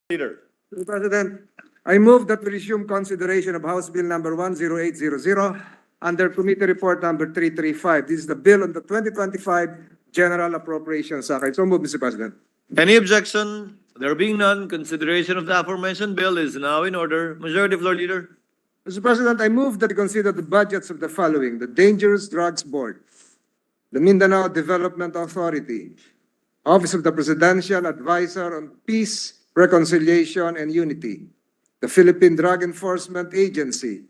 Leader. Mr. President, I move that we resume consideration of House Bill number 10800 under Committee Report number 335. This is the bill on the 2025 General Appropriations Act. I so move, Mr. President. Any objection? There being none, consideration of the aforementioned bill is now in order. Majority Floor Leader. Mr. President, I move that we consider the budgets of the following: the Dangerous Drugs Board, the Mindanao Development Authority, Office of the Presidential Advisor on Peace, Reconciliation, and Unity, the Philippine Drug Enforcement Agency,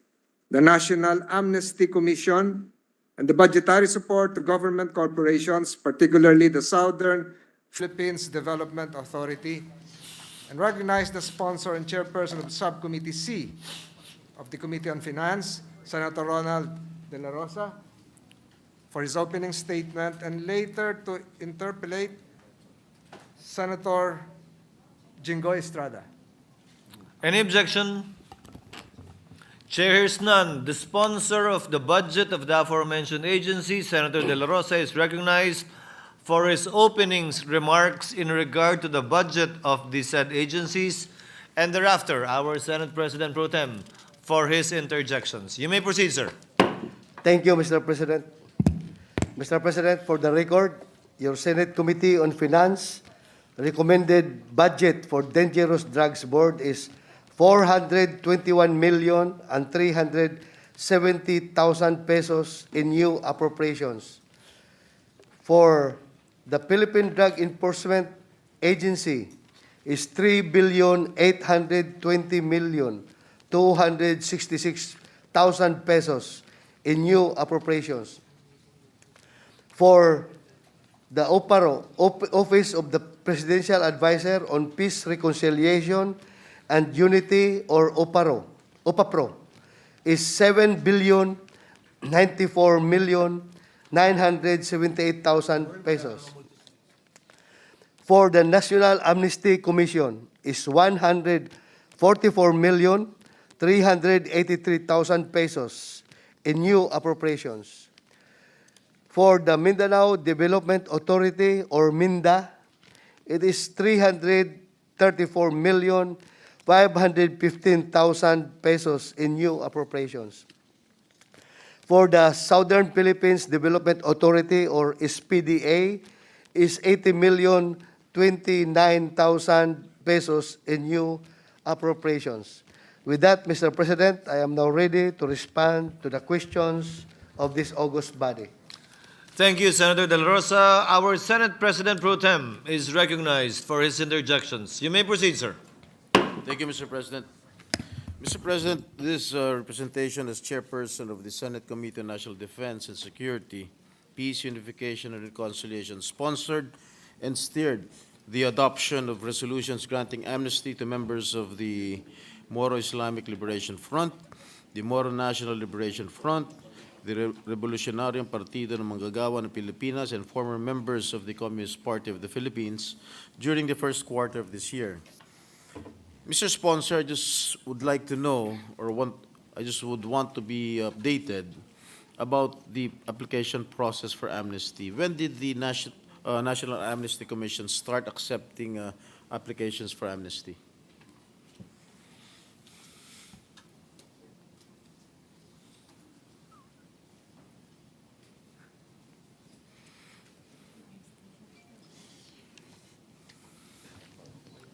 the National Amnesty Commission, and the budgetary support to government corporations, particularly the Southern Philippines Development Authority, and recognize the sponsor and chairperson of Subcommittee C of the Committee on Finance, Senator Ronald De La Rosa, for his opening statement, and later to interpolate Senator Jingo Estrada. Any objection? Chair hears none. The sponsor of the budget of the aforementioned agency, Senator De La Rosa, is recognized for his opening remarks in regard to the budget of the said agencies, and thereafter, our Senate President Pro Tem for his interjections. You may proceed, sir. Thank you, Mr. President. Mr. President, for the record, your Senate Committee on Finance recommended budget for Dangerous Drugs Board is 421,370,000 pesos in new appropriations. For the Philippine Drug Enforcement Agency is 3,820,266,000 pesos in new appropriations. For the Office of the Presidential Advisor on Peace, Reconciliation, and Unity, or OPAPRO, is 7,094,978,000 pesos. For the National Amnesty Commission is 144,383,000 pesos in new appropriations. For the Mindanao Development Authority, or MINDA, it is 334,515,000 pesos in new appropriations. For the Southern Philippines Development Authority, or SPDA, is 80,029,000 pesos in new appropriations. With that, Mr. President, I am now ready to respond to the questions of this august body. Thank you, Senator De La Rosa. Our Senate President Pro Tem is recognized for his interjections. You may proceed, sir. Thank you, Mr. President. Mr. President, this representation as chairperson of the Senate Committee on National Defense and Security, Peace, Unification, and Reconciliation sponsored and steered the adoption of resolutions granting amnesty to members of the Moro Islamic Liberation Front, the Moro National Liberation Front, the Revolutionaryong Partido ng Manggagawa ng Pilipinas, and former members of the Communist Party of the Philippines during the first quarter of this year. Mr. Sponsor, I just would like to know, I just would want to be updated about the application process for amnesty. When did the National Amnesty Commission start accepting applications for amnesty?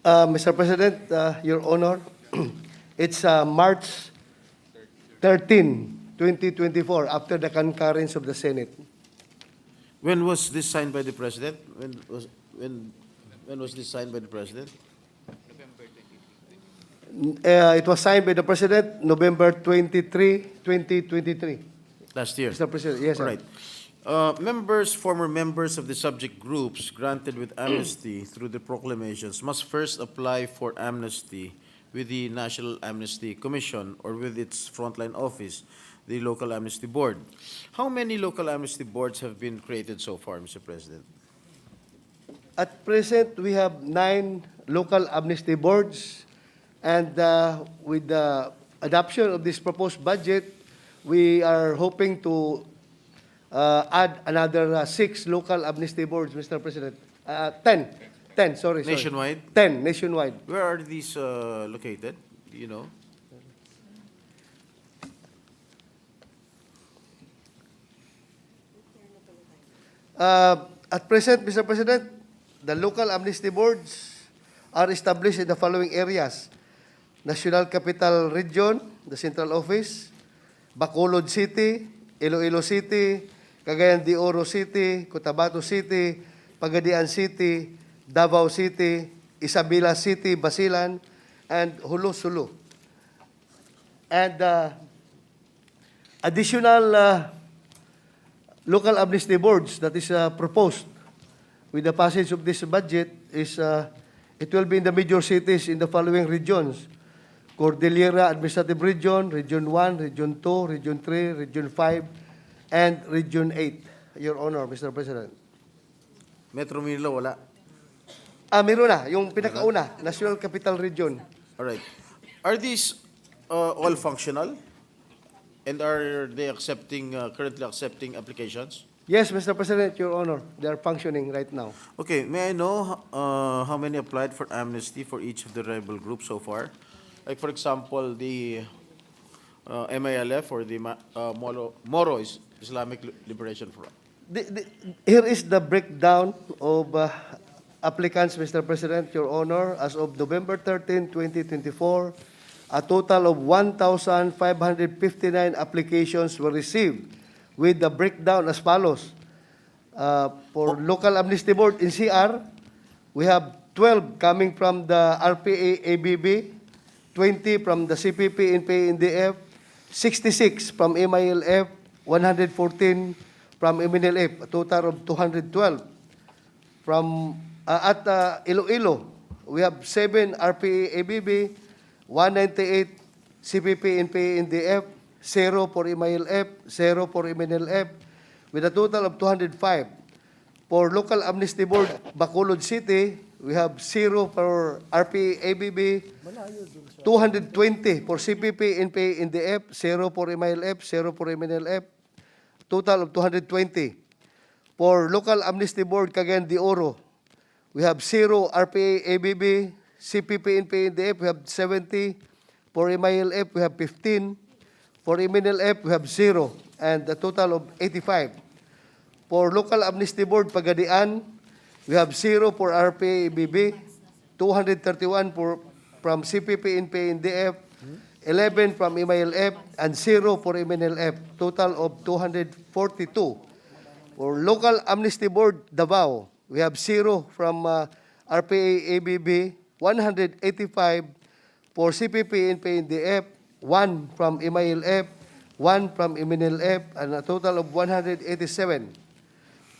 Mr. President, Your Honor, it's March 13, 2024, after the concurrence of the Senate. When was this signed by the President? When was this signed by the President? It was signed by the President November 23, 2023. Last year? Mr. President, yes, sir. All right. Former members of the subject groups granted with amnesty through the proclamations must first apply for amnesty with the National Amnesty Commission or with its frontline office, the Local Amnesty Board. How many local amnesty boards have been created so far, Mr. President? At present, we have 9 local amnesty boards, and with the adoption of this proposed budget, we are hoping to add another 6 local amnesty boards, Mr. President. 10 10, sorry. Nationwide? 10, nationwide. Where are these located? Do you know? At present, Mr. President, the local amnesty boards are established in the following areas: National Capital Region, the central office; Bacolod City, Iloilo City, Cagayan de Oro City, Cotabato City, Pagadian City, Davao City, Isabela City, Basilan, and Hulo-Sulu. And additional local amnesty boards that is proposed with the passage of this budget is it will be in the major cities in the following regions: Cordillera Administrative Region, Region 1, Region 2, Region 3, Region 5, and Region 8. Your Honor, Mr. President. Metro Manila, wala. Meron na, yung pinakauna, National Capital Region. All right. Are these all functional? And are they currently accepting applications? Yes, Mr. President, Your Honor, they are functioning right now. Okay, may I know how many applied for amnesty for each of the rebel groups so far? Like, for example, the MILF or the Moro Islamic Liberation Front. Here is the breakdown of applicants, Mr. President, Your Honor. As of November 13, 2024, a total of 1,559 applications were received, with the breakdown as follows. For local amnesty board in CR, we have 12 coming from the RPA-ABB, 20 from the CPP, NPA-NDF, 66 from MILF, 114 from MNLF, a total of 212. From at Iloilo, we have 7 RPA-ABB, 198 CPP, NPA, NDF, 0 for MILF, 0 for MNLF, with a total of 205. For local amnesty board, Bacolod City, we have 0 for RPA-ABB, 220 for CPP, NPA, NDF, 0 for MILF, 0 for MNLF, total of 220. For local amnesty board, Cagayan de Oro, we have 0 RPA-ABB, CPP, NPA, NDF, we have 70. For MILF, we have 15. For MNLF, we have 0, and a total of 85. For local amnesty board, Pagadian, we have 0 for RPA-ABB, 231 from CPP, NPA, NDF, 11 from MILF, and 0 for MNLF, total of 242. For local amnesty board, Davao, we have 0 from RPA-ABB, 185 for CPP, NPA, NDF, 1 from MILF, 1 from MNLF, and a total of 187.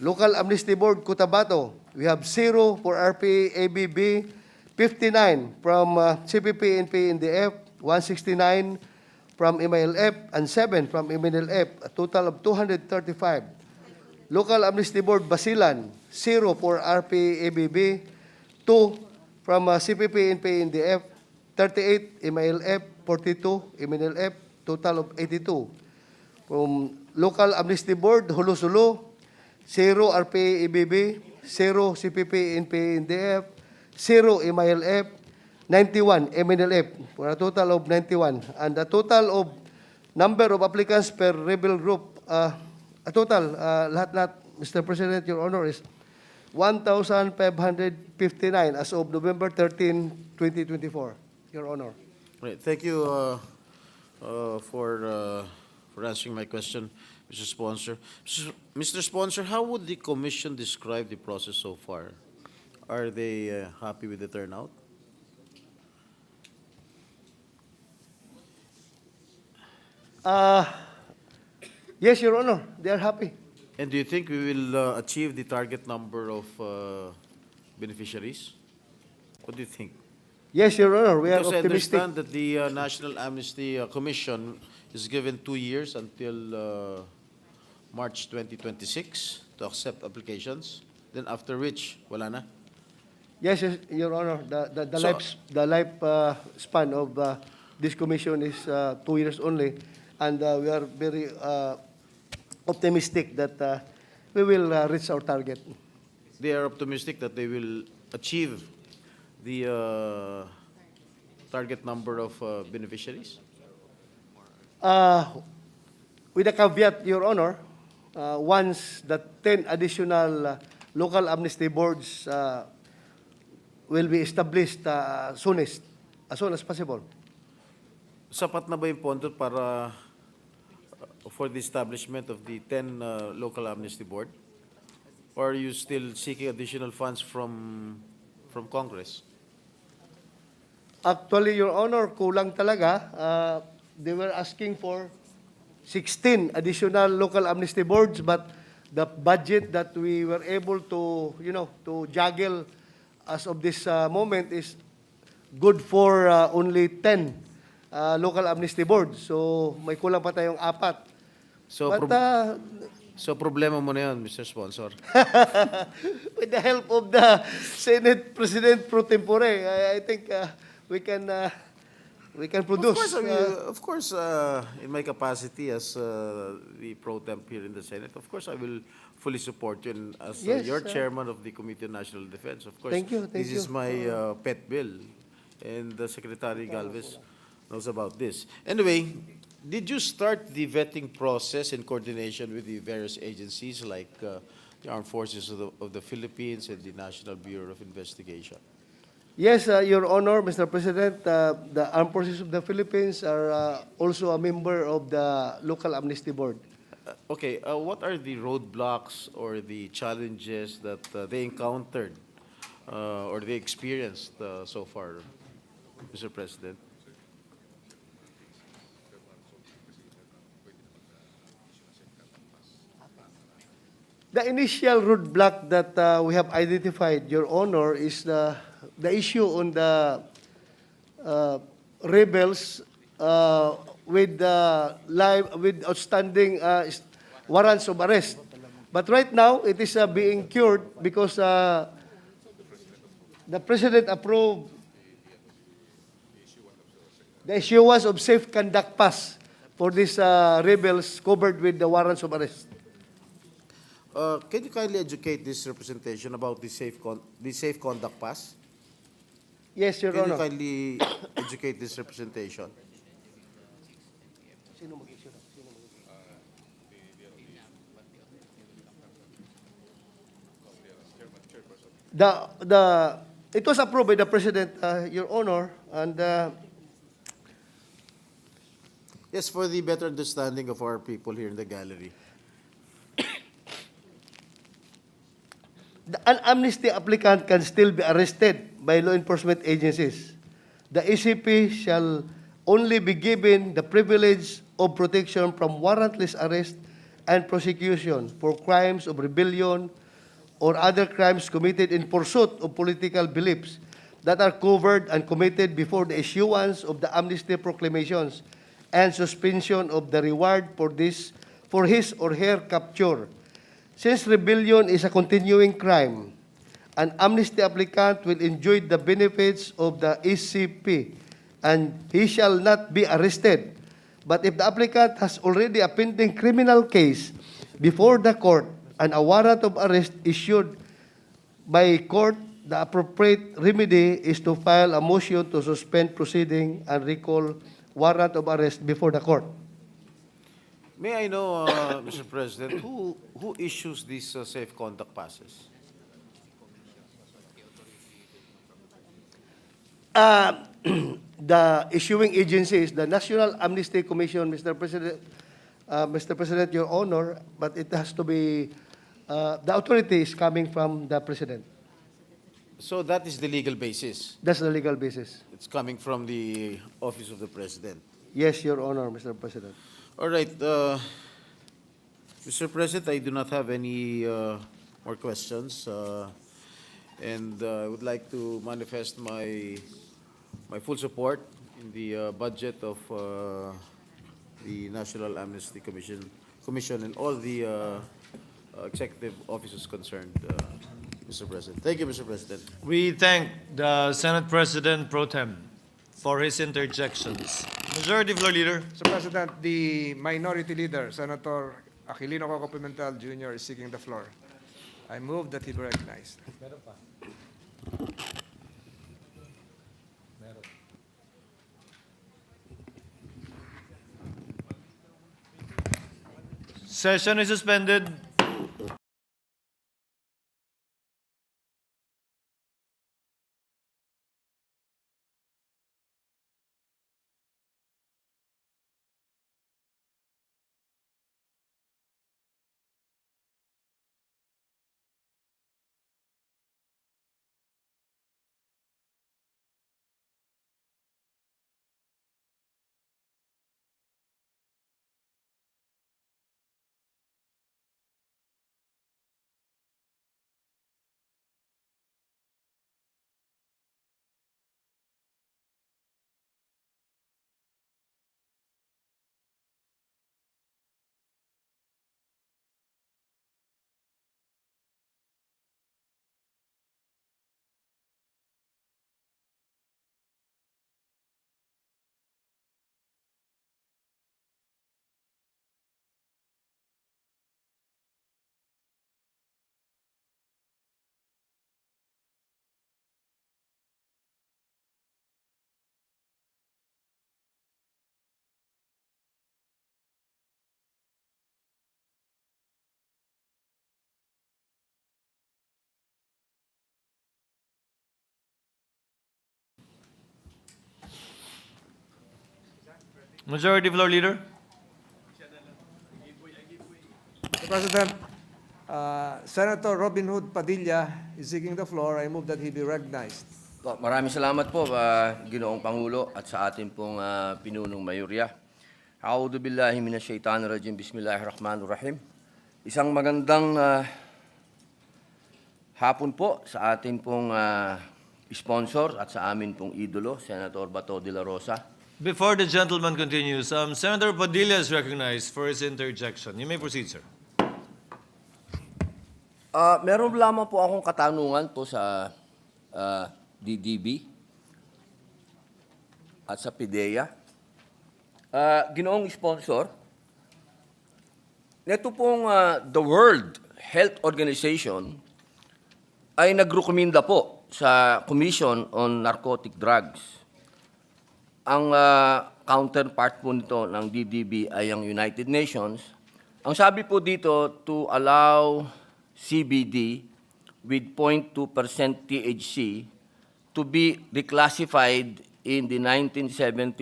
Local amnesty board, Cotabato, we have 0 for RPA-ABB, 59 from CPP, NPA, NDF, 169 from MILF, and 7 from MNLF, a total of 235. Local amnesty board, Basilan, 0 for RPA-ABB, 2 from CPP, NPA, NDF, 38 MILF, 42 MNLF, total of 82. From local amnesty board, Hulo-Sulu, 0 RPA-ABB, 0 CPP, NPA, NDF, 0 MILF, 91 MNLF, for a total of 91. And the total of number of applicants per rebel group, a total, lahat-lahat, Mr. President, Your Honor, is 1,559 as of November 13, 2024, Your Honor. Right. Thank you for answering my question, Mr. Sponsor. Mr. Sponsor, how would the Commission describe the process so far? Are they happy with the turnout? Yes, Your Honor, they are happy. And do you think we will achieve the target number of beneficiaries? What do you think? Yes, Your Honor, we are Because I optimistic. understand that the National Amnesty Commission is given 2 years until March 2026 to accept applications. Then after which, wala na? Yes, yes, Your Honor, So- the life span of this commission is 2 years only, and we are very optimistic that we will reach our target. They are optimistic that they will achieve the target number of beneficiaries? With a caveat, Your Honor, once the 10 additional local amnesty boards will be established soonest, as soon as possible. Sapat na ba yung pondo para for the establishment of the 10 local amnesty board? Or are you still seeking additional funds from Congress? Actually, Your Honor, kulang talaga. They were asking for 16 additional local amnesty boards, but the budget that we were able to, to juggle as of this moment is good for only 10 local amnesty boards. So may kulang pa tayong 4. So, But so problema mo na yun, Mr. Sponsor. with the help of the Senate President pro tempore, I think we can produce. Of course, in my capacity as the pro temp here in the Senate, of course, I will fully support you. And as Yes, your chairman of the Committee on National Defense, of course, Thank you, this is you. my pet bill, and Secretary Galvez knows about this. Anyway, did you start the vetting process in coordination with the various agencies like the Armed Forces of the Philippines and the National Bureau of Investigation? Yes, Your Honor, Mr. President, the Armed Forces of the Philippines are also a member of the local amnesty board. Okay, what are the roadblocks or the challenges that they encountered or they experienced so far, Mr. President? The initial roadblock that we have identified, Your Honor, is the issue on the rebels with outstanding warrants of arrest. But right now, it is being cured because the President approved the issuance of safe conduct pass for these rebels covered with the warrants of arrest. Can you kindly educate this representation about the safe conduct pass? Yes, Your Can you Honor. kindly educate this representation? It was approved by the President, Your Honor, and Yes, for the better understanding of our people here in the gallery. an amnesty applicant can still be arrested by law enforcement agencies. The ECP shall only be given the privilege of protection from warrantless arrest and prosecution for crimes of rebellion or other crimes committed in pursuit of political beliefs that are covered and committed before the issuance of the amnesty proclamations and suspension of the reward for his or her capture. Since rebellion is a continuing crime, an amnesty applicant will enjoy the benefits of the ECP and he shall not be arrested. But if the applicant has already a pending criminal case before the court and a warrant of arrest issued by court, the appropriate remedy is to file a motion to suspend proceeding and recall warrant of arrest before the court. May I know, Mr. President, who issues these safe conduct passes? The issuing agency is the National Amnesty Commission, Mr. President, Your Honor, but it has to be, the authority is coming from the President. So that is the legal basis. That's the legal basis. It's coming from the Office of the President. Yes, Your Honor, Mr. President. All right, Mr. President, I do not have any more questions, and I would like to manifest my full support in the budget of the National Amnesty Commission and all the executive officers concerned, Mr. President. Thank you, Mr. President. We thank the Senate President Pro Tem for his interjections. Majority Floor Leader. Mr. President, the Minority Leader, Senator Aquilino Coco Pimentel Jr. is seeking the floor. I move that he be recognized. Session is suspended. Majority Floor Leader. Mr. President, Senator Robin Hood Padilla is seeking the floor. I move that he be recognized. Maraming salamat po, Ginoong Pangulo at sa ating pong pinunong mayorya. A'udhu billahi minasyaitanir rajim. Bismillahirrahmanirrahim. Isang magandang hapon po sa ating pong sponsor at sa amin pong idolo, Senator Bato de la Rosa. Before the gentleman continues, Senator Padilla is recognized for his interjection. You may proceed, sir. Meron lamang po akong katanungan po sa DDB at sa PIDEA. Ginoong sponsor, neto pong the World Health Organization ay nagrekomenda po sa Commission on Narcotic Drugs. Ang counterpart po nito ng DDB ay ang United Nations. Ang sabi po dito to allow CBD with 0.2% THC to be reclassified in the 1971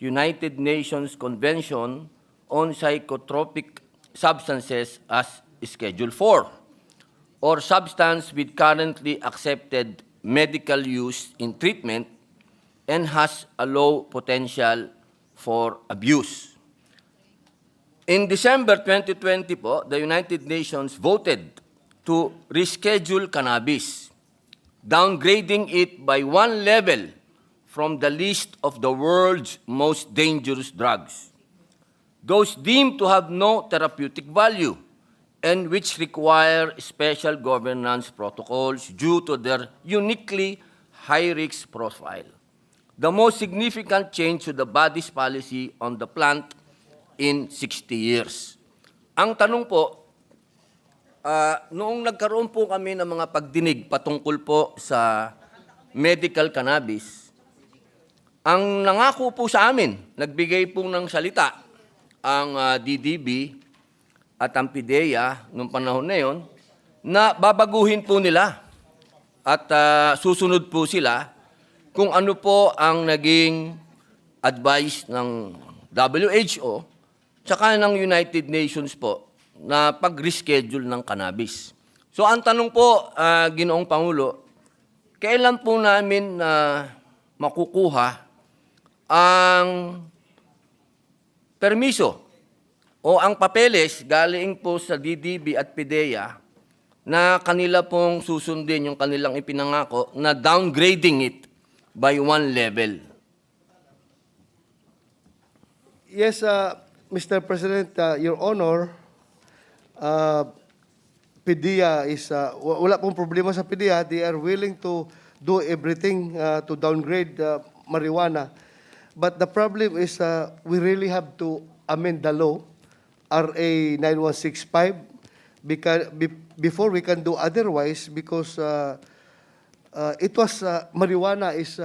United Nations Convention on Psychotropic Substances as Schedule 4, or substance with currently accepted medical use in treatment and has a low potential for abuse. In December 2020 po, the United Nations voted to reschedule cannabis, downgrading it by one level from the list of the world's most dangerous drugs. Those deemed to have no therapeutic value and which require special governance protocols due to their uniquely high-risk profile. The most significant change to the body's policy on the plant in 60 years. Ang tanong po, noong nagkaroon po kami ng mga pagdinig patungkol po sa medical cannabis, ang nangako po sa amin, nagbigay po ng salita ang DDB at ang PIDEA noong panahon na yon, na babaguhin po nila at susunod po sila kung ano po ang naging advice ng WHO tsaka ng United Nations po na pag-reschedule ng cannabis. So ang tanong po, Ginoong Pangulo, kailan po namin makukuha ang permiso o ang papeles galing po sa DDB at PIDEA na kanila pong susundin yung kanilang ipinangako na downgrading it by one level? Yes, Mr. President, Your Honor, PIDEA is, wala pong problema sa PIDEA. They are willing to do everything to downgrade marijuana. But the problem is we really have to amend the law, RA 9165, because, before we can do otherwise, because it was, marijuana is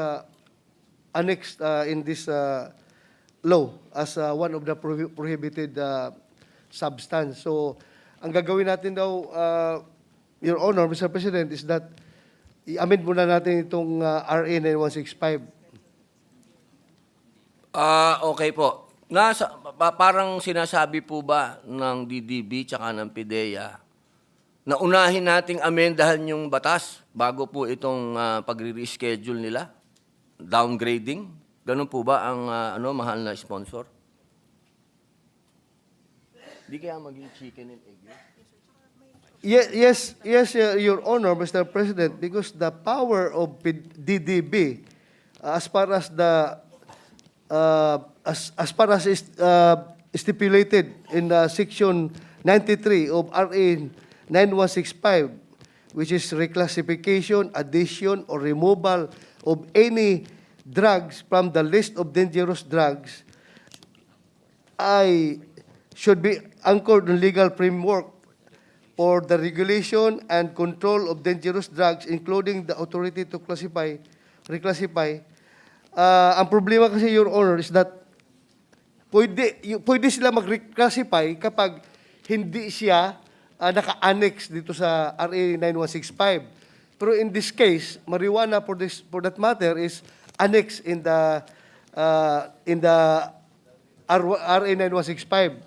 annexed in this law as one of the prohibited substance. So, ang gagawin natin daw, Your Honor, Mr. President, is that i-amend muna natin itong RA 9165. Okay po. Parang sinasabi po ba ng DDB tsaka ng PIDEA na unahin nating amendahan yung batas bago po itong pagre-reschedule nila? Downgrading? Ganun po ba ang mahal na sponsor? Di kaya maging chicken and egg yun? Yes, Your Honor, Mr. President, because the power of DDB, as far as the as far as is stipulated in Section 93 of RA 9165, which is reclassification, addition, or removal of any drugs from the list of dangerous drugs, should be anchored in legal framework for the regulation and control of dangerous drugs, including the authority to reclassify. Ang problema kasi, Your Honor, is that pwede sila mag-reclassify kapag hindi siya naka-annex dito sa RA 9165. Pero in this case, marijuana for that matter is annexed in the RA 9165.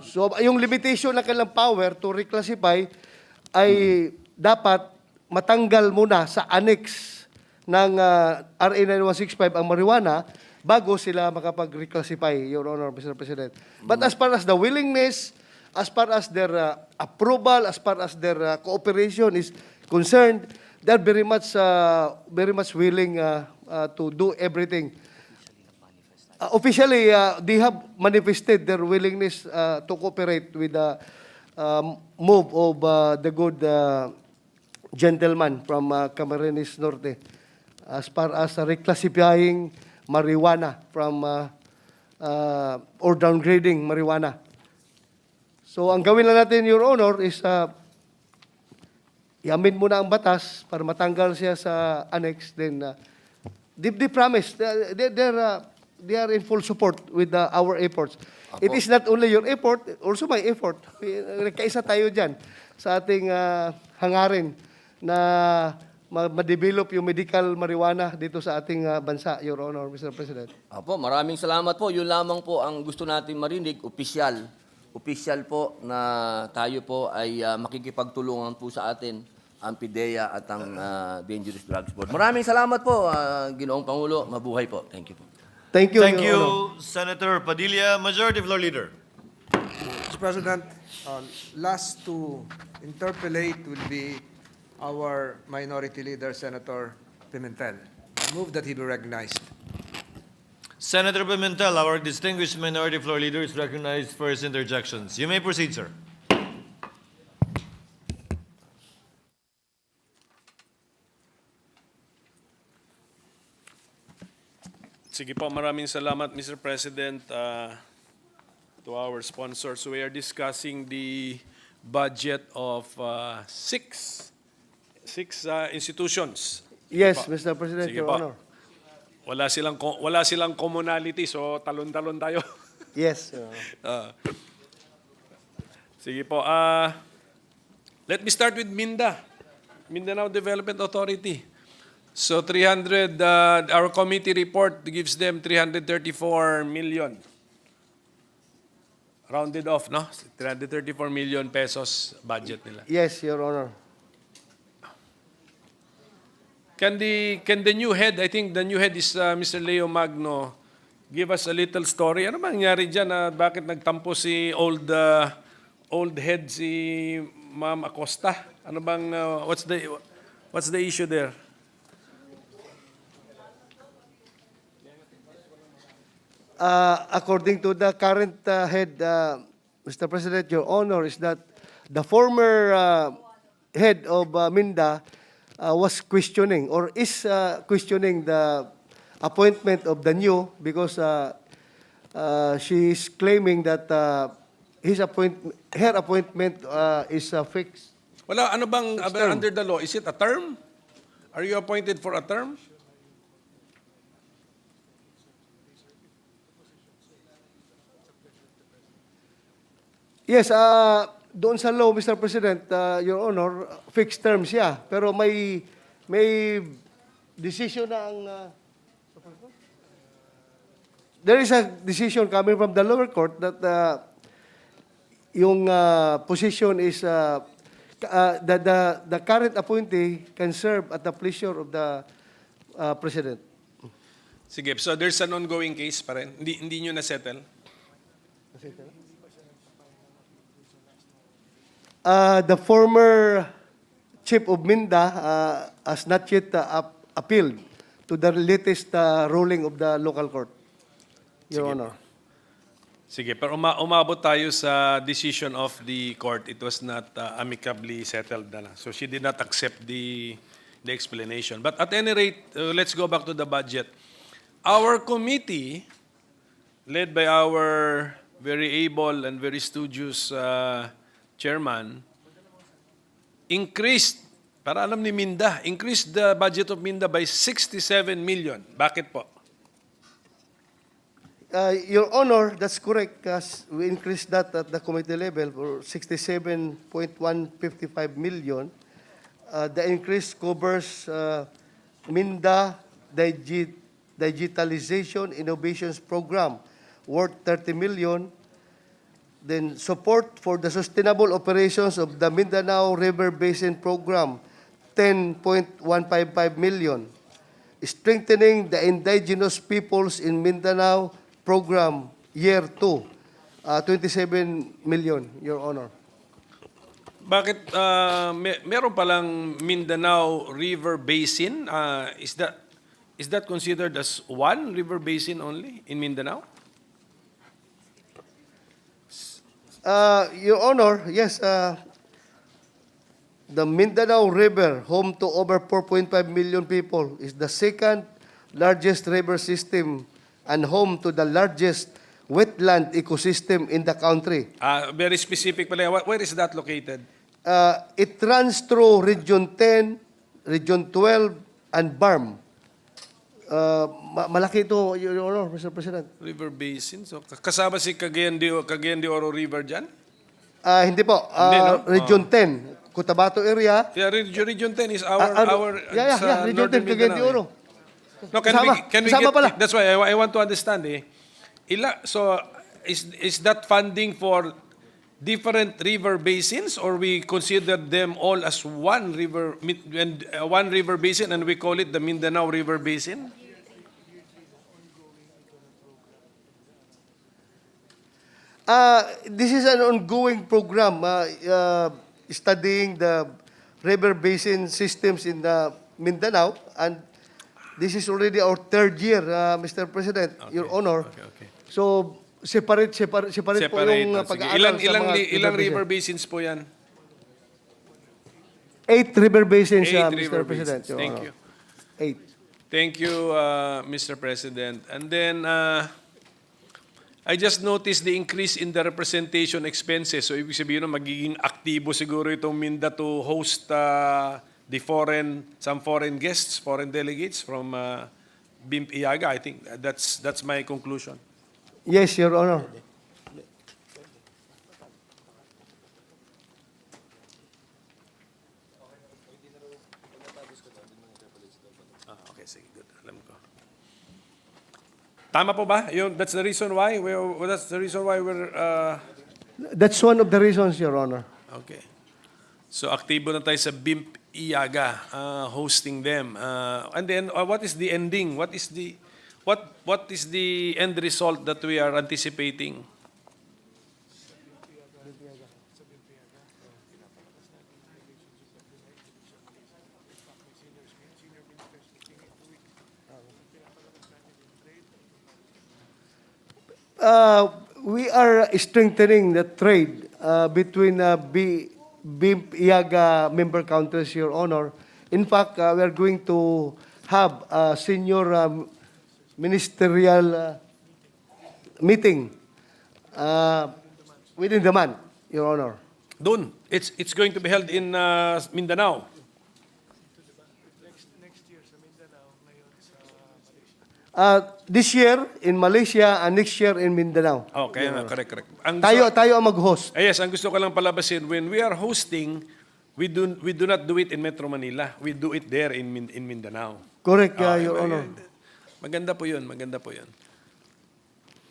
So yung limitation ng kanilang power to reclassify ay dapat matanggal muna sa annex ng RA 9165 ang marijuana bago sila makapag-reclassify, Your Honor, Mr. President. But as far as the willingness, as far as their approval, as far as their cooperation is concerned, they're very much willing to do everything. Officially, they have manifested their willingness to cooperate with the move of the good gentleman from Camarines Norte as far as reclassifying marijuana from or downgrading marijuana. So ang gawin lang natin, Your Honor, is i-amend muna ang batas para matanggal siya sa annex. Then they promise, they are in full support with our efforts. It is not only your effort, also my effort. Nagkaisa tayo dyan sa ating hangarin na ma-develop yung medical marijuana dito sa ating bansa, Your Honor, Mr. President. Apo, maraming salamat po. Yun lamang po ang gusto natin marinig, opisyal. Opisyal po na tayo po ay makikipagtulungan po sa atin ang PIDEA at ang Dangerous Drugs Board. Maraming salamat po, Ginoong Pangulo. Mabuhay po. Thank you po. Thank you, Thank Your you, Honor. Senator Padilla, Majority Floor Leader. Mr. President, last to interpellate will be our Minority Leader, Senator Pimentel. I move that he be recognized. Senator Pimentel, our distinguished Minority Floor Leader, is recognized for his interjections. You may proceed, sir. Sige po, maraming salamat, Mr. President, to our sponsors. We are discussing the budget of six institutions. Yes, Mr. President, Sige Your po. Honor. Wala silang commonality, so talon-talon tayo. Yes, Your Honor. Sige po. Let me start with MINDA, Mindanao Development Authority. So 300, our committee report gives them 334 million. Rounded off, no? 334 million pesos budget nila. Yes, Your Honor. Can the new head, I think the new head is Mr. Leo Magno, give us a little story? Ano bang nangyari dyan? Bakit nagtampo si old head si Ma'am Acosta? Ano bang, what's the issue there? According to the current head, Mr. President, Your Honor, is that the former head of MINDA was questioning or is questioning the appointment of the new because she is claiming that her appointment is fixed. Wala, ano bang under the law? Is it a term? Are you appointed for a term? Yes, doon sa law, Mr. President, Your Honor, fixed term siya. Pero may decision na ang... there is a decision coming from the lower court that yung position is the current appointee can serve at the pleasure of the President. Sige, so there's an ongoing case pa rin. Hindi nyo na-settle? The former chief of Minda has not yet appealed to the latest ruling of the local court, Your Sige. Honor. Sige, pero umabot tayo sa decision of the court. It was not amicably settled na lang. So she did not accept the explanation. But at any rate, let's go back to the budget. Our committee, led by our very able and very studious chairman, increased, para alam ni Minda, increased the budget of Minda by 67 million. Bakit po? Your Honor, that's correct. We increased that at the committee level for 67.155 million. The increase covers Minda Digitalization Innovations Program worth 30 million. Then support for the sustainable operations of the Mindanao River Basin Program, 10.155 million. Strengthening the indigenous peoples in Mindanao Program, Year 2, 27 million, Your Honor. Bakit meron palang Mindanao River Basin? Is that considered as one river basin only in Mindanao? Your Honor, yes, the Mindanao River, home to over 4.5 million people, is the second largest river system and home to the largest wetland ecosystem in the country. Very specific pala. Where is that located? It runs through Region 10, Region 12, and BARM. Malaki ito, Your Honor, Mr. President. River Basin. So kasama si Cagayan de Oro River dyan? Hindi po. Hindi, no? Region 10, Cotabato area. Yeah, Region 10 is our Yeah, Region 10, Cagayan de Oro. No, Kasama. can we Kasama get, pala. that's why I want to understand so is that funding for different river basins, or we consider them all as one river basin and we call it the Mindanao River Basin? This is an ongoing program studying the river basin systems in Mindanao, and this is already our third year, Mr. President, Your Honor. Okay. So, separate po yung Sige. pag-aaral sa mga Ilang river basin. basins po yan? 8 river basins, 8 Mr. river President. basins. Your Thank Honor. you. 8. Thank you, Mr. President. And then, I just noticed the increase in the representation expenses. So, ibig sabihin magiging aktibo siguro itong Minda to host some foreign guests, foreign delegates from BIMP Iaga. I think that's my conclusion. Yes, Your Honor. Okay, sige, good. Alam ko. Tama po ba? That's the reason why we're That's one of the reasons, Your Honor. okay. So aktibo na tayo sa BIMP Iaga, hosting them. And then what is the ending? What is the end result that we are anticipating? We are strengthening the trade between BIMP Iaga member countries, Your Honor. In fact, we are going to have a senior ministerial meeting within the month, Your Honor. Doon, it's going to be held in Mindanao. This year in Malaysia and next year in Mindanao. Okay, correct. Ang Tayo ang mag-host. Yes, ang gusto ko lang palabasin, when we are hosting, we do not do it in Metro Manila. We do it there in Mindanao. Correct, Your Honor. Maganda po yun.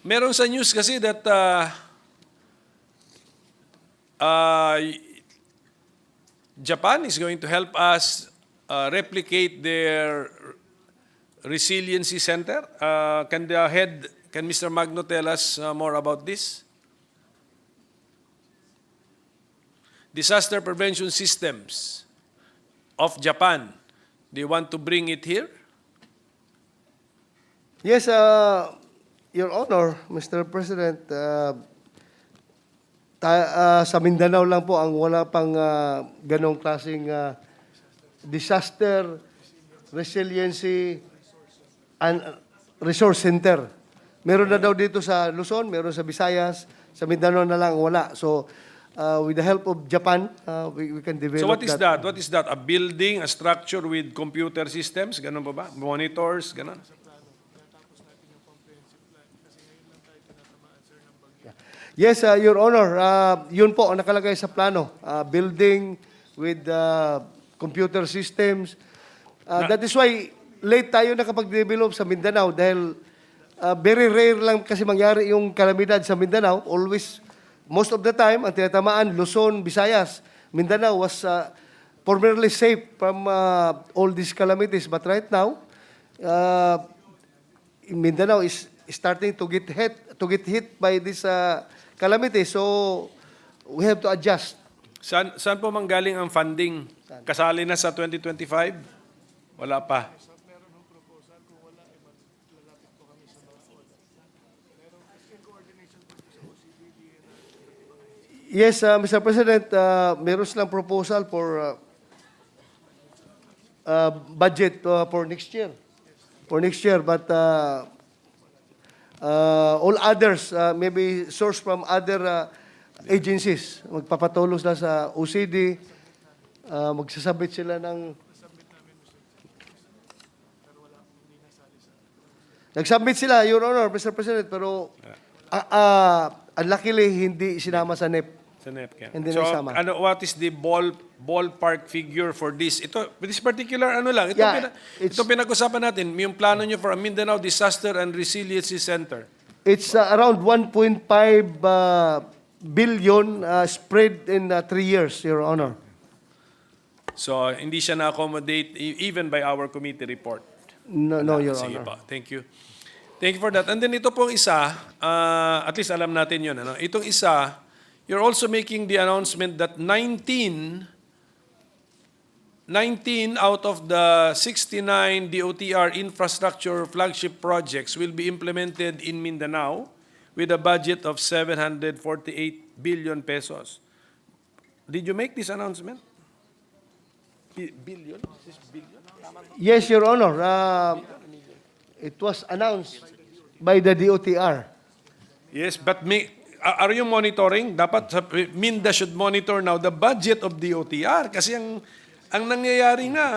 Meron sa news kasi that Japan is going to help us replicate their resiliency center. Can Mr. Magno tell us more about this? Disaster prevention systems of Japan. Do you want to bring it here? Yes, Your Honor, Mr. President, sa Mindanao lang po ang wala pang ganong klaseng disaster resiliency and resource center. Meron na daw dito sa Luzon, meron sa Visayas, sa Mindanao na lang wala. So, with the help of Japan, we can develop So what is that? What is that? A building, a structure with computer systems? Ganun ba ba? Monitors? Ganun? Yes, Your Honor. Yun po ang nakalagay sa plano. Building with computer systems. That is why late tayo nakapag-develop sa Mindanao dahil very rare lang kasi mangyari yung kalamidad sa Mindanao. Always, most of the time, ang tinatamaan, Luzon, Visayas, Mindanao was formerly safe from all these calamities. But right now, Mindanao is starting to get hit by this calamity. So, we have to adjust. Saan po manggaling ang funding? Kasali na sa 2025? Wala pa. Yes, Mr. President, meron silang proposal for budget for next year. But all others may be sourced from other agencies. Magpapatulos na sa OCD, magsasabit sila ng... Nag-submit sila, Your Honor, Mr. President, pero unluckily hindi sinama sa NEP. Sa NEPCAM. Hindi So, na isama. what is the ballpark figure for this? This particular lang. Yeah, Ito pinag-usapan natin, yung plano nyo for a Mindanao Disaster and Resiliency Center. It's around 1.5 billion spread in 3 years, Your Honor. So, hindi siya na-accommodate even by our committee report. No, Your Sige Honor. po. Thank you. Thank you for that. And then ito pong isa, at least alam natin yun. Ano? Itong isa, you're also making the announcement that 19 out of the 69 DOTR infrastructure flagship projects will be implemented in Mindanao with a budget of 748 billion pesos. Did you make this announcement? Billion? Is this billion? Yes, Your Honor. It was announced by the DOTR. Yes, but are you monitoring? Dapat Minda should monitor now the budget of DOTR kasi ang nangyayari nga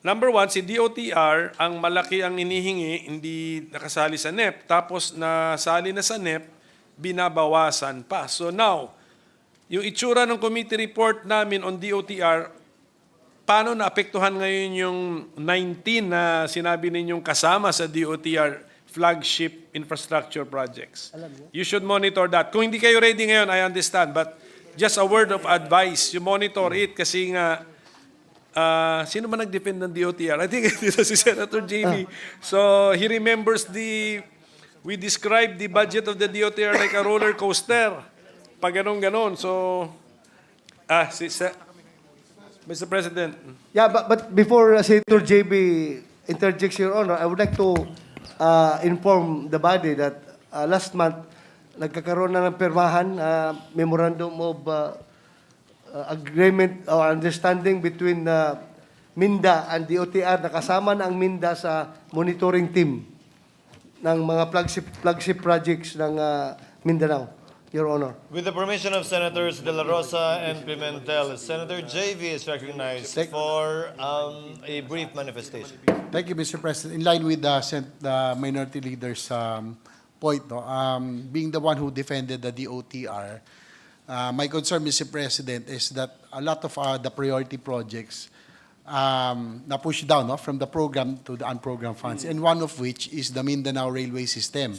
number one, si DOTR ang malaki ang inihingi, hindi nakasali sa NEP, tapos nasali na sa NEP, binabawasan pa. So now, yung itsura ng committee report namin on DOTR, paano naapektuhan ngayon yung 19 na sinabi ninyong kasama sa DOTR flagship infrastructure projects? You should monitor that. Kung hindi kayo ready ngayon, I understand. But just a word of advice, you monitor it kasi nga, sino ba nag-defend ng DOTR? I think ito si Senator JB. So he remembers we described the budget of the DOTR like a roller coaster. Pag ganon. So, Mr. President. Yeah, but before Senator JB interjects, Your Honor, I would like to inform the body that last month, nagkakaroon na ng permahan, memorandum of agreement or understanding between MINDA and DOTR. Nakasama na ang MINDA sa monitoring team ng mga flagship projects ng Mindanao. Your Honor. With the permission of Senators De La Rosa and Pimentel, Senator JV is recognized for a brief manifestation. Thank you, Mr. President. In line with the Minority Leader's point, no, being the one who defended the DOTR, my concern, Mr. President, is that a lot of the priority projects na push down, no, from the program to the unprogrammed funds, and one of which is the Mindanao Railway System,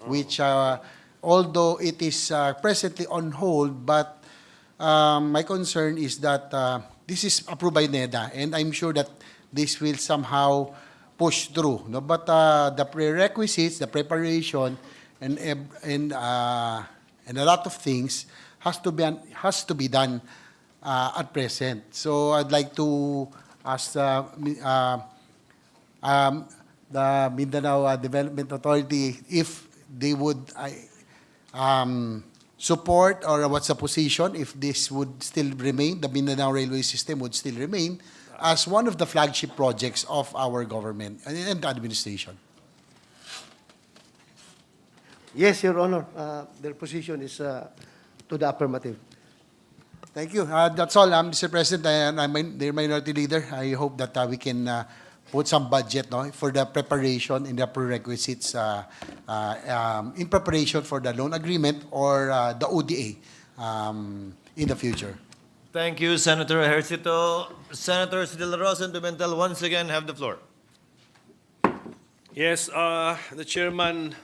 which, although it is presently on hold, but my concern is that this is approved by NEDA, and I'm sure that this will somehow push through. No? But the prerequisites, the preparation, and a lot of things has to be done at present. So I'd like to ask the Mindanao Development Authority if they would support, or what's the position if this would still remain, the Mindanao Railway System would still remain as one of the flagship projects of our government and administration. Yes, Your Honor. Their position is to the affirmative. Thank you. That's all, Mr. President. I'm their minority leader. I hope that we can put some budget, no, for the preparation and the prerequisites in preparation for the loan agreement or the ODA in the future. Thank you, Senator Ejercito. Senators De La Rosa and Pimentel once again have the floor. Yes, the chairman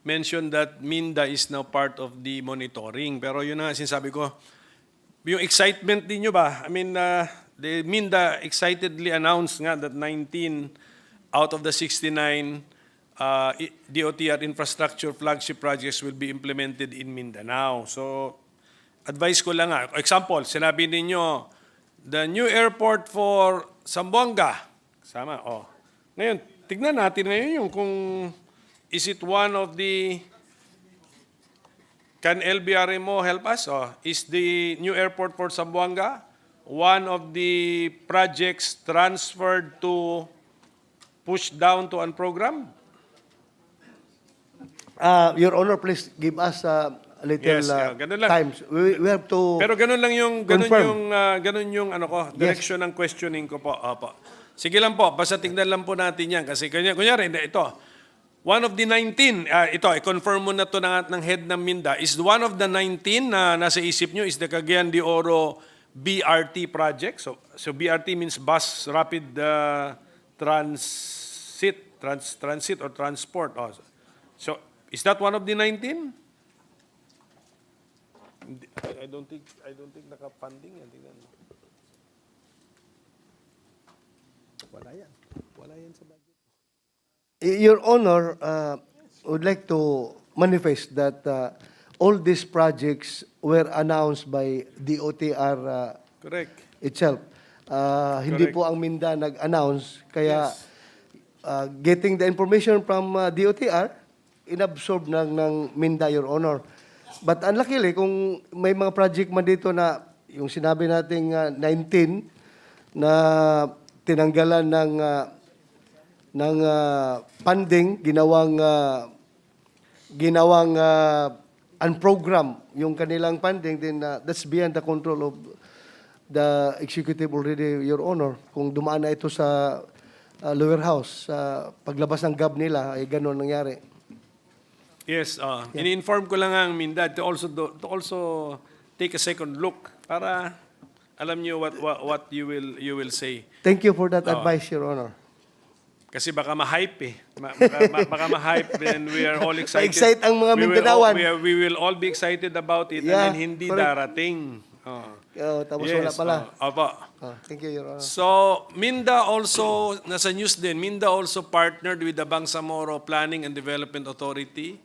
mentioned that Minda is now part of the monitoring. Pero yun na, sinasabi ko, yung excitement din nyo ba? I mean, the Minda excitedly announced nga that 19 out of the 69 DOTR infrastructure flagship projects will be implemented in Mindanao. So, advice ko lang nga. Example, sinabi ninyo, the new airport for Zamboanga. Sama, oh. Ngayon, tignan natin ngayon yung kung is it one of the, can LBRMO help us? Oh, is the new airport for Zamboanga one of the projects transferred to push down to unprogrammed? Your Honor, please give us a little Yes, ganun lang. time. We have to Pero ganun lang yung confirm. ganun yung ano ko, direction ng questioning ko po. Opo. Sige lang po, basta tingnan lang po natin yan kasi kunyari ito. One of the 19, ito, i-confirm mo na to ng head ng Minda, is one of the 19 na nasa isip nyo is the Cagayan de Oro BRT project. So BRT means bus rapid transit or transport. Oh. So is that one of the 19? I don't think naka-funding yan. Tingnan mo. Wala yan sa budget. Your Honor, would like to manifest that all these projects were announced by DOTR Correct. itself. Hindi Correct. po ang Minda nag-announce, kaya getting the information from DOTR, inabsorb ng Minda, Your Honor. But unluckily, kung may mga project man dito na yung sinabi nating 19 na tinanggalan ng funding, ginawang unprogram yung kanilang funding, then that's beyond the control of the executive already, Your Honor. Kung dumaan na ito sa lower house, sa paglabas ng GAB nila, ay gano'n nangyari. Yes, ini-inform ko lang ang Minda to also take a second look para alam niyo what you will say. Thank you for that advice, Your Honor. Kasi baka ma-hype eh. Baka ma-hype and we are all excited. Ma-excite ang mga Mindanaoan. We will all be excited about it Yeah, and then hindi correct. darating. Tapos wala pala. Opo. Thank you, Your Honor. So, Minda also, nasa news din, Minda also partnered with the Bangsamoro Planning and Development Authority,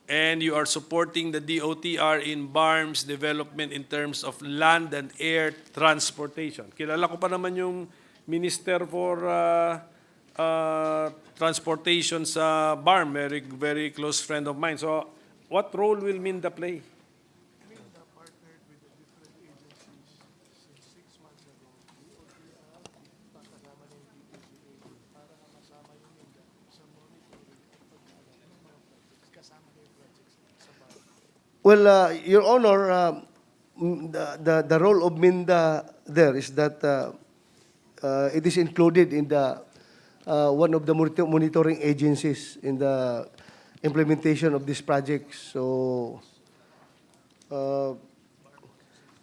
and you are supporting the DOTR in BARM's development in terms of land and air transportation. Kilala ko pa naman yung Minister for Transportation sa BARM, very, very close friend of mine. So, what role will Minda play? Well, Your Honor, the role of Minda there is that it is included in the one of the monitoring agencies in the implementation of this project. So,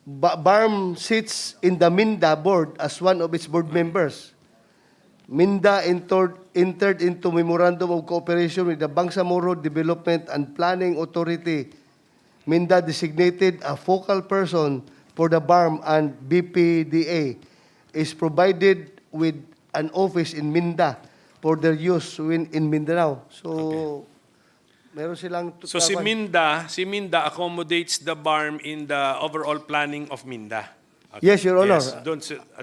BARM sits in the Minda board as one of its board members. Minda entered into memorandum of cooperation with the Bangsamoro Development and Planning Authority. Minda designated a focal person for the BARM, and BPDA is provided with an office in Minda for their use in Mindanao. So, meron silang... So si Minda accommodates the BARM in the overall planning of Minda. Okay. Yes, Your Honor. Yes,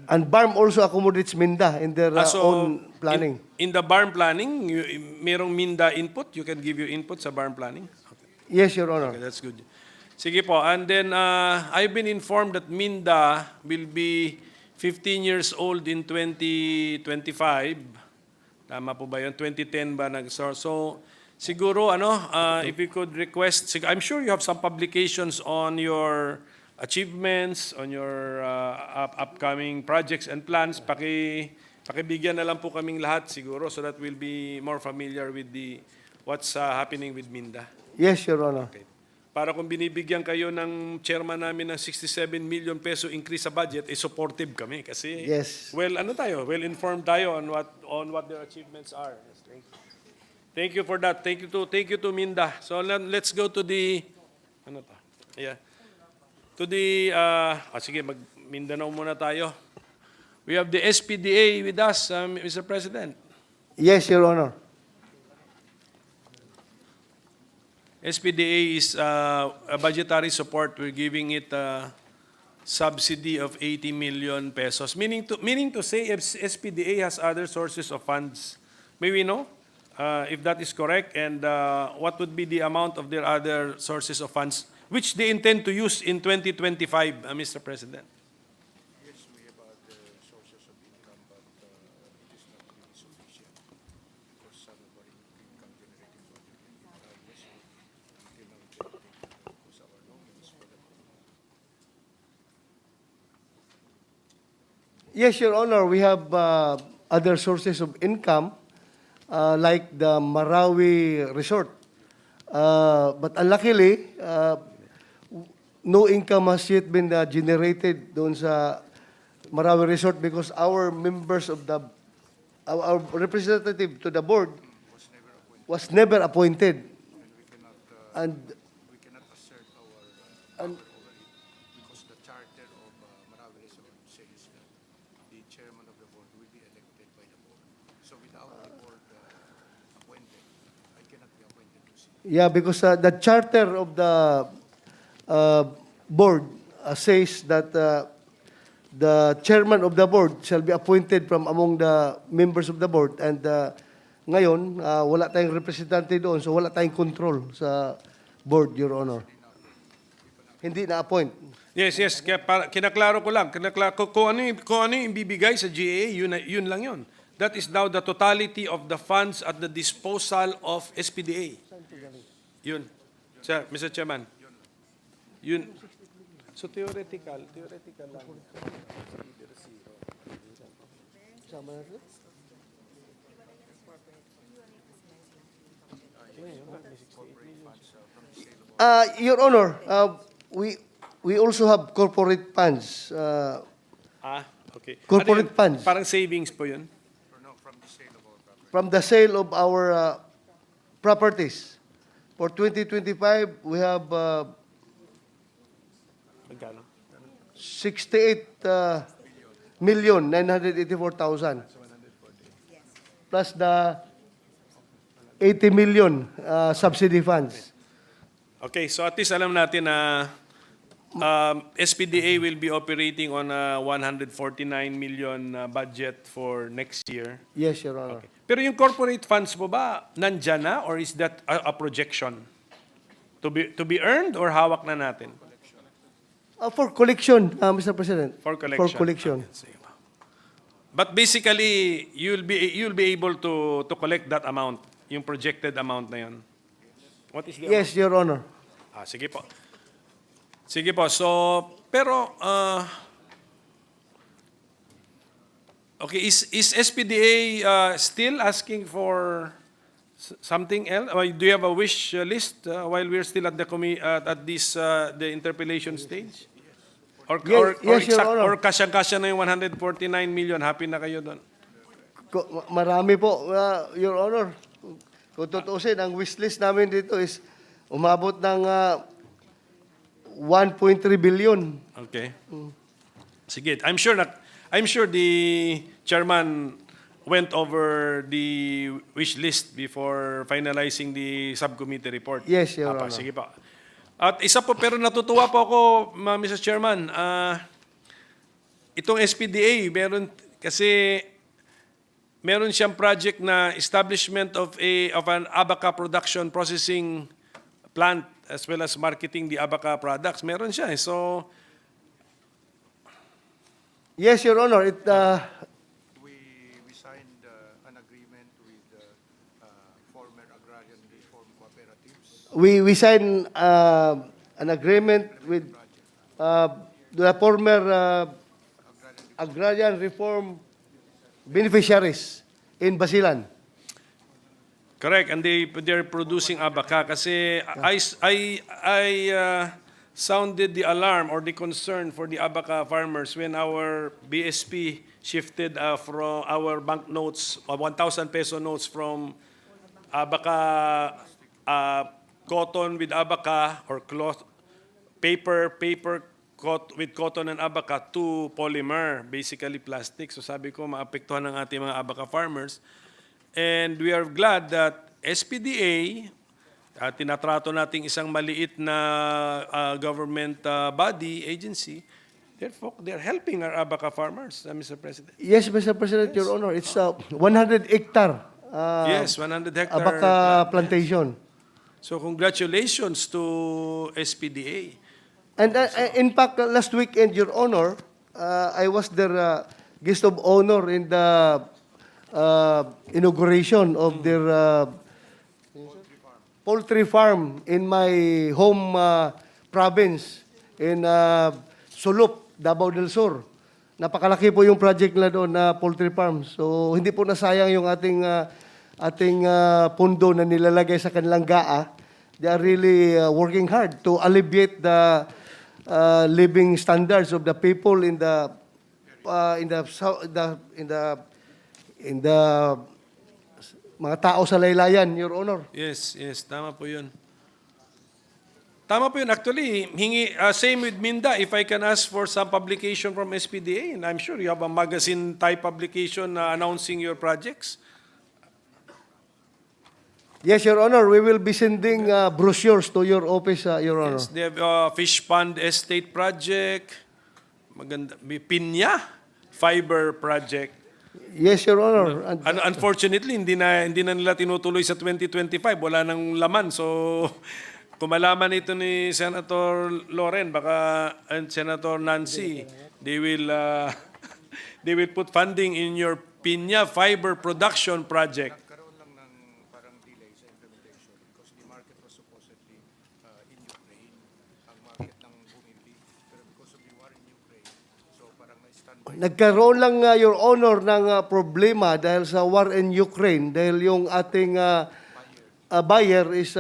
And BARM also accommodates Minda in their own planning. In the BARM planning, merong Minda input? You can give your input sa BARM planning? Yes, Your Honor. Okay, that's good. Sige po. And then, I've been informed that Minda will be 15 years old in 2025. Tama po ba yun? 2010 ba nag-start? So, siguro, if you could request, I'm sure you have some publications on your achievements, on your upcoming projects and plans. Pakibigyan na lang po kaming lahat siguro so that we'll be more familiar with what's happening with Minda. Yes, Your Honor. Okay. Para kung binibigyan kayo ng chairman namin ng 67 million peso increase sa budget, supportive kami kasi Yes. well-informed tayo on what their achievements are. Yes, thank you for that. Thank you to Minda. So let's go to the sige, mag-Mindanao muna tayo. We have the SPDA with us, Mr. President. Yes, Your Honor. SPDA is a budgetary support. We're giving it a subsidy of 80 million pesos. Meaning to say, if SPDA has other sources of funds, may we know if that is correct, and what would be the amount of their other sources of funds which they intend to use in 2025, Mr. President? Yes, we have other sources of income, but it is not really sufficient because some of our income generating projects yes, until now because our nominees for the Yes, Your Honor, we have other sources of income like the Marawi Resort. But unluckily, no income has yet been generated doon sa Marawi Resort because our members of our representative to the board was never appointed. And we cannot assert our And- power over it because the charter of Marawi Resort says that the chairman of the board will be elected by the board. So without the board appointed, I cannot be appointed to see. yeah, because the charter of the board says that the chairman of the board shall be appointed from among the members of the board, and ngayon wala tayong representante doon, so wala tayong control sa board, Your Honor. Hindi na-appoint. Yes. Kinaklaro ko lang. Kung ano yung ibibigay sa GA, yun lang yun. That is now the totality of the funds at the disposal of SPDA. Yun. Sir, Mr. Chairman. Yun. So theoretical lang. Your Honor, we also have corporate funds. Okay. Corporate Ano yun? funds. Parang savings po yun. From the sale of our properties. For 2025, we have Magkano? 68,984,000. Plus the 80 million subsidy funds. Okay, so at least alam natin na SPDA will be operating on a 149 million budget for next year. Yes, Your Honor. Okay. Pero yung corporate funds po ba, nandyan na, or is that a projection? To be earned or hawak na natin? For collection, Mr. President. For collection. For collection. Okay, sige. But basically, you'll be able to collect that amount, yung projected amount na yun. What is the Yes, Your Honor. Sige po. Sige po. So, pero, okay, is SPDA still asking for something else? Or do you have a wish list while we're still at the at this the interpellation stage? Or Yes, Your Honor. or kasyang-kasya na yung 149 million, happy na kayo doon? Marami po, Your Honor. Kung tutuusin, ang wishlist namin dito is umabot ng 1.3 billion. Okay. Sige, I'm sure the chairman went over the wish list before finalizing the subcommittee report. Yes, Your Apa, Honor. sige pa. At isa po, pero natutuwa po ako, Mr. Chairman, itong SPDA, meron siyang project na establishment of an abaca production processing plant as well as marketing the abaca products. Meron siya. So, Yes, Your Honor. We signed an agreement with former agrarian reform cooperatives. We signed an agreement with the former agrarian reform beneficiaries in Basilan. correct, and they're producing abaca kasi I sounded the alarm or the concern for the abaca farmers when our BSP shifted from our banknotes, 1,000 peso notes from abaca, cotton with abaca or cloth, paper with cotton and abaca to polymer, basically plastic. So sabi ko, maapektuhan ng ating mga abaca farmers. And we are glad that SPDA, tinatrato nating isang maliit na government body, agency, they're helping our abaca farmers, Mr. President. Yes, Mr. President, Your Honor. It's 100 hectare Yes, 100 hectare abaca plantation. So congratulations to SPDA. And in fact, last weekend, Your Honor, I was their guest of honor in the inauguration of their poultry farm in my home province in Sulup, Davao del Sur. Napakalaki po yung project nila doon na poultry farm. So hindi po nasayang yung ating pundo na nilalagay sa kanilang GAA. They are really working hard to alleviate the living standards of the people in the mga tao sa laylayan, Your Honor. Yes, tama po yun. Tama po yun. Actually, same with Minda, if I can ask for some publication from SPDA, and I'm sure you have a magazine-type publication announcing your projects. Yes, Your Honor, we will be sending brochures to your office, Your Honor. Yes, they have Fish Pond Estate Project, maganda, may Pinya Fiber Project. Yes, Your Honor. Unfortunately, hindi na nila tinutuloy sa 2025. Wala nang laman. So, kung malaman ito ni Senator Loren, and Senator Nancy, they will put funding in your Pinya Fiber Production Project. Nagkaroon lang ng parang delay sa implementation because the market was supposedly in Ukraine. Ang market ng bumili. Pero because of the war in Ukraine, so parang na-standby. Nagkaroon lang, Your Honor, ng problema dahil sa war in Ukraine, dahil yung ating buyer is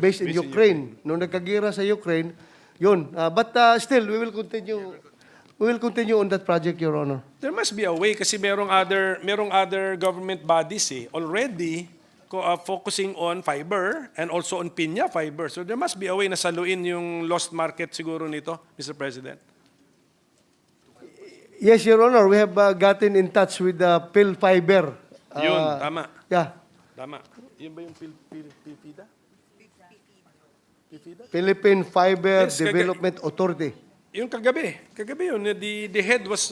based in Ukraine. Nung nagkagira sa Ukraine, yun. But still, we will continue on that project, Your Honor. There must be a way kasi merong other government bodies already focusing on fiber and also on pinya fiber. So there must be a way na saluin yung lost market siguro nito, Mr. President. Yes, Your Honor, we have gotten in touch with the Phil Fiber. Yun, tama. Yeah, Tama. Yun ba yung PIFIDA? Philippine Fiber Yes, Development Authority. Yung kagabi yun, the head was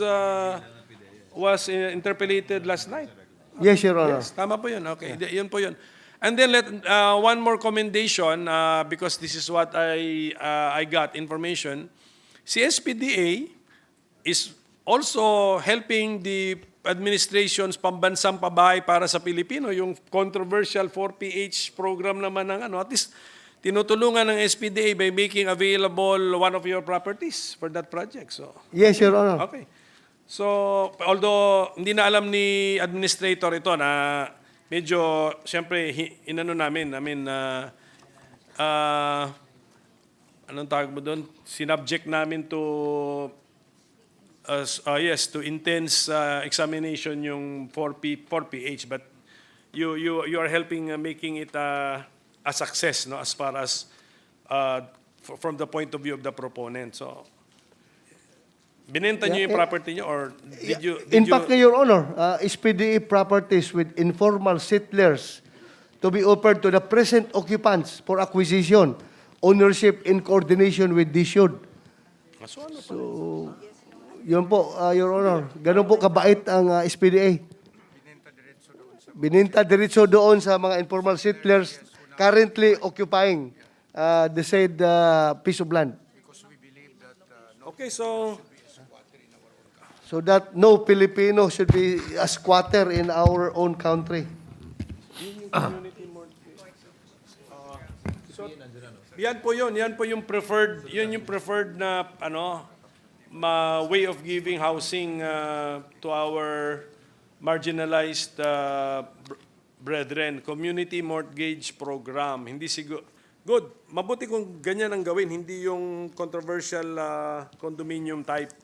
interpellated last night. Yes, Your Honor. Yes, tama po yun. Okay, yun po yun. And then one more commendation because this is what I got information. Si SPDA is also helping the administration's pambansang pabahay para sa Pilipino, yung controversial 4PH program naman ng at least tinutulungan ng SPDA by making available one of your properties for that project. So, Yes, Your Honor. okay. So, although hindi na alam ni administrator ito na medyo, siyempre, inano namin, anong tawag mo doon? Sinubject namin to, yes, to intense examination yung 4PH, but you are helping making it a success, no, as far as from the point of view of the proponent. So, binenta niyo yung property niyo or In fact, Your Honor, SPDA properties with informal settlers to be offered to the present occupants for acquisition, ownership in coordination with DSUD. So, yun po, Your Honor. Ganun po kabait ang SPDA. Bininta diretso doon sa mga informal settlers currently occupying the said piece of land. Okay, so So that no Filipino should be a squatter in our own country. yan po yung preferred, na way of giving housing to our marginalized brethren, community mortgage program. Hindi siguro good. Mabuti kung ganyan ang gawin, hindi yung controversial condominium type.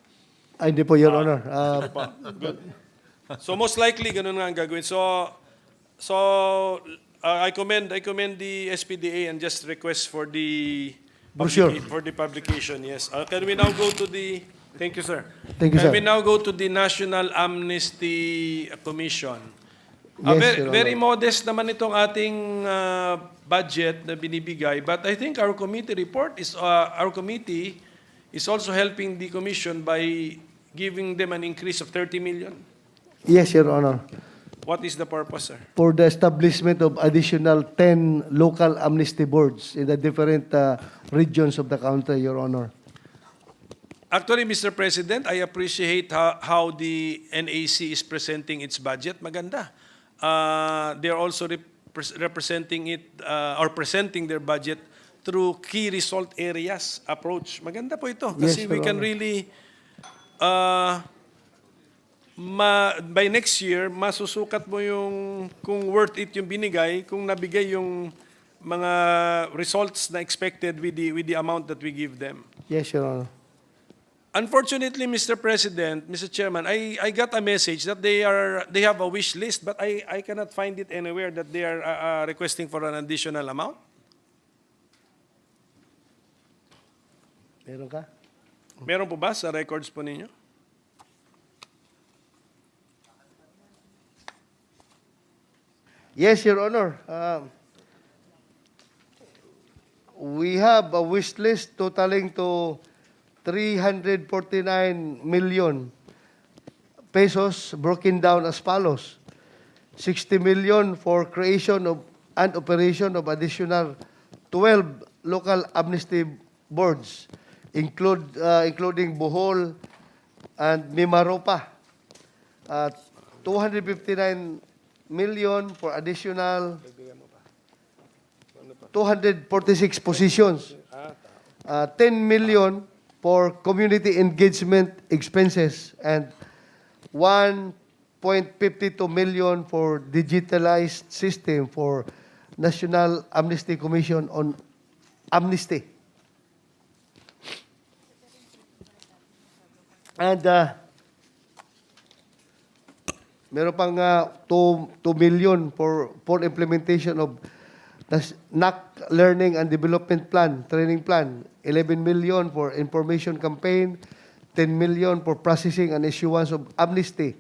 Ay, hindi po, Your Honor. Good. So most likely ganun nga ang gagawin. So I commend the SPDA and just request for the Brochure. for the publication. Yes. Can we now go to the Thank you, sir. Thank you, Can sir. we now go to the National Amnesty Commission? Yes, Your Honor. Very modest naman itong ating budget na binibigay, but I think our committee is also helping the commission by giving them an increase of 30 million. Yes, Your Honor. What is the purpose, sir? For the establishment of additional 10 local amnesty boards in the different regions of the country, Your Honor. Actually, Mr. President, I appreciate how the NAC is presenting its budget. Maganda. They're also representing it or presenting their budget through key result areas approach. Maganda po ito kasi Yes, we Your can Honor. really by next year masusukat mo yung kung worth it yung binigay, kung nabigay yung mga results na expected with the amount that we give them. Yes, Your Honor. Unfortunately, Mr. President, Mr. Chairman, I got a message that they have a wish list, but I cannot find it anywhere that they are requesting for an additional amount. Meron ka? Meron po ba sa records po ninyo? Yes, Your Honor. We have a wish list totaling to 349 million pesos broken down as follows. 60 million for creation of and operation of additional 12 local amnesty boards, including Bohol and Mimaropa. 259 million for additional 246 positions. 10 million for community engagement expenses and 1.52 million for digitalized system for National Amnesty Commission on Amnesty. And meron pang 2 million for implementation of the NAC Learning and Development Plan, Training Plan. 11 million for information campaign. 10 million for processing and issuance of amnesty.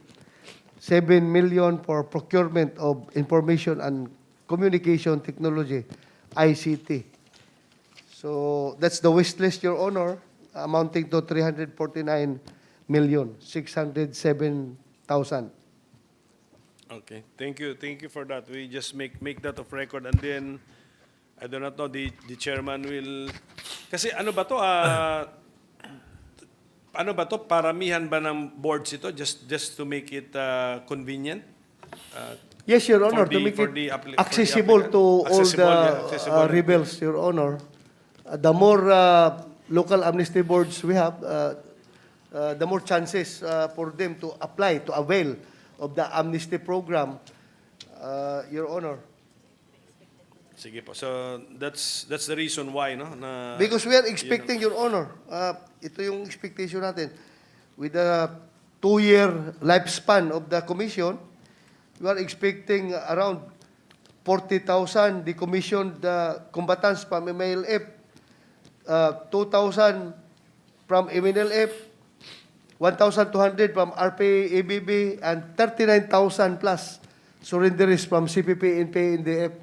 7 million for procurement of information and communication technology, ICT. So that's the wish list, Your Honor, amounting to 349 million, 607,000. Okay, thank you for that. We just make that of record, and then I do not know the chairman will. Kasi ano ba to? Ano ba to? Paramihan ba ng boards ito just to make it convenient? Yes, Your Honor, the- to make for it the for the accessible to applicant. all Accessible, the yeah, accessible. rebels, Your Honor. The more local amnesty boards we have, the more chances for them to apply, to avail of the amnesty program, Your Honor. Sige po. So that's the reason why, no? Na, Because we are expecting, Your Honor, ito yung expectation natin. With the 2-year lifespan of the commission, we are expecting around 40,000 decommissioned combatants from MLF, 2,000 from MNLF, 1,200 from RPA-ABB, and 39,000 plus surrenderies from CPP, NPA, NDF.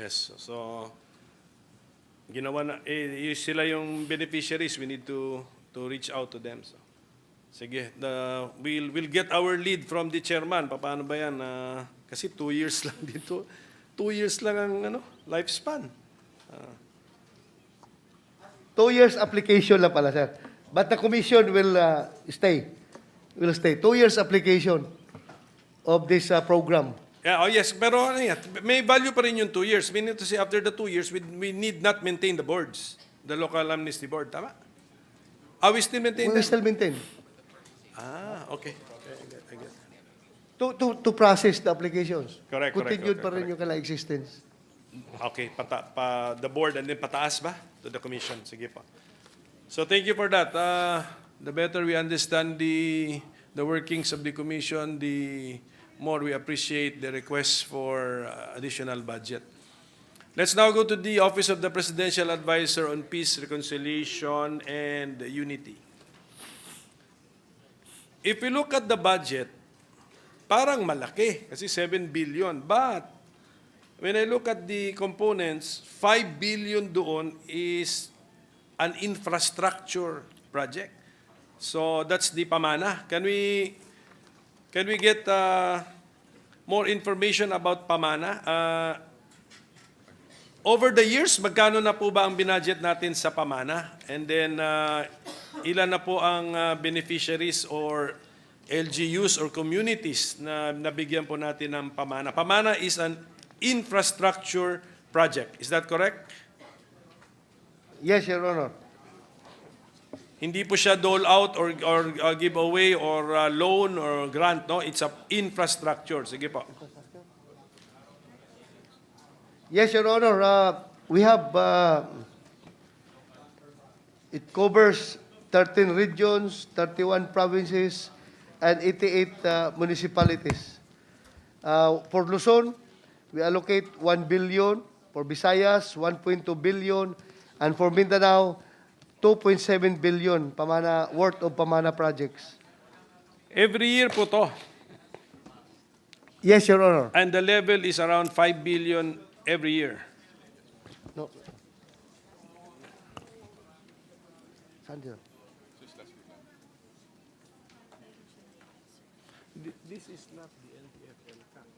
yes. So ginawa na sila yung beneficiaries, we need to reach out to them. So sige, we'll get our lead from the chairman. Paano ba yan? Kasi 2 years lang dito. 2 years lang ang lifespan. 2 years application lang pala, sir. But the commission will stay. Will stay. 2 years application of this program. Yeah, oh yes, pero ano yan, may value pa rin yung 2 years. Meaning to say, after the 2 years, we need not maintain the boards, the local amnesty board. Tama? We still maintain We will them? still maintain. Okay. I get it. To process the applications. Correct. Continued pa rin yung kala existence. Okay, the board and then pataas ba to the commission? Sige pa. So thank you for that. The better we understand the workings of the commission, the more we appreciate the request for additional budget. Let's now go to the Office of the Presidential Advisor on Peace, Reconciliation, and Unity. If we look at the budget, parang malaki kasi 7 billion. But when I look at the components, 5 billion doon is an infrastructure project. So that's the pamana. Can we get more information about pamana? Over the years, magkano na po ba ang binudget natin sa pamana? And then, ilan na po ang beneficiaries or LGUs or communities na nabigyan po natin ng pamana? Pamana is an infrastructure project. Is that correct? Yes, Your Honor. Hindi po siya dole out or giveaway or loan or grant, no? It's a infrastructure. Sige po. Yes, Your Honor. We have, it covers 13 regions, 31 provinces, and 88 municipalities. For Luzon, we allocate 1 billion. For Visayas, 1.2 billion. And for Mindanao, 2.7 billion worth of pamana projects. Every year po to. Yes, Your Honor. And the level is around 5 billion every year. No. Saan dyan? This is not the NTFL cap.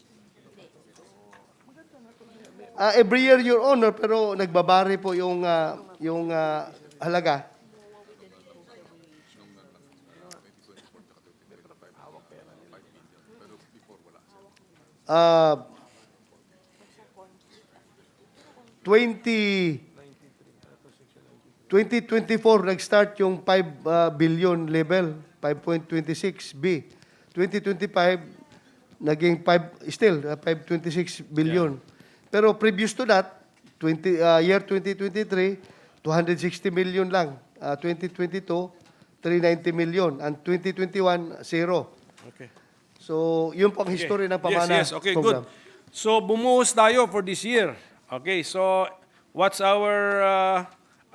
Every year, Your Honor, pero nagbabari po yung halaga. Uh, 2024, nag-start yung 5 billion level, 5.26 B. 2025, naging 526 billion. Pero previous to that, year 2023, 260 million lang. 2022, 390 million. And 2021, zero. Okay. So, yun po ang history ng pamana Yes, okay, program. good. So, bumuhos tayo for this year. Okay, so what's our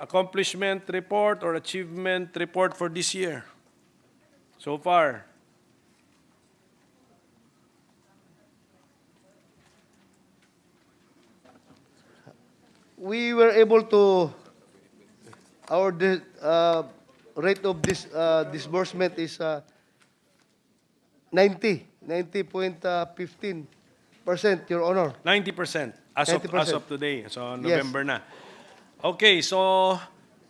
accomplishment report or achievement report for this year so far? We were able to, our rate of disbursement is 90.15%, Your Honor. 90%. As of 90%. today. So, Yes. November na. Okay, so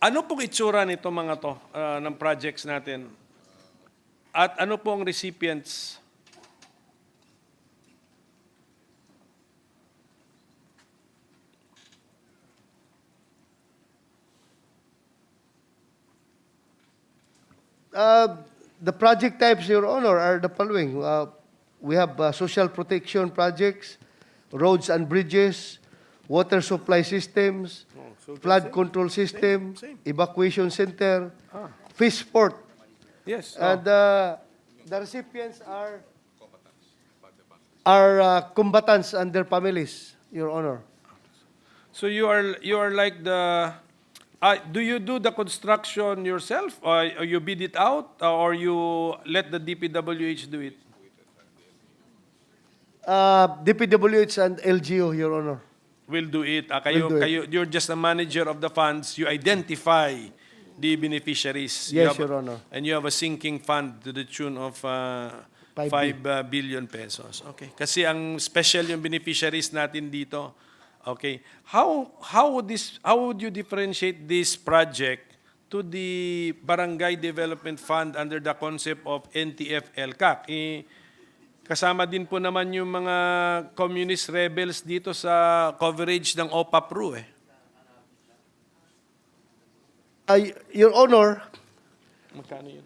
ano pong itsura nito mga to ng projects natin? At ano pong recipients? The project types, Your Honor, are the following. We have social protection projects, roads and bridges, water supply systems, flood control system, evacuation center, fish port. Yes. And the recipients are combatants and their families, Your Honor. So you are like the do you do the construction yourself or you bid it out or you let the DPWH do it? DPWH and LGU, Your Honor. Will do it. Will do it. You're just a manager of the funds. You identify the beneficiaries. Yes, Your Honor. And you have a sinking fund to the tune of 5 billion pesos. Okay. Kasi ang special yung beneficiaries natin dito. Okay. How would you differentiate this project to the Barangay Development Fund under the concept of NTF-LCAC? Kasama din po naman yung mga communist rebels dito sa coverage ng OPA-PRU eh. Your Honor, Magkano yun?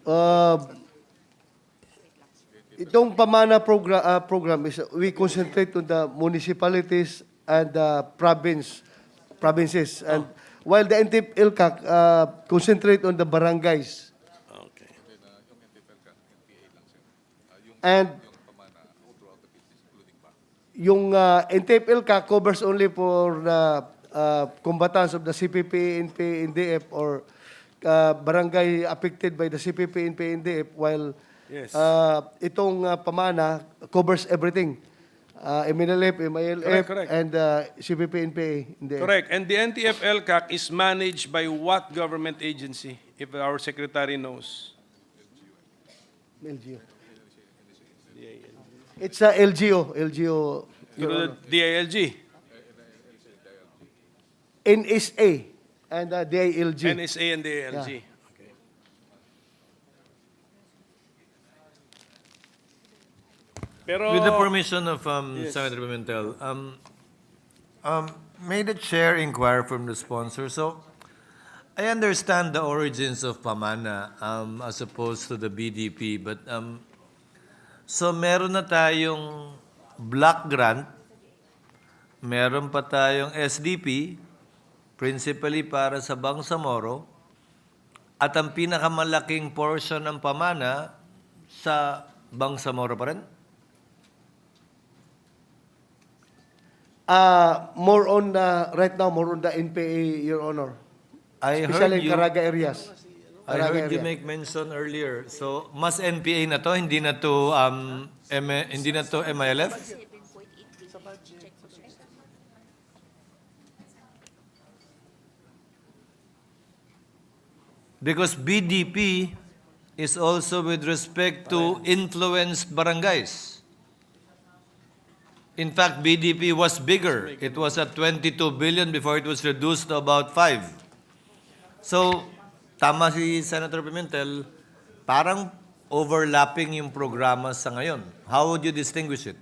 itong pamana program is we concentrate on the municipalities and the provinces. And while the NTF-LCAC concentrate on the barangays. Okay. And yung NTF-LCAC covers only for the combatants of the CPP, NP, NDF or barangay affected by the CPP, NP, NDF, while Yes. itong pamana covers everything. MNLF, MILF, Correct. and CPP, NPA, NDF. Correct. And the NTF-LCAC is managed by what government agency, if our secretary knows? LGU. It's LGO, LGO. Your Through Honor. the DILG, NSA and DILG. NSA and DILG. Yeah. Okay. Pero, With the permission of Senator Pimentel, may the chair inquire from the sponsor? So, I understand the origins of Pamana as opposed to the BDP, but so meron na tayong block grant, meron pa tayong SDP, principally para sa Bangsamoro, at ang pinakamalaking portion ng Pamana sa Bangsamoro pa rin? More on right now, more on the NPA, Your Honor. I Especially heard in you. Caraga areas. I Caraga heard you area. make mention earlier. So, mas NPA na to, hindi na to MILF? Because BDP is also with respect to influenced barangays. In fact, BDP was bigger. It was at 22 billion before it was reduced to about 5. So, tama si Senator Pimentel, parang overlapping yung programa sa ngayon. How would you distinguish it?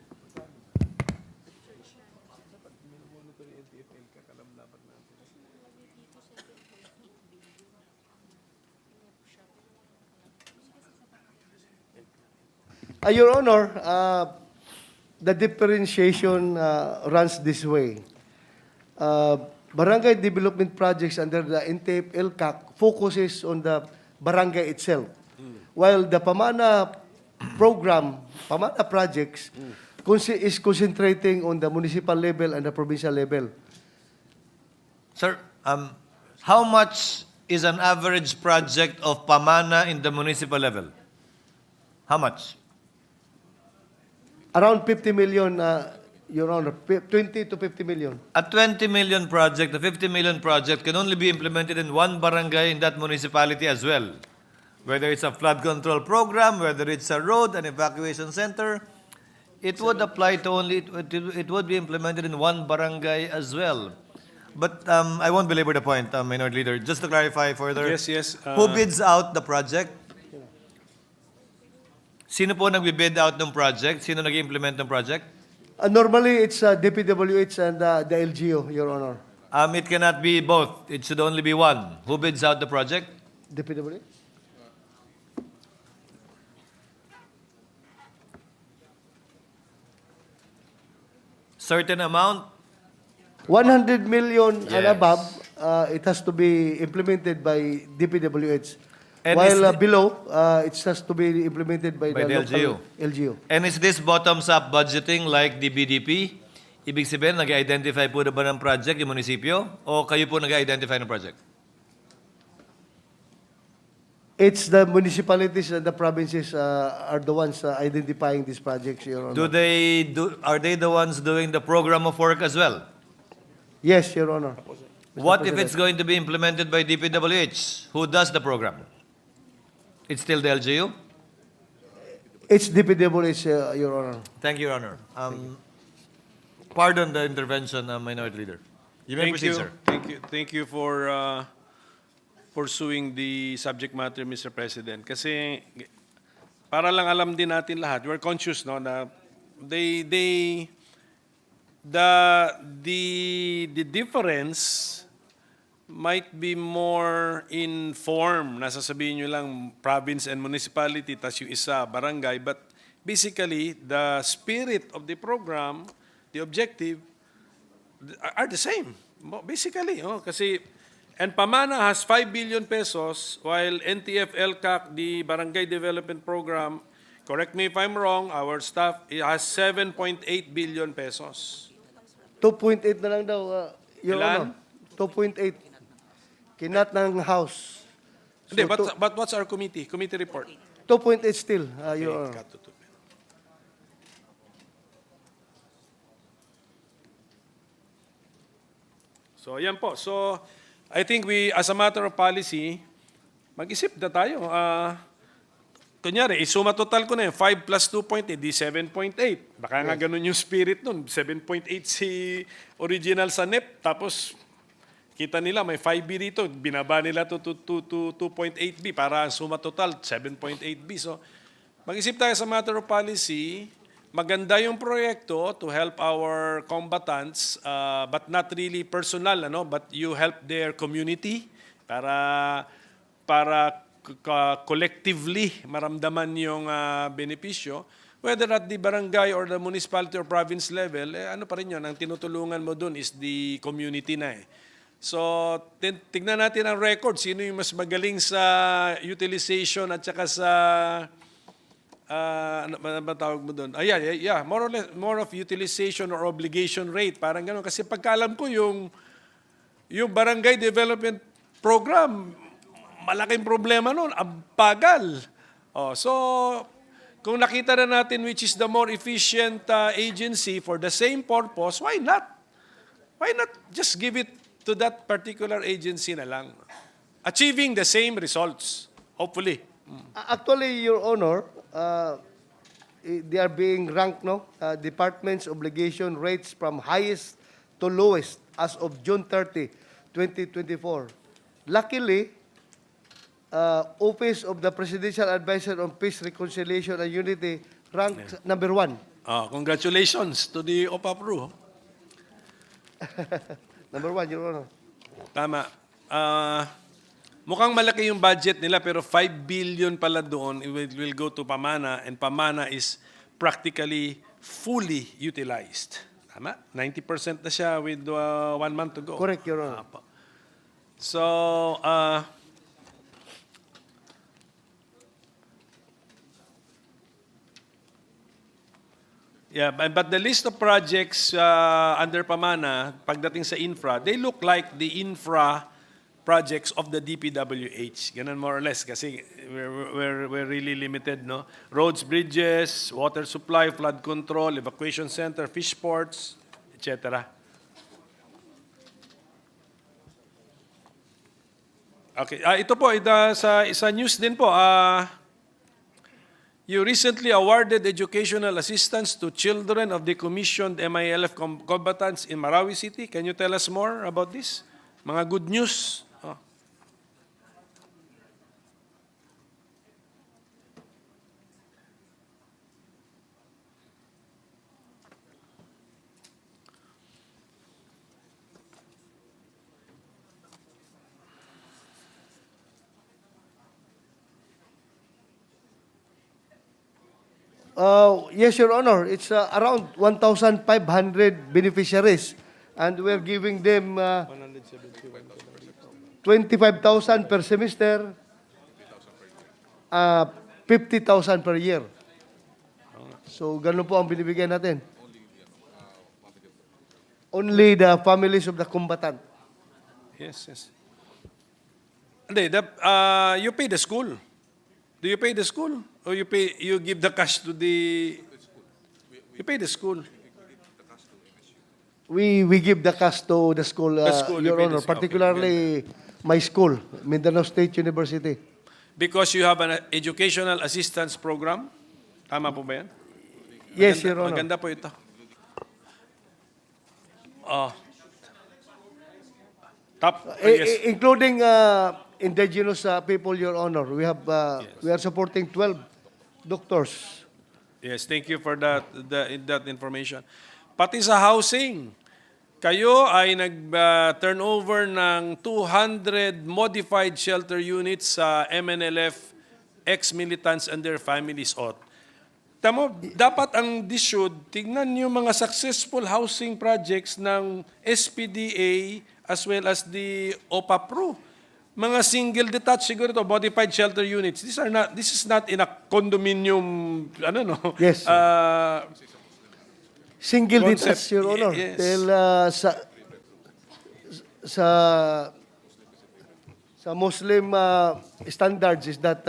Your Honor, the differentiation runs this way. Barangay development projects under the NTF-LCAC focuses on the barangay itself, while the Pamana program, Pamana projects, is concentrating on the municipal level and the provincial level. Sir, how much is an average project of Pamana in the municipal level? How much? Around 50 million, Your Honor, 20 to 50 million. A 20 million project, a 50 million project can only be implemented in one barangay in that municipality as well. Whether it's a flood control program, whether it's a road, an evacuation center, It would apply to only, it would be implemented in one barangay as well. But I won't belabor the point, Minority Leader. Just to clarify further. Yes, yes. Who bids out the project? Sino po nagbibid out ng project? Sino nag-implement ng project? Normally, it's DPWH and the LGU, Your Honor. It cannot be both. It should only be one. Who bids out the project? DPWH? Certain amount? 100 million and Yes. above, it has to be implemented by DPWH. And While is the- below, it has to be implemented by, By the local LGU. And is this bottoms-up budgeting like the BDP? Ibig sabihin, nag-identify po na ba ng project yung munisipyo? O kayo po nag-identify ng project? It's the municipalities and the provinces are the ones identifying these projects, Your Honor. Are they the ones doing the program of work as well? Yes, Your Honor. Mr. What if President. it's going to be implemented by DPWH? Who does the program? It's still the LGU? It's DPWH, Your Honor. Thank you, Your Honor. Pardon the intervention, Minority Leader. You may proceed, sir. Thank you for pursuing the subject matter, Mr. President. Kasi para lang alam din natin lahat, we're conscious no na the difference might be more in form. Nasasabihin nyo lang province and municipality, tas yung isa barangay. But basically, the spirit of the program, the objective, are the same. Basically, kasi and Pamana has 5 billion pesos while NTF LCAC, the Barangay Development Program, correct me if I'm wrong, our staff it has 7.8 billion pesos. 2.8 na lang daw, Your Ilan? Honor. 2.8. Kinat ng House. Hindi, So, but what's our committee report? 2.8 still, Your Honor. Cut to 2. So, yan po. So, I think we, as a matter of policy, mag-isip na tayo. Kunyari, isuma total ko na yun, 5 plus 2.8, di 7.8. Baka nga ganun yung spirit nun. 7.8 si original sa NEP, tapos kita nila may 5B rito, binaba nila to 2.8B para ang suma total 7.8B. So, mag-isip tayo sa matter of policy. Maganda yung proyekto to help our combatants, but not really personal, but you help their community para collectively maramdaman yung benepisyo. Whether at the barangay or the municipality or province level, ano pa rin yun, ang tinutulungan mo dun is the community na eh. So, tignan natin ang record. Sino yung mas magaling sa utilization at saka sa ano ba tawag mo doon? Yeah, more or less, more of utilization or obligation rate. Parang gano'n. Kasi pagkaalam ko yung barangay development program, malaking problema noon, ang bagal. So, kung nakita na natin which is the more efficient agency for the same purpose, why not? Why not just give it to that particular agency na lang? Achieving the same results, hopefully. Actually, Your Honor, they are being ranked, department's obligation rates from highest to lowest as of June 30, 2024. Luckily, Office of the Presidential Advisor on Peace, Reconciliation, and Unity ranked number 1. Congratulations to the OPAPRU. Number 1, Your Honor. Tama. Mukhang malaki yung budget nila pero 5 billion pala doon will go to Pamana and Pamana is practically fully utilized. Tama? 90% na siya with 1 month to go. Correct, Your Honor. Apo. So, yeah, but the list of projects under Pamana, pagdating sa infra, they look like the infra projects of the DPWH. Ganun more or less kasi we're really limited, no? Roads, bridges, water supply, flood control, evacuation center, fish ports, etc. Okay, ito po sa news din po. You recently awarded educational assistance to children of the commissioned MILF combatants in Marawi City. Can you tell us more about this? Mga good news. Oh. Yes, Your Honor. It's around 1,500 beneficiaries, and we're giving them 25,000 per semester, 50,000 per year. So, ganun po ang binibigyan natin. Only the families of the combatant. Yes, yes. Hindi, you pay the school. Do you pay the school? Or you give the cash to the... You pay the school. We give the cash to the school, school, you Your pay the Honor, school. Okay, particularly my school, Mindanao State University. Because you have an educational assistance program? Tama po ba yan? Yes, Your Honor. Maganda po ito. Oh. Yes. Including indigenous people, Your Honor. We have we are supporting 12 doctors. Yes, thank you for that information. Pati sa housing, kayo ay nag-turn over ng 200 modified shelter units sa MNLF ex-militants and their families. Tamo, dapat ang DSUD, tignan niyo mga successful housing projects ng SPDA as well as the OPA-PRO. Mga single detached siguro to, modified shelter units. This is not in a condominium, Yes. Single Concept. detached, Your Honor. Yes. Dahil sa Muslim standards is that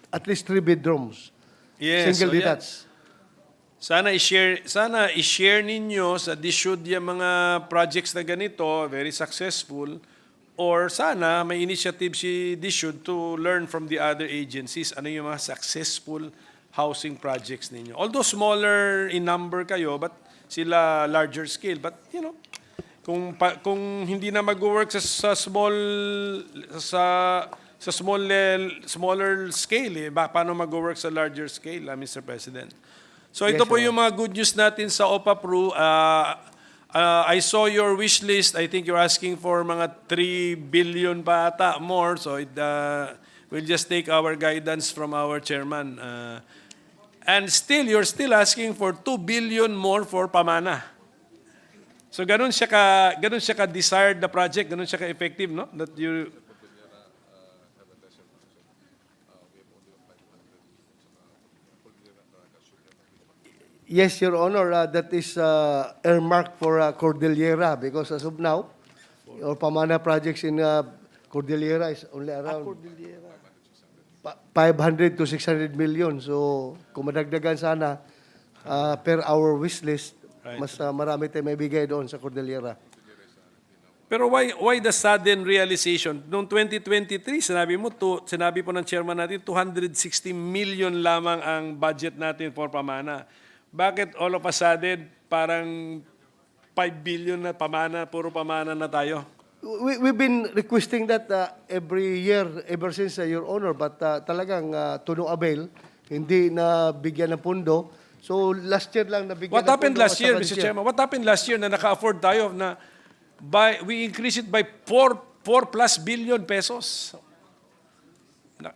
at least 3 bedrooms. Yes, Single so yeah. detached. Sana i-share ninyo sa DSUD yung mga projects na ganito, very successful, or sana may initiative si DSUD to learn from the other agencies ano yung mga successful housing projects ninyo. Although smaller in number kayo, but sila larger scale. But kung hindi na mag-work sa smaller scale, paano mag-work sa larger scale, Mr. President? So ito Yes, po Your yung mga good news natin sa OPA-PRO. I saw your wish list. I think you're asking for mga 3 billion pa ata more. So we'll just take our guidance from our chairman. And you're still asking for 2 billion more for Pamana. So ganun siya ka-desired na project, ganun siya ka-effective, no? That you... Yes, Your Honor, that is earmarked for Cordillera because as of now, our Pamana projects in Cordillera is only around 500 to 600 million. So, kung madagdagan sana per our wish list, Right. mas marami tayong may bigay doon sa Cordillera. Pero why the sudden realization? Noong 2023, sinabi po ng chairman natin, 260 million lamang ang budget natin for Pamana. Bakit all of a sudden, parang 5 billion na Pamana, puro Pamana na tayo? We've been requesting that every year, ever since, Your Honor, but talagang to no avail, hindi na bigyan ng pundo. So last year lang nabigyan What ng happened pundo last at year, saka Mr. this year. Chairman? What happened last year na naka-afford tayo na we increased it by 4 plus billion pesos?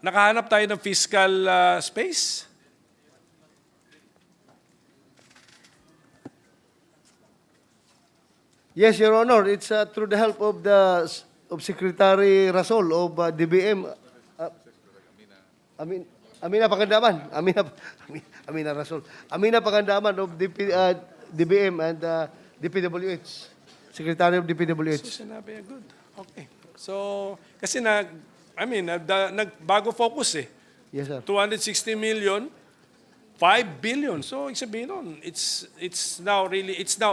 Nakahanap tayo ng fiscal space? Yes, Your Honor, it's through the help of Secretary Rasol of DBM. Amina Pagandaman. Amina Rasol. Amina Pagandaman of DBM and DPWH. Secretary of DPWH. So sinabi, good. Okay. So, kasi nagbago focus eh. Yes, sir. 260 million, 5 billion. So, ibig sabihin nun, it's now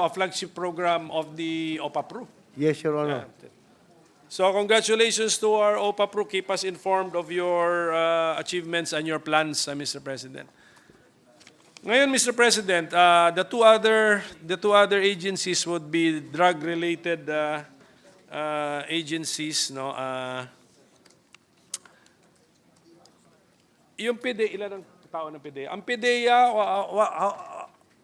a flagship program of the OPA-PRO. Yes, Your Honor. So, congratulations to our OPA-PRO. Keep us informed of your achievements and your plans, Mr. President. Ngayon, Mr. President, the two other agencies would be drug-related agencies, no? Yung PDEA, ilan ang tao ng PDEA? Ang PDEA,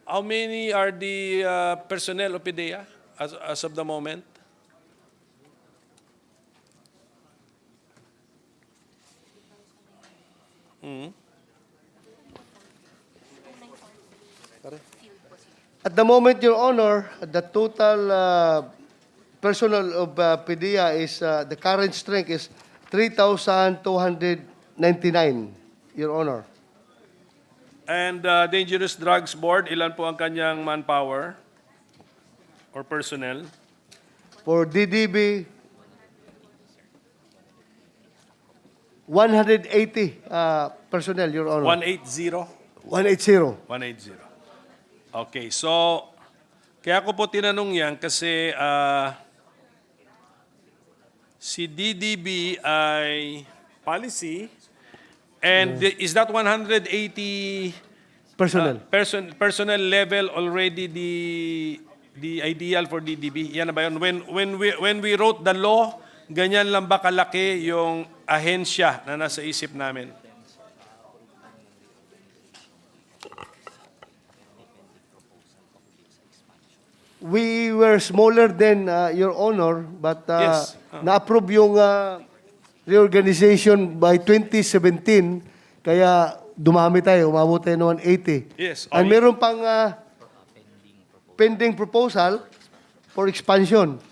how many are the personnel of PDEA as of the moment? At the moment, Your Honor, the total personnel of PDEA is, the current strength is 3,299, Your Honor. And Dangerous Drugs Board, ilan po ang kanyang manpower or personnel? For DDB, 180 personnel, Your Honor. 180? 180. 180. Okay, so kaya ko po tinanong yan kasi si DDB ay policy and is that 180 Personnel. personnel level already the ideal for DDB? Yan na ba yun? When we wrote the law, ganyan lang ba kalaki yung ahensya na nasa isip namin? We were smaller than Your Honor, but Yes. na-approve yung reorganization by 2017, kaya dumami tayo, umabot tayo ng 180. Yes. And meron pang pending proposal for expansion.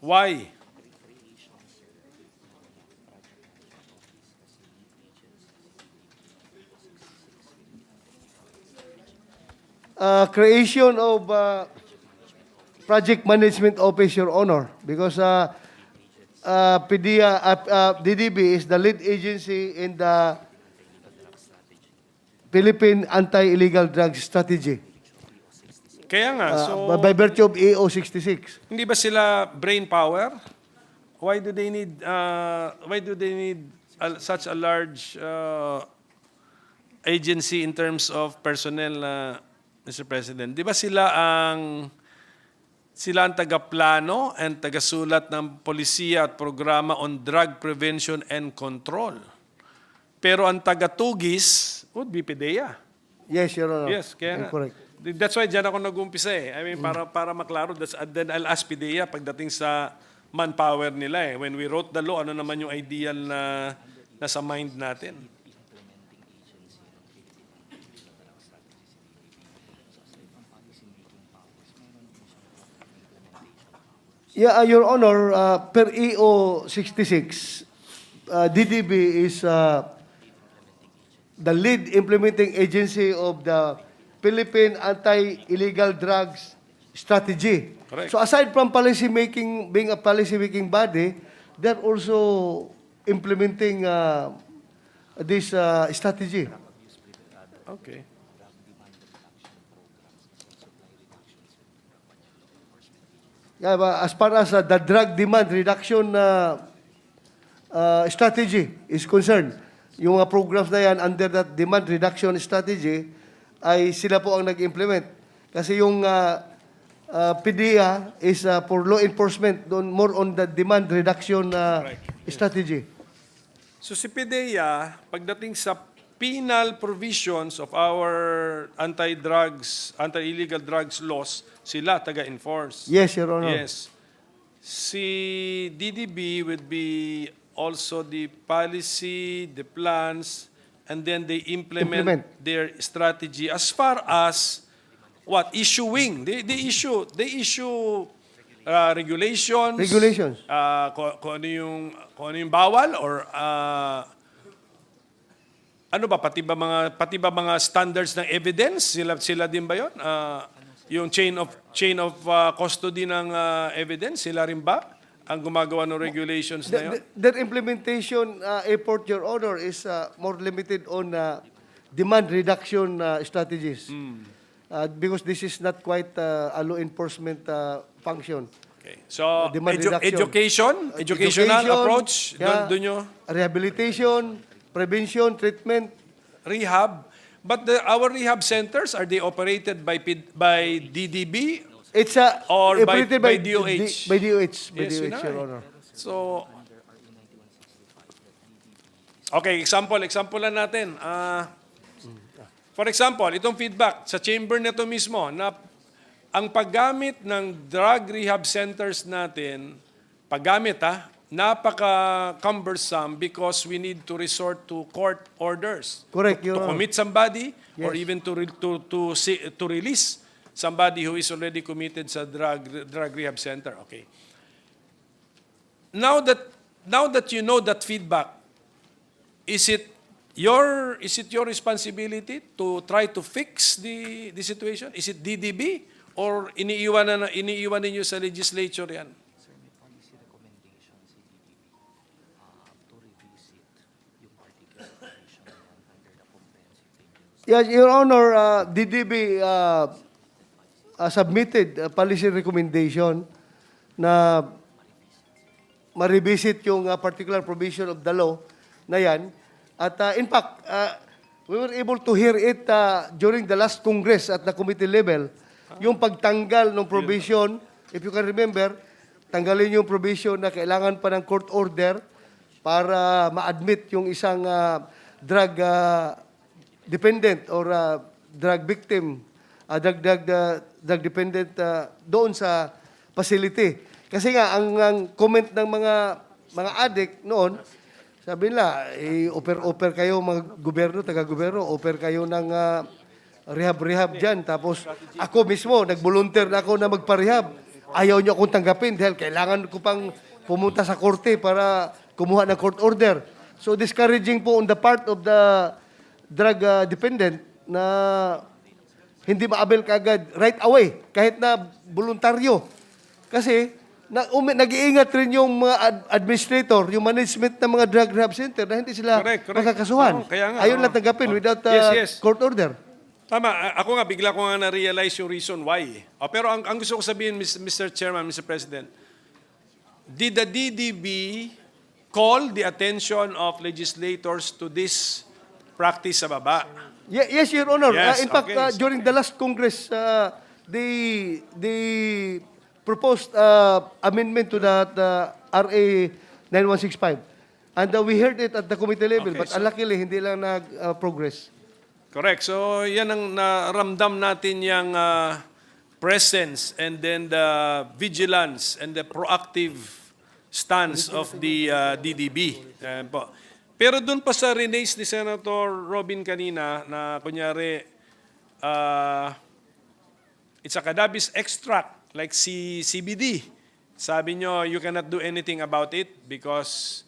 Why? Creation of project management office, Your Honor, because DDB is the lead agency in the Philippine Anti-Illegal Drugs Strategy. Kaya nga, so By virtue of AO 66. hindi ba sila brain power? Why do they need such a large agency in terms of personnel, Mr. President? Di ba sila ang tagaplano and tagasulat ng polisiya at programa on drug prevention and control. Pero ang tagatugis would be PDEA. Yes, Your Honor. Yes, kaya nga. Correct. That's why dyan ako nag-umpisa eh. I mean, para maklaro, then I'll ask PDEA pagdating sa manpower nila eh. When we wrote the law, ano naman yung ideal na nasa mind natin? Yeah, Your Honor, per EO 66, DDB is the lead implementing agency of the Philippine Anti-Illegal Drugs Strategy. Correct. So aside from policy making, being a policy making body, they're also implementing this strategy. Okay. Yeah, but as far as the drug demand reduction strategy is concerned, yung mga programs na yan under that demand reduction strategy ay sila po ang nag-implement. Kasi yung PDEA is for law enforcement, more on the demand reduction strategy. So si PDEA, pagdating sa penal provisions of our anti-illegal drugs laws, sila taga-enforce. Yes, Your Honor. Yes. Si DDB would be also the policy, the plans, and then they implement their strategy as far as what issuing. They issue regulations. Regulations. Kung ano yung bawal or ano ba pati ba mga standards ng evidence sila din ba 'yon? Yung chain of custody ng evidence, sila rin ba ang gumagawa ng regulations na yun? Their implementation effort, Your Honor, is more limited on demand reduction strategies. Because this is not quite a law enforcement function. Okay. So, Demand reduction. educational approach, yeah, doon nyo, rehabilitation, prevention, treatment. rehab, But our rehab centers, are they operated by DDB? It's Or by operated DOH? By DOH, Yes, yun na Your eh. Honor. So, okay, example lang natin. For example, itong feedback sa chamber na ito mismo na ang paggamit ng drug rehab centers natin, napaka-cumbersome because we need to resort to court orders. Correct, To Your Honor. commit somebody or Yes. even to release somebody who is already committed sa drug rehab center. Okay. Now that you know that feedback, is it your responsibility to try to fix the situation? Is it DDB or iniiwan ninyo sa legislature yan? Sir, may policy recommendation si DDB to revisit yung particular provision na yan under the comprehensive dangerous. Yes, Your Honor, DDB submitted a policy recommendation na ma-revisit yung particular provision of the law na yan. At in fact, we were able to hear it during the last Congress at the committee level, yung pagtanggal ng provision, if you can remember, tanggalin yung provision na kailangan pa ng court order para ma-admit yung isang drug dependent or drug victim, drug dependent doon sa facility. Kasi nga, ang comment ng mga addict noon, sabi nila, offer kayo mga gobyerno, taga-gobyerno, offer kayo ng rehab dyan. Tapos ako mismo, nag-volunteer na ako na magpa-rehab. Ayaw niyo akong tanggapin dahil kailangan ko pang pumunta sa korte para kumuha ng court order. So discouraging po on the part of the drug dependent na hindi ma-avail kaagad right away, kahit na voluntaryo. Kasi nag-iingat rin yung mga administrator, yung management ng mga drug rehab center na hindi sila Correct. makakasuhan. Oo, kaya nga, Ayaw oo. lang tanggapin without Yes. court order. Tama. Ako nga, bigla ko nga na-realize yung reason why. Pero ang gusto ko sabihin, Mr. Chairman, Mr. President, did the DDB call the attention of legislators to this practice sa baba? Yes, Your Honor. Yes, In fact, okay. during the last Congress, they proposed amendment to that RA 9165. And we heard it at the committee level, Okay, but luckily, hindi lang nag-progress. Correct. So, yan ang naramdam natin yung presence and then the vigilance and the proactive stance of the DDB. Ayan po. Pero dun pa sa release ni Senator Robin kanina na kunyari it's a cannabis extract like CBD. Sabi nyo, you cannot do anything about it because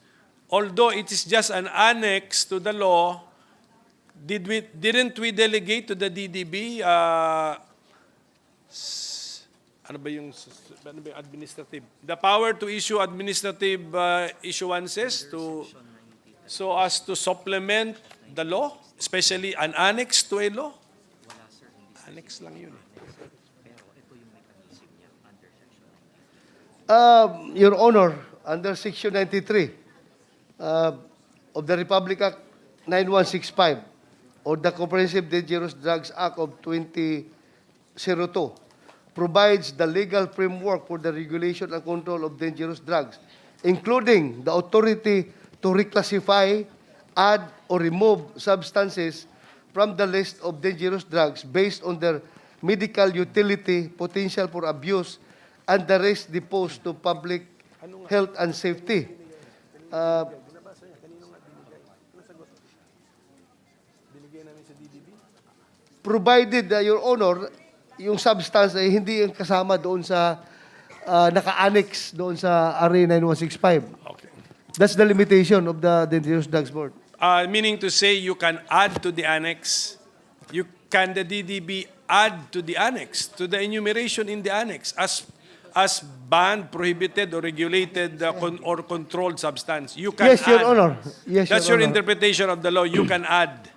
although it is just an annex to the law, didn't we delegate to the DDB ano ba yung administrative? The power to issue administrative issuances so as to supplement the law, especially an annex to a law? Annex lang yun. Your Honor, under Section 93 of the Republic Act 9165 or the Comprehensive Dangerous Drugs Act of 2002 provides the legal framework for the regulation and control of dangerous drugs, including the authority to reclassify, add, or remove substances from the list of dangerous drugs based on their medical utility, potential for abuse, and the risk they pose to public health and safety. Provided, Your Honor, yung substance ay hindi yung kasama doon sa naka-annex doon sa RA 9165. Okay. That's the limitation of the Dangerous Drugs Board. Meaning to say you can add to the annex, the DDB add to the annex, to the enumeration in the annex as banned, prohibited, or regulated or controlled substance. You can Yes, Your add. Honor. Yes, That's Your your Honor. interpretation of the law. You can add.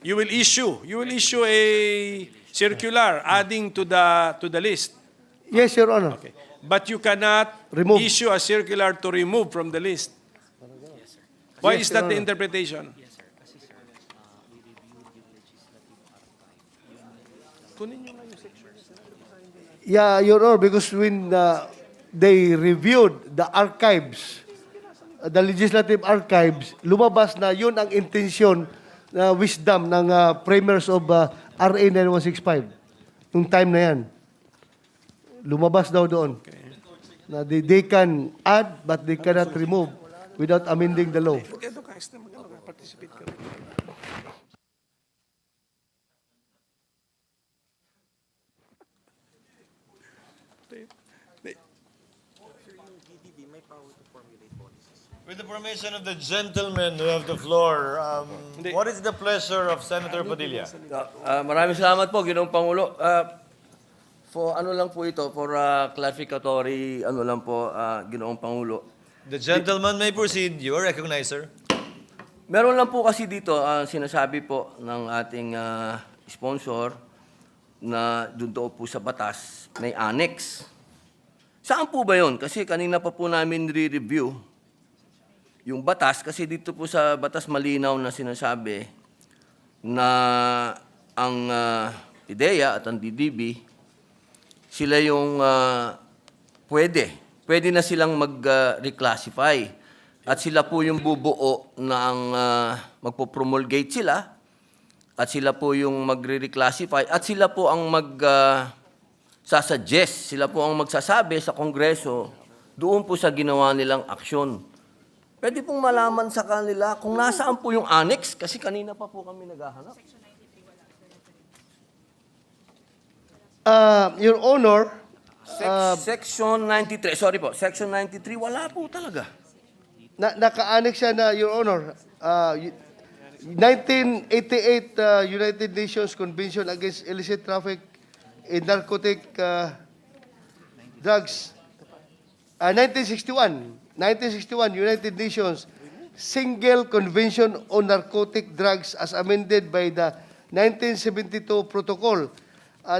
You will issue a circular adding to the list. Yes, Your Honor. Okay. But you cannot Remove. issue a circular to remove from the list. Why Yes, is that Your the Honor. interpretation? Yes, sir. Kasi, sir, we reviewed yung legislative Yeah, Your Honor, because when they reviewed the archives, the legislative archives, lumabas na yun ang intensyon na wisdom ng framers of RA 9165. Nung time na yan. Lumabas daw doon. Na they can add but they cannot remove without amending the law. With the permission of the gentleman who have the floor, what is the pleasure of Senator Padilla? Maraming salamat po, Ginoong Pangulo. For ano lang po ito, for clarificatory, ano lang po, Ginoong Pangulo. The gentleman may proceed. You are recognized, sir. Meron lang po kasi dito, sinasabi po ng ating sponsor na doon po sa batas, may annex. Saan po ba yun? Kasi kanina pa po namin re-review yung batas, kasi dito po sa batas malinaw na sinasabi na ang IDEA at ang DDB, sila yung pwede na silang mag-reclassify. At sila po yung bubuo na ang magpo-promulgate sila, at sila po yung magre-reclassify, at sila po ang sasuggest, sila po ang magsasabi sa Kongreso doon po sa ginawa nilang aksyon. Pwede pong malaman sa kanila kung nasaan po yung annex, kasi kanina pa po kami naghahanap. Your Honor, Section 93, sorry po, Section 93, wala po talaga. naka-annex siya na, Your Honor, 1988 United Nations Convention Against Illicit Traffic in Narcotic Drugs. 1961 United Nations Single Convention on Narcotic Drugs as amended by the 1972 Protocol.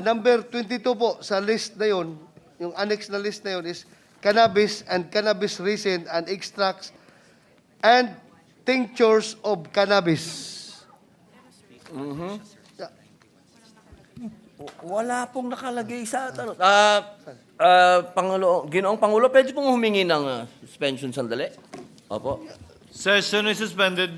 Number 22 po sa list na yon, yung annex na list na yon is cannabis and cannabis resin and extracts and tinctures of cannabis. Wala pong nakalagay sa tanong. Ginoong Pangulo, pwede pong humingi ng suspension sandali? Opo. Session is suspended.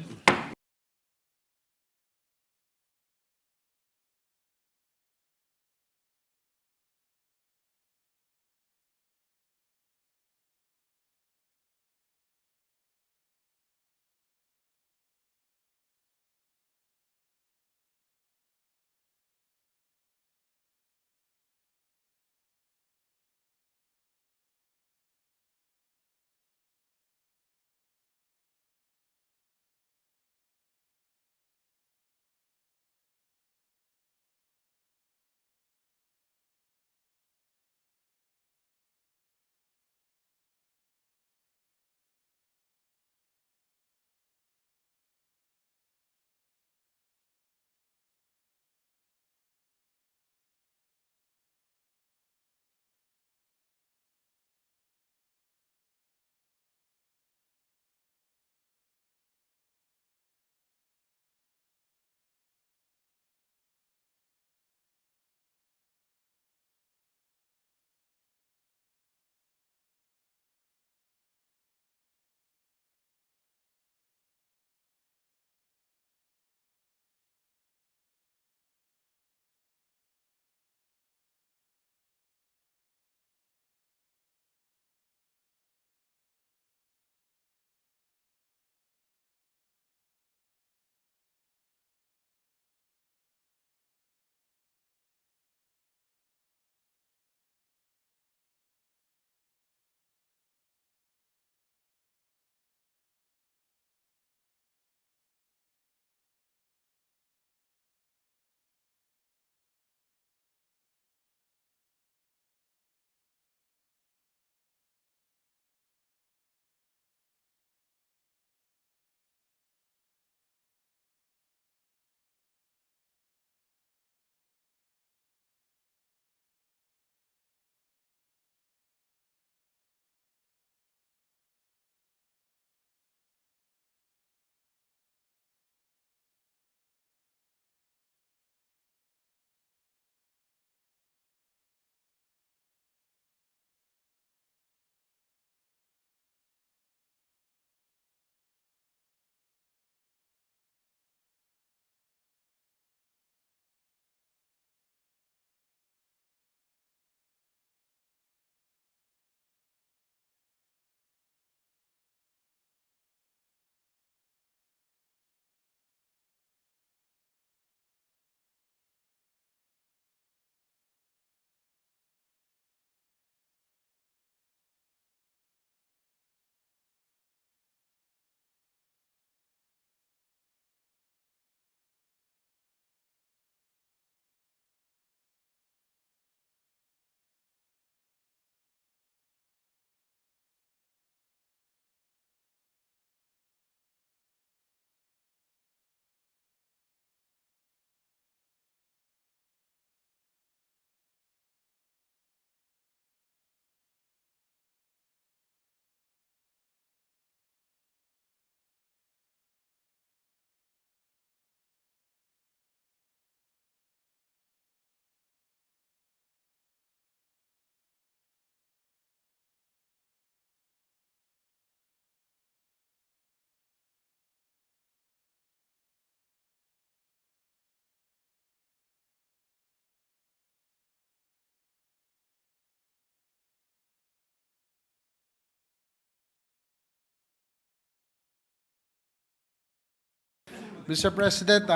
Mr. President,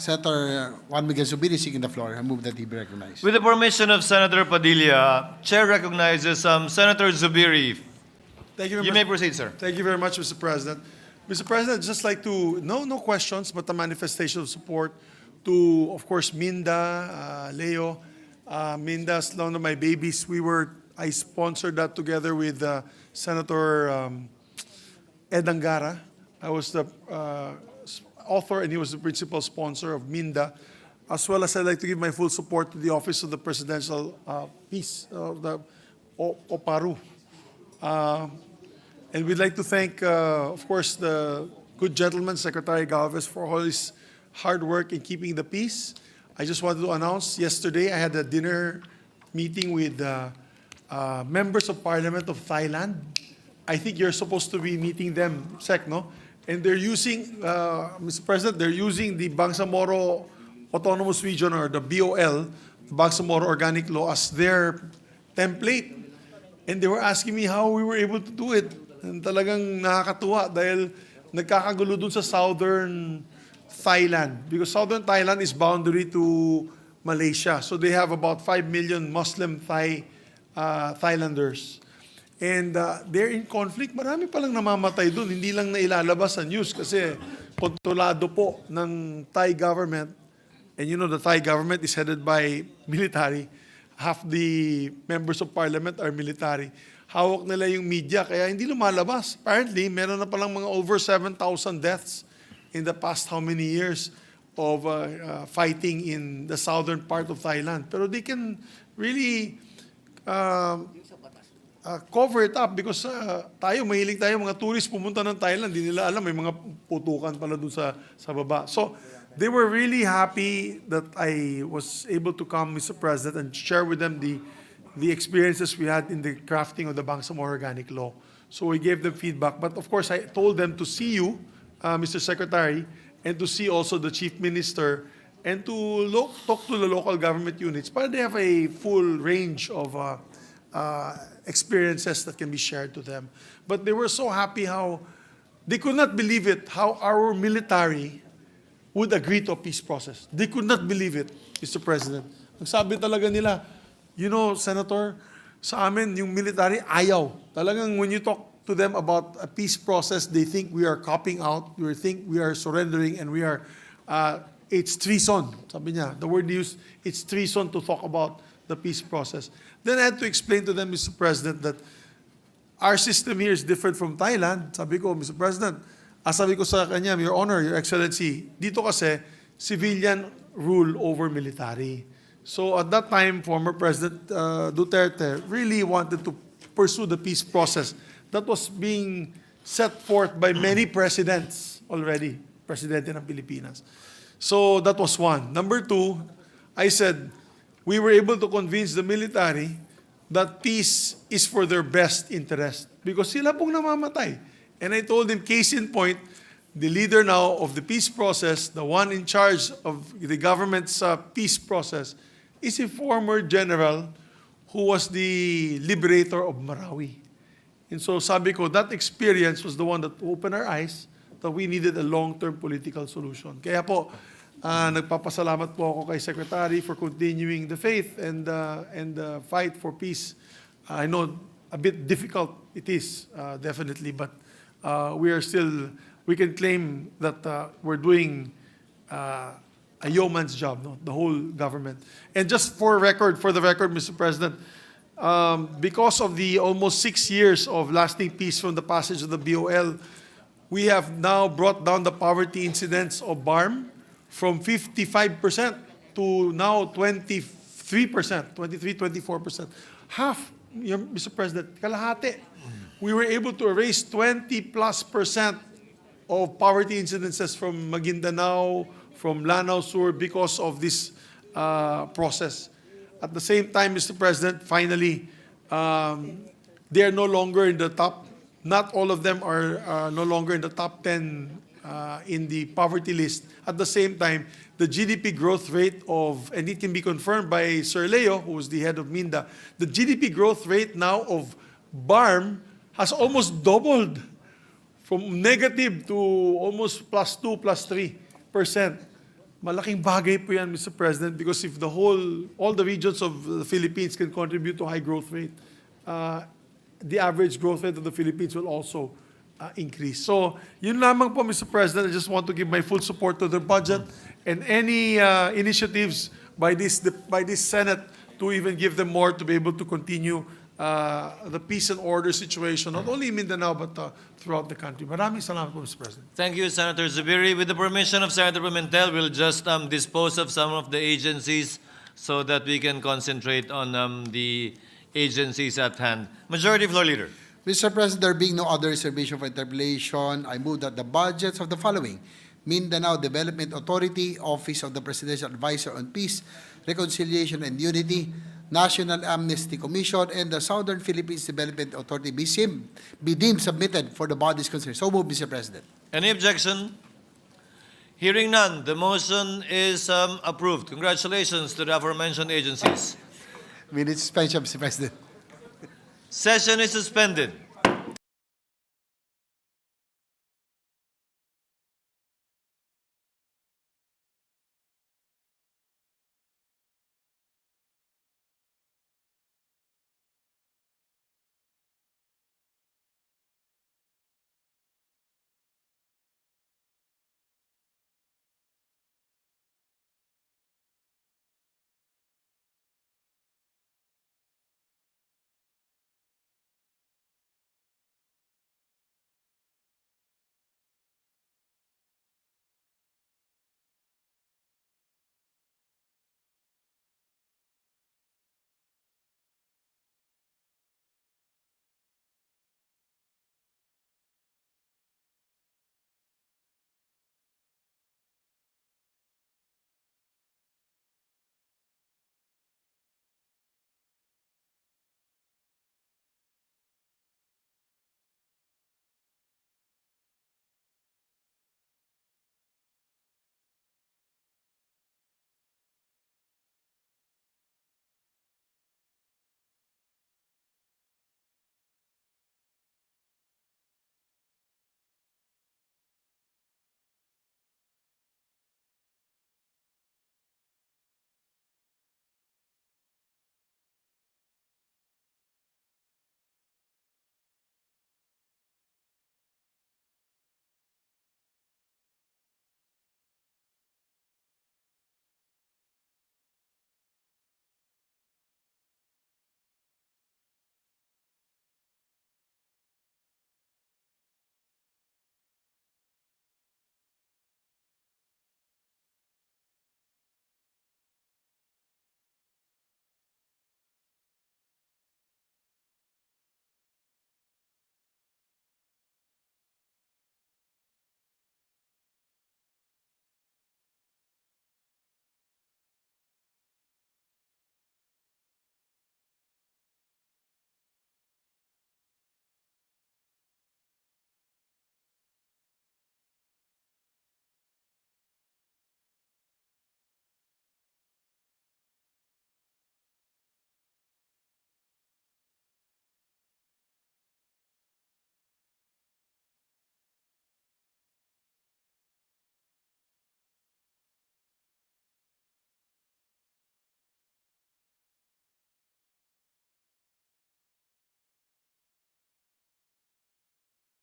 Senator Juan Miguel Zubiri seeking the floor. I move that he be recognized. With the permission of Senator Padilla, Chair recognizes Senator Zubiri. Thank you very You much. may proceed, sir. Thank you very much, Mr. President. Mr. President, I'd just like to, no questions, but a manifestation of support to, of course, Minda, Leo. Minda's one of my babies. I sponsored that together with Senator Ed Angara. I was the author and he was the principal sponsor of Minda. As well as I'd like to give my full support to the Office of the Presidential Peace, the OPARU. And we'd like to thank, of course, the good gentleman, Secretary Galvez, for all his hard work in keeping the peace. I just wanted to announce, yesterday I had a dinner meeting with members of Parliament of Thailand. I think you're supposed to be meeting them, Sec, no? And they're using, Mr. President, they're using the Bangsamoro Autonomous Region or the BOL, Bangsamoro Organic Law, as their template. And they were asking me how we were able to do it. And talagang nakakatuwa dahil nagkakagulo dun sa southern Thailand. Because southern Thailand is boundary to Malaysia. So they have about 5 million Muslim Thailanders. And they're in conflict. Marami palang namamatay dun. Hindi lang nailalabas sa news kasi kontrolado po ng Thai government. And you know, the Thai government is headed by military. Half the members of parliament are military. Hawak nila yung media, kaya hindi lumalabas. Apparently, meron na palang mga over 7,000 deaths in the past how many years of fighting in the southern part of Thailand. Pero they can really cover it up because mahilig tayo, mga tourists pumunta ng Thailand, di nila alam, may mga putukan pala dun sa baba. So, they were really happy that I was able to come, Mr. President, and share with them the experiences we had in the crafting of the Bangsamoro Organic Law. So we gave them feedback. But of course, I told them to see you, Mr. Secretary, and to see also the Chief Minister, and to talk to the local government units, but they have a full range of experiences that can be shared to them. But they were so happy how, they could not believe it, how our military would agree to a peace process. They could not believe it, Mr. President. Ang sabi talaga nila, you know, Senator, sa amin, yung military, ayaw. Talagang when you talk to them about a peace process, they think we are copping out, they think we are surrendering, and we are, it's treason. Sabi niya, the word used, it's treason to talk about the peace process. Then I had to explain to them, Mr. President, that our system here is different from Thailand. Sabi ko, Mr. President, sabi ko sa kanya, Your Honor, Your Excellency, dito kasi civilian rule over military. So at that time, former President Duterte really wanted to pursue the peace process that was being set forth by many presidents already, Presidente ng Pilipinas. So that was one. Number two, I said, we were able to convince the military that peace is for their best interest because sila pong namamatay. And I told him, case in point, the leader now of the peace process, the one in charge of the government's peace process, is a former general who was the liberator of Marawi. And so sabi ko, that experience was the one that opened our eyes that we needed a long-term political solution. Kaya po, nagpapasalamat po ako kay Secretary for continuing the faith and the fight for peace. I know a bit difficult it is, definitely, but we can claim that we're doing a yeoman's job, no? The whole government. And just for the record, Mr. President, because of the almost 6 years of lasting peace from the passage of the BOL, we have now brought down the poverty incidence of BARM from 55% to now 23%, 24%. Half, Mr. President, kalahati. We were able to erase 20+% of poverty incidences from Maguindanao, from Lanao Sur because of this process. At the same time, Mr. President, finally, they are no longer in the top, not all of them are no longer in the top 10 in the poverty list. At the same time, the GDP growth rate of, and it can be confirmed by Sir Leo, who is the head of Minda, the GDP growth rate now of BARM has almost doubled from negative to almost +2, +3%. Malaking bagay po yan, Mr. President, because if all the regions of the Philippines can contribute to high growth rate, the average growth rate of the Philippines will also increase. So, yun lamang po, Mr. President. I just want to give my full support to the budget and any initiatives by this Senate to even give them more to be able to continue the peace and order situation, not only in Mindanao, but throughout the country. Maraming salamat po, Mr. President. Thank you, Senator Zubiri. With the permission of Senator Pimentel, we'll just dispose of some of the agencies so that we can concentrate on the agencies at hand. Majority Floor Leader. Mr. President, there being no other reservation for interpellation, I move that the budgets of the following: Mindanao Development Authority, Office of the Presidential Advisor on Peace, Reconciliation and Unity, National Amnesty Commission, and the Southern Philippines Development Authority be deemed submitted for the bodies concerned. So move, Mr. President. Any objection? Hearing none, the motion is approved. Congratulations to the aforementioned agencies. Minute suspension, Mr. President. Session is suspended.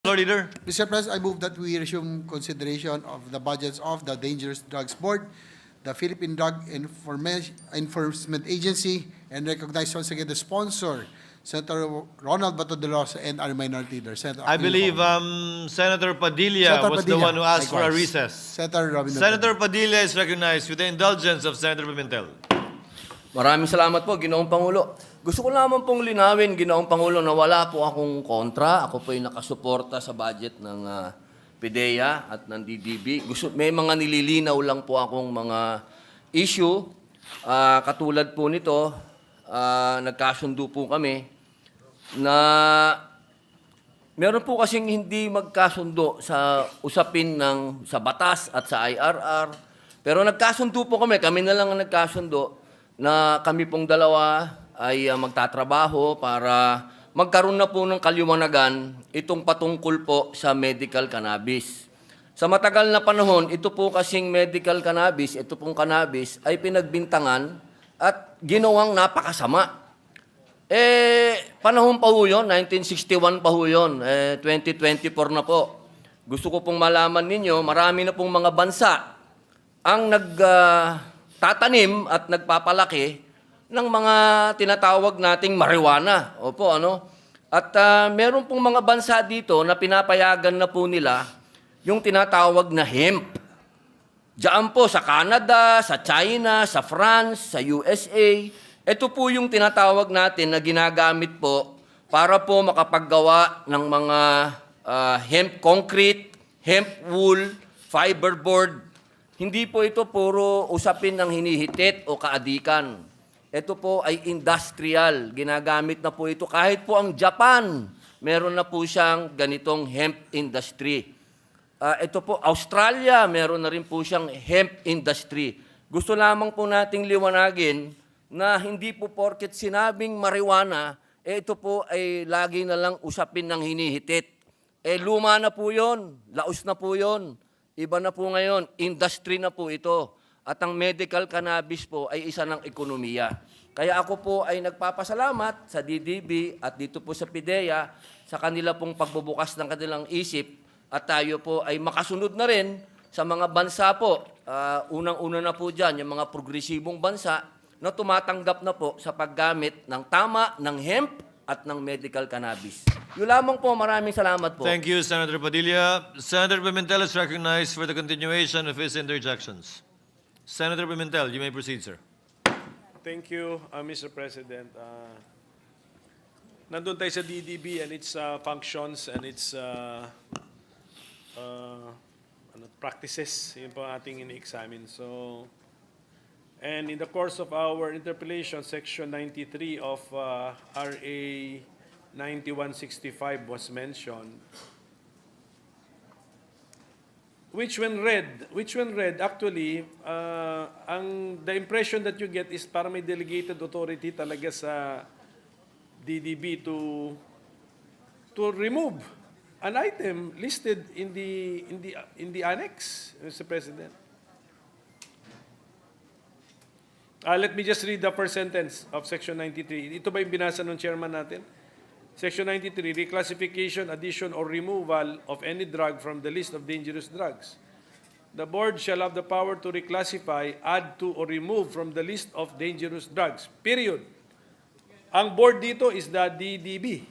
Floor Leader. Mr. President, I move that we resume consideration of the budgets of the Dangerous Drugs Board, the Philippine Drug Enforcement Agency, and recognize once again the sponsor, Senator Ronald Bato de Rosa, and our minority leader, Senator I Aquino. believe Senator Padilla Senator was the Padilla, one who asked for a likewise. recess. Senator Robin. Senator Padilla is recognized with the indulgence of Senator Pimentel. Maraming salamat po, Ginoong Pangulo. Gusto ko lamang pong linawin, Ginoong Pangulo, na wala po akong kontra. Ako po ay nakasuporta sa budget ng PDEA at ng DDB. May mga nililinaw lang po akong mga issue. Katulad po nito, nagkasundo po kami na meron po kasing hindi magkasundo sa usapin sa batas at sa IRR. Pero nagkasundo po kami na lang ang nagkasundo na kami pong dalawa ay magtatrabaho para magkaroon na po ng kaliwanagan itong patungkol po sa medical cannabis. Sa matagal na panahon, ito po kasing medical cannabis, ito pong cannabis ay pinagbintangan at ginawang napakasama. Panahon pa ho yun, 1961 pa ho yun, 2024 na po. Gusto ko pong malaman ninyo, marami na pong mga bansa ang nagtatanim at nagpapalaki ng mga tinatawag nating marijuana. Opo, ano? At meron pong mga bansa dito na pinapayagan na po nila yung tinatawag na hemp. Diyan po sa Canada, sa China, sa France, sa USA. Ito po yung tinatawag natin na ginagamit po para po makapaggawa ng mga hemp concrete, hemp wool, fiberboard. Hindi po ito puro usapin ng hinihitit o kaadikan. Ito po ay industrial. Ginagamit na po ito. Kahit po ang Japan, meron na po siyang ganitong hemp industry. Ito po, Australia, meron na rin po siyang hemp industry. Gusto lamang po nating liwanagin na hindi po porket sinabing marijuana, ito po ay lagi na lang usapin ng hinihitit. Luma na po yon, laos na po yon. Iba na po ngayon, industry na po ito. At ang medical cannabis po ay isa ng ekonomiya. Kaya ako po ay nagpapasalamat sa DDB at dito po sa PIDEA sa kanila pong pagbubukas ng kanilang isip at tayo po ay makasunod na rin sa mga bansa po. Unang-una na po dyan, yung mga progresibong bansa na tumatanggap na po sa paggamit ng tama ng hemp at ng medical cannabis. Yun lamang po, maraming salamat po. Thank you, Senator Padilla. Senator Pimentel is recognized for the continuation of his interjections. Senator Pimentel, you may proceed, sir. Thank you, Mr. President. Nandun tayo sa DDB and its functions and its practices. Yun po ang ating ini-examine. So, and in the course of our interpellation, Section 93 of RA 9165 was mentioned, which when read, actually, the impression that you get is parang may delegated authority talaga sa DDB to remove an item listed in the annex, Mr. President. Let me just read the first sentence of Section 93. Ito ba yung binasa ng chairman natin? Section 93, reclassification, addition, or removal of any drug from the list of dangerous drugs. The board shall have the power to reclassify, add to, or remove from the list of dangerous drugs. Period. Ang board dito is the DDB.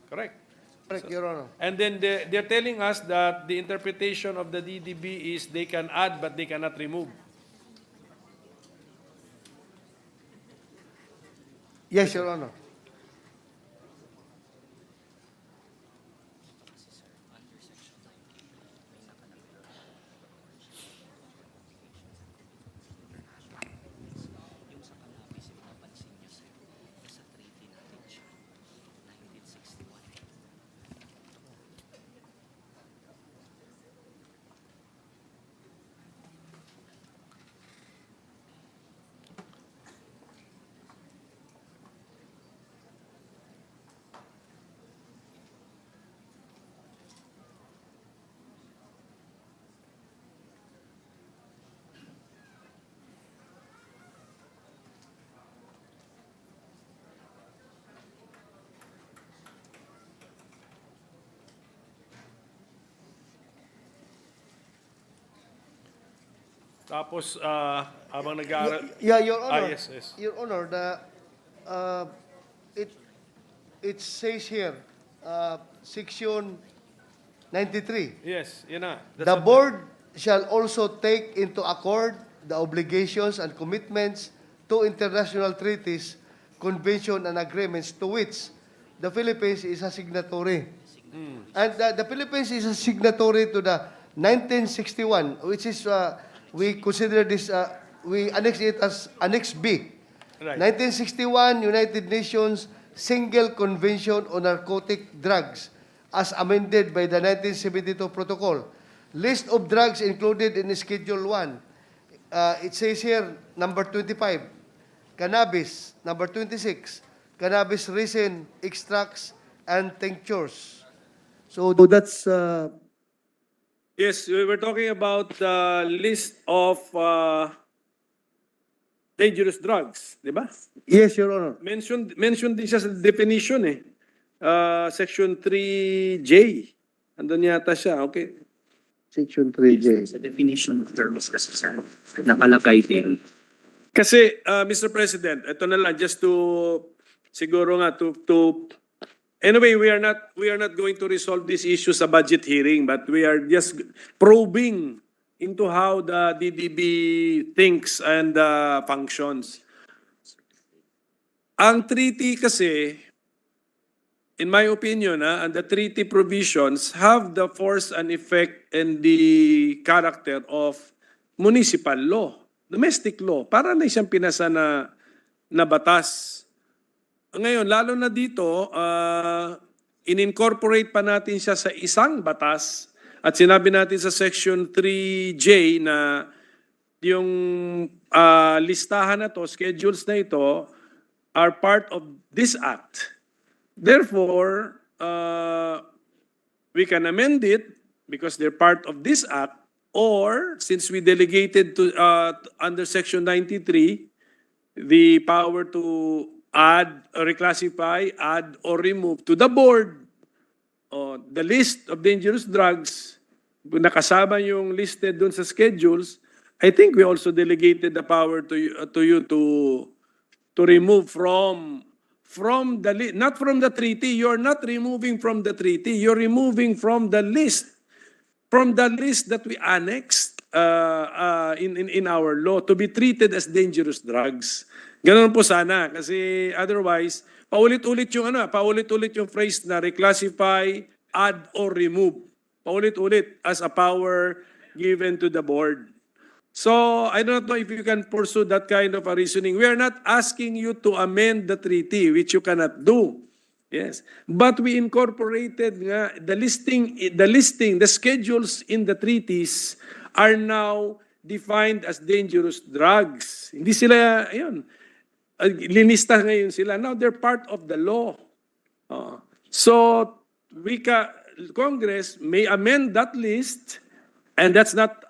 Correct? Correct, Your Honor. And then they're telling us that the interpretation of the DDB is they can add but they cannot remove. Yes, Your Honor. Yung sa cannabis, yung napansin niyo, sir, sa treaty natin siya, 1961. Tapos, habang nag-aaral... Yeah, Your Honor. yes, yes. Your Honor, it says here, Section 93. Yes, yun na. The board shall also take into accord the obligations and commitments to international treaties, convention, and agreements to which the Philippines is a signatory. And the Philippines is a signatory to the 1961, which is, we consider this, we annex it as Annex B. Right. 1961 United Nations Single Convention on Narcotic Drugs as amended by the 1972 Protocol. List of drugs included in Schedule 1. It says here, number 25, cannabis, number 26, cannabis resin extracts and tinctures. So that's Yes, we were talking about the list of dangerous drugs, di ba? yes, Your Honor. Mentioned din siya sa definition eh. Section 3J. Andun yata siya, okay. Section 3J. Sa definition of terms kasi sir, nakalagay din. Kasi, Mr. President, ito na lang, just to, siguro nga, anyway, we are not going to resolve this issue sa budget hearing, but we are just probing into how the DDB thinks and functions. Ang treaty kasi, in my opinion, and the treaty provisions have the force and effect and the character of municipal law, domestic law. Para na siyang pinasa na batas. Ngayon, lalo na dito, in-incorporate pa natin siya sa isang batas at sinabi natin sa Section 3J na yung listahan na to, schedules na ito, are part of this act. Therefore, we can amend it because they're part of this act, or since we delegated to under Section 93 the power to add or reclassify, add or remove to the board the list of dangerous drugs, nakasama yung listed dun sa schedules, I think we also delegated the power to you to remove from the list, not from the treaty. You're not removing from the treaty. You're removing from the list that we annexed in our law to be treated as dangerous drugs. Ganun po sana kasi otherwise paulit-ulit yung phrase na reclassify, add or remove. Paulit-ulit as a power given to the board. So, I don't know if you can pursue that kind of a reasoning. We are not asking you to amend the treaty, which you cannot do. Yes. But we incorporated nga, the schedules in the treaties are now defined as dangerous drugs. Hindi sila, ayun, linista ngayon sila. Now, they're part of the law. So, Congress may amend that list, and that's not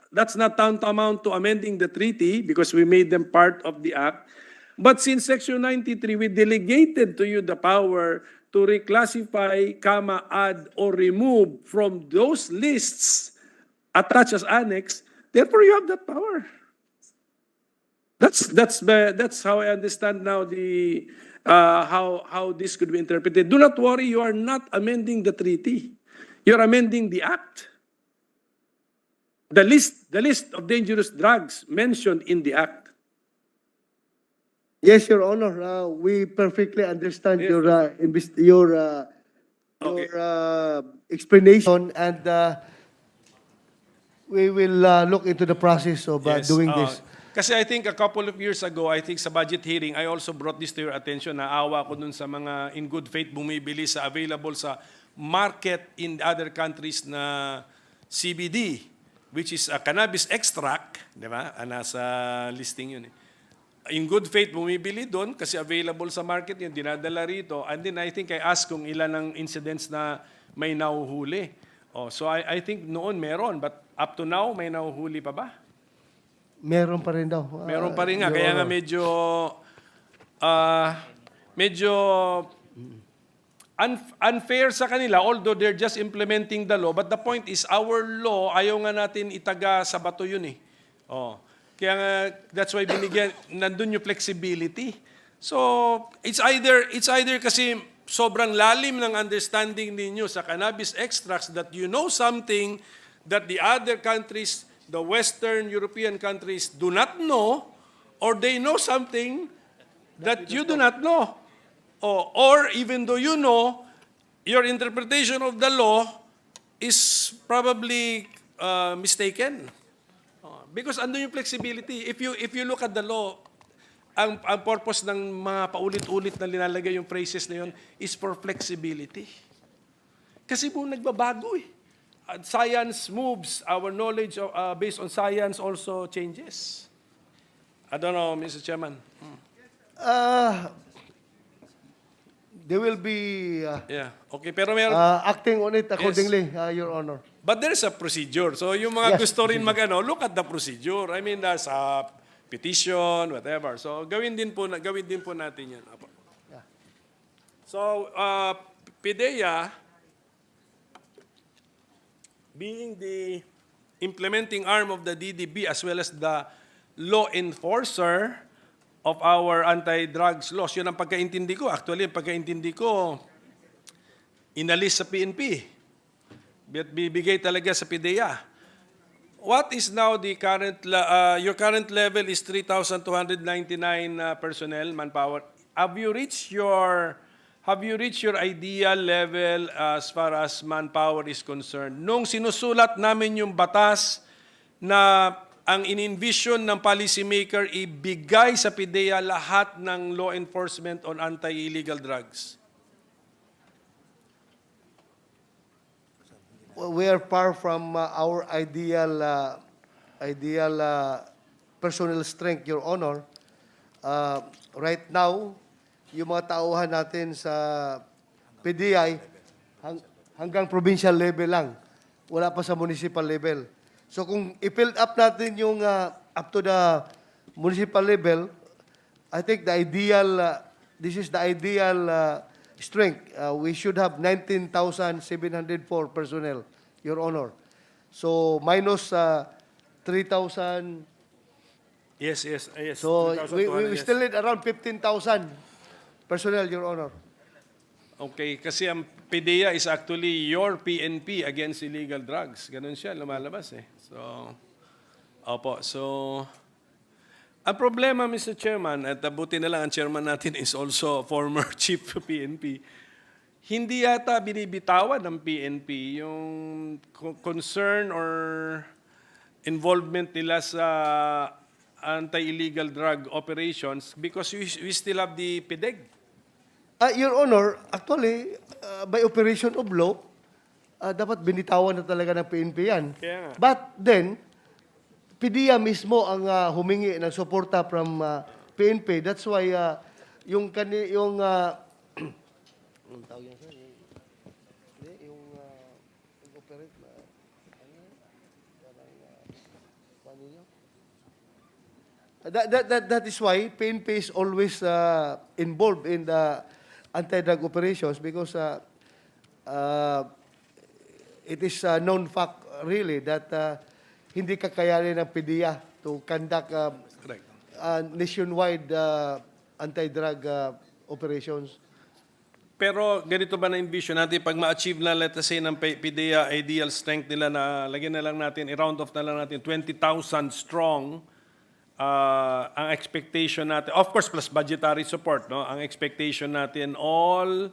tantamount to amending the treaty because we made them part of the act. But since Section 93, we delegated to you the power to reclassify, add, or remove from those lists attached as annex. Therefore, you have that power. That's how I understand now the how this could be interpreted. Do not worry, you are not amending the treaty. You're amending the act. The list of dangerous drugs mentioned in the act. Yes, Your Honor. We perfectly understand Yes. your Okay. explanation, and we will look into the process of Yes, doing this. Kasi I think a couple of years ago, I think sa budget hearing, I also brought this to your attention. Naawa ko dun sa mga in good faith bumibili sa available sa market in other countries na CBD, which is a cannabis extract, di ba? Nasa listing yun eh. In good faith bumibili doon kasi available sa market yun, dinadala rito. And then I think I asked kung ilan ang incidents na may nahuhuli. So I think noon meron, but up to now, may nahuhuli pa ba? Meron pa rin daw. Meron pa rin nga, Your kaya nga Honor. medyo unfair sa kanila, although they're just implementing the law. But the point is, our law, ayaw nga natin itaga sa bato yun eh. Kaya nga, that's why nandun yung flexibility. So, it's either kasi sobrang lalim ng understanding ninyo sa cannabis extracts that you know something that the other countries, the Western European countries do not know, or they know something that you do not know. Or even though you know, your interpretation of the law is probably mistaken. Because andun yung flexibility. If you look at the law, ang purpose ng mga paulit-ulit na linalagay yung phrases na yun is for flexibility. Kasi po nagbabago eh. Science moves, our knowledge based on science also changes. I don't know, Mr. Chairman. They will be Yeah. Okay, pero meron acting on it accordingly, Your Honor. but there's a procedure. So yung mga Yes, gusto rin magano, look at the procedure. I mean, there's a petition, whatever. So gawin din po natin 'yan. Apo. Yeah. So PIDEA being the implementing arm of the DDB as well as the law enforcer of our anti-drugs laws. Yun ang pagkaintindi ko. Actually, ang pagkaintindi ko, inalis sa PNP. Bibigay talaga sa PIDEA. What is now the current, your current level is 3,299 personnel, manpower. Have you reached your ideal level as far as manpower is concerned? Nung sinusulat namin yung batas na ang in-envision ng policymaker ibigay sa PIDEA lahat ng law enforcement on anti-illegal drugs. We are far from our ideal personnel strength, Your Honor. Right now, yung mga tauhan natin sa PDI hanggang provincial level lang. Wala pa sa municipal level. So kung i-fill up natin yung up to the municipal level, I think this is the ideal strength. We should have 19,704 personnel, Your Honor. So minus 3,000. Yes. So 3,200, we yes. still need around 15,000 personnel, Your Honor. Okay, kasi ang PIDEA is actually your PNP against illegal drugs. Ganun siya, lumalabas eh. So, opo. So, ang problema, Mr. Chairman, at buti na lang ang chairman natin is also former chief PNP, hindi yata binibitawan ng PNP yung concern or involvement nila sa anti-illegal drug operations because we still have the PIDEG. Your Honor, actually, by operation of law, dapat binitawan na talaga ng PNP yan. Kaya nga. But then, PDEA mismo ang humingi ng suporta from PNP. That's why yung anong tawag yan, sir? Yung operate na paano yun? That is why PNP is always involved in the anti-drug operations because it is a known fact really that hindi kakayanin ng PDEA to conduct Correct. nationwide anti-drug operations. Pero ganito ba na-envision natin pag ma-achieve na let us say ng PIDEA ideal strength nila na lagyan na lang natin, i-round off na lang natin 20,000 strong ang expectation natin, of course plus budgetary support, no? Ang expectation natin all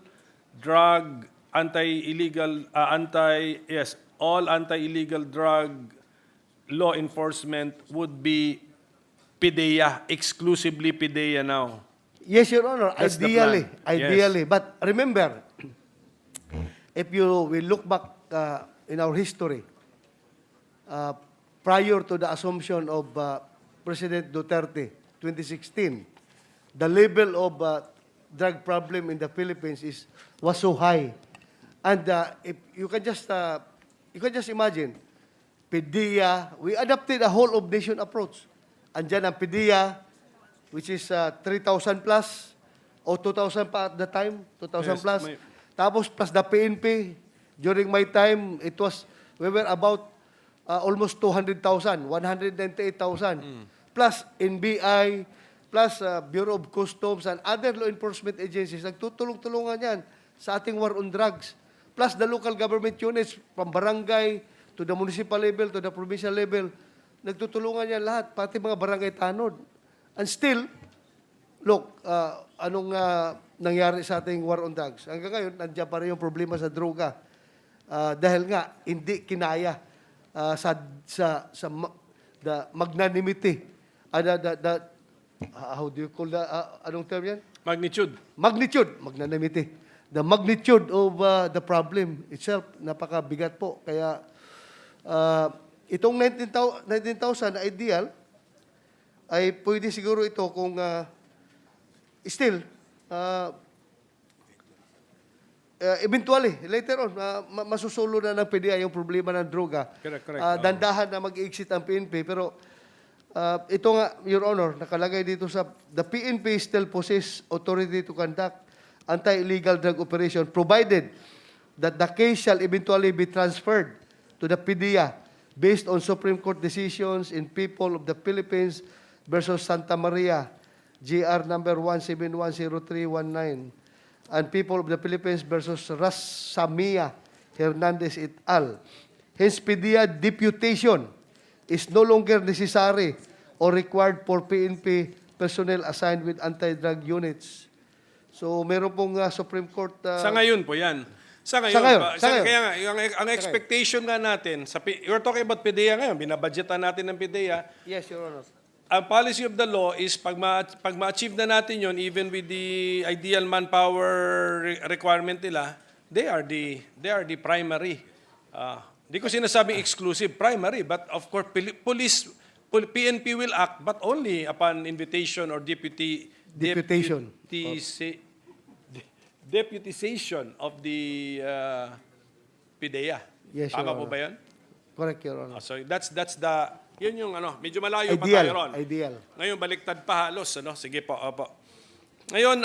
anti-illegal drug law enforcement would be PIDEA, exclusively PIDEA now. Yes, Your Honor, That's the ideally. plan. Ideally. But remember, if we look back in our history, prior to the assumption of President Duterte, 2016, the level of drug problem in the Philippines was so high. And if you can just imagine, PIDEA, we adopted a whole of nation approach. Andyan ang PIDEA, which is 3,000 plus, o 2,000 pa at the time, 2,000 Yes, plus. Tapos plus the PNP, during my time, we were about almost 200,000, 198,000. Plus NBI, plus Bureau of Customs and other law enforcement agencies. Nagtutulong-tulungan yan sa ating war on drugs. Plus the local government units from barangay to the municipal level to the provincial level. Nagtutulungan yan lahat, pati mga barangay tanod. And still, look, anong nangyari sa ating war on drugs? Hanggang ngayon, nandiyan pa rin yung problema sa droga. Dahil nga, hindi kinaya the magnanimity. How do you call that? Anong term yan? Magnitude. Magnanimity. The magnitude of the problem itself, napakabigat po. Kaya, itong 19,000 na ideal, ay pwede siguro ito kung still, eventually, later on, masusulo na ng PDEA yung problema ng droga. Correct. Dandahan na mag-exit ang PNP. Pero ito nga, Your Honor, nakalagay dito sa, the PNP still possess authority to conduct anti-illegal drug operation provided that the case shall eventually be transferred to the PDEA based on Supreme Court decisions in People of the Philippines versus Santa Maria, GR number 1710319, and People of the Philippines versus Rasamia Hernandez et al. Hence, PDEA deputation is no longer necessary or required for PNP personnel assigned with anti-drug units. So, meron pong Supreme Court... Sa ngayon po yan. Sa ngayon. Sa ngayon, sa ngayon. Kaya nga, ang expectation nga natin, you're talking about PDEA ngayon, binabudgetan natin ng PDEA. Yes, Your Honor. Ang policy of the law is pag ma-achieve na natin yon, even with the ideal manpower requirement nila, they are the primary. Di ko sinasabing exclusive, primary, but of course PNP will act, but only upon invitation or Deputation. deputization of the PDEA. Yes, Tama Your po Honor. ba yun? Correct, Your Honor. So that's the, yun yung medyo malayo pa Ideal, tayo ron. ideal. Ngayon, baliktad pa halos, Sige po, opo. Ngayon,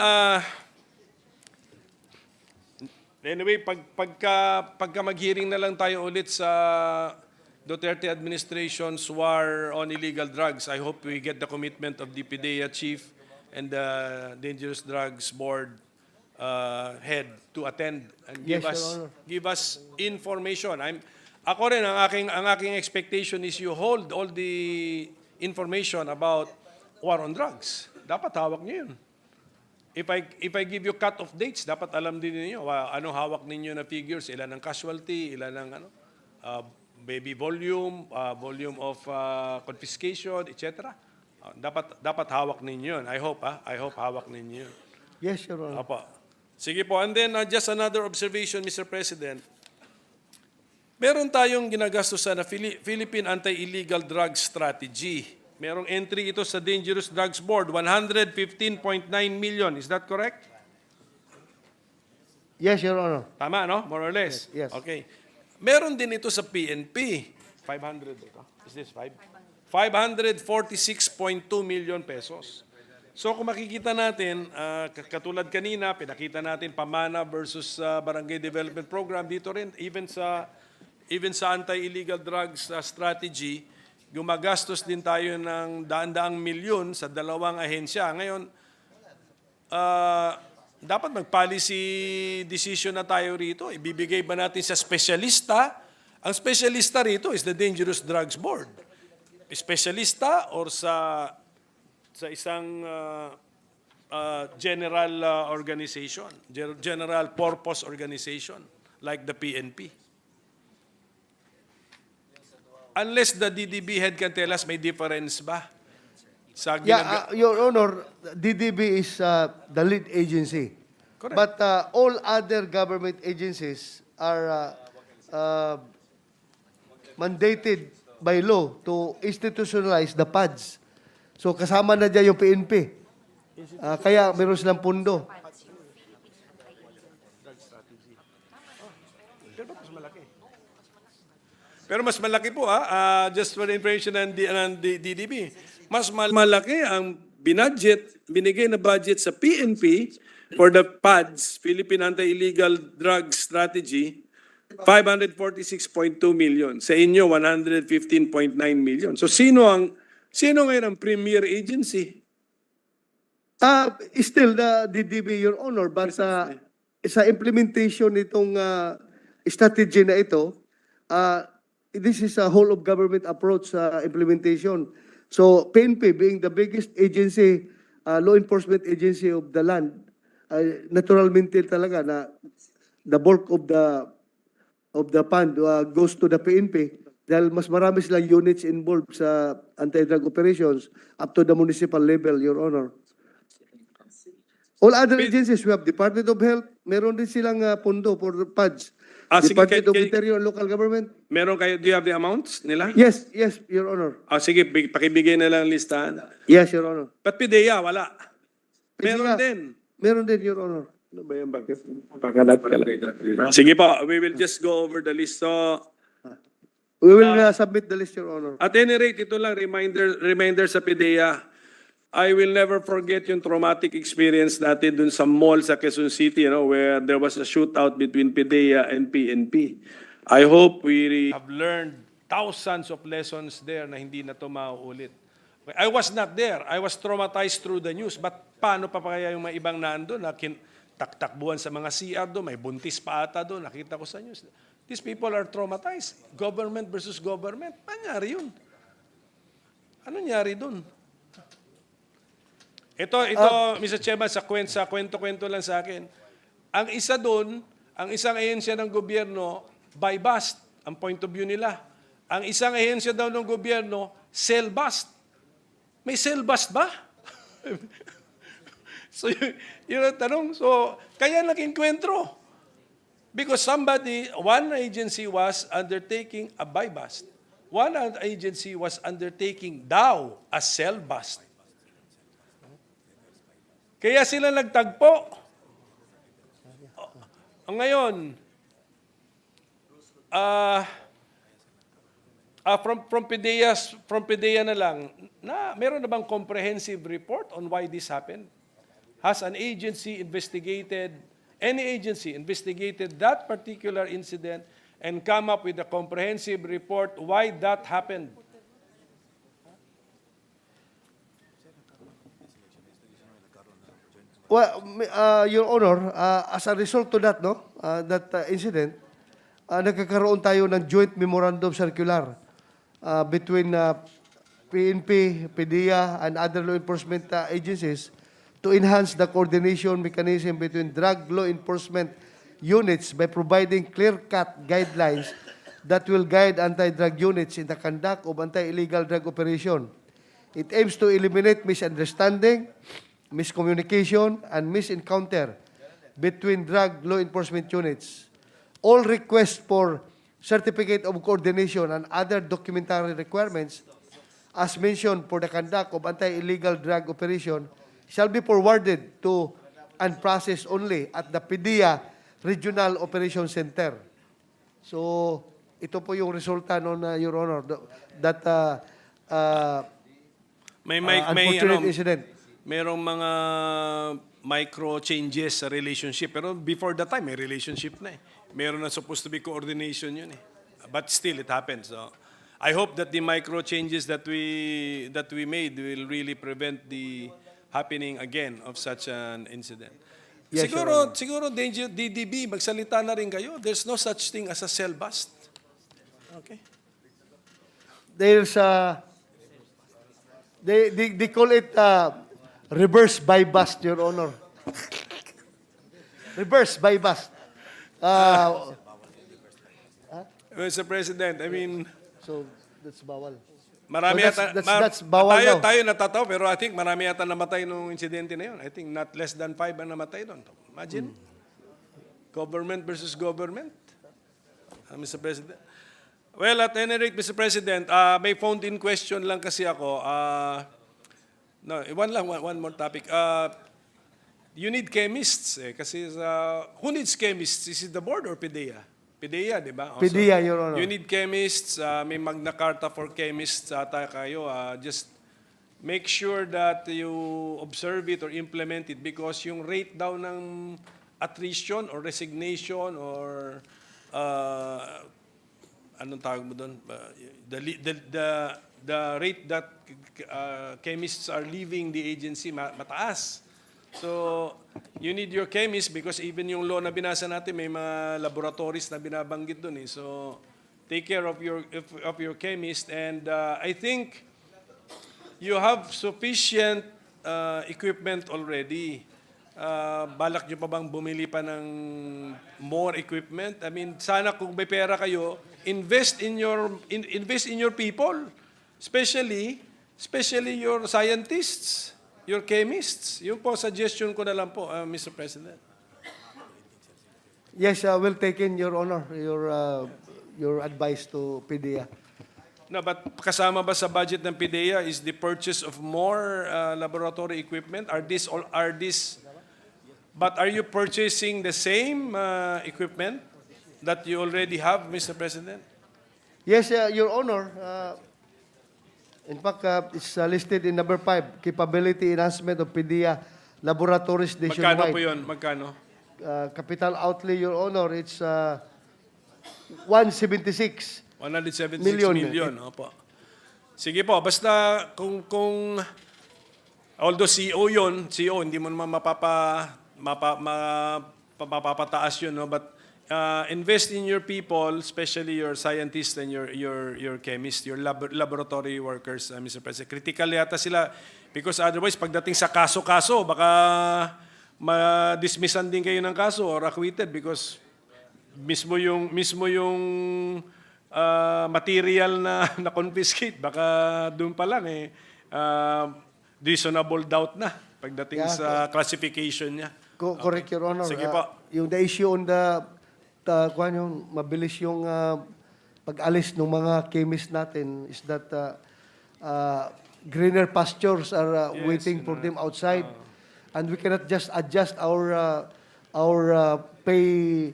anyway, pagka mag-hearing na lang tayo ulit sa Duterte administration's war on illegal drugs, I hope we get the commitment of the PDEA chief and the Dangerous Drugs Board head to attend and Yes, Your Honor. give us information. Ako rin, ang aking expectation is you hold all the information about war on drugs. Dapat hawak niyo yun. If I give you cut-off dates, dapat alam din niyo anong hawak ninyo na figures, ilan ang casualty, ilan ang baby volume, volume of confiscation, etc. Dapat hawak ninyo yun. I hope hawak ninyo yun. Yes, Your Honor. Apo. Sige po. And then, just another observation, Mr. President. Meron tayong ginagastusan na Philippine Anti-Illegal Drug Strategy. Merong entry ito sa Dangerous Drugs Board, 115.9 million. Is that correct? Yes, Your Honor. Tama, no? More or less? Yes. Okay. Meron din ito sa PNP. 500 ito. Is this 5? 546.2 million pesos. So kung makikita natin, katulad kanina, pinakita natin Pamana versus Barangay Development Program, dito rin, even sa anti-illegal drugs strategy, gumagastos din tayo ng daan-daang milyon sa dalawang ahensya. Ngayon, dapat mag-policy decision na tayo rito. Ibibigay ba natin sa spesyalista? Ang spesyalista rito is the Dangerous Drugs Board. Spesyalista or sa isang general organization, general purpose organization like the PNP. Unless the DDB head can tell us may difference ba? Sa Your Honor, DDB is the lead agency. Correct. But all other government agencies are mandated by law to institutionalize the PADS. So kasama na dyan yung PNP. Kaya meron silang pundo. Pero mas malaki po, just for the information ng DDB, mas malaki ang binigay na budget sa PNP for the PADS, Philippine Anti-Illegal Drug Strategy, 546.2 million. Sa inyo, 115.9 million. So sino ngayon ang premier agency? Still the DDB, Your Honor, but sa implementation nitong strategy na ito, this is a whole of government approach sa implementation. So PNP being the biggest agency, law enforcement agency of the land, naturalmente talaga na the bulk of the fund goes to the PNP dahil mas marami silang units involved sa anti-drug operations up to the municipal level, Your Honor. All other agencies, we have Department of Health, meron din silang pondo for PADS. Sige, Department of Interior and Local Government. Meron kayo, do you have the amounts nila? Yes, Your Honor. Sige, pakibigay na lang listahan. Yes, Your Honor. But PDEA, wala. Meron PDEA, din. Meron din, Your Honor. Ano ba yan? Bakit? Pakalat ka lang. Sige po, we will just go over the list. So, We will submit the list, Your Honor. at any rate, ito lang, reminder sa PIDEA. I will never forget yung traumatic experience natin dun sa mall sa Quezon City, where there was a shootout between PIDEA and PNP. I hope we have learned thousands of lessons there na hindi na ito mauulit. I was not there. I was traumatized through the news. But paano pa kaya yung mga ibang naandun na takbuhan sa mga CR doon, may buntis pa ata doon, nakita ko sa news. These people are traumatized. Government versus government. Nangyari yun. Ano nangyari doon? Ito, Mr. Chairman, sa kwento-kwento lang sa akin. Ang isa doon, ang isang ahensya ng gobyerno, by bust, ang point of view nila. Ang isang ahensya daw ng gobyerno, sell bust. May sell bust ba? So, yun ang tanong. So, kaya nag-enkwentro. Because one agency was undertaking a buy bust. One agency was undertaking daw a sell bust. Kaya sila nagtagpo. Ngayon, from PIDEA na lang, meron na bang comprehensive report on why this happened? Has any agency investigated that particular incident and come up with a comprehensive report why that happened? Well, Your Honor, as a result to that, incident, nagkakaroon tayo ng joint memorandum circular between PNP, PIDEA, and other law enforcement agencies to enhance the coordination mechanism between drug law enforcement units by providing clear-cut guidelines that will guide anti-drug units in the conduct of anti-illegal drug operation. It aims to eliminate misunderstanding, miscommunication, and misencounter between drug law enforcement units. All requests for certificate of coordination and other documentary requirements as mentioned for the conduct of anti-illegal drug operation shall be forwarded to and processed only at the PIDEA Regional Operation Center. So, ito po yung resulta noon, Your Honor, that unfortunate incident. Merong mga micro changes sa relationship. Pero before that time, may relationship na eh. Meron na supposed to be coordination yun eh. But still, it happens. So, I hope that the micro changes that we made will really prevent the happening again of such an incident. Yes, Your siguro DDB, magsalita na rin kayo. There's no such thing as a cell bust. Okay. There's they call it reverse buy bust, Your Honor. Reverse buy bust. Mr. President, I mean, So, that's bawal. marami So yata, that's bawal now. tayo natatawa, pero I think marami yata namatay nung insidente na yun. I think not less than 5 ang namatay doon. Imagine, government versus government. Mr. President. Well, at any rate, Mr. President, may phoned-in question lang kasi ako. One more topic. You need chemists eh, kasi who needs chemists? Is it the board or PIDEA? PIDEA, di ba? Also, PIDEA, Your Honor. you need chemists, may Magna Carta for chemists ata kayo. Just make sure that you observe it or implement it because yung rate daw ng attrition or resignation or anong tawag mo doon? The rate that chemists are leaving the agency mataas. So, you need your chemists because even yung law na binasa natin, may mga laboratories na binabanggit doon eh. So, take care of your chemist and I think you have sufficient equipment already. Balak nyo pa bang bumili pa ng more equipment? I mean, sana kung may pera kayo, invest in your people, especially your scientists, your chemists. Yung po suggestion ko na lang po, Mr. President. Yes, we'll take in, Your Honor, your advice to PIDEA. No, but kasama ba sa budget ng PIDEA is the purchase of more laboratory equipment? Are these But are you purchasing the same equipment that you already have, Mr. President? Yes, Your Honor. In fact, it's listed in number 5, capability enhancement of PDEA laboratories nationwide. Magkano po yun? Magkano? Capital outlay, Your Honor, it's 176. 176 Million. million. Opo. Sige po, basta kung although CEO yun, CEO, hindi mo naman mapapataas yun, no? But invest in your people, especially your scientists and your chemists, your laboratory workers, Mr. President. Critical yata sila because otherwise, pagdating sa kaso-kaso, baka ma-dismissan din kayo ng kaso or acquitted because mismo yung material na confiscate, baka doon pa lang reasonable doubt na pagdating Yeah, sa classification niya. Correct, Your Honor. Sige po. Yung the issue on kuwan yung mabilis yung pag-alis ng mga chemist natin is that greener pastures are waiting for them outside. And we cannot just adjust our pay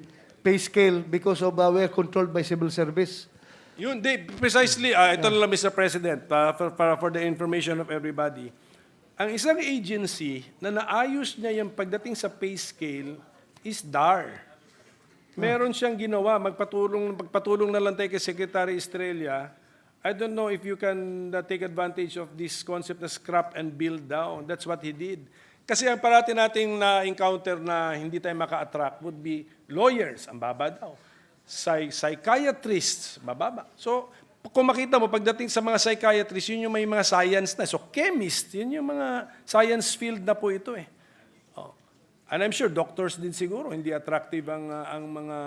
scale because of we are controlled by civil service. Yun, precisely, ito lang Mr. President, for the information of everybody. Ang isang agency na naayos niya yung pagdating sa pay scale is DAR. Meron siyang ginawa, magpatulong na lang tayo kay Secretary Estrella. I don't know if you can take advantage of this concept na scrap and build down. That's what he did. Kasi ang parati nating na-encounter na hindi tayo maka-attract would be lawyers, ang baba daw. Psychiatrists, bababa. So, kung makita mo, pagdating sa mga psychiatrists, yun yung may mga science na. So, chemist, yun yung mga science field na po ito eh. Oh. And I'm sure doctors din siguro, hindi attractive ang mga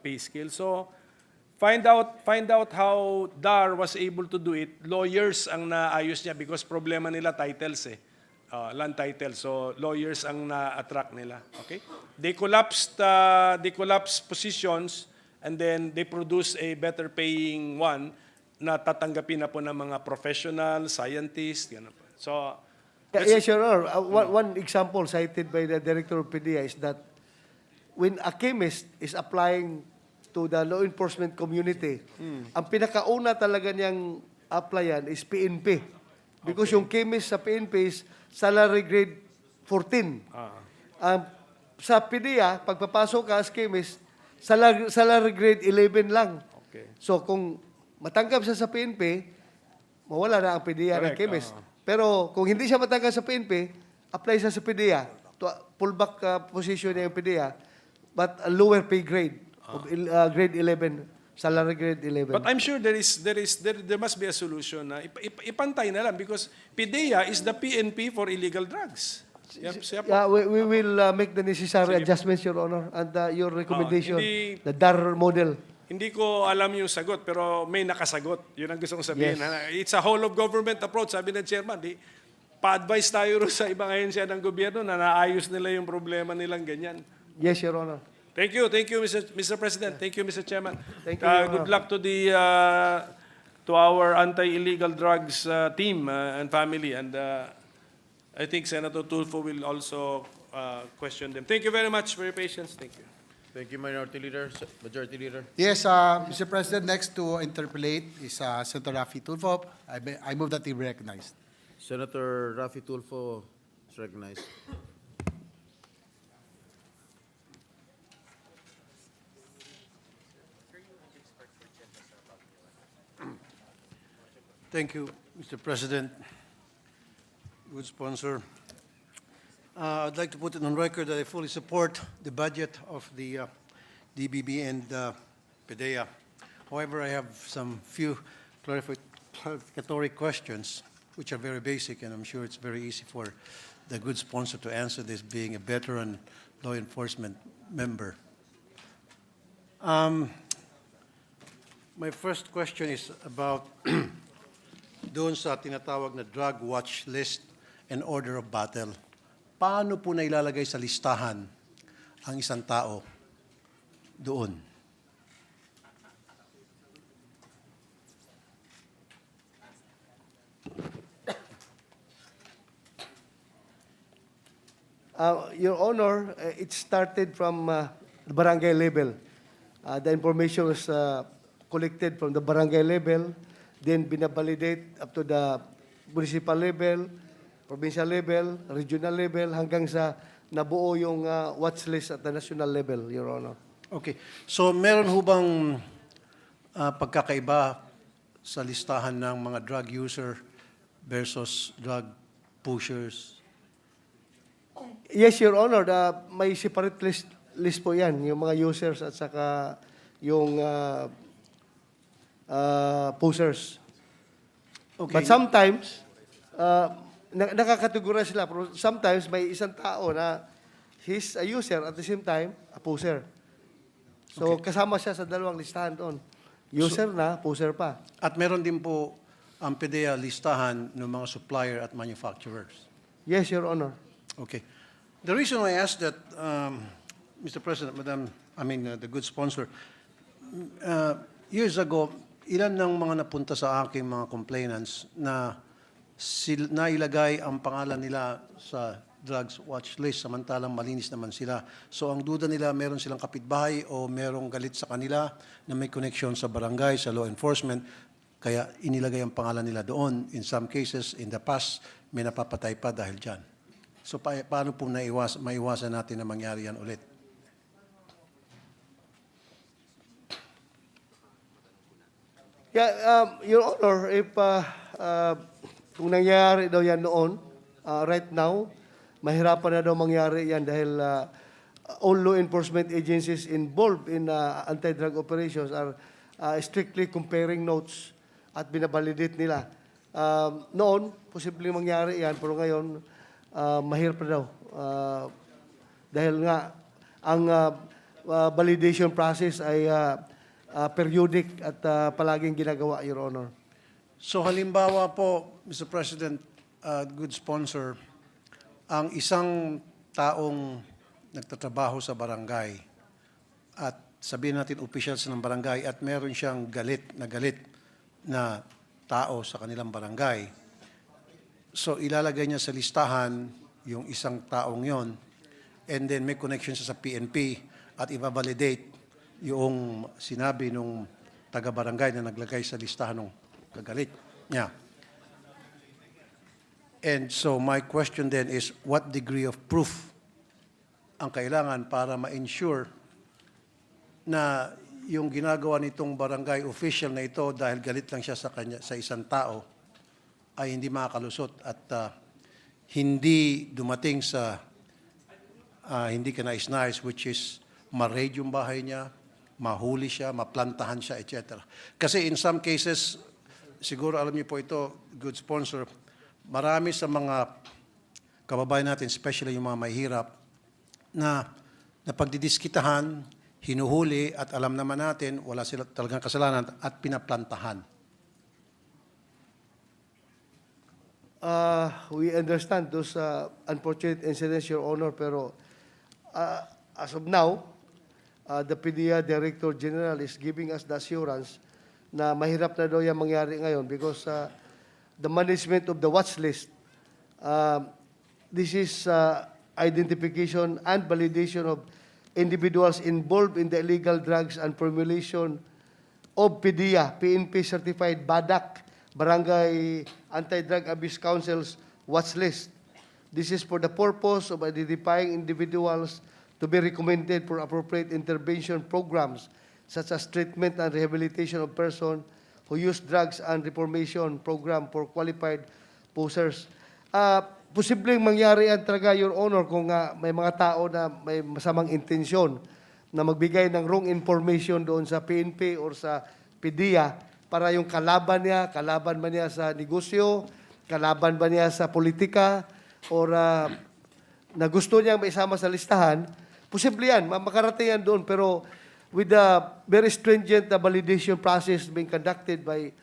pay scale. So, find out how DAR was able to do it. Lawyers ang naayos niya because problema nila titles eh. Land title. So, lawyers ang na-attract nila. Okay? They collapsed positions and then they produce a better paying one na tatanggapin na po ng mga professional, scientists, gano'n po. So, Yes, Your Honor. One example cited by the Director of PDEA is that when a chemist is applying to the law enforcement community, ang pinakauna talaga niyang applyan is PNP. Because yung chemist sa PNP is salary grade 14. Sa PDEA, pagpapasok ka as chemist, salary grade 11 lang. okay. So kung matanggap siya sa PNP, mawala na ang PDEA ng Correct, chemist. Pero kung hindi siya matanggap sa PNP, apply siya sa PDEA. Pullback position niya yung PDEA, but a lower pay grade, of grade 11, salary grade 11. But I'm sure there must be a solution na ipantay na lang because PDEA is the PNP for illegal drugs. Siya po. Yeah, we will make the necessary adjustments, Your Honor, and your recommendation, the DAR model. Hindi ko alam yung sagot, pero may nakasagot. Yun ang gusto kong sabihin. Yes. It's a whole of government approach, sabi ng chairman. Pa-advise tayo rin sa ibang ahensya ng gobyerno na naayos nila yung problema nilang ganyan. Yes, Your Honor. Thank you, Mr. President. Thank you, Mr. Chairman. Thank you, Your Good Honor. luck to our anti-illegal drugs team and family. And I think Senator Tulfo will also question them. Thank you very much for your patience. Thank you. Thank you, Majority Leader. Yes, Mr. President, next to interpolate is Senator Rafi Tulfo. I move that he be recognized. Senator Rafi Tulfo is recognized. Thank you, Mr. President. Good sponsor. I'd like to put it on record that I fully support the budget of the DBB and PDEA. However, I have some few clarificatory questions, which are very basic, and I'm sure it's very easy for the good sponsor to answer this, being a veteran law enforcement member. My first question is about doon sa tinatawag na drug watch list and order of battle. Paano po na ilalagay sa listahan ang isang tao doon? Your Honor, it started from the barangay level. The information was collected from the barangay level, then binabalidate up to the municipal level, provincial level, regional level, hanggang sa nabuo yung watch list at the national level, Your Honor. Okay. So meron ho bang pagkakaiba sa listahan ng mga drug user versus drug pushers? Yes, Your Honor, may separate list po yan, yung mga users at saka yung pushers. Okay. But sometimes, nakakategorize sila. Pero sometimes may isang tao na he's a user at the same time, a pusher. So, kasama siya sa dalawang listahan doon. User na, pusher pa. At meron din po ang PDEA listahan ng mga supplier at manufacturers. Yes, Your Honor. Okay. The reason why I asked that, Mr. President, the good sponsor, years ago, ilan ng mga napunta sa aking mga complainants na nailagay ang pangalan nila sa drugs watch list samantalang malinis naman sila. So ang duda nila, meron silang kapitbahay o merong galit sa kanila na may connection sa barangay, sa law enforcement, kaya inilagay ang pangalan nila doon. In some cases, in the past, may napapatay pa dahil dyan. So paano po maiwasan natin na mangyari yan ulit? Yeah, Your Honor, if kung nangyayari daw yan noon, right now, mahirapan na daw mangyari yan dahil all law enforcement agencies involved in anti-drug operations are strictly comparing notes at binabalidate nila. Noon, posibleng mangyari yan, pero ngayon, mahirap na daw. Dahil nga, ang validation process ay periodic at palaging ginagawa, Your Honor. So halimbawa po, Mr. President, good sponsor, ang isang taong nagtatrabaho sa barangay at sabihin natin officials ng barangay at meron siyang galit na tao sa kanilang barangay. So ilalagay niya sa listahan yung isang taong yon and then may connection siya sa PNP at i-validate yung sinabi nung taga-barangay na naglagay sa listahan ng kagalit niya. And so my question then is, what degree of proof ang kailangan para ma-ensure na yung ginagawa nitong barangay official na ito dahil galit lang siya sa isang tao ay hindi makakalusot at hindi dumating sa hindi kanais-nais, which is ma-raid yung bahay niya, mahuli siya, maplantahan siya, etc. Kasi in some cases, siguro alam niyo po ito, good sponsor, marami sa mga kababayan natin, especially yung mga mahirap, na pagdidiskitahan, hinuhuli, at alam naman natin, wala sila talagang kasalanan, at pinaplantahan. We understand those unfortunate incidents, Your Honor, pero as of now, the PDEA Director General is giving us the assurance na mahirap na daw yan mangyari ngayon because the management of the watch list, this is identification and validation of individuals involved in the illegal drugs and formulation of PDEA, PNP certified BADAC, Barangay Anti-Drug Abuse Council's watch list. This is for the purpose of identifying individuals to be recommended for appropriate intervention programs such as treatment and rehabilitation of persons who use drugs and reformation program for qualified pushers. Posibleng mangyari yan talaga, Your Honor, kung may mga tao na may masamang intensyon na magbigay ng wrong information doon sa PNP or sa PDEA para yung kalaban ba niya sa negosyo, kalaban ba niya sa politika, or na gusto niya may isama sa listahan, posible yan, makarating yan doon, pero with the very stringent validation process being conducted by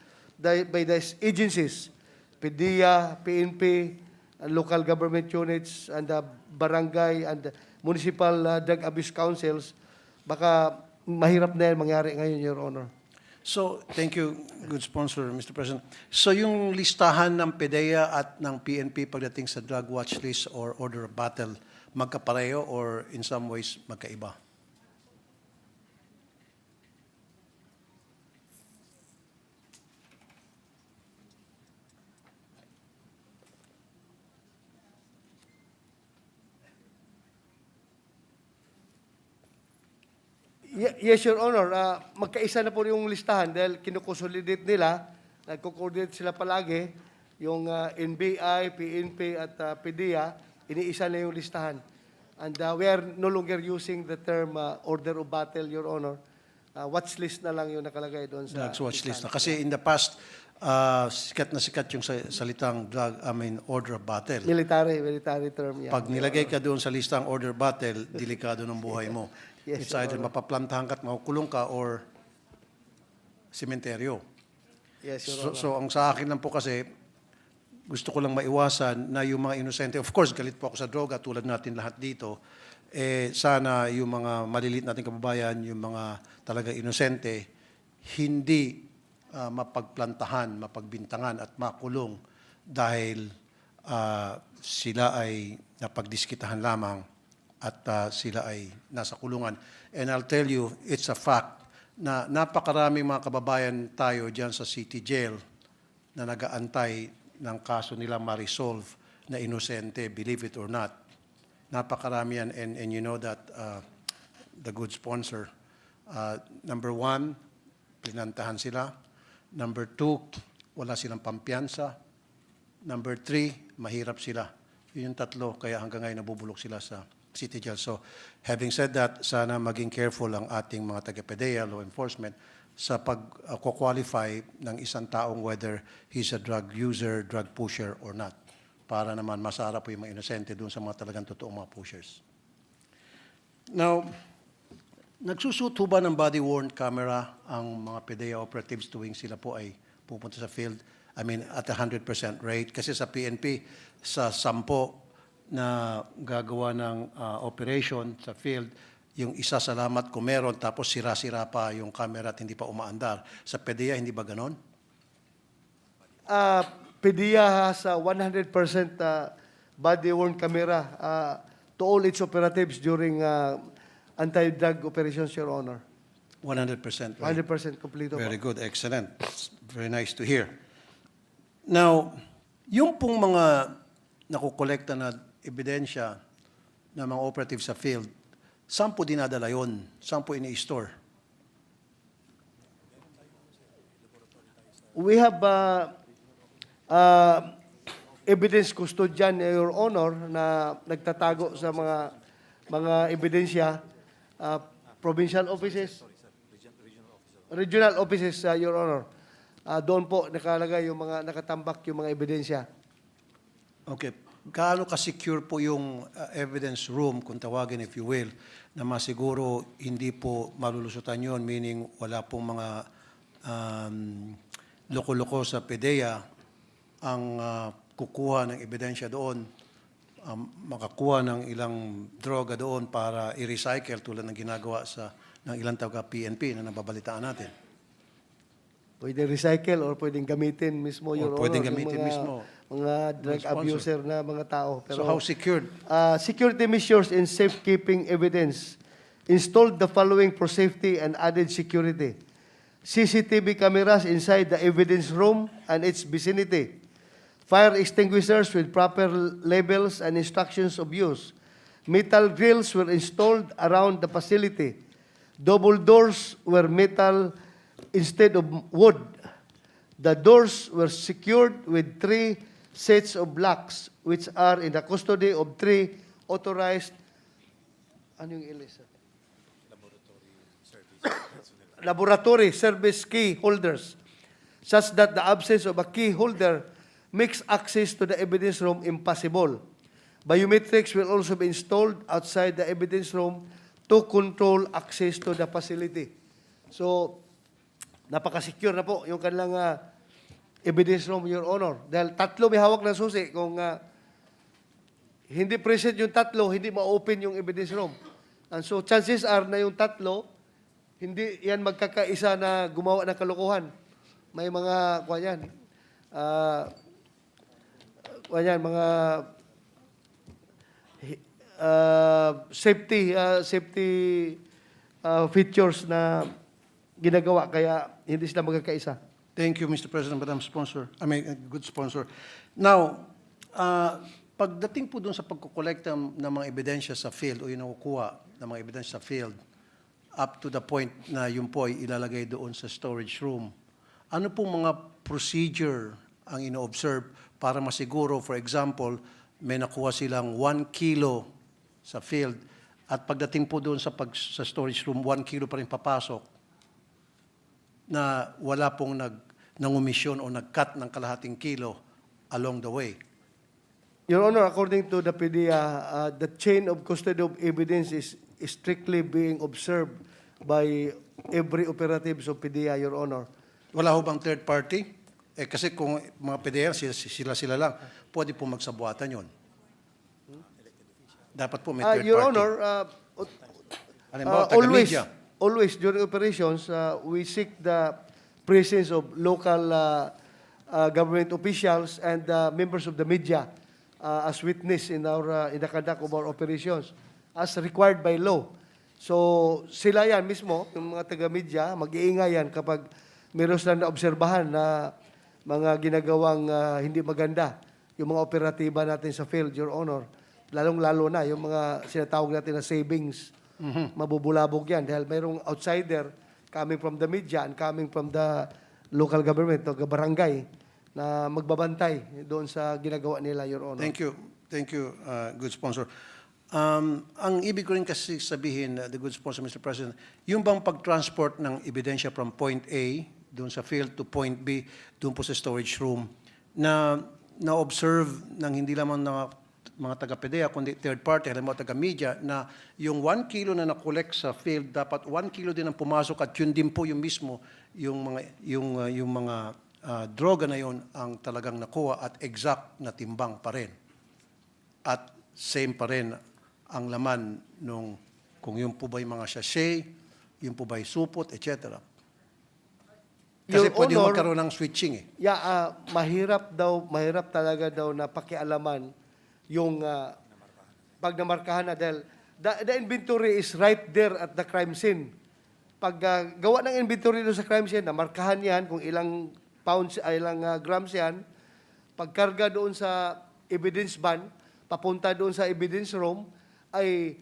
these agencies, PDEA, PNP, and local government units, and the barangay and the municipal drug abuse councils, baka mahirap na yan mangyari ngayon, Your Honor. So, thank you, good sponsor, Mr. President. So, yung listahan ng PDEA at ng PNP pagdating sa drug watch list or order of battle, magkapareho or in some ways magkaiba? Yes, Your Honor. Magkaisa na po yung listahan dahil kinukonsolidate nila, nagko-coordinate sila palagi, yung NBI, PNP at PDEA, iniisa na yung listahan. And we are no longer using the term order of battle, Your Honor. Watch list na lang yung nakalagay doon sa Watch list na. listahan. Kasi in the past, sikat na sikat yung salitang order of battle. Military term yan. Pag nilagay ka doon sa listang order of battle, delikado ng buhay mo. Yes, It's Your either Honor. mapaplantahan ka at makukulong ka or sementeryo. Yes, Your Honor. So ang sa akin lang po kasi, gusto ko lang maiwasan na yung mga inosente, of course, galit po ako sa droga, tulad natin lahat dito, sana yung mga maliliit nating kababayan, yung mga talaga inosente, hindi mapagplantahan, mapagbintangan at makulong dahil sila ay napagdiskitahan lamang at sila ay nasa kulungan. And I'll tell you, it's a fact na napakaraming mga kababayan tayo dyan sa city jail na nag-aantay ng kaso nila ma-resolve na inosente, believe it or not. Napakarami yan, and you know that the good sponsor. Number one, pinantahan sila. Number two, wala silang pampiyansa. Number three, mahirap sila. Yun yung tatlo, kaya hanggang ngayon nabubulok sila sa city jail. So, having said that, sana maging careful ang ating mga taga-PDEA, law enforcement, sa pag-qualify ng isang taong whether he's a drug user, drug pusher, or not. Para naman masarap po yung mga inosente doon sa mga talagang totoong mga pushers. Now, nagsusuot ho ba ng body-worn camera ang mga PDEA operatives tuwing sila po ay pupunta sa field? I mean, at 100% rate. Kasi sa PNP, sa 10 na gagawa ng operation sa field, yung isa salamat kung meron, tapos sira-sira pa yung camera at hindi pa umaandar. Sa PDEA, hindi ba ganon? PDEA has 100% body-worn camera to all its operatives during anti-drug operations, Your Honor. 100%, right? 100% complete. Very good, excellent. It's very nice to hear. Now, yung pong mga nakukolekta na ebidensya ng mga operatives sa field, saan po dinadala yun? Saan po ini-store? We have evidence custodian, Your Honor, na nagtatago sa mga ebidensya, provincial offices, regional offices, Your Honor. Doon po nakalagay yung mga nakatambak yung mga ebidensya. Okay. Gaano ka-secure po yung evidence room, kung tawagin if you will, na masiguro hindi po malulusutan yun, meaning wala pong mga loko-loko sa PDEA ang kukuha ng ebidensya doon, makakuha ng ilang droga doon para i-recycle tulad ng ginagawa ng ilang taga-PNP na nababalitaan natin. Pwede recycle or pwedeng gamitin mismo, Your Honor. Pwedeng yung gamitin mga, mismo. Mga drug Sponsor. abuser na mga tao. So how secured? Security measures in safekeeping evidence. Installed the following for safety and added security. CCTV cameras inside the evidence room and its vicinity. Fire extinguishers with proper labels and instructions of use. Metal grills were installed around the facility. Double doors were metal instead of wood. The doors were secured with 3 sets of locks which are in the custody of 3 authorized laboratory service key holders, such that the absence of a key holder makes access to the evidence room impossible. Biometrics will also be installed outside the evidence room to control access to the facility. So, napaka-secure na po yung kanilang evidence room, Your Honor. Dahil 3 may hawak ng susi. Kung hindi present yung 3, hindi ma-open yung evidence room. And so, chances are na yung 3, hindi yan magkakaisa na gumawa ng kalokohan. May mga, mga safety features na ginagawa kaya hindi sila magkakaisa. Thank you, Mr. President, Madam Sponsor. I mean, good sponsor. Now, pagdating po dun sa pagkukolekta ng mga ebidensya sa field o yung nakukuha ng mga ebidensya sa field, up to the point na yun po ay ilalagay doon sa storage room, ano pong mga procedure ang ino-observe para masiguro, for example, may nakuha silang 1 kilo sa field at pagdating po doon sa storage room, 1 kilo pa rin papasok na wala pong nangumisyon o nag-cut ng kalahating kilo along the way. Your Honor, according to the PDEA, the chain of custody of evidence is strictly being observed by every operatives of PDEA, Your Honor. Wala ho bang third party? Kasi kung mga PDEA, sila lang, pwede po magsabuatan yon. Dapat po may third Your party. Honor, Halimbawa, taga-media. always during operations, we seek the presence of local government officials and members of the media as witness in the conduct of our operations as required by law. So sila yan mismo, yung mga taga-media, mag-iingay yan kapag meron silang naobserbahan na mga ginagawang hindi maganda, yung mga operatiba natin sa field, Your Honor. Lalong-lalo na yung mga sinatawag natin na savings. Mabubulabog yan dahil mayroong outsider coming from the media and coming from the local government o barangay na magbabantay doon sa ginagawa nila, Your Honor. Thank you. Thank you, good sponsor. Ang ibig ko rin kasi sabihin, the good sponsor, Mr. President, yung bang pag-transport ng ebidensya from point A, doon sa field, to point B, doon po sa storage room, na-observe ng hindi lamang na mga taga-PDEA, kundi third party, halimbawa taga-media, na yung 1 kilo na na-collect sa field, dapat 1 kilo din ang pumasok at yun din po yung mismo, yung mga droga na yun ang talagang nakuha at exact na timbang pa rin. At same pa rin ang laman nung kung yun po ba yung mga sachet, yun po ba yung supot, etc. Kasi Your pwede Honor, magkaroon ng switching eh. Yeah, mahirap talaga daw na pakialaman yung pag namarkahan na dahil the inventory is right there at the crime scene. Pag gawa ng inventory doon sa crime scene, namarkahan yan kung ilang pounds, ilang grams yan, pagkarga doon sa evidence van, papunta doon sa evidence room, ay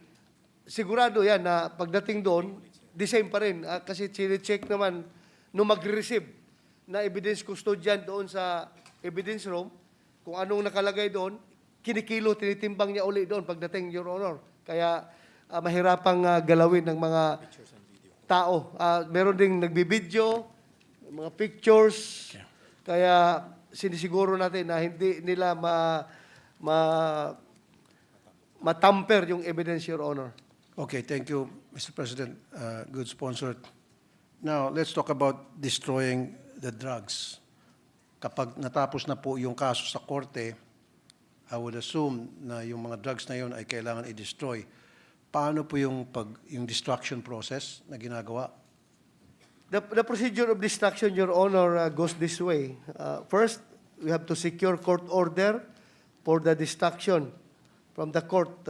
sigurado yan na pagdating doon, the same pa rin. Kasi chine-check naman nung mag-receive na evidence custodian doon sa evidence room, kung anong nakalagay doon, kinikilo, tinitimbang niya uli doon pagdating, Your Honor. Kaya mahirapang galawin ng mga tao. Meron ding nagbibideo, mga pictures, kaya sinisiguro natin na hindi nila matamper yung evidence, Your Honor. Okay, thank you, Mr. President. Good sponsor. Now, let's talk about destroying the drugs. Kapag natapos na po yung kaso sa korte, I would assume na yung mga drugs na yun ay kailangan i-destroy. Paano po yung destruction process na ginagawa? The procedure of destruction, Your Honor, goes this way. First, we have to secure court order for the destruction from the court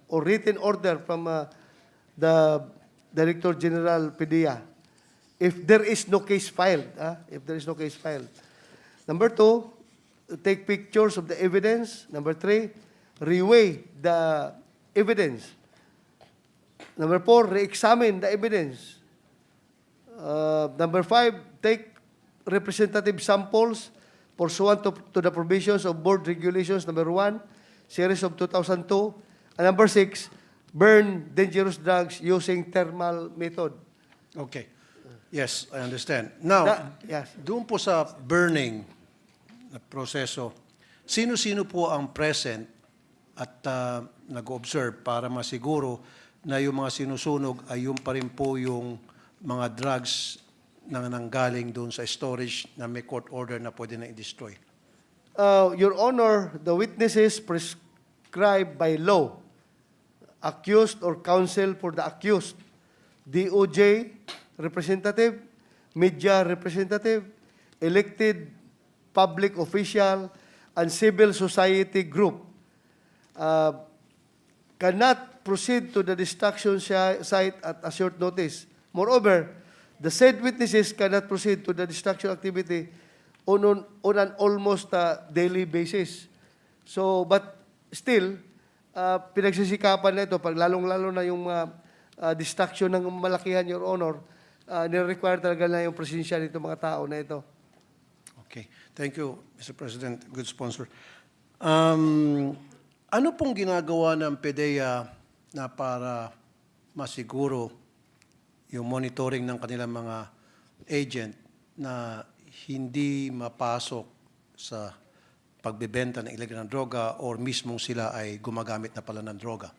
or written order from the Director General PDEA. If there is no case filed, Number 2, take pictures of the evidence. Number 3, reweigh the evidence. Number 4, re-examine the evidence. Number 5, take representative samples pursuant to the provisions of Board Regulations Number 1, Series of 2002. And number 6, burn dangerous drugs using thermal method. Okay. Yes, I understand. Now, Yes. doon po sa burning na proseso, sino-sino po ang present at nag-observe para masiguro na yung mga sinusunog ay yung pa rin po yung mga drugs na nanggaling doon sa storage na may court order na pwede na i-destroy? Your Honor, the witnesses prescribed by law, accused or counsel for the accused, DOJ representative, media representative, elected public official, and civil society group. cannot proceed to the destruction site at a short notice. Moreover, the said witnesses cannot proceed to the destruction activity on an almost daily basis. So, but still, pinagsisikapan na ito, pag lalong-lalo na yung destruction ng malakihan, Your Honor, nire-require talaga na yung presensya nito mga tao na ito. Okay. Thank you, Mr. President. Good sponsor. Ano pong ginagawa ng PDEA na para masiguro yung monitoring ng kanilang mga agent na hindi mapasok sa pagbebenta ng illegal na droga or mismong sila ay gumagamit na pala ng droga?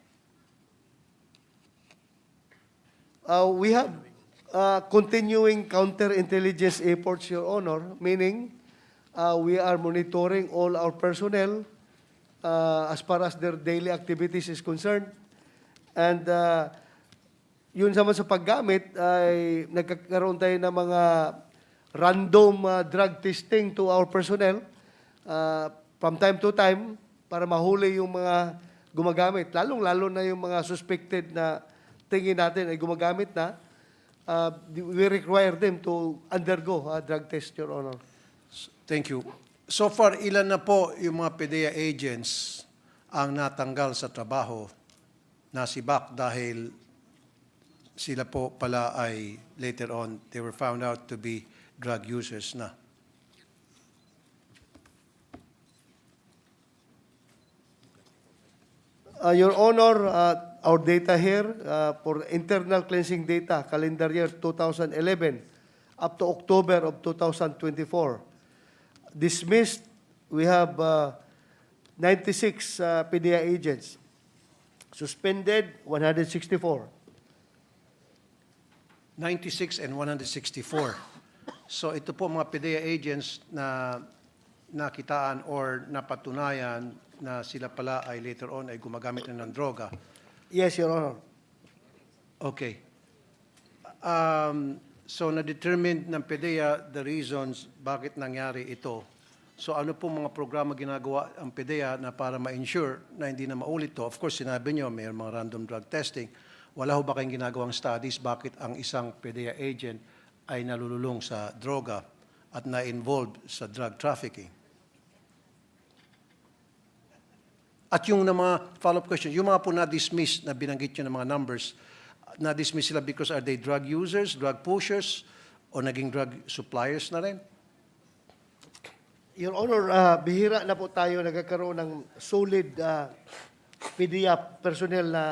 We have continuing counterintelligence efforts, Your Honor, meaning we are monitoring all our personnel as far as their daily activities is concerned. And yun naman sa paggamit ay nagkakaroon tayo ng mga random drug testing to our personnel from time to time para mahuli yung mga gumagamit. Lalong-lalo na yung mga suspected na tingin natin ay gumagamit na, we require them to undergo a drug test, Your Honor. Thank you. So far, ilan na po yung mga PDEA agents ang natanggal sa trabaho, nasibak dahil sila po pala ay later on, they were found out to be drug users na? Your Honor, our data here for internal cleansing data, calendar year 2011 up to October of 2024. Dismissed, we have 96 PDEA agents. Suspended, 164. 96 and 164. So ito po mga PDEA agents na nakitaan or napatunayan na sila pala ay later on ay gumagamit na ng droga. Yes, Your Honor. Okay. So na-determine ng PDEA the reasons bakit nangyari ito. So ano po mga programa ginagawa ang PDEA na para ma-ensure na hindi na maulit to? Of course, sinabi nyo, may mga random drug testing. Wala ho ba kayong ginagawang studies bakit ang isang PDEA agent ay nalululong sa droga at na-involved sa drug trafficking? At yung na mga follow-up question, yung mga po na-dismiss na binanggit nyo ng mga numbers, na-dismiss sila because are they drug users, drug pushers, o naging drug suppliers na rin? Your Honor, bihira na po tayo nagkakaroon ng solid PDEA personnel na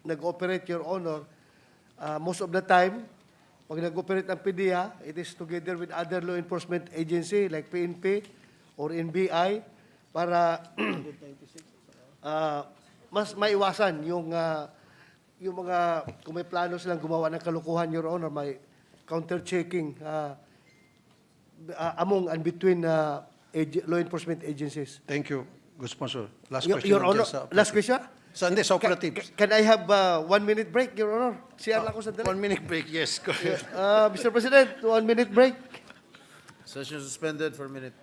nag-operate, Your Honor. Most of the time, pag nag-operate ang PDEA, it is together with other law enforcement agency like PNP or NBI para mas maiwasan yung mga, kung may plano silang gumawa ng kalukuhan, Your Honor, may counter-checking among and between law enforcement agencies. Thank you, good sponsor. Last question. Your Honor, nandiyan sa last question? Sa, hindi, sa operatives. Can I have 1 minute break, Your Honor? Siya lang ako sandali. 1 minute break, yes. Go ahead. Mr. President, 1 minute break. Session suspended for a minute.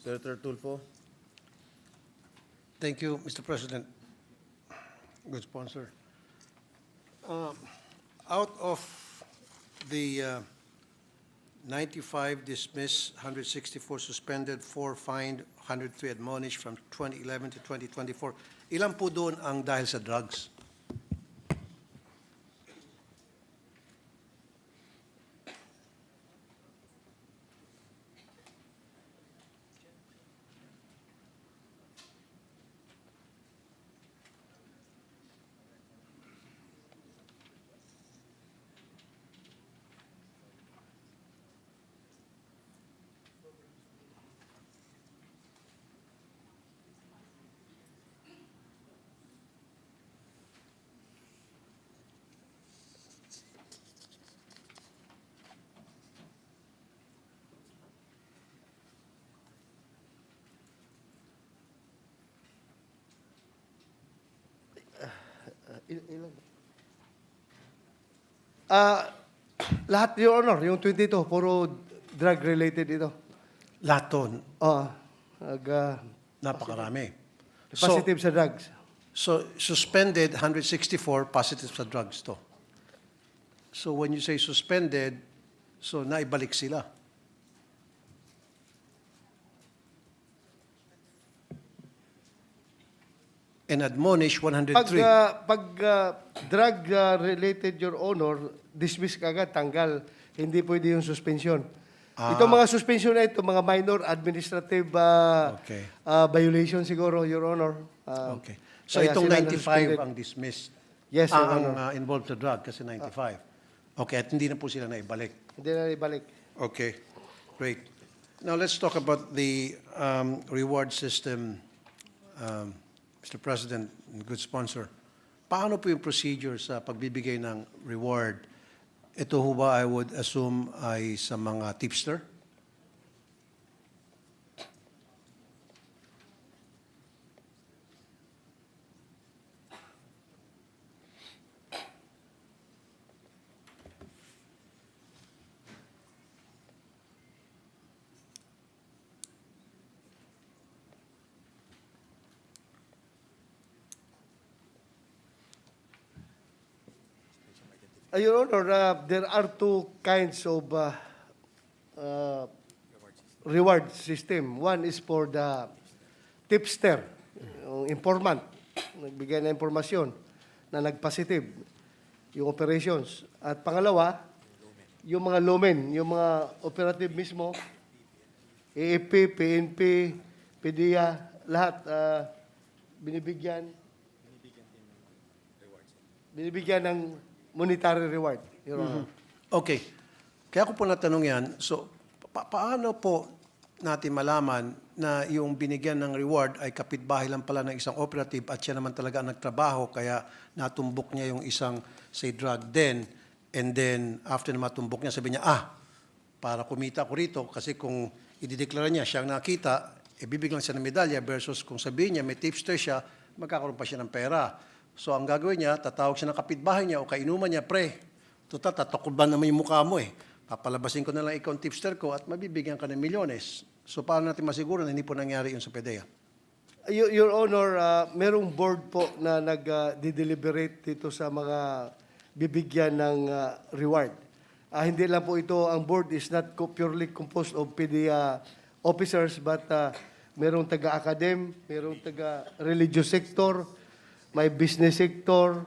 Senator Tulfo. Thank you, Mr. President. Good sponsor. Out of the 95 dismissed, 164 suspended, 4 fined, 103 admonished from 2011 to 2024, ilan po doon ang dahil sa drugs? Ilan? Lahat, Your Honor, yung 22, puro drug-related ito. Lahat doon, napakarami. Positive sa drugs. So suspended, 164 positive sa drugs to. So when you say suspended, so naibalik sila. And admonish, 103. Pag drug-related, Your Honor, dismiss kagad, tanggal. Hindi pwede yung suspension. Itong mga suspension na ito, mga minor administrative Okay. violation siguro, Your Honor. Okay. So Kaya itong sila 95 na-suspended. ang dismissed. Yes, Your ang Honor. involved sa drug kasi 95. Okay, at hindi na po sila naibalik. Hindi na ibalik. Okay, great. Now let's talk about the reward system, Mr. President, and good sponsor. Paano po yung procedure sa pagbibigay ng reward? Ito ho ba, I would assume, ay sa mga tipster? Your Honor, there are two kinds of reward system. One is for the tipster, yung informant, nagbigay na impormasyon na nag-positive yung operations. At pangalawa, yung mga lumen, yung mga operative mismo, AFP, PNP, PDEA, lahat binibigyan ng monetary reward, Your Honor. Okay. Kaya ko po natanong yan, so paano po natin malaman na yung binigyan ng reward ay kapitbahay lang pala ng isang operative at siya naman talaga ang nagtrabaho kaya natumbok niya yung isang, say, drug den, and then after na matumbok niya, sabi niya, para kumita ko rito kasi kung idideklara niya siyang nakita, bibigyan siya ng medalya versus kung sabihin niya may tipster siya, magkakaroon pa siya ng pera. So ang gagawin niya, tatawag siya ng kapitbahay niya o kainuman niya, pre, tuta, tatakuban naman yung mukha mo eh. Papalabasin ko na lang ikaw ang tipster ko at mabibigyan ka ng milyones. So paano natin masiguro na hindi po nangyari yun sa PDEA? Your Honor, merong board po na nag-deliberate dito sa mga bibigyan ng reward. Hindi lang po ito, ang board is not purely composed of PDEA officers, but merong taga-academ, merong taga-religious sector, may business sector.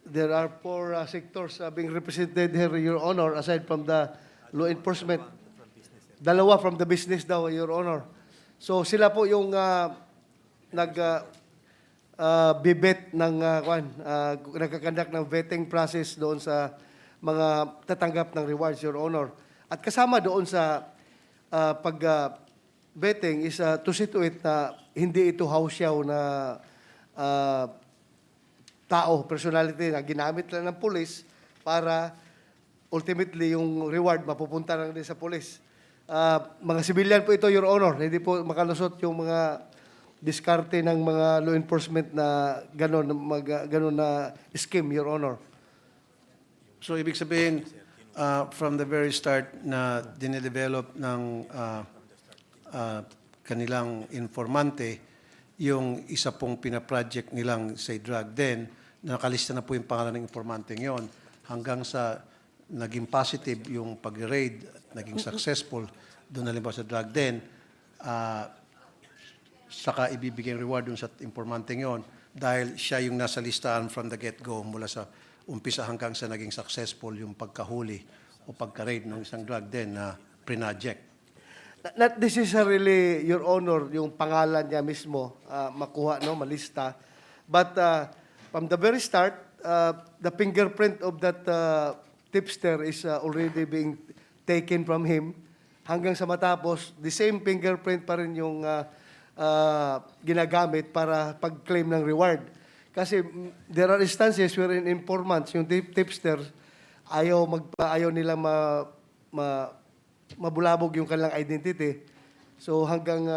There are 4 sectors being represented here, Your Honor, aside from the law enforcement. Dalawa from the business daw, Your Honor. So sila po yung bibet ng nagkakandak ng vetting process doon sa mga tatanggap ng rewards, Your Honor. At kasama doon sa pag-vetting is to see to it na hindi ito hausyaw na tao, personality na ginamit lang ng pulis para ultimately yung reward mapupunta lang din sa pulis. Mga civilian po ito, Your Honor. Hindi po makalusot yung mga diskarte ng mga law enforcement na gano'n na scheme, Your Honor. So ibig sabihin, from the very start na dinedevelop ng kanilang informante, yung isa pong pinaproject nilang say drug den, nakalista na po yung pangalan ng informante yon hanggang sa naging positive yung pag-raid, naging successful doon halimbawa sa drug den, saka ibibigay ang reward dun sa informante yon dahil siya yung nasa listahan from the get-go mula sa umpisa hanggang sa naging successful yung pagkahuli o pagka-raid ng isang drug den na pre-project. Not necessarily, Your Honor, yung pangalan niya mismo makuha, no, malista. But from the very start, the fingerprint of that tipster is already being taken from him. Hanggang sa matapos, the same fingerprint pa rin yung ginagamit para pag-claim ng reward. Kasi there are instances wherein informants, yung tipster, ayaw nila mabulabog yung kanilang identity. So hanggang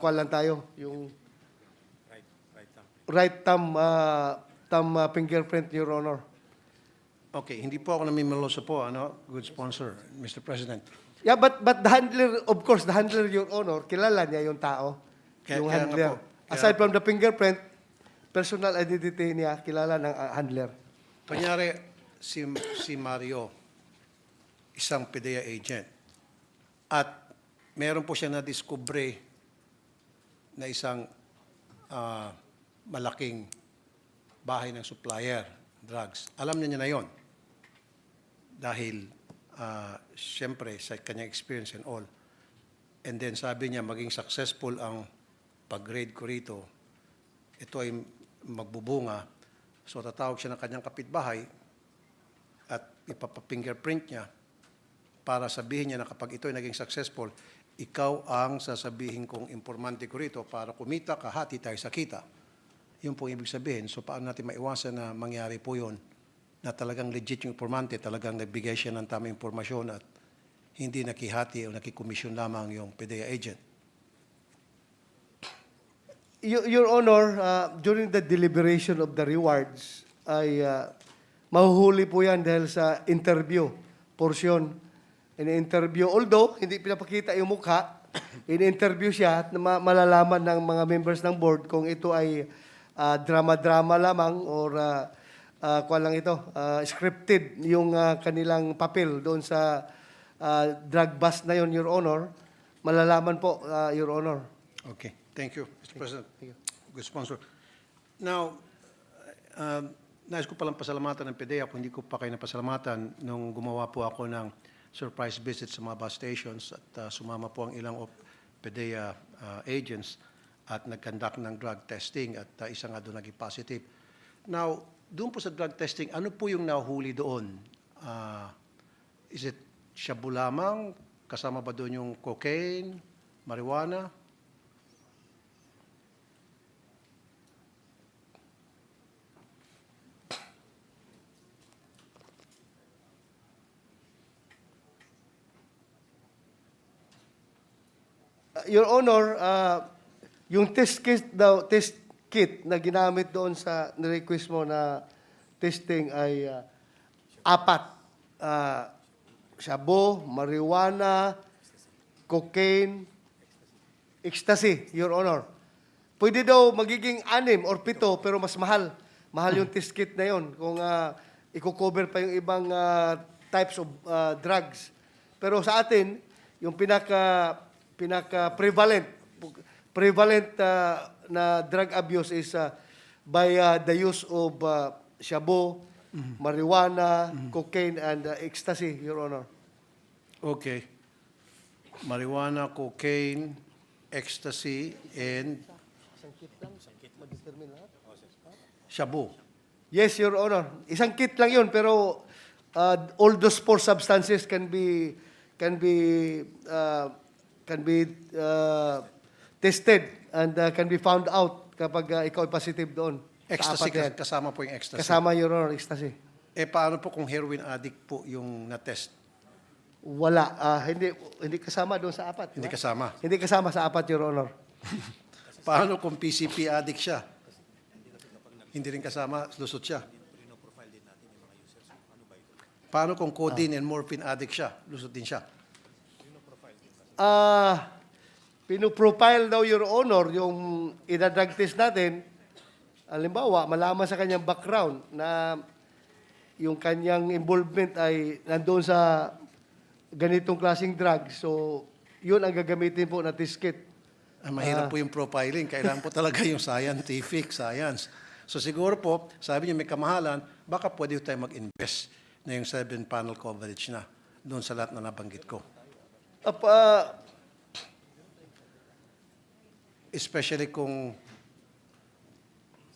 kuwan lang tayo, yung right thumb fingerprint, Your Honor. Okay, hindi po ako namimiloso po, good sponsor, Mr. President. Yeah, but the handler, of course, the handler, Your Honor, kilala niya yung tao, yung Kaya nga handler. po. Aside from the fingerprint, personal identity niya, kilala ng handler. Kunyari, si Mario, isang PDEA agent, at meron po siya na-discover na isang malaking bahay ng supplier, drugs. Alam niya na yon dahil siyempre sa kanyang experience and all. And then sabi niya, maging successful ang pag-raid ko rito, ito ay magbubunga. So tatawag siya ng kanyang kapitbahay at ipapa-fingerprint niya para sabihin niya na kapag ito ay naging successful, ikaw ang sasabihin kong informante ko rito para kumita, kahati tayo sa kita. Yun po ibig sabihin. So paano natin maiwasan na mangyari po yun na talagang legit yung informante, talagang nagbigay siya ng tamang impormasyon at hindi nakihati o nakikomisyon lamang yung PDEA agent. Your Honor, during the deliberation of the rewards, ay mahuhuli po yan dahil sa interview portion. In-interview, although hindi pinapakita yung mukha, in-interview siya at malalaman ng mga members ng board kung ito ay drama-drama lamang or kuwan lang ito, scripted yung kanilang papel doon sa drug bust na yon, Your Honor. Malalaman po, Your Honor. Okay. Thank you, Mr. President. Good sponsor. Now, nais ko palang pasalamatan ng PDEA kung hindi ko pa kayo napasalamatan nung gumawa po ako ng surprise visit sa mga bus stations at sumama po ang ilang PDEA agents at nag-conduct ng drug testing at isa nga doon naging positive. Now, doon po sa drug testing, ano po yung nahuli doon? Is it shabu lamang? Kasama ba doon yung cocaine, marijuana? Your Honor, yung test kit na ginamit doon sa request mo na testing ay 4. Shabu, marijuana, cocaine, ecstasy, Your Honor. Pwede daw magiging 6 or 7 pero mas mahal. Mahal yung test kit na yon kung i-cover pa yung ibang types of drugs. Pero sa atin, yung prevalent na drug abuse is by the use of shabu, marijuana, cocaine, and ecstasy, Your Honor. Okay. Marijuana, cocaine, ecstasy, and shabu. Yes, Your Honor. Isang kit lang yun, pero all those 4 substances can be tested and can be found out kapag ikaw ay positive doon. Ecstasy, kasama po yung ecstasy. Kasama, Your Honor, ecstasy. Paano po kung heroin addict po yung na-test? Wala. Hindi kasama doon sa 4. Hindi diba? kasama. Hindi kasama sa 4, Your Honor. Paano kung PCP addict siya? Hindi rin kasama, lusot siya. Paano kung codeine and morphine addict siya? Lusot din siya. Pinoprofile daw, Your Honor, yung ina-drug test natin. Halimbawa, malaman sa kanyang background na yung kanyang involvement ay nandoon sa ganitong klaseng drug. So, yun ang gagamitin po na test kit. Mahirap po yung profiling. Kailangan po talaga yung science. So siguro po, sabi niyo may kamahalan, baka pwede tayo mag-invest na yung 7-panel coverage na doon sa lahat na nabanggit ko. Especially kung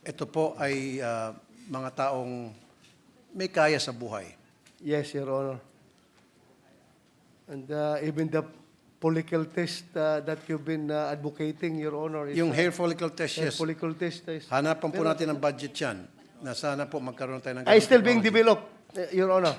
ito po ay mga taong may kaya sa buhay. Yes, Your Honor. And even the follicle test that you've been advocating, Your Honor. Yung hair follicle test, hair yes. follicle test. Hanapan po natin ang budget yan na sana po magkaroon tayo ng Ay, still ganung being technology. developed, Your Honor.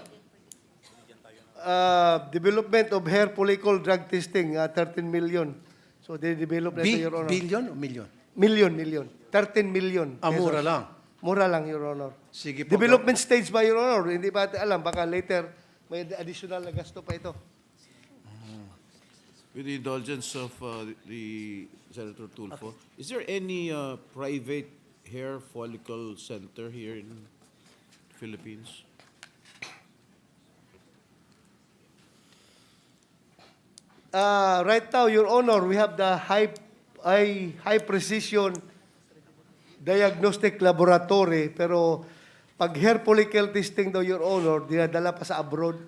Development of hair follicle drug testing, 13 million. So they develop na ito, Your Honor. Billion o million? Million. 13 million. Mura pesos. lang. Mura lang, Your Honor. Sige po. Development stage ba, Your Honor? Hindi pa natin alam. Baka later, may additional na gasto pa ito. With the indulgence of the Senator Tulfo, is there any private hair follicle center here in the Philippines? Right now, Your Honor, we have the high precision diagnostic laboratory, pero pag hair follicle testing daw, Your Honor, dinadala pa sa abroad.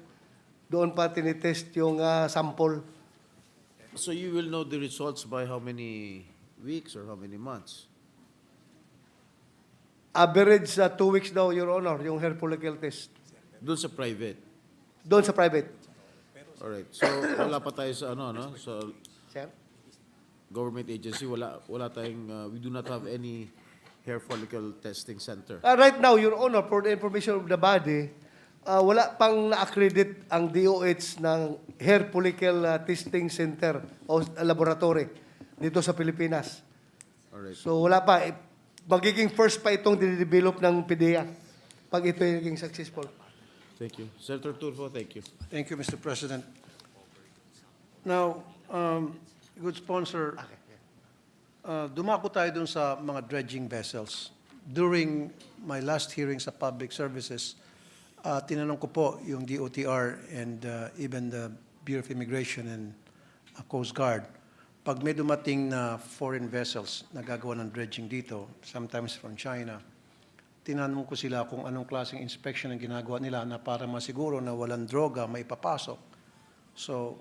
Doon pa tinitest yung sample. So you will know the results by how many weeks or how many months? Average 2 weeks daw, Your Honor, yung hair follicle test. Doon sa private. Doon sa private. Alright. So wala pa tayo sa sa Sir? government agency, wala tayong we do not have any hair follicle testing center. Right now, Your Honor, for the information of the body, wala pang na-accredit ang DOH ng hair follicle testing center o laboratory dito sa Pilipinas. Alright. So wala pa. Magiging first pa itong dinedevelop ng PDEA pag ito ay naging successful. Thank you. Senator Tulfo, thank you. Thank you, Mr. President. Now, good sponsor, dumako tayo dun sa mga dredging vessels. During my last hearing sa Public Services, tinanong ko po yung DOTR and even the Bureau of Immigration and Coast Guard, pag may dumating na foreign vessels na gagawa ng dredging dito, sometimes from China, tinanong ko sila kung anong klaseng inspection ang ginagawa nila na para masiguro na walang droga maipapasok. So,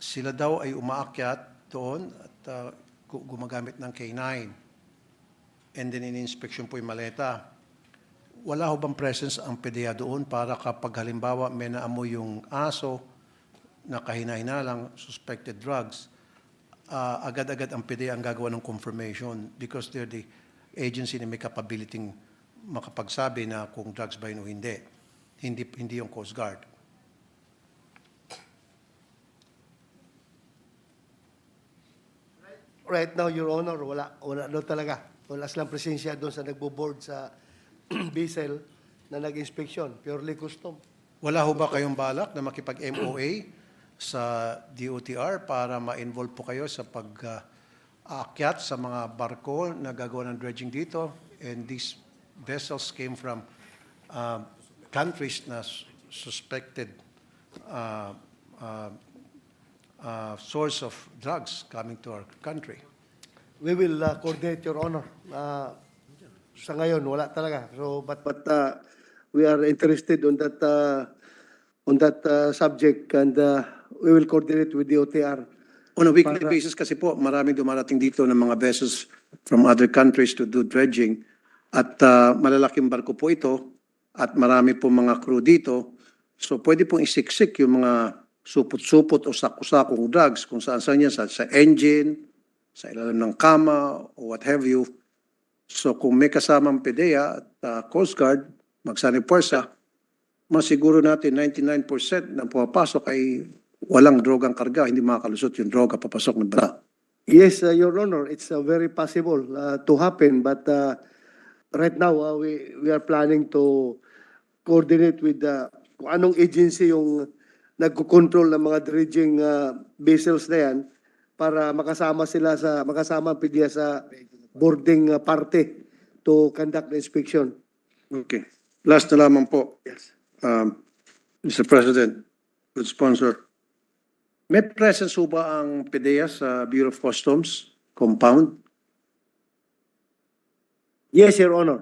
sila daw ay umaakyat doon at gumagamit ng K9. And then in-inspection po yung maleta. Wala ho bang presence ang PDEA doon para kapag halimbawa may naamoy yung aso na kahina-hina suspected drugs, agad-agad ang PDEA ang gagawa ng confirmation because they're the agency na may capability makapagsabi na kung drugs ba yun o hindi. Hindi yung Coast Guard. Right now, Your Honor, wala doon talaga. Wala silang presensya doon sa nagbo-board sa vessel na nag-inspection. Purely custom. Wala ho ba kayong balak na makipag-MOA sa DOTR para ma-involve po kayo sa pag-aakyat sa mga barko na gagawa ng dredging dito? And these vessels came from countries na suspected source of drugs coming to our country. We will coordinate, Your Honor. Sa ngayon, wala talaga. So, but we are interested on that subject, and we will coordinate with the OTR. On a weekly basis kasi po, maraming dumarating dito ng mga vessels from other countries to do dredging. At malalaking barko po ito at marami po mga crew dito. So pwede pong isiksik yung mga supot-supot o sako-sakong drugs kung saan-saan yan, sa engine, sa ilalim ng kama, o what have you. So kung may kasamang PDEA at Coast Guard, magsanib puwersa, masiguro natin 99% na pumapasok ay walang drogang karga, hindi makakalusot yung droga papasok ng bata. Yes, Your Honor, it's very possible to happen, but right now we are planning to coordinate with kung anong agency yung nagko-control ng mga dredging vessels na yan para makasama ang PDEA sa boarding party to conduct the inspection. Okay. Last na lamang po. Yes. Mr. President, good sponsor. May presence ho ba ang PDEA sa Bureau of Customs compound? Yes, Your Honor.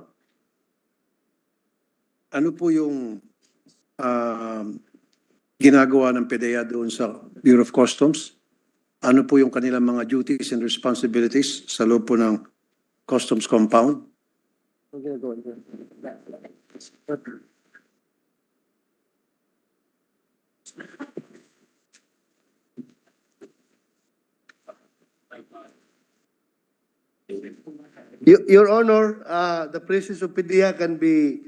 Ano po yung ginagawa ng PDEA doon sa Bureau of Customs? Ano po yung kanilang mga duties and responsibilities sa loob po ng Customs compound? Your Honor, the presence of PDEA can be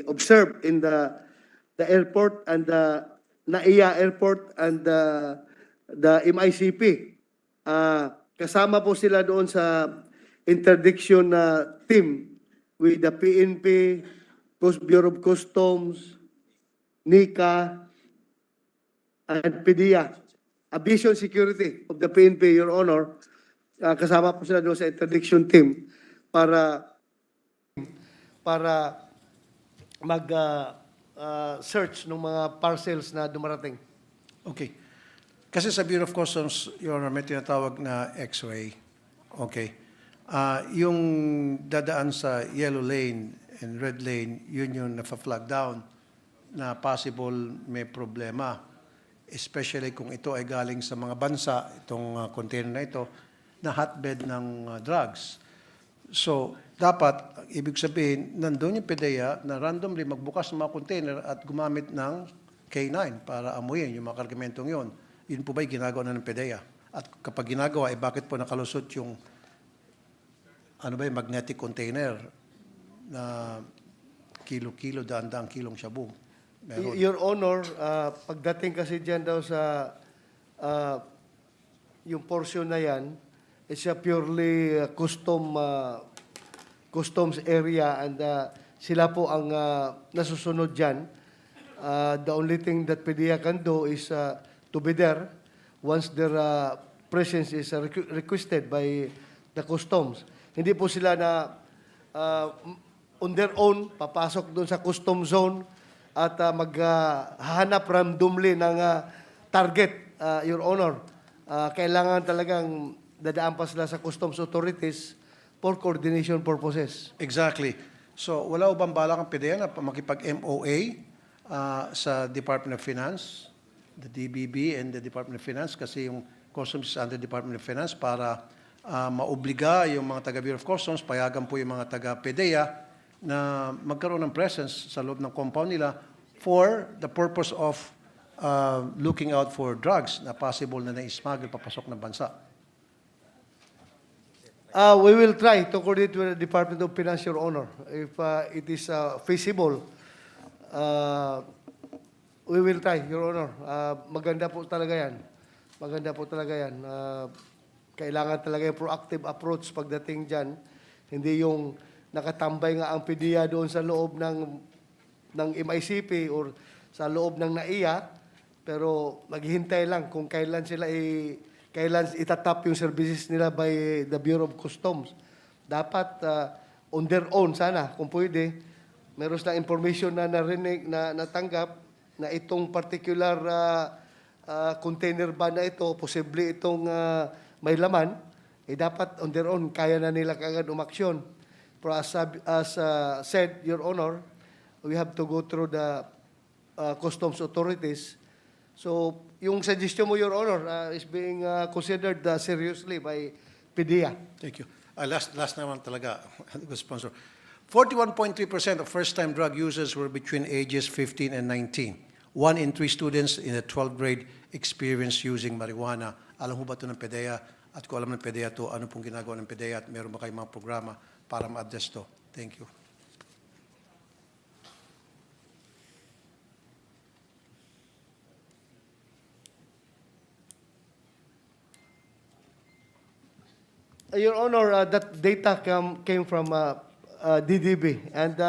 observed in the airport and the NAIA airport and the MICP. Kasama po sila doon sa interdiction team with the PNP, Bureau of Customs, NICA, and PDEA. Aviation Security of the PNP, Your Honor, kasama po sila doon sa interdiction team para mag-search ng mga parcels na dumarating. Okay. Kasi sa Bureau of Customs, Your Honor, may tinatawag na X-ray. Okay. Yung dadaan sa yellow lane and red lane, yun yung nafa-flag down na possible may problema. Especially kung ito ay galing sa mga bansa, itong container na ito, na hotbed ng drugs. So, dapat, ibig sabihin, nandun yung PDEA na randomly magbukas ng mga container at gumamit ng K9 para amuyin yung mga kargamentong yun. Yun po ba'y ginagawa na ng PDEA? At kapag ginagawa, bakit po nakalusot yung magnetic container na kilo-kilo, daan-daang kilong shabu? Meron. Your Honor, pagdating kasi dyan daw sa yung portion na yan, it's a purely customs area and sila po ang nasusunod dyan. The only thing that PDEA can do is to be there once their presence is requested by the customs. Hindi po sila na on their own papasok doon sa custom zone at maghahanap randomly ng target, Your Honor. Kailangan talagang dadaan pa sila sa customs authorities for coordination purposes. Exactly. So, wala bang balak ang PDEA na makipag-MOA sa Department of Finance, the DBB and the Department of Finance, kasi yung Customs is under Department of Finance, para maobliga yung mga taga-Bureau of Customs, payagan po yung mga taga-PDEA na magkaroon ng presence sa loob ng compound nila for the purpose of looking out for drugs na possible na na-smuggle papasok ng bansa. We will try to coordinate with the Department of Finance, Your Honor. If it is feasible, we will try, Your Honor. Maganda po talaga yan. Maganda po talaga yan. Kailangan talaga yung proactive approach pagdating dyan. Hindi yung nakatambay nga ang PDEA doon sa loob ng MICP or sa loob ng NAIA, pero maghihintay lang kung kailan itatap yung services nila by the Bureau of Customs. Dapat on their own sana, kung pwede, meron silang information na narinig, na natanggap, na itong particular container ba na ito, posible itong may laman, dapat on their own, kaya na nila kagad umaksyon. Pero as said, Your Honor, we have to go through the customs authorities. So, yung suggestion mo, Your Honor, is being considered seriously by PDEA. Thank you. Last naman talaga, sponsor. 41.3% of first-time drug users were between ages 15 and 19. 1 in 3 students in the 12th grade experienced using marijuana. Alam mo ba ito ng PDEA? At kung alam ng PDEA ito, ano pong ginagawa ng PDEA at meron ba kayong mga programa para ma-address ito? Thank you. Your Honor, that data came from DDB, and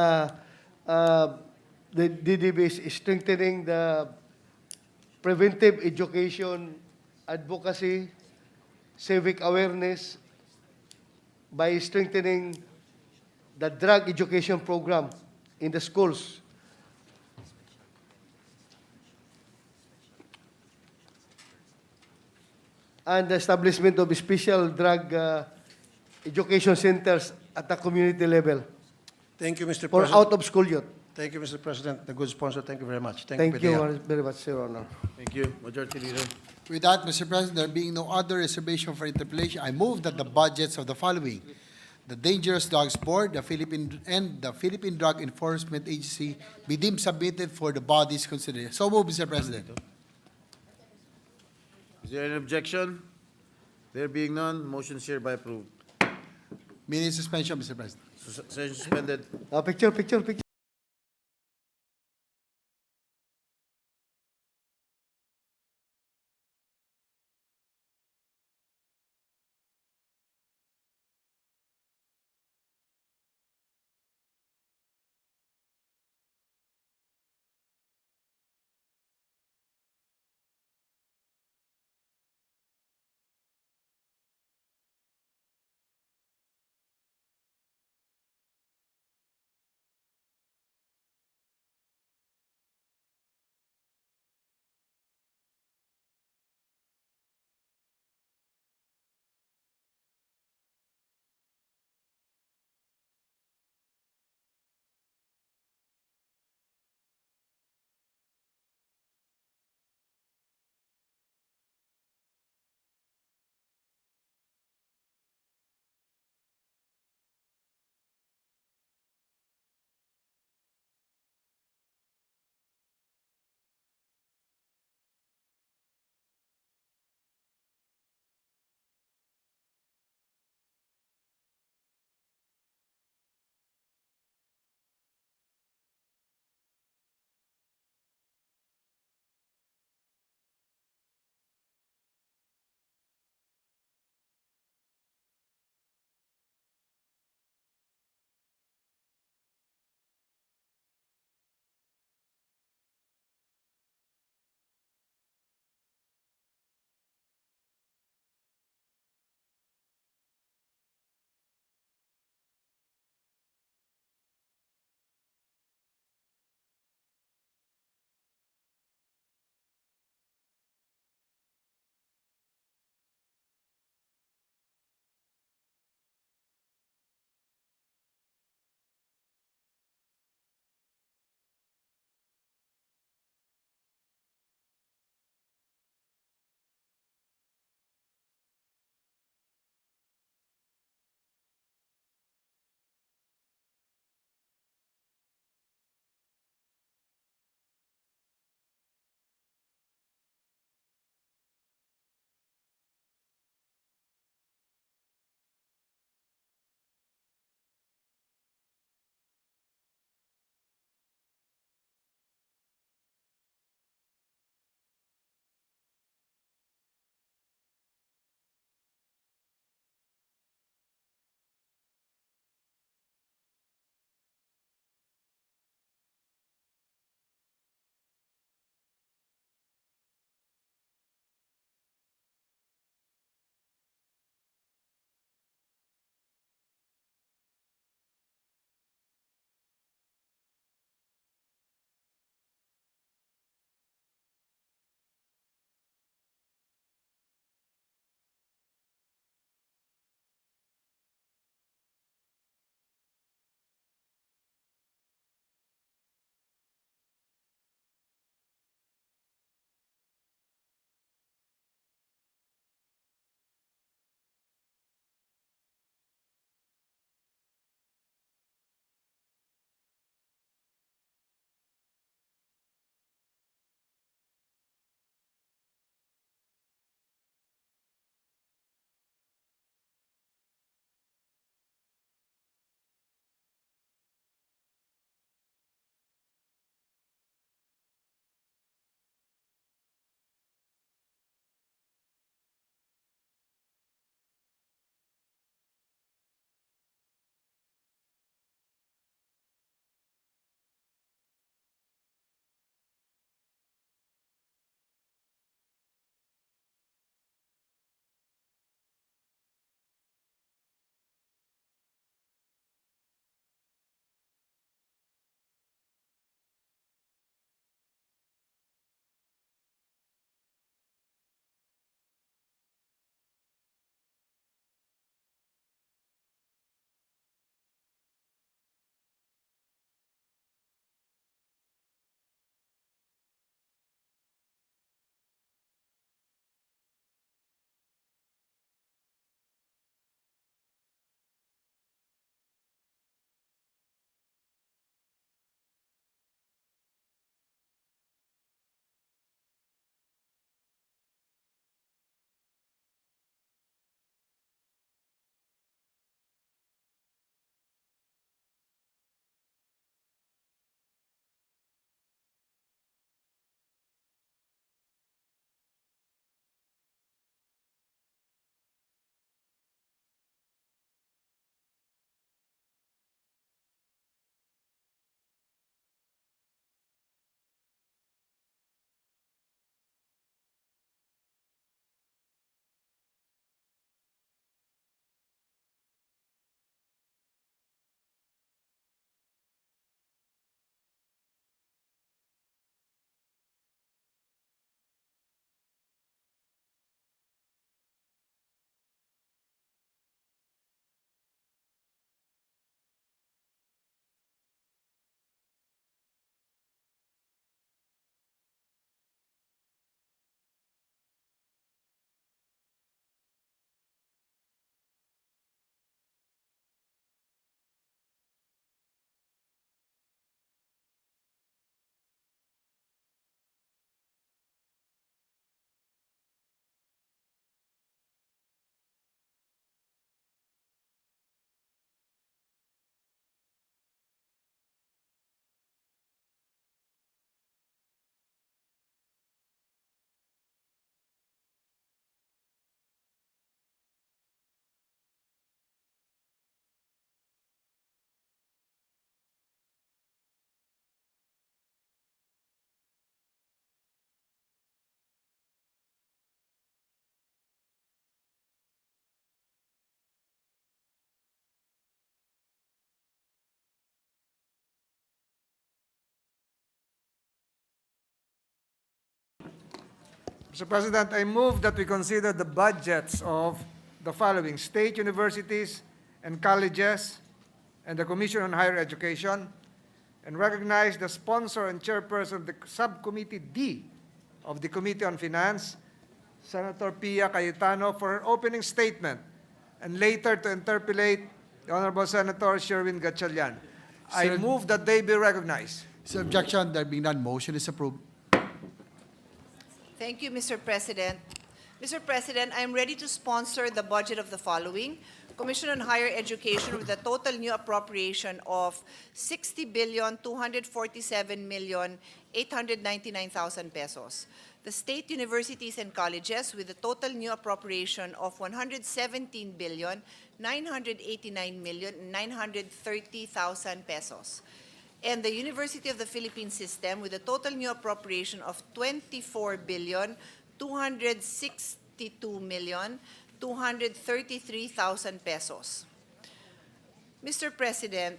the DDB is strengthening the preventive education, advocacy, civic awareness by strengthening the drug education program in the schools. And the establishment of special drug education centers at the community level Thank you, Mr. for President. out-of-school youth. Thank you, Mr. President. The good sponsor, thank you very much. Thank Padilla. you very much, Your Honor. Thank you. Majority Leader. With that, Mr. President, there being no other reservation for interpellation, I move that the budgets of the following: the Dangerous Dogs Board, the Philippine Drug Enforcement Agency be deemed submitted for the body's consideration. So move, Mr. President. Is there any objection? There being none, motion is hereby approved. Meeting suspension, Mr. President. Session suspended. Picture. Mr. President, I move that we consider the budgets of the following state universities and colleges and the Commission on Higher Education, and recognize the sponsor and chairperson of the Subcommittee D of the Committee on Finance, Senator Pia Cayetano, for her opening statement, and later to interpolate the Honorable Senator Sherwin Gatchalian. I Sir- move that they be recognized. Sir, objection, there being none, motion is approved. Thank you, Mr. President. Mr. President, I am ready to sponsor the budget of the following: Commission on Higher Education with a total new appropriation of 60,247,899,000 pesos. The state universities and colleges with a total new appropriation of 117,989,930,000 pesos. And the University of the Philippines System with a total new appropriation of 24,262,233,000 pesos. Mr. President,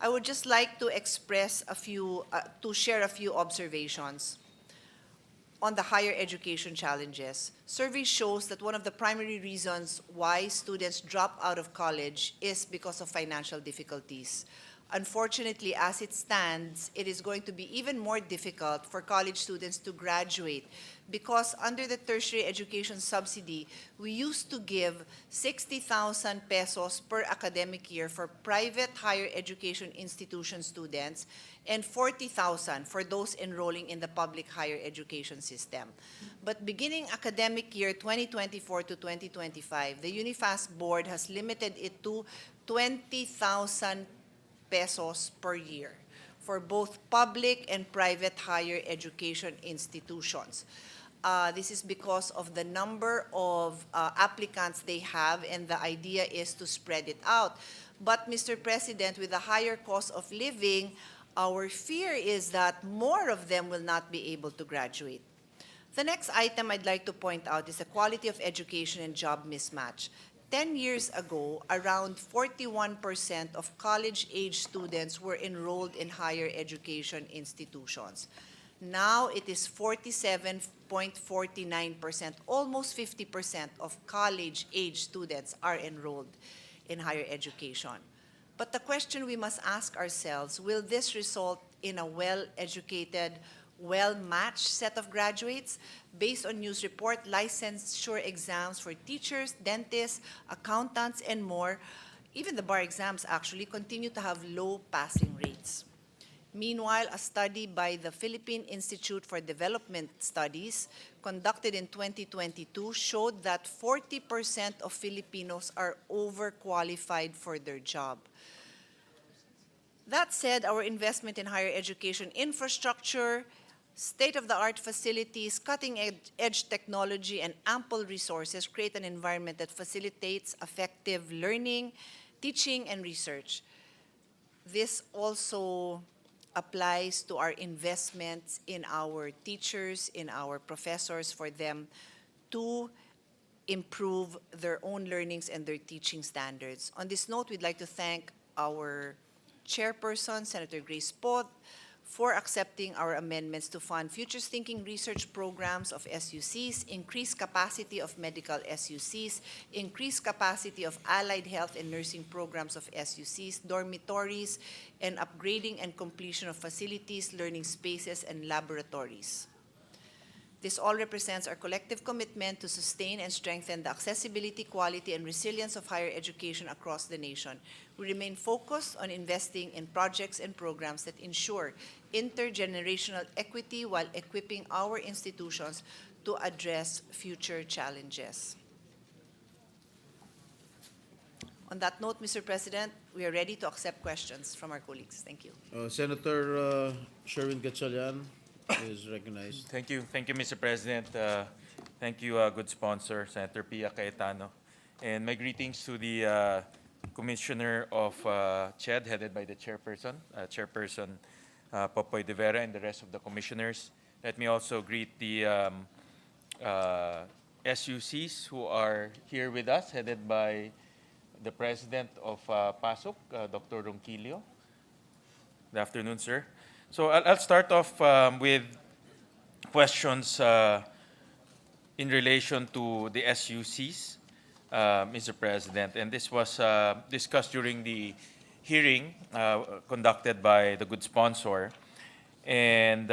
I would just like to express to share a few observations on the higher education challenges. Survey shows that one of the primary reasons why students drop out of college is because of financial difficulties. Unfortunately, as it stands, it is going to be even more difficult for college students to graduate because under the tertiary education subsidy, we used to give 60,000 pesos per academic year for private higher education institution students and 40,000 for those enrolling in the public higher education system. But beginning academic year 2024 to 2025, the UNIFAS board has limited it to 20,000 pesos per year for both public and private higher education institutions. This is because of the number of applicants they have, and the idea is to spread it out. But, Mr. President, with the higher cost of living, our fear is that more of them will not be able to graduate. The next item I'd like to point out is the quality of education and job mismatch. 10 years ago, around 41% of college-age students were enrolled in higher education institutions. Now it is 47.49%, almost 50% of college-age students are enrolled in higher education. But the question we must ask ourselves, will this result in a well-educated, well-matched set of graduates? Based on news report, licensure exams for teachers, dentists, accountants, and more, even the bar exams actually continue to have low passing rates. Meanwhile, a study by the Philippine Institute for Development Studies conducted in 2022 showed that 40% of Filipinos are overqualified for their job. That said, our investment in higher education infrastructure, state-of-the-art facilities, cutting-edge technology, and ample resources create an environment that facilitates effective learning, teaching, and research. This also applies to our investments in our teachers, in our professors, for them to improve their own learnings and their teaching standards. On this note, we'd like to thank our chairperson, Senator Grace Poe, for accepting our amendments to fund futures thinking research programs of SUCs, increase capacity of medical SUCs, increase capacity of allied health and nursing programs of SUCs, dormitories, and upgrading and completion of facilities, learning spaces, and laboratories. This all represents our collective commitment to sustain and strengthen the accessibility, quality, and resilience of higher education across the nation. We remain focused on investing in projects and programs that ensure intergenerational equity while equipping our institutions to address future challenges. On that note, Mr. President, we are ready to accept questions from our colleagues. Thank you. Senator Sherwin Gatchalian is recognized. Thank you, Mr. President. Thank you, good sponsor, Senator Pia Cayetano. And my greetings to the Commissioner of CHED, headed by the Chairperson, Popoy de Vera, and the rest of the commissioners. Let me also greet the SUCs who are here with us, headed by the President of PASOK, Dr. Ronquillo. Good afternoon, sir. So I'll start off with questions in relation to the SUCs, Mr. President, and this was discussed during the hearing conducted by the good sponsor. And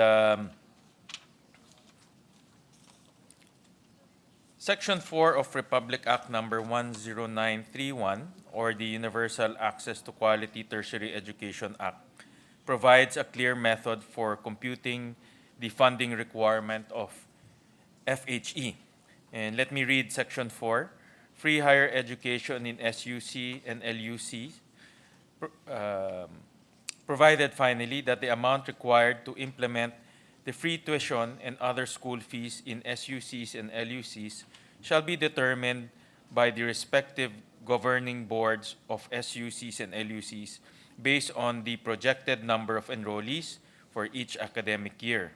Section 4 of Republic Act number 10931, or the Universal Access to Quality Tertiary Education Act, provides a clear method for computing the funding requirement of FHE. And let me read Section 4. Free higher education in SUC and LUC, provided finally that the amount required to implement the free tuition and other school fees in SUCs and LUCs shall be determined by the respective governing boards of SUCs and LUCs based on the projected number of enrollees for each academic year,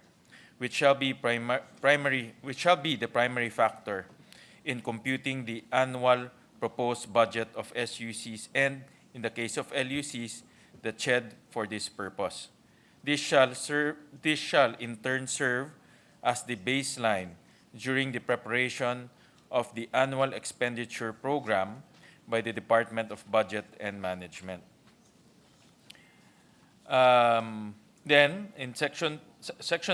which shall be the primary factor in computing the annual proposed budget of SUCs and, in the case of LUCs, the CHED for this purpose. This shall in turn serve as the baseline during the preparation of the annual expenditure program by the Department of Budget and Management. Then, in Section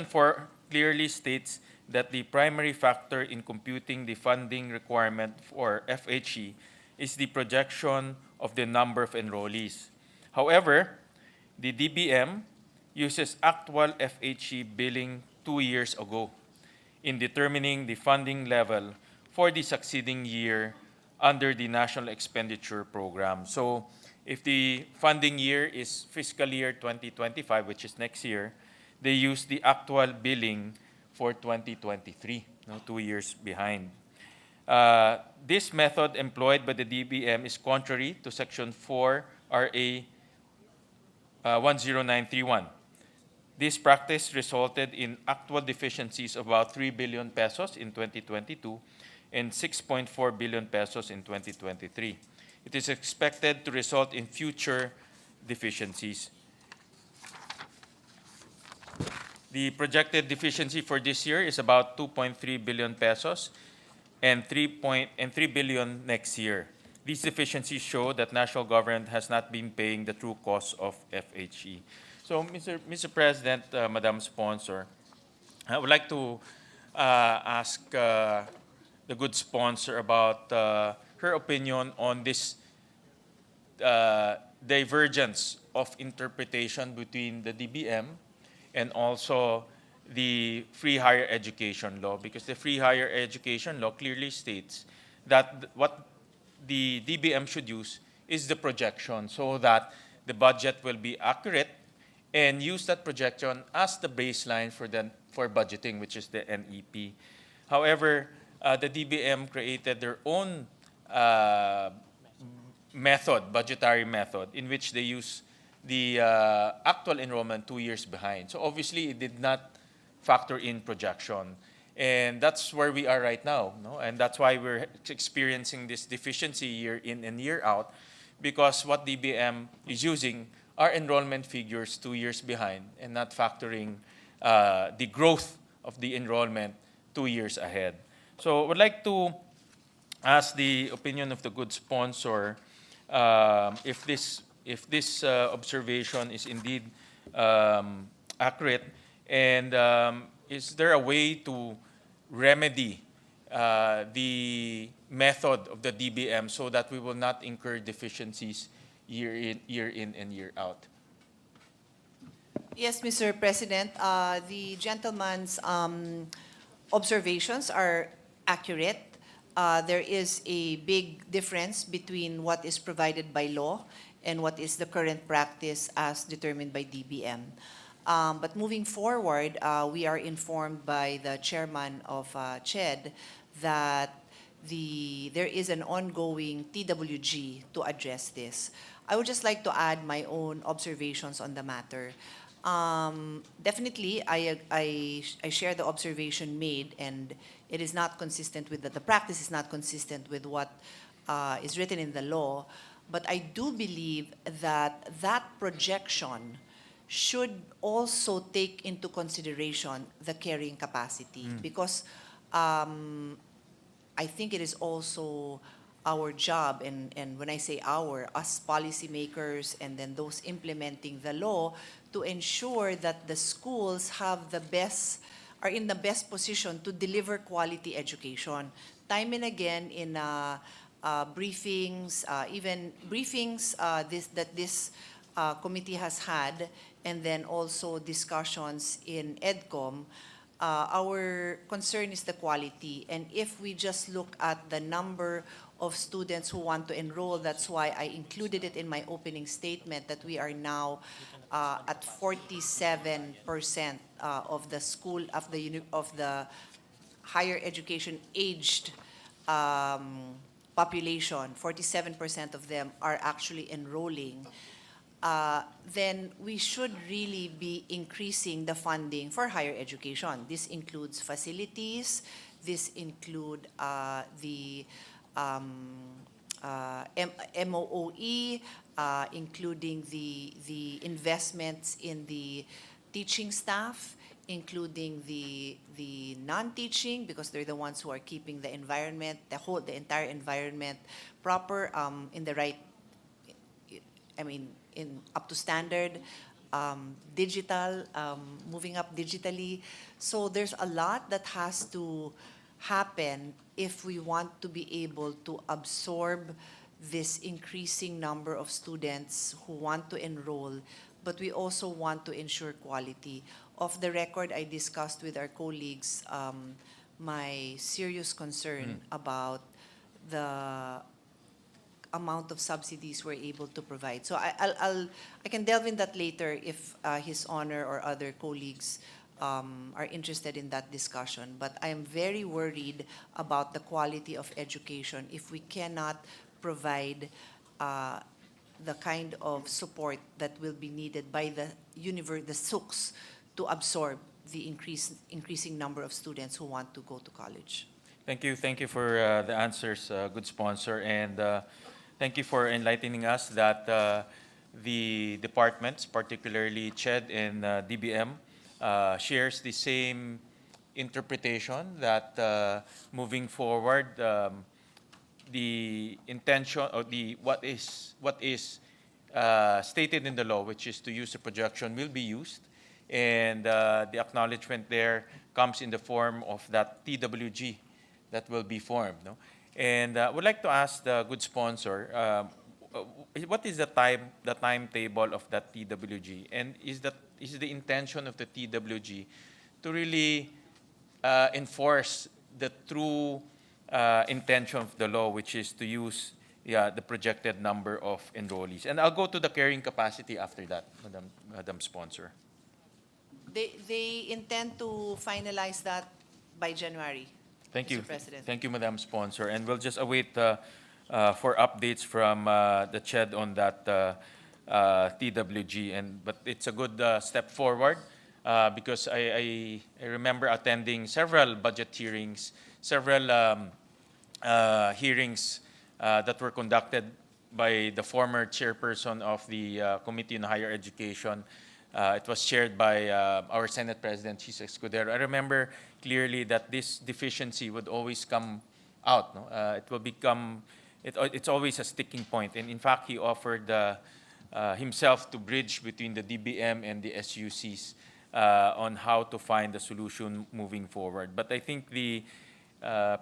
4 clearly states that the primary factor in computing the funding requirement for FHE is the projection of the number of enrollees. However, the DBM uses actual FHE billing 2 years ago in determining the funding level for the succeeding year under the National Expenditure Program. So if the funding year is fiscal year 2025, which is next year, they use the actual billing for 2023, 2 years behind. This method employed by the DBM is contrary to Section 4 RA 10931. This practice resulted in actual deficiencies of about 3 billion pesos in 2022 and 6.4 billion pesos in 2023. It is expected to result in future deficiencies. The projected deficiency for this year is about 2.3 billion pesos and 3 billion next year. These deficiencies show that national government has not been paying the true cost of FHE. So, Mr. President, Madam Sponsor, I would like to ask the good sponsor about her opinion on this divergence of interpretation between the DBM and also the free higher education law, because the free higher education law clearly states that what the DBM should use is the projection so that the budget will be accurate and use that projection as the baseline for budgeting, which is the NEP. However, the DBM created their own budgetary method, in which they use the actual enrollment 2 years behind. So obviously, it did not factor in projection. And that's where we are right now, no? And that's why we're experiencing this deficiency year in and year out, because what DBM is using are enrollment figures 2 years behind and not factoring the growth of the enrollment 2 years ahead. So I would like to ask the opinion of the good sponsor if this observation is indeed accurate, and is there a way to remedy the method of the DBM so that we will not incur deficiencies year in and year out? Yes, Mr. President, the gentleman's observations are accurate. There is a big difference between what is provided by law and what is the current practice as determined by DBM. But moving forward, we are informed by the chairman of CHED that there is an ongoing TWG to address this. I would just like to add my own observations on the matter. Definitely, I share the observation made, and it is not consistent with the practice is not consistent with what is written in the law. But I do believe that that projection should also take into consideration the carrying capacity, because I think it is also our job, and when I say our, us policymakers and then those implementing the law, to ensure that the schools have the best, are in the best position to deliver quality education. Time and again in briefings, even briefings this committee has had, and then also discussions in EDCOM, our concern is the quality. And if we just look at the number of students who want to enroll, that's why I included it in my opening statement that we are now at 47% of the school, of the higher education aged population, 47% of them are actually enrolling. Then we should really be increasing the funding for higher education. This includes facilities, this include the MOOE, including the investments in the teaching staff, including the non-teaching, because they're the ones who are keeping the environment, the entire environment proper, in the right, I mean, in up to standard, digital, moving up digitally. So there's a lot that has to happen if we want to be able to absorb this increasing number of students who want to enroll, but we also want to ensure quality. Off the record, I discussed with our colleagues my serious concern about the amount of subsidies we're able to provide. So I can delve in that later if His Honor or other colleagues are interested in that discussion. But I am very worried about the quality of education if we cannot provide the kind of support that will be needed by the SUCs to absorb the increasing number of students who want to go to college. Thank you for the answers, good sponsor, and thank you for enlightening us that the departments, particularly CHED and DBM, shares the same interpretation that moving forward, the intention or what is stated in the law, which is to use the projection, will be used, and the acknowledgement there comes in the form of that TWG that will be formed. No? And I would like to ask the good sponsor, what is the timetable of that TWG, and is the intention of the TWG to really enforce the true intention of the law, which is to use the projected number of enrollees? And I'll go to the carrying capacity after that, Madam Sponsor. They intend to finalize that by January. Thank you. Mr. President. Thank you, Madam Sponsor. And we'll just await for updates from the CHED on that TWG. But it's a good step forward because I remember attending several budget hearings, several hearings that were conducted by the former chairperson of the Committee on Higher Education. It was chaired by our Senate President, Chis Escudero. I remember clearly that this deficiency would always come out. No? It will become, it's always a sticking point. And in fact, he offered himself to bridge between the DBM and the SUCs on how to find a solution moving forward. But I think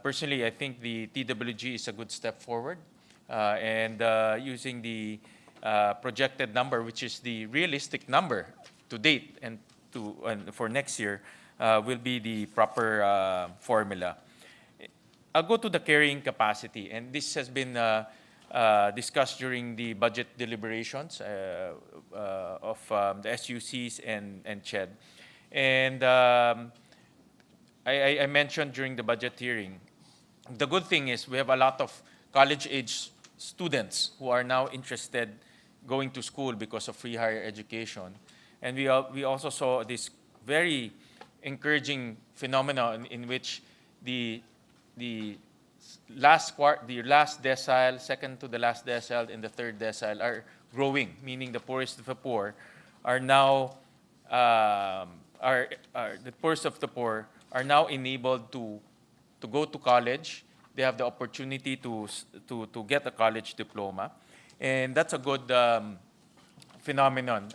personally, I think the TWG is a good step forward. And using the projected number, which is the realistic number to date and for next year, will be the proper formula. I'll go to the carrying capacity, and this has been discussed during the budget deliberations of the SUCs and CHED. And I mentioned during the budget hearing, the good thing is we have a lot of college-age students who are now interested going to school because of free higher education. And we also saw this very encouraging phenomenon in which the last decile, second to the last decile, and the third decile are growing, meaning the poorest of the poor are now the poorest of the poor are now enabled to go to college. They have the opportunity to get a college diploma, and that's a good phenomenon.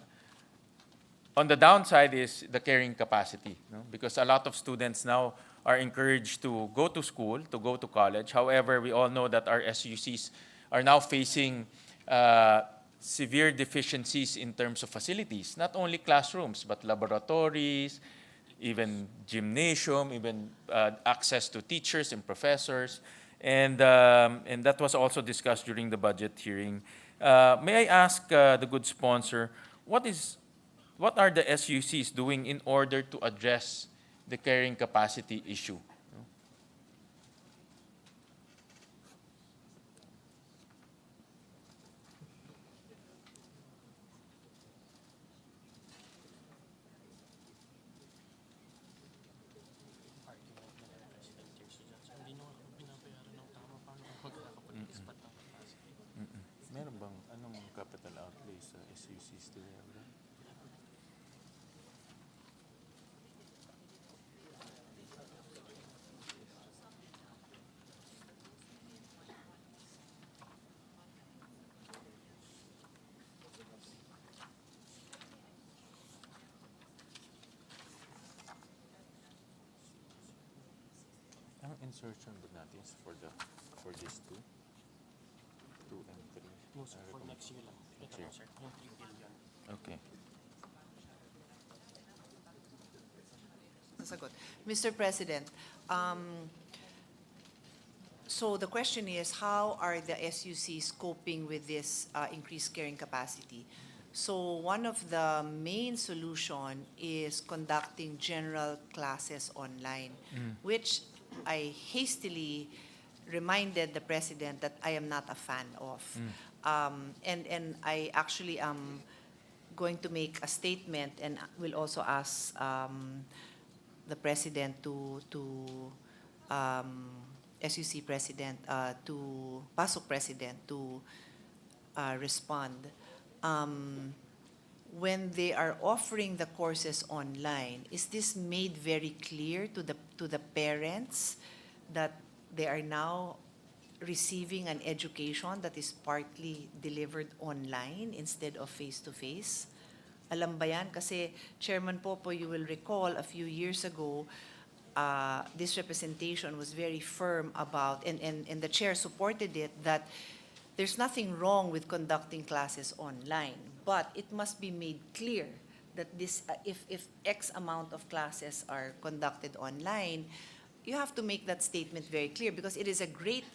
On the downside is the carrying capacity, no? Because a lot of students now are encouraged to go to school, to go to college. However, we all know that our SUCs are now facing severe deficiencies in terms of facilities, not only classrooms, but laboratories, even gymnasium, even access to teachers and professors. And that was also discussed during the budget hearing. May I ask the good sponsor, what are the SUCs doing in order to address the carrying capacity issue? Meron bang anong capital outlay sa SUCs to have that? Ang insertion ba natin is for these two? 2 and 3. No, sir, for next year lang. Ito year. po, sir, yung 3 billion. Okay. Sasagot. Mr. President, so the question is, how are the SUCs coping with this increased carrying capacity? So one of the main solution is conducting general classes online, which I hastily reminded the President that I am not a fan of. And I actually am going to make a statement and will also ask the President SUC President, to PASOK President to respond. When they are offering the courses online, is this made very clear to the parents that they are now receiving an education that is partly delivered online instead of face-to-face? Alam ba yan? Kasi Chairman Popo, you will recall a few years ago, this representation was very firm about, and the chair supported it, that there's nothing wrong with conducting classes online, but it must be made clear that this, if X amount of classes are conducted online, you have to make that statement very clear, because it is a great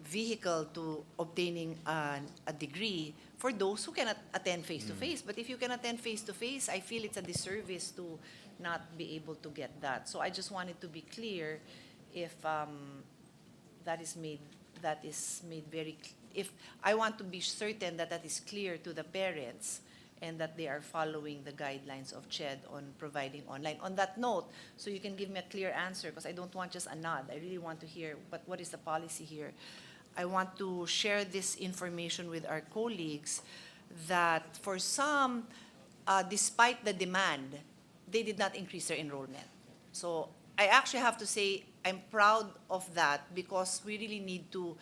vehicle to obtaining a degree for those who cannot attend face-to-face. But if you can attend face-to-face, I feel it's a disservice to not be able to get that. So I just wanted to be clear if that is made very, if I want to be certain that that is clear to the parents and that they are following the guidelines of CHED on providing online. On that note, so you can give me a clear answer, because I don't want just a nod. I really want to hear, but what is the policy here? I want to share this information with our colleagues that for some, despite the demand, they did not increase their enrollment. So I actually have to say I'm proud of that, because we really need to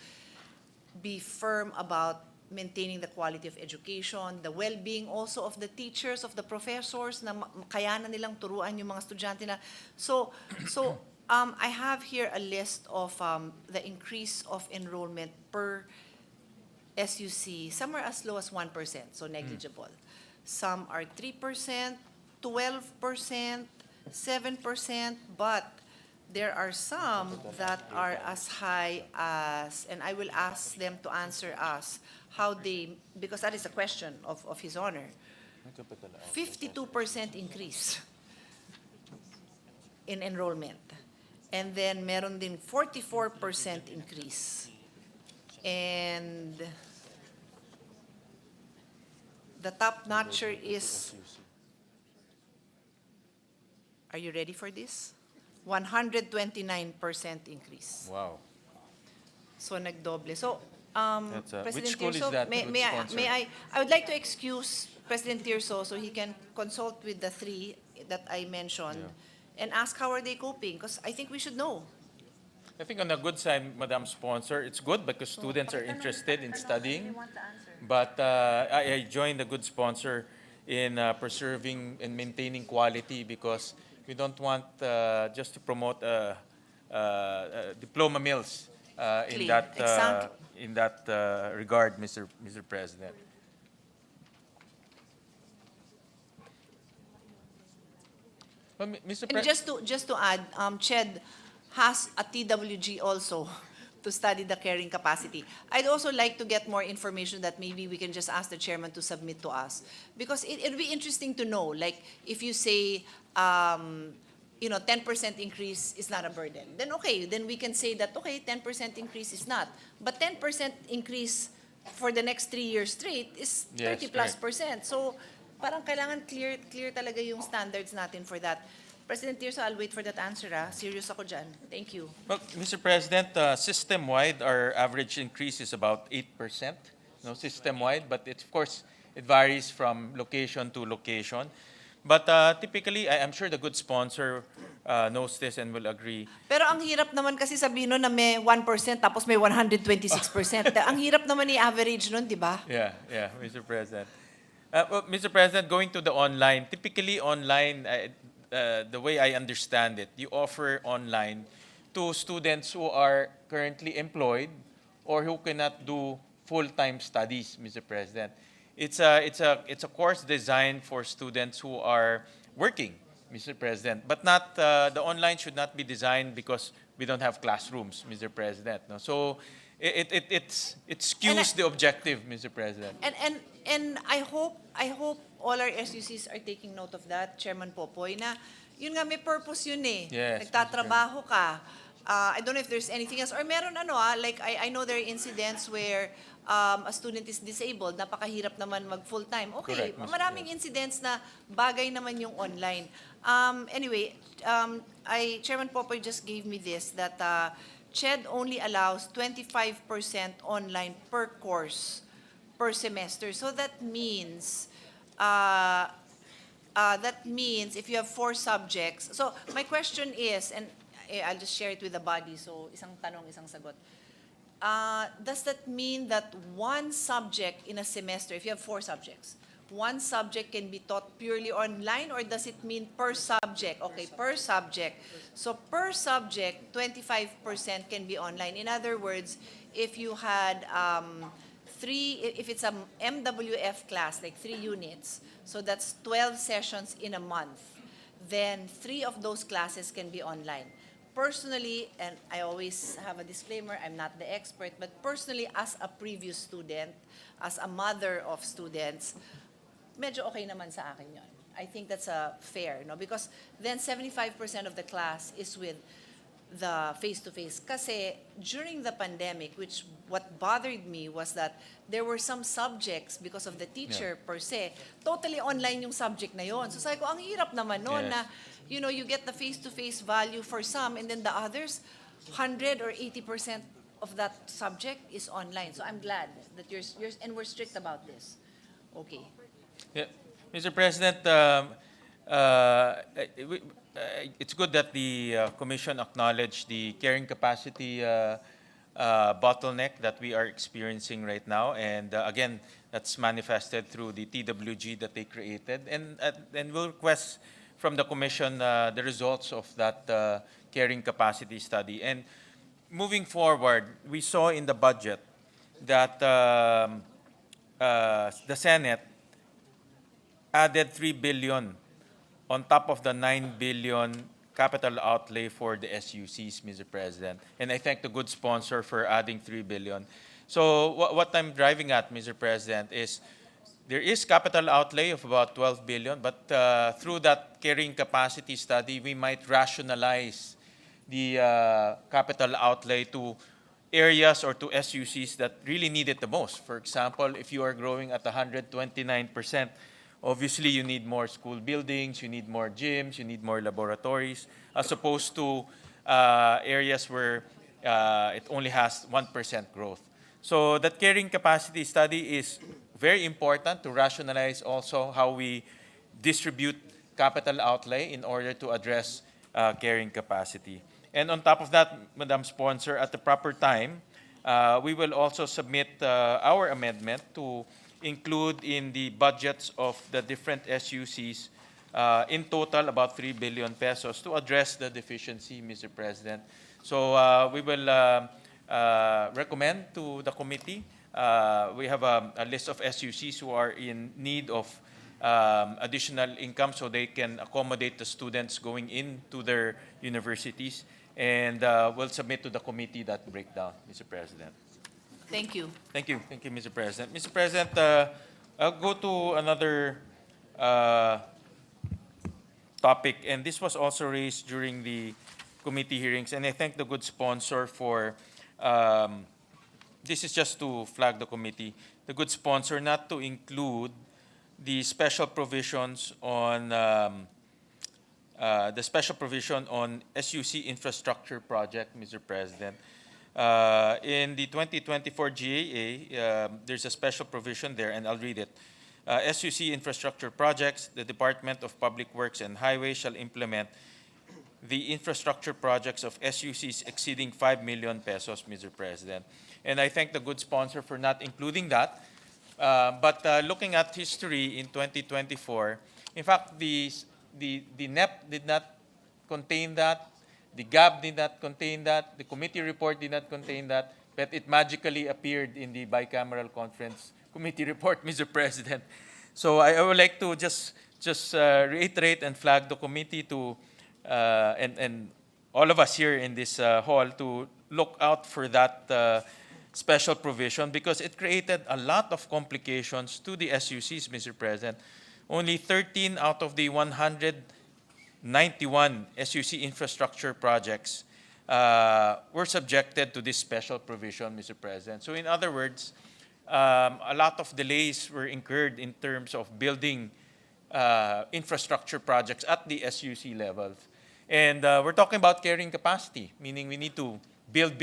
be firm about maintaining the quality of education, the well-being also of the teachers, of the professors, na kayanan nilang turuan yung mga estudyante na. So I have here a list of the increase of enrollment per SUC. Some are as low as 1%, so negligible. Some are 3%, 12%, 7%, but there are some that are as high as, and I will ask them to answer us how they, because that is a question of His Honor, 52% increase in enrollment. And then meron din 44% increase. And the top notcher is, are you ready for this? 129% increase. Wow. So nagdoble. So, That's, which President school Chair, is so that, may good sponsor? I would like to excuse President Tirso so he can consult with the three that I mentioned and ask how are they coping, because I think we should know. I think on the good side, Madam Sponsor, it's good because students are interested in studying. But I join the good sponsor in preserving and maintaining quality because we don't want just to promote diploma mills in that Exactly. regard, Mr. President. Well, Mr. And President. just to add, CHED has a TWG also to study the carrying capacity. I'd also like to get more information that maybe we can just ask the chairman to submit to us. Because it'd be interesting to know, like, if you say, 10% increase is not a burden, then okay, then we can say that, okay, 10% increase is not. But 10% increase for the next 3 years straight is Yes, 30 plus right. percent. So, parang kailangan clear talaga yung standards natin for that. President Tirso, I'll wait for that answer. Serious ako dyan. Thank you. Well, Mr. President, system-wide, our average increase is about 8%, system-wide, but of course, it varies from location to location. But typically, I'm sure the good sponsor knows this and will agree. Pero ang hirap naman kasi sabihin nun na may 1% tapos may 126%. Ang hirap naman i-average nun, di ba? Yeah, Mr. President. Well, Mr. President, going to the online, typically online, the way I understand it, you offer online to students who are currently employed or who cannot do full-time studies, Mr. President. It's a course designed for students who are working, Mr. President, but not the online should not be designed because we don't have classrooms, Mr. President. No? So it skews the objective, Mr. President. And I hope all our SUCs are taking note of that, Chairman Popoy, na yun nga may purpose yun eh. Yes, Nagtatrabaho ka. I don't know if there's anything else. Or meron like I know there are incidents where a student is disabled, napakahirap naman mag full-time. Okay, Correct, Mr. maraming incidents na bagay naman yung online. Anyway, Chairman Popoy just gave me this, that CHED only allows 25% online per course per semester. So that means if you have 4 subjects. So my question is, and I'll just share it with the body, so isang tanong, isang sagot. Does that mean that one subject in a semester, if you have 4 subjects, one subject can be taught purely online, or does it mean per subject? Okay, per subject. So per subject, 25% can be online. In other words, if you had if it's a MWF class, like 3 units, so that's 12 sessions in a month, then 3 of those classes can be online. Personally, and I always have a disclaimer, I'm not the expert, but personally, as a previous student, as a mother of students, medyo okay naman sa akin yun. I think that's fair, no? Because then 75% of the class is with the face-to-face. Kasi during the pandemic, what bothered me was that there were some subjects, because of the teacher per se, totally online yung subject na yon. So sabi ko, ang hirap naman noon na, you get the face-to-face value for some, and then the others, 100 or 80% of that subject is online. So I'm glad that and we're strict about this. Okay. Yeah. Mr. President, it's good that the Commission acknowledged the carrying capacity bottleneck that we are experiencing right now. And again, that's manifested through the TWG that they created. And we'll request from the Commission the results of that carrying capacity study. And moving forward, we saw in the budget that the Senate added 3 billion on top of the 9 billion capital outlay for the SUCs, Mr. President. And I thank the good sponsor for adding 3 billion. So what I'm driving at, Mr. President, is there is capital outlay of about 12 billion, but through that carrying capacity study, we might rationalize the capital outlay to areas or to SUCs that really need it the most. For example, if you are growing at 129%, obviously you need more school buildings, you need more gyms, you need more laboratories, as opposed to areas where it only has 1% growth. So that carrying capacity study is very important to rationalize also how we distribute capital outlay in order to address carrying capacity. And on top of that, Madam Sponsor, at the proper time, we will also submit our amendment to include in the budgets of the different SUCs in total about 3 billion pesos to address the deficiency, Mr. President. So we will recommend to the committee. We have a list of SUCs who are in need of additional income so they can accommodate the students going into their universities. And we'll submit to the committee that breakdown, Mr. President. Thank you. Thank you, Mr. President. Mr. President, I'll go to another topic, and this was also raised during the committee hearings, and I thank the good sponsor for, this is just to flag the committee, the good sponsor not to include the special provisions on SUC infrastructure project, Mr. President. In the 2024 GAA, there's a special provision there, and I'll read it. SUC infrastructure projects, the Department of Public Works and Highways shall implement the infrastructure projects of SUCs exceeding 5 million pesos, Mr. President. And I thank the good sponsor for not including that. But looking at history in 2024, in fact, the NEP did not contain that, the GAB did not contain that, the committee report did not contain that, but it magically appeared in the bicameral conference committee report, Mr. President. So I would like to just reiterate and flag the committee to, and all of us here in this hall to look out for that special provision because it created a lot of complications to the SUCs, Mr. President. Only 13 out of the 191 SUC infrastructure projects were subjected to this special provision, Mr. President. So in other words, a lot of delays were incurred in terms of building infrastructure projects at the SUC levels. And we're talking about carrying capacity, meaning we need to build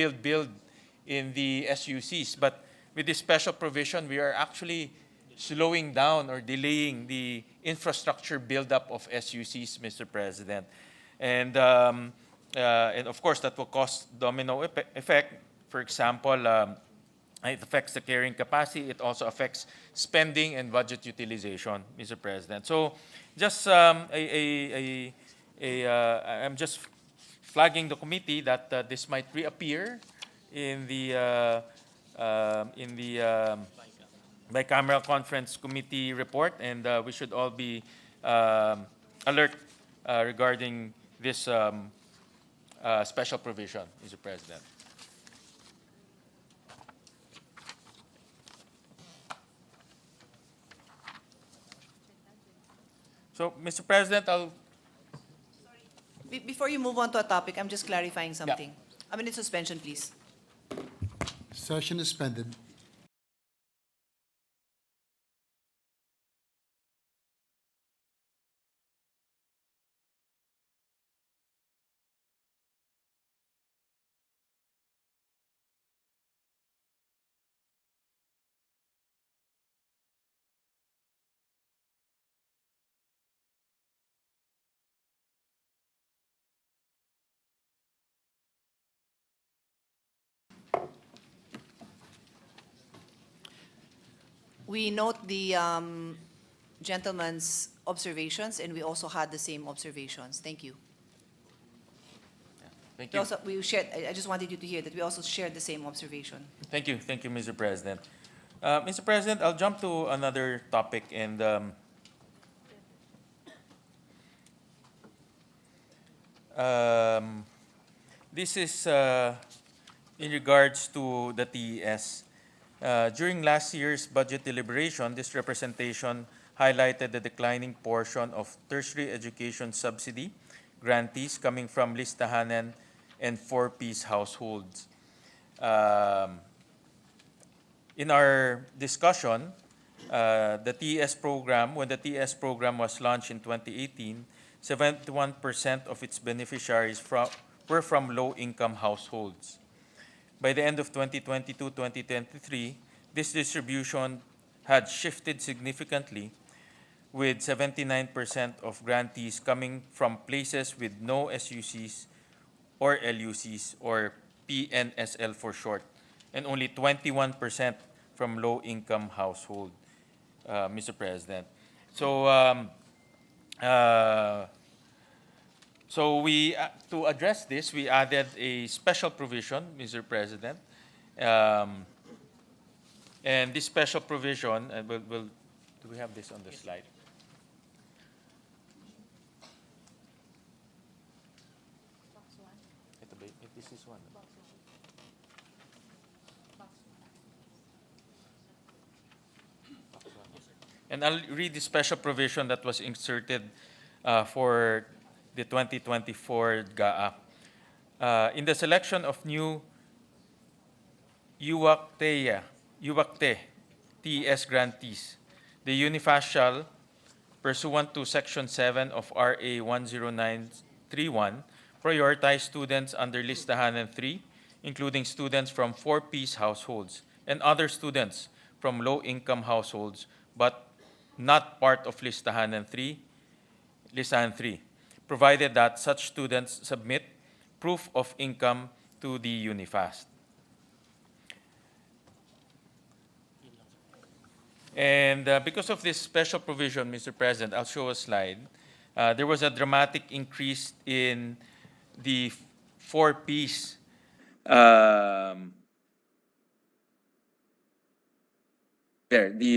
in the SUCs. But with this special provision, we are actually slowing down or delaying the infrastructure buildup of SUCs, Mr. President. And of course, that will cause domino effect. For example, it affects the carrying capacity. It also affects spending and budget utilization, Mr. President. So just I'm just flagging the committee that this might reappear in the bicameral conference committee report, and we should all be alert regarding this special provision, Mr. President. So, Mr. President, Before you move on to a topic, I'm just clarifying something. I'm in suspension, please. Session is suspended. We note the gentleman's observations, and we also had the same observations. Thank you. thank We you. also, we shared, I just wanted you to hear that we also shared the same observation. Thank you, Mr. President. Mr. President, I'll jump to another topic, and this is in regards to the TES. During last year's budget deliberation, this representation highlighted the declining portion of tertiary education subsidy grantees coming from listahanan and four-piece households. In our discussion, the TES program, when the TES program was launched in 2018, 71% of its beneficiaries were from low-income households. By the end of 2022-2023, this distribution had shifted significantly, with 79% of grantees coming from places with no SUCs or LUCs, or PNSL for short, and only 21% from low-income household, Mr. President. So, to address this, we added a special provision, Mr. President. And this special provision, do we have this on the slide? Ito ba? This is one. And I'll read the special provision that was inserted for the 2024 GAA. In the selection of new UACTE TES grantees, the UNIFAS shall, pursuant to Section 7 of RA 10931, prioritize students under Listahanan 3, including students from 4-piece households and other students from low-income households, but not part of Listahanan 3, provided that such students submit proof of income to the UNIFAS. And because of this special provision, Mr. President, I'll show a slide. There was a dramatic increase in the 4-piece the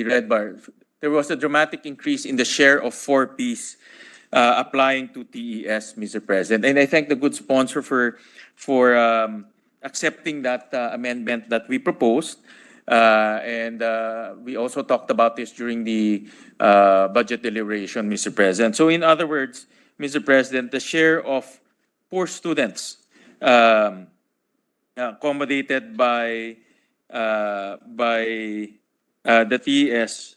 red bar. There was a dramatic increase in the share of 4-piece applying to TES, Mr. President. And I thank the good sponsor for accepting that amendment that we proposed. And we also talked about this during the budget deliberation, Mr. President. So in other words, Mr. President, the share of poor students accommodated by the TES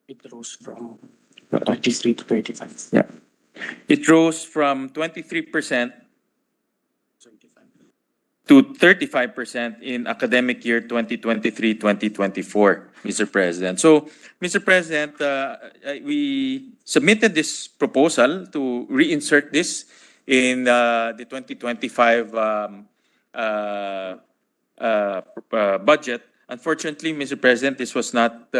It rose from 23 to 35. Yeah. It rose from 23% to 35% in academic year 2023-2024, Mr. President. So, Mr. President, we submitted this proposal to reinsert this in the 2025 budget. Unfortunately, Mr. President, this was not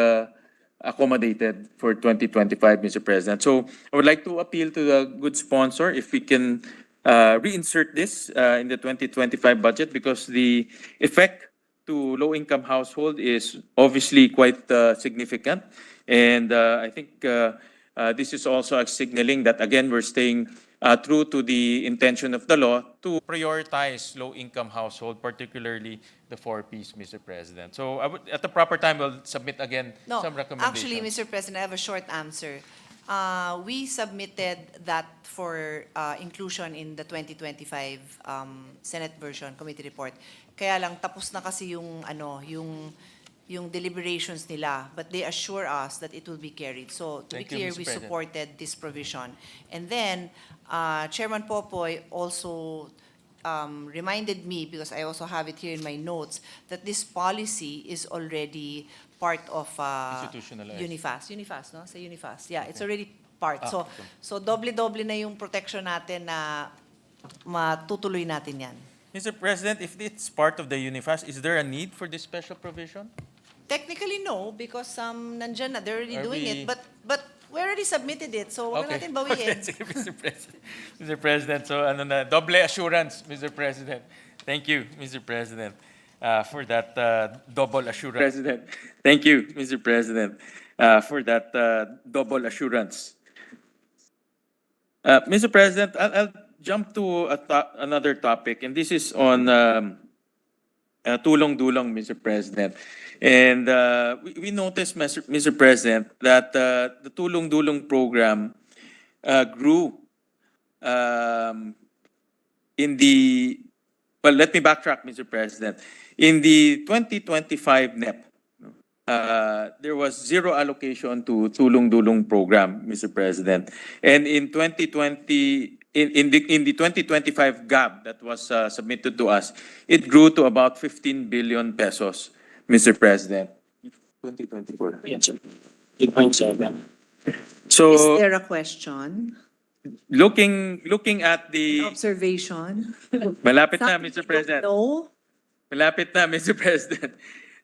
accommodated for 2025, Mr. President. So I would like to appeal to the good sponsor if we can reinsert this in the 2025 budget, because the effect to low-income household is obviously quite significant. And I think this is also a signaling that, again, we're staying true to the intention of the law to prioritize low-income household, particularly the 4-piece, Mr. President. So I would, at the proper time, we'll submit again some recommendations. Actually, Mr. President, I have a short answer. We submitted that for inclusion in the 2025 Senate version committee report. Kaya lang tapos na kasi yung deliberations nila, but they assure us that it will be carried. So to Thank be you, clear, Mr. we President. supported this provision. And then Chairman Popoy also reminded me, because I also have it here in my notes, that this policy is already part of Institutionalized. UNIFAS, no? Sa UNIFAS. Yeah, it's already part. Ah, So, okay. so doble-doble na yung protection natin na matutuloy natin yan. Mr. President, if it's part of the UNIFAS, is there a need for this special provision? Technically, no, because nandyan na, they're already Are doing we- it. But we already submitted it, so wag na natin bawiin. Sige, Mr. President. Mr. President, so double assurance, Mr. President. Thank you, Mr. President, for that double assurance. President, thank you, Mr. President, for that double assurance. Mr. President, I'll jump to another topic, and this is on tulong-dulong, Mr. President. And we noticed, Mr. President, that the tulong-dulong program grew in the, well, let me backtrack, Mr. President. In the 2025 NEP, there was zero allocation to tulong-dulong program, Mr. President. And in 2020, in the 2025 GAB that was submitted to us, it grew to about 15 billion pesos, Mr. President. 2024. Yes, sir. 8.7. So Is there a question? looking at An the observation? malapit na, Something Mr. you don't President. know? Malapit na, Mr. President.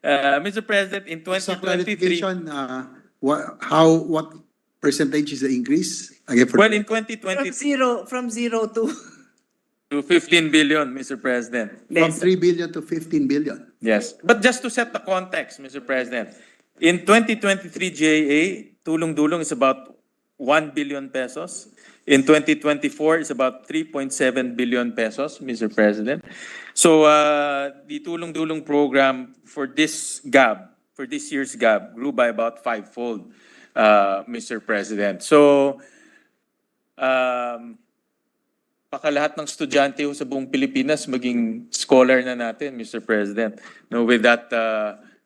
Mr. President, in Some 2023, clarification, what percentage is the increase? Again, for well, in From 2023 zero to to 15 billion, Mr. President. from less. 3 billion to 15 billion. Yes. But just to set the context, Mr. President, in 2023 GAA, tulong-dulong is about 1 billion pesos. In 2024 is about 3.7 billion pesos, Mr. President. So the tulong-dulong program for this GAB, for this year's GAB, grew by about fivefold, Mr. President. So baka lahat ng estudyante ho sa buong Pilipinas maging scholar na natin, Mr. President, no, with that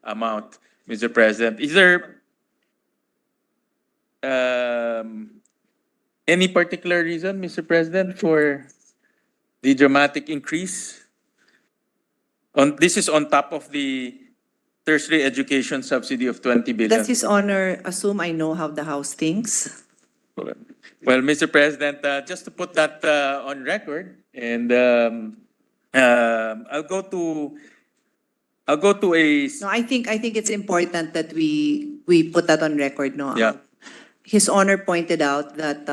amount, Mr. President. Is there any particular reason, Mr. President, for the dramatic increase? This is on top of the tertiary education subsidy of 20 billion. Does His Honor assume I know how the House thinks? Well, Mr. President, just to put that on record, and I'll go to a No, I think it's important that we put that on record, no? Yeah. His Honor pointed out that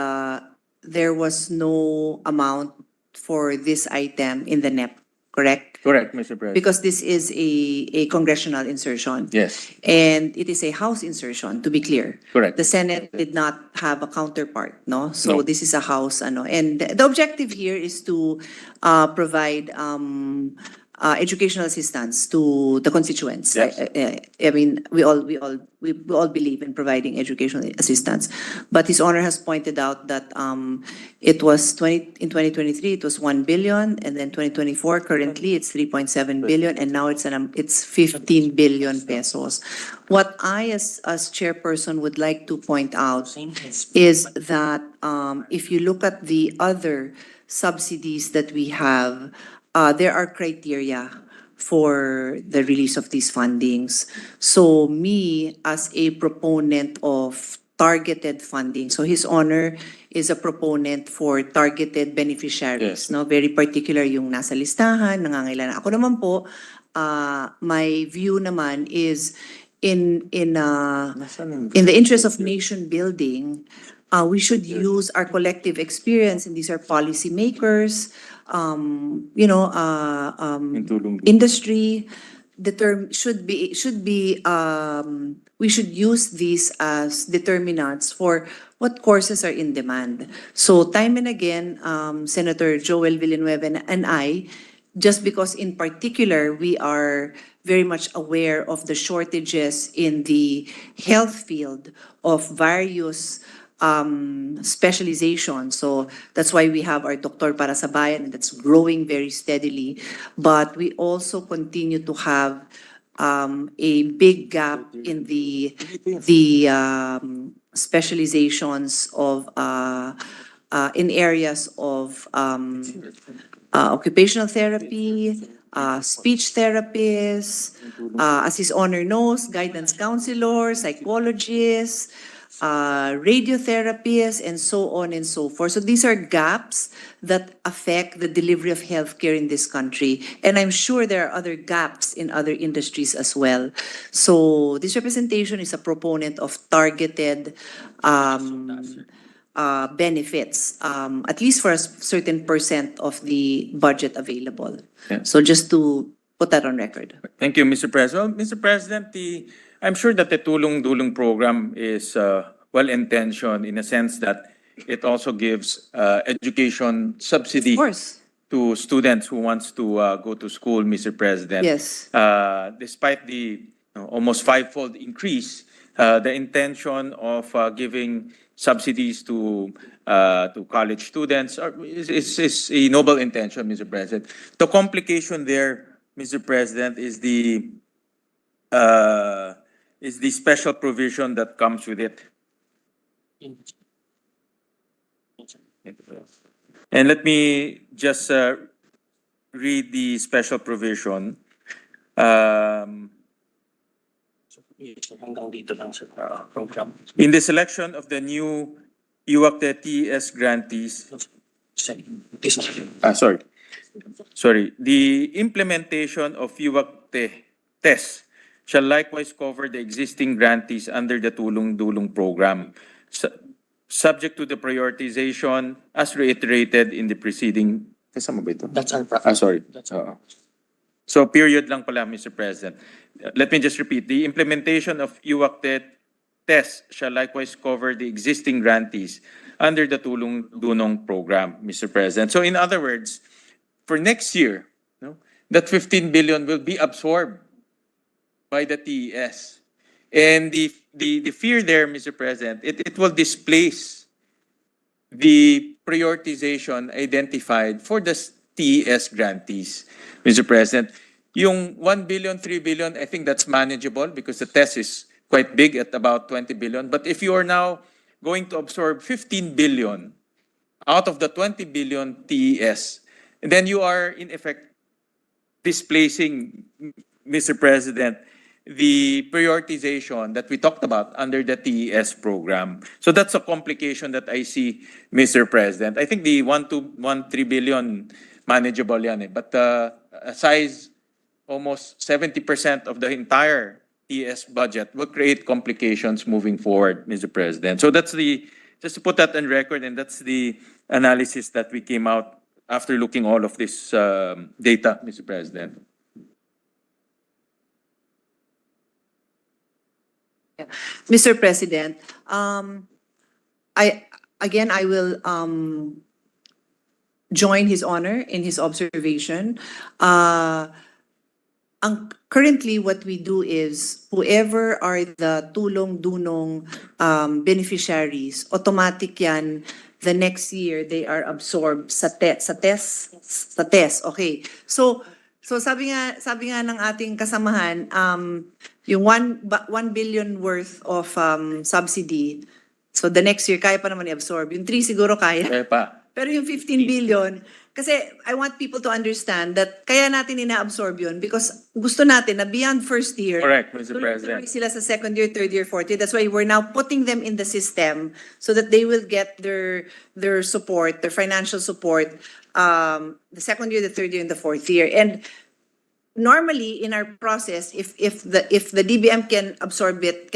there was no amount for this item in the NEP, correct? correct, Mr. President. Because this is a congressional insertion. Yes, And it is a House insertion, to be clear. correct. The Senate did not have a counterpart, no? So No. this is a House, ano. And the objective here is to provide educational assistance to the constituents. Yes. I mean, we all believe in providing educational assistance. But His Honor has pointed out that it was in 2023 it was 1 billion, and then 2024 currently it's 3.7 billion, and now it's 15 billion pesos. What I as chairperson would like to point out is that if you look at the other subsidies that we have, there are criteria for the release of these fundings. So me, as a proponent of targeted funding, so His Honor is a proponent for targeted beneficiaries, Yes. no? Very particular yung nasa listahan, nangangailangan. Ako naman po, my view naman is in the interest of nation building, we should use our collective experience, and these are policymakers, industry. The term should be we should use these as determinants for what courses are in demand. So time and again, Senator Joel Villanueva and I, just because in particular we are very much aware of the shortages in the health field of various specialization. So that's why we have our Doktor Para sa Bayan, and that's growing very steadily. But we also continue to have a big gap in the specializations of in areas of occupational therapy, speech therapists, as His Honor knows, guidance counselors, psychologists, radiotherapists, and so on and so forth. So these are gaps that affect the delivery of healthcare in this country. And I'm sure there are other gaps in other industries as well. So this representation is a proponent of targeted benefits, at least for a certain percent of the budget available. Yeah. So just to put that on record. Thank you, Mr. President. Well, Mr. President, I'm sure that the Tulong-Dulong program is well-intentioned in a sense that it also gives education subsidy Of course, to students who wants to go to school, Mr. President. yes. Despite the almost fivefold increase, the intention of giving subsidies to college students is a noble intention, Mr. President. The complication there, Mr. President, is the special provision that comes with it. And let me just read the special provision. In the selection of the new UACTE TES grantees, sorry, the implementation of UACTE TES shall likewise cover the existing grantees under the Tulong Dulong program, subject to the prioritization as reiterated in the preceding. Kasama ba ito? That's our preference. Sorry. So period lang pala, Mr. President. Let me just repeat. The implementation of UACTE TES shall likewise cover the existing grantees under the Tulong Dunong program, Mr. President. So in other words, for next year, no, that 15 billion will be absorbed by the TES. And the fear there, Mr. President, it will displace the prioritization identified for the TES grantees, Mr. President. Yung 1 billion, 3 billion, I think that's manageable because the test is quite big at about 20 billion. But if you are now going to absorb 15 billion out of the 20 billion TES, then you are in effect displacing, Mr. President, the prioritization that we talked about under the TES program. So that's a complication that I see, Mr. President. I think the 3 billion manageable yan eh. But size almost 70% of the entire TES budget will create complications moving forward, Mr. President. So that's just to put that on record, and that's the analysis that we came out after looking all of this data, Mr. President. Mr. President, I will join His Honor in his observation. Currently, what we do is whoever are the tulong dunong beneficiaries, automatic yan. The next year they are absorbed sa TES. Okay. So sabi nga ng ating kasamahan, yung 1 billion worth of subsidy, so the next year kaya pa naman i-absorb. Yung 3 siguro kaya. Kaya pa. Pero yung 15 billion, kasi I want people to understand that kaya natin ina-absorb yun because gusto natin na beyond first year, Correct, Mr. tuloy-tuloy President. sila sa second year, third year, fourth year. That's why we're now putting them in the system so that they will get their support, their financial support, the second year, the third year, and the fourth year. And normally in our process, if the DBM can absorb it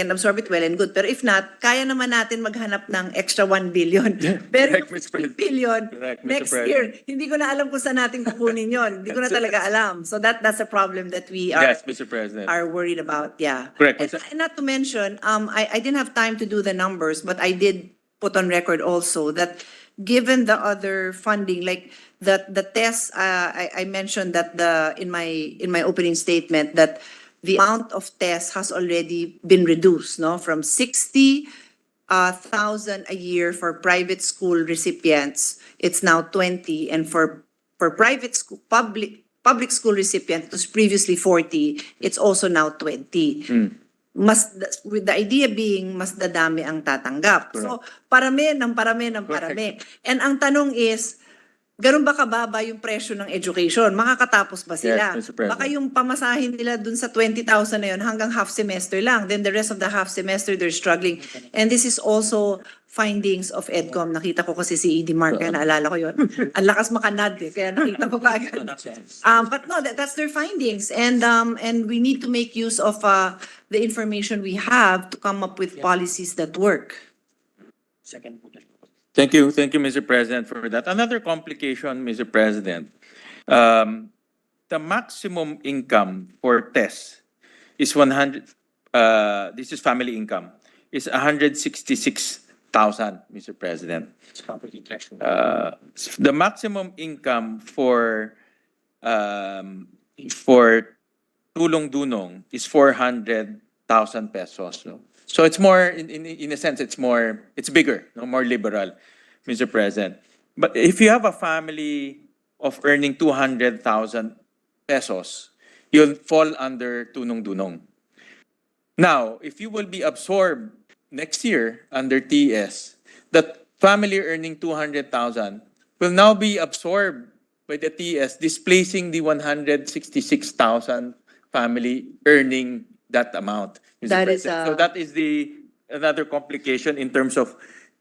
well and good. Pero if not, kaya naman natin maghanap ng extra 1 billion. Pero yung Correct, Mr. 15 President. billion Correct, Mr. next President. year, hindi ko na alam kung saan natin kukunin yon. Hindi ko na talaga alam. So that's a problem that we Yes, Mr. President. are worried about. Yeah. Correct, And, Mr. and not to mention, I didn't have time to do the numbers, but I did put on record also that given the other funding, like the tests, I mentioned that in my opening statement that the amount of tests has already been reduced, no, from 60,000 a year for private school recipients, it's now 20, and for private school public school recipients, it was previously 40, it's also now 20. Mas, with the idea being, mas dadami ang tatanggap. So, parami. And ang tanong is, ganun ba kababa yung presyo ng education? Makakatapos ba sila? Yes, Mr. President. Baka yung pamasahin nila dun sa 20,000 na yun hanggang half semester lang. Then the rest of the half semester, they're struggling. And this is also findings of EDCOM. Nakita ko kasi si Edie Mark, kaya naalala ko yun. Ang lakas makanad eh, kaya nakita ko kaagad. But no, that's their findings. And we need to make use of the information we have to come up with policies that work. Thank you, Mr. President, for that. Another complication, Mr. President. The maximum income for TES is 100. This is family income. Is 166,000, Mr. President. The maximum income for tulong dunong is 400,000 pesos. No? So it's more, in a sense, it's bigger, no, more liberal, Mr. President. But if you have a family of earning 200,000 pesos, you'll fall under tulong dunong. Now, if you will be absorbed next year under TES, that family earning 200,000 will now be absorbed by the TES, displacing the 166,000 family earning that amount. Mr. That is, President. So that is the another complication in terms of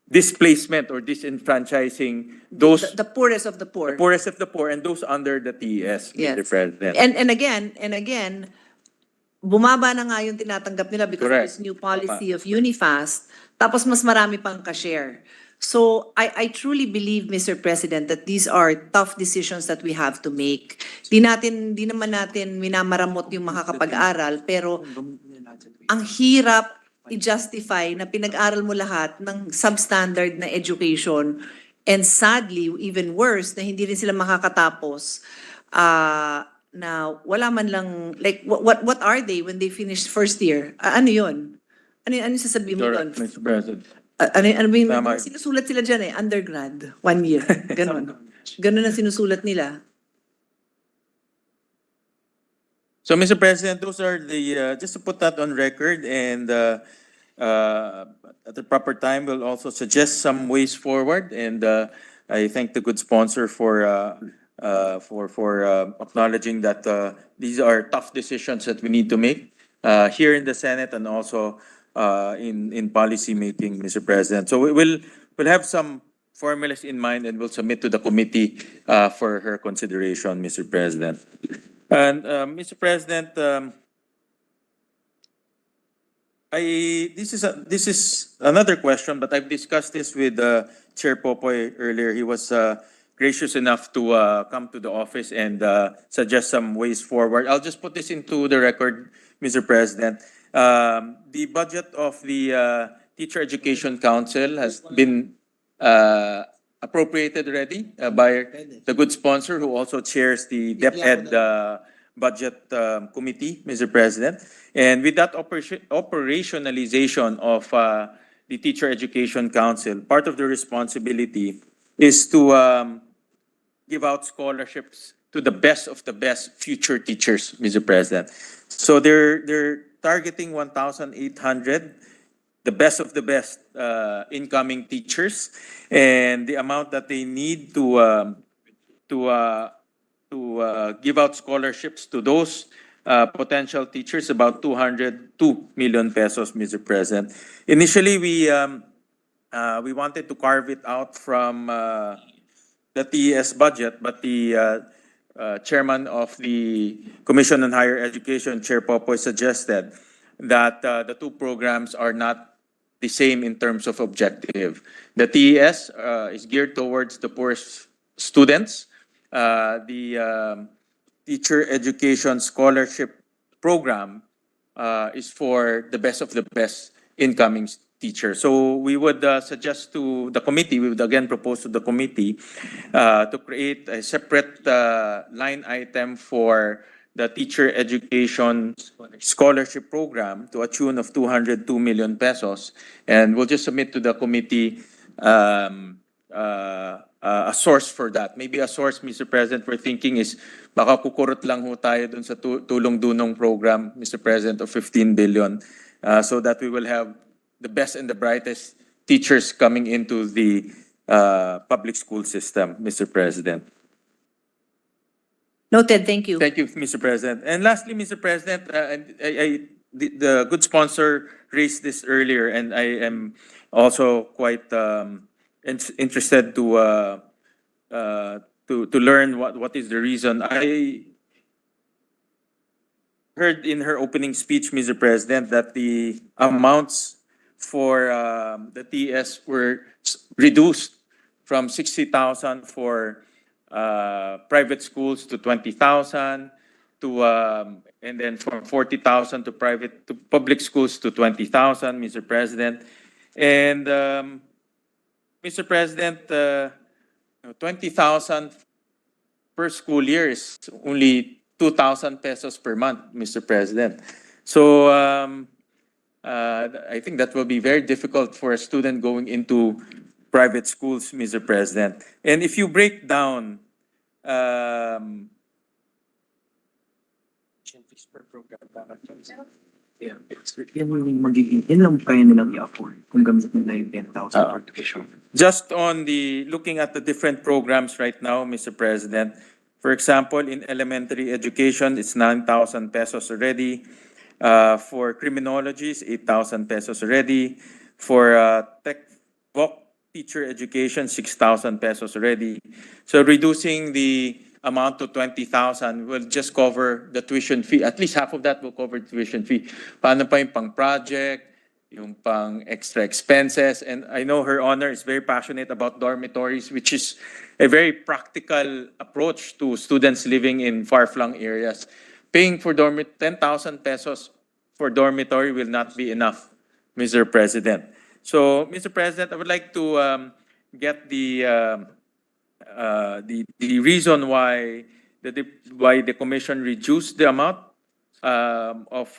displacement or disenfranchising those the poorest of the poor. the poorest of the poor and those under the TES, Yes. Mr. President. And again, bumaba na nga yung tinatanggap nila because of Correct. this new policy of Unifast, tapos mas marami pang ka-share. So I truly believe, Mr. President, that these are tough decisions that we have to make. Di naman natin minamaramot yung makakapag-aral, pero ang hirap i-justify na pinag-aral mo lahat ng substandard na education, and sadly, even worse, na hindi rin sila makakatapos, na wala man lang, like, what are they when they finish first year? Ano yun? Ano sasabihin mo doon? Correct, Mr. President. Ano ba yung Tama. sinusulat sila dyan undergrad, 1 year, ganon. Ganon ang sinusulat nila. So, Mr. President, those are the, just to put that on record, and at the proper time, we'll also suggest some ways forward, and I thank the good sponsor for acknowledging that these are tough decisions that we need to make here in the Senate and also in policy making, Mr. President. So we'll have some formulas in mind and we'll submit to the committee for her consideration, Mr. President. And Mr. President, this is another question, but I've discussed this with Chair Popoy earlier. He was gracious enough to come to the office and suggest some ways forward. I'll just put this into the record, Mr. President. The budget of the Teacher Education Council has been appropriated already by the good sponsor who also chairs the DepEd Budget Committee, Mr. President. And with that operationalization of the Teacher Education Council, part of the responsibility is to give out scholarships to the best of the best future teachers, Mr. President. So they're targeting 1,800, the best of the best incoming teachers, and the amount that they need to give out scholarships to those potential teachers, about 202 million pesos, Mr. President. Initially, we wanted to carve it out from the TES budget, but the chairman of the Commission on Higher Education, Chair Popoy, suggested that the two programs are not the same in terms of objective. The TES is geared towards the poorest students. The Teacher Education Scholarship Program is for the best of the best incoming teachers. So we would suggest to the committee, we would again propose to the committee to create a separate line item for the Teacher Education Scholarship Program to a tune of 202 million pesos. And we'll just submit to the committee a source for that. Maybe a source, Mr. President, we're thinking is baka kukurot lang ho tayo dun sa tulong-dunong program, Mr. President, of 15 billion so that we will have the best and the brightest teachers coming into the public school system, Mr. President. Noted, thank you. Thank you, Mr. President. And lastly, Mr. President, the good sponsor raised this earlier, and I am also quite interested to learn what is the reason. I heard in her opening speech, Mr. President, that the amounts for the TS were reduced from 60,000 for private schools to 20,000 to and then from 40,000 to public schools to 20,000, Mr. President. And Mr. President, 20,000 per school year is only 2,000 pesos per month, Mr. President. So I think that will be very difficult for a student going into private schools, Mr. President. And if you break down Yeah. So, yan yung magiging, yan lang kaya nilang i-afford kung gamit nila yung 10,000 for tuition. Just on the, looking at the different programs right now, Mr. President, for example, in elementary education, it's 9,000 pesos already. For criminology, it's 8,000 pesos already. For tech voc teacher education, 6,000 pesos already. So reducing the amount to 20,000 will just cover the tuition fee. At least half of that will cover the tuition fee. Paano pa yung pang-project, yung pang extra expenses? And I know Her Honor is very passionate about dormitories, which is a very practical approach to students living in far-flung areas. Paying for 10,000 pesos for dormitory will not be enough, Mr. President. So, Mr. President, I would like to get the reason why the commission reduced the amount of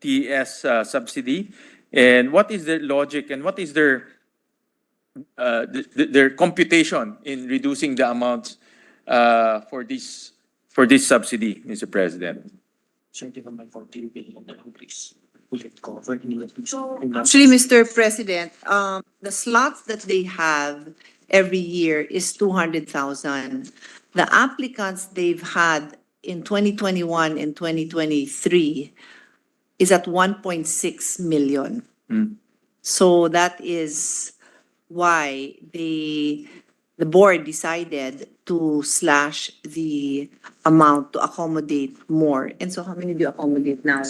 TES subsidy, and what is their logic and what is their their computation in reducing the amounts for this subsidy, Mr. President. So, di ba may 14 billion na lang, please? Will it cover any of these? Actually, Mr. President, the slots that they have every year is 200,000. The applicants they've had in 2021 and 2023 is at 1.6 million. So that is why the board decided to slash the amount to accommodate more. And so how many do you accommodate now?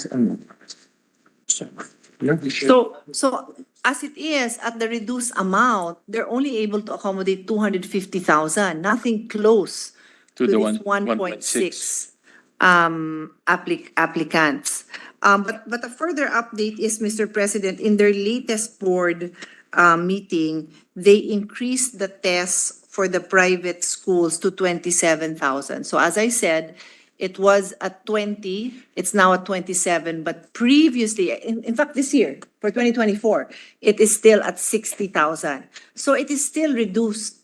So as it is, at the reduced amount, they're only able to accommodate 250,000, nothing close To to the this 1.6 applicants. But a further update is, Mr. President, in their latest board meeting, they increased the tests for the private schools to 27,000. So as I said, it was at 20, it's now at 27, but previously, in fact, this year, for 2024, it is still at 60,000. So it is still reduced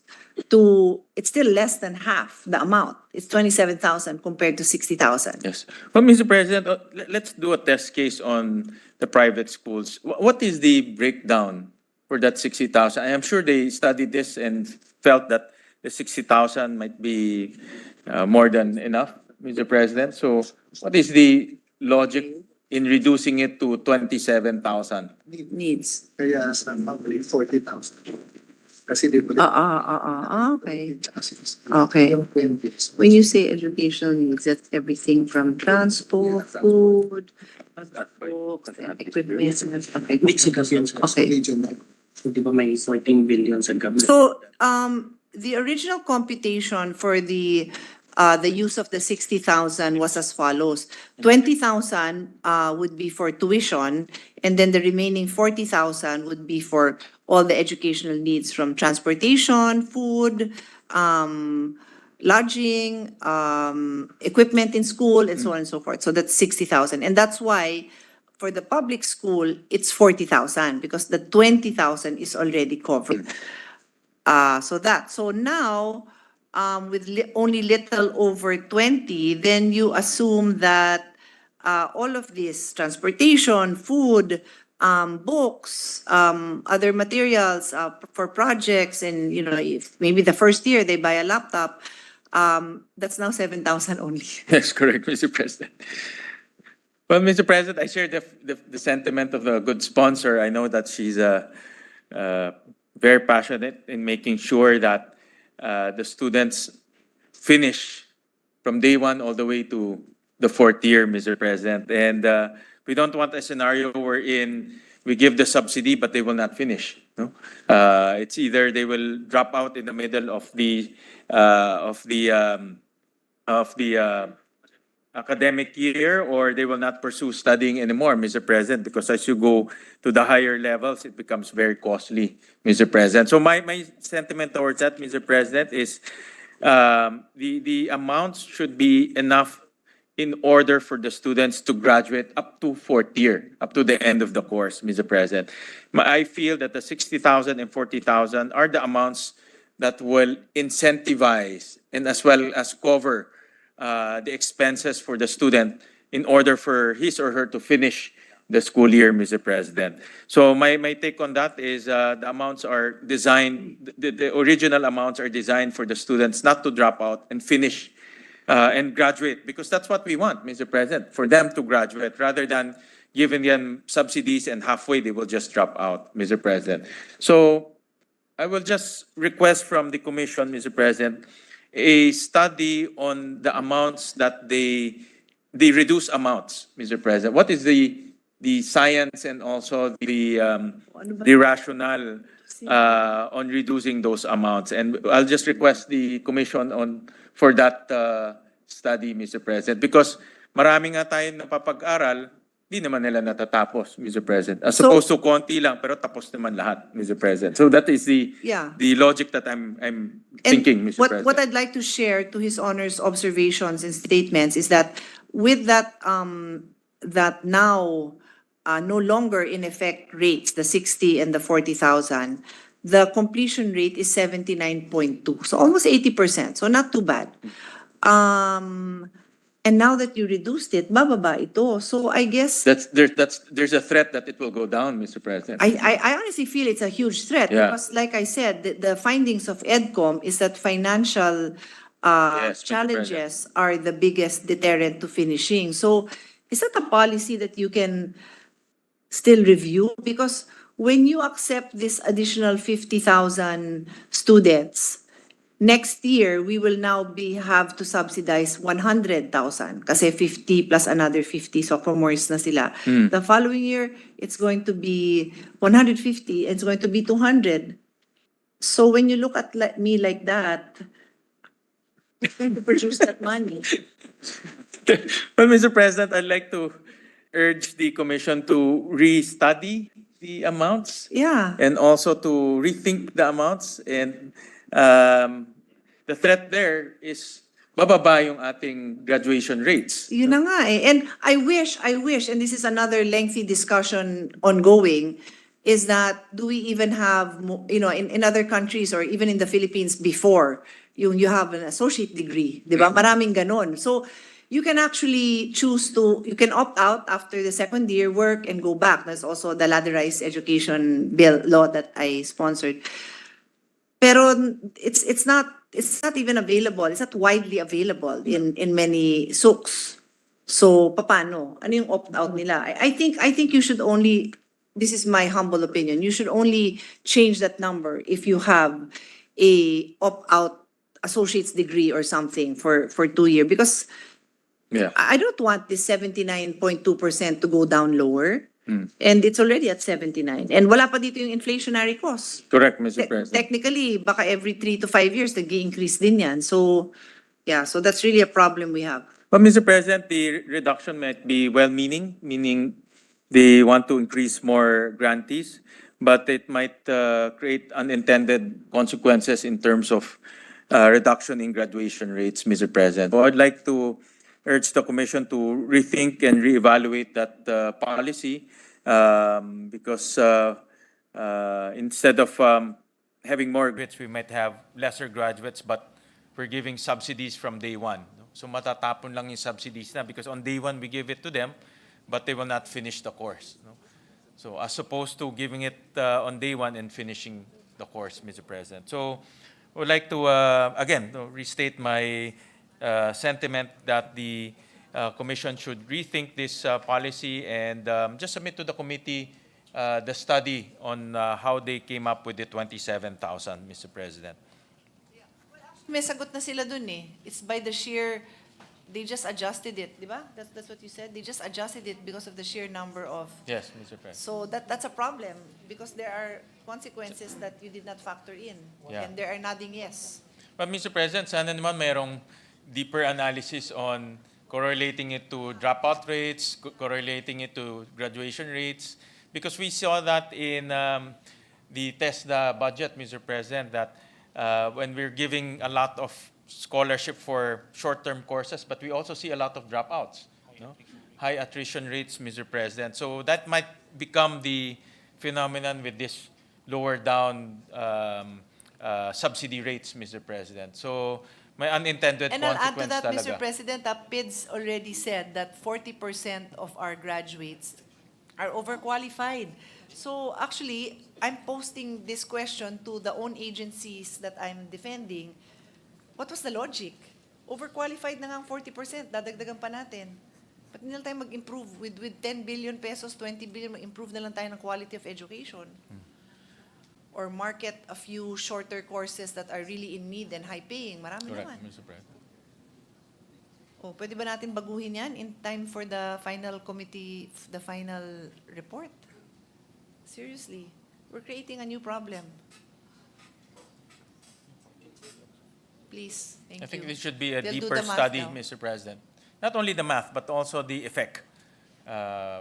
to, it's still less than half the amount. It's 27,000 compared to 60,000. Yes. Well, Mr. President, let's do a test case on the private schools. What is the breakdown for that 60,000? I am sure they studied this and felt that the 60,000 might be more than enough, Mr. President. So what is the logic in reducing it to 27,000? Needs. Kaya sa probably 40,000. Kasi di ba? Okay. Okay. When you say educational needs, that's everything from transport, food, books, and equipment. Okay. Mixed kasi yun. Okay. So, di ba may 14 billion sa government? So, the original computation for the use of the 60,000 was as follows. 20,000 would be for tuition, and then the remaining 40,000 would be for all the educational needs from transportation, food, lodging, equipment in school, and so on and so forth. So that's 60,000. And that's why for the public school, it's 40,000 because the 20,000 is already covered. So now, with only little over 20, then you assume that all of this transportation, food, books, other materials for projects, and if maybe the first year they buy a laptop, that's now 7,000 only. That's correct, Mr. President. Well, Mr. President, I share the sentiment of the good sponsor. I know that she's very passionate in making sure that the students finish from day one all the way to the fourth year, Mr. President. And we don't want a scenario wherein we give the subsidy, but they will not finish. No? It's either they will drop out in the middle of the academic year, or they will not pursue studying anymore, Mr. President, because as you go to the higher levels, it becomes very costly, Mr. President. So my sentiment towards that, Mr. President, is the amounts should be enough in order for the students to graduate up to fourth year, up to the end of the course, Mr. President. I feel that the 60,000 and 40,000 are the amounts that will incentivize and as well as cover the expenses for the student in order for his or her to finish the school year, Mr. President. So my take on that is the amounts are designed, the original amounts are designed for the students not to drop out and finish and graduate, because that's what we want, Mr. President, for them to graduate rather than giving them subsidies and halfway they will just drop out, Mr. President. So I will just request from the Commission, Mr. President, a study on the amounts that the reduced amounts, Mr. President. What is the science and also the rationale on reducing those amounts? And I'll just request the Commission for that study, Mr. President, because marami nga tayong napapag-aral, di naman nila natatapos, Mr. President. As So- opposed to konti lang, pero tapos naman lahat, Mr. President. So that is Yeah. the logic that I'm And thinking, Mr. President. what I'd like to share to His Honor's observations and statements is that with that, that now no longer in effect rates, the 60 and the 40,000, the completion rate is 79.2, so almost 80%, so not too bad. And now that you reduced it, bababa ito. So I guess There's a threat that it will go down, Mr. President. I honestly feel it's a huge threat Yeah. because, like I said, the findings of EDCOM is that financial Yes, Mr. challenges are the biggest deterrent to finishing. So is that a policy that you can still review? Because when you accept this additional 50,000 students, next year, we will now have to subsidize 100,000 kasi 50 plus another 50 sophomores na sila. The following year, it's going to be 150, it's going to be 200. So when you look at me like that, it's going to produce that money. Well, Mr. President, I'd like to urge the Commission to restudy the amounts Yeah. and also to rethink the amounts. And the threat there is bababa yung ating graduation rates. Yun na nga eh. And I wish, and this is another lengthy discussion ongoing, is that do we even have, in other countries or even in the Philippines before, you have an associate degree, di ba? Maraming ganon. So you can actually you can opt out after the second year work and go back. There's also the ladderized education law that I sponsored. Pero it's not even available. It's not widely available in many souks. So paano? Ano yung opt-out nila? I think you should only, this is my humble opinion, you should only change that number if you have a opt-out associate's degree or something for 2 years. Because Yeah. I don't want this 79.2% to go down lower. And it's already at 79. And wala pa dito yung inflationary cost. Correct, Mr. President. Technically, baka every 3 to 5 years, nag-i-increase din yan. So, yeah, so that's really a problem we have. But Mr. President, the reduction might be well-meaning, meaning they want to increase more grantees, but it might create unintended consequences in terms of reduction in graduation rates, Mr. President. So I'd like to urge the Commission to rethink and reevaluate that policy because instead of having more graduates, we might have lesser graduates, but we're giving subsidies from day one. No? So matatapon lang yung subsidies na because on day one we give it to them, but they will not finish the course. No? So as opposed to giving it on day one and finishing the course, Mr. President. So I would like to, again, restate my sentiment that the Commission should rethink this policy and just submit to the committee the study on how they came up with the 27,000, Mr. President. May sagot na sila dun eh. It's by the sheer, they just adjusted it, di ba? That's what you said. They just adjusted it because of the sheer number of. Yes, Mr. President. So that's a problem because there are consequences that you did not factor in. Yeah. And there are nodding yes. But Mr. President, sana naman mayroong deeper analysis on correlating it to dropout rates, correlating it to graduation rates, because we saw that in the TESDA budget, Mr. President, that when we're giving a lot of scholarship for short-term courses, but we also see a lot of dropouts, no? High attrition rates, Mr. President. So that might become the phenomenon with this lower down subsidy rates, Mr. President. So may unintended And I'll add to consequence that, talaga. Mr. President, PIDS already said that 40% of our graduates are overqualified. So actually, I'm posting this question to the own agencies that I'm defending. What was the logic? Overqualified na nga ang 40%, dadagdagan pa natin. Ba't hindi lang tayo mag-improve with 10 billion pesos, 20 billion, mag-improve na lang tayo ng quality of education? Or market a few shorter courses that are really in need and high-paying. Marami Correct, naman. Mr. President. Oh, pwede ba natin baguhin yan in time for the final committee, the final report? Seriously, we're creating a new problem. Please, thank you. I think this should be a They'll do deeper the math study, now. Mr. President. Not only the math, but also the effect. I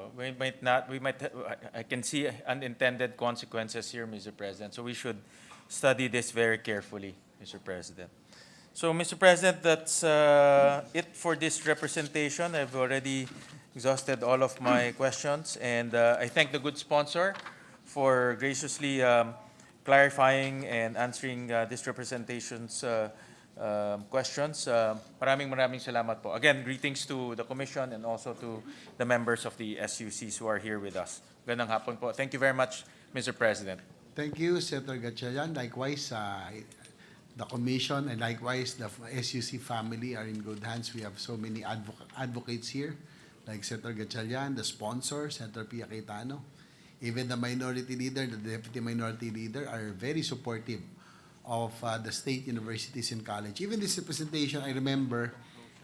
can see unintended consequences here, Mr. President. So we should study this very carefully, Mr. President. So, Mr. President, that's it for this representation. I've already exhausted all of my questions, and I thank the good sponsor for graciously clarifying and answering this representation's questions. Maraming salamat po. Again, greetings to the Commission and also to the members of the SUCs who are here with us. Gandang hapon po. Thank you very much, Mr. President. Thank you, Senator Gatchalian. Likewise, the Commission and likewise the SUC family are in good hands. We have so many advocates here, like Senator Gatchalian, the sponsor, Senator Pia Cayetano. Even the minority leader, the deputy minority leader are very supportive of the state universities and college. Even this representation, I remember,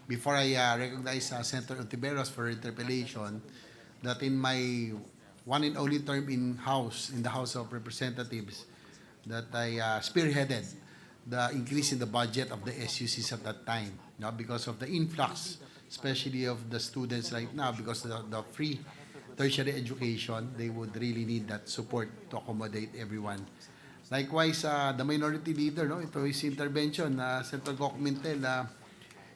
before I recognize Senator Ontiveros for interpellation, that in my one and only term in the House of Representatives, that I spearheaded the increase in the budget of the SUCs at that time, because of the influx, especially of the students right now, because the free tertiary education, they would really need that support to accommodate everyone. Likewise, the minority leader, ito his intervention, Senator Gok Mintel,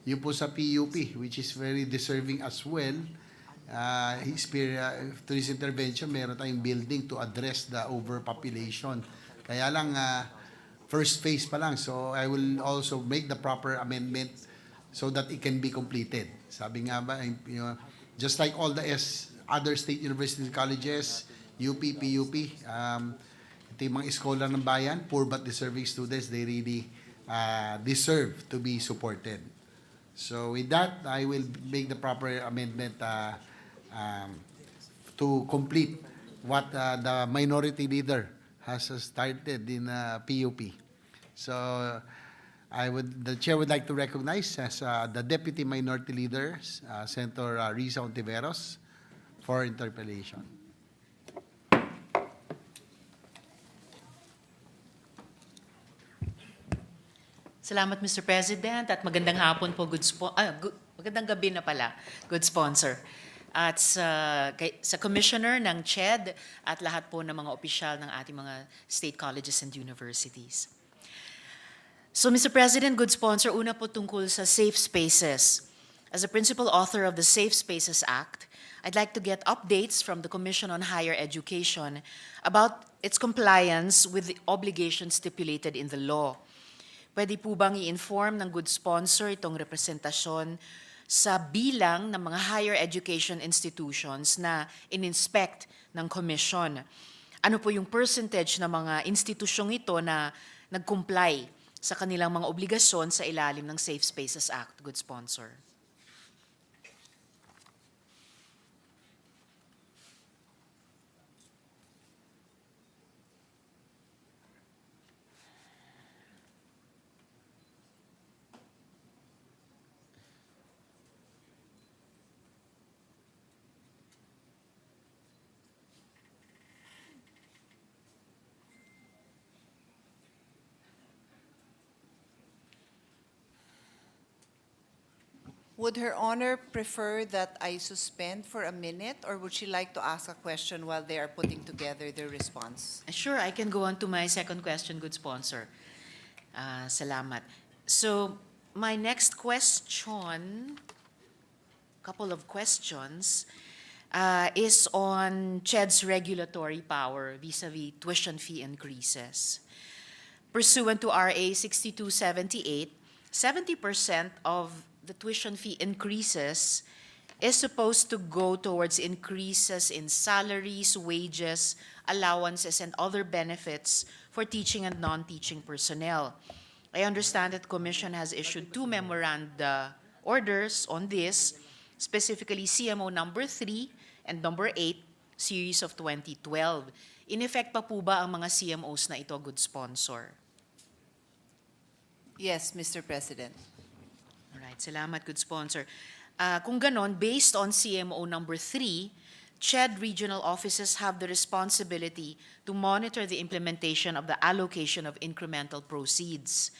yun po sa PUP, which is very deserving as well. To his intervention, meron tayong building to address the overpopulation. Kaya lang, first phase pa lang. So I will also make the proper amendment so that it can be completed. Sabi nga ba, just like all the other state universities and colleges, UP, PUP, ito yung mga scholar ng bayan, poor but deserving students, they really deserve to be supported. So with that, I will make the proper amendment to complete what the minority leader has started in PUP. So the chair would like to recognize as the deputy minority leader, Senator Risa Ontiveros, for interpellation. Salamat, Mr. President, at magandang hapon po, magandang gabi na pala, good sponsor. At sa Commissioner ng CHED at lahat po ng mga opisyal ng ating mga state colleges and universities. So, Mr. President, good sponsor, una po tungkol sa safe spaces. As a principal author of the Safe Spaces Act, I'd like to get updates from the Commission on Higher Education about its compliance with the obligations stipulated in the law. Pwede po bang i-inform ng good sponsor itong representasyon sa bilang ng mga higher education institutions na in-inspect ng Commission? Ano po yung percentage ng mga institusyong ito na nag-comply sa kanilang mga obligasyon sa ilalim ng Safe Spaces Act, good sponsor? Would Her Honor prefer that I suspend for a minute, or would she like to ask a question while they are putting together their response? Sure, I can go on to my second question, good sponsor. Salamat. So, my next question, couple of questions, is on CHED's regulatory power vis-a-vis tuition fee increases. Pursuant to RA 6278, 70% of the tuition fee increases is supposed to go towards increases in salaries, wages, allowances, and other benefits for teaching and non-teaching personnel. I understand that Commission has issued 2 memoranda orders on this, specifically CMO number 3 and number 8, series of 2012. In effect pa po ba ang mga CMOs na ito, good sponsor? Yes, Mr. President. Alright, salamat, good sponsor. Kung ganon, based on CMO number 3, CHED regional offices have the responsibility to monitor the implementation of the allocation of incremental proceeds.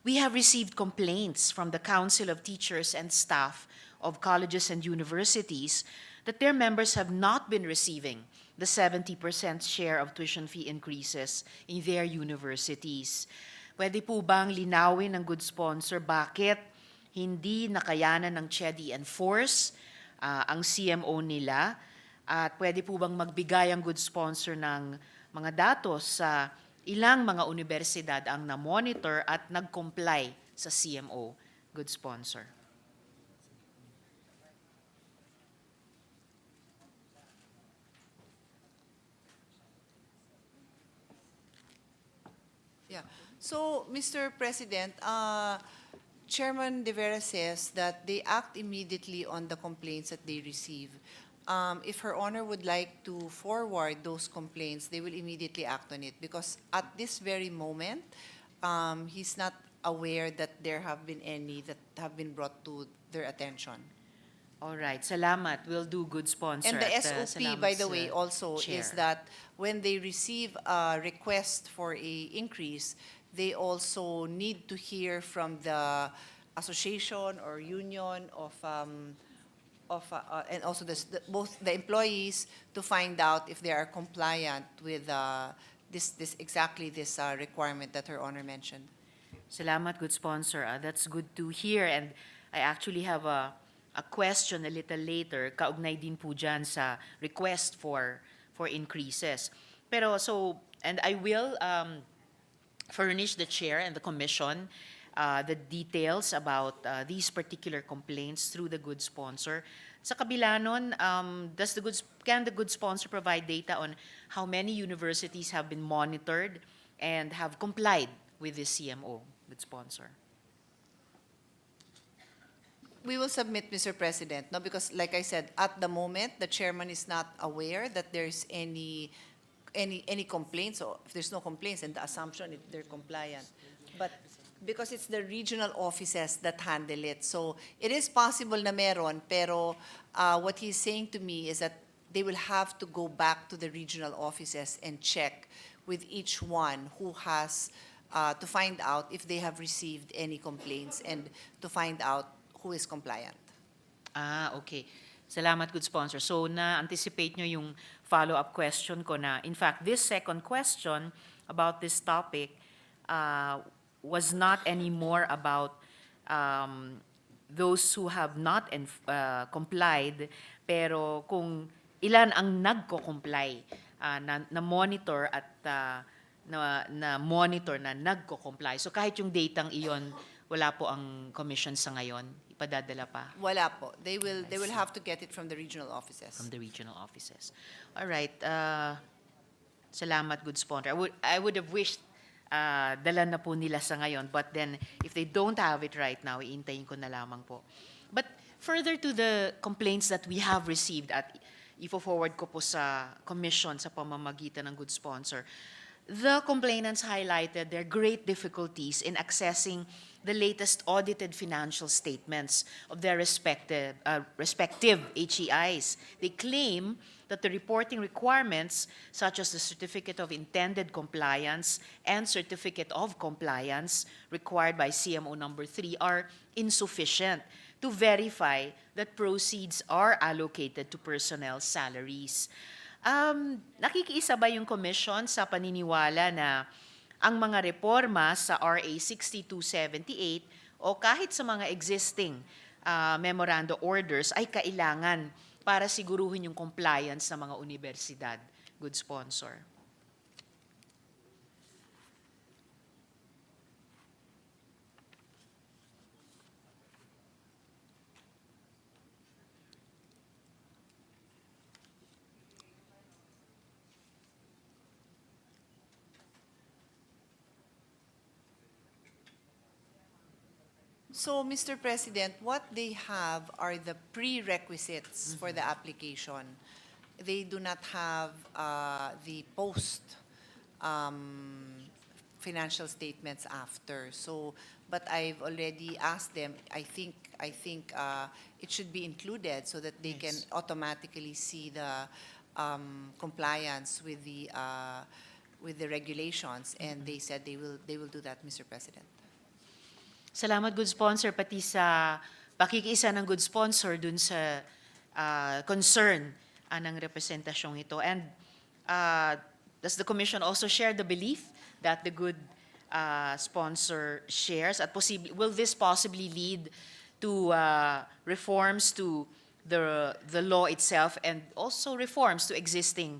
We have received complaints from the Council of Teachers and Staff of colleges and universities that their members have not been receiving the 70% share of tuition fee increases in their universities. Pwede po bang linawin ng good sponsor bakit hindi nakayanan ng CHED i-enforce ang CMO nila? At pwede po bang magbigay ang good sponsor ng mga datos sa ilang mga universidad ang na-monitor at nag-comply sa CMO, good sponsor? Yeah. So, Mr. President, Chairman De Vera says that they act immediately on the complaints that they receive. If Her Honor would like to forward those complaints, they will immediately act on it because at this very moment, he's not aware that there have been any that have been brought to their attention. All right, salamat. We'll do good sponsor. And the at, SOP, salamat by the sa way, also chair. is that when they receive a request for a increase, they also need to hear from the association or union of and also both the employees to find out if they are compliant with this requirement that Her Honor mentioned. Salamat, good sponsor. That's good to hear. And I actually have a question a little later, kaugnay din po dyan sa request for increases. Pero and I will furnish the chair and the commission the details about these particular complaints through the good sponsor. Sa kabila nun, can the good sponsor provide data on how many universities have been monitored and have complied with this CMO, good sponsor? We will submit, Mr. President, no, because like I said, at the moment, the chairman is not aware that there's any complaints, or if there's no complaints, and the assumption if they're compliant. But because it's the regional offices that handle it. So it is possible na meron, pero what he's saying to me is that they will have to go back to the regional offices and check with each one who has, to find out if they have received any complaints and to find out who is compliant. Okay. Salamat, good sponsor. So, na-anticipate nyo yung follow-up question ko na, in fact, this second question about this topic was not anymore about those who have not complied, pero kung ilan ang nagko-comply, na-monitor at na-monitor na nagko-comply. So, kahit yung datang iyon, wala po ang commission sa ngayon. Ipadadala pa. Wala po. They will have to get it from the regional offices. From the regional offices. All right. Salamat, good sponsor. I would have wished dala na po nila sa ngayon, but then if they don't have it right now, iintayin ko na lamang po. But further to the complaints that we have received at ifo-forward ko po sa commission sa pamamagitan ng good sponsor, the complainants highlighted their great difficulties in accessing the latest audited financial statements of their respective HEIs. They claim that the reporting requirements, such as the Certificate of Intended Compliance and Certificate of Compliance required by CMO number 3, are insufficient to verify that proceeds are allocated to personnel salaries. Nakikiisa ba yung commission sa paniniwala na ang mga reforma sa RA 6278 o kahit sa mga existing memoranda orders ay kailangan para siguruhin yung compliance ng mga universidad? Good sponsor. So, Mr. President, what they have are the prerequisites for the application. They do not have the post financial statements after. So, but I've already asked them. I think it should be included so that they can automatically see the compliance with the regulations, and they said they will do that, Mr. President. Salamat, good sponsor, pati sa pakikiisa ng good sponsor dun sa concern ng representasyong ito. And does the Commission also share the belief that the good sponsor shares? At will this possibly lead to reforms to the law itself and also reforms to existing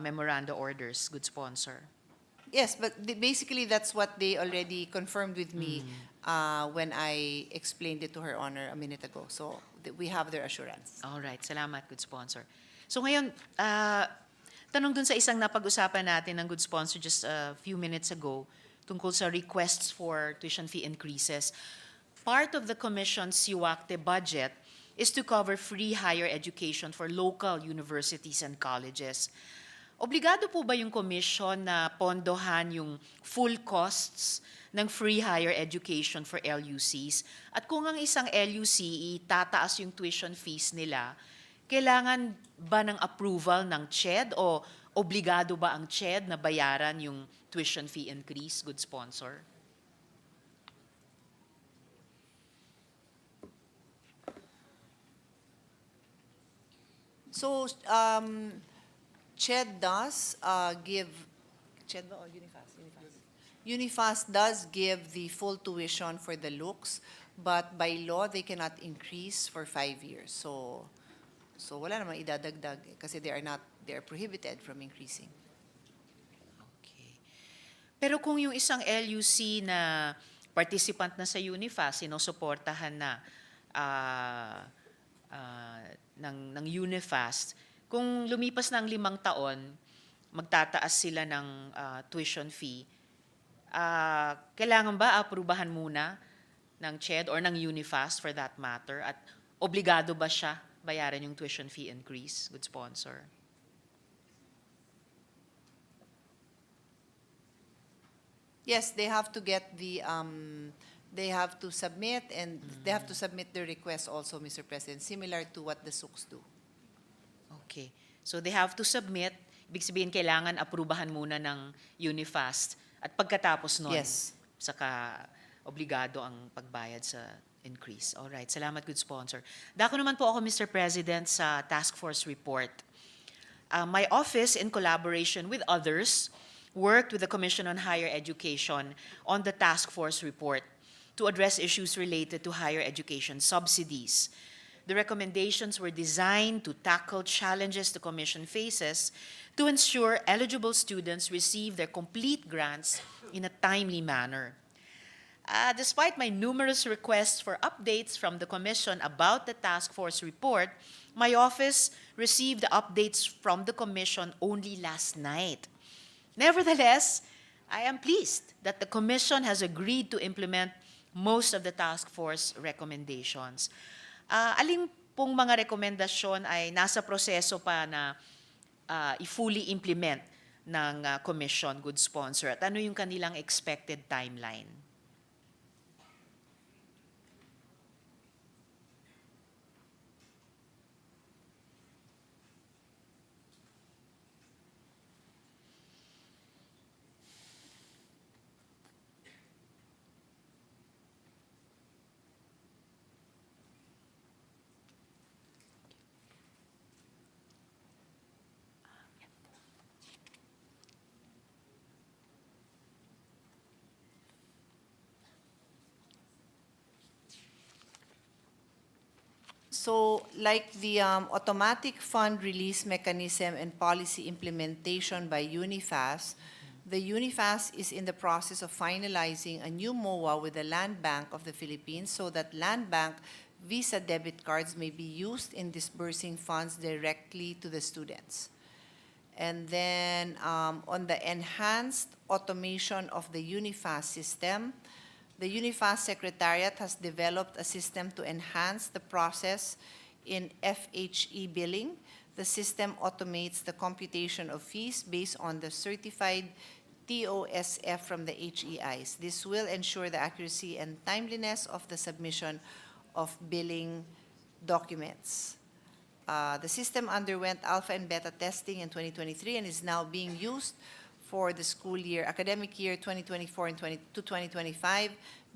memoranda orders, good sponsor? Yes, but basically that's what they already confirmed with me when I explained it to Her Honor a minute ago. So we have their assurance. All right, salamat, good sponsor. So ngayon, tanong dun sa isang napag-usapan natin ng good sponsor just a few minutes ago tungkol sa requests for tuition fee increases. Part of the Commission's UACTE budget is to cover free higher education for local universities and colleges. Obligado po ba yung Commission na pondohan yung full costs ng free higher education for LUCs? At kung ang isang LUC tataas yung tuition fees nila, kailangan ba ng approval ng CHED o obligado ba ang CHED na bayaran yung tuition fee increase, good sponsor? So, CHED does give, CHED ba or Unifast? Unifast does give the full tuition for the looks, but by law, they cannot increase for 5 years. So wala namang idadagdag kasi they are prohibited from increasing. Okay. Pero kung yung isang LUC na participant na sa Unifast, sinusuportahan na ng Unifast, kung lumipas ng 5 taon, magtataas sila ng tuition fee, kailangan ba aprubahan muna ng CHED or ng Unifast for that matter? At obligado ba siya bayaran yung tuition fee increase, good sponsor? Yes, they have to get they have to submit and they have to submit their request also, Mr. President, similar to what the SUCs do. Okay. So they have to submit, ibig sabihin kailangan aprubahan muna ng Unifast at pagkatapos nun, Yes. saka obligado ang pagbayad sa increase. All right. Salamat, good sponsor. Dako naman po ako, Mr. President, sa task force report. My office, in collaboration with others, worked with the Commission on Higher Education on the task force report to address issues related to higher education subsidies. The recommendations were designed to tackle challenges the Commission faces to ensure eligible students receive their complete grants in a timely manner. Despite my numerous requests for updates from the Commission about the task force report, my office received the updates from the Commission only last night. Nevertheless, I am pleased that the Commission has agreed to implement most of the task force recommendations. Aling pong mga rekomendasyon ay nasa proseso pa na i-fully implement ng Commission, good sponsor? At ano yung kanilang expected timeline? So, like the automatic fund release mechanism and policy implementation by Unifast, the Unifast is in the process of finalizing a new MOA with the Land Bank of the Philippines so that Land Bank Visa debit cards may be used in disbursing funds directly to the students. And then on the enhanced automation of the Unifast system, The UNIFAS Secretariat has developed a system to enhance the process in FHE billing. The system automates the computation of fees based on the certified TOSF from the HEIs. This will ensure the accuracy and timeliness of the submission of billing documents. The system underwent alpha and beta testing in 2023 and is now being used for the school year, academic year 2024 and 2025,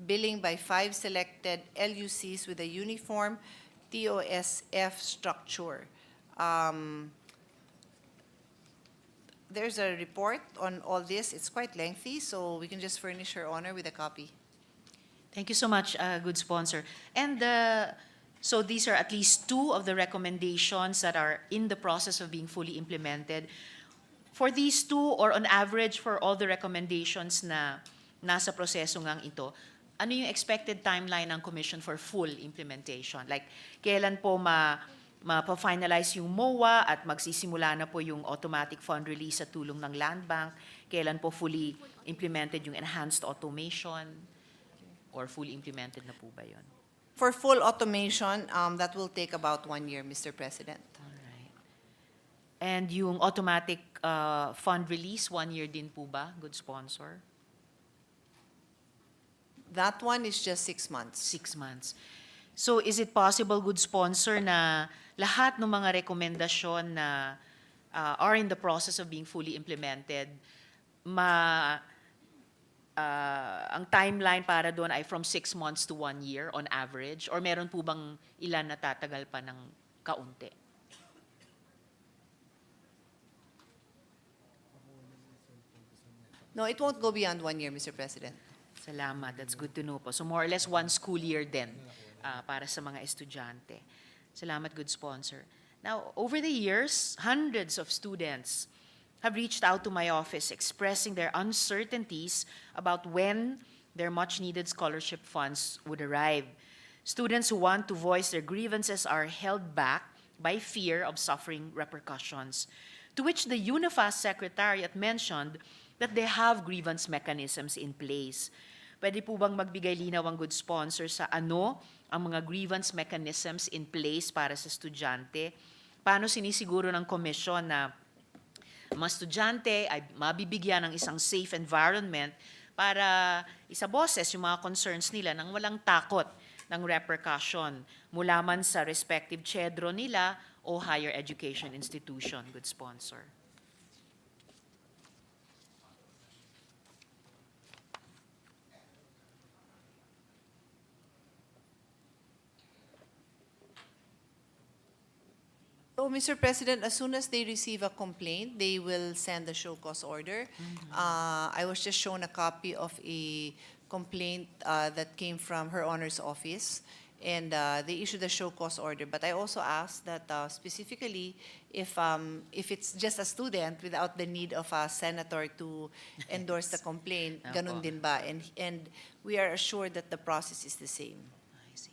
billing by 5 selected LUCs with a uniform TOSF structure. There's a report on all this. It's quite lengthy, so we can just furnish Her Honor with a copy. Thank you so much, good sponsor. And so these are at least 2 of the recommendations that are in the process of being fully implemented. For these 2, or on average for all the recommendations na nasa proseso ngang ito, ano yung expected timeline ng Commission for full implementation? Like, kailan po ma-finalize yung MOA at magsisimula na po yung automatic fund release sa tulong ng Land Bank? Kailan po fully implemented yung enhanced automation? Or fully implemented na po ba yun? For full automation, that will take about 1 year, Mr. President. Alright. And yung automatic fund release, 1 year din po ba, good sponsor? That one is just 6 months. 6 months. So is it possible, good sponsor, na lahat ng mga rekomendasyon na are in the process of being fully implemented, ang timeline para doon ay from 6 months to 1 year on average? Or meron po bang ilan na tatagal pa ng kaunti? No, it won't go beyond 1 year, Mr. President. Salamat. That's good to know po. So more or less 1 school year din para sa mga estudyante. Salamat, good sponsor. Now, over the years, hundreds of students have reached out to my office expressing their uncertainties about when their much-needed scholarship funds would arrive. Students who want to voice their grievances are held back by fear of suffering repercussions, to which the UNIFAS Secretariat mentioned that they have grievance mechanisms in place. Pwede po bang magbigay linaw ang good sponsor sa ano ang mga grievance mechanisms in place para sa estudyante? Paano sinisiguro ng komisyon na mga estudyante ay mabibigyan ng isang safe environment para isaboses yung mga concerns nila nang walang takot ng repercussion mula man sa respective CHEDRO nila o higher education institution, good sponsor? So, Mr. President, as soon as they receive a complaint, they will send a show cause order. I was just shown a copy of a complaint that came from Her Honor's office, and they issued a show cause order. But I also asked that specifically if it's just a student without the need of a senator to endorse the complaint, ganun din ba? And we are assured that the process is the same. I see.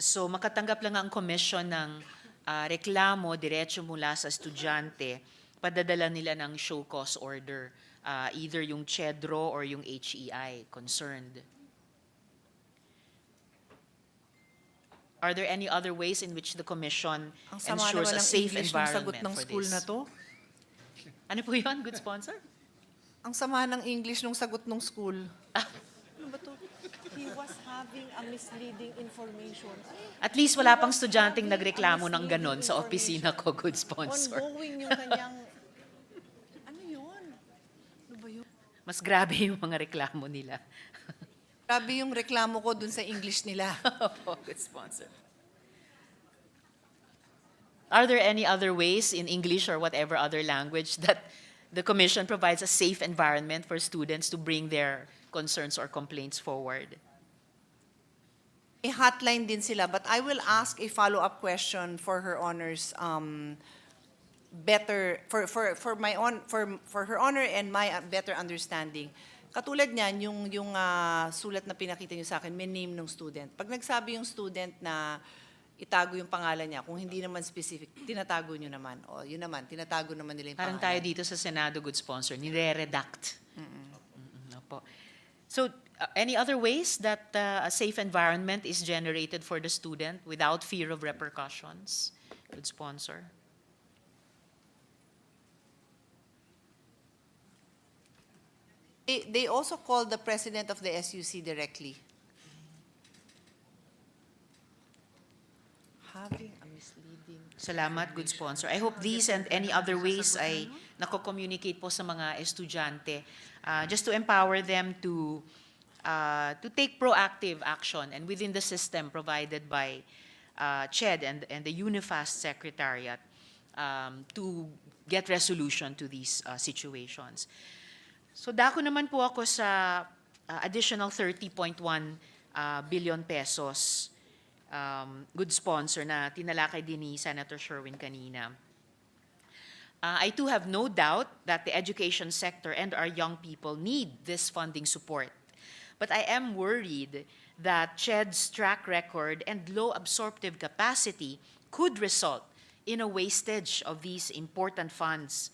So makatanggap lang ang commission ng reklamo diretso mula sa estudyante, padadala nila ng show cause order, either yung CHEDRO or yung HEI concerned. Are there any other ways in which the commission Ang sama ensures naman a ng safe English ng sagot environment ng for school this? na to. Ano po yun, good sponsor? Ang sama ng English ng sagot ng school. Ano ba to? He was having a misleading information. At least wala pang estudyanteng nagreklamo ng ganon sa opisina ko, good sponsor. Ongoing yung kanyang... Ano yun? Ano ba yun? Mas grabe yung mga reklamo nila. Grabe yung reklamo ko dun sa English nila. Opo, good sponsor. Are there any other ways in English or whatever other language that the Commission provides a safe environment for students to bring their concerns or complaints forward? A hotline din sila, but I will ask a follow-up question for Her Honor's better for Her Honor and my better understanding. Katulad niyan, yung sulat na pinakita niyo sa akin, may name ng student. Pag nagsabi yung student na itago yung pangalan niya, kung hindi naman specific, tinatago niyo naman. O yun naman, tinatago naman nila yung Parang pangalan. tayo dito sa Senado, good sponsor, nire-redact. Opo. So, any other ways that a safe environment is generated for the student without fear of repercussions? Good sponsor. They also called the president of the SUC directly. Having a misleading. Salamat, good sponsor. I hope these and any other ways ay nako-communicate po sa mga estudyante just to empower them to take proactive action and within the system provided by CHED and the UNIFAST Secretariat to get resolution to these situations. So dako naman po ako sa additional 30.1 billion pesos good sponsor na tinalakay din ni Senator Sherwin kanina. I too have no doubt that the education sector and our young people need this funding support. But I am worried that CHED's track record and low absorptive capacity could result in a wastage of these important funds.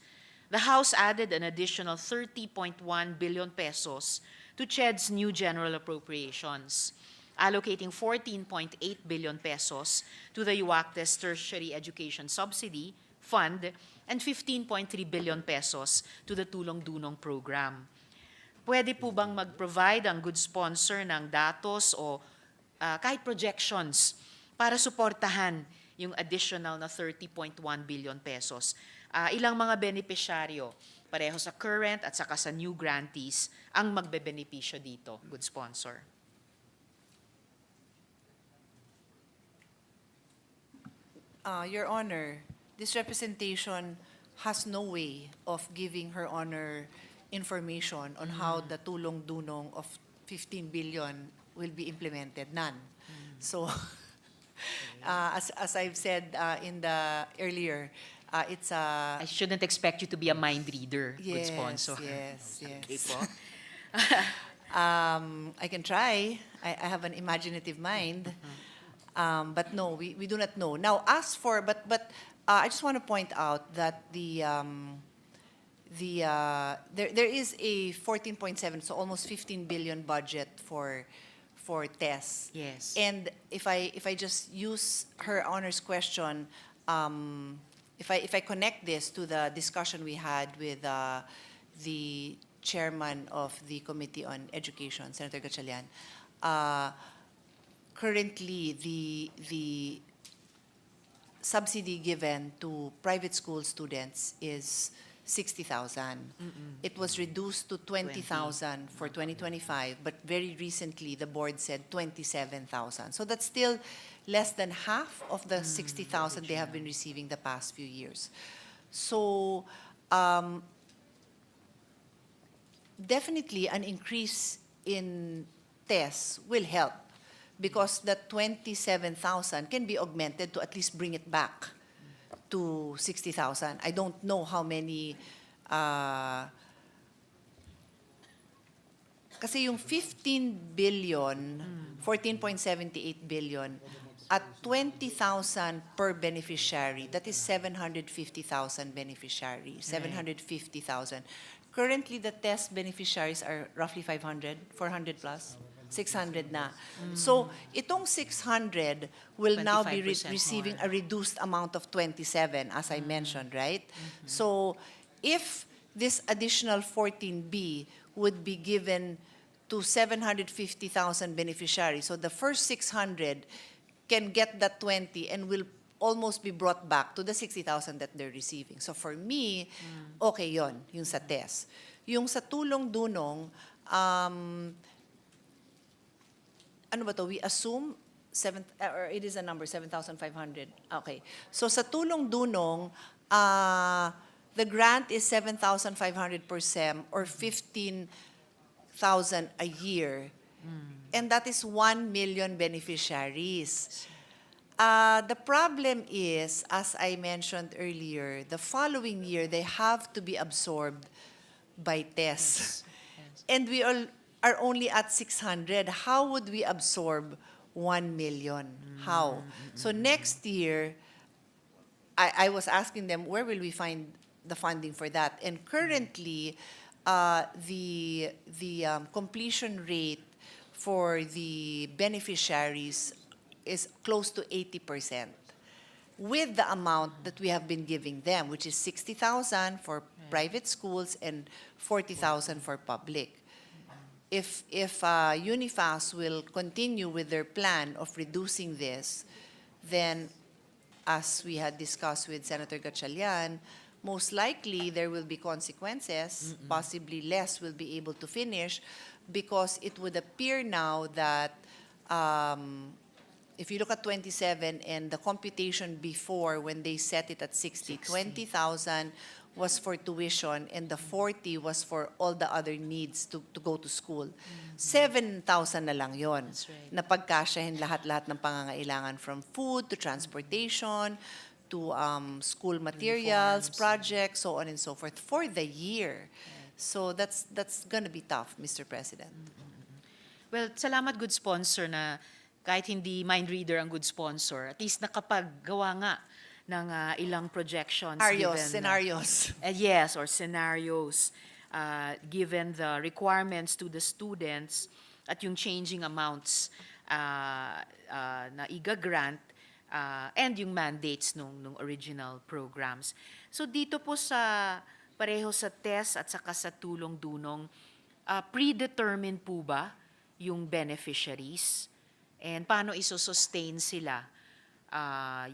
The House added an additional 30.1 billion pesos to CHED's new general appropriations, allocating 14.8 billion pesos to the UACTES Tertiary Education Subsidy Fund and 15.3 billion pesos to the Tulong Dunong Program. Pwede po bang mag-provide ang good sponsor ng datos o kahit projections para suportahan yung additional na 30.1 billion pesos? Ilang mga benepisyaryo, pareho sa current at saka sa new grantees, ang magbebenepisyo dito, good sponsor? Your Honor, this representation has no way of giving Her Honor information on how the tulong dunong of 15 billion will be implemented. None. So, as I've said in the earlier, it's a... I shouldn't expect you to be a mind reader, good Yes, sponsor. yes, yes. Okay po. I can try. I have an imaginative mind. But no, we do not know. Now, as for, but I just want to point out that there is a 14.7, so almost 15 billion budget for tests. Yes. And if I just use Her Honor's question, if I connect this to the discussion we had with the chairman of the Committee on Education, Senator Gatchalian, currently the subsidy given to private school students is 60,000. It was reduced to 20,000 for 2025, but very recently the board said 27,000. So that's still less than half of the 60,000 they have been receiving the past few years. So definitely an increase in tests will help, because the 27,000 can be augmented to at least bring it back to 60,000. I don't know how many, kasi yung 15 billion, 14.78 billion, at 20,000 per beneficiary, that is 750,000 beneficiaries, 750,000. Currently, the test beneficiaries are roughly 500, 400 plus. 600 na. So, itong 600 will now be 25% receiving more. a reduced amount of 27, as I mentioned, right? So, if this additional 14B would be given to 750,000 beneficiaries, so the first 600 can get that 20 and will almost be brought back to the 60,000 that they're receiving. So, for me, okay yon, yung sa test. Yung sa tulong dunong, ano ba to? We assume or it is a number 7,500. Okay. So sa tulong dunong, the grant is 7,500 per SEM or 15,000 a year. And that is 1 million beneficiaries. The problem is, as I mentioned earlier, the following year they have to be absorbed by tests. And we all are only at 600. How would we absorb 1 million? How? So next year, I was asking them, where will we find the funding for that? And currently, the completion rate for the beneficiaries is close to 80%, with the amount that we have been giving them, which is 60,000 for private schools and 40,000 for public. If UNIFAS will continue with their plan of reducing this, then as we had discussed with Senator Gatchalian, most likely there will be consequences, possibly less will be able to finish, because it would appear now that if you look at 27 and the computation before when they set it at 60, 20,000 was for tuition and the 40 was for all the other needs to go to school. 7,000 na lang yon. That's right. Na pagkasyahin lahat-lahat ng pangangailangan, from food to transportation to school materials, Uniforms. projects, so on and so forth for the year. So that's going to be tough, Mr. President. Well, salamat good sponsor na kahit hindi mind reader ang good sponsor, at least nakapaggawa nga ng ilang projections. Scenarios. Yes, or scenarios given the requirements to the students at yung changing amounts na iga-grant and yung mandates nung original programs. So dito po sa pareho sa TES at saka sa tulong-dunong, predetermined po ba yung beneficiaries? And paano iso-sustain sila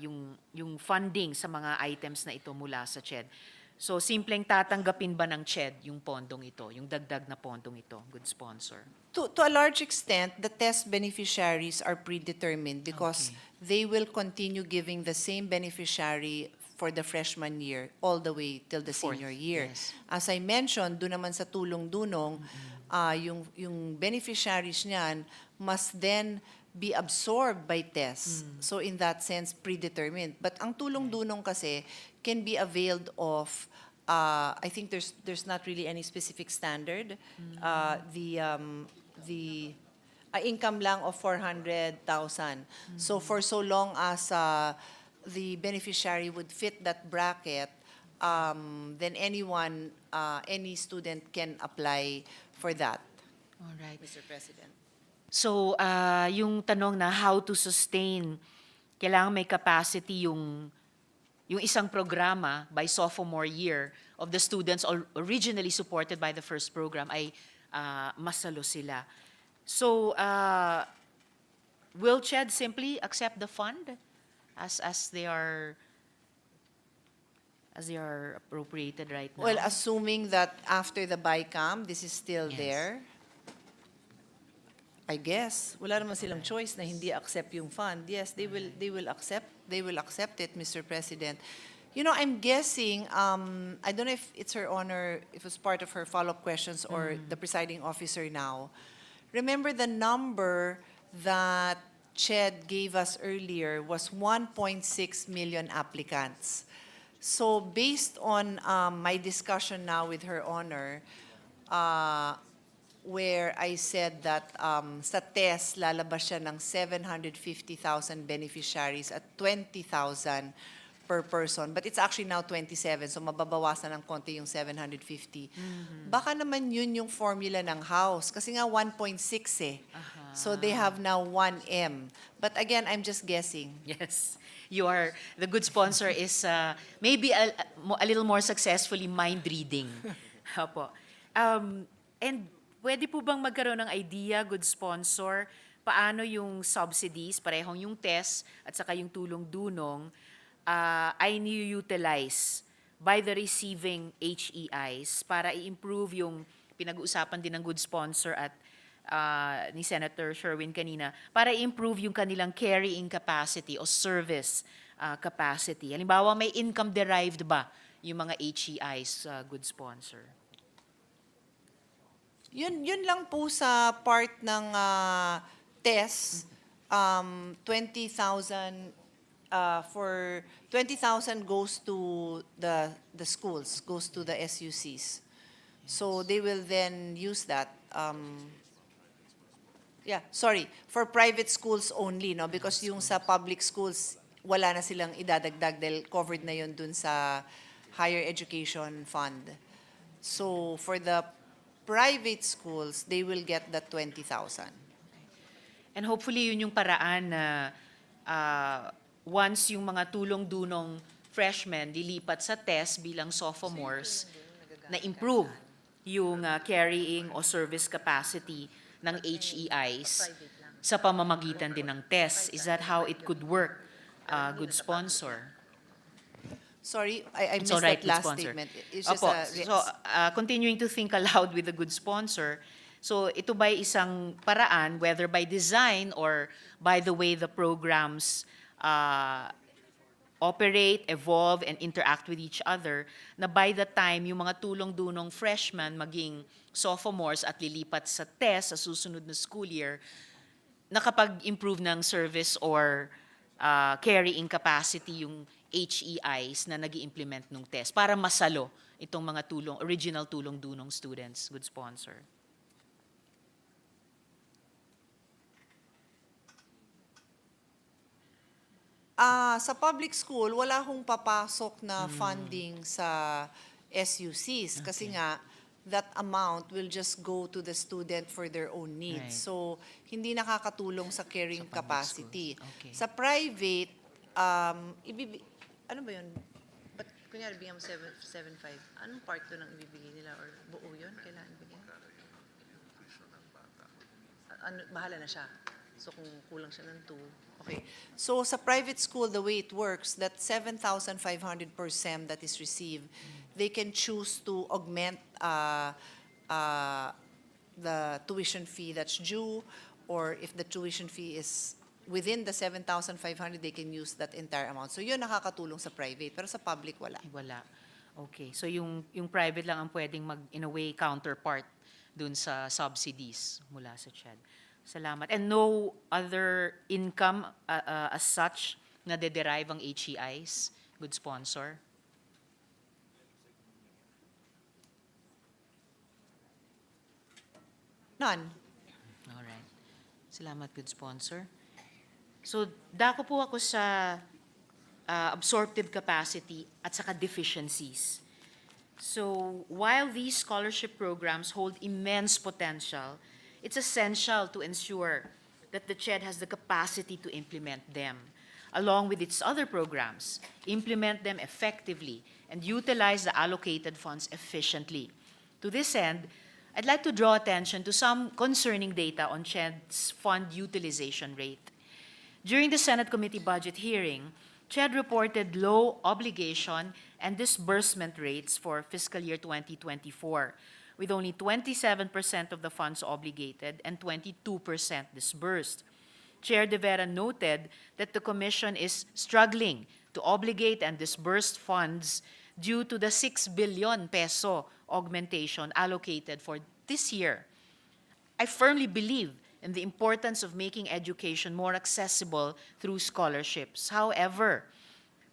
yung funding sa mga items na ito mula sa CHED? So, simpleng tatanggapin ba ng CHED yung pondong ito, yung dagdag na pondong ito, good sponsor? To a large extent, the test beneficiaries are predetermined because they will continue giving the same beneficiary for the freshman year all the way till the Fourth, senior year. yes. As I mentioned, doon naman sa tulong-dunong, yung beneficiaries niyan must then be absorbed by tests. So in that sense, predetermined. But ang tulong-dunong kasi can be availed of, I think there's not really any specific standard. The income lang of 400,000. So for so long as the beneficiary would fit that bracket, then anyone, any student can apply for that, All right. Mr. President. So, yung tanong na how to sustain, kailangan may capacity yung isang programa by sophomore year of the students originally supported by the first program ay masalo sila. So, will CHED simply accept the fund as they are appropriated right now? Well, assuming that after the BICAM, this is still Yes. there, I guess wala naman silang choice na hindi accept yung fund. Yes, they will accept it, Mr. President. You know, I'm guessing, I don't know if it's Her Honor, if it's part of her follow-up questions or the presiding officer now. Remember the number that CHED gave us earlier was 1.6 million applicants. So based on my discussion now with Her Honor, where I said that sa TES, lalabas siya ng 750,000 beneficiaries at 20,000 per person. But it's actually now 27, so mababawasan ng konti yung 750. Baka naman yun yung formula ng House. Kasi nga 1.6 eh. So they have now 1M. But again, I'm just guessing. Yes, the good sponsor is maybe a little more successfully mind reading. Opo. And pwede po bang magkaroon ng idea, good sponsor, paano yung subsidies, parehong yung TES at saka yung tulong-dunong, ay ni-utilize by the receiving HEIs para i-improve yung pinag-uusapan din ng good sponsor at ni Senator Sherwin kanina, para i-improve yung kanilang carrying capacity o service capacity. Halimbawa, may income-derived ba yung mga HEIs, good sponsor? Yun lang po sa part ng TES, 20,000 for 20,000 goes to the schools, goes to the SUCs. So they will then use that. For private schools only, no? Because yung sa public schools, wala na silang idadagdag dahil covered na yun dun sa higher education fund. So for the private schools, they will get the 20,000. And hopefully yun yung paraan na once yung mga tulong-dunong freshmen lilipat sa test bilang sophomores, na improve yung carrying o service capacity ng HEIs sa pamamagitan din ng test. Is that how it could work, good sponsor? Sorry, I It's missed all right, that good last sponsor. statement. It's just Opo, a... so continuing to think aloud with a good sponsor, so ito ba isang paraan, whether by design or by the way the programs operate, evolve, and interact with each other, na by the time yung mga tulong-dunong freshmen maging sophomores at lilipat sa test sa susunod na school year, nakapag-improve ng service or carrying capacity yung HEIs na nag-implement ng test para masalo itong mga original tulong-dunong students, good sponsor. Sa public school, wala hong papasok na funding sa SUCs kasi nga that amount will just go to the student for their own needs. Right. So, hindi nakakatulong sa carrying Sa public capacity. schools. Okay. Sa private, ano ba yun? Ba't kunyari bigyan mo 7.5? Anong part to ng ibibigay nila? Or buo yun? Kailangan ibigay? Bahala na siya. So kung kulang siya ng 2. Okay. So sa private school, the way it works, that 7,500 per sem that is received, they can choose to augment the tuition fee that's due, or if the tuition fee is within the 7,500, they can use that entire amount. So yun nakakatulong sa private, pero sa public wala. Wala. Okay. So yung private lang ang pwedeng in a way, counterpart dun sa subsidies mula sa CHED. Salamat. And no other income as such na de-derive ang HEIs? Good sponsor. None. Alright. Salamat, good sponsor. So, dako po ako sa absorptive capacity at saka deficiencies. So, while these scholarship programs hold immense potential, it's essential to ensure that the CHED has the capacity to implement them, along with its other programs, implement them effectively, and utilize the allocated funds efficiently. To this end, I'd like to draw attention to some concerning data on CHED's fund utilization rate. During the Senate Committee budget hearing, CHED reported low obligation and disbursement rates for fiscal year 2024, with only 27% of the funds obligated and 22% disbursed. Chair De Vera noted that the Commission is struggling to obligate and disburse funds due to the 6 billion peso augmentation allocated for this year. I firmly believe in the importance of making education more accessible through scholarships. However,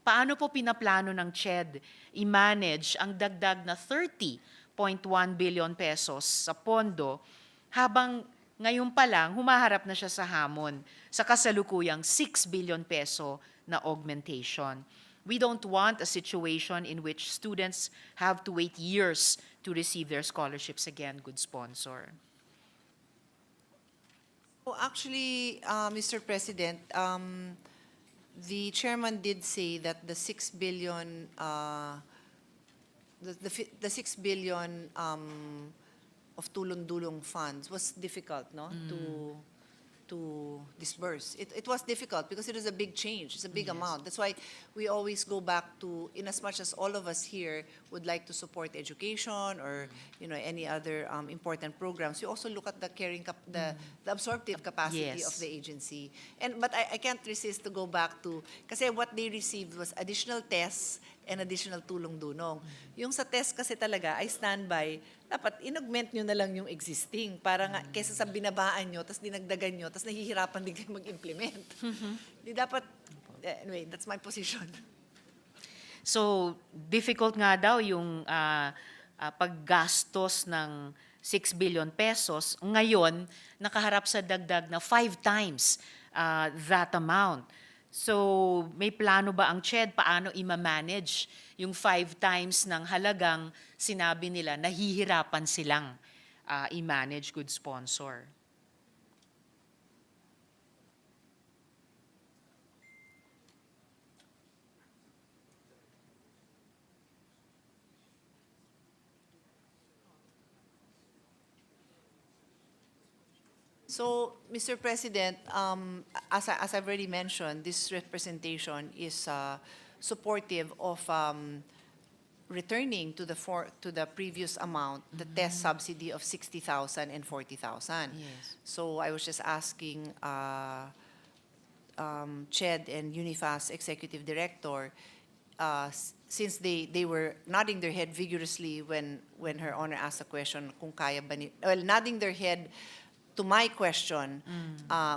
paano po pinaplano ng CHED i-manage ang dagdag na 30.1 billion pesos sa pondo habang ngayon pa lang humaharap na siya sa hamon sa kasalukuyang 6 billion peso na augmentation? We don't want a situation in which students have to wait years to receive their scholarships again, good sponsor. Well, actually, Mr. President, the chairman did say that the 6 billion, the 6 billion of tulong-dulong funds was difficult, no, to disburse. It was difficult because it is a big change. It's a big amount. That's why we always go back to, in as much as all of us here would like to support education or any other important programs, we also look at the the absorptive capacity Yes. of the agency. But I can't resist to go back to, kasi what they received was additional tests and additional tulong-dunong. Yung sa test kasi talaga, I stand by, dapat inaugment nyo na lang yung existing para nga, kesa sa binabaan nyo, tapos dinagdagan nyo, tapos nahihirapan din kayo mag-implement. Di dapat, anyway, that's my position. So, difficult nga daw yung paggastos ng 6 billion pesos. Ngayon, nakaharap sa dagdag na 5 times that amount. So, may plano ba ang CHED paano i-manage yung 5 times ng halagang sinabi nila nahihirapan silang i-manage, good sponsor? So, Mr. President, as I've already mentioned, this representation is supportive of returning to the previous amount, the test subsidy of 60,000 and 40,000. Yes. So I was just asking CHED and UNIFAS Executive Director, since they were nodding their head vigorously when Her Honor asked a question, kung kaya ba well, nodding their head to my question,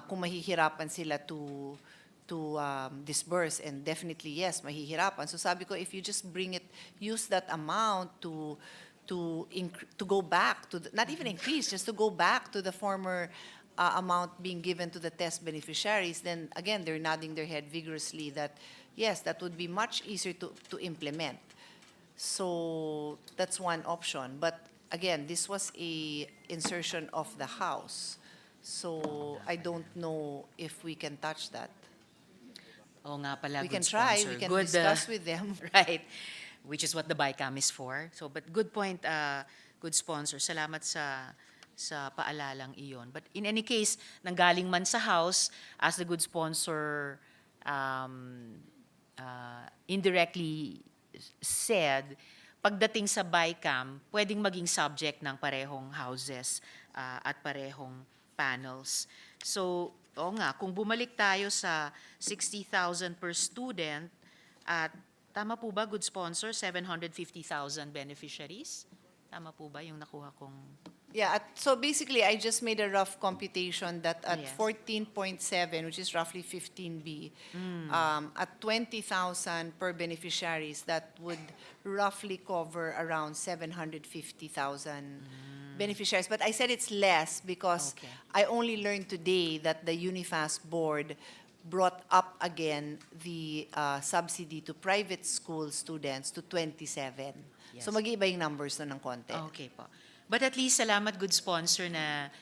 kung mahihirapan sila to disburse, and definitely yes, mahihirapan. So sabi ko, if you just use that amount to go back to not even increase, just to go back to the former amount being given to the test beneficiaries, then again they're nodding their head vigorously that yes, that would be much easier to implement. So that's one option. But again, this was a insertion of the House. So I don't know if we can touch that. Oo nga pala, We good can try, sponsor. we can Good, discuss with them. Right. Which is what the BICAM is for. So, but good point, good sponsor. Salamat sa paalalang iyon. But in any case, nanggaling man sa House, as the good sponsor indirectly said, pagdating sa BICAM, pwedeng maging subject ng parehong houses at parehong panels. So, oo nga, kung bumalik tayo sa 60,000 per student, at tama po ba, good sponsor, 750,000 beneficiaries? Tama po ba yung nakuha kong... Yeah, so basically, I just made a rough computation that at Yes. 14.7, which is roughly 15B, at 20,000 per beneficiaries, that would roughly cover around 750,000 beneficiaries. But I said it's less because Okay. I only learned today that the UNIFAS board brought up again the subsidy to private school students to 27. Yes. So mag-iiba yung numbers na ng konti. Okay po. But at least salamat, good sponsor, na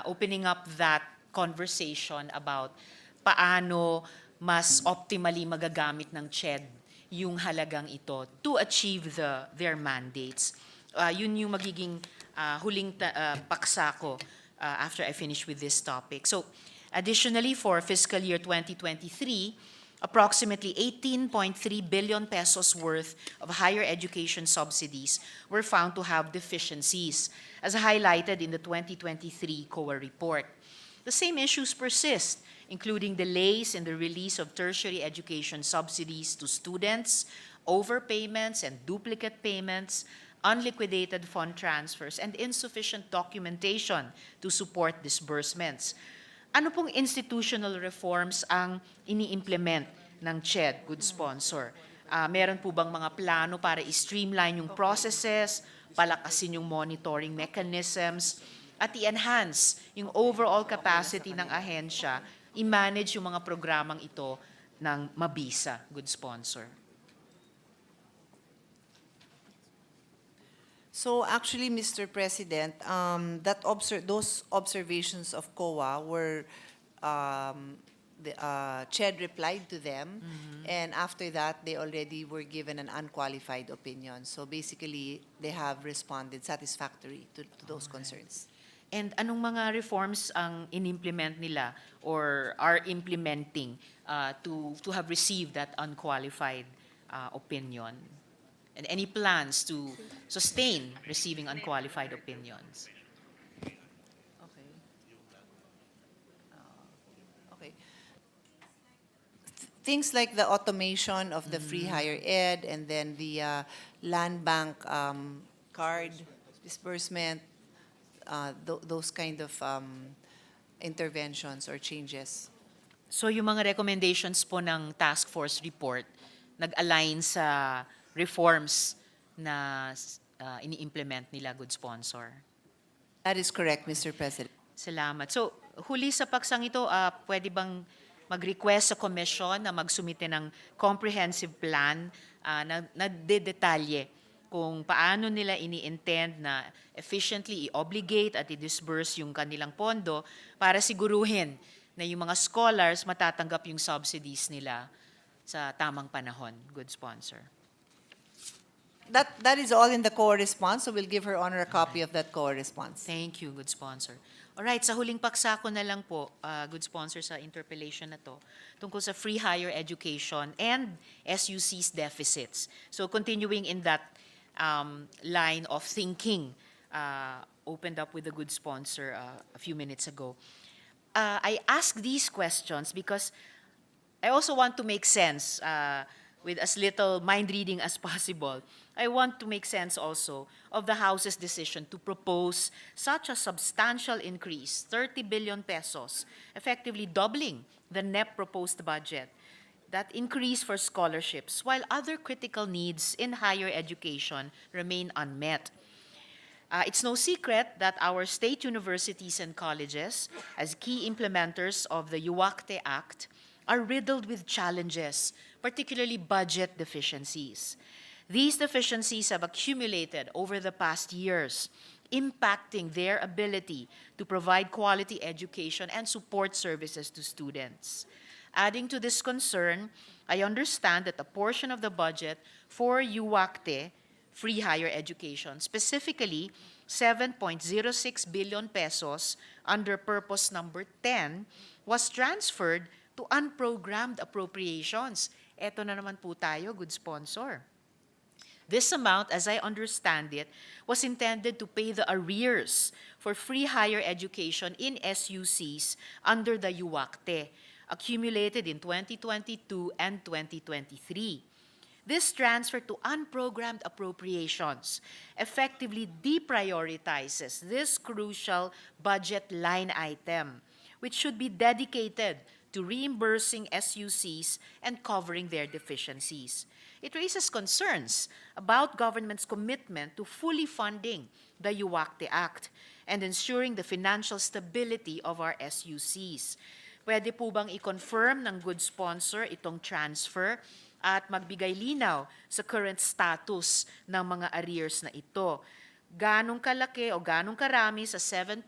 opening up that conversation about paano mas optimally magagamit ng CHED yung halagang ito to achieve their mandates. Yun yung magiging huling paksa ko after I finish with this topic. So, additionally, for fiscal year 2023, approximately 18.3 billion pesos worth of higher education subsidies were found to have deficiencies, as highlighted in the 2023 COA report. The same issues persist, including delays in the release of tertiary education subsidies to students, overpayments and duplicate payments, unliquidated fund transfers, and insufficient documentation to support disbursements. Ano pong institutional reforms ang ini-implement ng CHED, good sponsor? Meron po bang mga plano para i-streamline yung processes, palakasin yung monitoring mechanisms, at i-enhance yung overall capacity ng ahensya, i-manage yung mga programang ito ng mabisa, good sponsor? So actually, Mr. President, those observations of COA were, CHED replied to them, and after that, they already were given an unqualified opinion. So basically, they have responded satisfactory to those concerns. And anong mga reforms ang in-implement nila or are implementing to have received that unqualified opinion? And any plans to sustain receiving unqualified opinions? Okay. Okay. Things like the automation of the free higher ed, and then the land bank card disbursement, those kind of interventions or changes. So yung mga recommendations po ng task force report nag-align sa reforms na ini-implement nila, good sponsor? That is correct, Mr. President. Salamat. So, huli sa paksang ito, pwede bang mag-request sa commission na magsumite ng comprehensive plan na nagdedetalye kung paano nila ini-intend na efficiently i-obligate at i-disburse yung kanilang pondo para siguruhin na yung mga scholars matatanggap yung subsidies nila sa tamang panahon, good sponsor? That is all in the COA response, so we'll give Her Honor a copy of that COA response. Thank you, good sponsor. Alright, sa huling paksa ko na lang po, good sponsor, sa interpellation na to, tungkol sa free higher education and SUC's deficits. So continuing in that line of thinking, opened up with a good sponsor a few minutes ago. I ask these questions because I also want to make sense with as little mind reading as possible. I want to make sense also of the House's decision to propose such a substantial increase, 30 billion pesos, effectively doubling the NEP proposed budget. That increase for scholarships, while other critical needs in higher education remain unmet. It's no secret that our state universities and colleges, as key implementers of the UACTE Act, are riddled with challenges, particularly budget deficiencies. These deficiencies have accumulated over the past years, impacting their ability to provide quality education and support services to students. Adding to this concern, I understand that a portion of the budget for UACTE, free higher education, specifically 7.06 billion pesos under purpose number 10, was transferred to unprogrammed appropriations. Eto na naman po tayo, good sponsor. This amount, as I understand it, was intended to pay the arrears for free higher education in SUCs under the UACTE, accumulated in 2022 and 2023. This transfer to unprogrammed appropriations effectively deprioritizes this crucial budget line item, which should be dedicated to reimbursing SUCs and covering their deficiencies. It raises concerns about government's commitment to fully funding the UACTE Act and ensuring the financial stability of our SUCs. Pwede po bang i-confirm ng good sponsor itong transfer at magbigay linaw sa current status ng mga arrears na ito? Ganong kalaki o ganong karami sa 7.06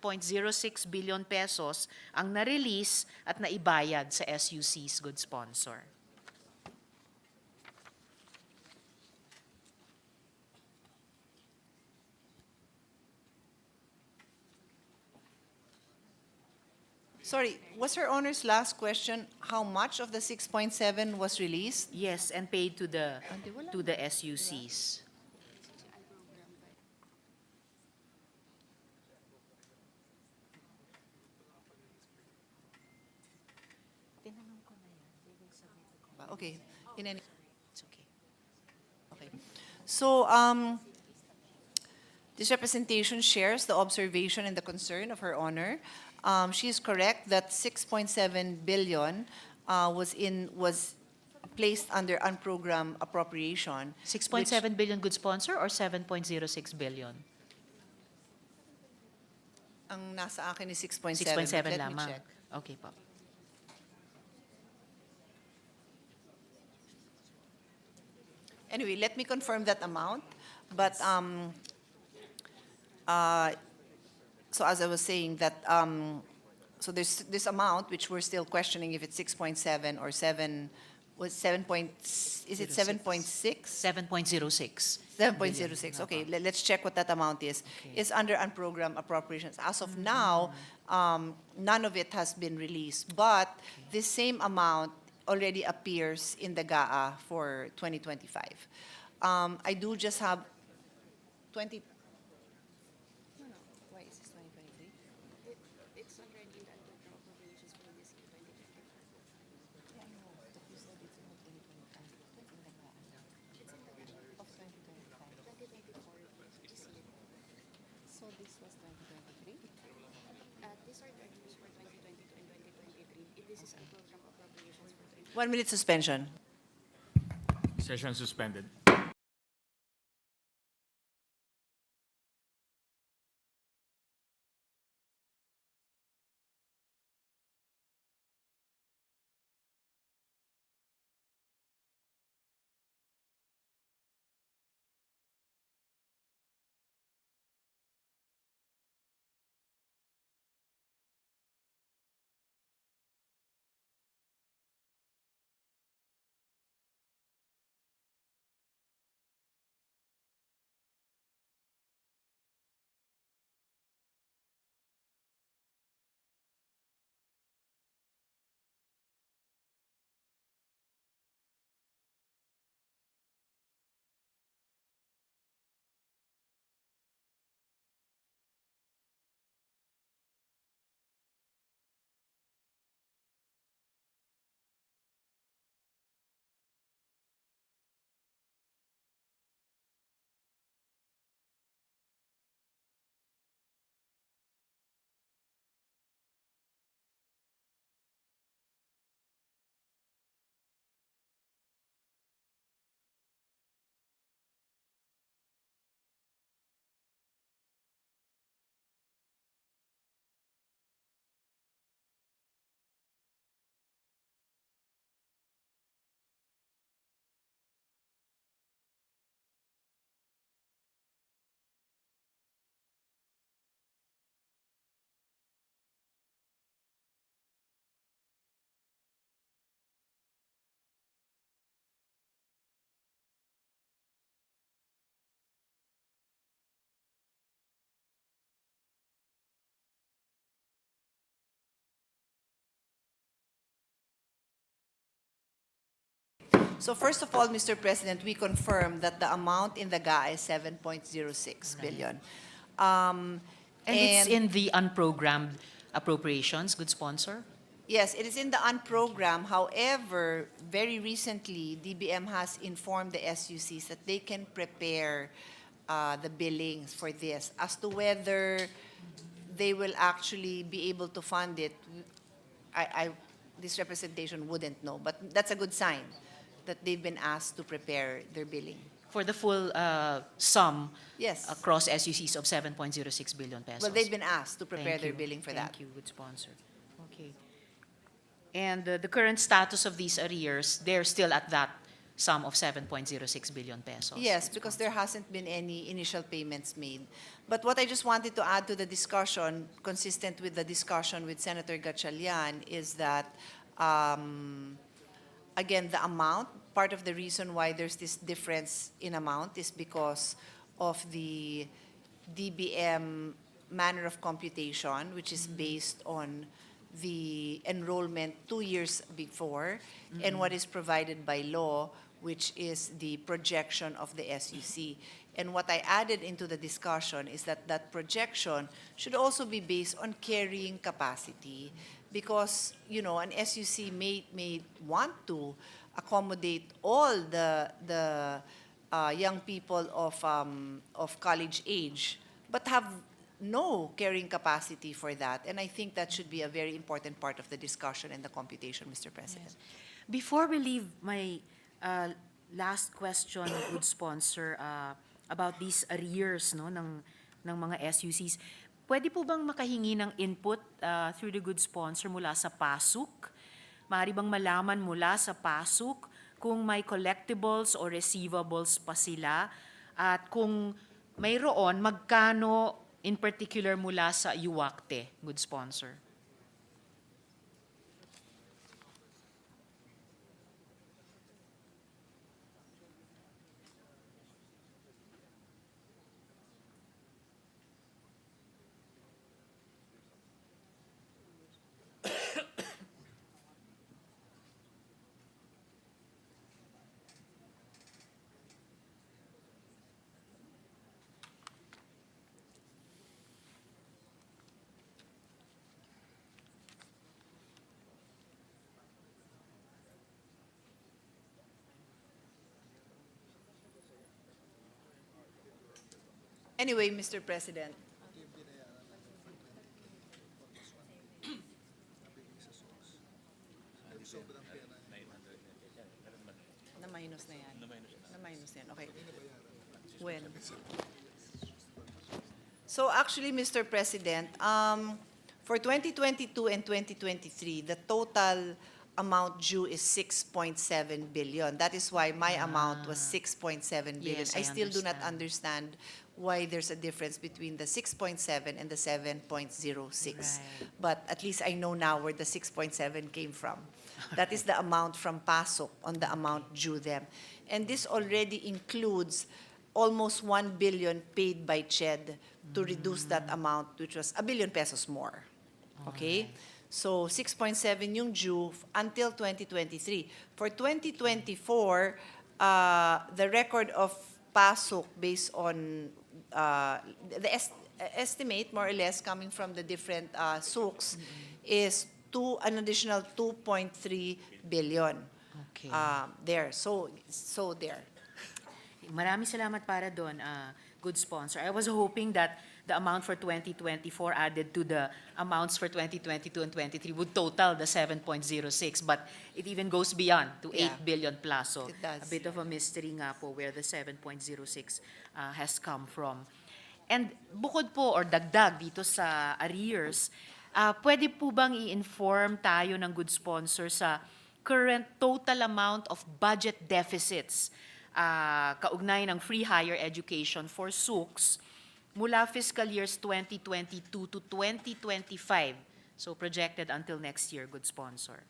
billion pesos ang na-release at naibayad sa SUC's good sponsor? Sorry, was Her Honor's last question how much of the 6.7 was released? Yes, and paid to the SUCs. Okay, in any, It's okay. okay. So, this representation shares the observation and the concern of Her Honor. She is correct that 6.7 billion was placed under unprogrammed appropriation. 6.7 billion good sponsor or 7.06 billion? Ang nasa akin is 6.7. 6.7 Let me lamang. check. Okay po. Anyway, let me confirm that amount. But so as I was saying that so there's this amount which we're still questioning if it's 6.7 or 7 was 7 point, is it 7.6? 7.06. 7.06. Okay, let's check what that amount is. Okay. It's under unprogrammed appropriations. As of now, none of it has been released, but this same amount already appears in the GAA for 2025. I do just have 20. No, no. Why is this 2023? It's already in the unprogrammed appropriations for this year, 2025. Yeah, I know, but you said it's in the 2025. It's in the GAA now. It's in the budget Of 2025. 2024 this year. So this was 2023? These are the arrears for 2022 and 2023. This is unprogrammed appropriations for 2025. 1 minute suspension. Session suspended. So first of all, Mr. President, we confirm that the amount in the GA is 7.06 billion. And it's in the unprogrammed appropriations, good sponsor? Yes, it is in the unprogram. However, very recently, DBM has informed the SUCs that they can prepare the billings for this. As to whether they will actually be able to fund it, this representation wouldn't know. But that's a good sign that they've been asked to prepare their billing. For the full sum Yes. across SUCs of 7.06 billion pesos. Well, they've been asked to prepare Thank their you. billing for that. Thank you, good sponsor. Okay. And the current status of these arrears, they're still at that sum of 7.06 billion pesos. Yes, because there hasn't been any initial payments made. But what I just wanted to add to the discussion, consistent with the discussion with Senator Gatchalian, is that, again, the amount, part of the reason why there's this difference in amount is because of the DBM manner of computation, which is based on the enrollment 2 years before, and what is provided by law, which is the projection of the SUC. And what I added into the discussion is that that projection should also be based on carrying capacity, because, you know, an SUC may want to accommodate all the young people of college age, but have no carrying capacity for that. And I think that should be a very important part of the discussion and the computation, Mr. President. Before we leave, my last question, good sponsor, about these arrears no, ng mga SUCs. Pwede po bang makahingi ng input through the good sponsor mula sa PASUK? Maaari bang malaman mula sa PASUK kung may collectibles or receivables pa sila? At kung mayroon, magkano in particular mula sa UACTE, good sponsor? Anyway, Mr. President, na-minus na yan. Na-minus na yan, okay. When? So actually, Mr. President, for 2022 and 2023, the total amount due is 6.7 billion. That is why my amount was 6.7 billion. Yes, I I still do not understand. understand why there's a difference between the 6.7 and the 7.06. Right. But at least I know now where the 6.7 came from. That is the amount from PASOK on the amount due them. And this already includes almost 1 billion paid by CHED to reduce that amount, which was 1 billion pesos more. Okay? So 6.7 yung due until 2023. For 2024, the record of PASOK based on the estimate, more or less, coming from the different SUKs, is an additional 2.3 billion. Okay. There. So there. Maraming salamat para doon, good sponsor. I was hoping that the amount for 2024 added to the amounts for 2022 and 23 would total the 7.06, but it even goes beyond to 8 Yeah. billion plus. So It does. a bit of a mystery nga po where the 7.06 has come from. And bukod po or dagdag dito sa arrears, pwede po bang i-inform tayo ng good sponsor sa current total amount of budget deficits kaugnay ng free higher education for SUKs mula fiscal years 2022 to 2025, so projected until next year, good sponsor?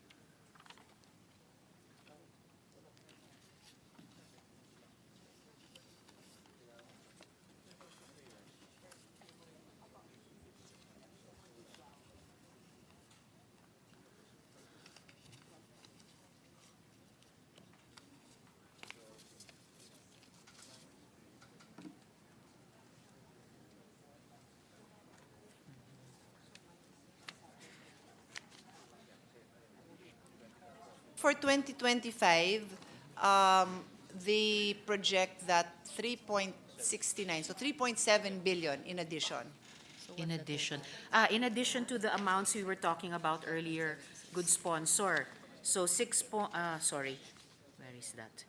For 2025, they project that 3.69, so 3.7 billion in addition. In addition to the amounts we were talking about earlier, good sponsor. So sorry, where is that?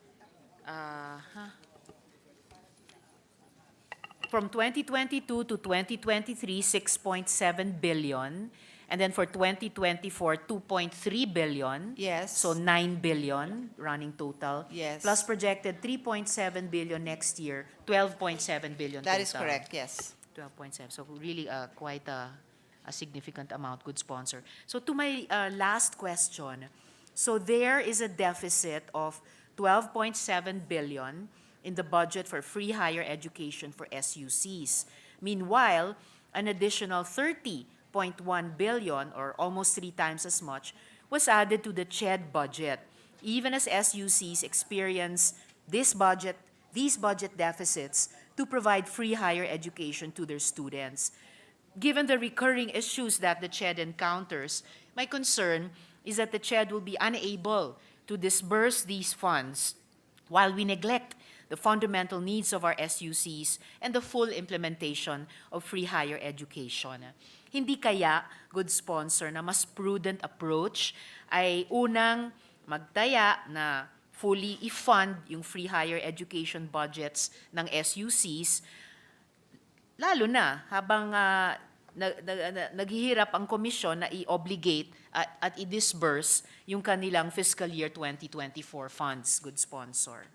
From 2022 to 2023, 6.7 billion. And then for 2024, 2.3 billion. Yes. So 9 billion running total. Yes. Plus projected 3.7 billion next year, 12.7 billion That is total. correct, yes. 12.7. So really quite a significant amount, good sponsor. So to my last question, so there is a deficit of 12.7 billion in the budget for free higher education for SUCs. Meanwhile, an additional 30.1 billion, or almost 3 times as much, was added to the CHED budget, even as SUCs experience these budget deficits to provide free higher education to their students. Given the recurring issues that the CHED encounters, my concern is that the CHED will be unable to disburse these funds while we neglect the fundamental needs of our SUCs and the full implementation of free higher education. Hindi kaya, good sponsor, na mas prudent approach ay unang magtaya na fully i-fund yung free higher education budgets ng SUCs, lalo na habang naghihirap ang komisyon na i-obligate at i-disburse yung kanilang fiscal year 2024 funds, good sponsor.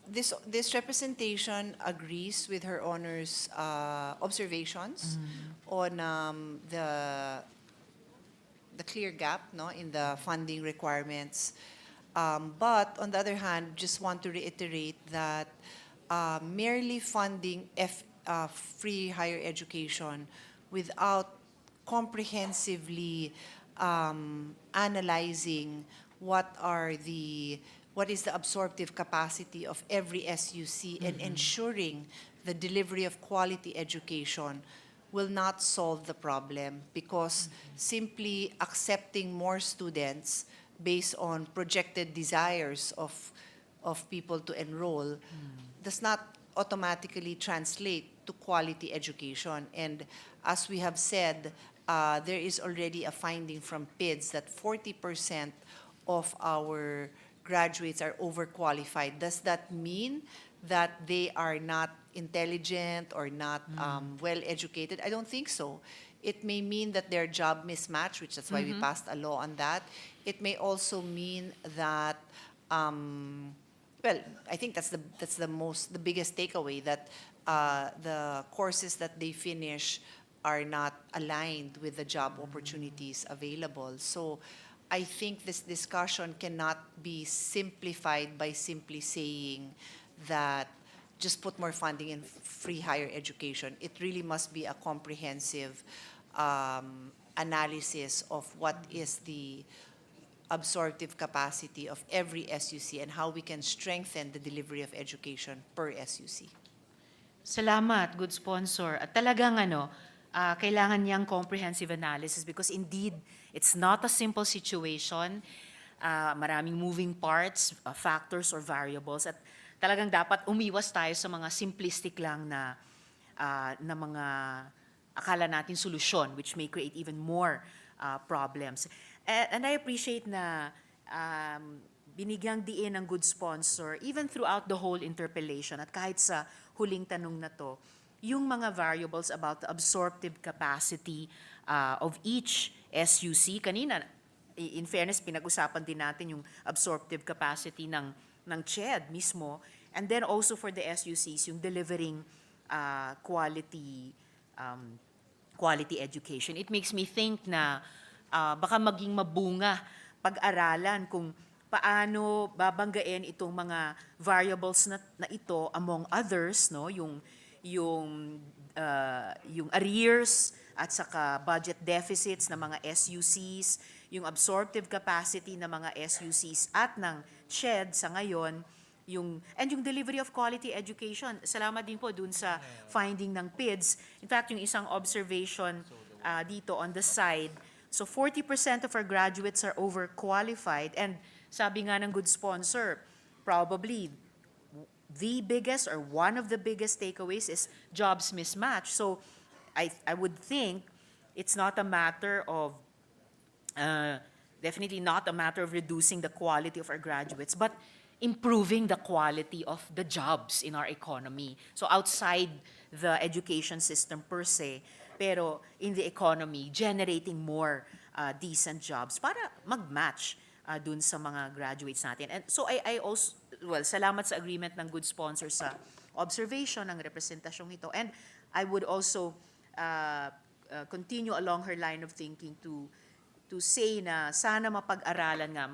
This representation agrees with Her Honor's observations on the clear gap, no, in the funding requirements. But on the other hand, just want to reiterate that merely funding free higher education without comprehensively analyzing what is the absorptive capacity of every SUC and ensuring the delivery of quality education will not solve the problem, because simply accepting more students based on projected desires of people to enroll does not automatically translate to quality education. And as we have said, there is already a finding from PIDS that 40% of our graduates are overqualified. Does that mean that they are not intelligent or not well educated? I don't think so. It may mean that they're job mismatch, which that's why we passed a law on that. It may also mean that, well, I think that's the biggest takeaway, that the courses that they finish are not aligned with the job opportunities available. So I think this discussion cannot be simplified by simply saying that just put more funding in free higher education. It really must be a comprehensive analysis of what is the absorptive capacity of every SUC and how we can strengthen the delivery of education per SUC. Salamat, good sponsor. At talagang kailangan niyang comprehensive analysis, because indeed, it's not a simple situation. Maraming moving parts, factors or variables, at talagang dapat umiwas tayo sa mga simplistic lang na mga akala natin solusyon, which may create even more problems. And I appreciate na binigyang diin ng good sponsor, even throughout the whole interpellation, at kahit sa huling tanong na to, yung mga variables about the absorptive capacity of each SUC. Kanina, in fairness, pinag-usapan din natin yung absorptive capacity ng CHED mismo, and then also for the SUCs, yung delivering quality education. It makes me think na baka maging mabunga pag-aralan kung paano babanggain itong mga variables na ito, among others, no, yung arrears at saka budget deficits ng mga SUCs, yung absorptive capacity ng mga SUCs at ng CHED sa ngayon, and yung delivery of quality education. Salamat din po dun sa finding ng PIDS. In fact, yung isang observation dito on the side, so 40% of our graduates are overqualified, and sabi nga ng good sponsor, probably the biggest or one of the biggest takeaways is jobs mismatch. So I would think it's not a matter of, definitely not a matter of reducing the quality of our graduates, but improving the quality of the jobs in our economy. So outside the education system per se, pero in the economy, generating more decent jobs para mag-match dun sa mga graduates natin. And so I also, well, salamat sa agreement ng good sponsor sa observation ng representasyong ito. And I would also continue along her line of thinking to say na sana mapag-aralan nga,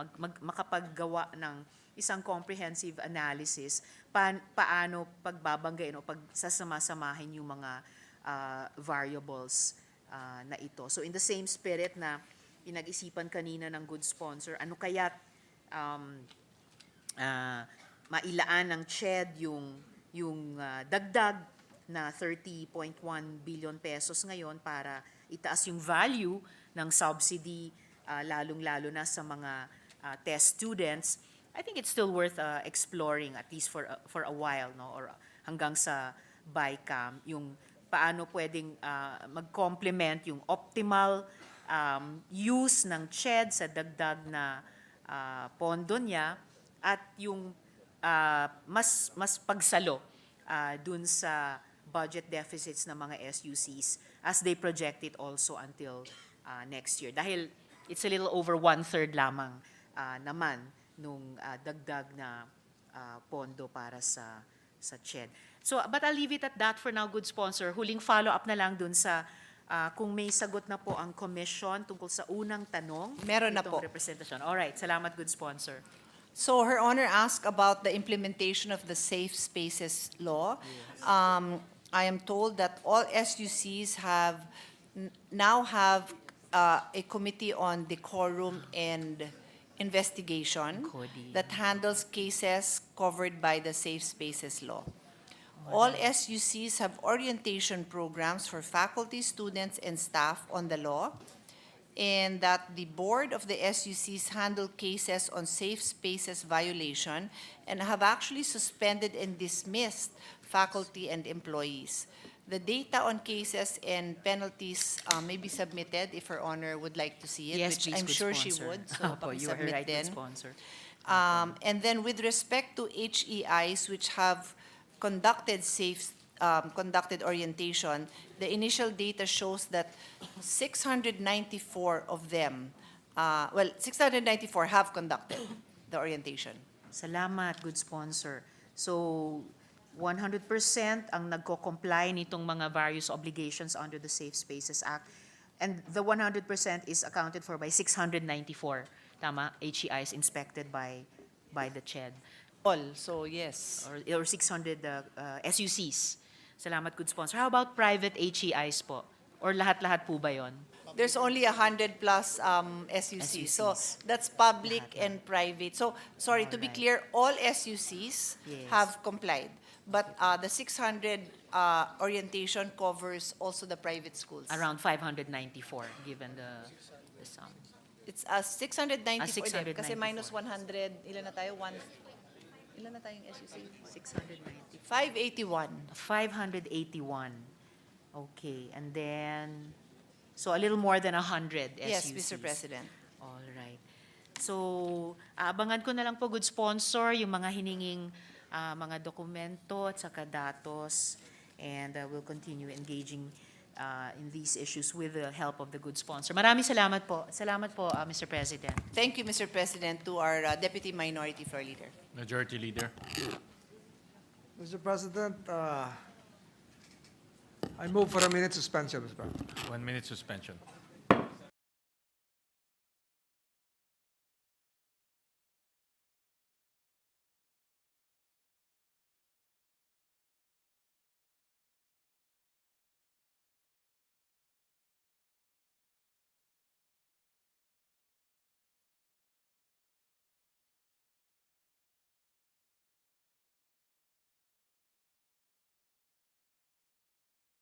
makapaggawa ng isang comprehensive analysis paano pagbabanggain o pagsasama-samahin yung mga variables na ito. So in the same spirit na pinag-isipan kanina ng good sponsor, ano kaya't mailaan ng CHED yung dagdag na 30.1 billion pesos ngayon para itaas yung value ng subsidy, lalong-lalo na sa mga test students. I think it's still worth exploring, at least for a while, no, or hanggang sa BICAM, yung paano pwedeng mag-complement yung optimal use ng CHED sa dagdag na pondo niya at yung mas pagsalo dun sa budget deficits ng mga SUCs as they project it also until next year. Dahil it's a little over 1/3 lamang naman nung dagdag na pondo para sa CHED. So, but I'll leave it at that for now, good sponsor. Huling follow-up na lang dun sa kung may sagot na po ang commission tungkol sa unang tanong. Meron na itong po. representasyon. All right, salamat, good sponsor. So Her Honor asked about the implementation of the Safe Spaces Law. I am told that all SUCs now have a committee on decorum and investigation CODI. that handles cases covered by the Safe Spaces Law. All SUCs have orientation programs for faculty, students, and staff on the law, and that the board of the SUCs handle cases on safe spaces violation and have actually suspended and dismissed faculty and employees. The data on cases and penalties may be submitted if Her Honor would like to see it, Yes, which please, I'm good sure she sponsor. would. So Opo, you are pakisubmit right, good din. sponsor. And then with respect to HEIs which have conducted conducted orientation, the initial data shows that 694 of them, 694 have conducted the orientation. Salamat, good sponsor. So, 100% ang nagko-comply nitong mga various obligations under the Safe Spaces Act. And the 100% is accounted for by 694, tama, HEIs inspected by the CHED. All, so yes. Or 600 SUCs. Salamat, good sponsor. How about private HEIs po? Or lahat-lahat po ba yon? There's only 100 plus SUCs. So SUCs. that's public Lahat and private. So, sorry, to be Alright. clear, all SUCs Yes. have complied. But the 600 orientation covers also the private schools. Around 594, given the sum. It's 694 din, kasi 694. minus 100, ilan na tayo? Ilan na tayong SUC? 690. 581. 581. Okay, and then, so a little more than 100 SUCs. Yes, Mr. President. All right. So, abangan ko na lang po, good sponsor, yung mga hininging mga dokumento at saka datos, and we'll continue engaging in these issues with the help of the good sponsor. Maraming salamat po. Salamat po, Mr. President. Thank you, Mr. President, to our Deputy Minority Floor Leader. Majority Leader. Mr. President, I move for a minute suspension, Mr. President. 1 minute suspension.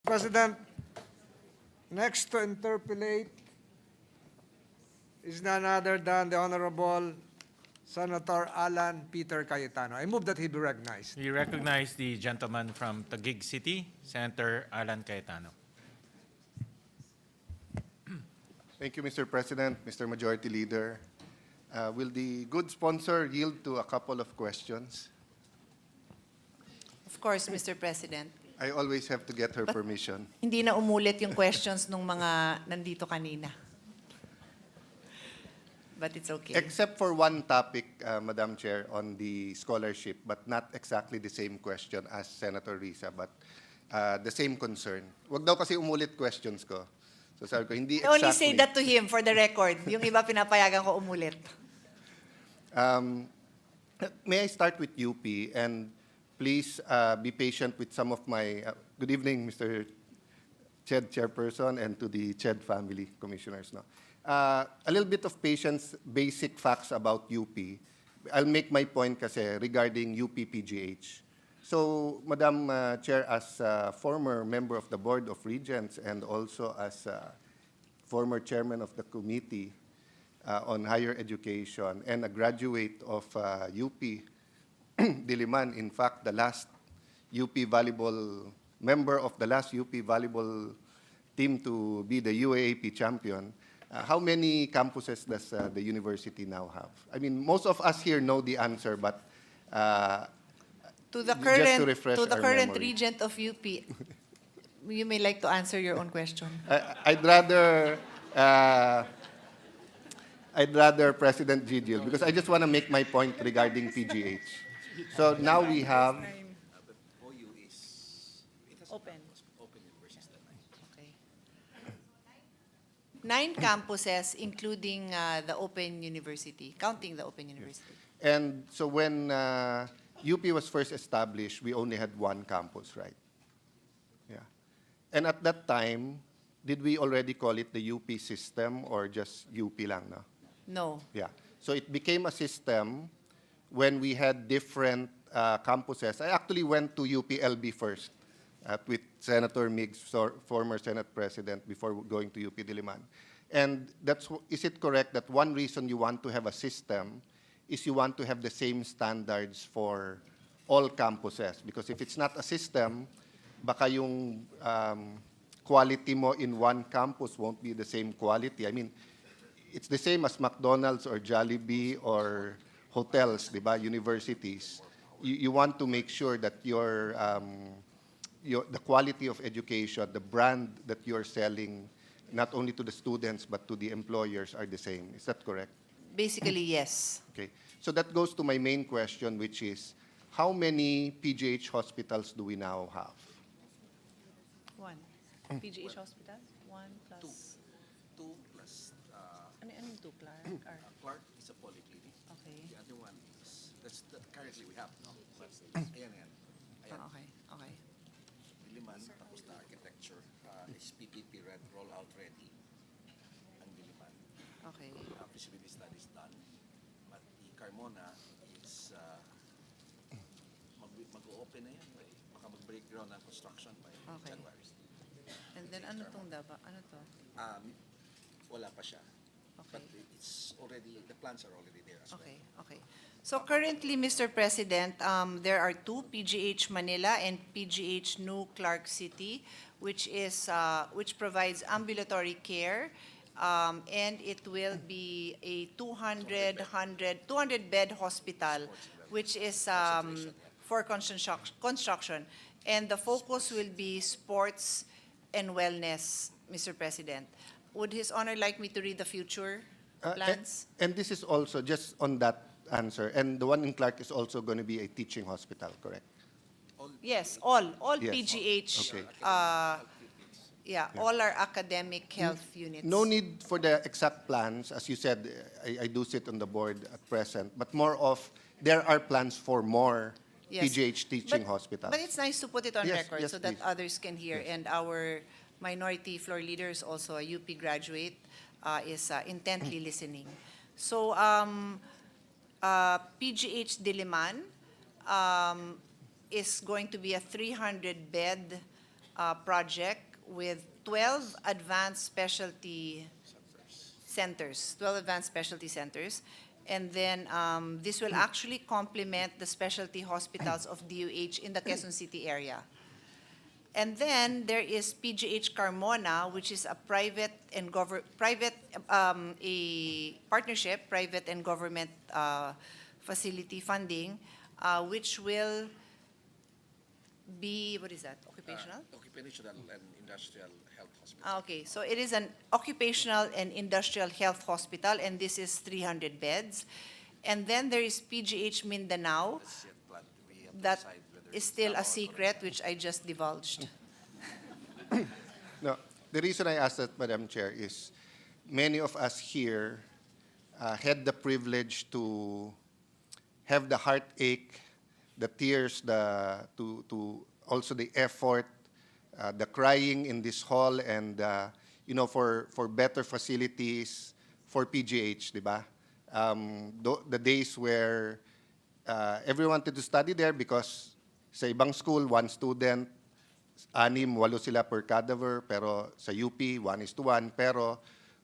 President, next to interpolate is none other than the Honorable Senator Alan Peter Cayetano. I move that he be recognized. We recognize the gentleman from Taguig City, Senator Alan Cayetano. Thank you, Mr. President, Mr. Majority Leader. Will the good sponsor yield to a couple of questions? Of course, Mr. President. I always have to get her permission. Hindi na umulit yung questions nung mga nandito kanina. But it's okay. Except for one topic, Madam Chair, on the scholarship, but not exactly the same question as Senator Risa, but the same concern. Wag daw kasi umulit questions ko. So sabi ko, hindi I only exactly. say that to him for the record. Yung iba pinapayagan ko umulit. May I start with UP, and please be patient with some of my... good evening, Mr. CHED Chairperson, and to the CHED family commissioners. No? A little bit of patience, basic facts about UP. I'll make my point kasi regarding UP PGH. So, Madam Chair, as a former member of the Board of Regents and also as former chairman of the Committee on Higher Education and a graduate of UP Diliman, in fact, the last UP volleyball member of the last UP volleyball team to be the UAAP champion, how many campuses does the university now have? I mean, most of us here know the answer, but To the just to refresh to the our current memory. regent of UP, you may like to answer your own question. I'd rather President Gigil, because I just want to make my point regarding PGH. So now we have Open. Okay. 9 campuses, including the Open University, counting the Open University. And so when UP was first established, we only had one campus, right? Yeah. And at that time, did we already call it the UP system or just UP lang, no? No. Yeah. So it became a system when we had different campuses. I actually went to UPLB first with Senator Miggs, former Senate President, before going to UP Diliman. And is it correct that one reason you want to have a system is you want to have the same standards for all campuses? Because if it's not a system, baka yung quality mo in one campus won't be the same quality. I mean, it's the same as McDonald's or Jollibee or hotels, di ba? Universities. You want to make sure that the quality of education, the brand that you're selling, not only to the students but to the employers are the same. Is that correct? Basically, yes. Okay. So that goes to my main question, which is, how many PGH hospitals do we now have? 1. PGH Hospital? 1 plus... 2 plus Ano yung 2, Clark? Clark is a polyclinic. Okay. The other one is, currently we have, no? But, ayan. Okay. Okay. Diliman, tapos na architecture, is PPP rollout ready. Ang Diliman. Okay. Feasibility study is done. But the Carmona is, mag-open na yan. Baka mag-break ground ng construction by Okay. January. And then ano tong daba? Ano to? Wala pa siya. Okay. But it's already, the plans are already there as well. Okay, okay. So currently, Mr. President, there are 2, PGH Manila and PGH New Clark City, which provides ambulatory care, and it will be a 200-bed hospital, which is for construction. And the focus will be sports and wellness, Mr. President. Would His Honor like me to read the future plans? And this is also just on that answer. And the one in Clark is also going to be a teaching hospital, correct? Yes, all Yes. PGH, Okay. all our academic health units. No need for the exact plans. As you said, I do sit on the board at present, but more of there are plans for more Yes. PGH teaching hospitals. But it's nice to put it on Yes, record yes, so that please. others can hear. Yes. And our minority floor leader is also a UP graduate, is intently listening. So PGH Diliman is going to be a 300-bed project with 12 advanced specialty centers, 12 advanced specialty centers. And then this will actually complement the specialty hospitals of DOH in the Quezon City area. And then there is PGH Carmona, which is a private and a partnership, private and government facility funding, which will be, what is that, occupational? Occupational and industrial health hospital. Okay, so it is an occupational and industrial health hospital, and this is 300 beds. And then there is PGH Mindanao. That's yet planned. We have to That decide whether is it's still now a or secret, which I just divulged. No, the reason I asked that, Madam Chair, is many of us here had the privilege to have the heartache, the tears, also the effort, the crying in this hall, and for better facilities for PGH, di ba? The days where everyone wanted to study there because sa ibang school, one student, 6-8 sila per cadaver, pero sa UP, 1:1. Pero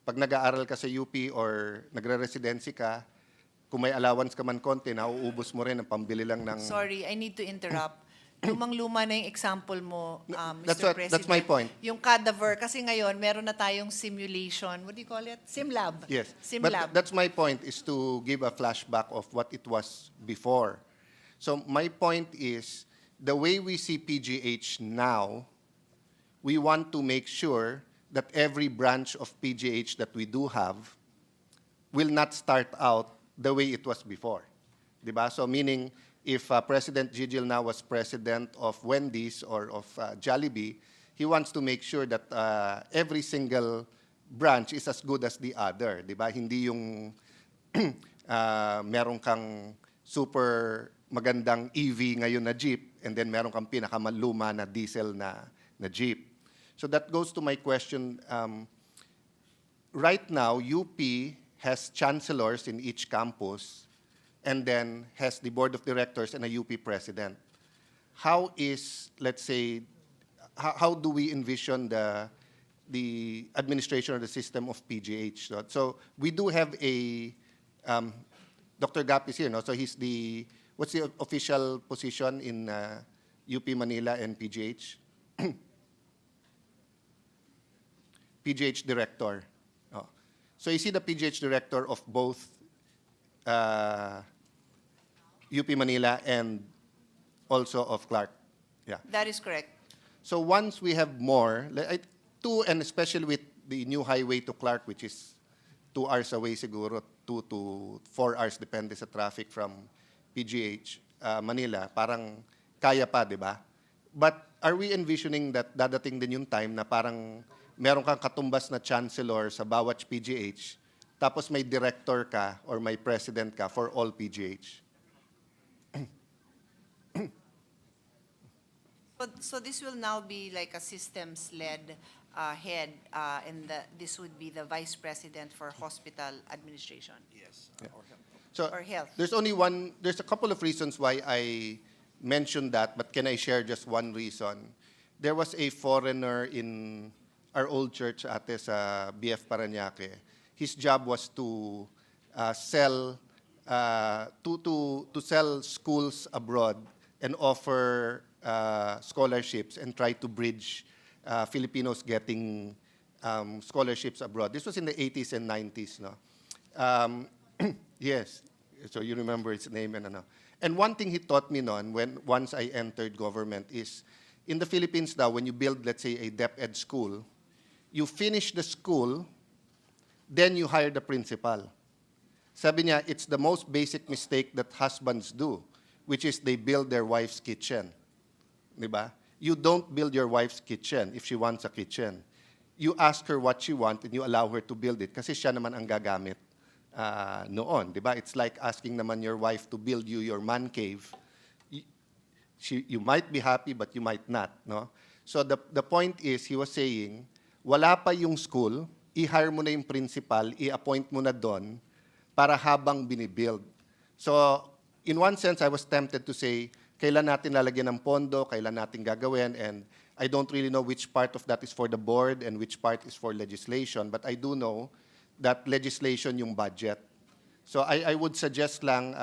pag nag-aaral ka sa UP or nagre-residency ka, kung may allowance ka man konti, nauubos mo rin ang pambili lang ng... Sorry, I need to interrupt. Lumang-luma na yung example mo, That's Mr. President. that's my point. Yung cadaver, kasi ngayon, meron na tayong simulation. What do you call it? SimLab. Yes, SimLab. but that's my point, is to give a flashback of what it was before. So my point is, the way we see PGH now, we want to make sure that every branch of PGH that we do have will not start out the way it was before. Diba? So meaning, if President Gigil now was president of Wendy's or of Jollibee, he wants to make sure that every single branch is as good as the other. Diba? Hindi yung meron kang super magandang EV ngayon na jeep, and then meron kang pinakamaluma na diesel na jeep. So that goes to my question. Right now, UP has chancellors in each campus, and then has the board of directors and a UP president. How is, let's say, how do we envision the administration or the system of PGH? So we do have a, Dr. Gap is here, no? So he's the, what's the official position in UP Manila and PGH? PGH director. Oh. So is he the PGH director of both UP Manila and also of Clark? Yeah. That is correct. So once we have more, two, and especially with the new highway to Clark, which is 2 hours away siguro, 2 to 4 hours, depende sa traffic from PGH, Manila, parang kaya pa, di ba? But are we envisioning that dadating din yung time na parang meron kang katumbas na chancellor sa bawat PGH, tapos may director ka or may president ka for all PGH? So this will now be like a systems-led head, and this would be the vice president for hospital administration. Yes. So Or health. there's a couple of reasons why I mentioned that, but can I share just one reason? There was a foreigner in our old church ate sa BF Parañaque. His job was to sell schools abroad and offer scholarships and try to bridge Filipinos getting scholarships abroad. This was in the 80s and 90s, no? Yes, so you remember his name and ano. And one thing he taught me once I entered government is, in the Philippines now, when you build, let's say, a DepEd school, you finish the school, then you hire the principal. Sabi niya, it's the most basic mistake that husbands do, which is they build their wife's kitchen. Diba? You don't build your wife's kitchen if she wants a kitchen. You ask her what she wants and you allow her to build it kasi siya naman ang gagamit noon. Diba? It's like asking naman your wife to build you your man cave. You might be happy but you might not. No? So the point is, he was saying, wala pa yung school, i-hire mo na yung principal, i-appoint mo na doon para habang binibuild. So, in one sense, I was tempted to say, kailan natin lalagyan ng pondo, kailan natin gagawin, and I don't really know which part of that is for the board and which part is for legislation, but I do know that legislation yung budget. So I would suggest lang,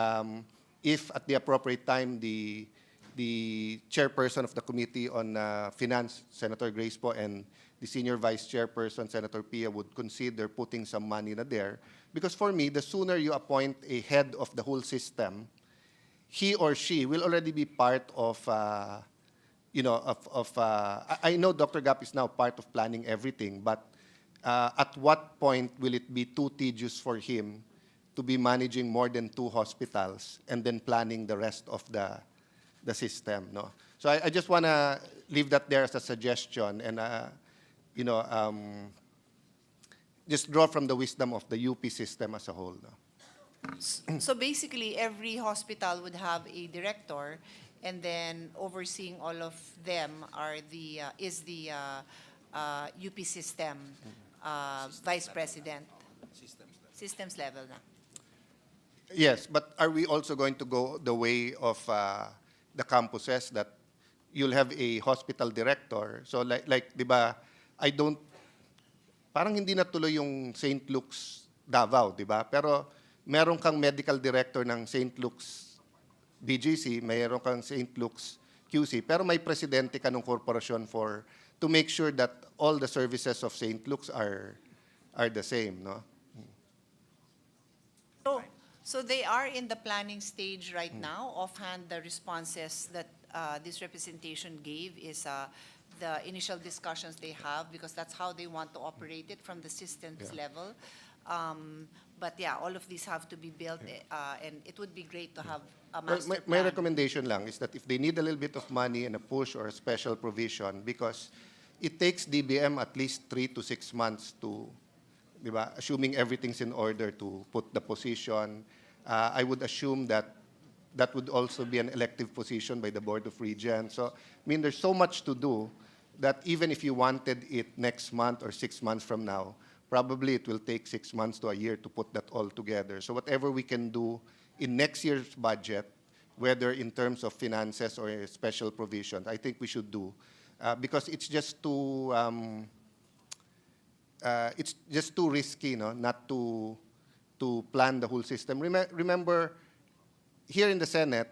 if at the appropriate time, the chairperson of the Committee on Finance, Senator Grace po, and the senior vice chairperson, Senator Pia, would consider putting some money na there. Because for me, the sooner you appoint a head of the whole system, he or she will already be part of, I know Dr. Gap is now part of planning everything, but at what point will it be too tedious for him to be managing more than 2 hospitals and then planning the rest of the system, no? So I just want to leave that there as a suggestion and, just draw from the wisdom of the UP system as a whole, no? So basically, every hospital would have a director, and then overseeing all of them are is the UP system vice president. Systems level na. Yes, but are we also going to go the way of the campuses that you'll have a hospital director? So like di ba, parang hindi natuloy yung St. Luke's Davao, di ba? Pero meron kang medical director ng St. Luke's BGC, meron kang St. Luke's QC, pero may presidente ka ng korporasyon to make sure that all the services of St. Luke's are the same, no? So they are in the planning stage right now. Offhand, the responses that this representation gave is the initial discussions they have, because that's how they want to operate it from the systems level. But yeah, all of these have to be built, and it would be great to have a master My plan. recommendation lang is that if they need a little bit of money and a push or a special provision, because it takes DBM at least 3 to 6 months to, di ba, assuming everything's in order to put the position. I would assume that that would also be an elective position by the Board of Regents. So, I mean, there's so much to do that even if you wanted it next month or 6 months from now, probably it will take 6 months to a year to put that all together. So whatever we can do in next year's budget, whether in terms of finances or special provisions, I think we should do, because it's just too risky, no, not to plan the whole system. Remember, here in the Senate,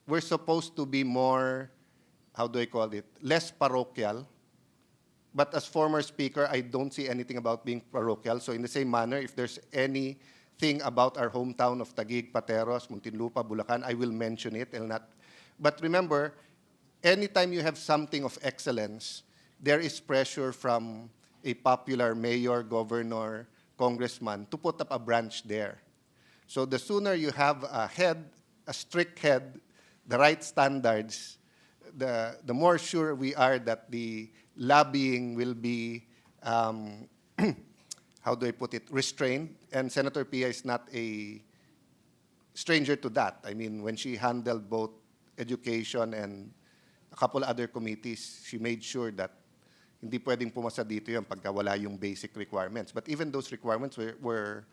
we're supposed to be more, how do I call it, less parochial. But as former speaker, I don't see anything about being parochial. So in the same manner, if there's anything about our hometown of Taguig, Pateros, Muntinlupa, Bulacan, I will mention it. But remember, anytime you have something of excellence, there is pressure from a popular mayor, governor, congressman to put up a branch there. So the sooner you have a head, a strict head, the right standards, the more sure we are that the lobbying will be, how do I put it, restrained. And Senator Pia is not a stranger to that. I mean, when she handled both education and a couple other committees, she made sure that hindi pwedeng pumasa dito yung pagka wala yung basic requirements. But even those requirements were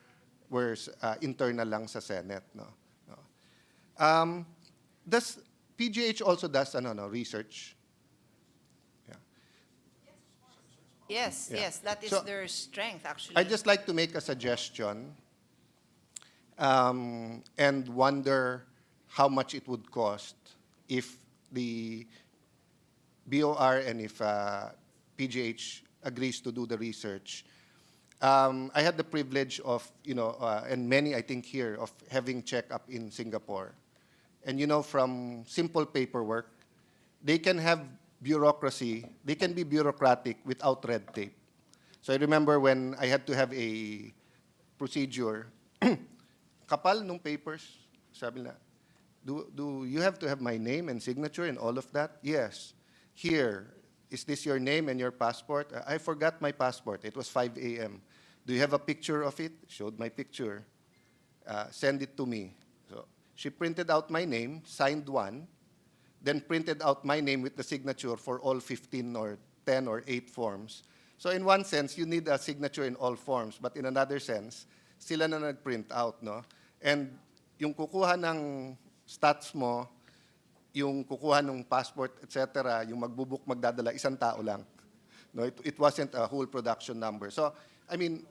internal lang sa Senate. No? Does PGH also does research? Yes, Yeah. yes, that is So, their strength, actually. I'd just like to make a suggestion and wonder how much it would cost if the BOR and if PGH agrees to do the research. I had the privilege of, and many I think here, of having check-up in Singapore. And from simple paperwork, they can have bureaucracy, they can be bureaucratic without red tape. So I remember when I had to have a procedure, kapal nung papers, sabi na, do you have to have my name and signature and all of that? Yes. Here, is this your name and your passport? I forgot my passport. It was 5 a.m. Do you have a picture of it? Showed my picture. Send it to me. So she printed out my name, signed one, then printed out my name with the signature for all 15 or 10 or 8 forms. So in one sense, you need a signature in all forms, but in another sense, sila na nag-print out, no? And yung kukuha ng stats mo, yung kukuha ng passport, etc., yung magbubuk, magdadala, isang tao lang. No, it wasn't a whole production number. So, I mean,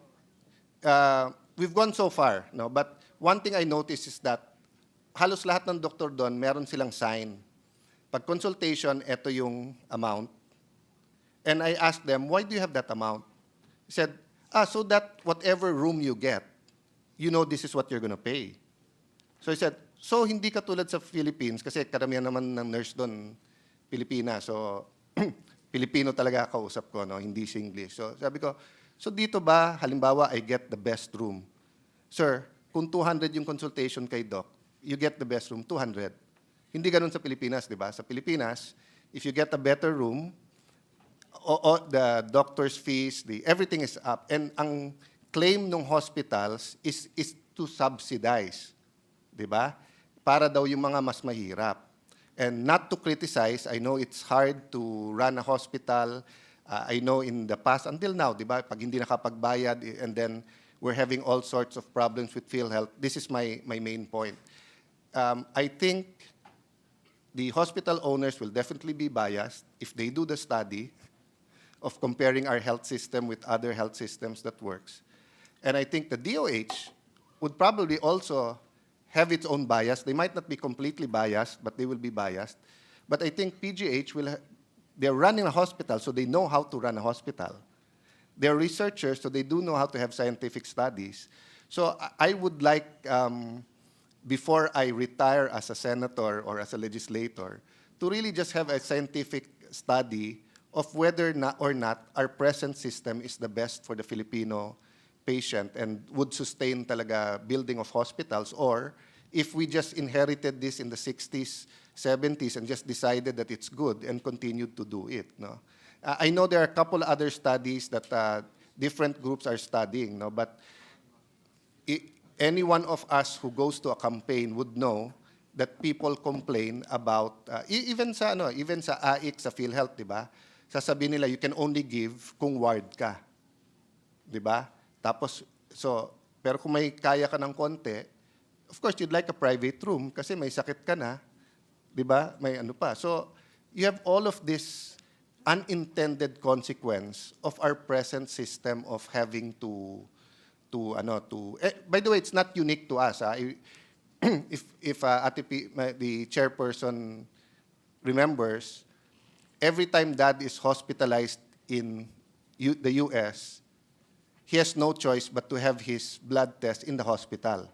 we've gone so far, no? But one thing I noticed is that halos lahat ng doktor doon, meron silang sign. Pag consultation, ito yung amount. And I asked them, why do you have that amount? He said, so that whatever room you get, you know this is what you're gonna pay. So I said, so hindi katulad sa Philippines, kasi karamihan naman ng nurse doon, Pilipina. So, Pilipino talaga kausap ko, no? Hindi Singlish. So sabi ko, so dito ba, halimbawa, I get the best room. Sir, kung 200 yung consultation kay doc, you get the best room, 200. Hindi ganun sa Pilipinas, di ba? Sa Pilipinas, if you get a better room, the doctor's fees, everything is up. And ang claim ng hospitals is to subsidize, di ba? Para daw yung mga mas mahirap. And not to criticize, I know it's hard to run a hospital. I know in the past, until now, di ba, pag hindi nakapagbayad, and then we're having all sorts of problems with PhilHealth. This is my main point. I think the hospital owners will definitely be biased if they do the study of comparing our health system with other health systems that works. And I think the DOH would probably also have its own bias. They might not be completely biased, but they will be biased. But I think PGH they're running a hospital, so they know how to run a hospital. They're researchers, so they do know how to have scientific studies. So I would like, before I retire as a senator or as a legislator, to really just have a scientific study of whether or not our present system is the best for the Filipino patient and would sustain talaga building of hospitals, or if we just inherited this in the 60s, 70s and just decided that it's good and continued to do it. No? I know there are a couple other studies that different groups are studying, no? But any one of us who goes to a campaign would know that people complain about, even sa AIC, sa PhilHealth, di ba? Sasabihin nila, you can only give kung ward ka. Di ba? Tapos, pero kung may kaya ka ng konti, of course, you'd like a private room kasi may sakit ka na, di ba? May ano pa. So, you have all of this unintended consequence of our present system of having by the way, it's not unique to us. If the chairperson remembers, every time dad is hospitalized in the US, he has no choice but to have his blood test in the hospital.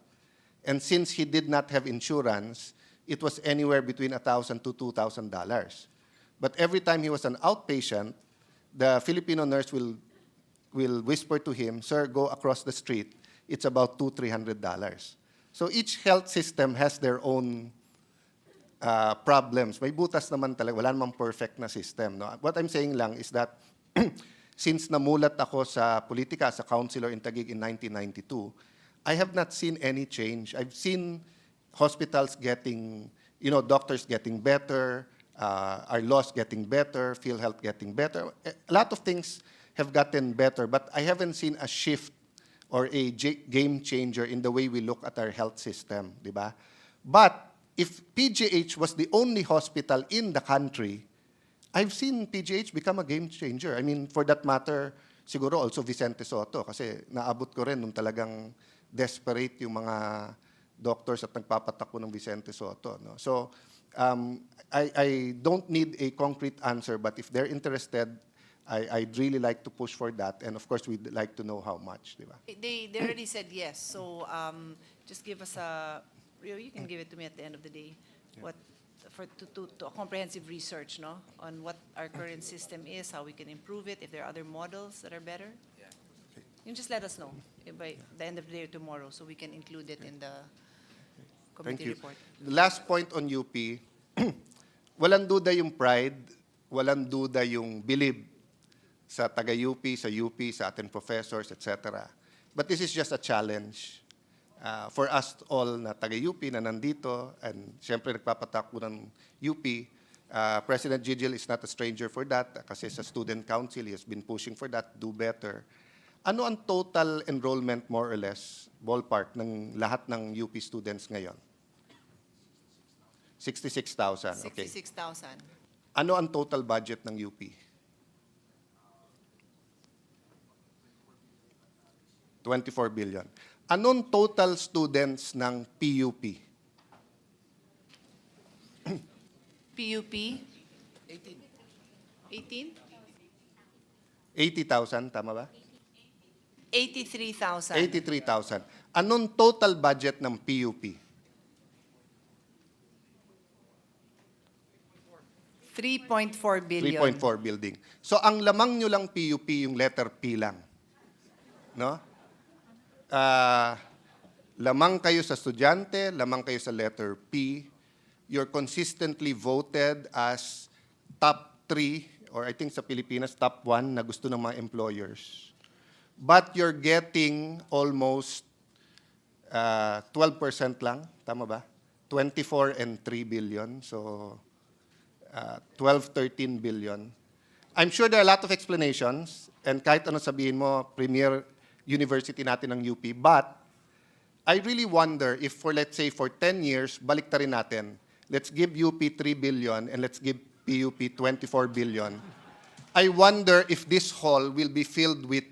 And since he did not have insurance, it was anywhere between $1,000 to $2,000. But every time he was an outpatient, the Filipino nurse will whisper to him, sir, go across the street. It's about $200-300. So each health system has their own problems. May butas naman talaga. Wala namang perfect na system. No? What I'm saying lang is that since namulat ako sa politika as a councilor in Taguig in 1992, I have not seen any change. I've seen hospitals getting, doctors getting better, our laws getting better, PhilHealth getting better. A lot of things have gotten better, but I haven't seen a shift or a game changer in the way we look at our health system, di ba? But if PGH was the only hospital in the country, I've seen PGH become a game changer. I mean, for that matter, siguro also Vicente Soto, kasi naabot ko rin nung talagang desperate yung mga doctors at nagpapatakbo ng Vicente Soto. No? So, I don't need a concrete answer, but if they're interested, I'd really like to push for that, and of course, we'd like to know how much, di ba? They already said yes, so just give us you can give it to me at the end of the day, to a comprehensive research, no, on what our current system is, how we can improve it, if there are other models that are better. Yeah. You can just let us know by the end of the day or tomorrow, so we can include it in the committee report. The last point on UP, walang duda yung pride, walang duda yung believe sa taga-UP, sa UP, sa ating professors, etc. But this is just a challenge for us all na taga-UP na nandito, and siyempre nagpapatakbo ng UP. President Gigil is not a stranger for that kasi sa Student Council, he has been pushing for that, do better. Ano ang total enrollment, more or less, ballpark, ng lahat ng UP students ngayon? 66,000. Okay. 66,000. Ano ang total budget ng UP? 24 billion. Anong total students ng PUP? PUP? 18? 80,000, tama ba? 83,000. 83,000. Anong total budget ng PUP? 3.4 billion. 3.4 building. So ang lamang nyo lang PUP yung letter P lang. No? Lamang kayo sa estudyante, lamang kayo sa letter P. You're consistently voted as top 3, or I think sa Pilipinas, top 1 na gusto ng mga employers. But you're getting almost 12% lang, tama ba? 24 and 3 billion, so 12, 13 billion. I'm sure there are a lot of explanations, and kahit ano sabihin mo, premier university natin ng UP, but I really wonder if for, let's say, for 10 years, balik ta rin natin, let's give UP 3 billion and let's give PUP 24 billion. I wonder if this hall will be filled with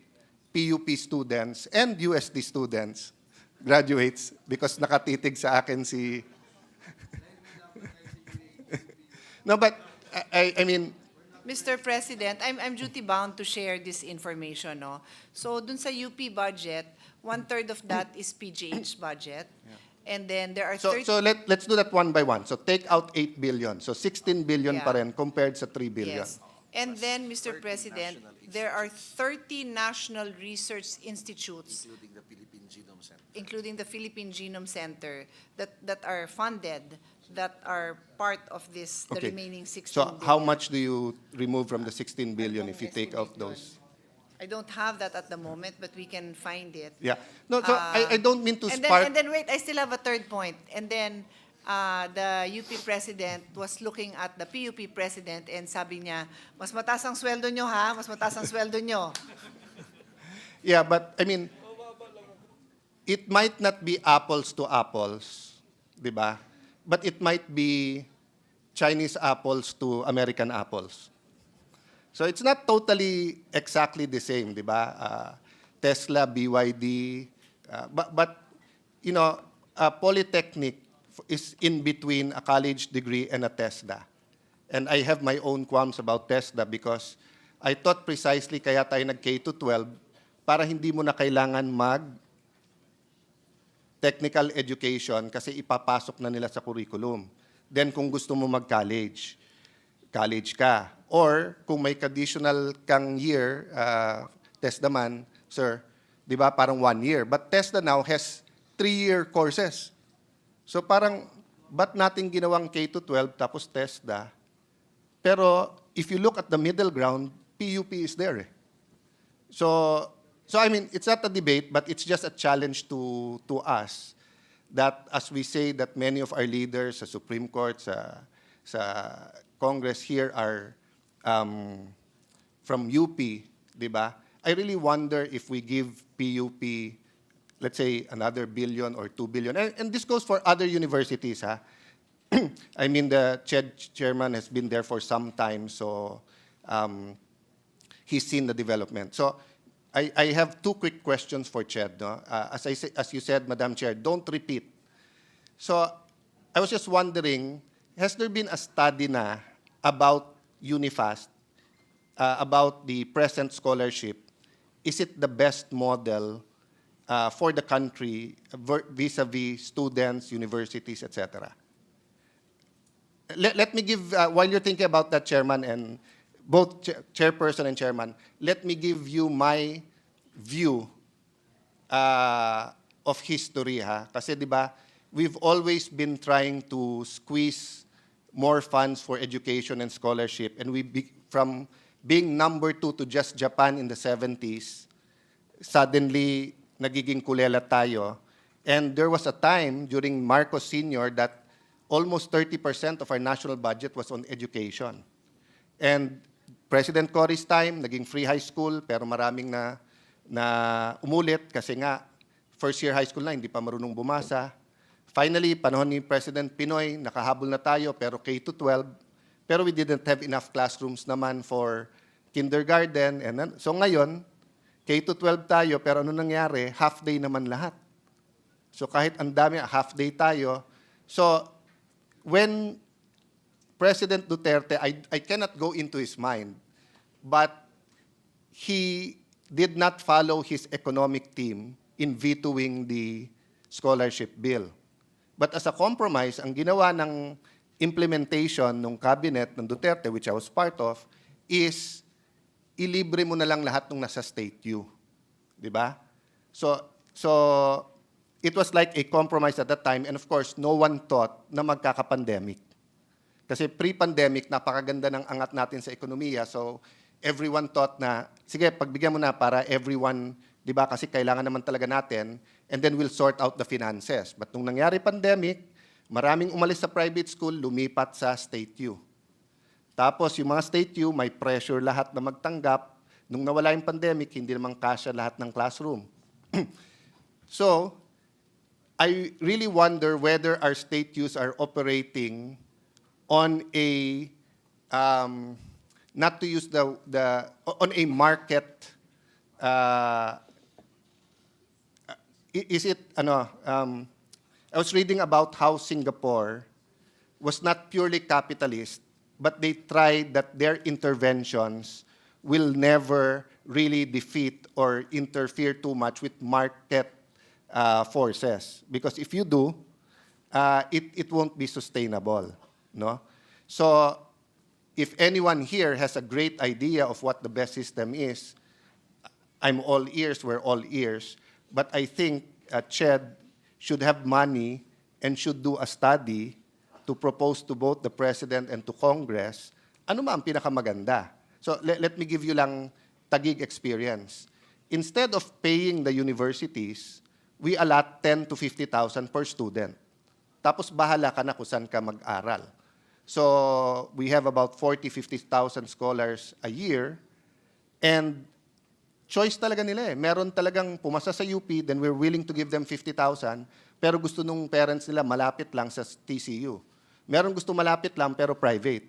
PUP students and USD students, graduates, because nakatitig sa akin si... No, but I mean... Mr. President, I'm duty-bound to share this information. No? So, dun sa UP budget, 1/3 of that is PGH budget. And then there are So, 30... so let's do that one by one. So take out 8 billion. So 16 billion pa rin compared sa 3 billion. Yes. And then, Mr. President, there are 30 national research institutes, including the Philippine Genome Center, that are funded, that are part of this, the Okay. remaining 16 So how billion. much do you remove from the 16 billion if you take out those? I don't have that at the moment, but we can find it. Yeah. No, so I don't mean to and spark... Then, and then wait, I still have a third point. And then the UP president was looking at the PUP president and sabi niya, mas mataas ang sweldo nyo ha, mas mataas ang sweldo nyo. Yeah, but I mean, it might not be apples to apples, di ba? But it might be Chinese apples to American apples. So it's not totally exactly the same, di ba? Tesla, BYD, but you know, a polytechnic is in between a college degree and a TESDA. And I have my own qualms about TESDA because I thought precisely kaya tayo nag-K-12 para hindi mo na kailangan technical education kasi ipapasok na nila sa curriculum. Then kung gusto mo mag-college, college ka. Or kung may additional kang year, TESDA man, sir, di ba parang 1 year. But TESDA now has 3-year courses. So parang, ba't natin ginawang K-12 tapos TESDA? Pero if you look at the middle ground, PUP is there. So I mean, it's not a debate, but it's just a challenge to us that as we say that many of our leaders sa Supreme Court, sa Congress here are from UP, di ba? I really wonder if we give PUP, let's say, another billion or 2 billion. And this goes for other universities, ha? I mean, the chairman has been there for some time, so he's seen the development. So I have 2 quick questions for Ched. No? As you said, Madam Chair, don't repeat. So I was just wondering, has there been a study na about UNIFAST, about the present scholarship? Is it the best model for the country vis-a-vis students, universities, etc.? Let me give, while you're thinking about that, Chairman, and both Chairperson and Chairman, let me give you my view of history. Ha? Kasi di ba, we've always been trying to squeeze more funds for education and scholarship, and from being number 2 to just Japan in the 70s, suddenly nagiging kulela tayo. And there was a time during Marcos Sr. that almost 30% of our national budget was on education. And President Cory's time, naging free high school, pero maraming na umulit kasi nga, first year high school na, hindi pa marunong bumasa. Finally, panahon ni President Pinoy, nakahabol na tayo, pero K-12, pero we didn't have enough classrooms naman for kindergarten. So ngayon, K-12 tayo, pero ano nangyari? Half day naman lahat. So kahit ang dami, half day tayo. So when President Duterte, I cannot go into his mind, but he did not follow his economic team in vetoing the scholarship bill. But as a compromise, ang ginawa ng implementation ng cabinet ng Duterte, which I was part of, is ilibre mo na lang lahat ng nasa State U. Di ba? So it was like a compromise at that time, and of course, no one thought na magkaka-pandemic. Kasi pre-pandemic, napakaganda ng angat natin sa ekonomiya, so everyone thought na, sige, pagbigyan mo na para everyone, di ba, kasi kailangan naman talaga natin, and then we'll sort out the finances. But nung nangyari pandemic, maraming umalis sa private school, lumipat sa State U. Tapos yung mga State U, may pressure lahat na magtanggap. Nung nawala yung pandemic, hindi naman kasya lahat ng classroom. So, I really wonder whether our State U's are operating on a, not to use on a market, is it, I was reading about how Singapore was not purely capitalist, but they tried that their interventions will never really defeat or interfere too much with market forces. Because if you do, it won't be sustainable. No? So if anyone here has a great idea of what the best system is, I'm all ears, we're all ears. But I think CHED should have money and should do a study to propose to both the President and to Congress, ano ba ang pinakamaganda? So let me give you lang Taguig experience. Instead of paying the universities, we allot 10 to 50,000 per student. Tapos bahala ka na kung saan ka mag-aral. So we have about 40, 50,000 scholars a year, and choice talaga nila eh. Meron talagang pumasa sa UP, then we're willing to give them 50,000, pero gusto nung parents nila malapit lang sa TCU. Meron gusto malapit lang, pero private.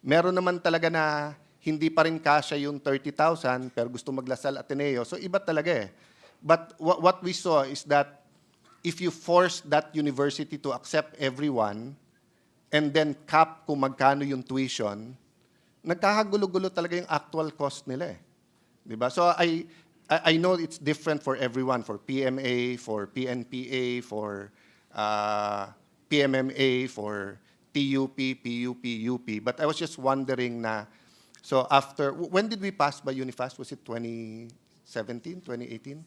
Meron naman talaga na hindi pa rin kasya yung 30,000, pero gusto maglasal Ateneo. So iba talaga eh. But what we saw is that if you force that university to accept everyone, and then cap kung magkano yung tuition, nagkakagulo-gulo talaga yung actual cost nila eh. Diba? So I know it's different for everyone, for PMA, for PNPA, for PMMA, for TUP, PUP, UP. But I was just wondering na, so after, when did we pass by Unifast? Was it 2017, 2018?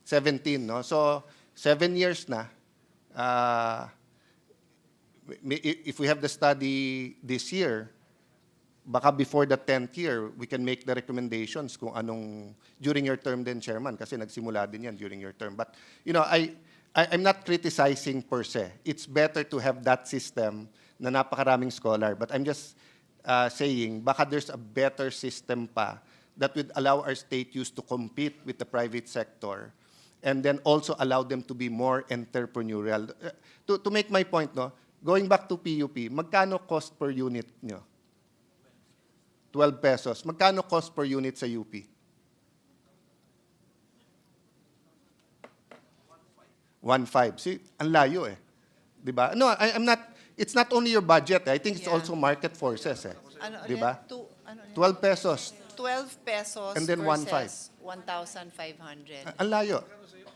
17, no? So 7 years na. If we have the study this year, baka before the 10th year, we can make the recommendations kung anong, during your term din, Chairman, kasi nagsimula din yan during your term. But, you know, I'm not criticizing per se. It's better to have that system na napakaraming scholar. But I'm just saying, baka there's a better system pa that would allow our state youth to compete with the private sector and then also allow them to be more entrepreneurial. To make my point, no, going back to PUP, magkano cost per unit nyo? 12 pesos. Magkano cost per unit sa UP? 1.5. See, ang layo eh. Diba? No, I'm not, it's not only your budget. I think it's also market forces eh. Diba? 12 pesos. 12 pesos And then versus 1,500. Ang layo.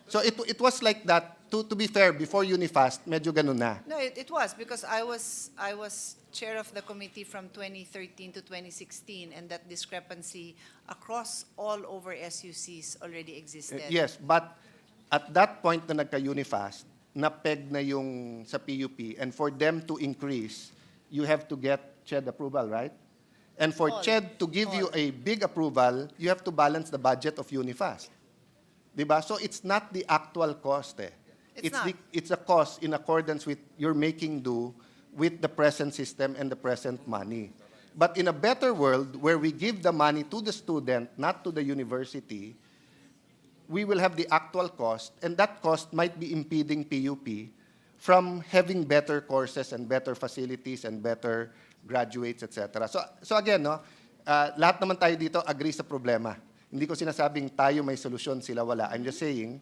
So it was like that. To be fair, before Unifast, medyo ganun na. No, it was because I was chair of the committee from 2013 to 2016, and that discrepancy across all over SUCs already existed. Yes, but at that point na nagka-Unifast, napeg na yung sa PUP, and for them to increase, you have to get CHED approval, right? And for CHED to give you a big approval, you have to balance the budget of Unifast. Diba? So it's not the actual cost eh. It's a cost in accordance with you're making do with the present system and the present money. But in a better world, where we give the money to the student, not to the university, we will have the actual cost, and that cost might be impeding PUP from having better courses and better facilities and better graduates, etc. So again, no, lahat naman tayo dito agree sa problema. Hindi ko sinasabing tayo may solusyon, sila wala. I'm just saying,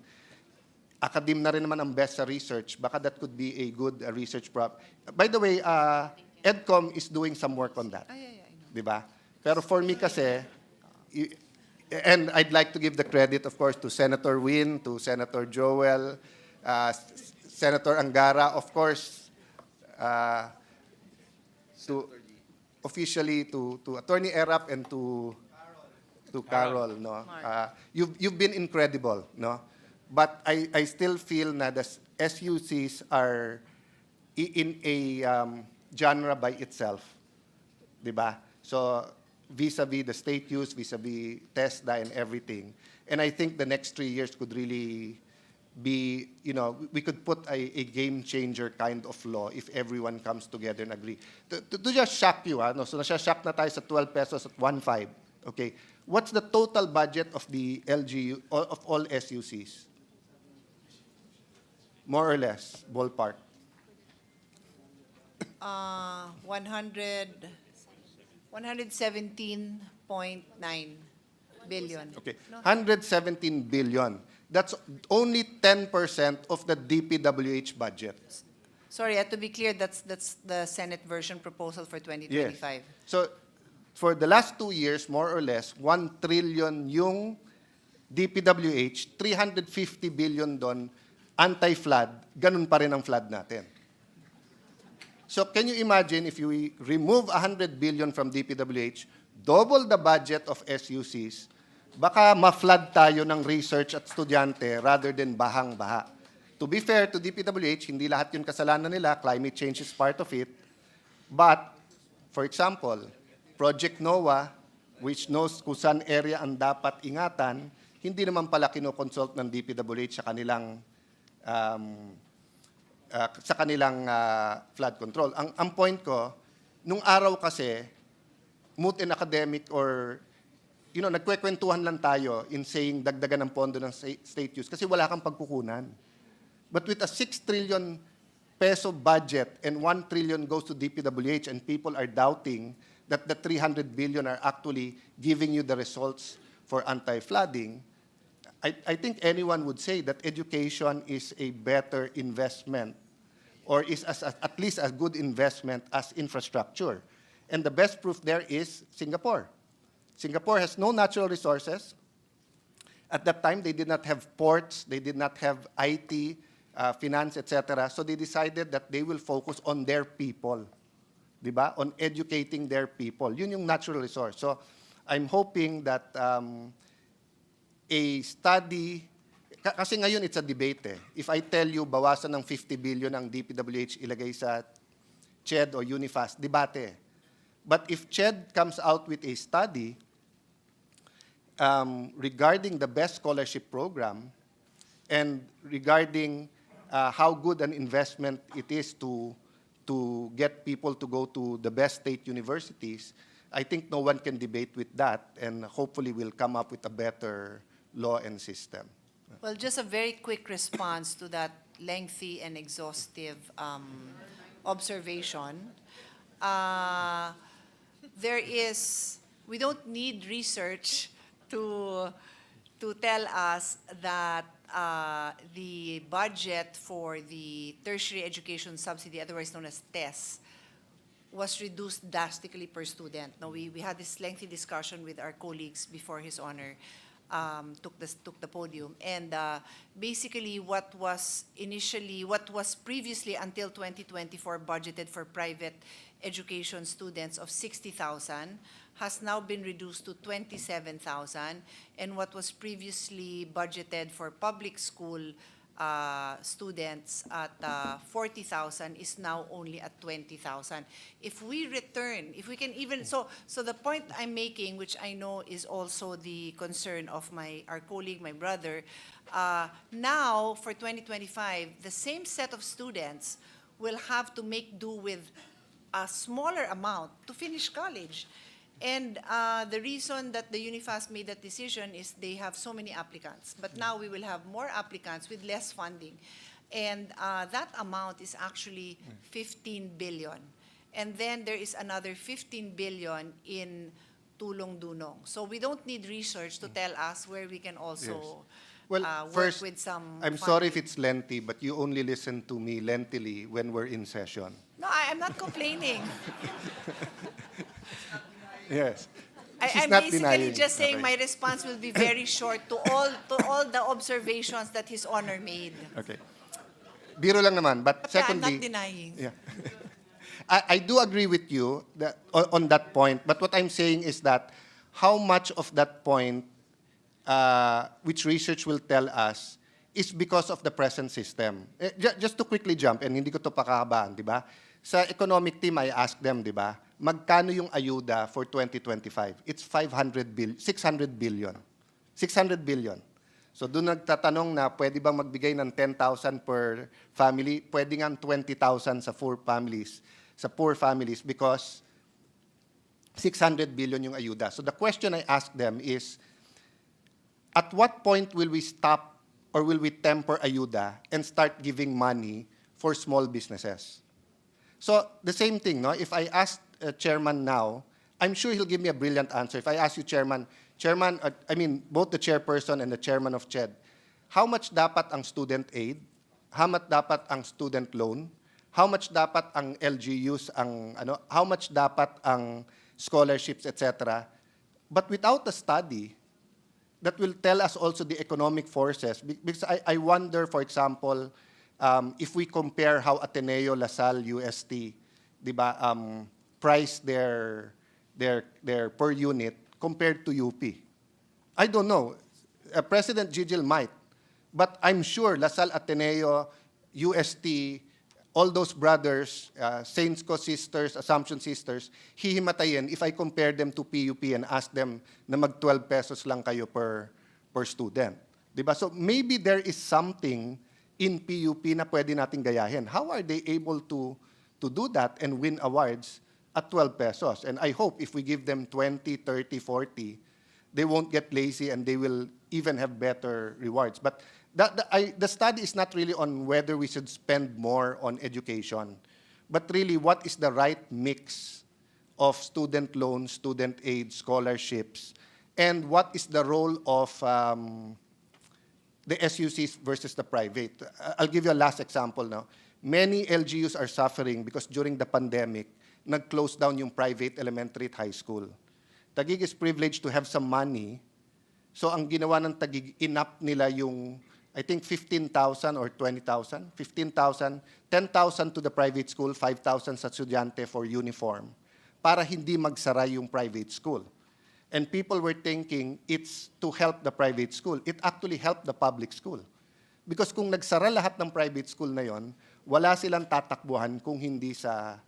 academe na rin naman ang best sa research. Baka that could be a good research prop. By the way, EDCOM is doing some work on that. I know. Di ba? Pero for me kasi, and I'd like to give the credit, of course, to Senator Win, to Senator Joel, Senator Angara, of course, to officially to Attorney Erap and to Carol, no. You've been incredible, no. But I still feel na the SUCs are in a genre by itself, di ba? So vis-a-vis the state use, vis-a-vis TESDA and everything. And I think the next 3 years could really be, you know, we could put a game changer kind of law if everyone comes together and agree. To just shock you, no? So nasya-shock na tayo sa 12 pesos at 1.5. Okay. What's the total budget of the LGU, of all SUCs? More or less, ballpark. 117.9 billion. Okay, No? 117 billion. That's only 10% of the DPWH budget. Sorry, to be clear, that's the Senate version proposal for 2025. So, for the last 2 years, more or less, 1 trillion yung DPWH, 350 billion doon, anti-flood, ganun pa rin ang flood natin. So, can you imagine if we remove 100 billion from DPWH, double the budget of SUCs, baka ma-flood tayo ng research at estudyante rather than bahang-baha. To be fair to DPWH, hindi lahat yun kasalanan nila. Climate change is part of it. But, for example, Project NOAA, which knows kung saan area ang dapat ingatan, hindi naman pala kinoconsult ng DPWH sa kanilang flood control. Ang point ko, nung araw kasi, moot and academic or nagkwekwentuhan lang tayo in saying dagdagan ng pondo ng state use kasi wala kang pagkukunan. But with a 6 trillion peso budget and 1 trillion goes to DPWH and people are doubting that the 300 billion are actually giving you the results for anti-flooding, I think anyone would say that education is a better investment or is at least as good investment as infrastructure. And the best proof there is Singapore. Singapore has no natural resources. At that time, they did not have ports, they did not have IT, finance, etc. So they decided that they will focus on their people, di ba? On educating their people. Yun yung natural resource. So I'm hoping that a study, kasi ngayon it's a debate eh. If I tell you bawasan ng 50 billion ang DPWH ilagay sa CHED o UNIFAS, debate eh. But if CHED comes out with a study regarding the best scholarship program and regarding how good an investment it is to get people to go to the best state universities, I think no one can debate with that, and hopefully we'll come up with a better law and system. Well, just a very quick response to that lengthy and exhaustive observation. We don't need research to tell us that the budget for the tertiary education subsidy, otherwise known as TES, was reduced drastically per student. Now, we had this lengthy discussion with our colleagues before His Honor took the podium. And basically, what was previously until 2024 budgeted for private education students of 60,000 has now been reduced to 27,000, and what was previously budgeted for public school students at 40,000 is now only at 20,000. If we can even, so the point I'm making, which I know is also the concern of our colleague, my brother, now for 2025, the same set of students will have to make do with a smaller amount to finish college. And the reason that the UNIFAS made that decision is they have so many applicants. But now we will have more applicants with less funding. And that amount is actually 15 billion. And then there is another 15 billion in tulong dunong. So we don't need research to tell us where we can also Well, work first, with some I'm sorry if funding. it's lengthy, but you only listen to me lengthily when we're in session. No, I'm not complaining. Yes. She's I'm not basically denying. just saying Okay. my response will be very short to all the observations that His Honor made. Okay. Biro lang naman, but Yeah, I'm secondly, not denying. yeah. I do agree with you that, on that point, but what I'm saying is that how much of that point, which research will tell us, is because of the present system. Just to quickly jump, and hindi ko to pakahabaan, di ba? Sa economic team, I asked them, di ba, magkano yung ayuda for 2025? It's 600 billion. 600 billion. So doon nagtatanong na pwede bang magbigay ng 10,000 per family? Pwede nga 20,000 sa poor families because 600 billion yung ayuda. So the question I ask them is, at what point will we stop or will we temper ayuda and start giving money for small businesses? So the same thing, no? If I ask Chairman now, I'm sure he'll give me a brilliant answer. If I ask you, Chairman, I mean, both the chairperson and the chairman of CHED, how much dapat ang student aid? How much dapat ang student loan? How much dapat ang LGUs, how much dapat ang scholarships, etc. But without a study that will tell us also the economic forces, because I wonder, for example, if we compare how Ateneo, LaSalle, UST, di ba, price their per unit compared to UP. I don't know. President Gigil might. But I'm sure LaSalle, Ateneo, UST, all those brothers, Saints Co sisters, Assumption sisters, hihimatayin if I compare them to PUP and ask them na mag 12 pesos lang kayo per student. Diba? So maybe there is something in PUP na pwede nating gayahin. How are they able to do that and win awards at 12 pesos? And I hope if we give them 20, 30, 40, they won't get lazy and they will even have better rewards. But the study is not really on whether we should spend more on education, but really what is the right mix of student loans, student aid, scholarships, and what is the role of the SUCs versus the private. I'll give you a last example now. Many LGUs are suffering because during the pandemic, nag-close down yung private elementary at high school. Taguig is privileged to have some money. So ang ginawa ng Taguig, inap nila yung, I think 15,000 or 20,000, 15,000, 10,000 to the private school, 5,000 sa estudyante for uniform, para hindi magsara yung private school. And people were thinking it's to help the private school. It actually helped the public school. Because kung nagsara lahat ng private school na yon, wala silang tatakbuhan kung hindi sa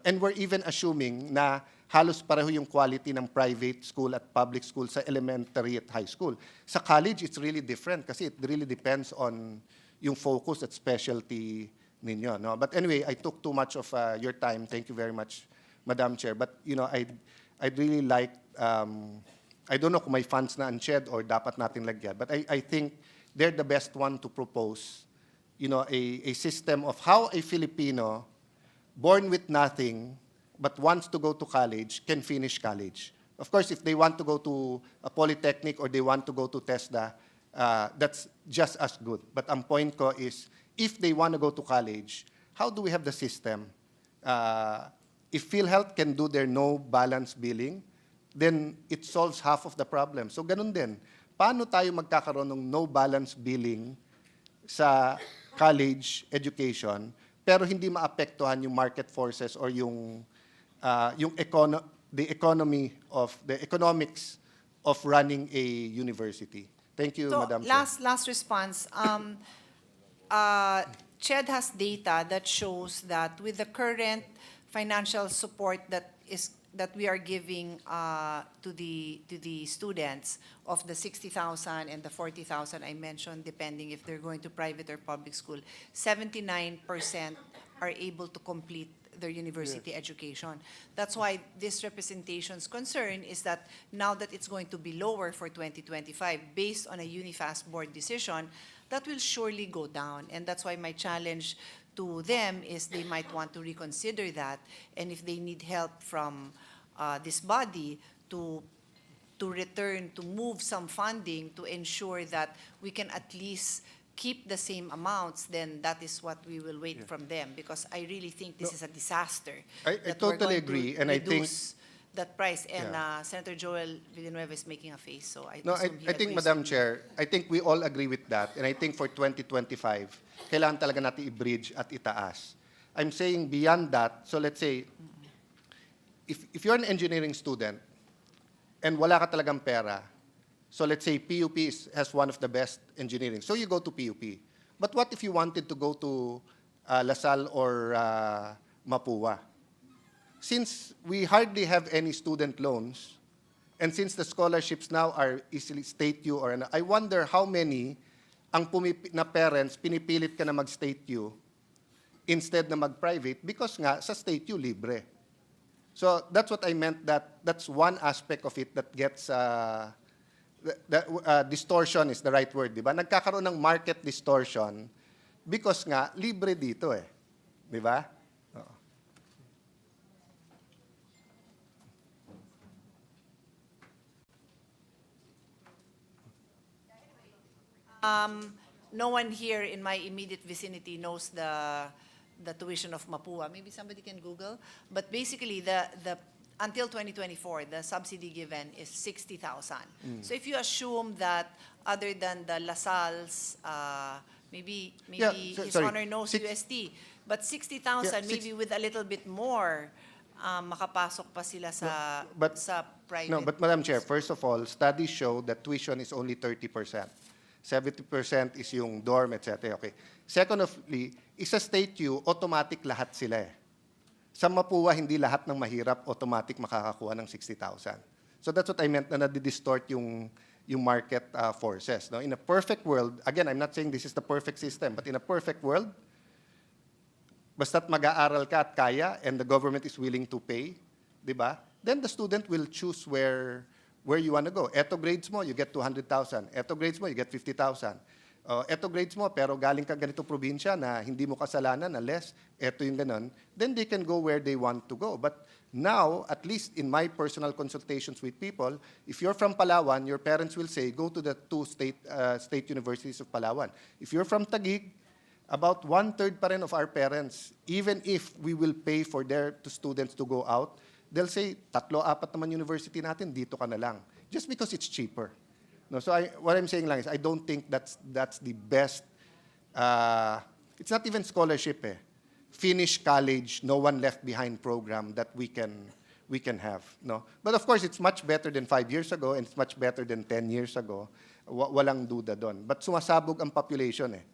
and we're even assuming na halos pareho yung quality ng private school at public school sa elementary at high school. Sa college, it's really different kasi it really depends on yung focus at specialty ninyo. No? But anyway, I took too much of your time. Thank you very much, Madam Chair. But I'd really like, I don't know kung may funds na ang CHED or dapat natin lagyan, but I think they're the best one to propose a system of how a Filipino born with nothing but wants to go to college can finish college. Of course, if they want to go to a polytechnic or they want to go to TESDA, that's just as good. But ang point ko is, if they want to go to college, how do we have the system? If PhilHealth can do their no balance billing, then it solves half of the problem. So ganun din. Paano tayo magkakaroon ng no balance billing sa college education pero hindi maapektuhan yung market forces or yung the economics of running a university. Thank you, So, Madam Chair. last response. CHED has data that shows that with the current financial support that we are giving to the students of the 60,000 and the 40,000 I mentioned, depending if they're going to private or public school, 79% are able to complete their university education. That's why this representation's concern is that now that it's going to be lower for 2025, based on a UniFast board decision, that will surely go down. And that's why my challenge to them is they might want to reconsider that, and if they need help from this body to return, to move some funding to ensure that we can at least keep the same amounts, then that is what we will wait from them, because I really think this is a disaster. I that we're totally going to agree, and I think- reduce that price. And Yeah. Senator Joel Villanueva is making a face, so I No, assume he I think, agrees Madam with me. Chair, I think we all agree with that. And I think for 2025, kailangan talaga natin i-bridge at itaas. I'm saying beyond that, so let's say, if you're an engineering student and wala ka talagang pera, so let's say PUP has one of the best engineering, so you go to PUP. But what if you wanted to go to LaSalle or Mapua? Since we hardly have any student loans, and since the scholarships now are easily state U or I wonder how many na parents pinipilit ka na mag-state U instead na mag-private because nga sa state U libre. So that's what I meant, that's one aspect of it that gets distortion is the right word, di ba? Nagkakaroon ng market distortion because nga libre dito eh. Di ba? Oo. No one here in my immediate vicinity knows the tuition of Mapua. Maybe somebody can Google. But basically, until 2024, the subsidy given is 60,000. So if you assume that other than the LaSalle's, maybe Yeah, His sorry. Honor knows UST, but 60,000, Yeah, maybe with a little bit more, makapasok pa sila sa, but- sa private. No, but Madam Chair, first of all, studies show that tuition is only 30%. 70% is yung dorm, etc. Okay. Secondly, isa state U, automatic lahat sila eh. Sa Mapua, hindi lahat ng mahirap automatic makakakuha ng 60,000. So that's what I meant na nadi-distort yung market forces. No? In a perfect world, again, I'm not saying this is the perfect system, but in a perfect world, basta't mag-aaral ka at kaya and the government is willing to pay, di ba? Then the student will choose where you want to go. Eto grades mo, you get 200,000. Eto grades mo, you get 50,000. Eto grades mo, pero galing ka ganito probinsya na hindi mo kasalanan, na less, eto yung ganon, then they can go where they want to go. But now, at least in my personal consultations with people, if you're from Palawan, your parents will say, go to the two state universities of Palawan. If you're from Taguig, about 1/3 pa rin of our parents, even if we will pay for their students to go out, they'll say, 3-4 naman university natin, dito ka na lang. Just because it's cheaper. No, so what I'm saying lang is, I don't think that's the best, it's not even scholarship eh. Finish college, no one left behind program that we can have. No? But of course, it's much better than 5 years ago, and it's much better than 10 years ago. Walang duda doon. But sumasabog ang population eh.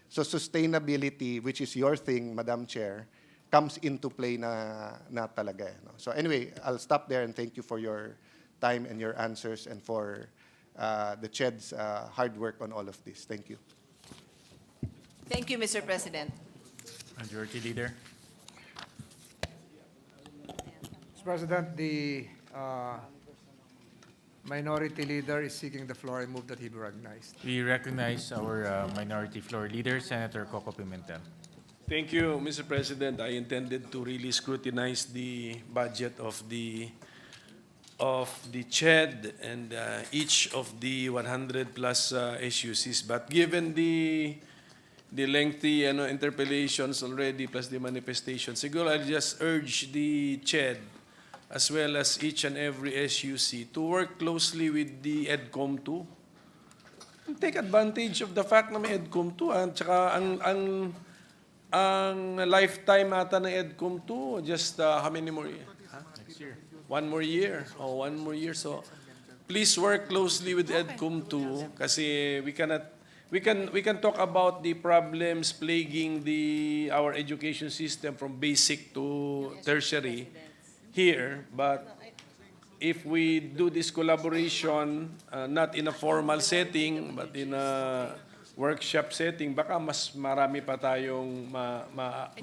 So sustainability, which is your thing, Madam Chair, comes into play na talaga. No? So anyway, I'll stop there and thank you for your time and your answers and for the CHED's hard work on all of this. Thank you. Thank you, Mr. President. Majority Leader. Mr. President, the Minority Leader is seeking the floor. I move that he be recognized. We recognize our Minority Floor Leader, Senator Coco Pimentel. Thank you, Mr. President. I intended to really scrutinize the budget of the CHED and each of the 100 plus SUCs. But given the lengthy interpellations already plus the manifestations, siguro I'll just urge the CHED as well as each and every SUC to work closely with the EDCOM 2. Take advantage of the fact na may EDCOM 2. At saka ang lifetime ata ng EDCOM 2, just how many more years? Next year. One more year. One more year. So please work closely with EDCOM 2 kasi we can talk about the problems plaguing our education system from basic to tertiary here, but if we do this collaboration not in a formal setting but in a workshop setting, baka mas marami pa tayong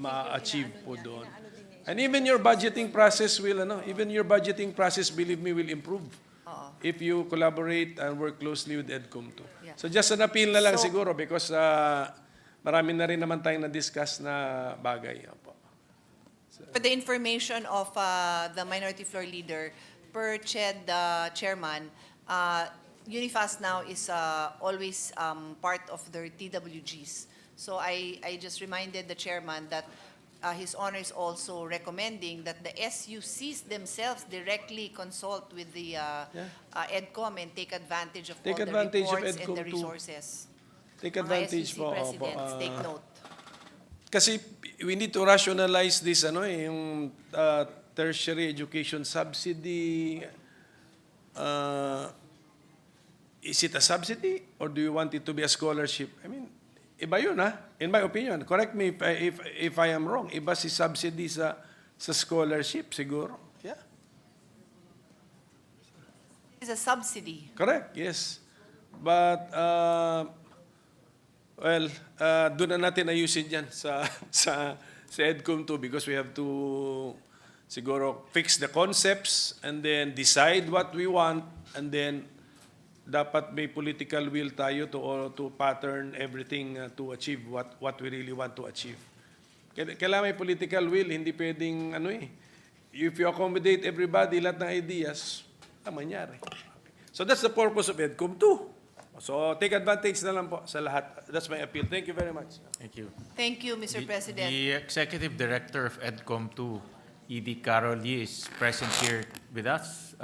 ma-achieve po doon. And even your budgeting process will, believe me, will improve. if you collaborate and work closely with EDCOM too. Yeah. So just an appeal na lang So- siguro because marami na rin naman tayong na-discuss na bagay. Opo. For the information of the Minority Floor Leader, per CHED Chairman, Unifast now is always part of their TWGs. So I just reminded the Chairman that His Honor is also recommending that the SUCs themselves directly consult with the EDCOM and take advantage of Take all the advantage of reports and EDCOM the too. resources. Take Mga advantage SUC po. Opo, presidents, take note. Kasi we need to rationalize this, yung tertiary education subsidy. Is it a subsidy or do you want it to be a scholarship? I mean, iba yun in my opinion. Correct me if I am wrong. Iba si subsidy sa scholarship siguro. Yeah. It's a subsidy. Correct, yes. But, doon na natin ayusin yan sa EDCOM too because we have to siguro fix the concepts and then decide what we want and then dapat may political will tayo to pattern everything to achieve what we really want to achieve. Kailangan may political will, hindi pwedeng if you accommodate everybody, lahat ng ideas, mangyari. So that's the purpose of EDCOM too. So take advantage na lang po sa lahat. That's my appeal. Thank you very much. Thank you. Thank you, Mr. President. The Executive Director of EDCOM 2, E.D. Carol Yee, is present here with us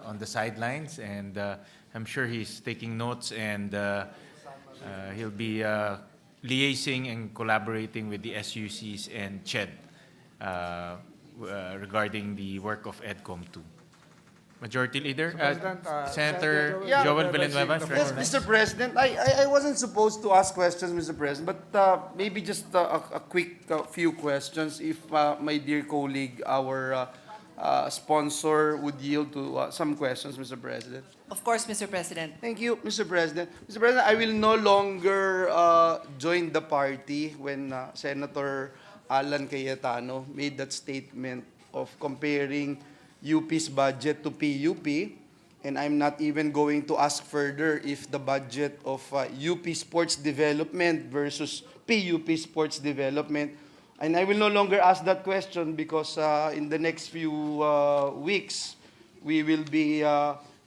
on the sidelines, and I'm sure he's taking notes, and he'll be liaising and collaborating with the SUCs and CHED regarding the work of EDCOM 2. Majority Leader, Senator Joel Villanueva. Yes, Mr. President, I wasn't supposed to ask questions, Mr. President, but maybe just a quick few questions if my dear colleague, our sponsor, would yield to some questions, Mr. President. Of course, Mr. President. Thank you, Mr. President. Mr. President, I will no longer join the party when Senator Alan Cayetano made that statement of comparing UP's budget to PUP, and I'm not even going to ask further if the budget of UP Sports Development versus PUP Sports Development. And I will no longer ask that question because in the next few weeks, we will be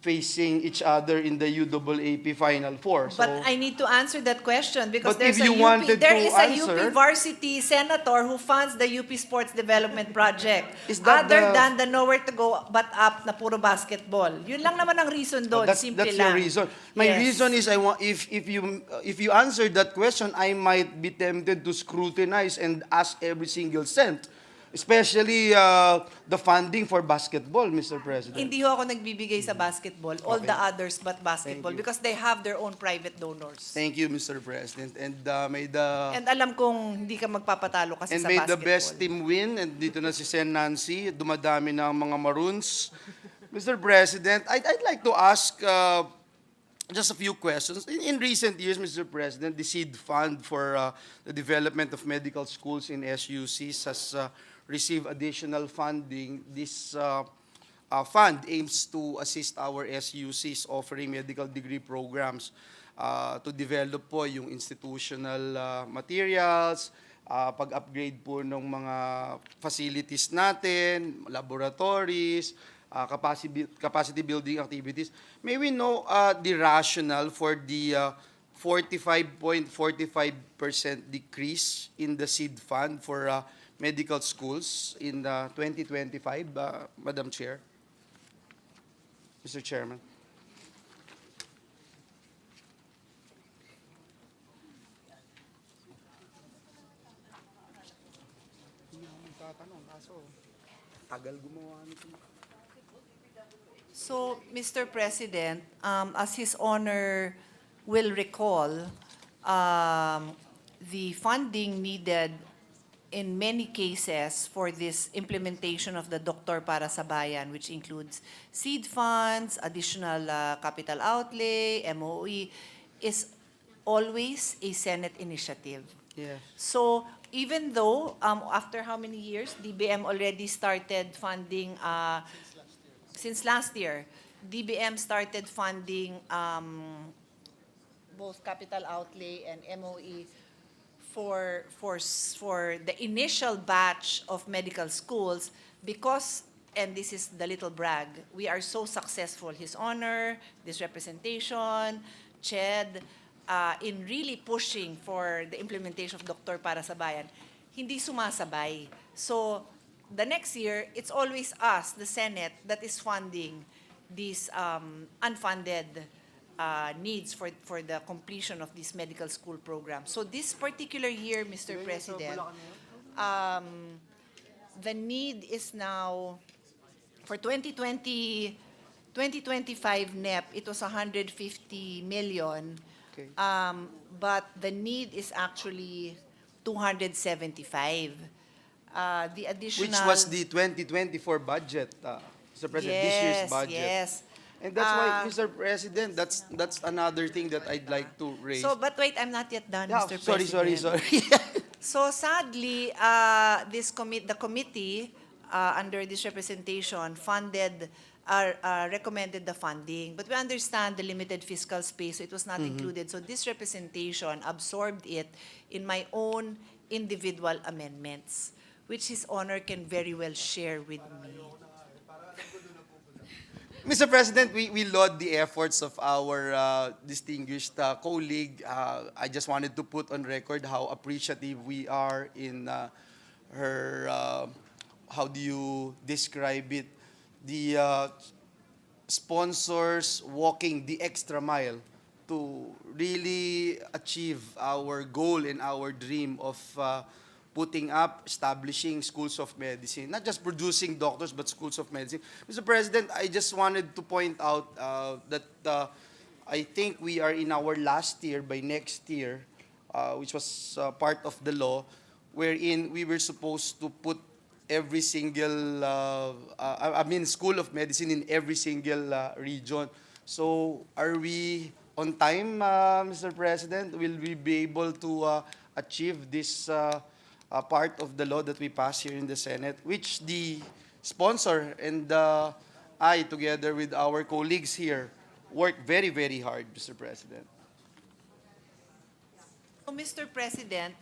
facing each other in the UAAP Final Four. So, But I need to answer that question because But if there's you wanted there to is a answer- UP varsity senator who funds the UP Sports Development Project. Is that Other the- than the nowhere to go but up na puro basketball. Yun lang naman ang reason doon. Simple that's lang. your reason. My Yes. reason is I want if you answer that question, I might be tempted to scrutinize and ask every single cent, especially the funding for basketball, Mr. President. Hindi ho ako nagbibigay sa basketball, all the others but basketball Thank you. because they have their own private donors. Thank you, Mr. President, and may the And alam kong hindi ka magpapatalo kasi and sa may basketball. the best team win. And dito na si Sen Nancy, dumadami na ang mga Maroons. Mr. President, I'd like to ask just a few questions. In recent years, Mr. President, the seed fund for the development of medical schools in SUCs has received additional funding. This fund aims to assist our SUCs offering medical degree programs to develop po yung institutional materials, pag-upgrade po ng mga facilities natin, laboratories, capacity building activities. May we know the rationale for the 45.45% decrease in the seed fund for medical schools in 2025, Madam Chair? Mr. Chairman. So, Mr. President, as His Honor will recall, the funding needed in many cases for this implementation of the Doktor para sa Bayan, which includes seed funds, additional capital outlay, MOE, is always a Senate initiative. Yes. So even though after how many years, DBM already started funding since last year, DBM started funding both capital outlay and MOE for the initial batch of medical schools because, and this is the little brag, we are so successful, His Honor, this representation, CHED, in really pushing for the implementation of Doktor para sa Bayan, hindi sumasabay. So the next year, it's always us, the Senate, that is funding these unfunded needs for the completion of this medical school program. So this particular year, Mr. President, the need is now, for 2025 NEP, it was 150 million. Okay. But the need is actually 275. The additional... Which was the 2024 budget, Mr. President, this year's budget. Yes. And that's why, Mr. President, that's another thing that I'd like to raise. So, but wait, I'm not yet done, Yeah, Mr. sorry. President. So sadly, the committee under this representation recommended the funding, but we understand the limited fiscal space, so it was not included. So this representation absorbed it in my own individual amendments, which His Honor can very well share with me. Mr. President, we laud the efforts of our distinguished colleague. I just wanted to put on record how appreciative we are in her, how do you describe it, the sponsors walking the extra mile to really achieve our goal and our dream of putting up, establishing schools of medicine, not just producing doctors, but schools of medicine. Mr. President, I just wanted to point out that I think we are in our last year by next year, which was part of the law, wherein we were supposed to put every single, school of medicine in every single region. So are we on time, Mr. President? Will we be able to achieve this part of the law that we passed here in the Senate, which the sponsor and I, together with our colleagues here, worked very, very hard, Mr. President. So, Mr. President,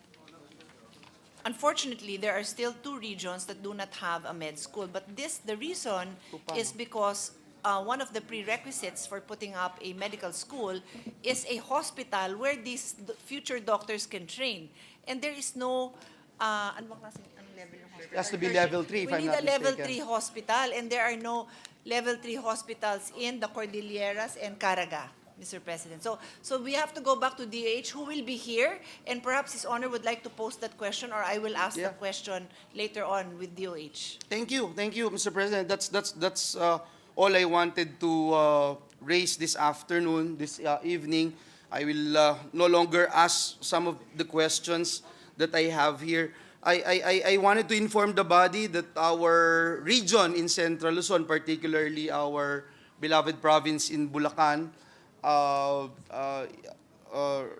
unfortunately, there are still 2 regions that do not have a med school, but the reason is because one of the prerequisites for putting up a medical school is a hospital where these future doctors can train. And there is no ano bang klaseng level ng hospital? It has to be level 3, if We I'm need not a level mistaken. 3 hospital, and there are no level 3 hospitals in the Cordilleras and Caraga, Mr. President. So we have to go back to DH, who will be here, and perhaps His Honor would like to pose that question, or I will ask the question later on with DOH. Thank you, Mr. President. That's all I wanted to raise this afternoon, this evening. I will no longer ask some of the questions that I have here. I wanted to inform the body that our region in Central Luzon, particularly our beloved province in Bulacan,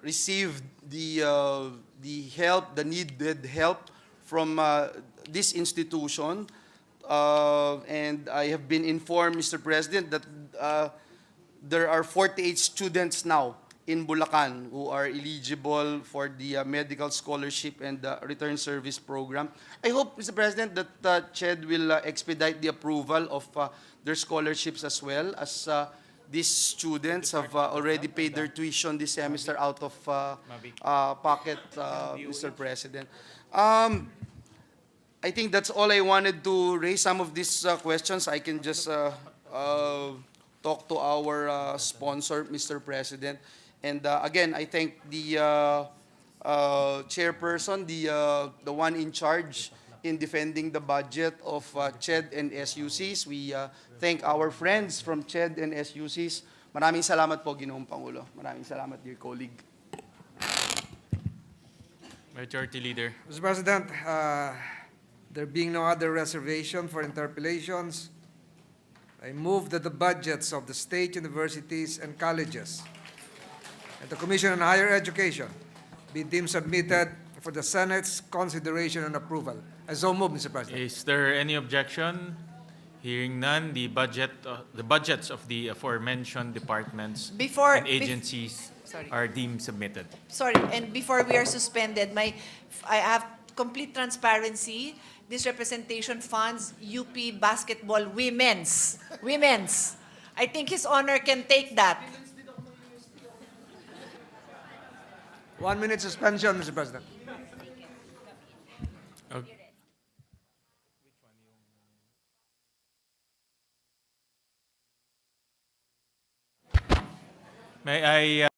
received the needed help from this institution. And I have been informed, Mr. President, that there are 48 students now in Bulacan who are eligible for the medical scholarship and the return service program. I hope, Mr. President, that CHED will expedite the approval of their scholarships as well, as these students have already paid their tuition this semester out of pocket, Mr. President. I think that's all I wanted to raise. Some of these questions I can just talk to our sponsor, Mr. President. And again, I thank the chairperson, the one in charge in defending the budget of CHED and SUCs. We thank our friends from CHED and SUCs. Maraming salamat po, Ginoong Pangulo. Maraming salamat, dear colleague. Majority Leader. Mr. President, there being no other reservation for interpellations, I move that the budgets of the state universities and colleges and the Commission on Higher Education be deemed submitted for the Senate's consideration and approval. I so move, Mr. President. Is there any objection? Hearing none, the budgets of the aforementioned departments Before- and agencies Sorry. are deemed submitted. Sorry, and before we are suspended, I have complete transparency. This representation funds UP basketball women's. Women's. I think His Honor can take that. 1 minute suspension, Mr. President. Okay. May I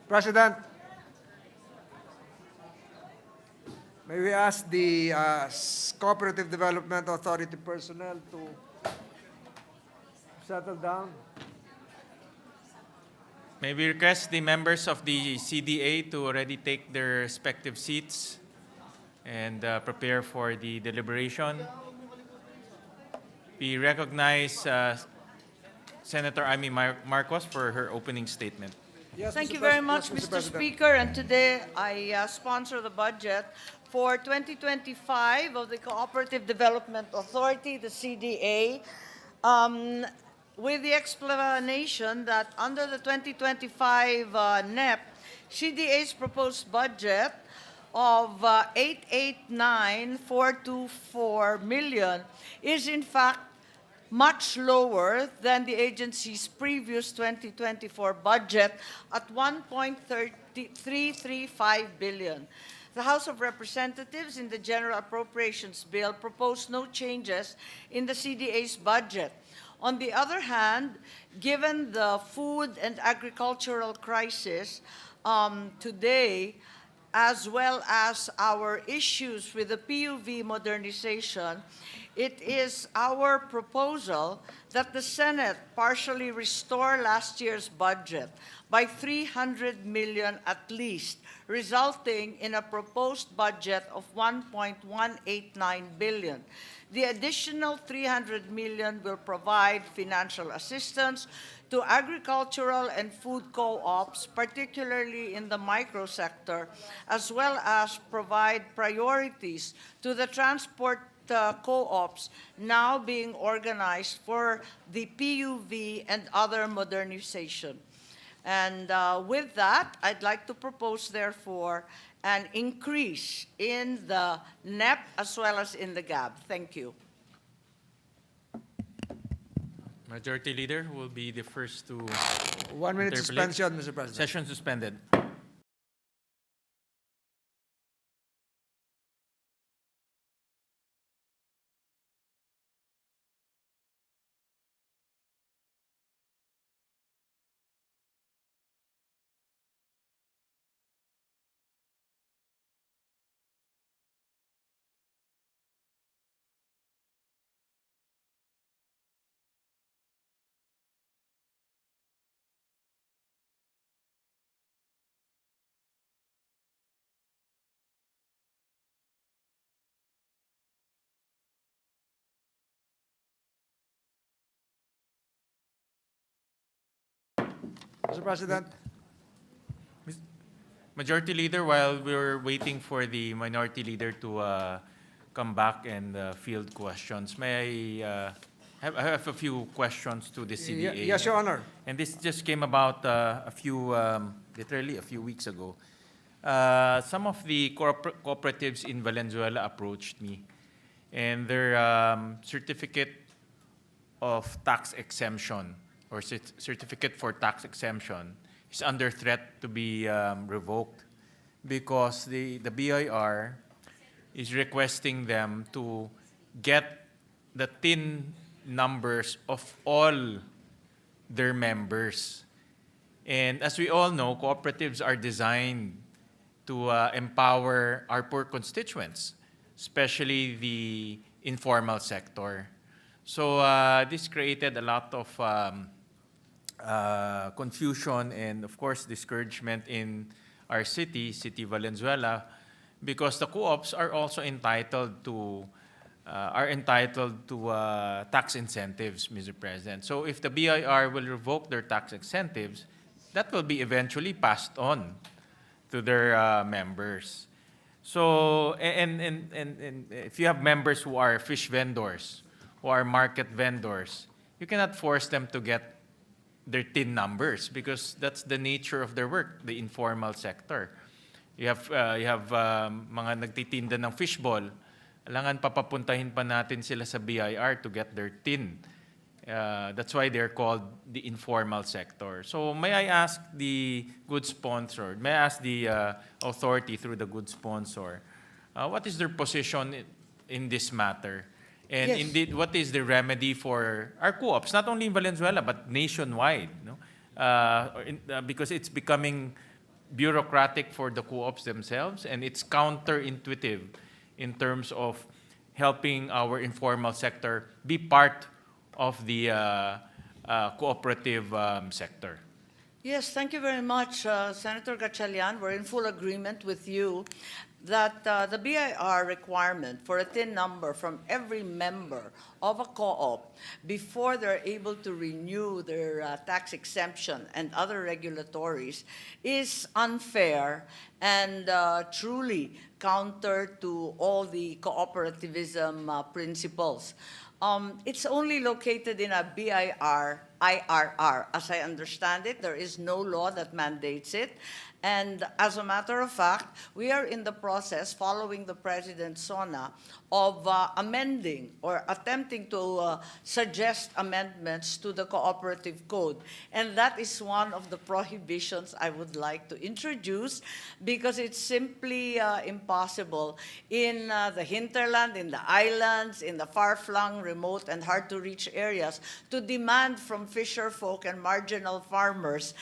President, may we ask the Cooperative Development Authority personnel to settle down? May we request the members of the CDA to already take their respective seats and prepare for the deliberation. We recognize Senator Amy Marcos for her opening statement. Yes, Thank Mr. you very Pres- much, yes, Mr. Mr. President. Speaker. And today I sponsor the budget for 2025 of the Cooperative Development Authority, the CDA, with the explanation that under the 2025 NEP, CDA's proposed budget of 889,424 million is in fact much lower than the agency's previous 2024 budget at 1.335 billion. The House of Representatives in the General Appropriations Bill proposed no changes in the CDA's budget. On the other hand, given the food and agricultural crisis today, as well as our issues with the PUV modernization, it is our proposal that the Senate partially restore last year's budget by 300 million at least, resulting in a proposed budget of 1.189 billion. The additional 300 million will provide financial assistance to agricultural and food co-ops, particularly in the micro sector, as well as provide priorities to the transport co-ops now being organized for the PUV and other modernization. And with that, I'd like to propose, therefore, an increase in the NEP as well as in the GAB. Thank you. Majority Leader will be the first to 1 minute interpolate. suspension, Mr. President. Session suspended. Mr. President. Majority Leader, while we're waiting for the Minority Leader to come back and field questions, may I have a few questions to the CDA. Yes, Your Honor. And this just came about literally a few weeks ago. Some of the cooperatives in Valenzuela approached me, and their certificate of tax exemption or certificate for tax exemption is under threat to be revoked because the BIR is requesting them to get the TIN numbers of all their members. And as we all know, cooperatives are designed to empower our poor constituents, especially the informal sector. So this created a lot of confusion and, of course, discouragement in our city Valenzuela, because the co-ops are also entitled to tax incentives, Mr. President. So if the BIR will revoke their tax incentives, that will be eventually passed on to their members. So, and if you have members who are fish vendors, who are market vendors, you cannot force them to get their TIN numbers because that's the nature of their work, the informal sector. You have mga nagtitinda ng fishball, alangan papapuntahin pa natin sila sa BIR to get their TIN. That's why they're called the informal sector. So may I ask the good sponsor, may I ask the authority through the good sponsor, what is their position in this matter? And Yes. indeed, what is the remedy for our co-ops, not only in Valenzuela, but nationwide? No? Because it's becoming bureaucratic for the co-ops themselves, and it's counterintuitive in terms of helping our informal sector be part of the cooperative sector. Yes, thank you very much, Senator Gatchalian. We're in full agreement with you. that the BIR requirement for a TIN number from every member of a co-op before they're able to renew their tax exemption and other regulatories is unfair and truly counter to all the cooperativism principles. It's only located in a BIR, IRR. As I understand it, there is no law that mandates it. And as a matter of fact, we are in the process, following the President's SONA, of amending or attempting to suggest amendments to the cooperative code. And that is one of the prohibitions I would like to introduce because it's simply impossible in the hinterland, in the islands, in the far-flung, remote, and hard-to-reach areas to demand from fisher folk and marginal farmers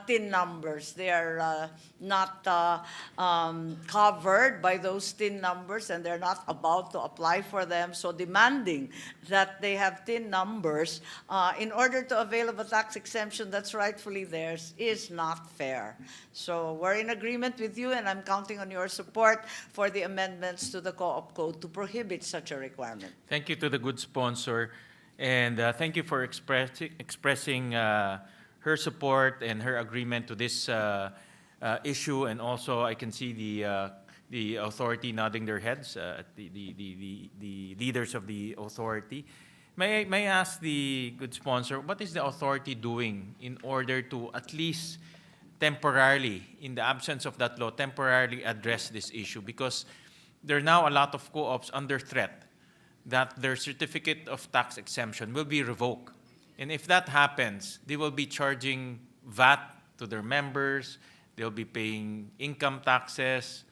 TIN numbers. They are not covered by those TIN numbers, and they're not about to apply for them. So demanding that they have TIN numbers in order to avail of a tax exemption that's rightfully theirs is not fair. So we're in agreement with you, and I'm counting on your support for the amendments to the Co-op Code to prohibit such a requirement. Thank you to the good sponsor, and thank you for expressing her support and her agreement to this issue. And also, I can see the authority nodding their heads, the leaders of the authority. May I ask the good sponsor, what is the authority doing in order to at least temporarily, in the absence of that law, temporarily address this issue? Because there are now a lot of co-ops under threat that their certificate of tax exemption will be revoked. And if that happens, they will be charging VAT to their members, they'll be paying income taxes,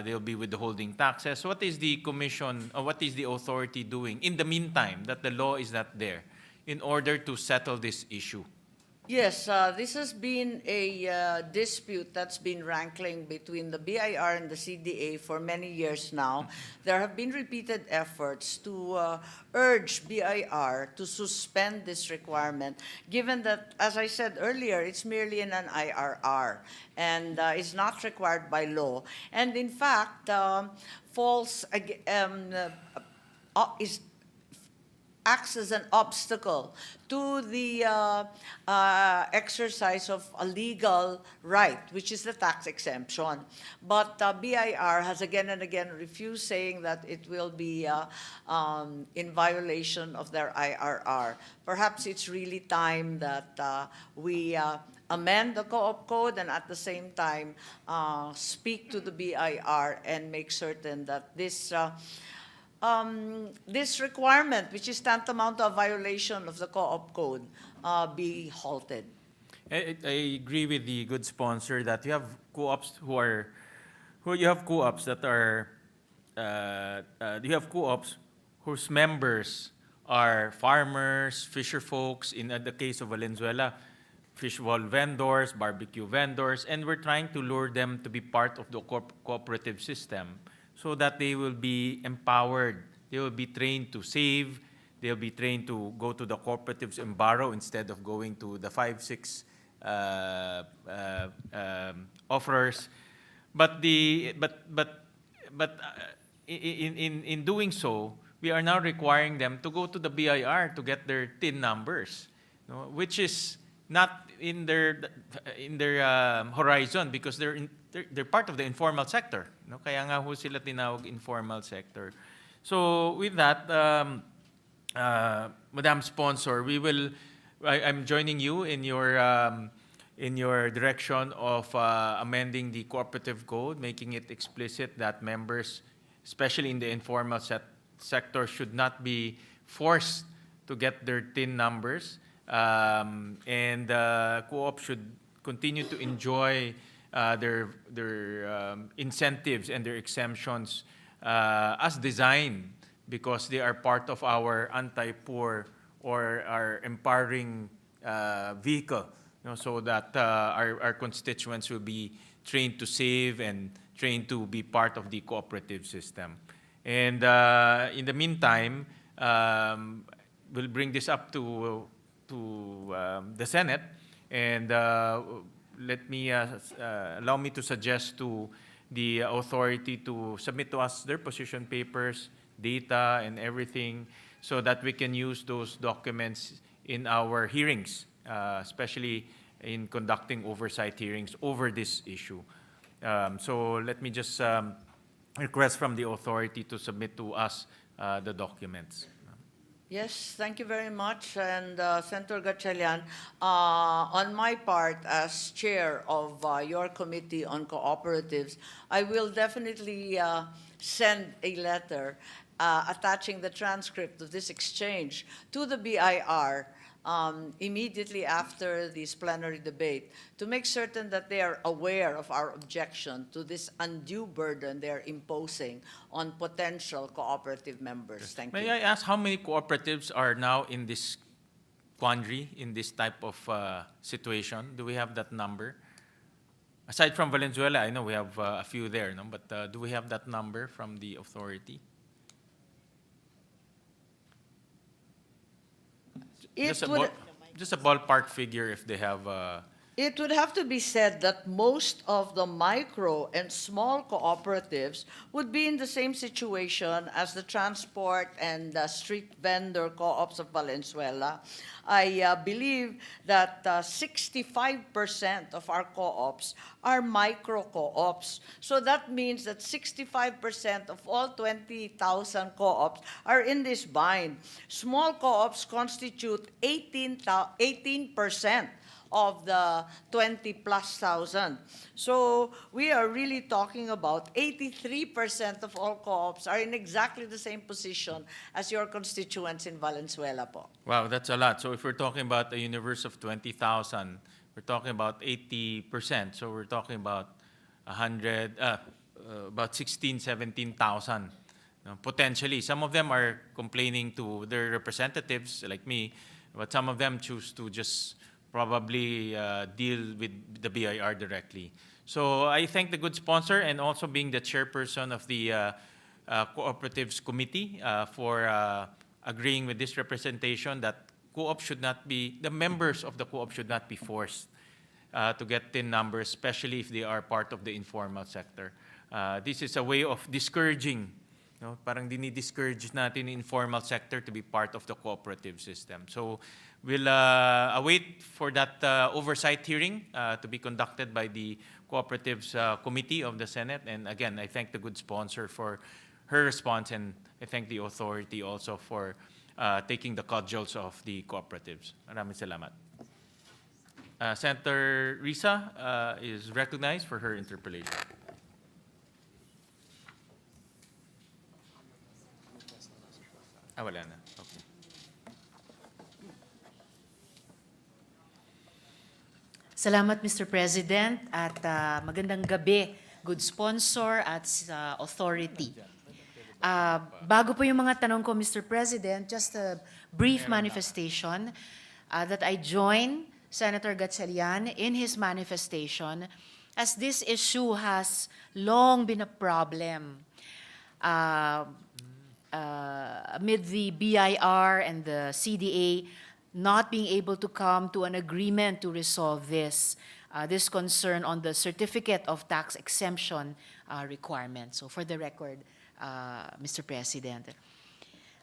they'll be withholding taxes. What is the commission, or what is the authority doing in the meantime that the law is not there in order to settle this issue? Yes, this has been a dispute that's been rankling between the BIR and the CDA for many years now. There have been repeated efforts to urge BIR to suspend this requirement, given that, as I said earlier, it's merely in an IRR and is not required by law. And in fact, acts as an obstacle to the exercise of a legal right, which is the tax exemption. But BIR has again and again refused, saying that it will be in violation of their IRR. Perhaps it's really time that we amend the Co-op Code and at the same time speak to the BIR and make certain that this this requirement, which is tantamount to a violation of the Co-op Code, be halted. I agree with the good sponsor that you have co-ops you have co-ops whose members are farmers, fisher folks, in the case of Valenzuela, fish wall vendors, barbecue vendors, and we're trying to lure them to be part of the cooperative system, so that they will be empowered, they will be trained to save, they'll be trained to go to the cooperatives and borrow instead of going to the 5-6 offerers. But in doing so, we are now requiring them to go to the BIR to get their TIN numbers, which is not in their horizon, because they're part of the informal sector. Kaya nga ho sila tinawag informal sector. So with that, Madam Sponsor, I'm joining you in your direction of amending the cooperative code, making it explicit that members, especially in the informal sector, should not be forced to get their TIN numbers, and co-op should continue to enjoy their incentives and their exemptions as designed, because they are part of our anti-poor or our empowering vehicle, so that our constituents will be trained to save and trained to be part of the cooperative system. And in the meantime, we'll bring this up to the Senate, and allow me to suggest to the authority to submit to us their position papers, data, and everything, so that we can use those documents in our hearings, especially in conducting oversight hearings over this issue. So let me just request from the authority to submit to us the documents. Yes, thank you very much. And Senator Gatchalian, on my part as chair of your committee on cooperatives, I will definitely send a letter attaching the transcript of this exchange to the BIR immediately after this plenary debate to make certain that they are aware of our objection to this undue burden they're imposing on potential cooperative members. Thank May you. I ask how many cooperatives are now in this quandary, in this type of situation? Do we have that number? Aside from Valenzuela, I know we have a few there, no? But do we have that number from the authority? Just a ballpark figure if they have. It would have to be said that most of the micro and small cooperatives would be in the same situation as the transport and street vendor co-ops of Valenzuela. I believe that 65% of our co-ops are micro co-ops. So that means that 65% of all 20,000 co-ops are in this bind. Small co-ops constitute 18% of the 20+ thousand. So we are really talking about 83% of all co-ops are in exactly the same position as your constituents in Valenzuela po. Wow, that's a lot. So if we're talking about a universe of 20,000, we're talking about 80%. So we're talking about about 16, 17,000. Potentially, some of them are complaining to their representatives, like me, but some of them choose to just probably deal with the BIR directly. So I thank the good sponsor and also being the chairperson of the Cooperatives Committee for agreeing with this representation that co-op should not be, the members of the co-op should not be forced to get TIN numbers, especially if they are part of the informal sector. This is a way of discouraging, no? Parang dinidiscourage natin the informal sector to be part of the cooperative system. So we'll await for that oversight hearing to be conducted by the Cooperatives Committee of the Senate. And again, I thank the good sponsor for her response, and I thank the authority also for taking the cudgels of the cooperatives. Maraming salamat. Senator Risa is recognized for her interpellation. Wala na. Okay. Salamat, Mr. President, at magandang gabi, good sponsor at authority. Bago po yung mga tanong ko, Mr. President, just a brief manifestation that I join Senator Gatchalian in his manifestation, as this issue has long been a problem amid the BIR and the CDA not being able to come to an agreement to resolve this concern on the certificate of tax exemption requirement. So for the record, Mr. President.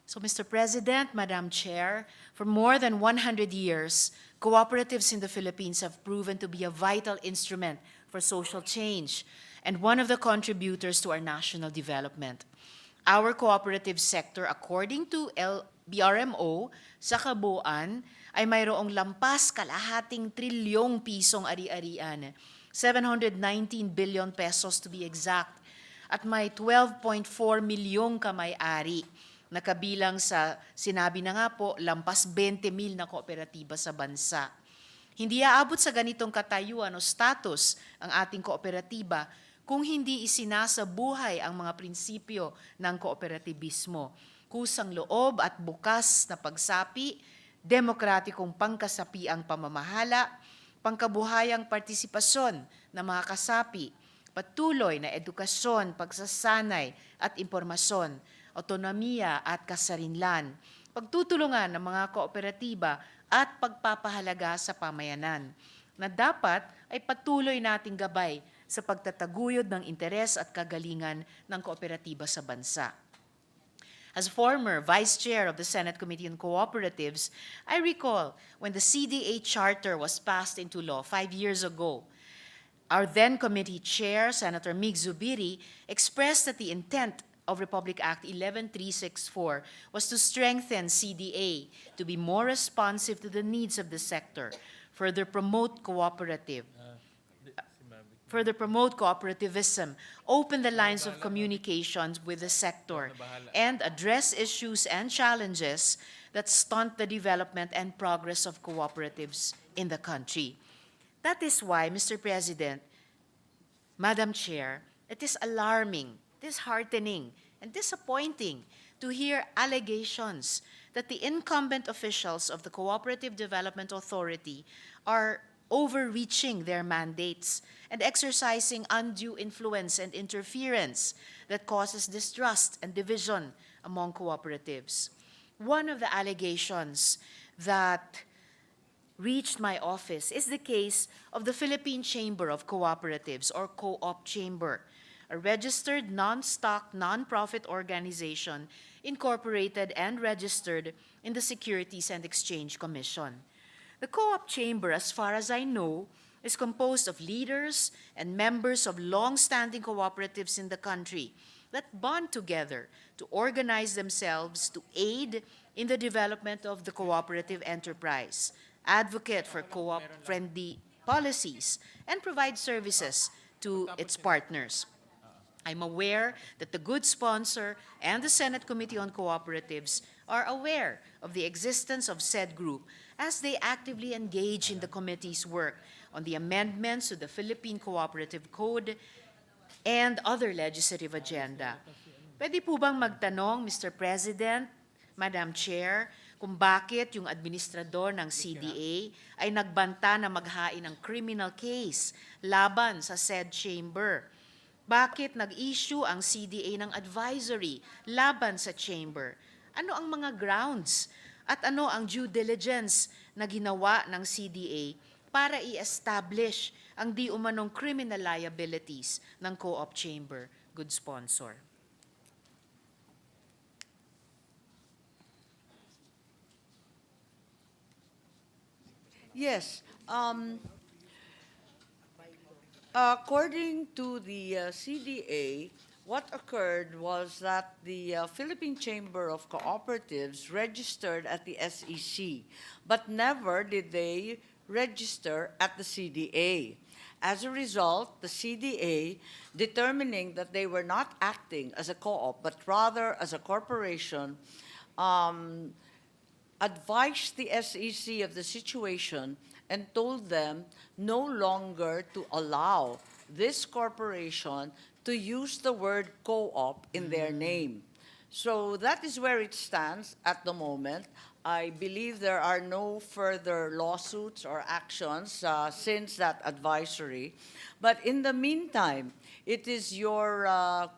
So Mr. President, Madam Chair, for more than 100 years, cooperatives in the Philippines have proven to be a vital instrument for social change and one of the contributors to our national development. Our cooperative sector, according to BRMO, sa kabuuan, ay mayroong lampas kalahating trilyong pisong ari-arian, 719 billion pesos to be exact, at may 12.4 milyong kamay-ari, na kabilang sa, sinabi na nga po, lampas 20,000 na kooperatiba sa bansa. Hindi aabot sa ganitong katayuan o status ang ating kooperatiba kung hindi isinasabuhay ang mga prinsipyo ng kooperatibismo, kusang loob at bukas na pagsapi, demokratikong pangkasapiang pamamahala, pangkabuhayang partisipasyon ng mga kasapi, patuloy na edukasyon, pagsasanay at impormasyon, autonomiya at kasarinlan, pagtutulungan ng mga kooperatiba at pagpapahalaga sa pamayanan, na dapat ay patuloy nating gabay sa pagtataguyod ng interes at kagalingan ng kooperatiba sa bansa. As former Vice Chair of the Senate Committee on Cooperatives, I recall when the CDA Charter was passed into law 5 years ago. Our then committee chair, Senator Mig Zubiri, expressed that the intent of Republic Act 11364 was to strengthen CDA to be more responsive to the needs of the sector, further promote cooperativism, open the lines of communications with the sector, and address issues and challenges that stunt the development and progress of cooperatives in the country. That is why, Mr. President, Madam Chair, it is alarming, disheartening, and disappointing to hear allegations that the incumbent officials of the Cooperative Development Authority are overreaching their mandates and exercising undue influence and interference that causes distrust and division among cooperatives. One of the allegations that reached my office is the case of the Philippine Chamber of Cooperatives, or Co-op Chamber, a registered non-stock, non-profit organization incorporated and registered in the Securities and Exchange Commission. The Co-op Chamber, as far as I know, is composed of leaders and members of long-standing cooperatives in the country that bond together to organize themselves to aid in the development of the cooperative enterprise, advocate for co-op-friendly policies, and provide services to its partners. I'm aware that the good sponsor and the Senate Committee on Cooperatives are aware of the existence of said group as they actively engage in the committee's work on the amendments to the Philippine Cooperative Code and other legislative agenda. Pwede po bang magtanong, Mr. President, Madam Chair, kung bakit yung administrador ng CDA ay nagbanta na maghain ng criminal case laban sa said chamber? Bakit nag-issue ang CDA ng advisory laban sa chamber? Ano ang mga grounds at ano ang due diligence na ginawa ng CDA para i-establish ang di umanong criminal liabilities ng Co-op Chamber, good sponsor? Yes. According to the CDA, what occurred was that the Philippine Chamber of Cooperatives registered at the SEC, but never did they register at the CDA. As a result, the CDA, determining that they were not acting as a co-op, but rather as a corporation, advised the SEC of the situation and told them no longer to allow this corporation to use the word co-op in their name. So that is where it stands at the moment. I believe there are no further lawsuits or actions since that advisory. But in the meantime, it is your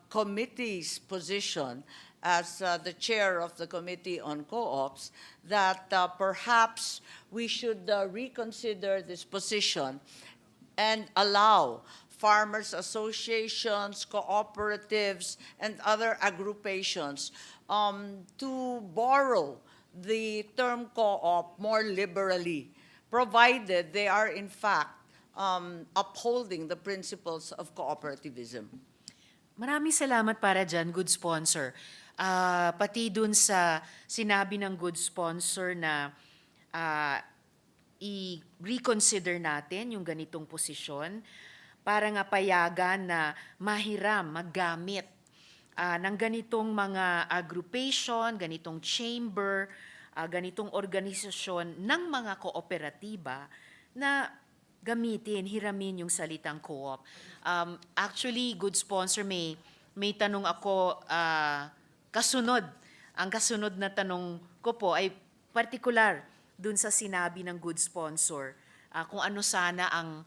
committee's position as the chair of the Committee on Co-ops that perhaps we should reconsider this position and allow farmers associations, cooperatives, and other agrupations to borrow the term co-op more liberally, provided they are in fact upholding the principles of cooperativism. Maraming salamat para dyan, good sponsor. Pati dun sa sinabi ng good sponsor na i-reconsider natin yung ganitong posisyon para nga payagan na mahiram, maggamit ng ganitong mga agrupation, ganitong chamber, ganitong organisasyon ng mga kooperatiba na gamitin, hiramin yung salitang co-op. Actually, good sponsor, may tanong ako kasunod. Ang kasunod na tanong ko po ay partikular dun sa sinabi ng good sponsor. Kung ano sana ang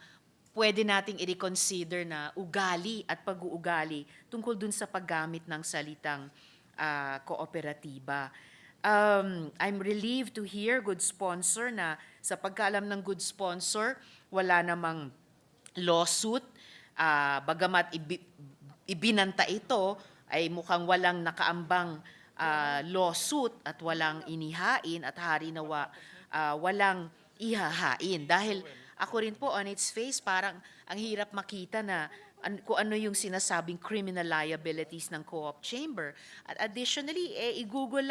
pwede nating i-reconsider na ugali at pag-uugali tungkol dun sa paggamit ng salitang kooperatiba. I'm relieved to hear, good sponsor, na sa pagkaalam ng good sponsor, wala namang lawsuit bagamat ibinanta ito, ay mukhang walang nakaambang lawsuit at walang inihain at harinawa walang ihahain. Dahil ako rin po on its face parang ang hirap makita na kung ano yung sinasabing criminal liabilities ng co-op chamber. At additionally, i-Google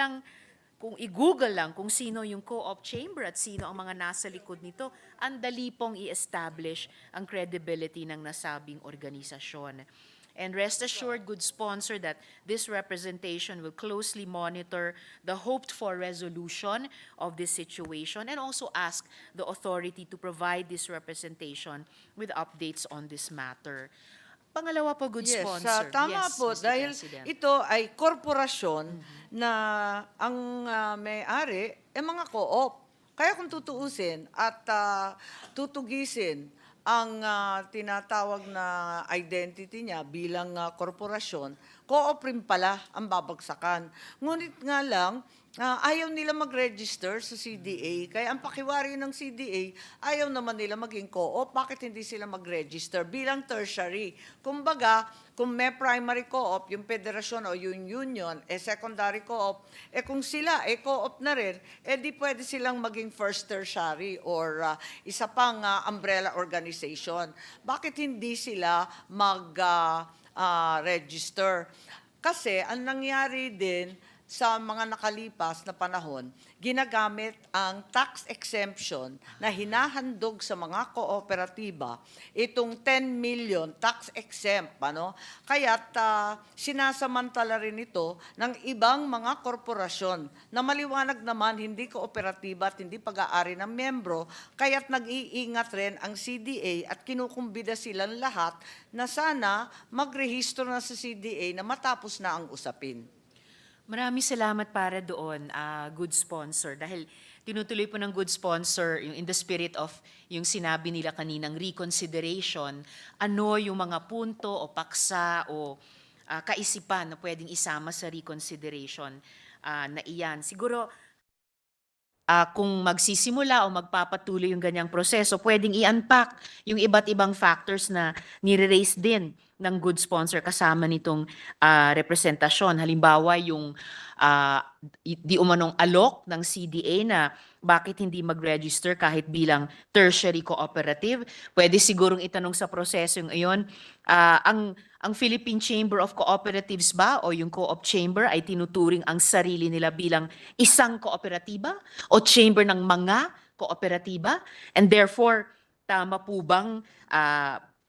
lang kung sino yung co-op chamber at sino ang mga nasa likod nito, ang dali pong i-establish ang credibility ng nasabing organisasyon. And rest assured, good sponsor, that this representation will closely monitor the hoped-for resolution of this situation and also ask the authority to provide this representation with updates on this matter. Pangalawa po, good sponsor. Tama Yes, po, Mr. dahil President. ito ay korporasyon na ang may-ari mga co-op. Kaya kung tutuusin at tutugisin ang tinatawag na identity niya bilang korporasyon, co-op rin pala ang babagsakan. Ngunit nga lang, ayaw nila mag-register sa CDA. Kaya ang pakiwari ng CDA, ayaw naman nila maging co-op. Bakit hindi sila mag-register bilang tertiary? Kumbaga, kung may primary co-op, yung federasyon o yung union, secondary co-op, kung sila co-op na rin, di pwede silang maging first tertiary or isa pang umbrella organization. Bakit hindi sila mag-register? Kasi ang nangyari din sa mga nakalipas na panahon, ginagamit ang tax exemption na hinahandog sa mga kooperatiba, itong 10 million tax exempt, kaya't sinasamantala rin ito ng ibang mga korporasyon na maliwanag naman hindi kooperatiba at hindi pag-aari ng membro, kaya't nag-iingat rin ang CDA at kinukumbida silang lahat na sana magrehistro na sa CDA na matapos na ang usapin. Maraming salamat para doon, good sponsor. Dahil tinutuloy po ng good sponsor, yung in the spirit of yung sinabi nila kaninang reconsideration, ano yung mga punto o paksa o kaisipan na pwedeng isama sa reconsideration na iyan. Siguro, kung magsisimula o magpapatuloy yung ganyang proseso, pwedeng i-unpack yung iba't ibang factors na nire-raise din ng good sponsor kasama nitong representasyon. Halimbawa, yung di umanong alok ng CDA na bakit hindi mag-register kahit bilang tertiary cooperative. Pwede sigurong itanong sa proseso yung iyon, ang Philippine Chamber of Cooperatives ba o yung co-op chamber ay tinuturing ang sarili nila bilang isang kooperatiba o chamber ng mga kooperatiba? And therefore, tama po bang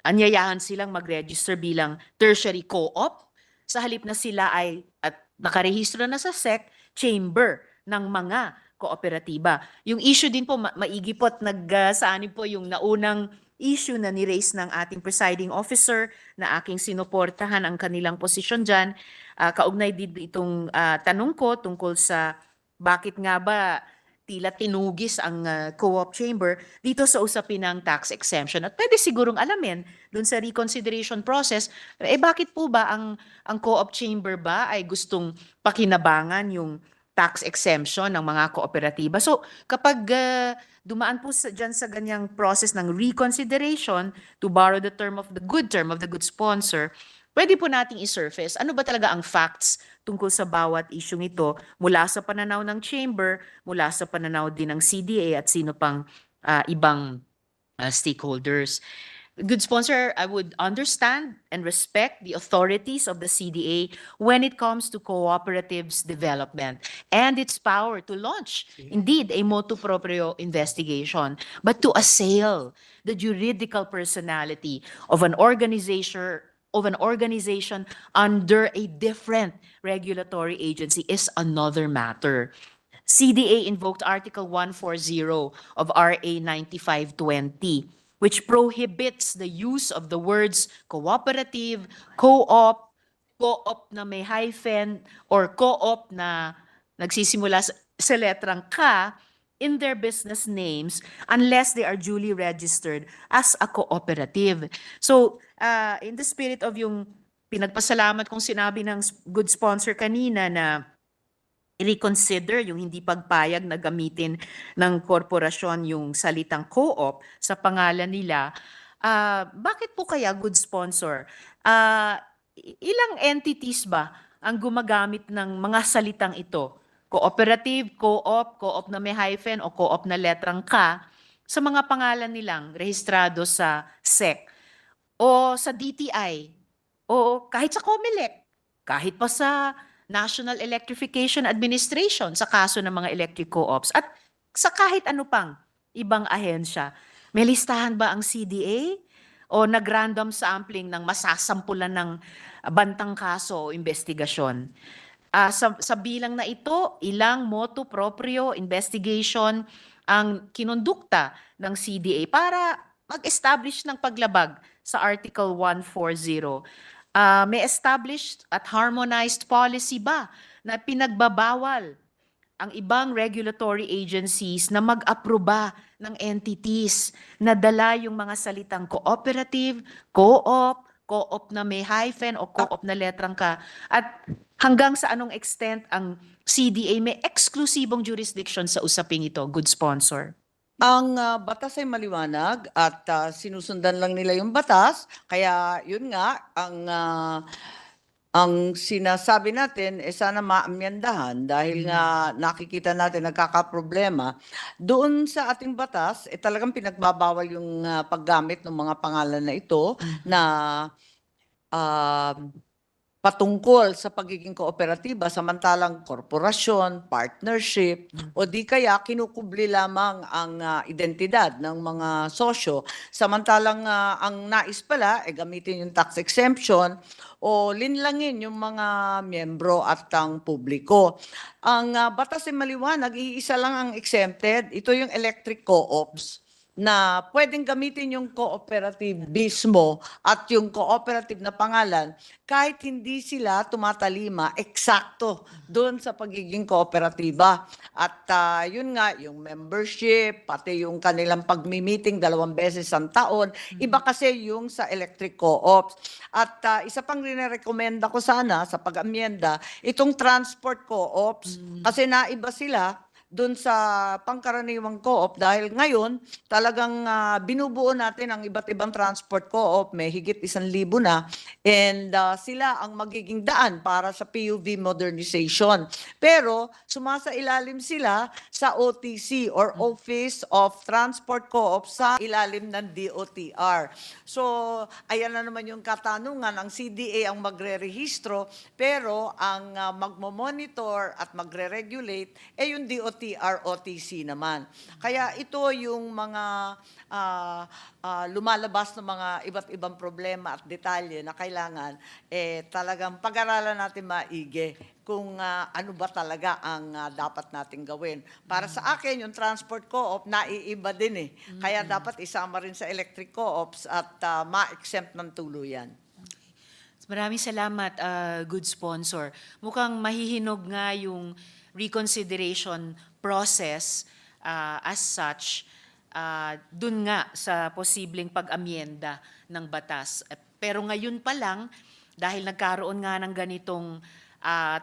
anyayahan silang mag-register bilang tertiary co-op sa halip na sila ay at nakarehistro na sa SEC, chamber ng mga kooperatiba. Yung issue din po, maigi po at nagsaani po yung naunang issue na ni-raise ng ating presiding officer na aking sinuportahan ang kanilang posisyon dyan. Kaugnay din itong tanong ko tungkol sa bakit nga ba tila tinugis ang co-op chamber dito sa usapin ng tax exemption. At pwede sigurong alamin dun sa reconsideration process, bakit po ba ang co-op chamber ba ay gustong pakinabangan yung tax exemption ng mga kooperatiba? So kapag dumaan po dyan sa ganyang process ng reconsideration, to borrow the term of the good sponsor, pwede po nating i-surface ano ba talaga ang facts tungkol sa bawat isyung ito mula sa pananaw ng chamber, mula sa pananaw din ng CDA at sino pang ibang stakeholders. Good sponsor, I would understand and respect the authorities of the CDA when it comes to cooperatives development and its power to launch, indeed, a motu proprio investigation, but to assail the juridical personality of an organization under a different regulatory agency is another matter. CDA invoked Article 140 of RA 9520, which prohibits the use of the words cooperative, co-op, co-op na may hyphen, or co-op na nagsisimula sa letrang K in their business names unless they are duly registered as a cooperative. So, in the spirit of yung pinagpasalamat kong sinabi ng good sponsor kanina na i-reconsider yung hindi pagpayag na gamitin ng korporasyon yung salitang co-op sa pangalan nila, Bakit po kaya, good sponsor? Ilang entities ba ang gumagamit ng mga salitang ito? Cooperative, co-op na may hyphen o co-op na letrang K sa mga pangalan nilang rehistrado sa SEC o sa DTI o kahit sa COMELEC, kahit pa sa National Electrification Administration sa kaso ng mga electric co-ops at sa kahit ano pang ibang ahensya. May listahan ba ang CDA o nag-random sampling ng masasampulan ng bantang kaso o investigasyon? Sa bilang na ito, ilang motu proprio investigation ang kinondukta ng CDA para mag-establish ng paglabag sa Article 140. May established at harmonized policy ba na pinagbabawal ang ibang regulatory agencies na mag-aproba ng entities na dala yung mga salitang cooperative, co-op na may hyphen o co-op na letrang K, at hanggang sa anong extent ang CDA may eksklusibong jurisdiction sa usaping ito, good sponsor? Ang batas ay maliwanag at sinusundan lang nila yung batas. Kaya yun nga, ang sinasabi natin sana maamyandahan dahil nga nakikita natin nagkakaproblema. Doon sa ating batas, talagang pinagbabawal yung paggamit ng mga pangalan na ito na patungkol sa pagiging kooperatiba samantalang korporasyon, partnership, o di kaya kinukubli lamang ang identidad ng mga sosyo. Samantalang ang nais pala, gamitin yung tax exemption o linlangin yung mga miyembro at ang publiko. Ang batas ay maliwanag, iisa lang ang exempted, ito yung electric co-ops na pwedeng gamitin yung cooperative mismo at yung cooperative na pangalan kahit hindi sila tumatalima eksakto doon sa pagiging kooperatiba. At yun nga, yung membership, pati yung kanilang pagmi-meeting 2 beses ang taon, iba kasi yung sa electric co-ops. At isa pang rinerekomenda ko sana sa pag-amyenda, itong transport co-ops, kasi naiba sila doon sa pangkaraniwang co-op dahil ngayon talagang binubuo natin ang iba't ibang transport co-op, may higit 1,000 na, and sila ang magiging daan para sa PUV modernization. Pero sumasailalim sila sa OTC or Office of Transport Co-op sa ilalim ng DOTR. So ayan na naman yung katanungan, ang CDA ang magre-rehistro pero ang magmo-monitor at magre-regulate yung DOTR OTC naman. Kaya ito yung mga lumalabas ng mga iba't ibang problema at detalye na kailangan talagang pag-aralan natin maigi kung ano ba talaga ang dapat nating gawin. Para sa akin, yung transport co-op, naiiba din Kaya dapat isama rin sa electric co-ops at ma-exempt ng tuluyan. Maraming salamat, good sponsor. Mukhang mahihinog nga yung reconsideration process as such dun nga sa posibleng pag-amyenda ng batas. Pero ngayon pa lang, dahil nagkaroon nga ng ganitong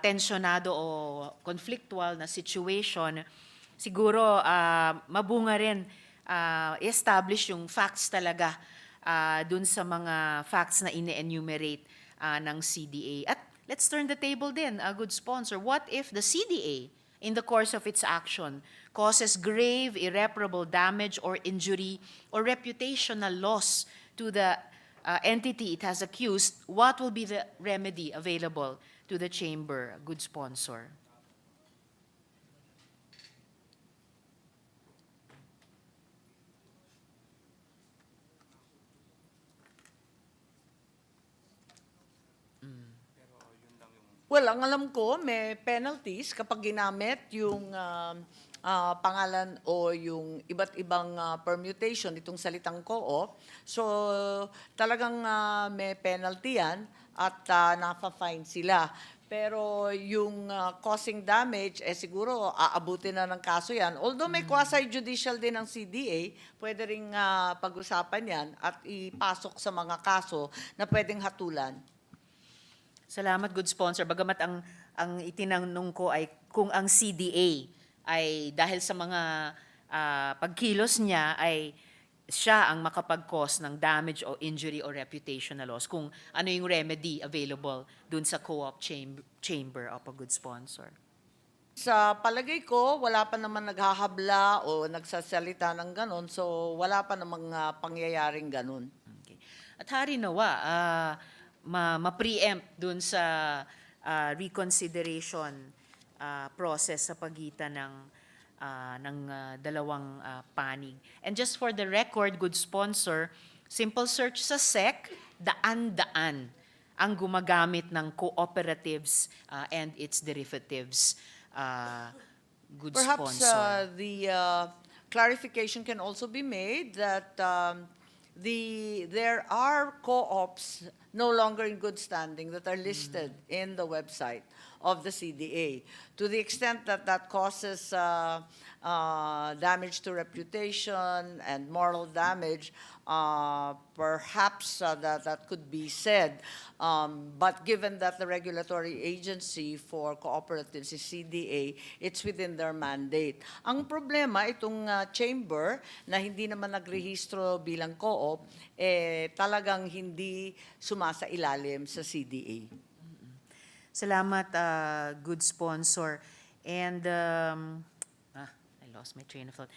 tensionado o conflictual na situation, siguro mabunga rin establish yung facts talaga dun sa mga facts na ine-enumerate ng CDA. At let's turn the table din, good sponsor. What if the CDA, in the course of its action, causes grave, irreparable damage or injury or reputational loss to the entity it has accused? What will be the remedy available to the chamber, good sponsor? Well, ang alam ko, may penalties kapag ginamit yung pangalan o yung iba't ibang permutation itong salitang co-op. So, talagang may penalty yan at nafa-fine sila. Pero yung causing damage, siguro aabutin na ng kaso yan. Although may quasi-judicial din ang CDA, pwede ring pag-usapan yan at ipasok sa mga kaso na pwedeng hatulan. Salamat, good sponsor. Bagamat ang itinanong ko ay kung ang CDA ay dahil sa mga pagkilos niya ay siya ang makapag-cause ng damage o injury or reputational loss kung ano yung remedy available dun sa co-op chamber of a good sponsor. Sa palagay ko, wala pa naman naghahabla o nagsasalita ng ganon, so wala pa namang pangyayaring ganon. Okay. At hari nawa, ma-preempt dun sa reconsideration process sa pagitan ng dalawang panig. And just for the record, good sponsor, simple search sa SEC, daan-daan ang gumagamit ng cooperatives and its derivatives. Good Perhaps sponsor. the clarification can also be made that there are co-ops no longer in good standing that are listed in the website of the CDA. To the extent that that causes damage to reputation and moral damage, perhaps that could be said. But given that the regulatory agency for cooperatives is CDA, it's within their mandate. Ang problema, itong chamber na hindi naman nagrehistro bilang co-op, talagang hindi sumasa ilalim sa CDA. Salamat, good sponsor. And, I lost my train of thought.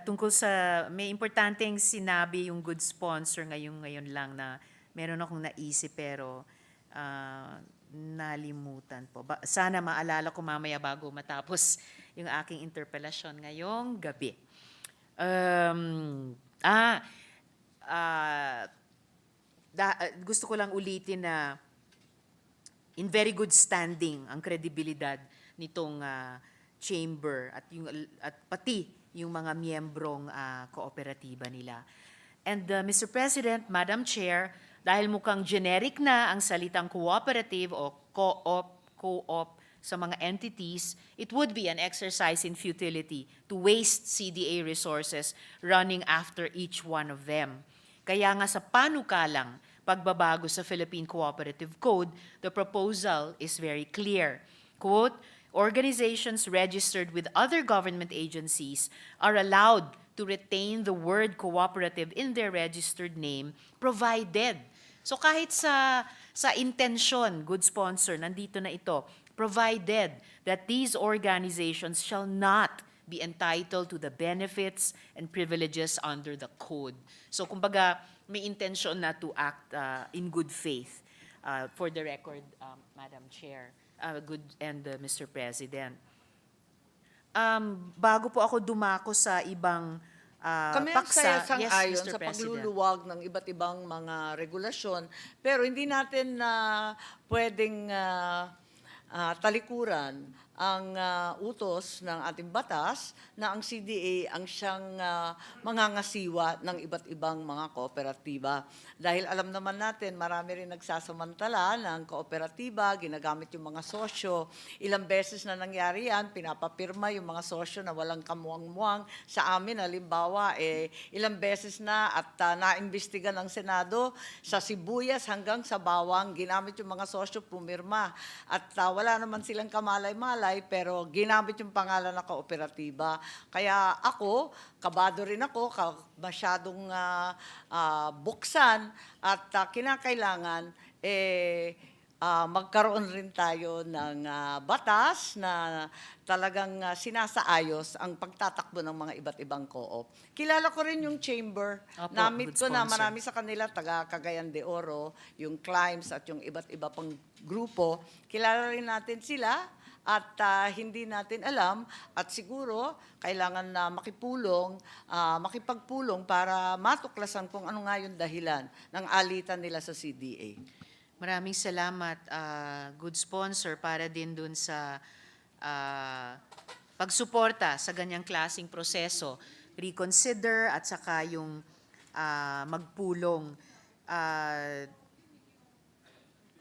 Tungkol sa, may importanteng sinabi yung good sponsor ngayon lang na meron akong naisip pero nalimutan po. Sana maalala ko mamaya bago matapos yung aking interpelasyon ngayong gabi. Gusto ko lang ulitin na in very good standing ang kredibilidad nitong chamber at pati yung mga miyembrong kooperatiba nila. And Mr. President, Madam Chair, dahil mukhang generic na ang salitang cooperative o co-op sa mga entities, it would be an exercise in futility to waste CDA resources running after each one of them. Kaya nga sa panukalang pagbabago sa Philippine Cooperative Code, the proposal is very clear. Quote, organizations registered with other government agencies are allowed to retain the word cooperative in their registered name, provided. So kahit sa intention, good sponsor, nandito na ito, provided that these organizations shall not be entitled to the benefits and privileges under the code. So kumbaga, may intention na to act in good faith. For the record, Madam Chair, Mr. President. Bago po ako dumako sa ibang Kami ang paksa, sang-ayon Mr. sa President. pagluluwag ng iba't ibang mga regulasyon, pero hindi natin pwedeng talikuran ang utos ng ating batas na ang CDA ang siyang mangangasiwa ng iba't ibang mga kooperatiba. Dahil alam naman natin, marami rin nagsasamantala ng kooperatiba, ginagamit yung mga sosyo. Ilang beses na nangyari yan, pinapapirma yung mga sosyo na walang kamuang-muang. Sa amin, halimbawa, ilang beses na at naimbestiga ng Senado, sa sibuyas hanggang sa bawang, ginamit yung mga sosyo pumirma. At wala naman silang kamalay-malay, pero ginamit yung pangalan ng kooperatiba. Kaya ako, kabado rin ako, masyadong buksan at kinakailangan magkaroon rin tayo ng batas na talagang sinasaayos ang pagtatakbo ng mga iba't ibang co-op. Kilala ko rin yung chamber. Opo, Namit good ko na sponsor. marami sa kanila, taga Cagayan de Oro, yung Climbs at yung iba't iba pang grupo. Kilala rin natin sila at hindi natin alam at siguro kailangan na makipagpulong para matuklasan kung ano nga yung dahilan ng alitan nila sa CDA. Maraming salamat, good sponsor, para din dun sa pagsuporta sa ganyang klaseng proseso. Reconsider at saka yung magpulong.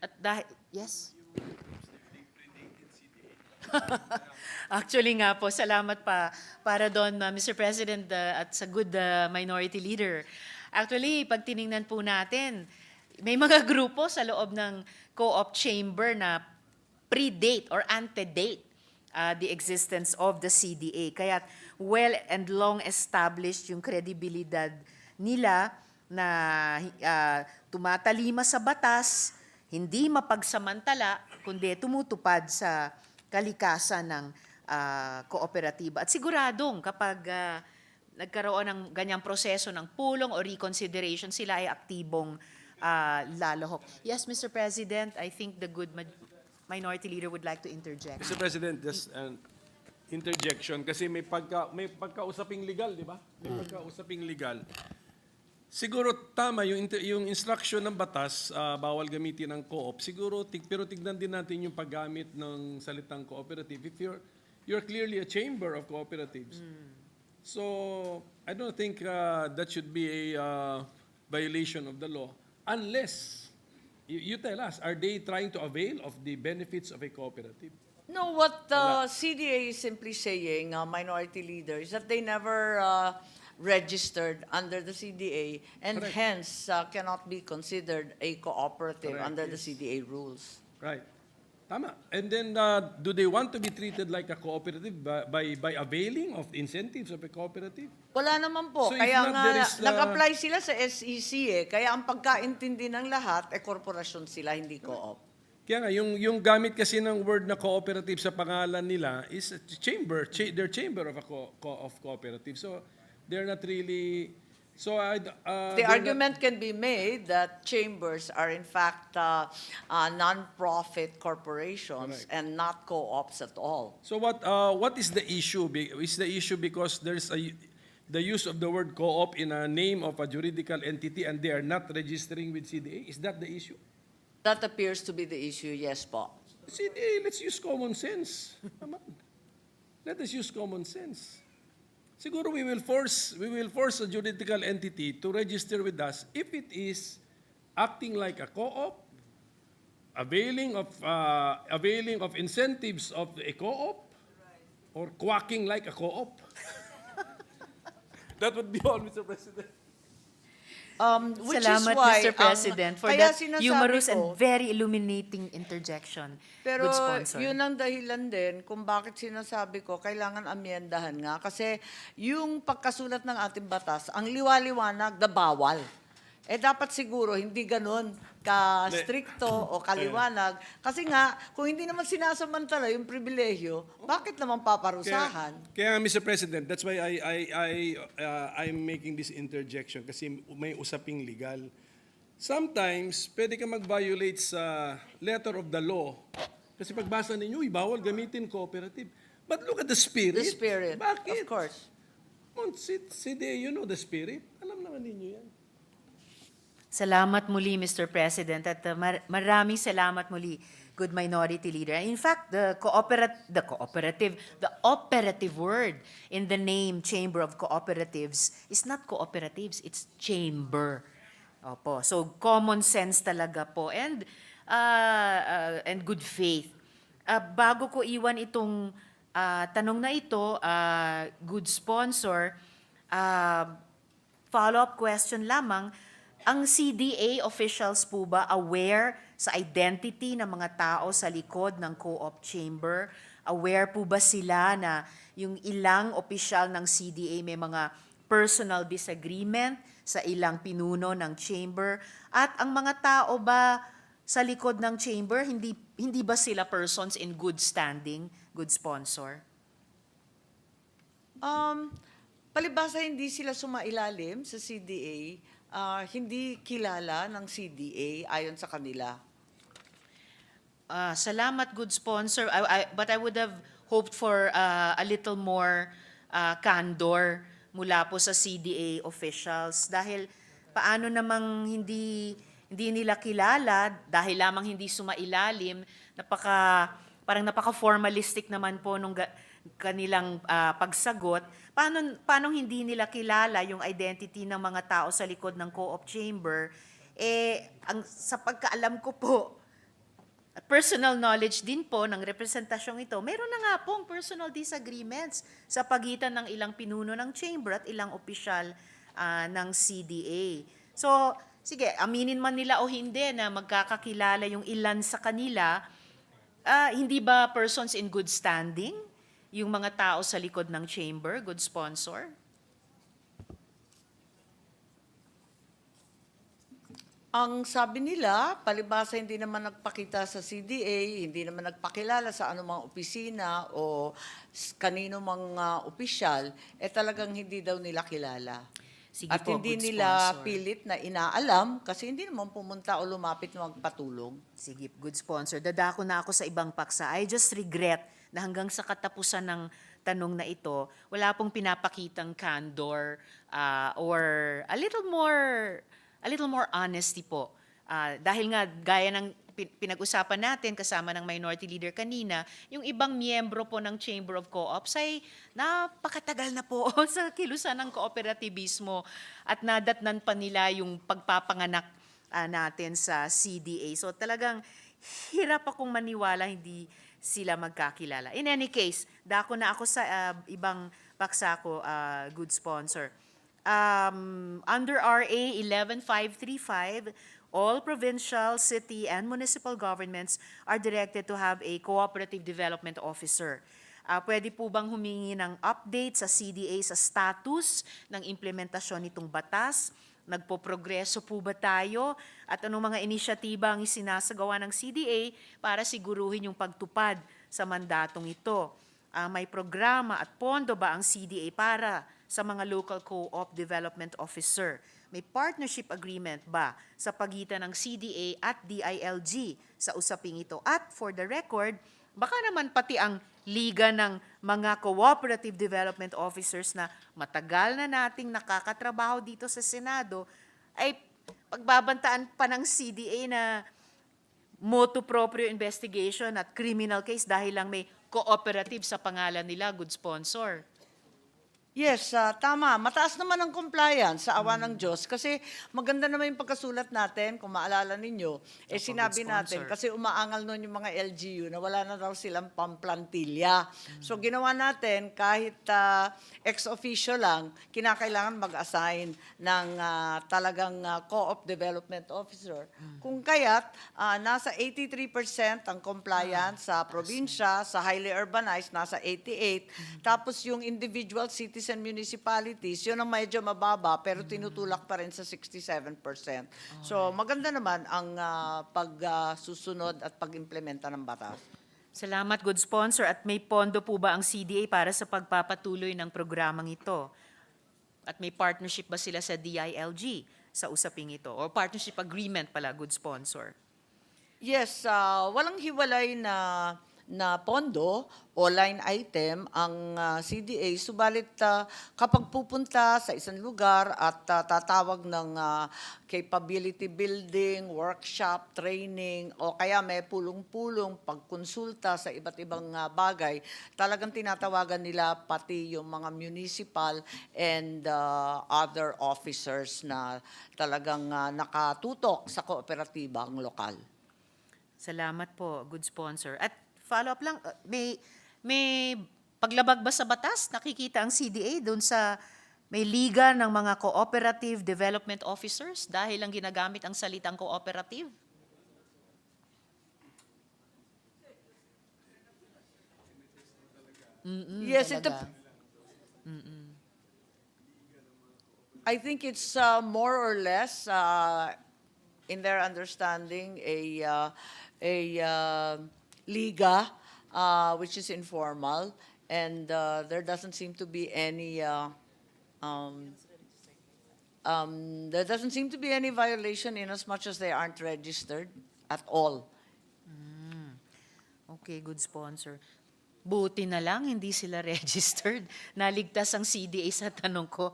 At dahil, yes? Actually nga po, salamat para doon, Mr. President, at sa good minority leader. Actually, pag tiningnan po natin, may mga grupo sa loob ng co-op chamber na predate or antedate the existence of the CDA. Kaya well and long established yung kredibilidad nila na tumatalima sa batas, hindi mapagsamantala, kundi tumutupad sa kalikasan ng kooperatiba. At siguradong kapag nagkaroon ng ganyang proseso ng pulong o reconsideration, sila ay aktibong lalahok. Yes, Mr. President, I think the good minority leader would like to interject. Mr. President, just an interjection kasi may pagkausaping legal, di ba? May pagkausaping legal. Siguro tama yung instruction ng batas, bawal gamitin ng co-op. Siguro pero tignan din natin yung paggamit ng salitang cooperative. If you're clearly a chamber of cooperatives. So I don't think that should be a violation of the law unless you tell us, are they trying to avail of the benefits of a cooperative? No, what the CDA is simply saying, Minority Leader, is that they never registered under the CDA and Correct. hence cannot be considered a cooperative Correct, under the yes. CDA rules. Right. Tama. And then, do they want to be treated like a cooperative by availing of incentives of a cooperative? Wala naman po. So if Kaya not, nga, there is, nag-apply sila sa SEC eh. Kaya ang pagkaintindi ng lahat, korporasyon sila, hindi co-op. Kaya nga, yung gamit kasi ng word na cooperative sa pangalan nila is a chamber. They're chamber of of cooperative. So, they're not really... So, The argument can be made that chambers are in fact non-profit corporations Correct. and not co-ops at all. So what is the issue? Is the issue because there's the use of the word co-op in a name of a juridical entity and they are not registering with CDA? Is that the issue? That appears to be the issue, yes po. CDA, let's use common sense. Come on. Let us use common sense. Siguro we will force a juridical entity to register with us if it is acting like a co-op, availing of incentives of a co-op, or quacking like a co-op. That would be all, Mr. President. Which Salamat, is why, Mr. President, for kaya that sinasabi humorous ko, and very illuminating interjection. Pero Good sponsor. yun ang dahilan din kung bakit sinasabi ko kailangan amyendahan nga. Kasi yung pagkasulat ng ating batas, ang liwaliwanag na bawal. Eh dapat siguro hindi ganun ka-stricto o kaliwanag. Kasi nga, kung hindi naman sinasamantala yung pribilehyo, bakit naman paparusahan? Kaya Mr. President, that's why I'm making this interjection kasi may usaping legal. Sometimes, pwede ka mag-violate sa letter of the law. Kasi pagbasa ninyo, bawal gamitin cooperative. But look at the spirit. The spirit, Bakit? of course. Come on, you know the spirit. Alam naman ninyo yan. Salamat muli, Mr. President, at maraming salamat muli, good minority leader. In fact, the operative word in the name Chamber of Cooperatives is not cooperatives, it's chamber. Opo. So common sense talaga po and good faith. Bago ko iwan itong tanong na ito, good sponsor, follow-up question lamang. Ang CDA officials po ba aware sa identity ng mga tao sa likod ng co-op chamber? Aware po ba sila na yung ilang opisyal ng CDA may mga personal disagreement sa ilang pinuno ng chamber? At ang mga tao ba sa likod ng chamber, hindi ba sila persons in good standing, good sponsor? Palibhasa hindi sila sumailalim sa CDA, hindi kilala ng CDA ayon sa kanila. Salamat, good sponsor. But I would have hoped for a little more candor mula po sa CDA officials. Dahil paano namang hindi nila kilala, dahil lamang hindi sumailalim, parang napaka-formalistic naman po nung kanilang pagsagot. Paano hindi nila kilala yung identity ng mga tao sa likod ng co-op chamber? Sa pagkaalam ko po, personal knowledge din po ng representasyong ito, meron na nga pong personal disagreements sa pagitan ng ilang pinuno ng chamber at ilang opisyal ng CDA. So, sige, aminin man nila o hindi na magkakakilala yung ilan sa kanila, hindi ba persons in good standing yung mga tao sa likod ng chamber, good sponsor? Ang sabi nila, palibasa hindi naman nagpakita sa CDA, hindi naman nagpakilala sa anumang opisina o kanino mang opisyal, talagang hindi daw nila kilala. Sige At po, hindi good nila sponsor. pilit na inaalam kasi hindi naman pumunta o lumapit na magpatulong. Sige, good sponsor. Dadako na ako sa ibang paksa. I just regret na hanggang sa katapusan ng tanong na ito, wala pong pinapakitang candor or a little more honesty po. Dahil nga, gaya ng pinag-usapan natin kasama ng minority leader kanina, yung ibang miyembro po ng Chamber of Co-ops ay napakatagal na po sa kilusan ng kooperativismo at nadatnan pa nila yung pagpapanganak natin sa CDA. So talagang hirap akong maniwala hindi sila magkakilala. In any case, dako na ako sa ibang paksa ko, good sponsor. Under RA 11535, all provincial, city, and municipal governments are directed to have a cooperative development officer. Pwede po bang humingi ng update sa CDA sa status ng implementasyon nitong batas? Nagpo-progreso po ba tayo? At anong mga inisyatiba ang isinasagawa ng CDA para siguruhin yung pagtupad sa mandatong ito? May programa at pondo ba ang CDA para sa mga local co-op development officer? May partnership agreement ba sa pagitan ng CDA at DILG sa usaping ito? At for the record, baka naman pati ang liga ng mga cooperative development officers na matagal na nating nakakatrabaho dito sa Senado ay pagbabantaan pa ng CDA na motu proprio investigation at criminal case dahil lang may cooperative sa pangalan nila, good sponsor. Yes, tama. Mataas naman ang compliance sa awa ng Diyos kasi maganda naman yung pagkasulat natin, kung maalala ninyo, sinabi natin kasi umaangal nun yung mga LGU na wala na daw silang pamplantilya. So ginawa natin kahit ex officio lang, kinakailangan mag-assign ng talagang co-op development officer. Kung kaya't nasa 83% ang compliance sa probinsya, sa highly urbanized nasa 88%, tapos yung individual cities and municipalities, yun ang medyo mababa pero tinutulak pa rin sa 67%. So maganda naman ang pagsusunod at pag-implementa ng batas. Salamat, good sponsor. At may pondo po ba ang CDA para sa pagpapatuloy ng programang ito? At may partnership ba sila sa DILG sa usaping ito? O partnership agreement pala, good sponsor? Yes, walang hiwalay na pondo o line item ang CDA, subalit kapag pupunta sa isang lugar at tatawag ng capability building, workshop, training, o kaya may pulong-pulong pagkonsulta sa iba't ibang bagay, talagang tinatawagan nila pati yung mga municipal and other officers na talagang nakatutok sa kooperatibang lokal. Salamat po, good sponsor. At follow-up lang, may paglabag ba sa batas? Nakikita ang CDA doon sa may liga ng mga cooperative development officers dahil lang ginagamit ang salitang cooperative? Yes, talaga. I think it's more or less in their understanding a liga which is informal, and there doesn't seem to be any violation in as much as they aren't registered at all. Okay, good sponsor. Buti na lang hindi sila registered. Naligtas ang CDA sa tanong ko,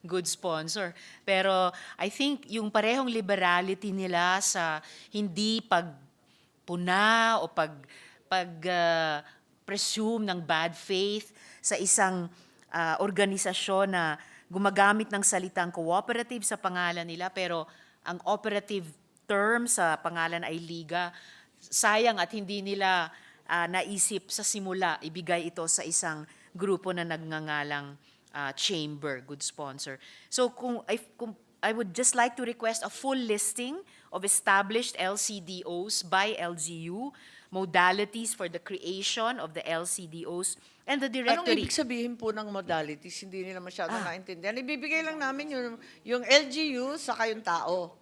good sponsor. Pero I think yung parehong liberality nila sa hindi pagpuna o presume ng bad faith sa isang organisasyon na gumagamit ng salitang cooperative sa pangalan nila pero ang operative term sa pangalan ay liga, sayang at hindi nila naisip sa simula ibigay ito sa isang grupo na nagngangalang chamber, good sponsor. So kung I would just like to request a full listing of established LCDOs by LGU, modalities for the creation of the LCDOs, and the Anong directory. ibig sabihin po ng modalities? Hindi nila masyado naintindihan. Ibibigay lang namin yung LGU sa kayong tao.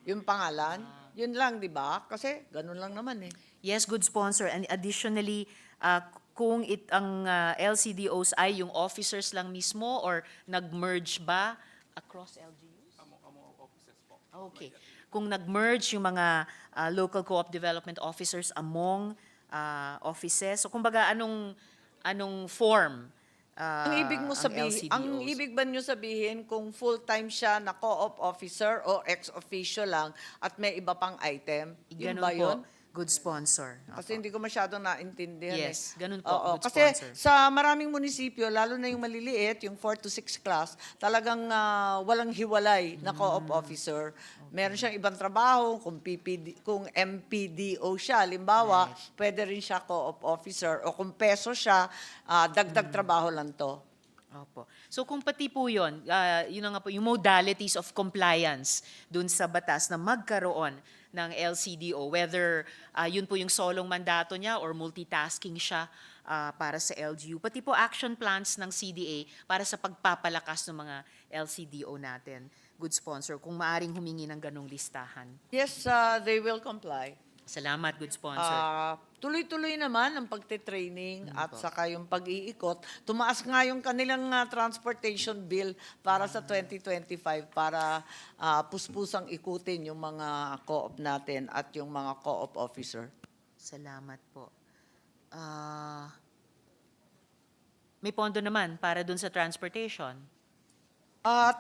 yung pangalan. Yun lang, di ba? Kasi ganun lang naman eh. Yes, good sponsor. And additionally, kung ang LCDOs ay yung officers lang mismo or nag-merge ba across LGUs? Okay. Kung nag-merge yung mga local co-op development officers among offices, so kumbaga anong form Ang ibig mo sabihin, ang LCDOs? ibig ba niyo sabihin kung full-time siya na co-op officer o ex-officio lang at may iba pang item? Yun Ganun ba po, yun? good sponsor. Kasi hindi ko masyadong naintindihan Yes, eh. ganun po, Oo, good kasi sponsor. sa maraming munisipyo, lalo na yung maliliit, yung 4 to 6 class, talagang walang hiwalay na co-op officer. Meron siyang ibang trabaho, kung kung MPDO siya, limbawa, pwede rin siya co-op officer o kung peso siya, dagdag trabaho lang to. Opo. So kung pati po yun, yun na nga po, yung modalities of compliance dun sa batas na magkaroon ng LCDO, whether yun po yung solong mandato niya or multitasking siya para sa LGU. Pati po action plans ng CDA para sa pagpapalakas ng mga LCDO natin. Good sponsor, kung maaring humingi ng ganong listahan. Yes, they will comply. Salamat, good sponsor. Tuloy-tuloy naman ang pagte-training at saka yung pag-iikot. Tumaas nga yung kanilang transportation bill para sa 2025 para puspusang ikutin yung mga co-op natin at yung mga co-op officer. Salamat po. May pondo naman para dun sa transportation.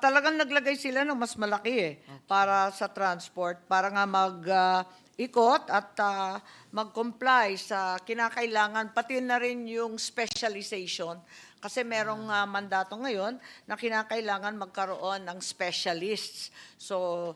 Talagang naglagay sila ng mas malaki para sa transport, para nga ikot at mag-comply sa kinakailangan, pati na rin yung specialization. Kasi merong mandato ngayon na kinakailangan magkaroon ng specialists. So,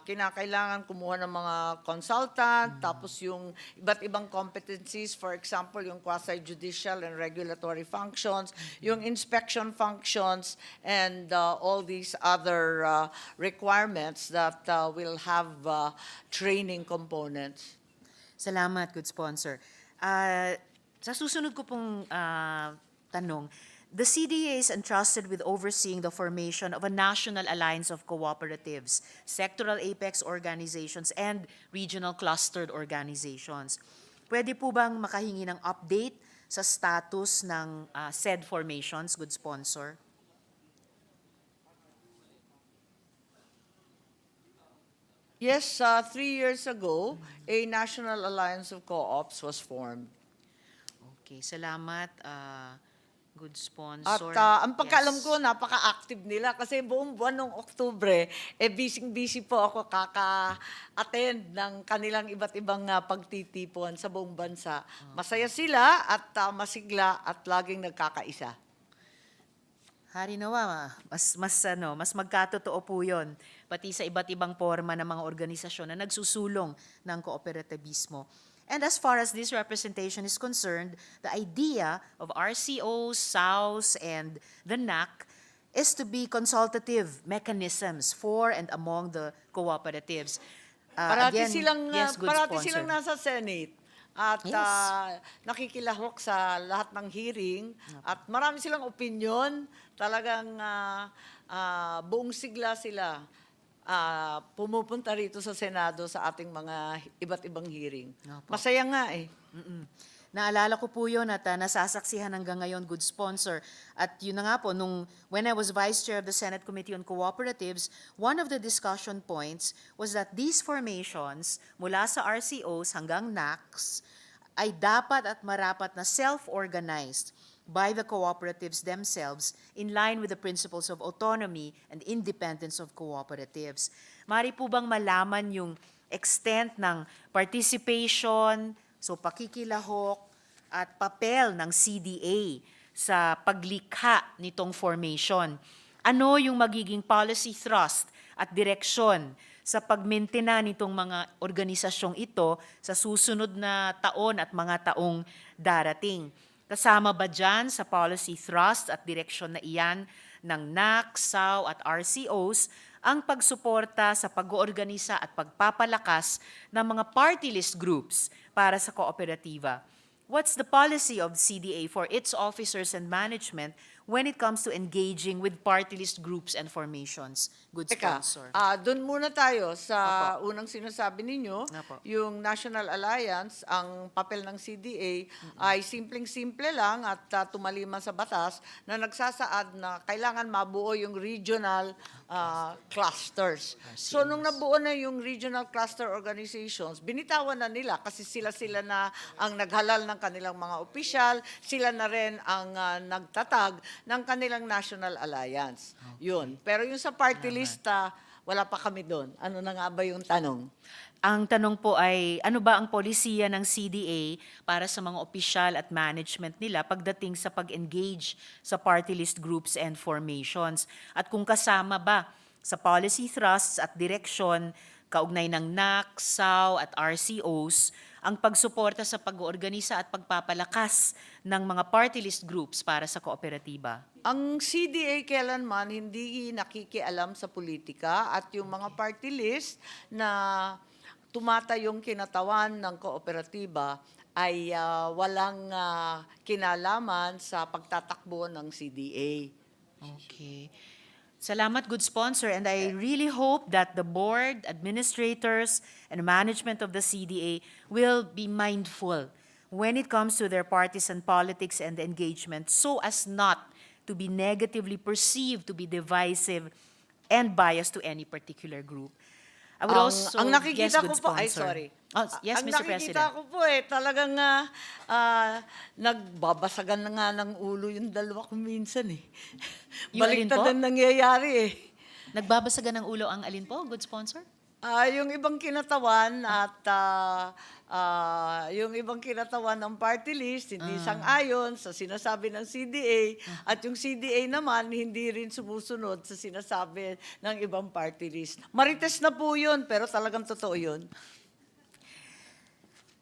kinakailangan kumuha ng mga consultant, tapos yung iba't ibang competencies, for example, yung quasi-judicial and regulatory functions, yung inspection functions, and all these other requirements that will have training components. Salamat, good sponsor. Sa susunod ko pong tanong, the CDA is entrusted with overseeing the formation of a national alliance of cooperatives, sectoral apex organizations, and regional clustered organizations. Pwede po bang makahingi ng update sa status ng said formations, good sponsor? Yes, 3 years ago, a national alliance of co-ops was formed. Okay, salamat, good At sponsor. ang pagkaalam Yes. ko, napaka-active nila kasi buong buwan ng Oktubre, busy-busy po ako kaka-attend ng kanilang iba't ibang pagtitipon sa buong bansa. Masaya sila at masigla at laging nagkakaisa. Hari nawa, mas magkatotoo po 'yon pati sa iba't ibang forma ng mga organisasyon na nagsusulong ng kooperativismo. And as far as this representation is concerned, the idea of RCOs, SAOs, and the NAC is to be consultative mechanisms for and among the cooperatives. Parati Again, silang yes, good parati sponsor. silang nasa Senate at Yes. nakikilahok sa lahat ng hearing at marami silang opinion, talagang buong sigla sila. Pumupunta rito sa Senado sa ating mga iba't ibang hearing. Opo. Masaya nga eh. Naalala ko po yun at nasasaksihan hanggang ngayon, good sponsor. At yun na nga po, when I was Vice Chair of the Senate Committee on Cooperatives, one of the discussion points was that these formations, mula sa RCOs hanggang NACs, ay dapat at marapat na self-organized by the cooperatives themselves in line with the principles of autonomy and independence of cooperatives. Mari po bang malaman yung extent ng participation, so pakikilahok at papel ng CDA sa paglikha nitong formation? Ano yung magiging policy thrust at direksyon sa pagmentena nitong mga organisasyong ito sa susunod na taon at mga taong darating? Kasama ba dyan sa policy thrust at direksyon na iyan ng NAC, SAO at RCOs ang pagsuporta sa pag-oorganisa at pagpapalakas ng mga party list groups para sa kooperatiba? What's the policy of CDA for its officers and management when it comes to engaging with party list groups and formations. Good Teka, sponsor. doon muna tayo sa unang sinasabi ninyo, Opo. yung National Alliance, ang papel ng CDA ay simpleng-simple lang at tumaliman sa batas na nagsasaad na kailangan mabuo yung regional clusters. So nung nabuo na yung regional cluster organizations, binitawan na nila kasi sila-sila na ang naghalal ng kanilang mga opisyal, sila na rin ang nagtatag ng kanilang National Alliance. Yun. Pero yung sa party list, wala pa kami doon. Ano na nga ba yung tanong? Ang tanong po ay, ano ba ang polisiya ng CDA para sa mga opisyal at management nila pagdating sa pag-engage sa party list groups and formations? At kung kasama ba sa policy thrusts at direksyon kaugnay ng NAC, SAW at RCOs ang pagsuporta sa pag-oorganisa at pagpapalakas ng mga party list groups para sa kooperatiba? Ang CDA kailanman hindi nakikialam sa politika at yung mga party list na tumatayong kinatawan ng kooperatiba ay walang kinalaman sa pagtatakbo ng CDA. Okay. Salamat, good sponsor. And I really hope that the board, administrators, and management of the CDA will be mindful when it comes to their partisan politics and engagement so as not to be negatively perceived to be divisive and biased to any particular group. I would also, ang nakikita yes, good ko po, ay sponsor. sorry. Oh, yes, ang Mr. nakikita President. ko po talagang nagbabasagan na nga ng ulo yung dalawa ko minsan eh. Yung alin Baliktad po? ang nangyayari eh. Nagbabasagan ng ulo ang alin po, good sponsor? Yung ibang kinatawan at yung ibang kinatawan ng party list, hindi sang-ayon sa sinasabi ng CDA, at yung CDA naman, hindi rin sumusunod sa sinasabi ng ibang party list. Marites na po yun, pero talagang totoo yun.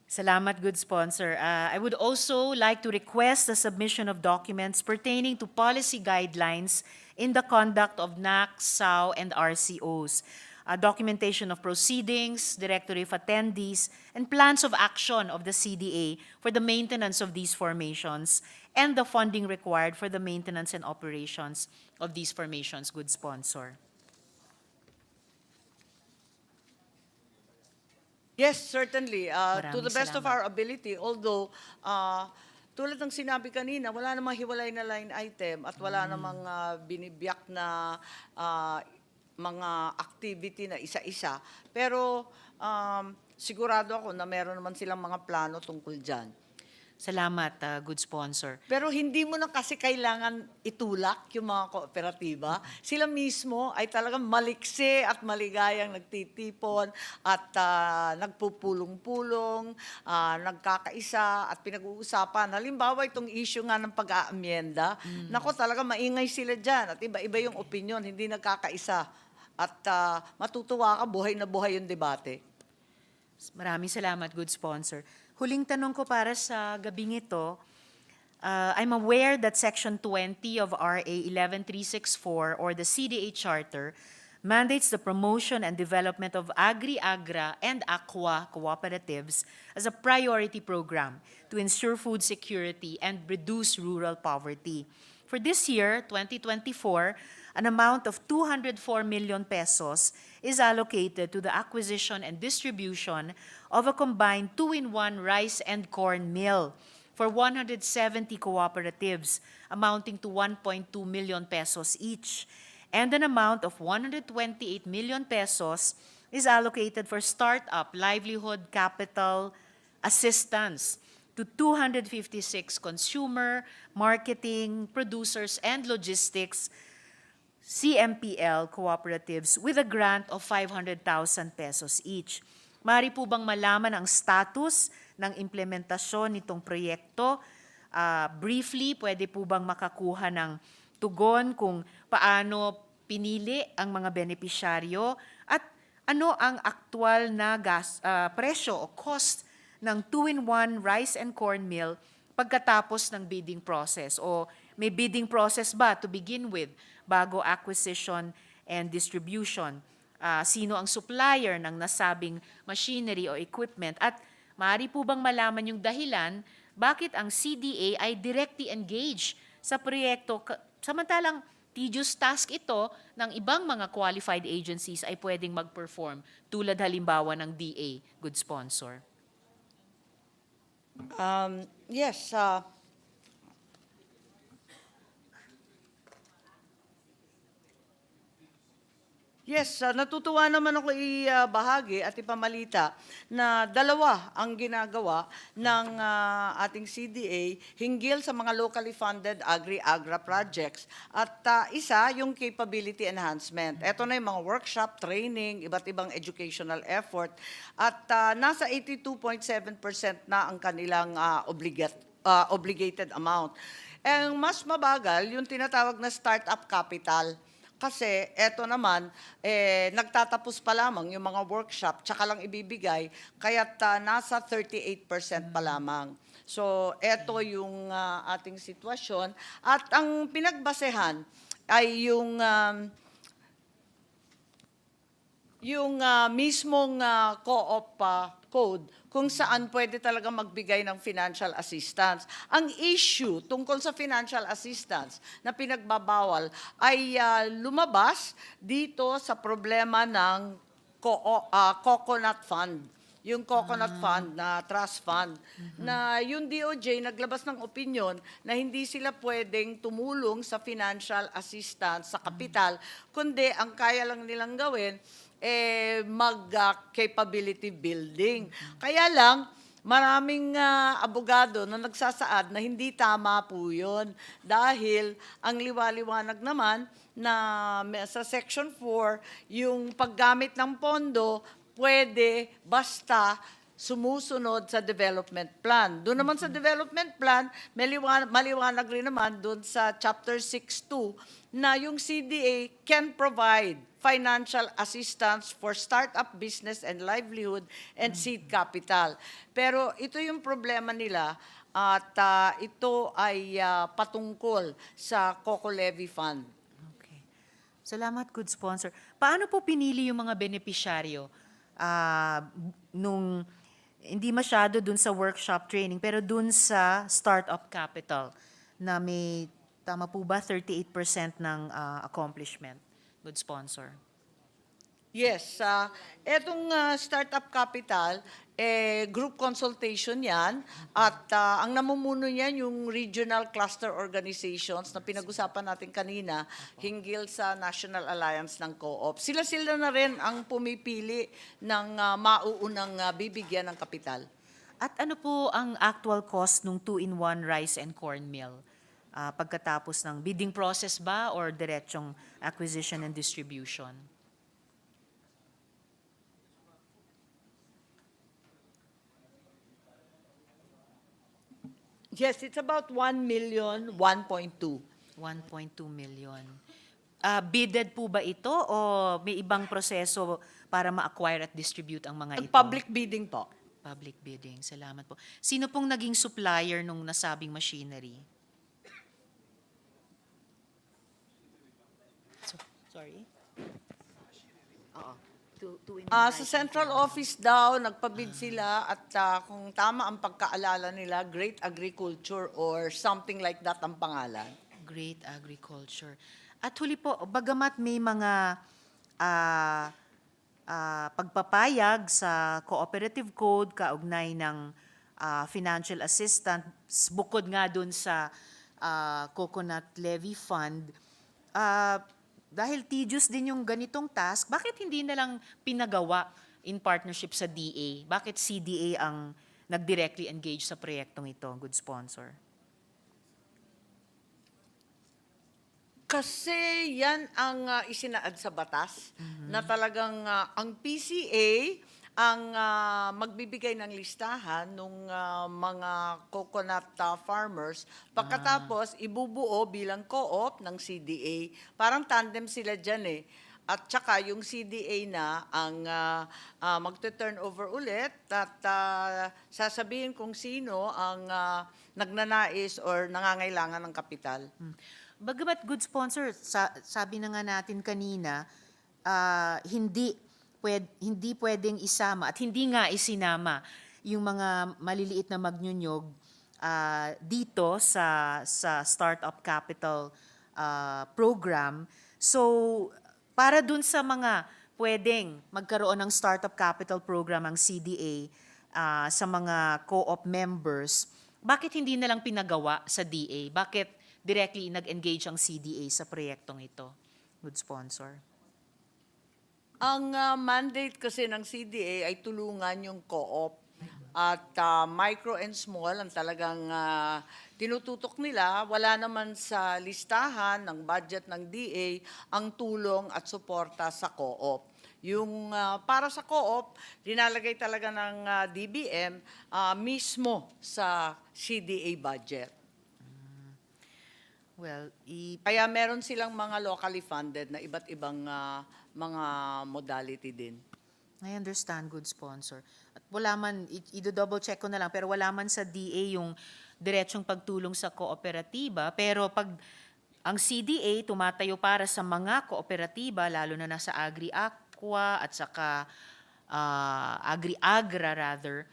Salamat, good sponsor. I would also like to request the submission of documents pertaining to policy guidelines in the conduct of NAC, SAW, and RCOs. Documentation of proceedings, directory of attendees, and plans of action of the CDA for the maintenance of these formations and the funding required for the maintenance and operations of these formations, good sponsor. Yes, certainly. To the Maraming best of salamat. our ability, although tulad ng sinabi kanina, wala namang hiwalay na line item at wala namang binibiyak na mga activity na isa-isa. Pero sigurado ako na meron naman silang mga plano tungkol dyan. Salamat, good sponsor. Pero hindi mo na kasi kailangan itulak yung mga kooperatiba. Sila mismo ay talagang maliksi at maligayang nagtitipon at nagpupulong-pulong, nagkakaisa at pinag-uusapan. Halimbawa, itong issue nga ng pag-aamyenda, nako talaga maingay sila dyan at iba-iba yung opinion, hindi nagkakaisa. At matutuwa ka, buhay na buhay yung debate. Maraming salamat, good sponsor. Huling tanong ko para sa gabing ito, I'm aware that Section 20 of RA 11364 or the CDA Charter mandates the promotion and development of agri-agra and aqua cooperatives as a priority program to ensure food security and reduce rural poverty. For this year, 2024, an amount of 204 million pesos is allocated to the acquisition and distribution of a combined 2-in-1 rice and corn mill for 170 cooperatives, amounting to 1.2 million pesos each. And an amount of 128 million pesos is allocated for startup livelihood capital assistance to 256 consumer, marketing, producers, and logistics CMPL cooperatives with a grant of 500,000 pesos each. Mari po bang malaman ang status ng implementasyon nitong proyekto? Briefly, pwede po bang makakuha ng tugon kung paano pinili ang mga benepisyaryo at ano ang aktual na presyo o cost ng 2-in-1 rice and corn mill pagkatapos ng bidding process? O may bidding process ba to begin with bago acquisition and distribution? Sino ang supplier ng nasabing machinery o equipment? At maaari po bang malaman yung dahilan bakit ang CDA ay directly engaged sa proyekto samantalang tedious task ito ng ibang mga qualified agencies ay pwedeng mag-perform tulad halimbawa ng DA, good sponsor. Yes, yes, natutuwa naman ako ibahagi at ipamalita na dalawa ang ginagawa ng ating CDA hinggil sa mga locally funded agri-agra projects. At isa, yung capability enhancement. Ito na yung mga workshop, training, iba't ibang educational effort. At nasa 82.7% na ang kanilang obligated amount. Ang mas mabagal, yung tinatawag na startup capital. Kasi eto naman, nagtatapos pa lamang yung mga workshop, tsaka lang ibibigay, kaya't nasa 38% pa lamang. So eto yung ating sitwasyon. At ang pinagbasehan ay yung mismong co-op code kung saan pwede talaga magbigay ng financial assistance. Ang issue tungkol sa financial assistance na pinagbabawal ay lumabas dito sa problema ng coconut fund. Yung coconut fund na trust fund, na yung DOJ naglabas ng opinion na hindi sila pwedeng tumulong sa financial assistance sa kapital, kundi ang kaya lang nilang gawin mag-capability building. Kaya lang, maraming abogado na nagsasaad na hindi tama po yun dahil ang liwaliwanag naman na sa Section 4, yung paggamit ng pondo pwede basta sumusunod sa development plan. Doon naman sa development plan, maliwanag rin naman doon sa Chapter 6.2 na yung CDA can provide financial assistance for startup business and livelihood and seed capital. Pero ito yung problema nila at ito ay patungkol sa COCO Levy Fund. Okay. Salamat, good sponsor. Paano po pinili yung mga benepisyaryo nung hindi masyado dun sa workshop training, pero dun sa startup capital na may, tama po ba, 38% ng accomplishment? Good sponsor. Yes, etong startup capital, group consultation yan at ang namumuno niyan yung regional cluster organizations na pinag-usapan natin kanina hinggil sa National Alliance ng Co-op. Sila-sila na rin ang pumipili ng mauunang bibigyan ng kapital. At ano po ang actual cost ng 2-in-1 rice and corn meal? Pagkatapos ng bidding process ba or diretsong acquisition and distribution? Yes, it's about 1 million, 1.2. 1.2 million. Bidded po ba ito o may ibang proseso para ma-acquire at distribute ang mga ito? Public bidding po. Public bidding. Salamat po. Sino pong naging supplier nung nasabing machinery? Sorry? Sa central office daw, nagpabid sila at kung tama ang pagkaalala nila, Great Agriculture or something like that ang pangalan. Great Agriculture. At huli po, bagamat may mga pagpapayag sa cooperative code kaugnay ng financial assistance, bukod nga dun sa coconut levy fund, dahil tedious din yung ganitong task, bakit hindi na lang pinagawa in partnership sa DA? Bakit CDA ang nag-directly engage sa proyektong ito, good sponsor? Kasi yan ang isinaad sa batas na talagang ang PCA ang magbibigay ng listahan ng mga coconut farmers. Pagkatapos, ibubuo bilang co-op ng CDA. Parang tandem sila dyan eh. At saka yung CDA na ang magte-turn over ulit at sasabihin kung sino ang nagnanais or nangangailangan ng kapital. Bagamat good sponsor, sabi na nga natin kanina, hindi pwedeng isama at hindi nga isinama yung mga maliliit na magnyunyog dito sa startup capital program. So, para dun sa mga pwedeng magkaroon ng Startup Capital Program ang CDA sa mga co-op members, bakit hindi na lang pinagawa sa DA? Bakit directly nag-engage ang CDA sa proyektong ito? Good sponsor. Ang mandate kasi ng CDA ay tulungan yung co-op at micro and small ang talagang tinututok nila. Wala naman sa listahan ng budget ng DA ang tulong at suporta sa co-op. Yung para sa co-op, dinalagay talaga ng DBM mismo sa CDA budget. Well, Kaya meron silang mga locally funded na iba't ibang mga modality din. I understand, good sponsor. At wala man, i-double check ko na lang, pero wala man sa DA yung diretsong pagtulong sa kooperatiba. Pero pag ang CDA tumatayo para sa mga kooperatiba, lalo na nasa agri-aqua at saka agri-agra rather,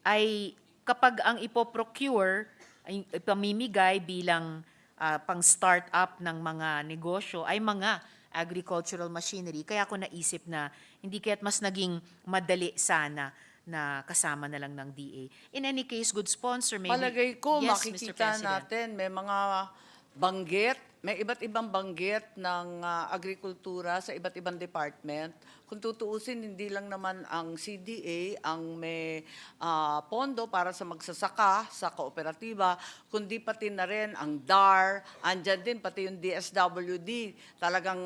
ay kapag ang ipoprocure, ay ipamimigay bilang pang-start-up ng mga negosyo ay mga agricultural machinery. Kaya ako naisip na hindi kaya't mas naging madali sana na kasama na lang ng DA. In any case, good sponsor, maybe. Palagay ko, Yes, Mr. makikita President. natin, may mga banggit, may iba't ibang banggit ng agrikultura sa iba't ibang department. Kung tutuusin, hindi lang naman ang CDA ang may pondo para sa magsasaka sa kooperatiba, kundi pati na rin ang DAR, andyan din pati yung DSWD. Talagang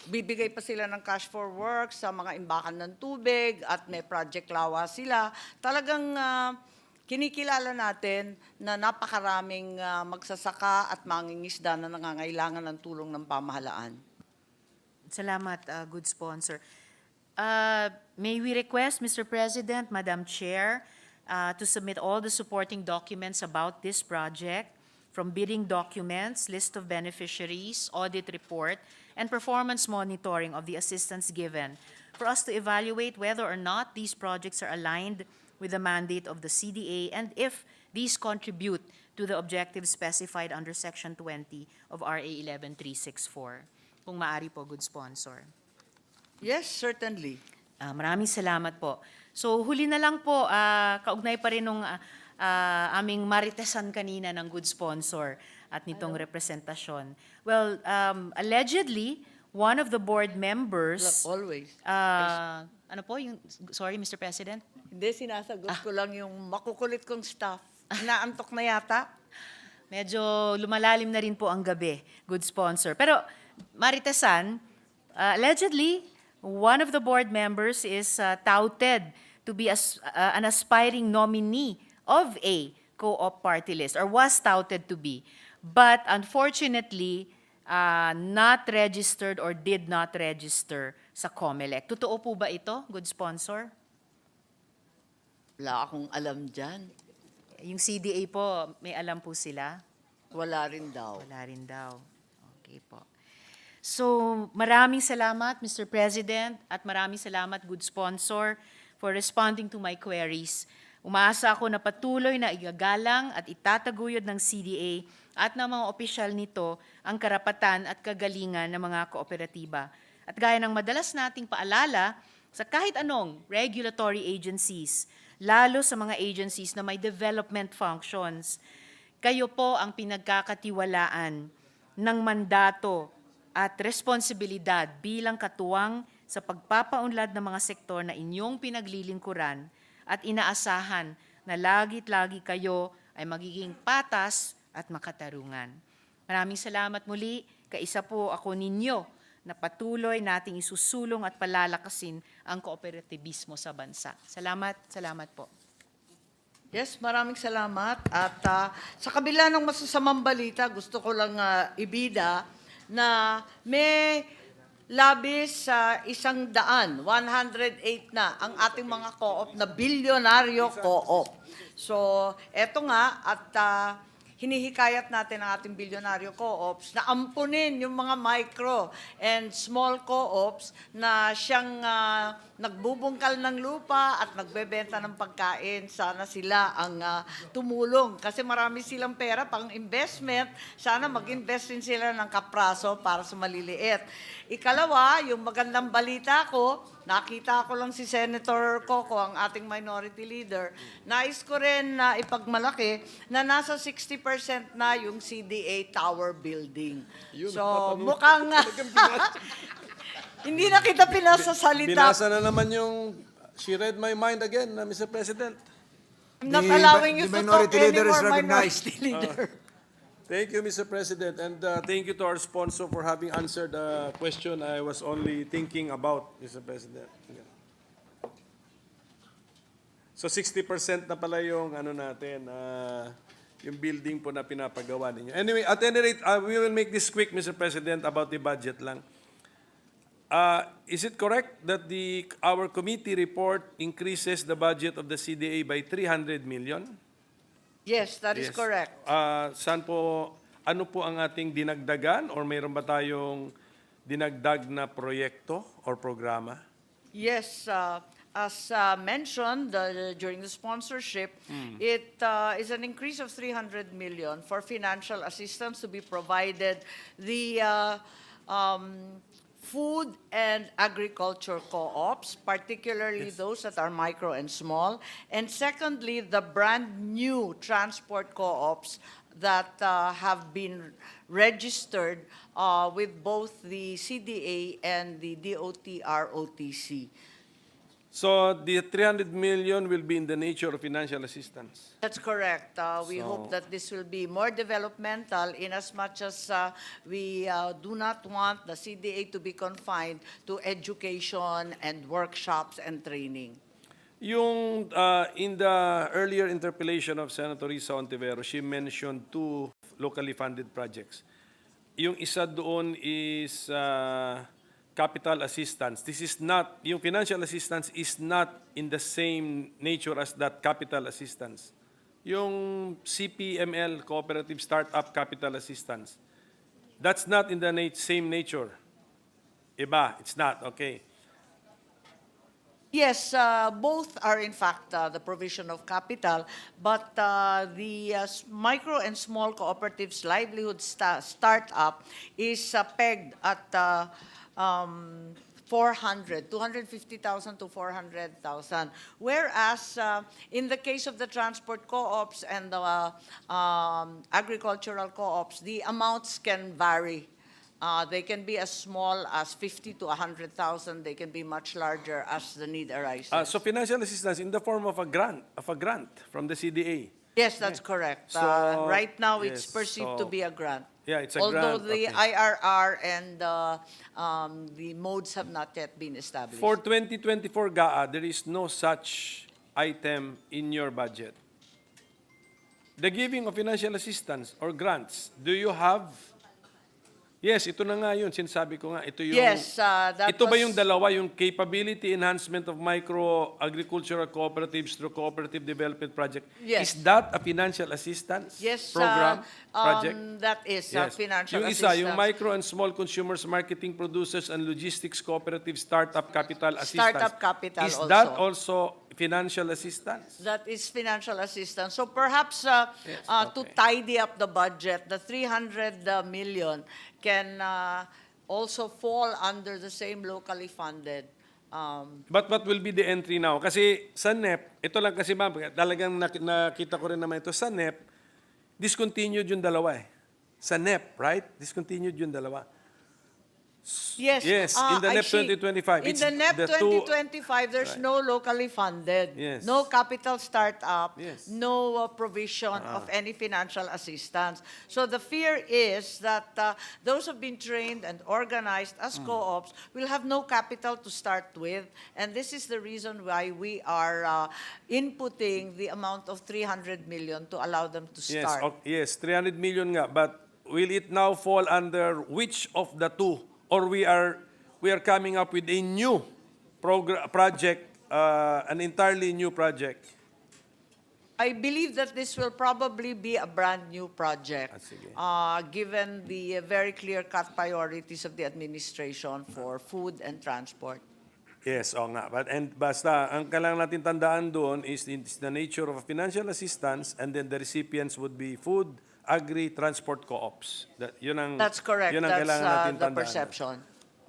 bibigay pa sila ng cash for work sa mga imbakan ng tubig at may project lawa sila. Talagang kinikilala natin na napakaraming magsasaka at mangingisda na nangangailangan ng tulong ng pamahalaan. Salamat, good sponsor. May we request, Mr. President, Madam Chair, to submit all the supporting documents about this project, from bidding documents, list of beneficiaries, audit report, and performance monitoring of the assistance given, for us to evaluate whether or not these projects are aligned with the mandate of the CDA and if these contribute to the objectives specified under Section 20 of RA 11364. Kung maaari po, good sponsor. Yes, certainly. Maraming salamat po. So huli na lang po, kaugnay pa rin nung aming maritesan kanina ng good sponsor at nitong representasyon. Well, allegedly, one of the board members... Always. Ano po yung... Sorry, Mr. President? Hindi, sinasagot ko lang yung makukulit kong staff. Inaantok na yata. Medyo lumalalim na rin po ang gabi, good sponsor. Pero maritesan, allegedly, one of the board members is touted to be an aspiring nominee of a co-op party list, or was touted to be. But unfortunately, not registered or did not register sa COMELEC. Totoo po ba ito, good sponsor? Wala akong alam dyan. Yung CDA po, may alam po sila? Wala rin daw. Wala rin daw. Okay po. So, maraming salamat, Mr. President, at maraming salamat, good sponsor, for responding to my queries. Umaasa ako na patuloy na igagalang at itataguyod ng CDA at ng mga opisyal nito ang karapatan at kagalingan ng mga kooperatiba. At gaya ng madalas nating paalala, sa kahit anong regulatory agencies, lalo sa mga agencies na may development functions, kayo po ang pinagkakatiwalaan ng mandato at responsibilidad bilang katuwang sa pagpapaunlad ng mga sektor na inyong pinaglilingkuran at inaasahan na lagit lagi kayo ay magiging patas at makatarungan. Maraming salamat muli. Kaisa po ako ninyo na patuloy nating isusulong at palalakasin ang kooperatibismo sa bansa. Salamat, salamat po. Yes, maraming salamat. At sa kabila ng masasamang balita, gusto ko lang ibida na may labis sa 100, 108 na ang ating mga co-op na bilyonaryo co-op. So, eto nga, at hinihikayat natin ang ating bilyonaryo co-ops na ampunin yung mga micro and small co-ops na siyang nagbubungkal ng lupa at nagbebenta ng pagkain. Sana sila ang tumulong kasi marami silang pera pang investment. Sana mag-invest din sila ng kapraso para sa maliliit. Ikalawa, yung magandang balita ko, nakita ko lang si Senator Coco, ang ating minority leader. Nais ko rin na ipagmalaki na nasa 60% na yung CDA tower building. So, mukhang hindi na kita pinasasalita. Binasa na naman yung, she read my mind again, Mr. President. I'm not allowing you to talk minority leader is anymore, recognized. minority leader. Thank you, Mr. President, and thank you to our sponsor for having answered the question I was only thinking about, Mr. President. Yeah. So 60% na pala yung ano natin, yung building po na pinapagawa ninyo. Anyway, at any rate, we will make this quick, Mr. President, about the budget lang. Is it correct that our committee report increases the budget of the CDA by 300 million? Yes, that is Yes. correct. Saan po, ano po ang ating dinagdagan or mayroon ba tayong dinagdag na proyekto or programa? Yes, as mentioned during the sponsorship, it is an increase of 300 million for financial assistance to be provided. The food and agriculture co-ops, particularly those that are micro and small. And secondly, the brand new transport co-ops that have been registered with both the CDA and the DOTR-OTC. So the 300 million will be in the nature of financial assistance. That's correct. We hope that this will be more developmental in as much as we do not want the CDA to be confined to education and workshops and training. Yung in the earlier interpellation of Senator Risa Ontivero, she mentioned 2 locally funded projects. Yung isa doon is capital assistance. This is not, yung financial assistance is not in the same nature as that capital assistance. Yung CPML, Cooperative Startup Capital Assistance, that's not in the same nature. Iba, it's not, okay. Yes, both are in fact the provision of capital, but the micro and small cooperatives livelihood startup is pegged at 250,000 to 400,000. Whereas in the case of the transport co-ops and the agricultural co-ops, the amounts can vary. They can be as small as 50 to 100,000. They can be much larger as the need arises. So financial assistance in the form of a grant from the CDA. Yes, that's correct. So, right now, it's yes, perceived to be a grant. Yeah, it's a Although grant. the Okay. IRR and the modes have not yet been established. For 2024 GAA, there is no such item in your budget. The giving of financial assistance or grants, do you have? Yes, ito na nga yun. Sinasabi ko nga, ito yung... Yes, that ito ba was- yung dalawa, yung capability enhancement of micro agricultural cooperatives through cooperative development project? Yes. Is that a financial assistance Yes, program, project? that is financial Yung assistance. isa, yung micro and small consumers, marketing producers, and logistics cooperative startup capital assistance. Startup capital Is also. that also financial assistance? That is financial assistance. So perhaps to tidy up the budget, the 300 million can also fall under the same locally funded. But what will be the entry now? Kasi sa NEP, ito lang kasi ma'am, talagang nakita ko rin naman ito, sa NEP, discontinued yung dalawa eh. Sa NEP, right? Discontinued yung dalawa. Yes. Yes, in the I NEP see. 2025. In It's the NEP the two- 2025, there's Right. no locally funded, Yes. no capital startup, Yes. no provision of any financial assistance. So the fear is that those who have been trained and organized as co-ops will have no capital to start with, and this is the reason why we are inputting the amount of 300 million to allow them to Yes, start. yes, 300 million nga, but will it now fall under which of the two? Or we are coming up with a new project, an entirely new project? I believe that this will probably be a brand-new project, sige. given the very clear-cut priorities of the administration for food and transport. Yes, oo nga. Basta, ang kailangan natin tandaan doon is the nature of financial assistance, and then the recipients would be food, agri, transport co-ops. That's correct. Yun ang That's kailangan natin the tandaan. perception.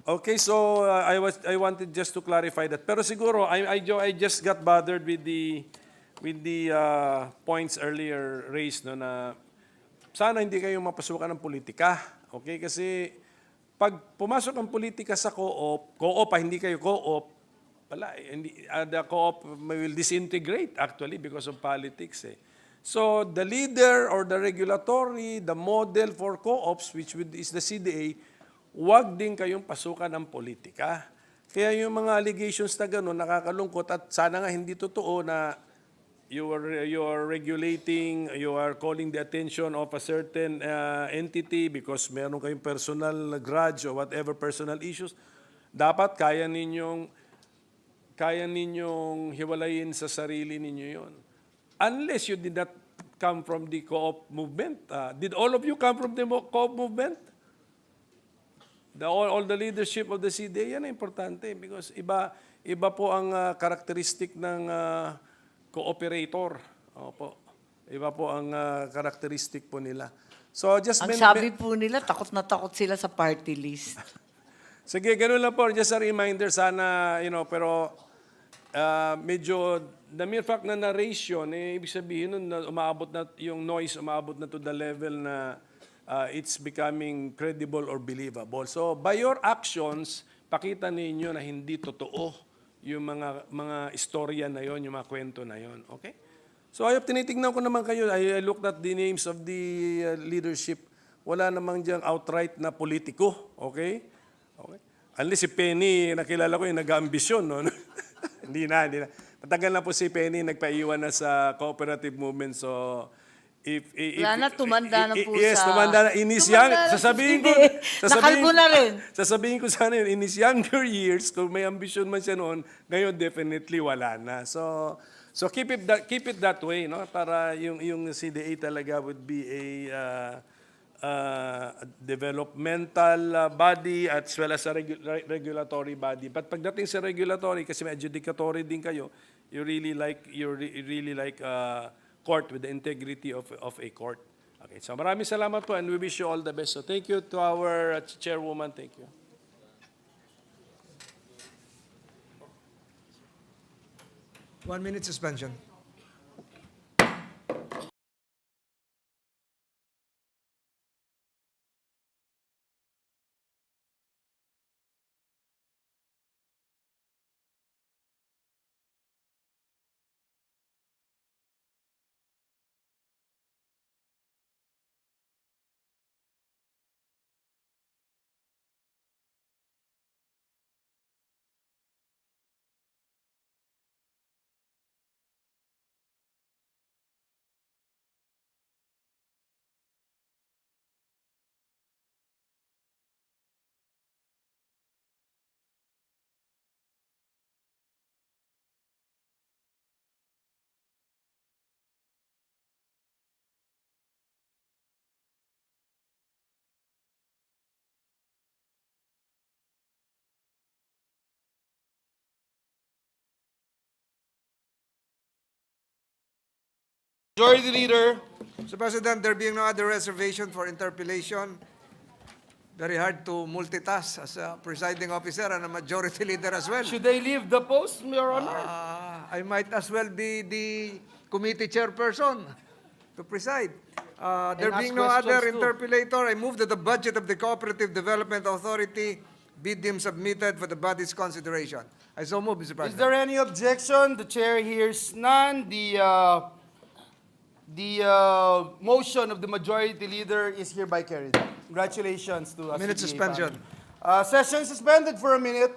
Okay, so I wanted just to clarify that. Pero siguro I just got bothered with the points earlier raised, no, na sana hindi kayo mapasukan ng politika. Okay, kasi pag pumasok ang politika sa co-op, hindi kayo co-op, wala, the co-op will disintegrate actually because of politics. So the leader or the regulatory, the model for co-ops, which is the CDA, huwag din kayong pasukan ng politika. Kaya yung mga allegations na gano'n, nakakalungkot at sana nga hindi totoo na you are regulating, you are calling the attention of a certain entity because meron kayong personal grudge or whatever personal issues. Dapat kaya ninyong hiwalayin sa sarili ninyo yon. Unless you did not come from the co-op movement. Did all of you come from the co-op movement? All the leadership of the CDA, yan ang importante because iba po ang characteristic ng cooperator. Opo. Iba po ang characteristic po nila. So just Ang sabi po nila, takot na takot sila sa party list. Sige, ganun lang po. Just a reminder sana, pero medyo, the mere fact na narration, ibig sabihin nun na yung noise umabot na to the level na it's becoming credible or believable. So by your actions, pakita ninyo na hindi totoo yung mga istorya na yon, yung mga kwento na yon. Okay? So tinitingnan ko naman kayo, I looked at the names of the leadership. Wala namang diyang outright na politiko. Okay? Okay? Unless si Penny, nakilala ko yung nag-ambisyon. No? Hindi na. Matagal na po si Penny, nagpaiwan na sa cooperative movement. So, Wala na, tumanda na po yes, sa... tumanda na. Sasabihin ko, Nakalbo na rin. Sasabihin ko sana yun, in his younger years, kung may ambition man siya noon, ngayon definitely wala na. So keep it that way, no? Para yung CDA talaga would be a developmental body as well as a regulatory body. But pagdating sa regulatory, kasi may adjudicatory din kayo, you really like court with the integrity of a court. Okay, so maraming salamat po and we wish you all the best. So thank you to our chairwoman. Thank you. One minute suspension. Majority Leader. Mr. President, there being no other reservation for interpellation, very hard to multitask as a presiding officer and a majority leader as well. Should they leave the post, Your Honor? I might as well be the committee chairperson to preside. There ask being no other questions too. interpellator, I move that the budget of the Cooperative Development Authority be deemed submitted for the body's consideration. I so move, Mr. Is President. there any objection? The chair hears none. The motion of the majority leader is hereby carried. Congratulations to us. Minute suspension. Session suspended for a minute.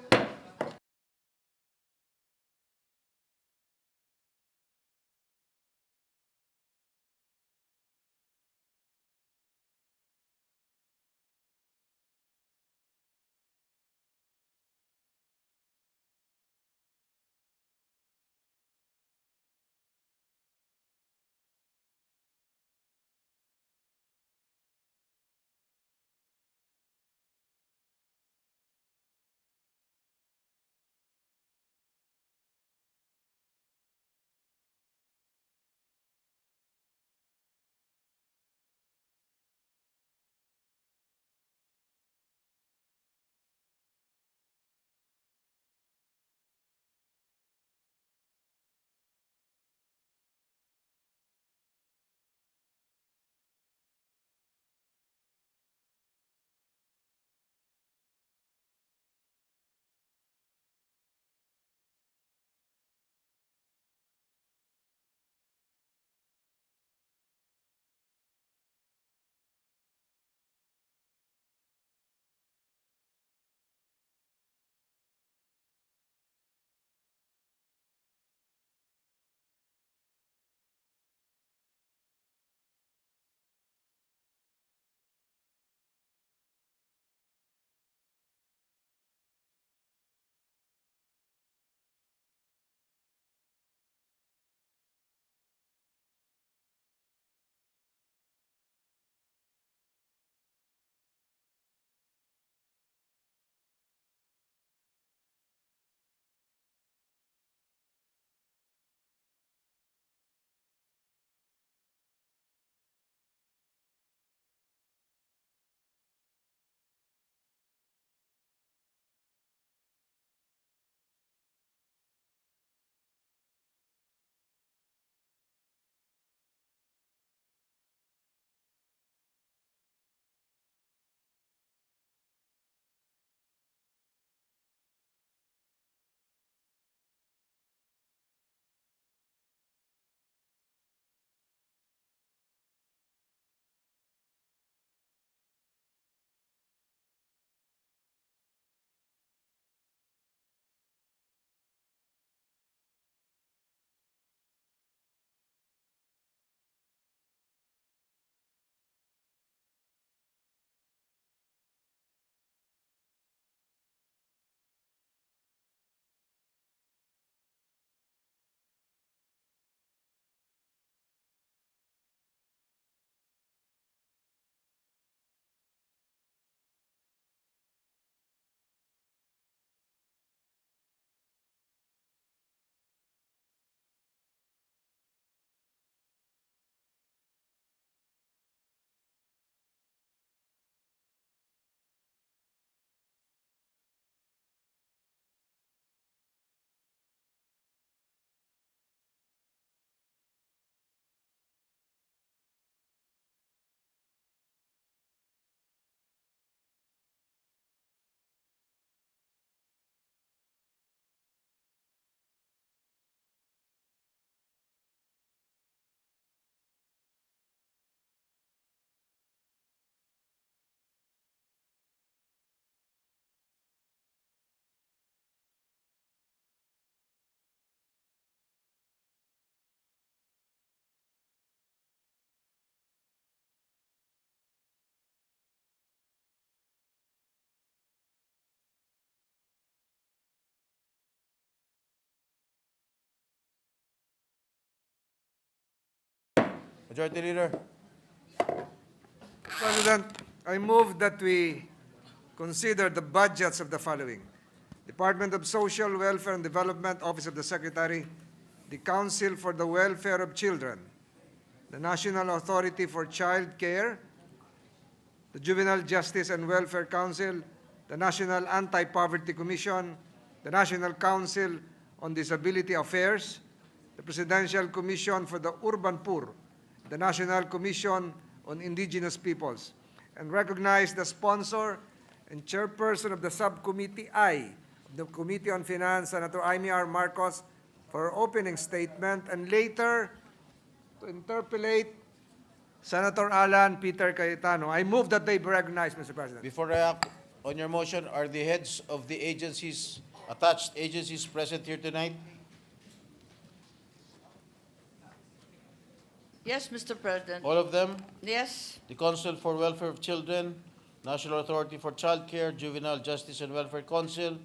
Majority Leader. President, I move that we consider the budgets of the following: Department of Social Welfare and Development, Office of the Secretary, the Council for the Welfare of Children, the National Authority for Child Care, the Juvenile Justice and Welfare Council, the National Anti-Poverty Commission, the National Council on Disability Affairs, the Presidential Commission for the Urban Poor, the National Commission on Indigenous Peoples, and recognize the sponsor and chairperson of the Subcommittee I of the Committee on Finance, Senator Amy R. Marcos, for her opening statement, and later to interpolate Senator Alan Peter Cayetano. I move that they be recognized, Mr. President. Before I act on your motion, are the heads of the agencies, attached agencies present here tonight? Yes, Mr. President. All of them? Yes. The Council for Welfare of Children, National Authority for Child Care, Juvenile Justice and Welfare Council,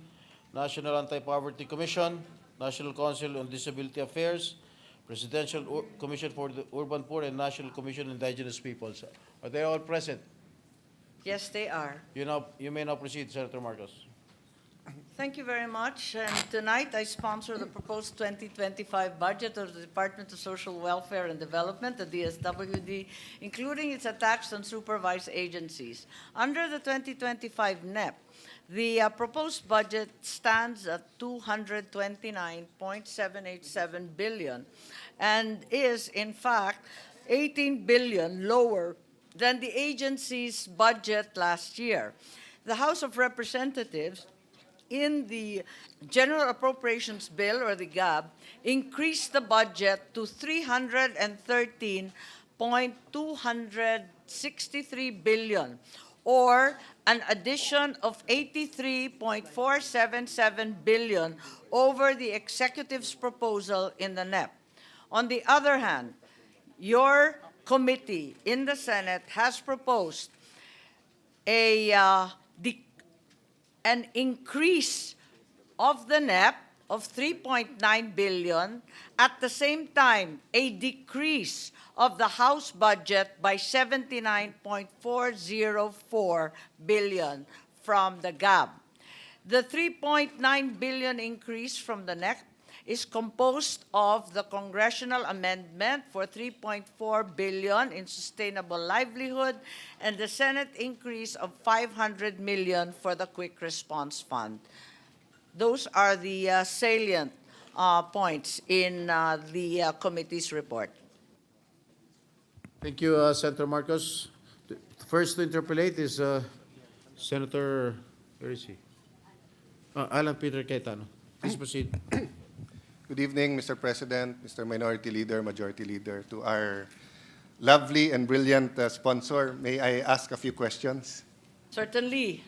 National Anti-Poverty Commission, National Council on Disability Affairs, Presidential Commission for the Urban Poor, and National Commission on Indigenous Peoples. Are they all present? Yes, they are. You may now proceed, Senator Marcos. Thank you very much. And tonight, I sponsor the proposed 2025 budget of the Department of Social Welfare and Development, the DSWD, including its attached and supervised agencies. Under the 2025 NEP, the proposed budget stands at 229.787 billion and is, in fact, 18 billion lower than the agency's budget last year. The House of Representatives, in the General Appropriations Bill, or the GAB, increased the budget to 313.263 billion, or an addition of 83.477 billion over the executive's proposal in the NEP. On the other hand, your committee in the Senate has proposed an increase of the NEP of 3.9 billion, at the same time, a decrease of the House budget by 79.404 billion from the GAB. The 3.9 billion increase from the NEP is composed of the congressional amendment for 3.4 billion in sustainable livelihood and the Senate increase of 500 million for the Quick Response Fund. Those are the salient points in the committee's report. Thank you, Senator Marcos. The first to interpolate is Senator, where is he? Alan Peter Cayetano. Please proceed. Good evening, Mr. President, Mr. Minority Leader, Majority Leader. To our lovely and brilliant sponsor, may I ask a few questions? Certainly.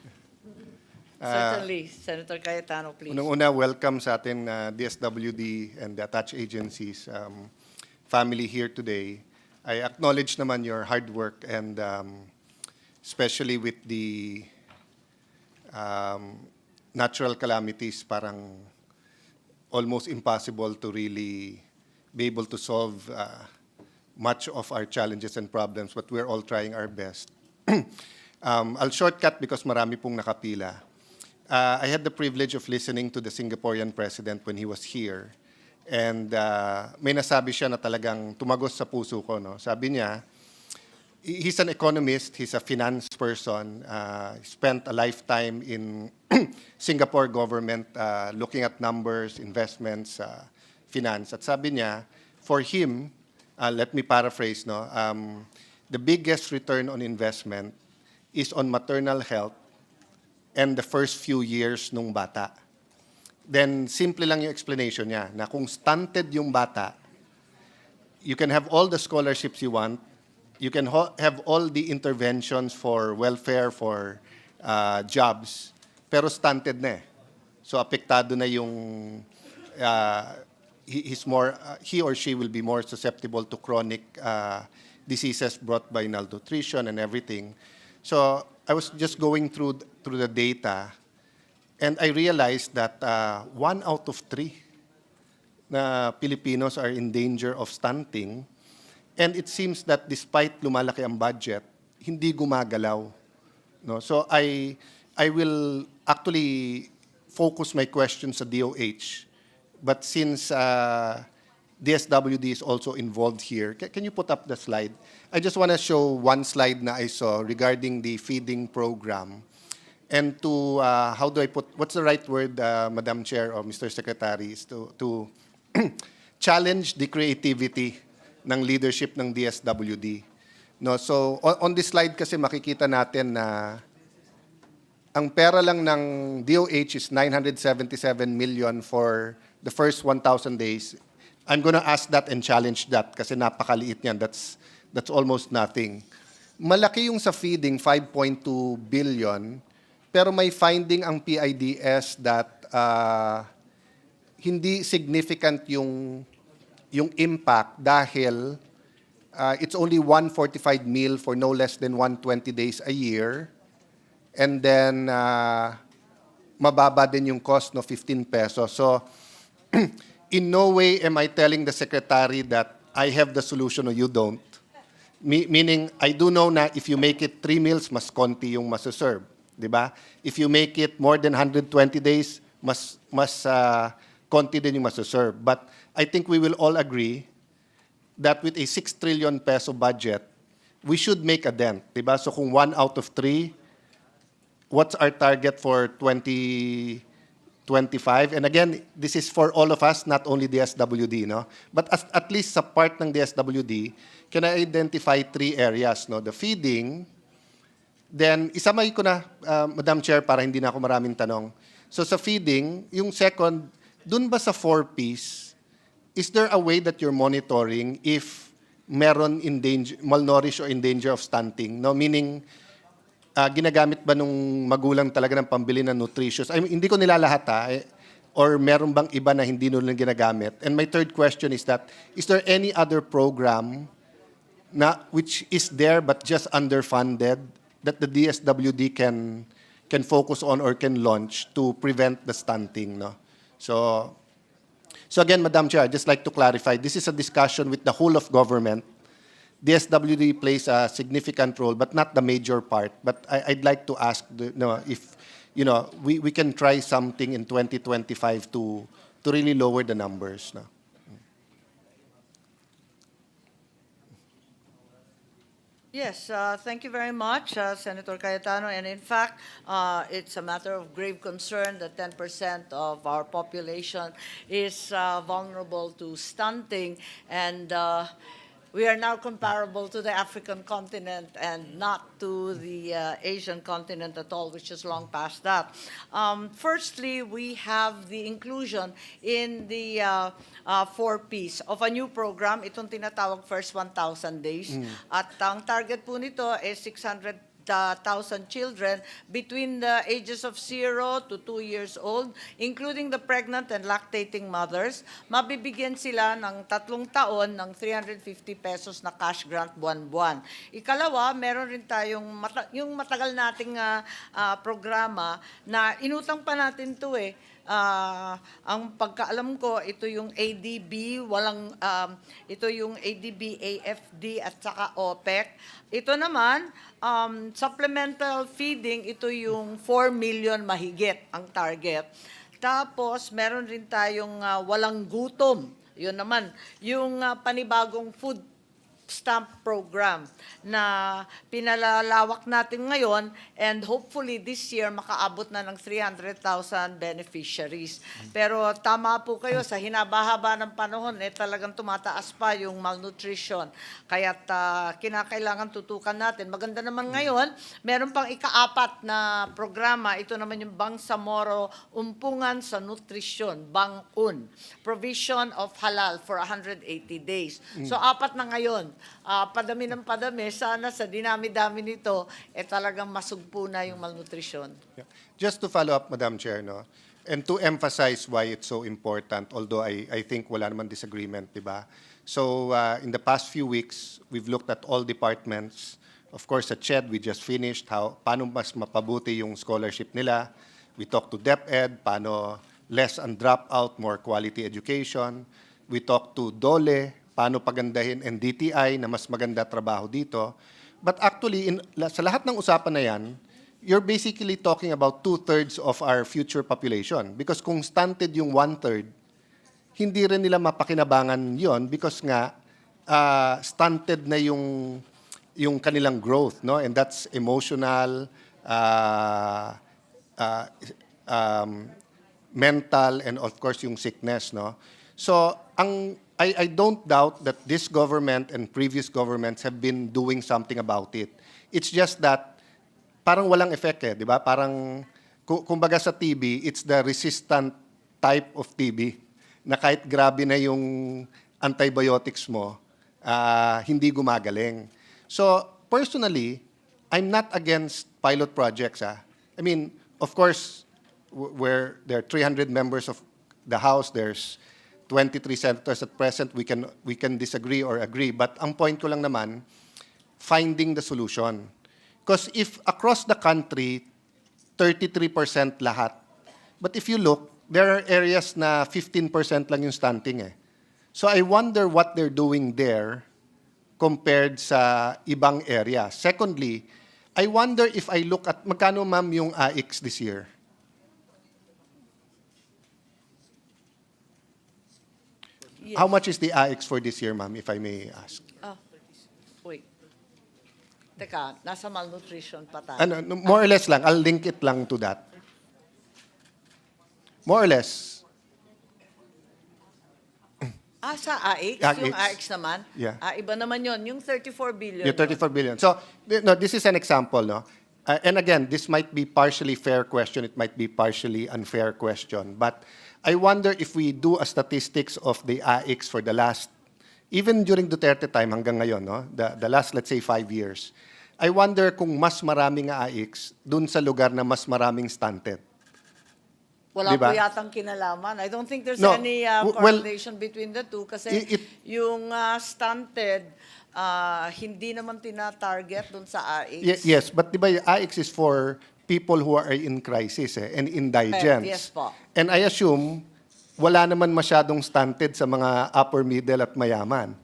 Certainly. Senator Cayetano, please. Unang-una, welcome sa ating DSWD and the attached agencies family here today. I acknowledge naman your hard work and especially with the natural calamities, parang almost impossible to really be able to solve much of our challenges and problems, but we're all trying our best. I'll shortcut because marami pong nakapila. I had the privilege of listening to the Singaporean president when he was here, and may nasabi siya na talagang tumagos sa puso ko. No? Sabi niya, he's an economist, he's a finance person, spent a lifetime in Singapore government looking at numbers, investments, finance. At sabi niya, for him, let me paraphrase, no, the biggest return on investment is on maternal health and the first few years nung bata. Then, simple lang yung explanation niya, na kung stunted yung bata, you can have all the scholarships you want, you can have all the interventions for welfare, for jobs, pero stunted na eh. So, apektado na yung, he or she will be more susceptible to chronic diseases brought by malnutrition and everything. So, I was just going through the data, and I realized that 1 out of 3 na Filipinos are in danger of stunting, And it seems that despite lumalaki ang budget, hindi gumagalaw. No? So I will actually focus my question sa DOH. But since DSWD is also involved here, can you put up the slide? I just want to show one slide na I saw regarding the feeding program. And to, how do I put, what's the right word, Madam Chair or Mr. Secretary, is to challenge the creativity ng leadership ng DSWD. No, so on this slide kasi makikita natin na ang pera lang ng DOH is 977 million for the first 1,000 days. I'm going to ask that and challenge that kasi napakaliit niyan. That's almost nothing. Malaki yung sa feeding, 5.2 billion, pero may finding ang PIDS that hindi significant yung impact dahil it's only 145 meal for no less than 120 days a year. And then, mababa din yung cost, no, 15 pesos. So, in no way am I telling the secretary that I have the solution or you don't. Meaning, I do know na if you make it 3 meals, mas konti yung masaserve. Diba? If you make it more than 120 days, mas konti din yung masaserve. But I think we will all agree that with a 6 trillion peso budget, we should make a dent. Diba? So kung 1 out of 3, what's our target for 2025? And again, this is for all of us, not only the DSWD, no? But at least sa part ng DSWD, can I identify 3 areas, no? The feeding, then isamay ko na, Madam Chair, para hindi na ako maraming tanong. So sa feeding, yung second, dun ba sa 4Ps, is there a way that you're monitoring if meron malnourished or in danger of stunting? No? Meaning, ginagamit ba nung magulang talaga ng pambili ng nutritious? I mean, hindi ko nilalahat or meron bang iba na hindi nila ginagamit? And my third question is that, is there any other program na which is there but just underfunded that the DSWD can focus on or can launch to prevent the stunting? No? So again, Madam Chair, I'd just like to clarify, this is a discussion with the whole of government. DSWD plays a significant role, but not the major part. But I'd like to ask if we can try something in 2025 to really lower the numbers. No? Yes, thank you very much, Senator Cayetano. And in fact, it's a matter of grave concern that 10% of our population is vulnerable to stunting. And we are now comparable to the African continent and not to the Asian continent at all, which is long past that. Firstly, we have the inclusion in the 4Ps of a new program, itong tinatawag First 1,000 Days. At ang target po nito is 600,000 children between the ages of 0 to 2 years old, including the pregnant and lactating mothers. Mabibigyan sila ng 3 taon ng 350 pesos na cash grant buwan-buwan. Ikalawa, meron rin tayong yung matagal nating programa na inutang pa natin to ang pagkaalam ko, ito yung ADB, ito yung ADB, AFD at saka OPEC. Ito naman, supplemental feeding, ito yung 4 million mahigit ang target. Tapos, meron rin tayong walang gutom. Yun naman, yung panibagong food stamp program na pinalalawak natin ngayon, and hopefully this year makaabot na ng 300,000 beneficiaries. Pero tama po kayo, sa hinaba-haba ng panahon, talagang tumataas pa yung malnutrition. Kaya't kinakailangan tutukan natin. Maganda naman ngayon, meron pang ika-4 na programa. Ito naman yung Bangsamoro Umpungan sa Nutrisyon, Bang-Un. Provision of halal for 180 days. So 4 na ngayon. Padami ng padami, sana sa dinami-dami nito, talagang masugpo na yung malnutrition. Yeah. Just to follow up, Madam Chair, no? And to emphasize why it's so important, although I think wala naman disagreement, di ba? So in the past few weeks, we've looked at all departments. Of course, at CHED, we just finished paano mas mapabuti yung scholarship nila. We talked to DepEd, paano less ang dropout, more quality education. We talked to DOLE, paano pagandahin NDTI na mas maganda trabaho dito. But actually, sa lahat ng usapan na yan, you're basically talking about 2/3 of our future population. Because kung stunted yung 1/3, hindi rin nila mapakinabangan yon because nga stunted na yung kanilang growth, no? And that's emotional, mental, and of course yung sickness, no? So I don't doubt that this government and previous governments have been doing something about it. It's just that parang walang effect eh, di ba? Parang kumbaga sa TB, it's the resistant type of TB na kahit grabe na yung antibiotics mo, hindi gumagaling. So personally, I'm not against pilot projects. I mean, of course, where there are 300 members of the House, there's 23 senators at present, we can disagree or agree. But ang point ko lang naman, finding the solution. Because if across the country, 33% lahat, but if you look, there are areas na 15% lang yung stunting eh. So I wonder what they're doing there compared sa ibang area. Secondly, I wonder if I look at, magkano ma'am yung AIX this year? Yes. How much is the AIX for this year, ma'am, if I may ask? Wait. Teka, nasa malnutrition pa tayo. More or less lang, I'll link it lang to that. More or less. Sa AIX? AIX. Yung AIX naman? Yeah. Iba naman yon, yung 34 billion. Yung 34 billion. So, no, this is an example, no? And again, this might be partially fair question, it might be partially unfair question. But I wonder if we do a statistics of the AIX for the last, even during Duterte time hanggang ngayon, no? The last, let's say, 5 years. I wonder kung mas maraming AIX dun sa lugar na mas maraming stunted. Wala Diba? po yatang kinalaman. I don't think there's No, any well, correlation between the two kasi it- yung stunted, hindi naman tina-target dun sa AIX. Yes, but di ba yung AIX is for people who are in crisis and indigents. Yes po. And I assume wala naman masyadong stunted sa mga upper middle at mayaman.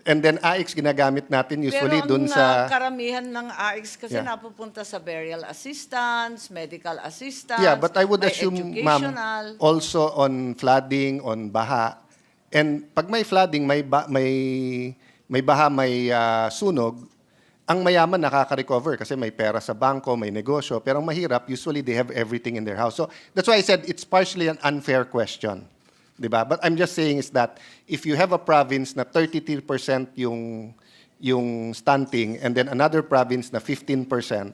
And then AIX ginagamit natin usually Pero dun ang sa... karamihan ng AIX kasi Yeah. napupunta sa burial assistance, medical assistance, Yeah, but I would may assume, ma'am, educational. also on flooding, on baha. And pag may flooding, may baha, may sunog, ang mayaman nakaka-recover kasi may pera sa bangko, may negosyo. Pero ang mahirap, usually they have everything in their house. So that's why I said it's partially an unfair question. Diba? But I'm just saying is that if you have a province na 33% yung stunting and then another province na 15%,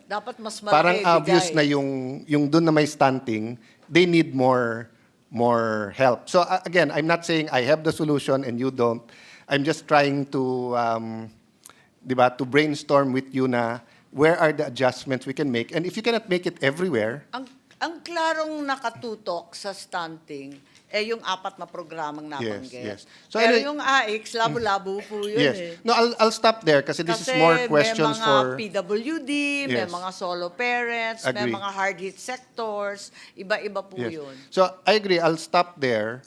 Dapat mas malaki parang ibigay. obvious na yung dun na may stunting, they need more help. So again, I'm not saying I have the solution and you don't. I'm just trying to, diba, to brainstorm with you na where are the adjustments we can make. And if you cannot make it everywhere, Ang klarong nakatutok sa stunting, yung 4 na programang nabanggit. yes. So Pero anyway- yung AIX, labo-labo po yun yes. eh. No, I'll stop there kasi this is more questions for... may mga PWD, may Yes. mga solo parents, Agree. may mga hard-hit sectors, iba-iba po Yes. yun. So I agree. I'll stop there,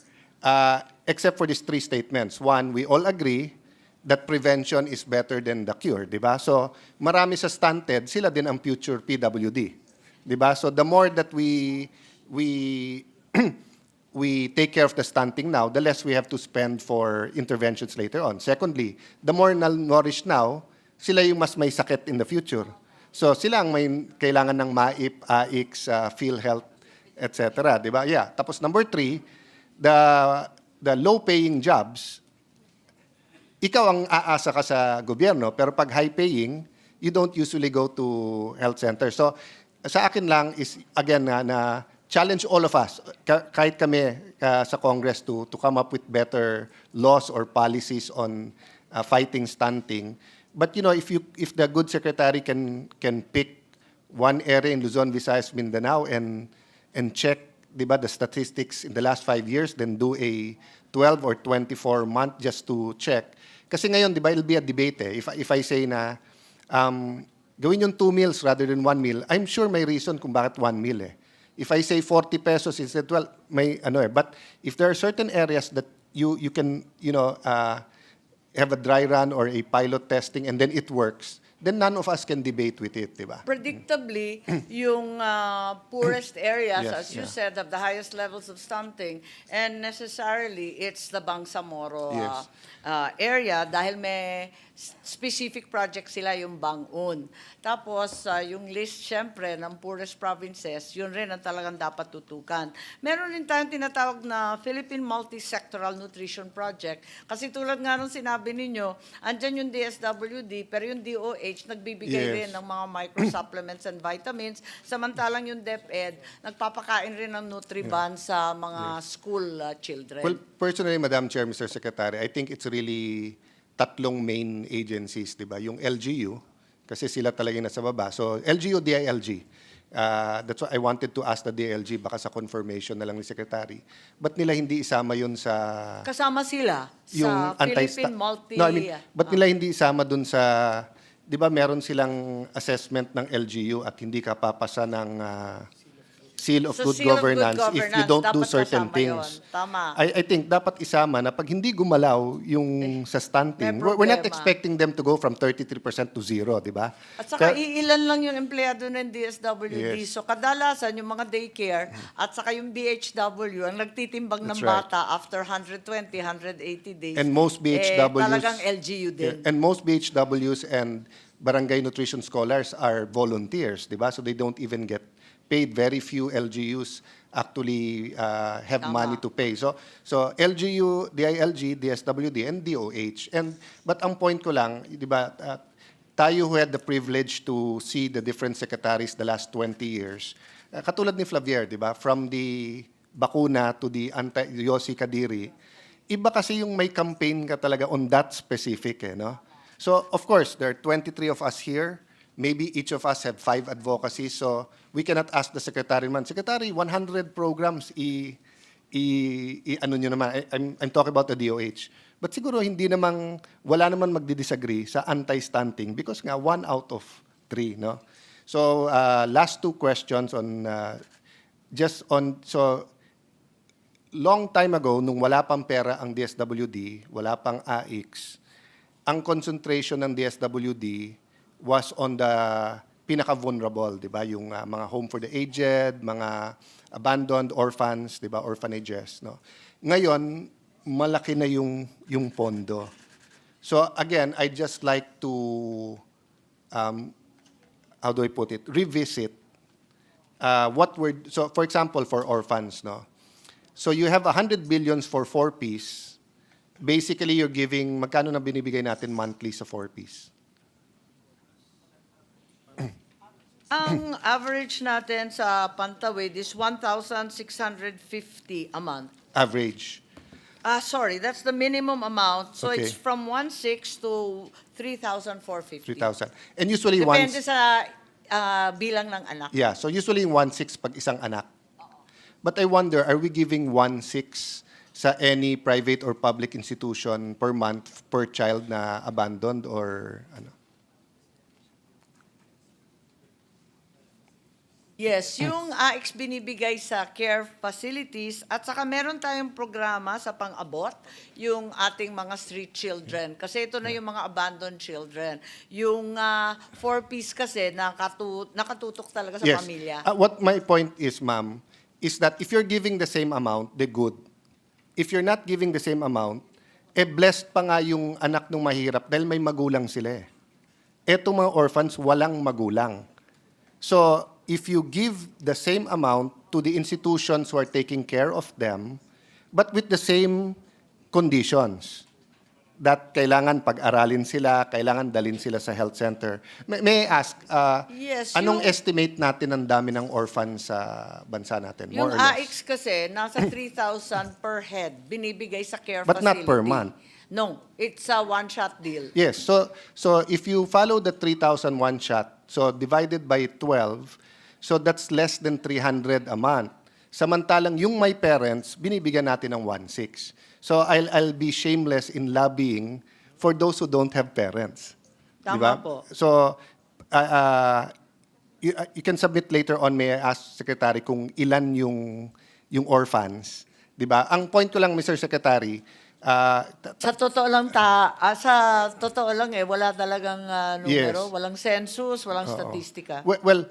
except for these 3 statements. One, we all agree that prevention is better than the cure, di ba? So marami sa stunted, sila din ang future PWD, di ba? So the more that we we take care of the stunting now, the less we have to spend for interventions later on. Secondly, the more malnourished now, sila yung mas may sakit in the future. So sila ang may kailangan ng MAIP, AIX, PhilHealth, etc. Di ba? Yeah. Tapos number 3, the low-paying jobs, ikaw ang aasa ka sa gobyerno, pero pag high-paying, you don't usually go to health center. So sa akin lang is, again, na challenge all of us, kahit kami sa Congress to come up with better laws or policies on fighting stunting. But you know, if the good secretary can pick one area in Luzon, Visayas, Mindanao and check, di ba, the statistics in the last 5 years, then do a 12 or 24 month just to check. Kasi ngayon, di ba, it'll be a debate eh. If I say na gawin yung 2 meals rather than 1 meal, I'm sure may reason kung bakit 1 meal eh. If I say 40 pesos instead, well, may ano eh. But if there are certain areas that you can, you know, have a dry run or a pilot testing and then it works, then none of us can debate with it, di ba? Predictably, yung poorest areas, Yes, as you yeah. said, have the highest levels of stunting, and necessarily it's the Bangsamoro Yes. area dahil may specific project sila yung Bangun. Tapos, yung list syempre ng poorest provinces, yun rin ang talagang dapat tutukan. Meron rin tayong tinatawag na Philippine Multi-Sectoral Nutrition Project. Kasi tulad nga nung sinabi ninyo, andyan yung DSWD, pero yung DOH nagbibigay Yes. rin ng mga microsupplements and vitamins, samantalang yung DepEd nagpapakain rin ng Nutriban sa mga school children. Well, personally, Madam Chair, Mr. Secretary, I think it's really tatlong main agencies, di ba? Yung LGU, kasi sila talaga yung nasa baba. So, LGU, DILG. That's why I wanted to ask the DILG, baka sa confirmation na lang ni Secretary. Ba't nila hindi isama yun sa... Kasama sila yung sa Philippine Multi... No, I mean, ba't nila hindi isama dun sa... Di ba meron silang assessment ng LGU at hindi ka papasa ng Seal of Sa Good Seal of Good Governance if you don't do dapat certain kasama things. yun. Tama. I think dapat isama na pag hindi gumalaw yung sa stunting, may we're not problema. expecting them to go from 33% to 0, di ba? At saka Kaya- iilan lang yung empleyado ng DSWD. Yes. So kadalasan yung mga daycare at saka yung BHW ang nagtitimbang ng That's right. bata after 120, 180 days. And most BHWs... talagang LGU din. And most BHWs and barangay nutrition scholars are volunteers, di ba? So they don't even get paid. Very few LGUs actually have Tama. money to pay. So LGU, DILG, DSWD, and DOH. But ang point ko lang, di ba, tayo who had the privilege to see the different secretaries the last 20 years, katulad ni Flavier, di ba, from the bakuna to the Yossi Kadiri, iba kasi yung may campaign ka talaga on that specific, no? So, of course, there are 23 of us here. Maybe each of us have 5 advocacies, so we cannot ask the secretary man, Secretary, 100 programs, ano nyo naman, I'm talking about the DOH. But siguro hindi namang, wala naman magdi-disagree sa anti-stunting because nga 1 out of 3, no? So, last 2 questions on, so, long time ago, nung wala pang pera ang DSWD, wala pang AIX, ang concentration ng DSWD was on the pinaka-vulnerable, di ba? Yung mga home for the aged, mga abandoned orphans, di ba? Orphanages, no? Ngayon, malaki na yung pondo. So again, I just like to, how do I put it? Revisit so for example, for orphans, no? So you have 100 billions for 4-piece. Basically, you're giving, magkano na binibigay natin monthly sa 4-piece? Ang average natin sa Pantawid is 1,650 a month. Average. Sorry, that's the minimum amount. So Okay. it's from 1,600 to 3,450. 3,000. And usually Depende sa bilang ng anak. Yeah, so usually 1/6 pag isang anak. But I wonder, are we giving 1/6 sa any private or public institution per month per child na abandoned or ano? Yes, yung AX binibigay sa care facilities at saka meron tayong programa sa pang-abot, yung ating mga street children. Kasi ito na yung mga abandoned children. Yung 4-piece kasi nakatutok talaga sa Yes. pamilya. What my point is, ma'am, is that if you're giving the same amount, the good. If you're not giving the same amount, blessed pa nga yung anak ng mahirap dahil may magulang sila eh. Etong mga orphans, walang magulang. So, if you give the same amount to the institutions who are taking care of them, but with the same conditions, that kailangan pag-aralin sila, kailangan dalin sila sa health center. May I ask, Yes, anong yung- estimate natin ng dami ng orphans sa bansa natin? Yung More or less? AX kasi, nasa 3,000 per head binibigay sa care But facility. not per month. No, it's a one-shot deal. Yes, so if you follow the 3,000 one shot, so divided by 12, so that's less than 300 a month. Samantalang yung may parents, binibigyan natin ng 1/6. So I'll be shameless in lobbying for those who don't have parents. Tama Di ba? po. So you can submit later on, may I ask Secretary kung ilan yung orphans, 'di ba? Ang point ko lang, Mr. Secretary, Sa totoo lang wala talagang numero, Yes. walang census, walang Oo. statistika. Well,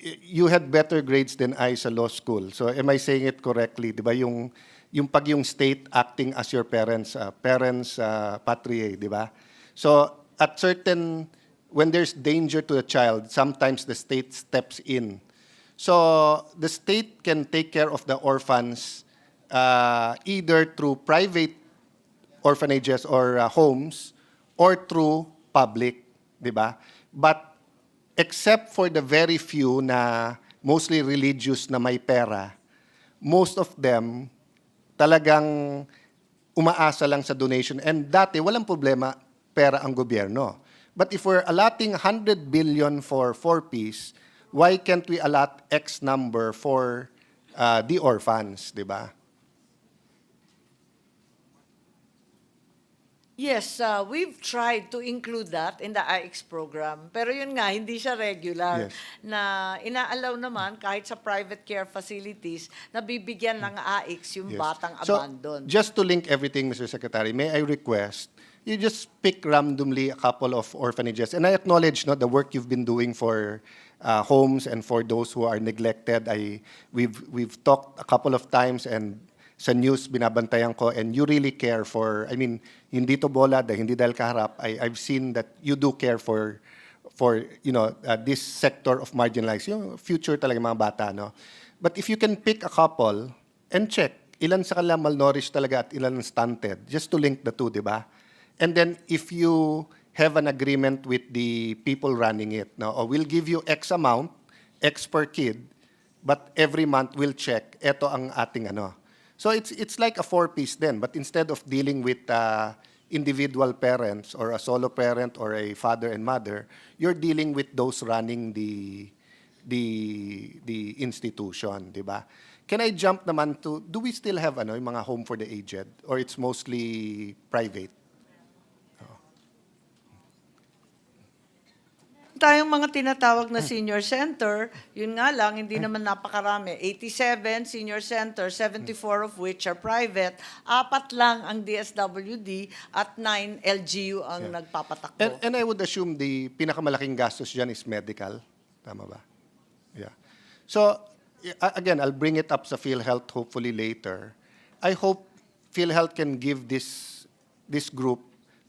you had better grades than I sa law school. So am I saying it correctly? 'Di ba yung pag yung state acting as your parents patriae, 'di ba? So at certain when there's danger to the child, sometimes the state steps in. So the state can take care of the orphans either through private orphanages or homes or through public, 'di ba? But except for the very few na mostly religious na may pera, most of them talagang umaasa lang sa donation. And dati walang problema, pera ang gobyerno. But if we're allotting 100 billion for 4Ps, why can't we allot X number for the orphans, 'di ba? Yes, we've tried to include that in the IX program. Pero yun nga, hindi siya regular. Yes. Na inaalaw naman kahit sa private care facilities na bibigyan ng AIX yung Yes. batang So, abandon. just to link everything, Mr. Secretary, may I request you just pick randomly a couple of orphanages. And I acknowledge the work you've been doing for homes and for those who are neglected. We've talked a couple of times and sa news binabantayan ko, and you really care for, I mean, hindi to bola, hindi dahil kaharap. I've seen that you do care for this sector of marginalized, yung future talaga mga bata, no? But if you can pick a couple and check, ilan sa kanila malnourished talaga at ilan stunted, just to link the two, di ba? And then if you have an agreement with the people running it, no? Or we'll give you X amount, X per kid, but every month we'll check, eto ang ating ano. So it's like a 4-piece then, but instead of dealing with individual parents or a solo parent or a father and mother, you're dealing with those running the institution, di ba? Can I jump naman to, do we still have yung mga home for the aged or it's mostly private? Tayong mga tinatawag na senior center, yun nga lang, hindi naman napakarami. 87 senior center, 74 of which are private. 4 lang ang DSWD at 9 LGU ang nagpapatakbo. And I would assume the pinakamalaking gastos dyan is medical. Tama ba? Yeah. So, again, I'll bring it up sa PhilHealth hopefully later. I hope PhilHealth can give this group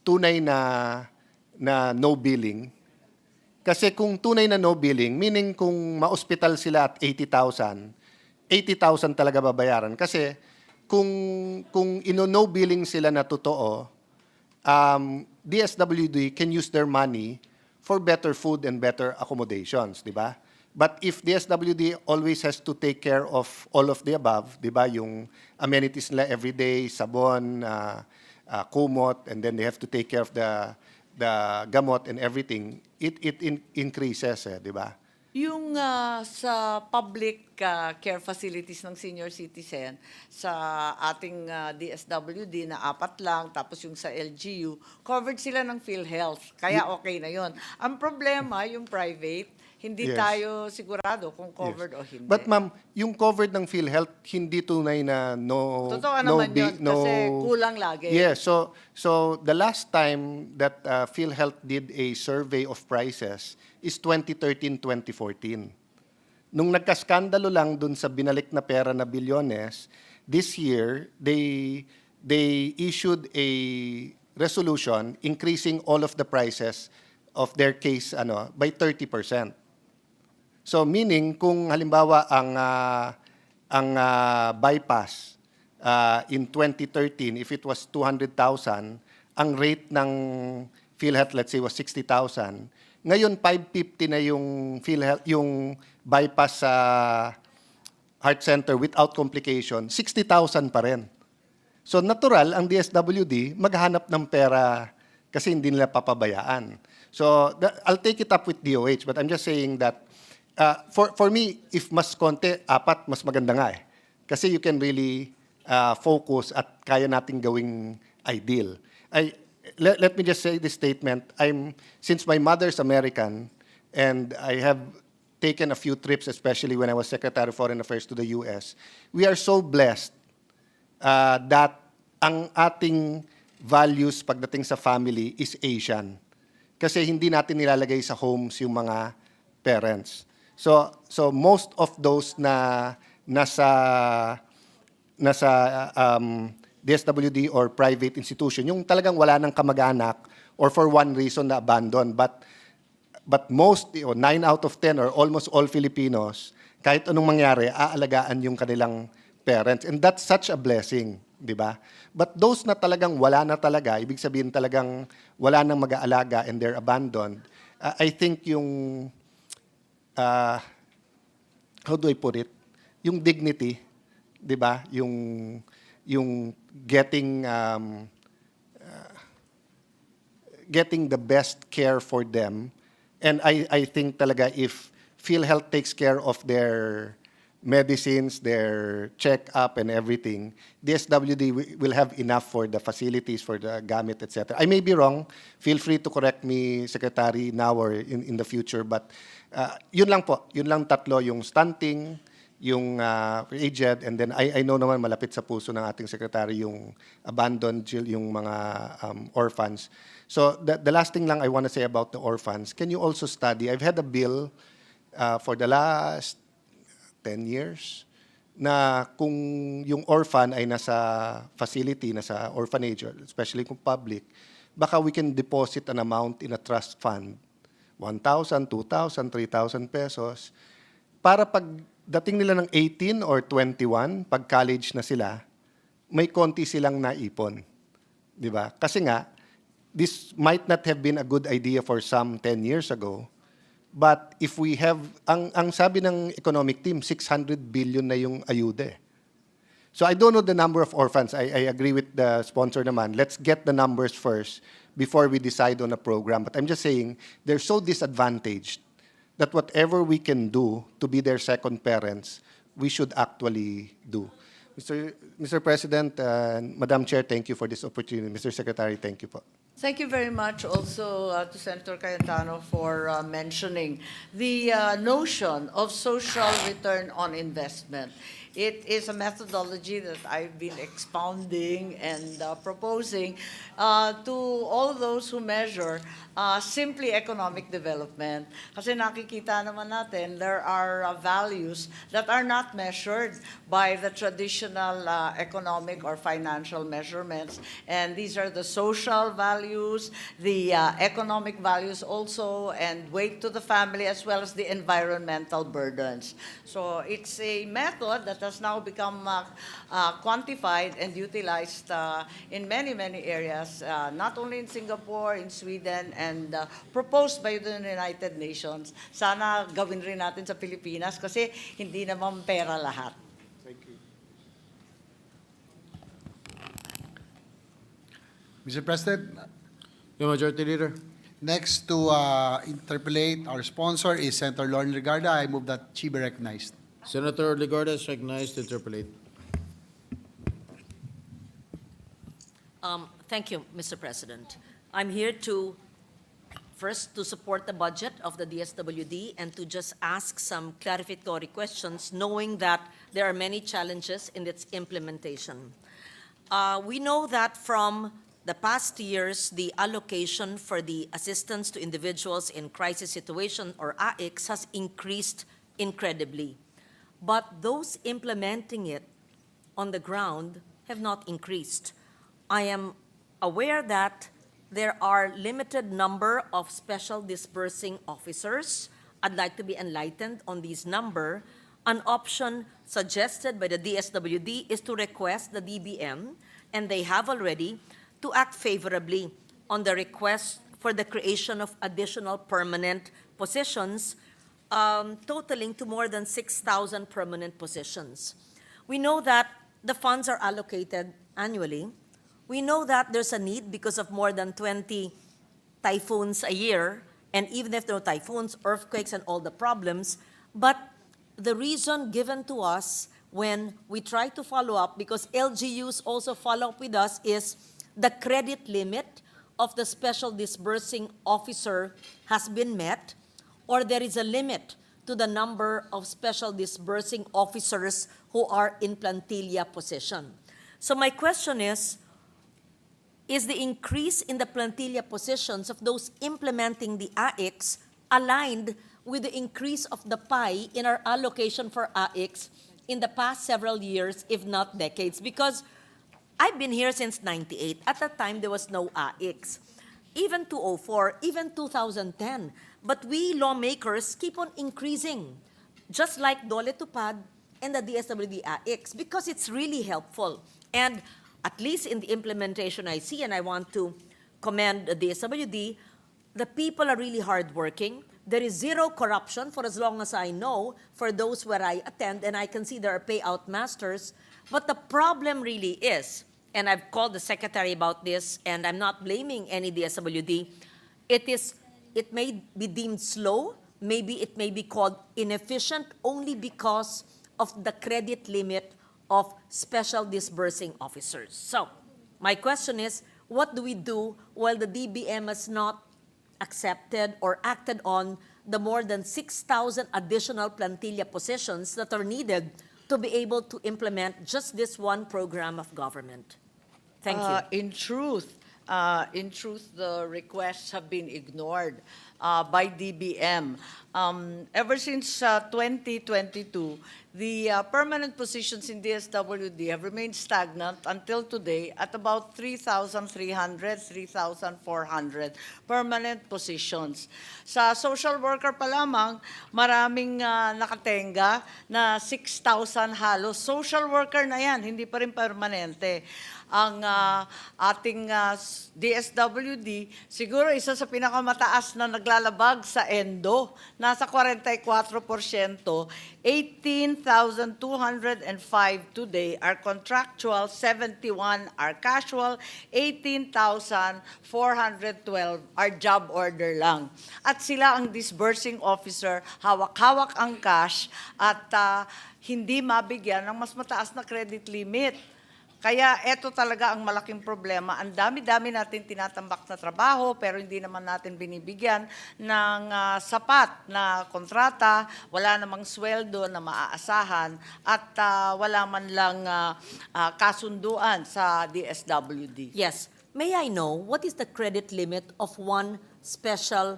tunay na no billing. Kasi kung tunay na no billing, meaning kung ma-hospital sila at 80,000 talaga babayaran. Kasi kung no billing sila na totoo, DSWD can use their money for better food and better accommodations, di ba? But if DSWD always has to take care of all of the above, di ba, yung amenities nila everyday, sabon, kumot, and then they have to take care of the gamot and everything, it increases, di ba? Yung sa public care facilities ng senior citizen, sa ating DSWD na 4 lang, tapos yung sa LGU, covered sila ng PhilHealth. Kaya okay na yon. Ang problema, yung private, hindi Yes. tayo sigurado kung covered o hindi. But ma'am, yung covered ng PhilHealth, hindi tunay na Totoo naman yun, kasi kulang lagi. Yes, so the last time that PhilHealth did a survey of prices is 2013-2014. Nung nagkaskandalo lang dun sa binalik na pera na bilyones, this year, they issued a resolution increasing all of the prices of their case by 30%. So meaning kung halimbawa ang bypass in 2013, if it was 200,000, ang rate ng PhilHealth, let's say, was 60,000. Ngayon 550 na yung PhilHealth, yung bypass sa heart center without complication, 60,000 pa rin. So natural ang DSWD maghanap ng pera kasi hindi nila papabayaan. So I'll take it up with DOH, but I'm just saying that for me, if mas konti, 4, mas maganda nga eh. Kasi you can really focus at kaya nating gawing ideal. Let me just say this statement. Since my mother's American, and I have taken a few trips, especially when I was Secretary of Foreign Affairs to the US, we are so blessed that ang ating values pagdating sa family is Asian. Kasi hindi natin nilalagay sa homes yung mga parents. So most of those na nasa DSWD or private institution, yung talagang wala ng kamag-anak or for one reason na abandon. But most, 9 out of 10 or almost all Filipinos, kahit anong mangyari, aalagaan yung kanilang parents. And that's such a blessing, di ba? But those na talagang wala na talaga, ibig sabihin talagang wala nang mag-aalaga and they're abandoned, I think yung, how do I put it? Yung dignity, di ba? Yung getting the best care for them. And I think talaga if PhilHealth takes care of their medicines, their check-up and everything, DSWD will have enough for the facilities, for the gamit, etc. I may be wrong. Feel free to correct me, Secretary, now or in the future. But yun lang po. Yun lang tatlo, yung stunting, yung aged, and then I know naman malapit sa puso ng ating Secretary yung abandoned children, yung mga orphans. So the last thing lang I want to say about the orphans, can you also study, I've had a bill for the last 10 years na kung yung orphan ay nasa facility, nasa orphanage, especially kung public, baka we can deposit an amount in a trust fund, 1,000, 2,000, 3,000 pesos, para pag dating nila ng 18 or 21, pag college na sila, may konti silang naipon. Di ba? Kasi nga, this might not have been a good idea for some 10 years ago, but if we have, ang sabi ng economic team, 600 billion na yung ayuda. So I don't know the number of orphans. I agree with the sponsor naman. Let's get the numbers first before we decide on a program. But I'm just saying, they're so disadvantaged that whatever we can do to be their second parents, we should actually do. Mr. President, Madam Chair, thank you for this opportunity. Mr. Secretary, thank you po. Thank you very much also to Senator Cayetano for mentioning the notion of social return on investment. It is a methodology that I've been expounding and proposing to all those who measure simply economic development. Kasi nakikita naman natin, there are values that are not measured by the traditional economic or financial measurements. And these are the social values, the economic values also, and weight to the family, as well as the environmental burdens. So it's a method that has now become quantified and utilized in many, many areas, not only in Singapore, in Sweden, and proposed by the United Nations. Sana gawin rin natin sa Pilipinas kasi hindi naman pera lahat. Thank you. Mr. President, Your Majority Leader. next to interpolate our sponsor is Senator Lauren Regarda. I move that she be recognized. Senator Legarda is recognized to interpolate. Thank you, Mr. President. I'm here to, first, to support the budget of the DSWD and to just ask some clarificatory questions, knowing that there are many challenges in its implementation. We know that from the past years, the allocation for the assistance to individuals in crisis situation, or AICS, has increased incredibly. But those implementing it on the ground have not increased. I am aware that there are limited number of special disbursing officers. I'd like to be enlightened on these number. An option suggested by the DSWD is to request the DBM, and they have already, to act favorably on the request for the creation of additional permanent positions, totaling to more than 6,000 permanent positions. We know that the funds are allocated annually. We know that there's a need because of more than 20 typhoons a year, and even if there are typhoons, earthquakes, and all the problems. But the reason given to us when we try to follow up, because LGUs also follow up with us, is the credit limit of the special disbursing officer has been met, or there is a limit to the number of special disbursing officers who are in plantilla position. So my question is, is the increase in the plantilla positions of those implementing the AICs aligned with the increase of the pie in our allocation for AICs in the past several years, if not decades? Because I've been here since 98. At that time, there was no AICs. Even 2004, even 2010. But we lawmakers keep on increasing, just like Dole Tupad and the DSWD AICs, because it's really helpful. And at least in the implementation I see, and I want to commend the DSWD, the people are really hardworking. There is zero corruption for as long as I know for those where I attend, and I can see there are payout masters. But the problem really is, and I've called the secretary about this, and I'm not blaming any DSWD, it may be deemed slow, maybe it may be called inefficient only because of the credit limit of special disbursing officers. So, my question is, what do we do while the DBM has not accepted or acted on the more than 6,000 additional plantilla positions that are needed to be able to implement just this one program of government? Thank you. In truth, the requests have been ignored by DBM. Ever since 2022, the permanent positions in DSWD have remained stagnant until today at about 3,300, 3,400 permanent positions. Sa social worker pa lamang, maraming nakatenga na 6,000 halos. Social worker na yan, hindi pa rin permanente. Ang ating DSWD, siguro isa sa pinakamataas na naglalabag sa ENDO, nasa 44%, 18,205 today are contractual, 71 are casual, 18,412 are job order lang. At sila ang disbursing officer, hawak-hawak ang cash at hindi mabigyan ng mas mataas na credit limit. Kaya ito talaga ang malaking problema. Ang dami-dami natin tinatambak na trabaho pero hindi naman natin binibigyan ng sapat na kontrata, wala namang sweldo na maaasahan at wala man lang kasunduan sa DSWD. Yes. May I know what is the credit limit of one special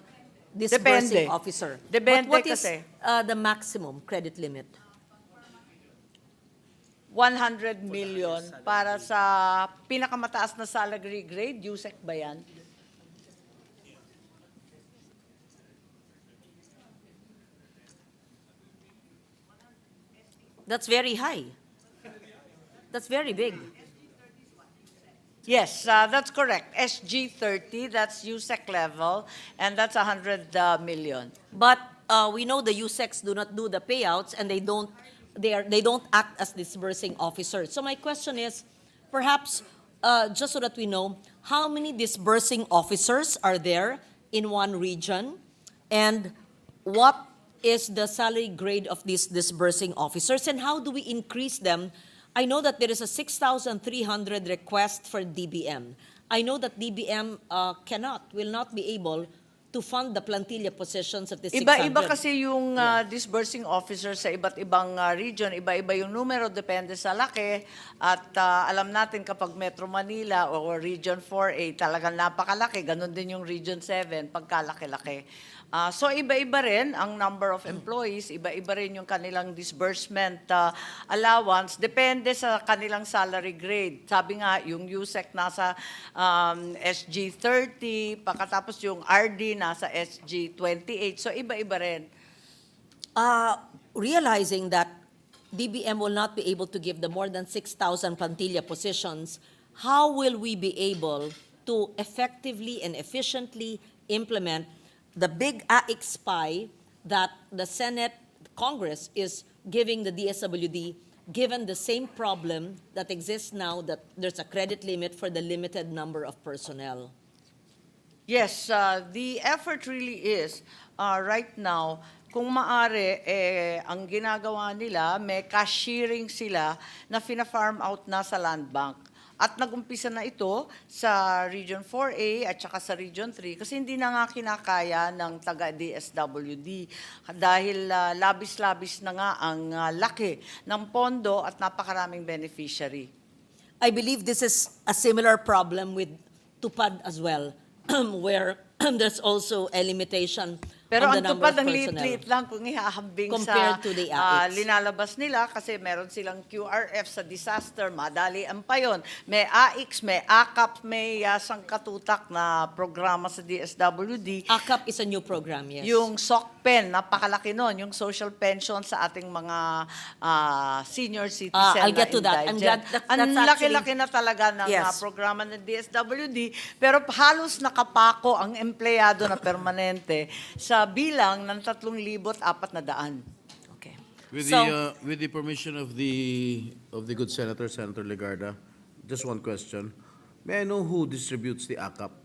disbursing officer? Depende What is kasi. the maximum credit limit? 100 million para sa pinakamataas na salary grade, USEC ba yan? That's very high. That's very big. Yes, that's correct. SG 30, that's USEC level, and that's 100 million. But we know the USECs do not do the payouts and they don't act as disbursing officers. So my question is, perhaps just so that we know, how many disbursing officers are there in one region, and what is the salary grade of these disbursing officers, and how do we increase them? I know that there is a 6,300 request for DBM. I know that DBM will not be able to fund the plantilla positions of the 600. Iba-iba kasi yung disbursing officers sa iba't ibang region, iba-iba yung numero, depende sa laki. At alam natin kapag Metro Manila o Region 4A, talagang napakalaki. Ganon din yung Region 7, pagkalaki-laki. So iba-iba rin ang number of employees, iba-iba rin yung kanilang disbursement allowance, depende sa kanilang salary grade. Sabi nga, yung USEC nasa SG 30, pagkatapos yung RD nasa SG 28, so iba-iba rin. Realizing that DBM will not be able to give the more than 6,000 plantilla positions, how will we be able to effectively and efficiently implement the big AIC spy that the Senate, Congress is giving the DSWD, given the same problem that exists now, that there's a credit limit for the limited number of personnel? Yes, the effort really is, right now, kung maaari, ang ginagawa nila, may cash sharing sila na fina-farm out na sa land bank. At nag-umpisa na ito sa Region 4A at saka sa Region 3 kasi hindi na nga kinakaya ng taga-DSWD dahil labis-labis na nga ang laki ng pondo at napakaraming beneficiary. I believe this is a similar problem with tupad as well, where there's also a limitation Pero on the ang number tupad of ang personnel. liit-liit lang kung ihahambing Compared sa to the AIX. linalabas nila kasi meron silang QRF sa disaster, madali ang pa yun. May AIX, may AKAP, may sangkatutak na programa sa DSWD. AKAP is a new program, yes. Yung SOCPEN, napakalaki nun, yung social pension sa ating mga senior citizen I'll get na to that. I'm glad indigent. that's Ang actually- laki-laki na talaga ng Yes. programa ng DSWD, pero halos nakapako ang empleyado na permanente sa bilang ng 3,400. Okay. With So- with the permission of the good Senator Legarda, just one question. May I know who distributes the AKAP?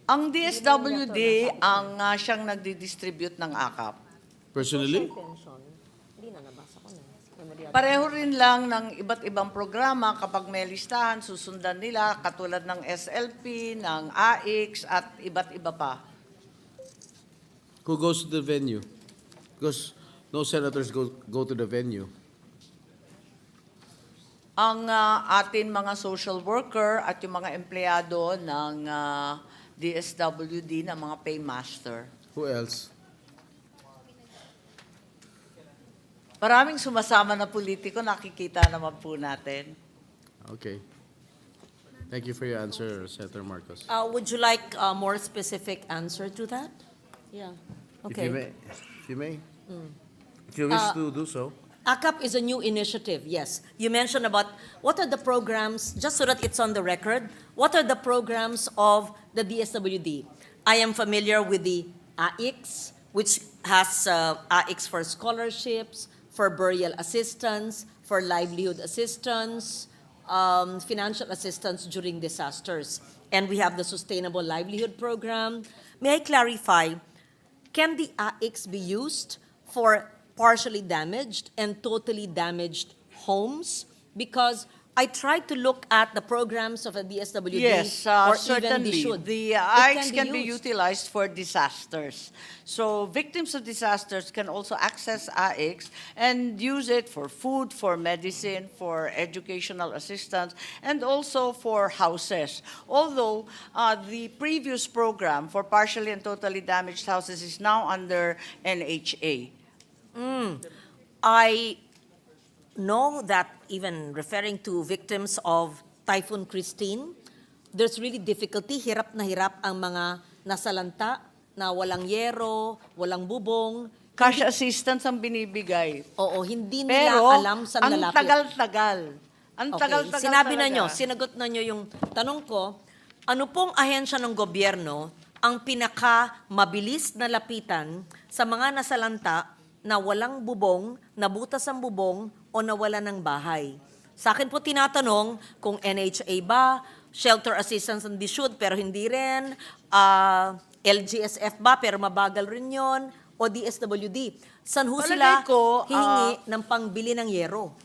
Ang DSWD ang siyang nagdi-distribute ng AKAP. Personally? Hindi na, nabasa ko na. Pareho rin lang ng iba't ibang programa kapag may listahan, susundan nila katulad ng SLP, ng AIX at iba't iba pa. Who goes to the venue? Because no senators go to the venue. Ang atin mga social worker at yung mga empleyado ng DSWD na mga paymaster. Who else? Maraming sumasama na politiko, nakikita naman po natin. Okay. Thank you for your answer, Senator Marcos. Would you like a more specific answer to that? Yeah. Okay. If you may. If you wish to do so. AKAP is a new initiative, yes. You mentioned about what are the programs, just so that it's on the record, what are the programs of the DSWD? I am familiar with the AIX, which has AIX for scholarships, for burial assistance, for livelihood assistance, financial assistance during disasters. And we have the Sustainable Livelihood Program. May I clarify, can the AIX be used for partially damaged and totally damaged homes? Because I tried to look at the programs of the DSWD, Yes, or even certainly. they should. The It AIX can be used. utilized for disasters. So victims of disasters can also access AIX and use it for food, for medicine, for educational assistance, and also for houses. Although the previous program for partially and totally damaged houses is now under NHA. I know that even referring to victims of Typhoon Christine, there's really difficulty. Hirap na hirap ang mga nasalanta na walang yero, walang bubong. Cash assistance ang binibigay. Oo, hindi nila Pero alam saan ang lalapit. tagal-tagal. Ang Okay, tagal-tagal sinabi na talaga. nyo, sinagot na nyo yung tanong ko, ano pong ahensya ng gobyerno ang pinaka-mabilis na lapitan sa mga nasalanta na walang bubong, nabutas ang bubong, o nawala ng bahay? Sa akin po tinatanong kung NHA ba, Shelter Assistance and DSUD pero hindi rin, LGSF ba pero mabagal rin yon, o DSWD. San ho sila Palagay ko, hihingi ng pangbili ng yero?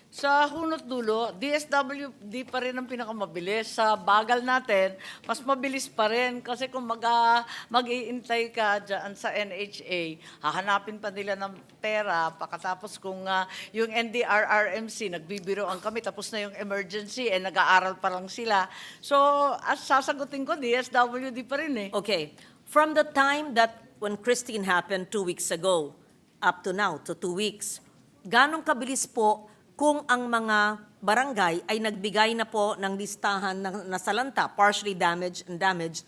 Sa hunot dulo, DSWD pa rin ang pinakamabilis. Sa bagal natin, mas mabilis pa rin. Kasi kung mag-iintay ka dyan sa NHA, hahanapin pa nila ng pera. Pagkatapos kung yung NDRRMC, nagbibiroan kami, tapos na yung emergency, nag-aaral pa lang sila. So, sasagutin ko, DSWD pa rin eh. Okay. From the time that when Christine happened 2 weeks ago, up to now, to 2 weeks, ganong kabilis po kung ang mga barangay ay nagbigay na po ng listahan ng nasalanta, partially damaged and damaged,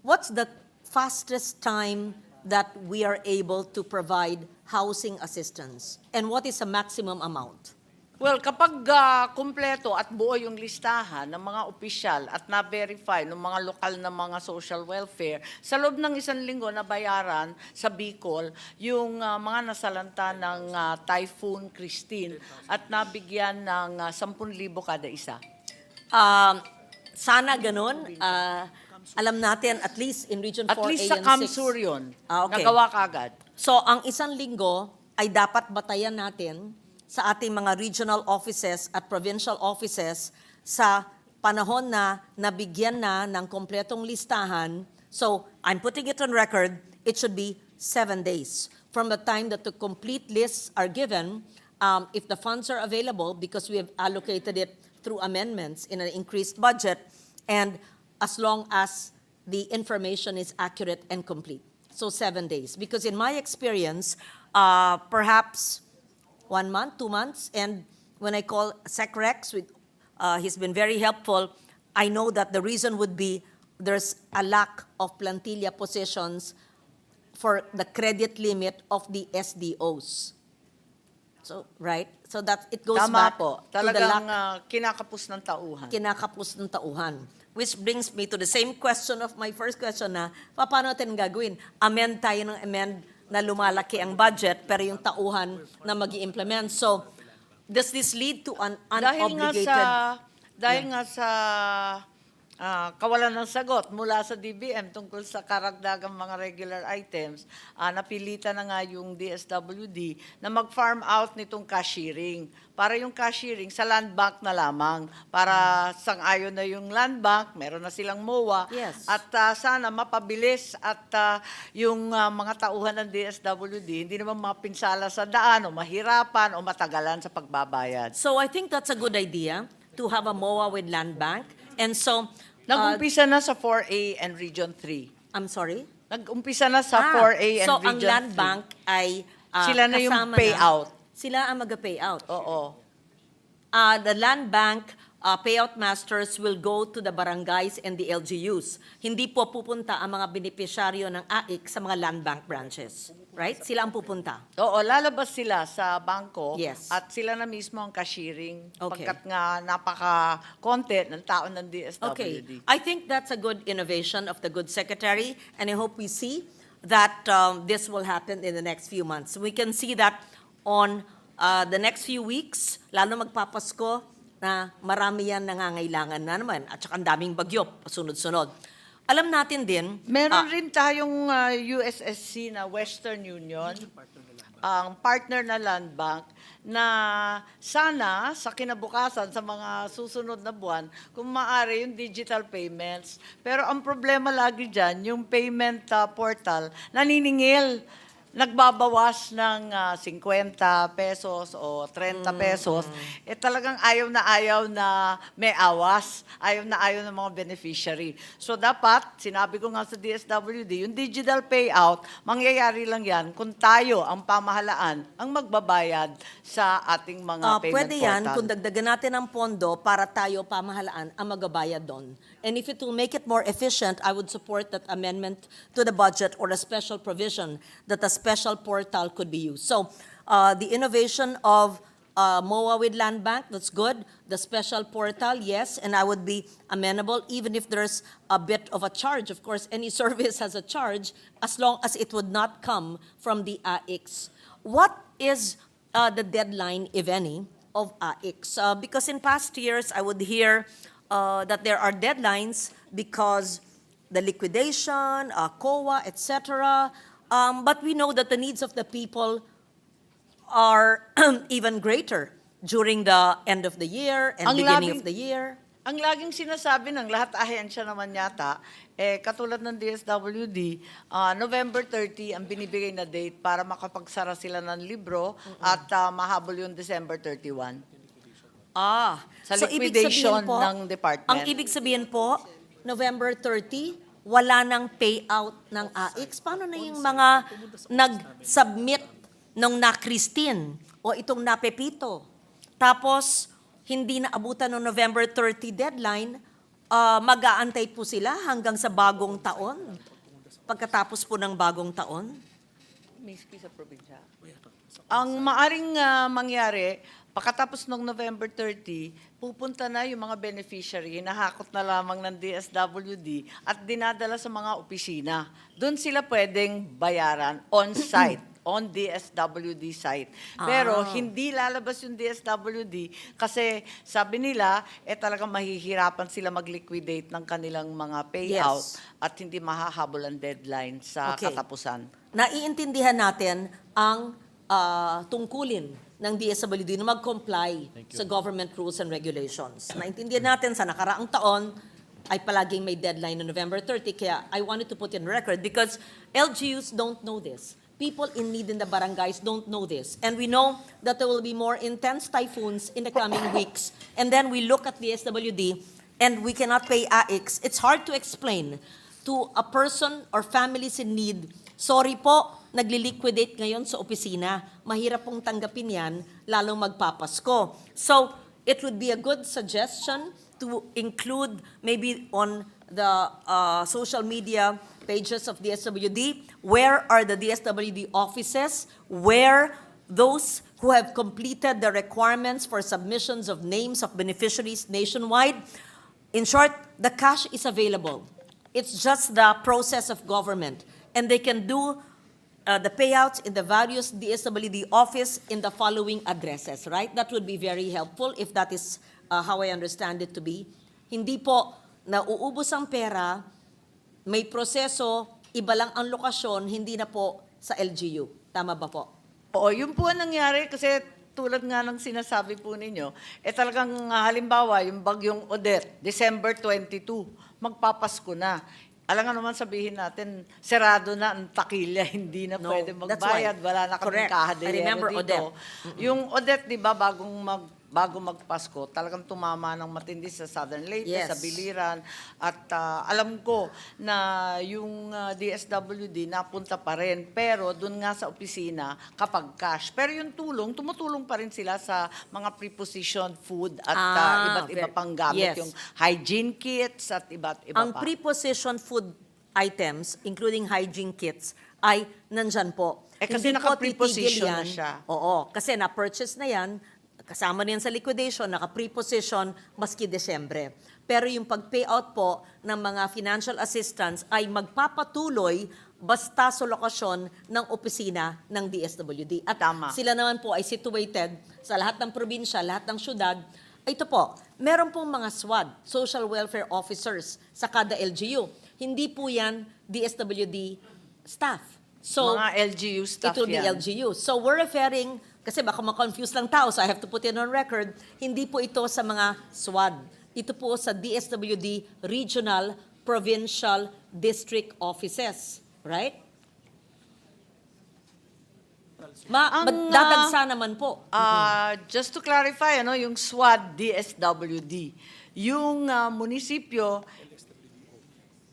what's the fastest time that we are able to provide housing assistance? And what is the maximum amount? Well, kapag kumpleto at buo yung listahan ng mga opisyal at na-verify ng mga lokal na mga social welfare, sa loob ng 1 linggo na bayaran sa Bicol yung mga nasalanta ng Typhoon Christine at nabigyan ng 10,000 kada isa. Sana ganun. Alam natin, at least in Region 4A At least sa and 6. Kamsur yun. Okay. Nagawa kagad. So, ang 1 linggo ay dapat batayan natin sa ating mga regional offices at provincial offices sa panahon na nabigyan na ng kompletong listahan. So, I'm putting it on record, it should be 7 days from the time that the complete lists are given if the funds are available, because we have allocated it through amendments in an increased budget, and as long as the information is accurate and complete. So 7 days. Because in my experience, perhaps 1 month, 2 months, and when I call SecRex, he's been very helpful. I know that the reason would be there's a lack of plantilla positions for the credit limit of the SDOs. So, right? So that it goes Tama back po. to the lack, Talagang kinakapos ng tauhan. kinakapos ng tauhan. Which brings me to the same question of my first question na, paano natin gagawin? Amend tayo ng amend na lumalaki ang budget, pero yung tauhan na mag-i-implement. So, does this lead to an unobligated... Dahil nga sa kawalan ng sagot mula sa DBM tungkol sa karagdagang mga regular items, napilitan na nga yung DSWD na mag-farm out nitong cashiering. Para yung cashiering sa land bank na lamang. Para sang-ayon na yung land bank, meron na silang MOA. Yes. At sana mapabilis at yung mga tauhan ng DSWD, hindi naman mapinsala sa daan o mahirapan o matagalan sa pagbabayad. So, I think that's a good idea to have a MOA with land bank. And so... Nag-umpisa na sa 4A and Region 3. I'm sorry? Nag-umpisa na sa 4A and so Region 3. ang land bank ay sila na yung kasama payout. Sila ang mag-payout. Oo. The land bank payout masters will go to the barangays and the LGUs. Hindi po pupunta ang mga benepisyaryo ng AIC sa mga land bank branches. Right? Sila ang pupunta. Oo, lalabas sila sa bangko Yes. at sila na mismo ang cashiering Okay. pagkat nga napaka-konti ng tao ng DSWD. Okay. I think that's a good innovation of the good secretary, and I hope we see that this will happen in the next few months. We can see that on the next few weeks, lalo magpapasko, na marami yan nangangailangan na naman, at saka ang daming bagyo, pasunod-sunod. Alam natin din... Meron rin tayong USSC na Western Union, ang partner na land bank, na sana sa kinabukasan, sa mga susunod na buwan, kung maaari yung digital payments. Pero ang problema lagi dyan, yung payment portal, naniningil. Nagbabawas ng 50 pesos o 30 pesos, talagang ayaw na may awas, ayaw ng mga beneficiary. So dapat, sinabi ko nga sa DSWD, yung digital payout, mangyayari lang yan kung tayo, ang pamahalaan, ang magbabayad sa ating mga payment Pwede yan portal. kung dagdagan natin ang pondo para tayo, pamahalaan, ang magbabayad doon. And if it will make it more efficient, I would support that amendment to the budget or a special provision that a special portal could be used. So the innovation of MOA with land bank, that's good. The special portal, yes, and I would be amenable even if there's a bit of a charge. Of course, any service has a charge as long as it would not come from the AIX. What is the deadline, if any, of AIX? Because in past years, I would hear that there are deadlines because the liquidation, COA, etc. But we know that the needs of the people are even greater during the end of the year and beginning of the year. Ang laging sinasabi ng lahat ahensya naman yata, katulad ng DSWD, November 30 ang binibigay na date para makapagsara sila ng libro at mahabol yung December 31. Sa so ibig sabihin liquidation po, ng department. Ang ibig sabihin po, November 30, wala nang payout ng AIX. Paano na yung mga nag-submit nung na Christine o itong na Pepito? Tapos, hindi na abutan ng November 30 deadline, mag-aantay po sila hanggang sa bagong taon. Pagkatapos po ng bagong taon. Miski sa probinsya. Ang maaring mangyari, pagkatapos ng November 30, pupunta na yung mga beneficiary, nahakot na lamang ng DSWD at dinadala sa mga opisina. Doon sila pwedeng bayaran on-site, on DSWD site. Pero hindi lalabas yung DSWD kasi sabi nila, talagang mahihirapan sila mag-liquidate ng kanilang mga payout at hindi mahahabol ang deadline sa katapusan. Naiintindihan natin ang tungkulin ng DSWD na mag-comply sa government rules and regulations. Naintindihan natin sa nakaraang taon ay palaging may deadline na November 30, kaya I wanted to put in record because LGUs don't know this. people in need in the barangays don't know this. And we know that there will be more intense typhoons in the coming weeks. And then we look at the SWD and we cannot pay AIX. It's hard to explain to a person or families in need, sorry po, nagli-liquidate ngayon sa opisina. Mahirap pong tanggapin yan, lalong magpapasko. So, it would be a good suggestion to include maybe on the social media pages of DSWD, where are the DSWD offices, where those who have completed the requirements for submissions of names of beneficiaries nationwide. In short, the cash is available. It's just the process of government. And they can do the payouts in the various DSWD office in the following addresses, right? That would be very helpful if that is how I understand it to be. Hindi po nauubos ang pera, may proseso, iba lang ang lokasyon, hindi na po sa LGU. Tama ba po? Oo, yun po ang nangyari kasi tulad nga ng sinasabi po ninyo, talagang halimbawa, yung bagyong Odette, December 22, magpapasko na. Alam nga naman sabihin natin, serado na ang takilya, hindi na pwede magbayad, wala na kaming kahadilero dito. Odette. Yung Odette, di ba, bago magpasko, talagang tumama ng matindi sa Southern Leyte, Yes. sa Biliran. At alam ko na yung DSWD napunta pa rin, pero dun nga sa opisina kapag cash. Pero yung tumutulong pa rin sila sa mga prepositioned food at iba't iba pang gamit, yes. yung hygiene kits at iba't iba Ang pa. preposition food items, including hygiene kits, ay nandyan po. Kasi Hindi po naka-preposition titigil na yan. siya. Oo, kasi na-purchase na yan, kasama niyan sa liquidation, naka-preposition, maski Desyembre. Pero yung pag-payout po ng mga financial assistance ay magpapatuloy basta sa lokasyon ng opisina ng DSWD. At sila naman po ay situated sa lahat ng probinsya, lahat ng syudad. Ito po, meron pong mga SWAD, Social Welfare Officers, sa kada LGU. Hindi po yan DSWD staff. So, Mga LGU staff it will be yan. LGU. So we're referring, kasi baka ma-confuse lang tao, so I have to put it on record, hindi po ito sa mga SWAD. Ito po sa DSWD Regional, Provincial, District Offices. Right? Dadagsa naman po. Just to clarify, yung SWAD, DSWD. Yung munisipyo,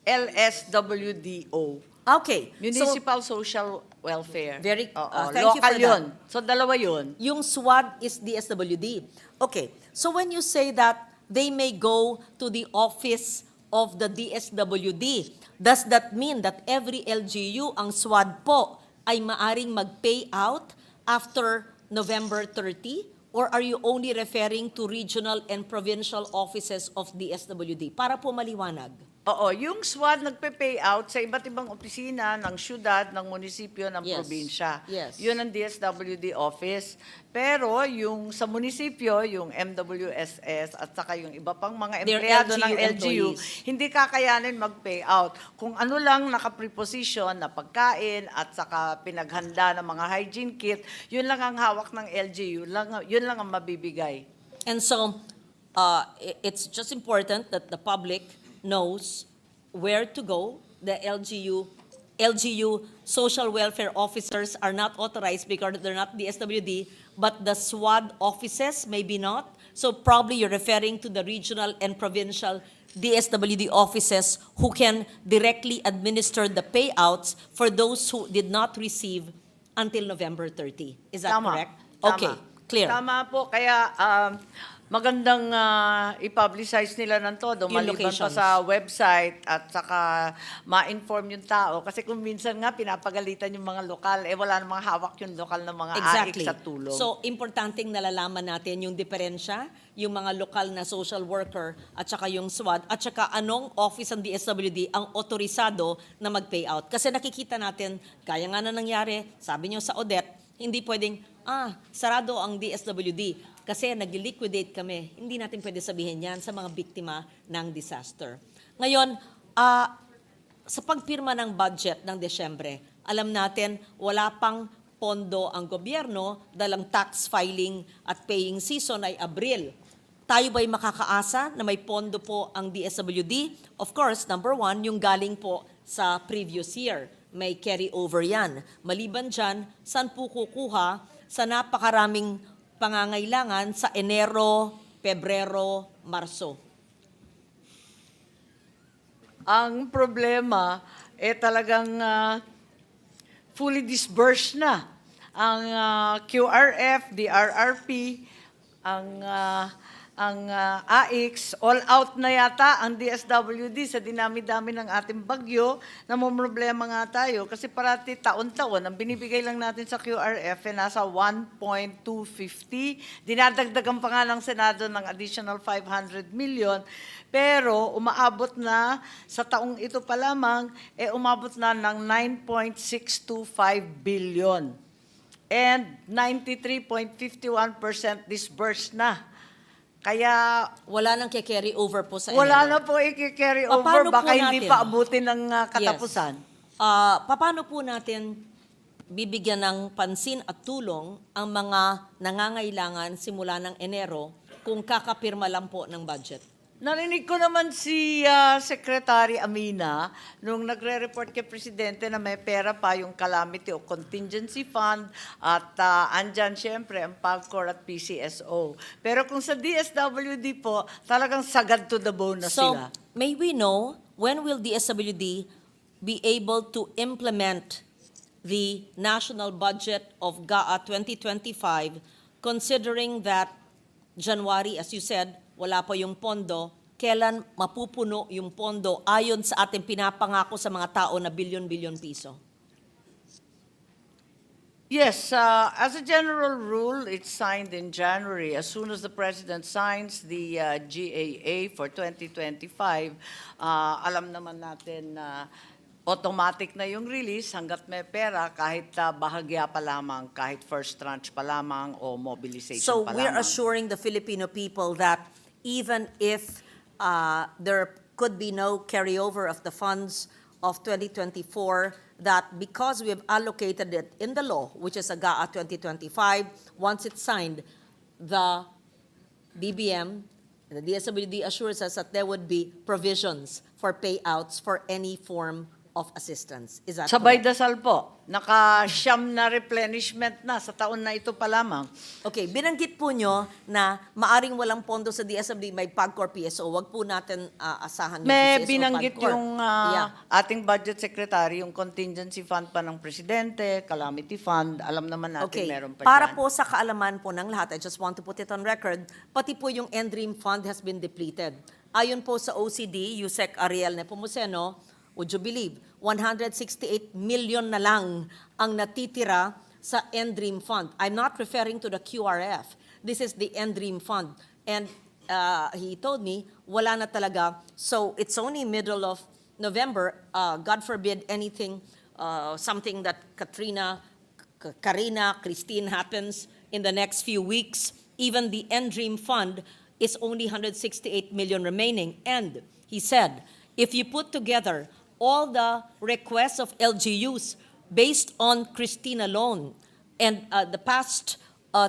LSWDO. Okay. Municipal Social Welfare. Thank you Local for yun. that. So, dalawa yun. Yung SWAD is DSWD. Okay. So when you say that they may go to the office of the DSWD, does that mean that every LGU, ang SWAD po, ay maaring mag-pay out after November 30? Or are you only referring to regional and provincial offices of DSWD? Para po maliwanag. Oo, yung SWAD nagpe-pay out sa iba't ibang opisina ng syudad, ng munisipyo, ng Yes. probinsya. Yes. Yun ang DSWD office. Pero yung sa munisipyo, yung MWSS at saka yung iba pang mga They're empleyado ng LGU LGU, employees. hindi kakayanin mag-pay out. Kung ano lang naka-preposition na pagkain at saka pinaghanda ng mga hygiene kit, yun lang ang hawak ng LGU, yun lang ang mabibigay. And so, it's just important that the public knows where to go. The LGU social welfare officers are not authorized because they're not the SWD, but the SWAD offices maybe not. So probably you're referring to the regional and provincial DSWD offices who can directly administer the payouts for those who did not receive until November 30. Is that Tama. correct? Tama. Okay, clear. Tama po. Kaya magandang i-publicize nila ng todo, Yung maliban pa locations. sa website at saka ma-inform yung tao. Kasi kung minsan nga pinapagalitan yung mga lokal, wala namang hawak yung lokal ng mga Exactly. AIC sa tulong. So, importanteng nalalaman natin yung diferensya, yung mga lokal na social worker at saka yung SWAD at saka anong office ng DSWD ang otorisado na mag-payout. Kasi nakikita natin, kaya nga na nangyari, sabi nyo sa Odette, hindi pwedeng, sarado ang DSWD kasi nag-liquidate kami. Hindi natin pwede sabihin yan sa mga biktima ng disaster. Ngayon, sa pagpirma ng budget ng Desyembre, alam natin wala pang pondo ang gobyerno dahil ang tax filing at paying season ay Abril. Tayo ba'y makakaasa na may pondo po ang DSWD? Of course, number one, yung galing po sa previous year. may carry over yan. Maliban dyan, saan po kukuha sa napakaraming pangangailangan sa Enero, Pebrero, Marso? Ang problema, talagang fully disbursed na. Ang QRF, DRRP, ang AIX, all out na yata ang DSWD sa dinami-dami ng ating bagyo. Namumroblema nga tayo kasi parati taon-taon ang binibigay lang natin sa QRF nasa 1.250. Dinadagdagan pa nga ng Senado ng additional 500 million. Pero umaabot na sa taong ito pa lamang, umabot na ng 9.625 billion. And 93.51% disbursed na. Kaya wala nang carry over po sa wala Enero. na po i-carry over, Paano po baka hindi natin? pa abutin ng katapusan. Paano po natin bibigyan ng pansin at tulong ang mga nangangailangan simula ng Enero kung kakapirma lang po ng budget? Narinig ko naman si Secretary Amina nung nagre-report kay Presidente na may pera pa yung calamity o contingency fund at andyan siyempre ang PAGCOR at PCSO. Pero kung sa DSWD po, talagang sagad to the bone na So, sila. may we know when will DSWD be able to implement the national budget of GAA 2025 considering that January, as you said, wala pa yung pondo, kailan mapupuno yung pondo ayon sa ating pinapangako sa mga tao na bilyon-bilyon piso? Yes, as a general rule, it's signed in January. As soon as the President signs the GAA for 2025, alam naman natin na automatic na yung release hanggat may pera kahit bahagya pa lamang, kahit first tranche pa lamang o mobilization So pa we're lamang. assuring the Filipino people that even if there could be no carryover of the funds of 2024, that because we have allocated it in the law, which is a GAA 2025, once it's signed, the BBM, the DSWD assures us that there would be provisions for payouts for any form of assistance. Is that Sabay correct? dasal po. Naka-siyam na replenishment na sa taon na ito pa lamang. Okay, binanggit po nyo na maaring walang pondo sa DSWD, may PAGCOR PSO. Wag po natin asahan yung May PSO binanggit PAGCOR. yung ating budget secretary, yung contingency fund pa ng Presidente, calamity fund, alam naman natin Okay, meron pa para dyan. po sa kaalaman po ng lahat, I just want to put it on record, pati po yung NDREAM fund has been depleted. Ayon po sa OCD, Yusek Ariel Nepomuceno, would you believe, 168 million na lang ang natitira sa NDREAM fund. I'm not referring to the QRF. This is the NDREAM fund. And he told me, wala na talaga. So it's only middle of November. God forbid anything, something that Karina, Christine happens in the next few weeks. Even the NDREAM fund is only 168 million remaining. And he said, if you put together all the requests of LGUs based on Christine alone and the past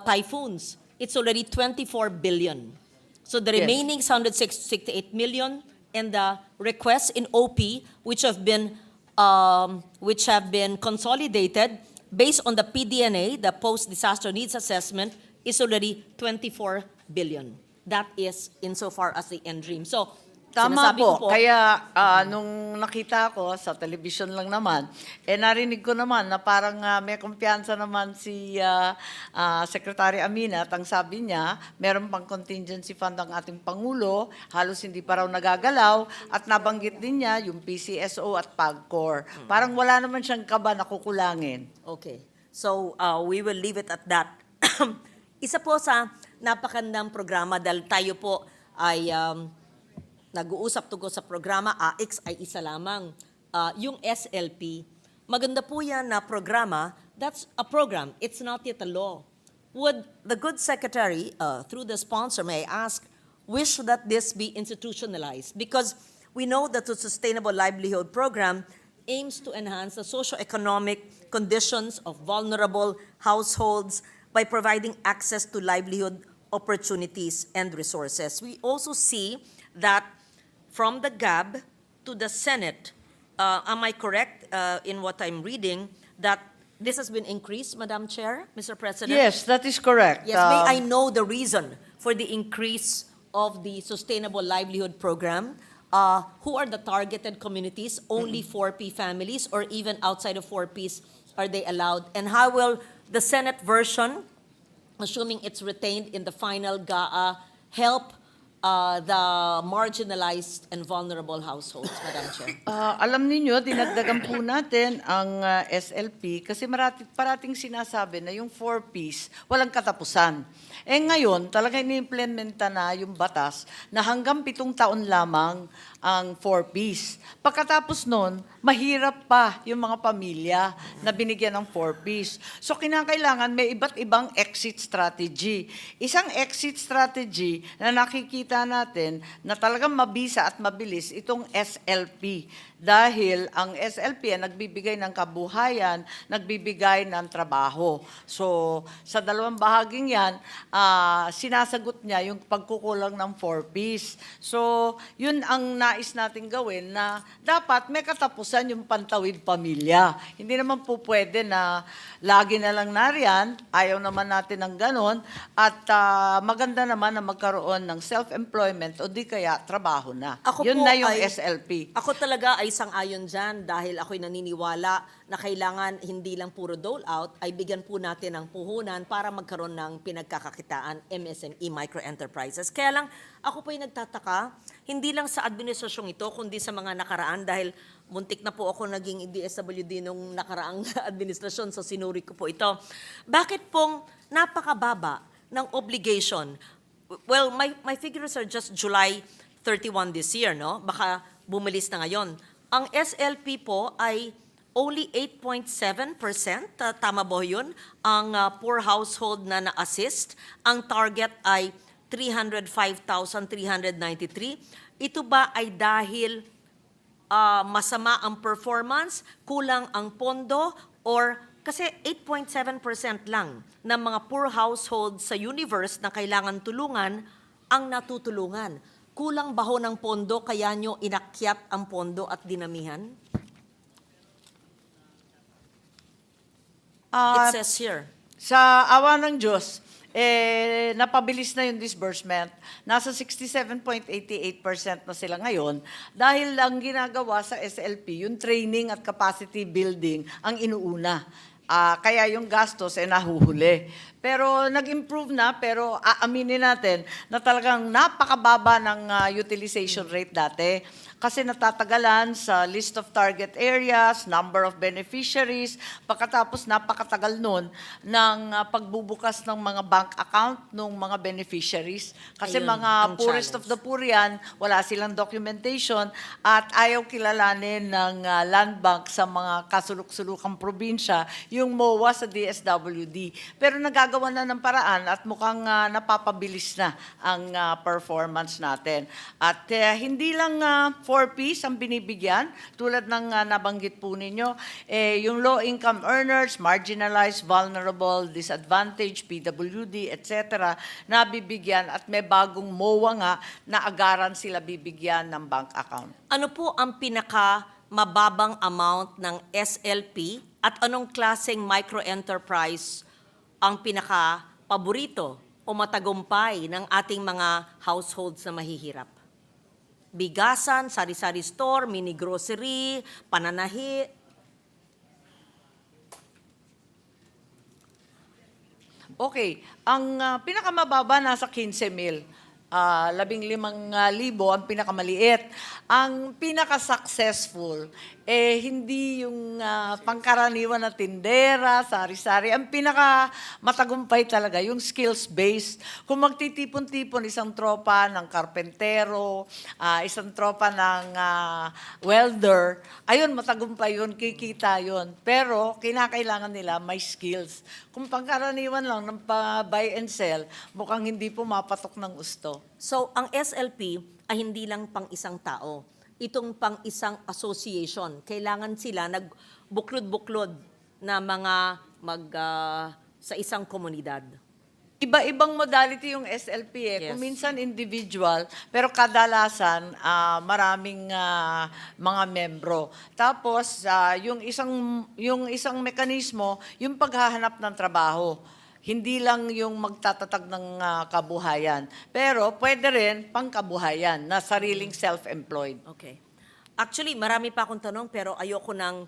typhoons, it's already 24 billion. So the Yes. remaining 168 million and the requests in OP, which have been consolidated based on the PDNA, the Post-Disaster Needs Assessment, is already 24 billion. That is insofar as the NDREAM. So, Tama sinasabi ko po. Kaya nung nakita ko sa television lang naman, narinig ko naman na parang may kumpiyansa naman si Secretary Amina at ang sabi niya, meron pang contingency fund ang ating Pangulo, halos hindi pa raw nagagalaw at nabanggit din niya yung PCSO at PAGCOR. Parang wala naman siyang kaba na kukulangin. Okay. So, we will leave it at that. Isa po sa napakandang programa dahil tayo po ay nag-uusap tungkol sa programa, AIX ay isa lamang. Yung SLP, maganda po yan na programa, that's a program, it's not yet a law. Would the good secretary, through the sponsor, may I ask, wish that this be institutionalized? Because we know that the Sustainable Livelihood Program aims to enhance the socio-economic conditions of vulnerable households by providing access to livelihood opportunities and resources. We also see that from the GAB to the Senate, am I correct? in what I'm reading, that this has been increased, Madam Chair, Mr. President? Yes, that is correct. Yes, may I know the reason for the increase of the Sustainable Livelihood Program? Who are the targeted communities? Only 4P families, or even outside of 4Ps are they allowed? And how will the Senate version, assuming it's retained in the final GAA, help the marginalized and vulnerable households, Madam Chair? Alam niyo, dinagdagan po natin ang SLP kasi parating sinasabi na yung 4Ps walang katapusan. Ngayon, talaga ini-implementa na yung batas na hanggang 7 taon lamang ang 4Ps. Pagkatapos nun, mahirap pa yung mga pamilya na binigyan ng 4Ps. So kinakailangan may iba't ibang exit strategy. Isang exit strategy na nakikita natin na talagang mabisa at mabilis itong SLP. Dahil ang SLP ay nagbibigay ng kabuhayan, nagbibigay ng trabaho. So sa dalawang bahaging yan, sinasagot niya yung pagkukulang ng 4Ps. So yun ang nais natin gawin, na dapat may katapusan yung pantawid pamilya. Hindi naman po pwede na lagi na lang nariyan, ayaw naman natin ng ganon, at maganda naman na magkaroon ng self-employment o di kaya trabaho na. Yun na yung SLP. Ako talaga ay sang-ayon dyan dahil ako'y naniniwala na kailangan hindi lang puro dole out, ay bigyan po natin ng puhunan para magkaroon ng pinagkakakitaan, MSME, micro-enterprises. Kaya lang, ako po'y nagtataka, hindi lang sa administrasyong ito, kundi sa mga nakaraan, dahil muntik na po ako naging DSWD nung nakaraang administrasyon, so sinuri ko po ito. Bakit pong napakababa ng obligation? Well, my figures are just July 31 this year, no? Baka bumilis na ngayon. Ang SLP po ay only 8.7%, tama ba yun? Ang poor household na na-assist. Ang target ay 305,393. Ito ba ay dahil masama ang performance, kulang ang pondo, or kasi 8.7% lang ng mga poor households sa universe na kailangan tulungan ang natutulungan? Kulang baho ng pondo kaya nyo inakyat ang pondo at dinamihan? It says here. Sa awa ng Diyos, napabilis na yung disbursement. Nasa 67.88% na sila ngayon dahil ang ginagawa sa SLP, yung training at capacity building ang inuuna. Kaya yung gastos ay nahuhuli. Pero nag-improve na, pero aaminin natin na talagang napakababa ng utilization rate dati. Kasi natatagalan sa list of target areas, number of beneficiaries, pagkatapos napakatagal nun ng pagbubukas ng mga bank account ng mga beneficiaries. Kasi Ayun, mga ang poorest of challenge. the poor yan, wala silang documentation at ayaw kilalanin ng land bank sa mga kasuluk-sulukang probinsya yung MOA sa DSWD. Pero nagagawa na ng paraan at mukhang napapabilis na ang performance natin. At hindi lang 4Ps ang binibigyan, tulad ng nabanggit po ninyo, yung low-income earners, marginalized, vulnerable, disadvantaged, PWD, etc., nabibigyan at may bagong MOA nga na agaran sila bibigyan ng bank account. Ano po ang pinaka-mababang amount ng SLP at anong klaseng microenterprise ang pinaka-paborito o matagumpay ng ating mga households na mahihirap? Bigasan, sari-sari store, mini grocery, pananahi. Okay, ang pinakamababa nasa 15,000. 15,000 ang pinakamaliit. Ang pinaka-successful, hindi yung pangkaraniwan na tindera, sari-sari. Ang pinaka-matagumpay talaga, yung skills-based. Kung magtitipon-tipon isang tropa ng karpentero, isang tropa ng welder, ayun, matagumpay yun, kikita yun. Pero kinakailangan nila may skills. Kung pangkaraniwan lang ng buy and sell, mukhang hindi pumapatok ng gusto. So, ang SLP ay hindi lang pang isang tao. Itong pang isang association. Kailangan sila nagbuklod-buklod na mga sa isang komunidad. Iba-ibang modality yung SLP eh. Yes. Kung minsan individual, pero kadalasan maraming mga membro. Tapos yung isang mekanismo, yung paghahanap ng trabaho. Hindi lang yung magtatatag ng kabuhayan. Pero pwede rin pangkabuhayan na sariling self-employed. Okay. Actually, marami pa akong tanong pero ayoko nang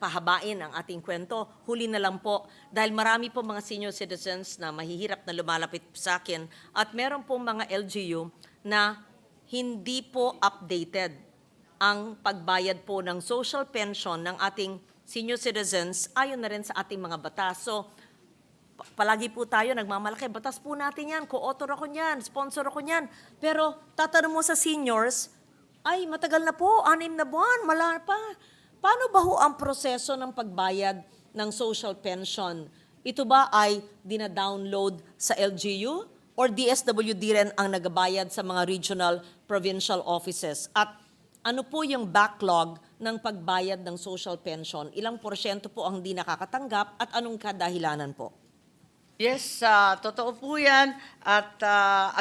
pahabain ang ating kwento. Huli na lang po, dahil marami po mga senior citizens na mahihirap na lumalapit sa akin at meron pong mga LGU na hindi po updated ang pagbayad po ng social pension ng ating senior citizens ayon na rin sa ating mga batas. So, palagi po tayo nagmamalaki, batas po natin yan, co-author ako niyan, sponsor ako niyan. Pero tatanong mo sa seniors, ay matagal na po, 6 na buwan, wala pa. Paano ba ho ang proseso ng pagbayad ng social pension? Ito ba ay dina-download sa LGU or DSWD rin ang nagabayad sa mga regional provincial offices? At ano po yung backlog ng pagbayad ng social pension? Ilang porsyento po ang di nakakatanggap at anong kadahilanan po? Yes, totoo po yan. At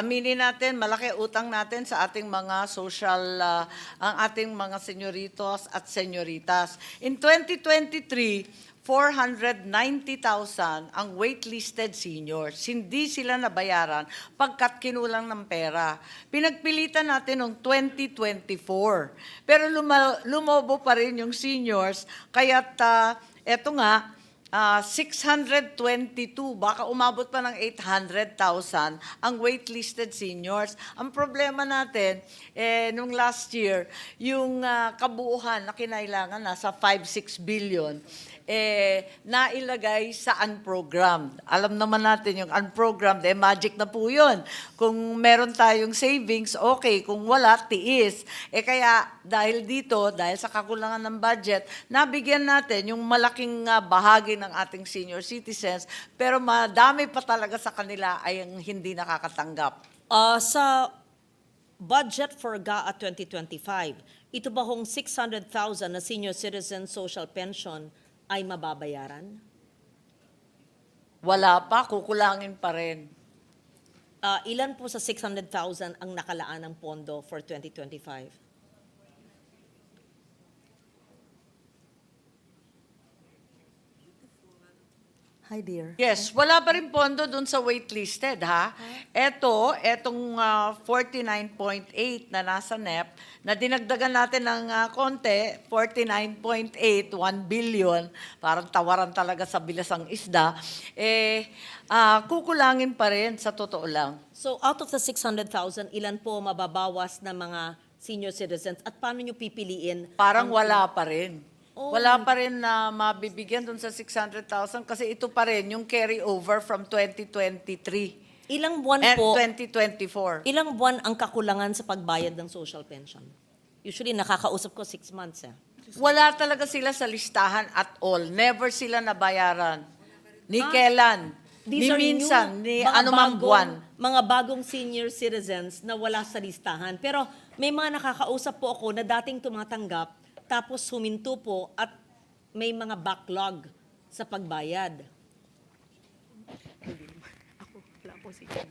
aminin natin, malaki utang natin sa ating mga ang ating mga senyoritos at senyoritas. In 2023, 490,000 ang waitlisted seniors. Hindi sila nabayaran pagkat kinulang ng pera. Pinagpilitan natin noong 2024. Pero lumobo pa rin yung seniors. Kaya't eto nga, 622, baka umabot pa ng 800,000 ang waitlisted seniors. Ang problema natin, nung last year, yung kabuuhan na kinailangan nasa 5-6 billion, nailagay sa unprogrammed. Alam naman natin yung unprogrammed, magic na po yun. Kung meron tayong savings, okay. Kung wala, tiis. Kaya dahil dito, dahil sa kakulangan ng budget, nabigyan natin yung malaking bahagi ng ating senior citizens, pero madami pa talaga sa kanila ay ang hindi nakakatanggap. Sa budget for GAA 2025, ito ba hong 600,000 na senior citizen social pension ay mababayaran? Wala pa, kukulangin pa rin. Ilan po sa 600,000 ang nakalaan ng pondo for 2025? Hi, dear. Yes, wala pa rin pondo dun sa waitlisted, ha? Etong 49.8 na nasa NEP, na dinagdagan natin ng konti, 49.8, 1 billion, parang tawaran talaga sa bilasang isda, kukulangin pa rin sa totoo lang. So out of the 600,000, ilan po mababawas na mga senior citizens at paano nyo pipiliin? Parang wala pa rin. Oh. Wala pa rin na mabibigyan dun sa 600,000 kasi ito pa rin yung carry over from 2023. Ilang buwan and po? 2024. Ilang buwan ang kakulangan sa pagbayad ng social pension? Usually nakakausap ko 6 months. Wala talaga sila sa listahan at all. Never sila nabayaran. Ni kailan. Ni These are minsan. new, Ni mga anumang buwan. Mga bagong senior citizens na wala sa listahan. Pero may mga nakakausap po ako na dating tumatanggap tapos huminto po at may mga backlog sa pagbayad. Ako, wala po sige.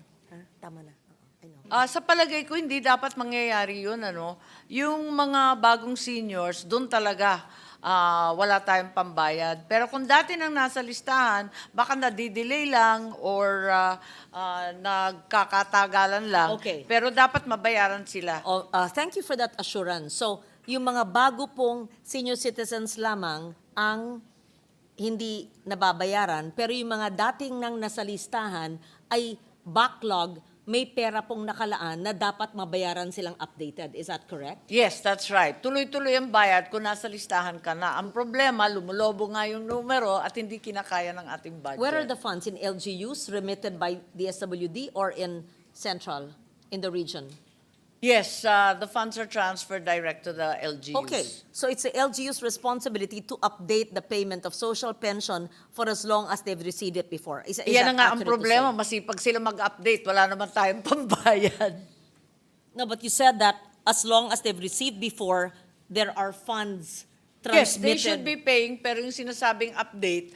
Tama na. I know. Sa palagay ko, hindi dapat mangyayari yun. Yung mga bagong seniors, doon talaga wala tayong pambayad. Pero kung dati nang nasa listahan, baka nadidelay lang or nagkakatagalan lang. Okay. Pero dapat mabayaran sila. Thank you for that assurance. So, yung mga bago pong senior citizens lamang ang hindi nababayaran, pero yung mga dating nang nasa listahan ay backlog, may pera pong nakalaan na dapat mabayaran silang updated. Is that correct? Yes, that's right. Tuloy-tuloy ang bayad kung nasa listahan ka na. Ang problema, lumulobo nga yung numero at hindi kinakaya ng ating budget. Where are the funds? In LGUs remitted by DSWD or in central, in the region? Yes, the funds are transferred direct to the LGUs. Okay, so it's the LGU's responsibility to update the payment of social pension for as long as they've received it before. Is Yan that na nga ang accurate to problema, say? masipag sila mag-update, wala naman tayong pambayad. No, but you said that as long as they've received before, there are funds Yes, they transmitted. should be paying, pero yung sinasabing update,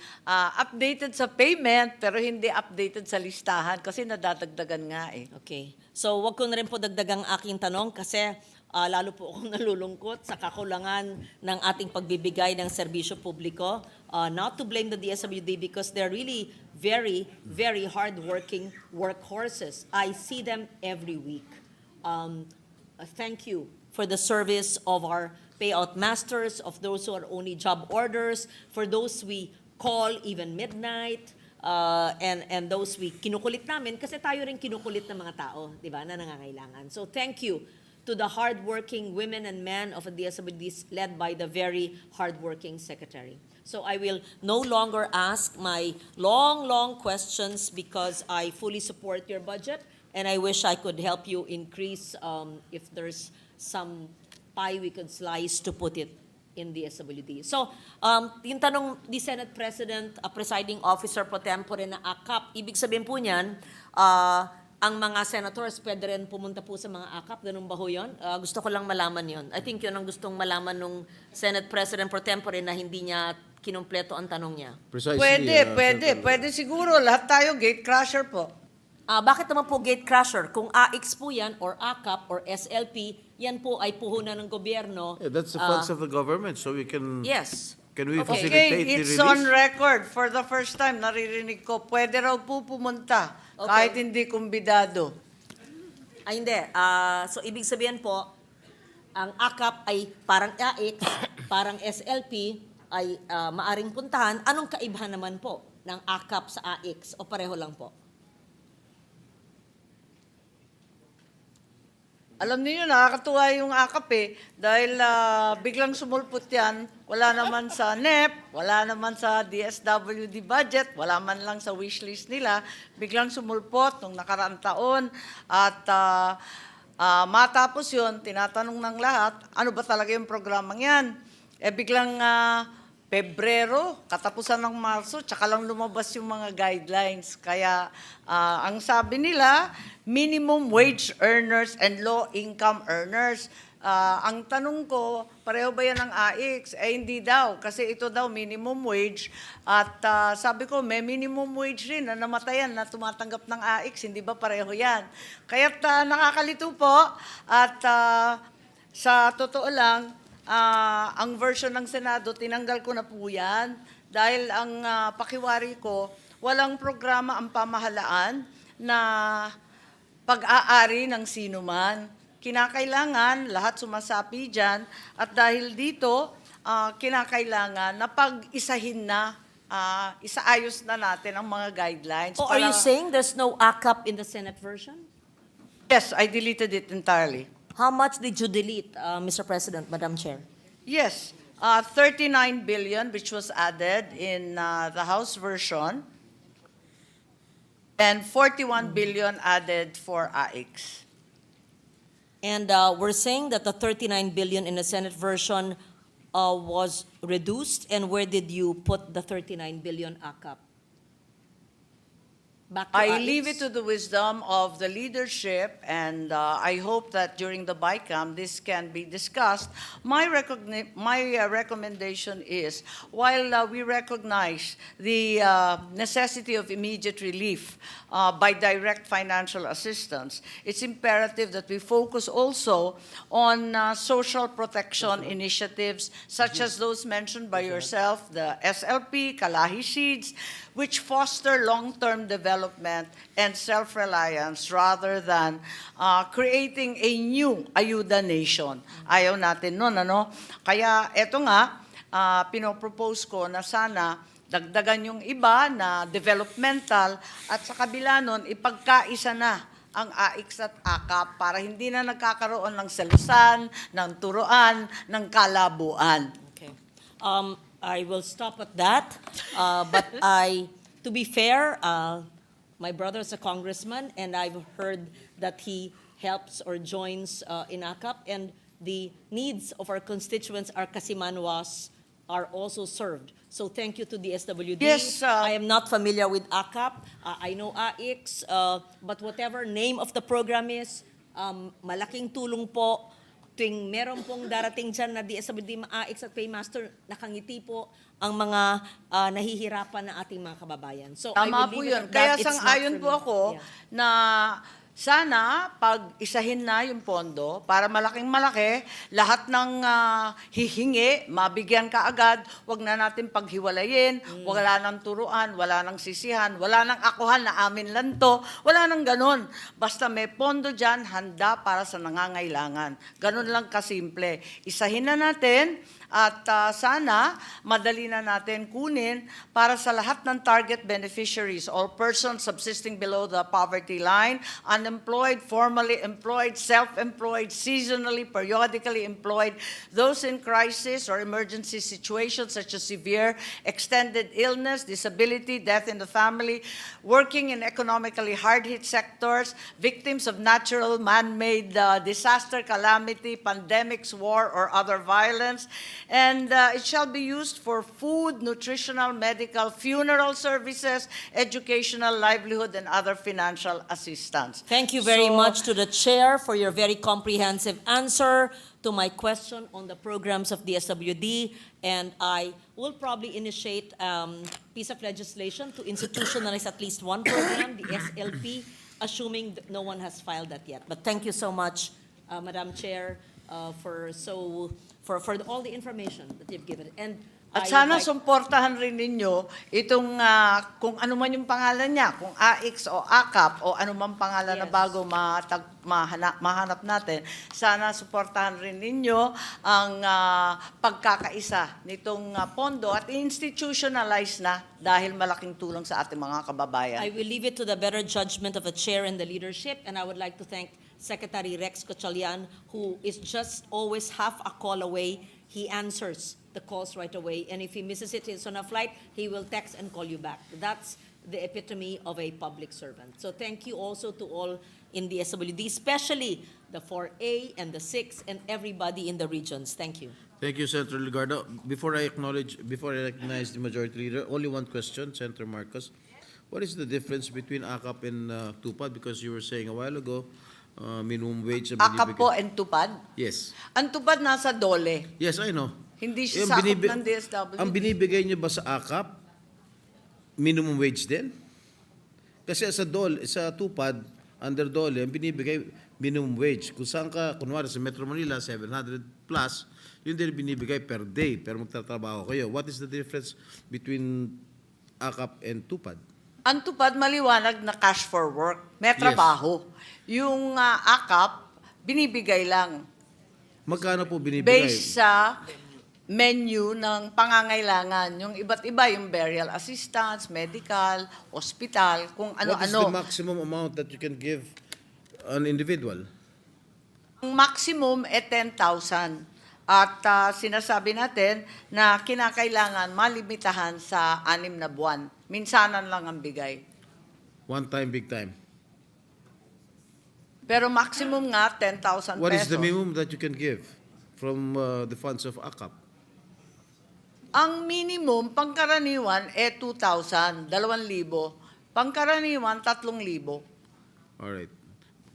updated sa payment, pero hindi updated sa listahan kasi nadadagdagan nga eh. Okay. So, wag ko na rin po dagdagang aking tanong kasi lalo po akong nalulungkot sa kakulangan ng ating pagbibigay ng serbisyo publiko. Not to blame the DSWD because they're really very, very hardworking workhorses. I see them every week. Thank you for the service of our payout masters, of those who are only job orders, for those we call even midnight, and those we kinukulit namin kasi tayo rin kinukulit ng mga tao, di ba, na nangangailangan. So thank you to the hardworking women and men of the DSWD led by the very hardworking secretary. So I will no longer ask my long questions because I fully support your budget and I wish I could help you increase if there's some pie we could slice to put it in the SWD. So, yung tanong ni Senate President, Presiding Officer Pro Tempore na AKAP, ibig sabihin po niyan, ang mga senators pwede rin pumunta po sa mga AKAP, ganun ba ho yun? Gusto ko lang malaman yun. I think yun ang gustong malaman nung Senate President Pro Tempore na hindi niya kinumpleto ang tanong niya. Precisely, Pwede siguro. Lahat tayo gate crusher po. Bakit naman po gate crusher? Kung AX po yan, or AKAP, or SLP, yan po ay puhunan ng gobyerno. Yeah, that's the funds of the government, so we can... Yes. Can we Okay, facilitate the it's release? on record. For the first time, naririnig ko, pwede raw po pumunta kahit hindi kumbidado. Ay, hindi. So, ibig sabihin po, ang AKAP ay parang AX, parang SLP ay maaring puntahan. Anong kaibahan naman po ng AKAP sa AX o pareho lang po? Alam niyo, nakakatuwa yung AKAP dahil biglang sumulpot yan, wala naman sa NEP, wala naman sa DSWD budget, wala man lang sa wishlist nila, biglang sumulpot nung nakaraang taon at matapos yun, tinatanong ng lahat, ano ba talaga yung programang yan? Biglang Pebrero, katapusan ng Marso, tsaka lang lumabas yung mga guidelines. Kaya ang sabi nila, minimum wage earners and low income earners. Ang tanong ko, pareho ba yan ng AX? Hindi daw, kasi ito daw minimum wage. At sabi ko, may minimum wage rin na namatayan na tumatanggap ng AX. Hindi ba pareho yan? Kaya't nakakalito po. At sa totoo lang, ang version ng Senado, tinanggal ko na po yan dahil ang pakiwari ko, walang programa ang pamahalaan na pag-aari ng sino man. Kinakailangan, lahat sumasapi dyan, at dahil dito, kinakailangan na pag-isahin na, isaayos na natin ang mga guidelines. Are you saying there's no AKAP in the Senate version? Yes, I deleted it entirely. How much did you delete, Mr. President, Madam Chair? Yes, 39 billion which was added in the House version and 41 billion added for AX. And we're saying that the 39 billion in the Senate version was reduced, and where did you put the 39 billion AKAP? Back to I AX? leave it to the wisdom of the leadership, and I hope that during the BICAM this can be discussed. My recommendation is, while we recognize the necessity of immediate relief by direct financial assistance, it's imperative that we focus also on social protection initiatives such as those mentioned by yourself, the SLP, Kalahi Seeds, which foster long-term development and self-reliance rather than creating a new ayuda nation. Ayaw natin nun, ano? Kaya eto nga, pinopropose ko na sana dagdagan yung iba na developmental at sa kabila nun, ipagkaisa na ang AX at AKAP para hindi na nagkakaroon ng selusan, ng turuan, ng kalabuan. Okay. I will stop at that. But to be fair, my brother's a congressman, and I've heard that he helps or joins in AKAP, and the needs of our constituents, our Kasimanwas, are also served. So thank you to the SWD. Yes, I am not familiar with AKAP. I know AX, but whatever name of the program is, malaking tulong po tuwing meron pong darating dyan na DSWD, AX at Paymaster, nakangiti po ang mga nahihirapan ng ating mga kababayan. So I Tama will po leave it yun. at Kaya that. It's not sang-ayon for po me. ako Yeah. na sana pag isahin na yung pondo para malaking malaki, lahat ng hihingi, mabigyan ka agad, wag na natin paghiwalayin, wala nang turuan, wala nang sisihan, wala nang akuhan na amin lang to, wala nang ganon. Basta may pondo dyan, handa para sa nangangailangan. Ganon lang kasimple. Isahin na natin at sana madali na natin kunin para sa lahat ng target beneficiaries, all persons subsisting below the poverty line, unemployed, formally employed, self-employed, seasonally, periodically employed, those in crisis or emergency situations such as severe, extended illness, disability, death in the family, working in economically hard-hit sectors, victims of natural man-made disaster, calamity, pandemics, war, or other violence. And it shall be used for food, nutritional, medical, funeral services, educational, livelihood, and other financial assistance. Thank you very So, much to the chair for your very comprehensive answer to my question on the programs of DSWD. And I will probably initiate piece of legislation to institutionalize at least one program, the SLP, assuming that no one has filed that yet. But thank you so much, Madam Chair, for all the information that you've given. And At I sana would like- sumportahan rin ninyo itong kung ano man yung pangalan niya, kung AX o AKAP o ano man pangalan na Yes. bago mahanap natin, sana suportahan rin ninyo ang pagkakaisa nitong pondo at institutionalize na dahil malaking tulong sa ating mga kababayan. I will leave it to the better judgment of the chair and the leadership, and I would like to thank Secretary Rex Gatchalian, who is just always half a call away. He answers the calls right away, and if he misses it, he's on a flight, he will text and call you back. That's the epitome of a public servant. So thank you also to all in the SWD, especially the 4A and the 6 and everybody in the regions. Thank you. Thank you, Senator Ligardo. Before I recognize the majority leader, only one question, Senator Marcos. What is the difference between AKAP and TUPAD? Because you were saying a while ago, minimum wage. AKAP po and tupad. Yes. Ang tupad nasa DOLE. Yes, I know. Hindi siya Yung sakop ng DSWD. Ang binibigay niyo ba sa AKAP, minimum wage din? Kasi sa TUPAD, under DOLE, ang binibigay minimum wage. Kung saan ka, kunwari sa Metro Manila, 700 plus, yun din binibigay per day, pero magtatrabaho kayo. What is the difference between AKAP and TUPAD? Ang tupad maliwanag na cash for work. May Yes. trabaho. Yung AKAP, binibigay lang. Magkano po binibigay? Based sa menu ng pangangailangan. Yung iba't iba, yung burial assistance, medical, hospital, kung What is the ano-ano. maximum amount that you can give an individual? Ang maximum 10,000. At sinasabi natin na kinakailangan malimitahan sa 6 na buwan. Minsanan lang ang bigay. One time, big time. Pero maximum nga 10,000 pesos. What is the minimum that you can give from the funds of AKAP? Ang minimum, pangkaraniwan, 2,000, 2,000. Pangkaraniwan, 3,000. Alright.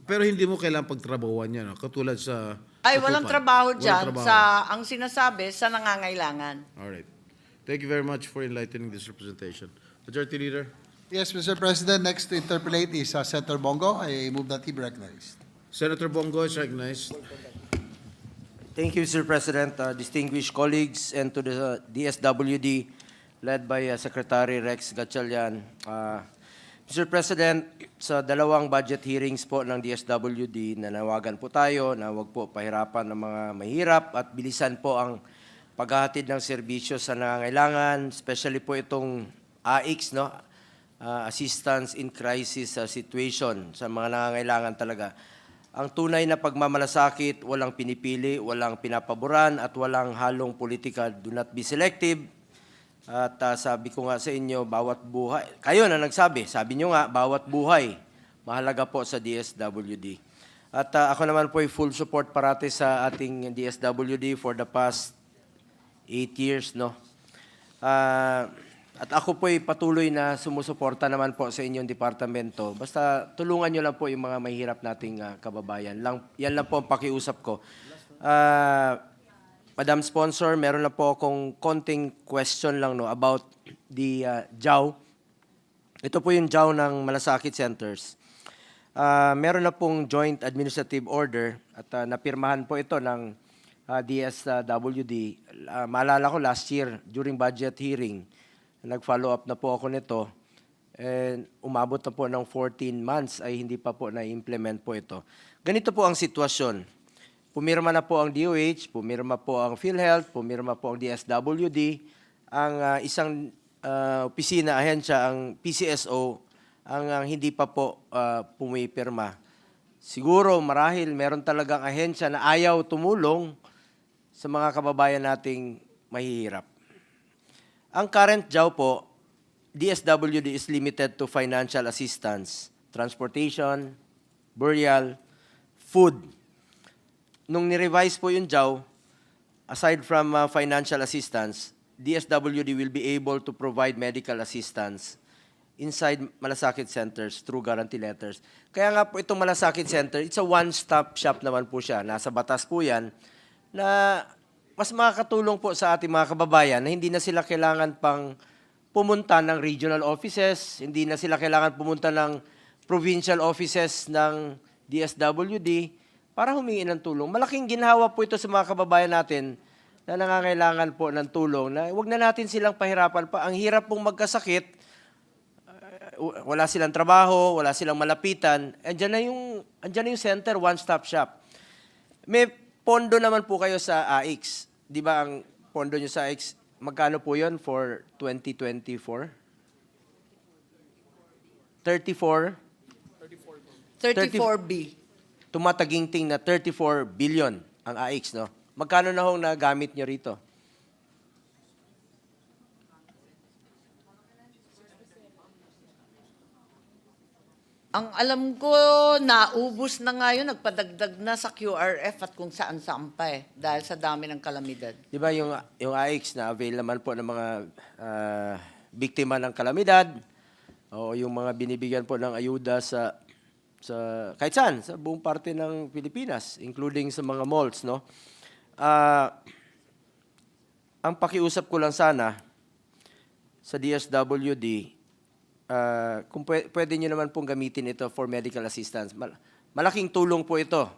Pero hindi mo kailangan pagtrabahuan yan, no? Katulad sa... Ay, sa walang TUPAD. trabaho Walang dyan trabaho. ang sinasabi sa nangangailangan. Alright. Thank you very much for enlightening this representation. Majority Leader? Yes, Mr. President, next to interpolate is Senator Bongo. I move that he be recognized. Senator Bongo is recognized. Thank you, Mr. President, distinguished colleagues, and to the DSWD led by Secretary Rex Gatchalian. Mr. President, sa dalawang budget hearings po ng DSWD, nanawagan po tayo na huwag po pahirapan ng mga mahirap at bilisan po ang paghahatid ng serbisyo sa nangangailangan, especially po itong AX, no? Assistance in Crisis Situation sa mga nangangailangan talaga. Ang tunay na pagmamalasakit, walang pinipili, walang pinapaboran, at walang halong politika. Do not be selective. At sabi ko nga sa inyo, bawat buhay, kayo na nagsabi, sabi nyo nga, bawat buhay, mahalaga po sa DSWD. At ako naman po ay full support parati sa ating DSWD for the past 8 years, no? At ako po ay patuloy na sumusuporta naman po sa inyong departamento. Basta tulungan nyo lang po yung mga mahirap nating kababayan. Yan lang po ang pakiusap ko. Madam Sponsor, meron na po akong konting question lang no, about the JAW. Ito po yung JAW ng Malasakit Centers. Meron na pong joint administrative order at napirmahan po ito ng DSWD. Maalala ko last year during budget hearing, nag-follow up na po ako nito. And umabot na po ng 14 months ay hindi pa po na-implement po ito. Ganito po ang sitwasyon. Pumirma na po ang DOH, pumirma po ang PhilHealth, pumirma po ang DSWD. Ang isang opisina, ahensya, ang PCSO, ang hindi pa po pumipirma. Siguro marahil meron talagang ahensya na ayaw tumulong sa mga kababayan nating mahihirap. Ang current JAW po, DSWD is limited to financial assistance, transportation, burial, food. Nung ni-revise po yung JAW, aside from financial assistance, DSWD will be able to provide medical assistance inside Malasakit Centers through guarantee letters. Kaya nga po itong Malasakit Center, it's a one-stop shop naman po siya. Nasa batas po yan na mas makakatulong po sa ating mga kababayan na hindi na sila kailangan pang pumunta ng regional offices, hindi na sila kailangan pumunta ng provincial offices ng DSWD para humingi ng tulong. Malaking ginhawa po ito sa mga kababayan natin na nangangailangan po ng tulong na huwag na natin silang pahirapan pa. Ang hirap pong magkasakit, wala silang trabaho, wala silang malapitan, andyan na yung center, one-stop shop. May pondo naman po kayo sa AIX. Di ba ang pondo nyo sa AIX, magkano po yun for 2024? 34B. Tumataginting na 34 billion ang AIX, no? Magkano na hong nagamit nyo rito? Ang alam ko, naubos na nga yun, nagpadagdag na sa QRF at kung saan-saan pa eh, dahil sa dami ng kalamidad. Di ba yung AIX na avail naman po ng mga biktima ng kalamidad o yung mga binibigyan po ng ayuda sa kahit saan, sa buong parte ng Pilipinas, including sa mga malls, no? Ang pakiusap ko lang sana sa DSWD, kung pwede nyo naman pong gamitin ito for medical assistance. Malaking tulong po ito.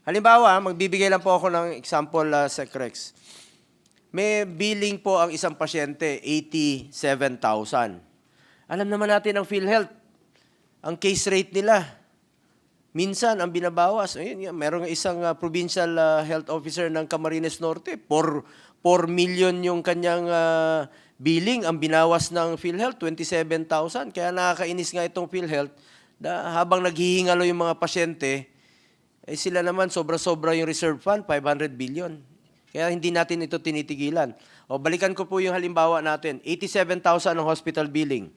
Halimbawa, magbibigay lang po ako ng example, Sec Rex. May billing po ang isang pasyente, 87,000. Alam naman natin ang PhilHealth, ang case rate nila, minsan ang binabawas. Ayun, merong isang provincial health officer ng Camarines Norte, 4 million yung kanyang billing, ang binawas ng PhilHealth, 27,000. Kaya nakakainis nga itong PhilHealth na habang naghihingalo yung mga pasyente, eh sila naman sobra-sobra yung reserve fund, 500 billion. Kaya hindi natin ito tinitigilan. O balikan ko po yung halimbawa natin, 87,000 ang hospital billing.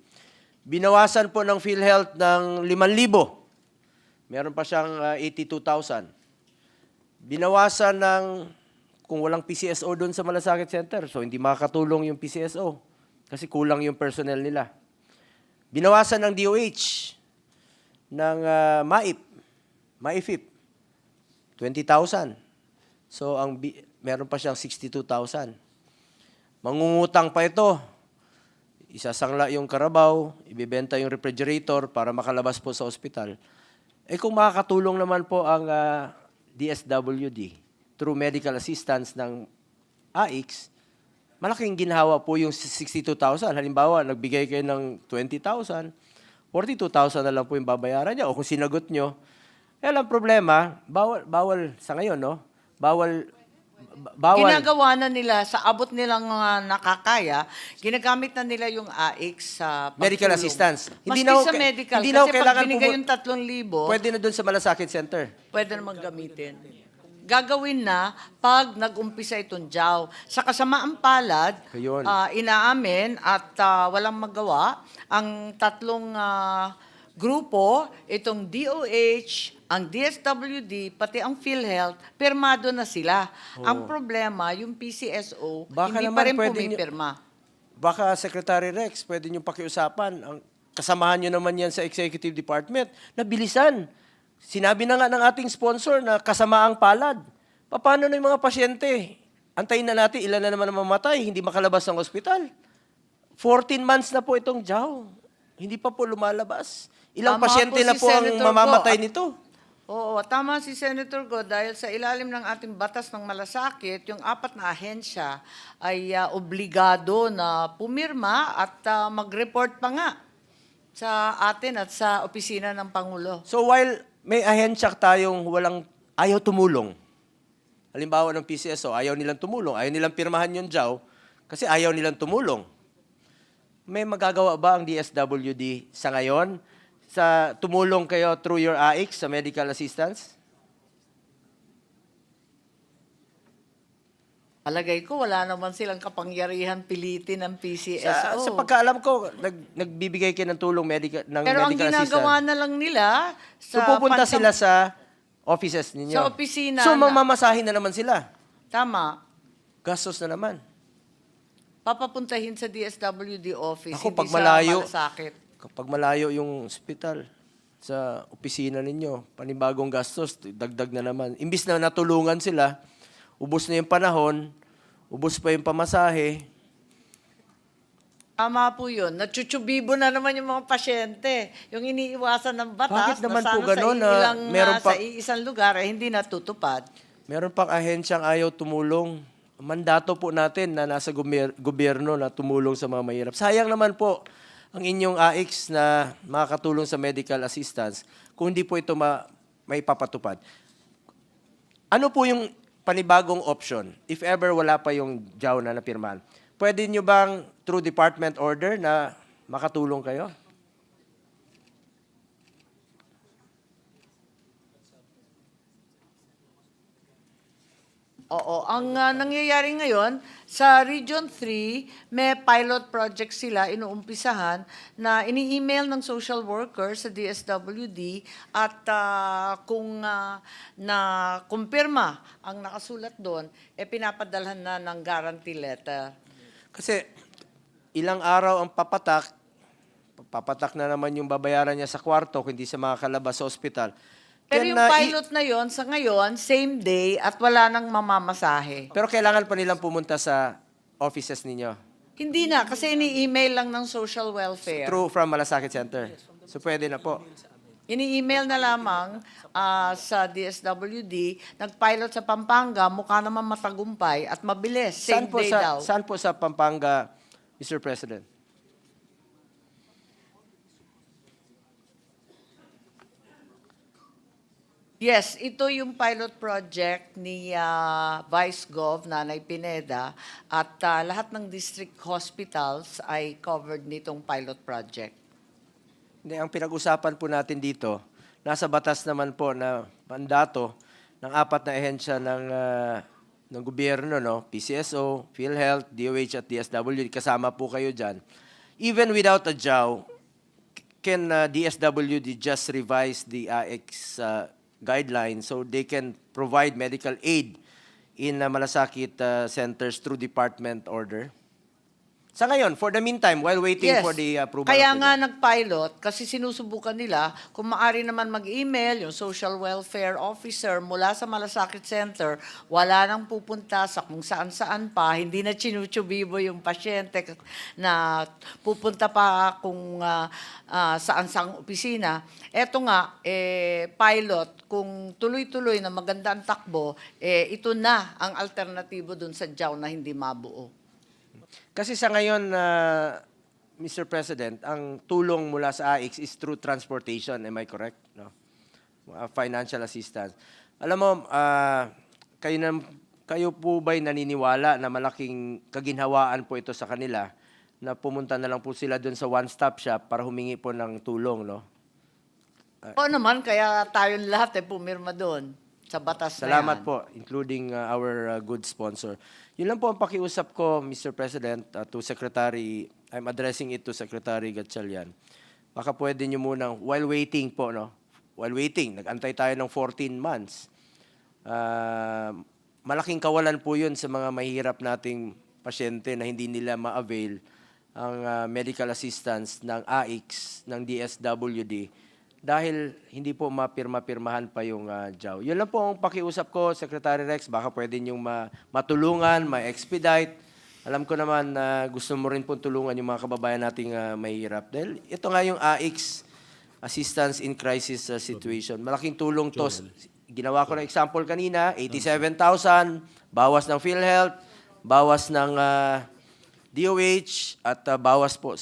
Binawasan po ng PhilHealth ng 5,000. Meron pa siyang 82,000. Binawasan ng, kung walang PCSO doon sa Malasakit Center, so hindi makakatulong yung PCSO kasi kulang yung personnel nila. Binawasan ng DOH, ng MAIFIP, 20,000. So meron pa siyang 62,000. Mangungutang pa ito. Isasangla yung karabaw, ibibenta yung refrigerator para makalabas po sa ospital. Eh kung makakatulong naman po ang DSWD through medical assistance ng AIX, malaking ginhawa po yung 62,000. Halimbawa, nagbigay kayo ng 20,000, 42,000 na lang po yung babayaran niya. O kung sinagot nyo, eh lang problema, bawal sa ngayon, no? Bawal. Ginagawa na nila, sa abot nilang nakakaya, ginagamit na nila yung AIX sa pagtulong. Medical assistance. Maski sa medical, hindi kasi kailangan pag binigay yung 3,000, pwede na doon sa Malasakit Center. pwede naman gamitin. Gagawin na pag nag-umpisa itong JAW. Sa kasamaang palad, Ayun. inaamin at walang magawa, ang tatlong grupo, itong DOH, ang DSWD, pati ang PhilHealth, pirmado na sila. Ang problema, yung PCSO, Baka hindi naman pa rin pwede pumipirma. Baka Secretary Rex, pwede nyo pakiusapan. Kasamahan nyo naman yan sa Executive Department na bilisan. Sinabi na nga ng ating sponsor na kasamaang palad. Paano na yung mga pasyente? Antayin na natin, ilan na naman ang mamatay, hindi makalabas ng ospital. 14 months na po itong JAW. Hindi pa po lumalabas. Ilang Tama pasyente po na si po ang Senator mamamatay Go. nito? Oo, tama si Senator Go dahil sa ilalim ng ating batas ng malasakit, yung 4 na ahensya ay obligado na pumirma at mag-report pa nga sa atin at sa opisina ng Pangulo. So while may ahensya tayong ayaw tumulong, halimbawa ng PCSO, ayaw nilang tumulong, ayaw nilang pirmahan yung JAW, kasi ayaw nilang tumulong. May magagawa ba ang DSWD sa ngayon sa tumulong kayo through your AIC sa medical assistance? Alagay ko, wala naman silang kapangyarihan pilitin ng PCSO. Sa pagkaalam ko, nagbibigay kayo ng tulong ng Pero ang medical ginagawa assistance. na lang nila So pupunta sila sa offices ninyo. Sa opisina So na- mamamasahin na naman sila. Tama. Gastos na naman. Papapuntahin sa DSWD office, Ako, hindi pag malayo, sa malasakit. kapag malayo yung hospital sa opisina ninyo, panibagong gastos, dagdag na naman. Imbis na natulungan sila, ubos na yung panahon, ubos pa yung pamasahe. Tama po yun. Natsuchubibo na naman yung mga pasyente. Yung iniiwasan ng batas Bakit naman na po sana ganun sa na ilang, meron sa pa- isang lugar ay hindi natutupad. Meron pang ahensyang ayaw tumulong. Mandato po natin na nasa gobyerno na tumulong sa mga mahirap. Sayang naman po ang inyong AICs na makakatulong sa medical assistance kung hindi po ito may papatupad. Ano po yung panibagong option if ever wala pa yung JAW na napirmahan? Pwede nyo bang through department order na makatulong kayo? Oo. Ang nangyayari ngayon, sa Region 3, may pilot project sila inuumpisahan na ini-email ng social worker sa DSWD at kung na-kumpirma ang nakasulat doon, pinapadalhan na ng guarantee letter. Kasi ilang araw ang papatak na naman yung babayaran niya sa kwarto kung hindi siya makakalabas sa ospital. Pero yung pilot na yon sa ngayon, same day at wala nang mamamasahe. Pero kailangan pa nilang pumunta sa offices ninyo. Hindi na, kasi ini-email lang ng social welfare. Through from Malasakit Center. So pwede na po. Ini-email na lamang sa DSWD, nag-pilot sa Pampanga, mukha naman matagumpay at mabilis, same day daw. Saan po sa Pampanga, Mr. President? Yes, ito yung pilot project ni Vice Gov Nanay Pineda at lahat ng district hospitals ay covered nitong pilot project. Hindi, ang pinag-usapan po natin dito, nasa batas naman po na mandato ng 4 na ehensya ng gobyerno, no? PCSO, PhilHealth, DOH at DSWD, kasama po kayo dyan. Even without a JAW, can DSWD just revise the AX guidelines so they can provide medical aid in malasakit centers through department order? Sa ngayon, for the meantime, while waiting for the approval. Kaya of the- nga nag-pilot kasi sinusubukan nila kung maaari naman mag-email yung social welfare officer mula sa Malasakit Center, wala nang pupunta sa kung saan-saan pa, hindi na chinuchubibo yung pasyente na pupunta pa kung saan-saang opisina. Eto nga, pilot, kung tuloy-tuloy na maganda ang takbo, ito na ang alternatibo dun sa JAW na hindi mabuo. Kasi sa ngayon, Mr. President, ang tulong mula sa AIX is through transportation. Am I correct? No? Financial assistance. Alam mo, kayo po ba'y naniniwala na malaking kaginhawaan po ito sa kanila na pumunta na lang po sila doon sa one-stop shop para humingi po ng tulong, no? Oo naman, kaya tayong lahat pumirma doon sa batas na Salamat yan. po, including our good sponsor. Yun lang po ang pakiusap ko, Mr. President, to Secretary, I'm addressing it to Secretary Gatchalian. Baka pwede nyo munang, while waiting po, no? While waiting, nag-antay tayo ng 14 months. Malaking kawalan po yun sa mga mahirap nating pasyente na hindi nila ma-avail ang medical assistance ng AIX, ng DSWD, dahil hindi po mapirma-pirmahan pa yung JAW. Yun lang po ang pakiusap ko, Secretary Rex, baka pwede niyong matulungan, ma-expedite. Alam ko naman na gusto mo rin po tulungan yung mga kababayan nating mahihirap. Dahil ito nga yung AICS, Assistance in Crisis Situation. Malaking tulong to. Ginawa ko na example kanina, 87,000, bawas ng PhilHealth, bawas ng DOH, at bawas po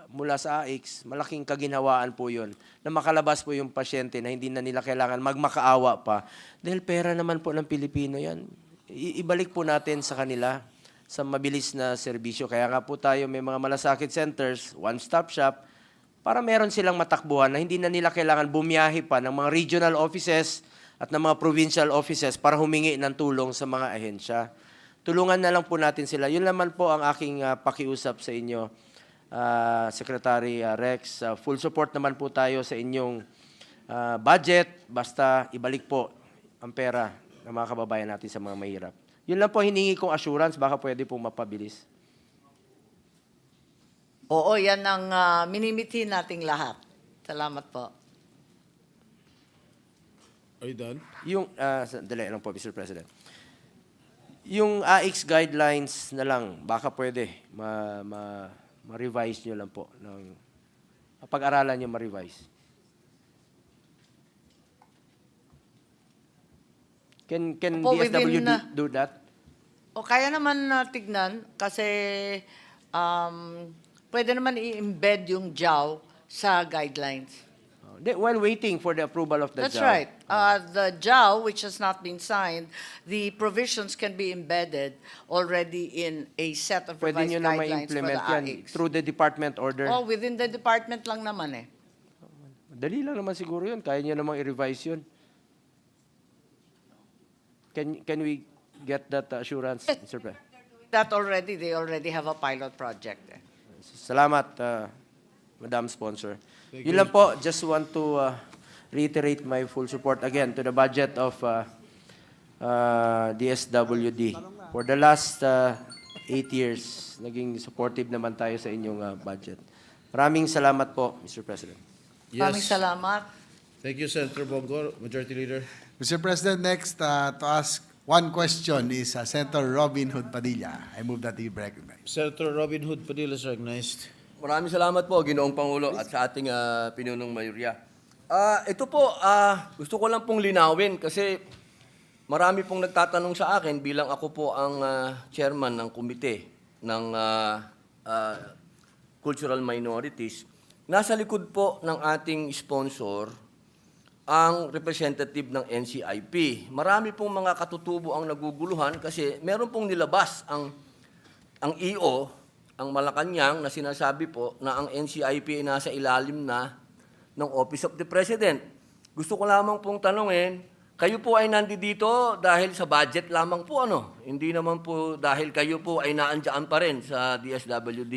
mula sa AICS. Malaking kaginhawaan po yun na makalabas po yung pasyente na hindi na nila kailangan magmakaawa pa. Dahil pera naman po ng Pilipino yan. Ibalik po natin sa kanila sa mabilis na serbisyo. Kaya nga po tayo may mga malasakit centers, one-stop shop, para meron silang matakbuhan na hindi na nila kailangan bumiyahe pa ng mga regional offices at ng mga provincial offices para humingi ng tulong sa mga ahensya. Tulungan na lang po natin sila. Yun naman po ang aking pakiusap sa inyo, Secretary Rex. Full support naman po tayo sa inyong budget, basta ibalik po ang pera ng mga kababayan natin sa mga mahirap. Yun lang po hiningi kong assurance, baka pwede pong mapabilis. Oo, yan ang minimithi nating lahat. Salamat po. Are you done? Yung, sandali lang po, Mr. President. Yung AICS guidelines na lang, baka pwede ma-revise nyo lang po. Pag-aralan nyo ma-revise. Can Opo, DSWD do that? O kaya naman tignan kasi pwede naman i-embed yung JAW sa guidelines. While waiting for the approval of the That's JAW. right. The JAW, which has not been signed, the provisions can be embedded already in a set of Pwede revised nyo na guidelines for ma-implement the yan AICS. through the department order. Oh, within the department lang naman eh. Dali lang naman siguro yun. Kaya nyo namang i-revise yun. Can we get that assurance, Mr. President? That already, they already have a pilot project. Salamat, Madam Sponsor. Yun lang po, just want to reiterate my full support again to the budget of DSWD. For the last 8 years, naging supportive naman tayo sa inyong budget. Maraming salamat po, Mr. President. Maraming salamat. Thank you, Senator Bongo, Majority Leader. Mr. President, next to ask one question is Senator Robin Hood Padilla. I move that he be recognized. Senator Robin Hood Padilla is recognized. Maraming salamat po, Ginoong Pangulo, at sa ating pinunong mayorya. Ito po, gusto ko lang pong linawin kasi marami pong nagtatanong sa akin bilang ako po ang chairman ng komite ng cultural minorities. Nasa likod po ng ating sponsor ang representative ng NCIP. Marami pong mga katutubo ang naguguluhan kasi meron pong nilabas ang EO, ang Malacanang, na sinasabi po na ang NCIP ay nasa ilalim na ng Office of the President. Gusto ko lamang pong tanungin, kayo po ay nandito dahil sa budget lamang po, ano? Hindi naman po dahil kayo po ay naandyan pa rin sa DSWD.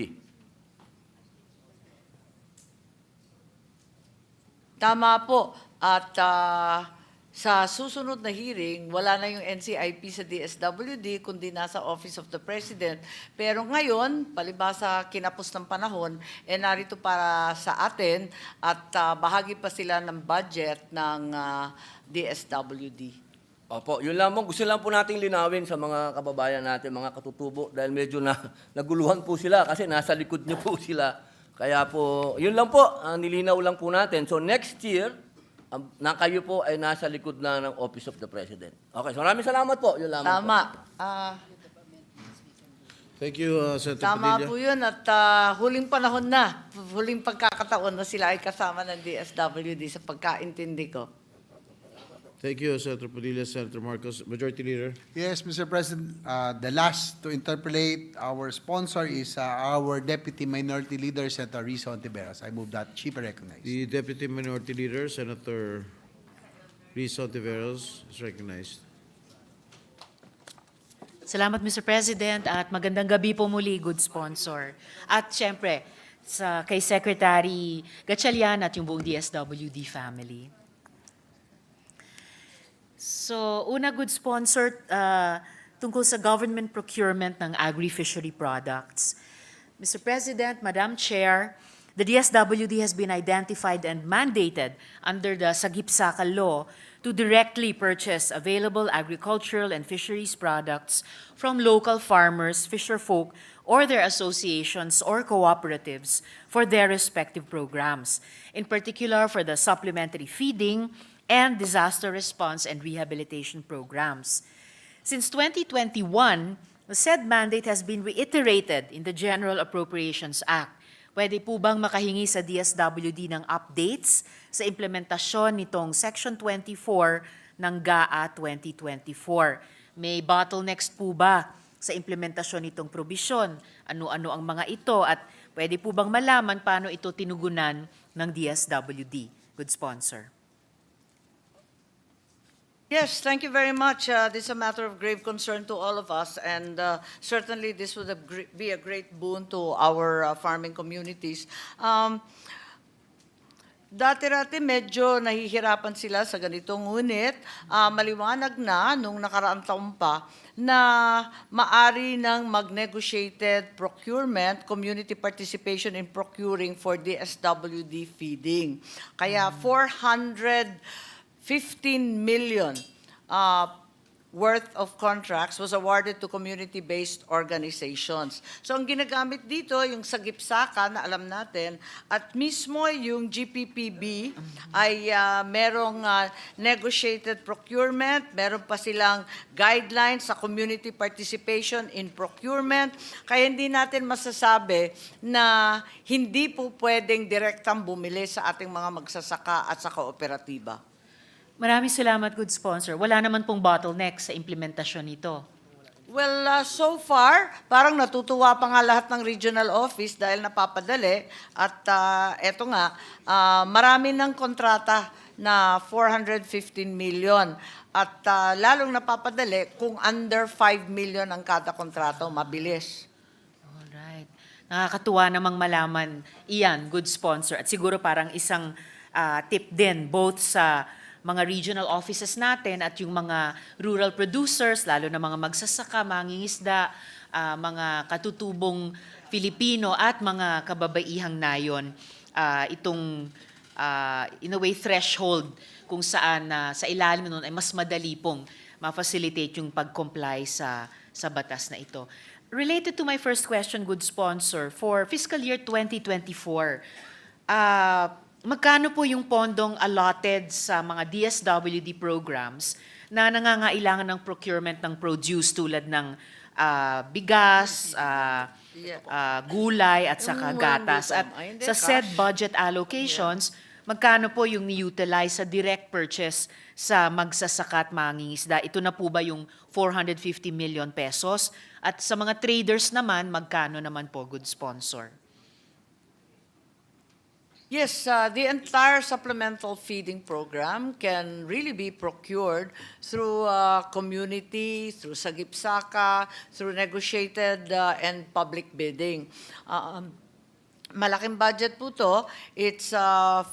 Tama po. At sa susunod na hearing, wala na yung NCIP sa DSWD, kundi nasa Office of the President. Pero ngayon, palibhasa kinapos ng panahon, narito para sa atin at bahagi pa sila ng budget ng DSWD. Opo, yun lamang. Gusto lang po nating linawin sa mga kababayan natin, mga katutubo, dahil medyo naguluhan po sila kasi nasa likod niyo po sila. Kaya po, yun lang po, nilinaw lang po natin. So next year, na kayo po ay nasa likod na ng Office of the President. Okay, so maraming salamat po. Yun lamang Tama. Thank you, Senator Tama Padilla. po yun at huling panahon na, huling pagkakataon na sila ay kasama ng DSWD sa pagkaintindi ko. Thank you, Senator Padilla. Senator Marcos, Majority Leader. Yes, Mr. President, the last to interpolate our sponsor is our Deputy Minority Leader, Senator Risa Ontiveros. I move that she be recognized. The Deputy Minority Leader, Senator Risa Ontiveros, is recognized. Salamat, Mr. President, at magandang gabi po muli, good sponsor. At syempre, kay Secretary Gatchalian at yung buong DSWD family. So, una, good sponsor, tungkol sa government procurement ng agri-fishery products. Mr. President, Madam Chair, the DSWD has been identified and mandated under the Sagip-Saka law to directly purchase available agricultural and fisheries products from local farmers, fisherfolk, or their associations or cooperatives for their respective programs, in particular for the supplementary feeding and disaster response and rehabilitation programs. Since 2021, the said mandate has been reiterated in the General Appropriations Act. Pwede po bang makahingi sa DSWD ng updates sa implementasyon nitong Section 24 ng GAA 2024? May bottlenecks po ba sa implementasyon nitong probisyon? Ano-ano ang mga ito at pwede po bang malaman paano ito tinugunan ng DSWD? Good sponsor. Yes, thank you very much. This is a matter of grave concern to all of us, and certainly this would be a great boon to our farming communities. Dati-rati medyo nahihirapan sila sa ganitong ngunit maliwanag na nung nakaraang taon pa na maari ng mag-negotiated procurement, community participation in procuring for DSWD feeding. Kaya 415 million worth of contracts was awarded to community-based organizations. So ang ginagamit dito, yung Sagip-Saka na alam natin, at mismo yung GPPB ay merong negotiated procurement, meron pa silang guidelines sa community participation in procurement, kaya hindi natin masasabi na hindi po pwedeng direktang bumili sa ating mga magsasaka at sa kooperatiba. Maraming salamat, good sponsor. Wala naman pong bottleneck sa implementasyon nito. Well, so far, parang natutuwa pa nga lahat ng regional office dahil napapadali. At eto nga, marami ng kontrata na 415 million. At lalong napapadali kung under 5 million ang kada kontrato, mabilis. Alright. Nakakatuwa namang malaman iyan, good sponsor. At siguro parang isang tip din both sa mga regional offices natin at yung mga rural producers, lalo na mga magsasaka, mangingisda, mga katutubong Filipino at mga kababaihang nayon, itong in a way threshold kung saan sa ilalim nun ay mas madali pong ma-facilitate yung pag-comply sa batas na ito. Related to my first question, good sponsor, for fiscal year 2024, magkano po yung pondong allotted sa mga DSWD programs na nangangailangan ng procurement ng produce tulad ng bigas, gulay at saka gatas? At sa said budget allocations, magkano po yung ni-utilize sa direct purchase sa magsasaka at mangingisda? Ito na po ba yung 450 million pesos? At sa mga traders naman, magkano naman po, good sponsor? Yes, the entire supplemental feeding program can really be procured through community, through Sagip-Saka, through negotiated and public bidding. Malaking budget po to. It's 4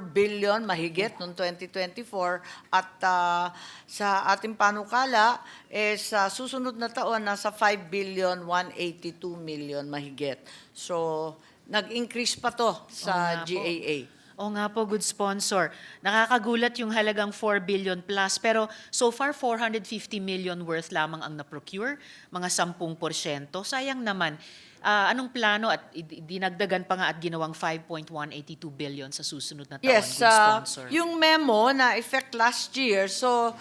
billion mahigit noong 2024 at sa ating panukala is susunod na taon nasa 5 billion 182 million mahigit. So nag-increase pa to sa GAA. Oo nga po, good sponsor. Nakakagulat yung halagang 4 billion plus, pero so far 450 million worth lamang ang na-procure, mga 10%. Sayang naman. Anong plano at dinagdagan pa nga at ginawang 5.182 billion sa susunod na taon, Yes, good sponsor? yung memo na effect last year, so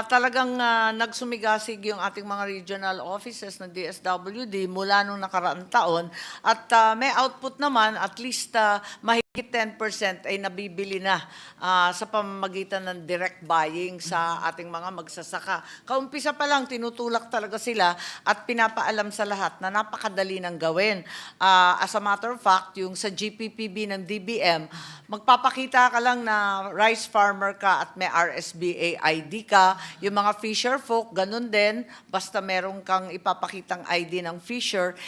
talagang nagsumigasig yung ating mga regional offices ng DSWD mula nung nakaraang taon at may output naman at least mahigit 10% ay nabibili na sa pamamagitan ng direct buying sa ating mga magsasaka. Kaumpisa pa lang, tinutulak talaga sila at pinapaalam sa lahat na napakadali ng gawin. As a matter of fact, yung sa GPPB ng DBM, magpapakita ka lang na rice farmer ka at may RSBA ID ka. Yung mga fisher folk, ganun din, basta meron kang ipapakitang ID ng fisher,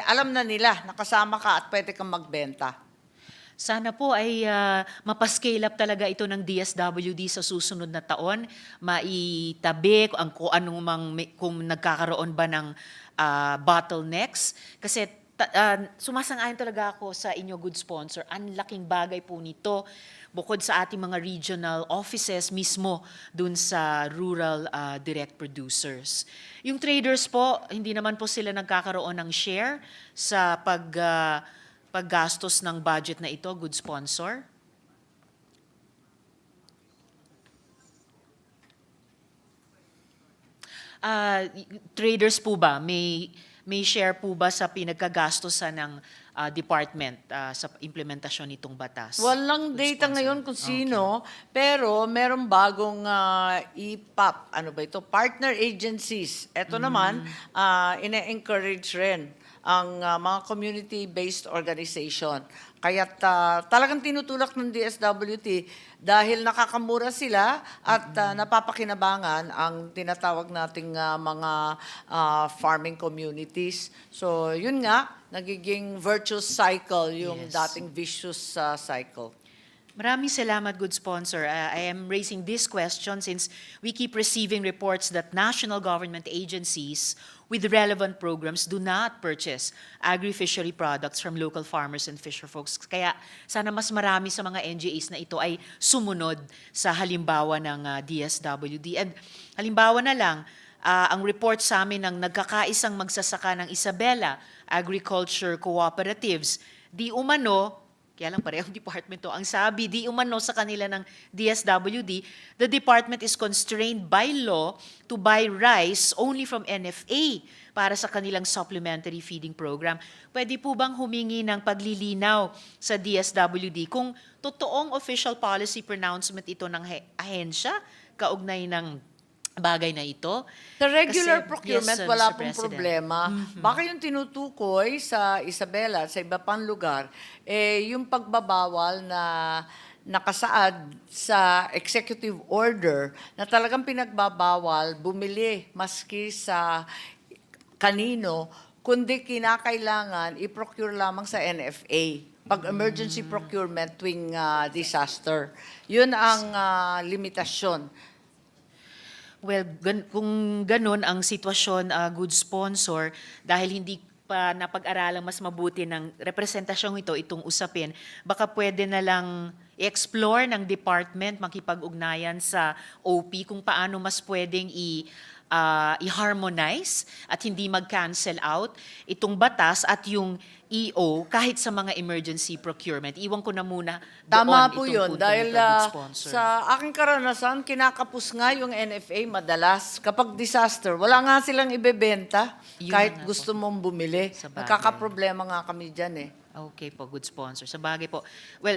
alam na nila, nakasama ka at pwede kang magbenta. Sana po ay mapascale up talaga ito ng DSWD sa susunod na taon, maitabi kung nagkakaroon ba ng bottlenecks. Kasi sumasang-ayon talaga ako sa inyo, good sponsor. Ang laking bagay po nito bukod sa ating mga regional offices mismo dun sa rural direct producers. Yung traders po, hindi naman po sila nagkakaroon ng share sa paggastos ng budget na ito, good sponsor. Traders po ba, may share po ba sa pinagkagastosan ng department sa implementasyon nitong batas? Walang data ngayon kung sino, pero merong bagong EPAP, ano ba ito? Partner agencies. Ito naman, ine-encourage rin ang mga community-based organization. Kaya talagang tinutulak ng DSWT dahil nakakamura sila at napapakinabangan ang tinatawag nating mga farming communities. So yun nga, nagiging virtuous cycle yung dating vicious cycle. Maraming salamat, good sponsor. I am raising this question since we keep receiving reports that national government agencies with relevant programs do not purchase agri-fishery products from local farmers and fisherfolks. Kaya sana mas marami sa mga NGAs na ito ay sumunod sa halimbawa ng DSWD. And halimbawa na lang, ang report sa amin ng nagkakaisang magsasaka ng Isabela Agriculture Cooperatives, di umano, kaya lang parehong department to. Ang sabi, di umano sa kanila ng DSWD, the department is constrained by law to buy rice only from NFA para sa kanilang supplementary feeding program. Pwede po bang humingi ng paglilinaw sa DSWD kung totoong official policy pronouncement ito ng ahensya kaugnay ng bagay na ito? Sa regular Kasi- procurement, Yes, wala Mr. pong President. problema. Baka yung tinutukoy sa Isabela, sa iba pang lugar, yung pagbabawal na nakasaad sa executive order na talagang pinagbabawal bumili maski sa kanino, kundi kinakailangan i-procure lamang sa NFA pag emergency procurement tuwing disaster. Yun ang limitasyon. Well, kung ganun ang sitwasyon, good sponsor, dahil hindi pa napag-aralang mas mabuti ng representasyong ito, itong usapin, baka pwede na lang i-explore ng department, makipag-ugnayan sa OP kung paano mas pwedeng i-harmonize at hindi mag-cancel out itong batas at yung EO kahit sa mga emergency procurement. Iwan ko na muna Tama doon po itong yun. punto Dahil nito, good sponsor. sa aking karanasan, kinakapos nga yung NFA madalas. Kapag disaster, wala nga silang ibebenta Yun kahit na nga gusto mong bumili. Sa bagay. Nagkakaproblema nga kami dyan eh. Okay po, good sponsor. Sa bagay po. Well,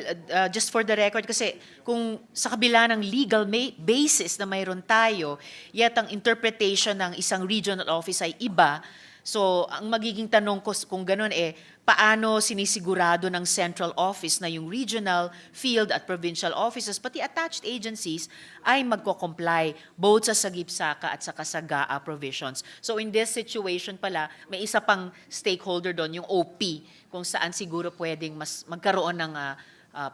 just for the record, kasi kung sa kabila ng legal basis na mayroon tayo, yet ang interpretation ng isang regional office ay iba, so ang magiging tanong ko kung ganun paano sinisigurado ng central office na yung regional, field at provincial offices, pati attached agencies, ay magko-comply both sa sagip-saka at sa kasagaa provisions. So in this situation pala, may isa pang stakeholder doon, yung OP, kung saan siguro pwedeng mas magkaroon ng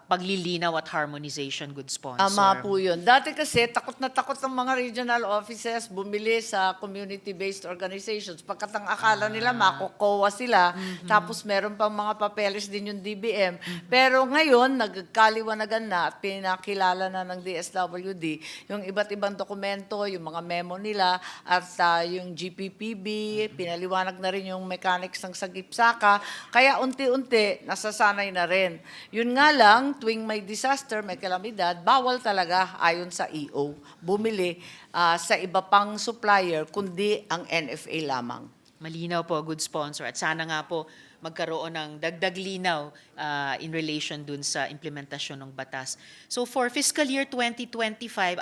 paglilinaw at harmonization, good sponsor. Tama po yun. Dati kasi, takot na takot ang mga regional offices bumili sa community-based organizations. Pagkat ang akala nila, makukowa sila, tapos meron pang mga papeles din yung DBM. Pero ngayon, nagkaliwanagan na at pinakilala na ng DSWD yung iba't ibang dokumento, yung mga memo nila, at yung GPPB, pinaliwanag na rin yung mechanics ng sagip-saka. Kaya unti-unti, nasasanay na rin. Yun nga lang, tuwing may disaster, may kalamidad, bawal talaga ayon sa EO bumili sa iba pang supplier kundi ang NFA lamang. Malinaw po, good sponsor. At sana nga po magkaroon ng dagdag linaw in relation dun sa implementasyon ng batas. So for fiscal year 2025,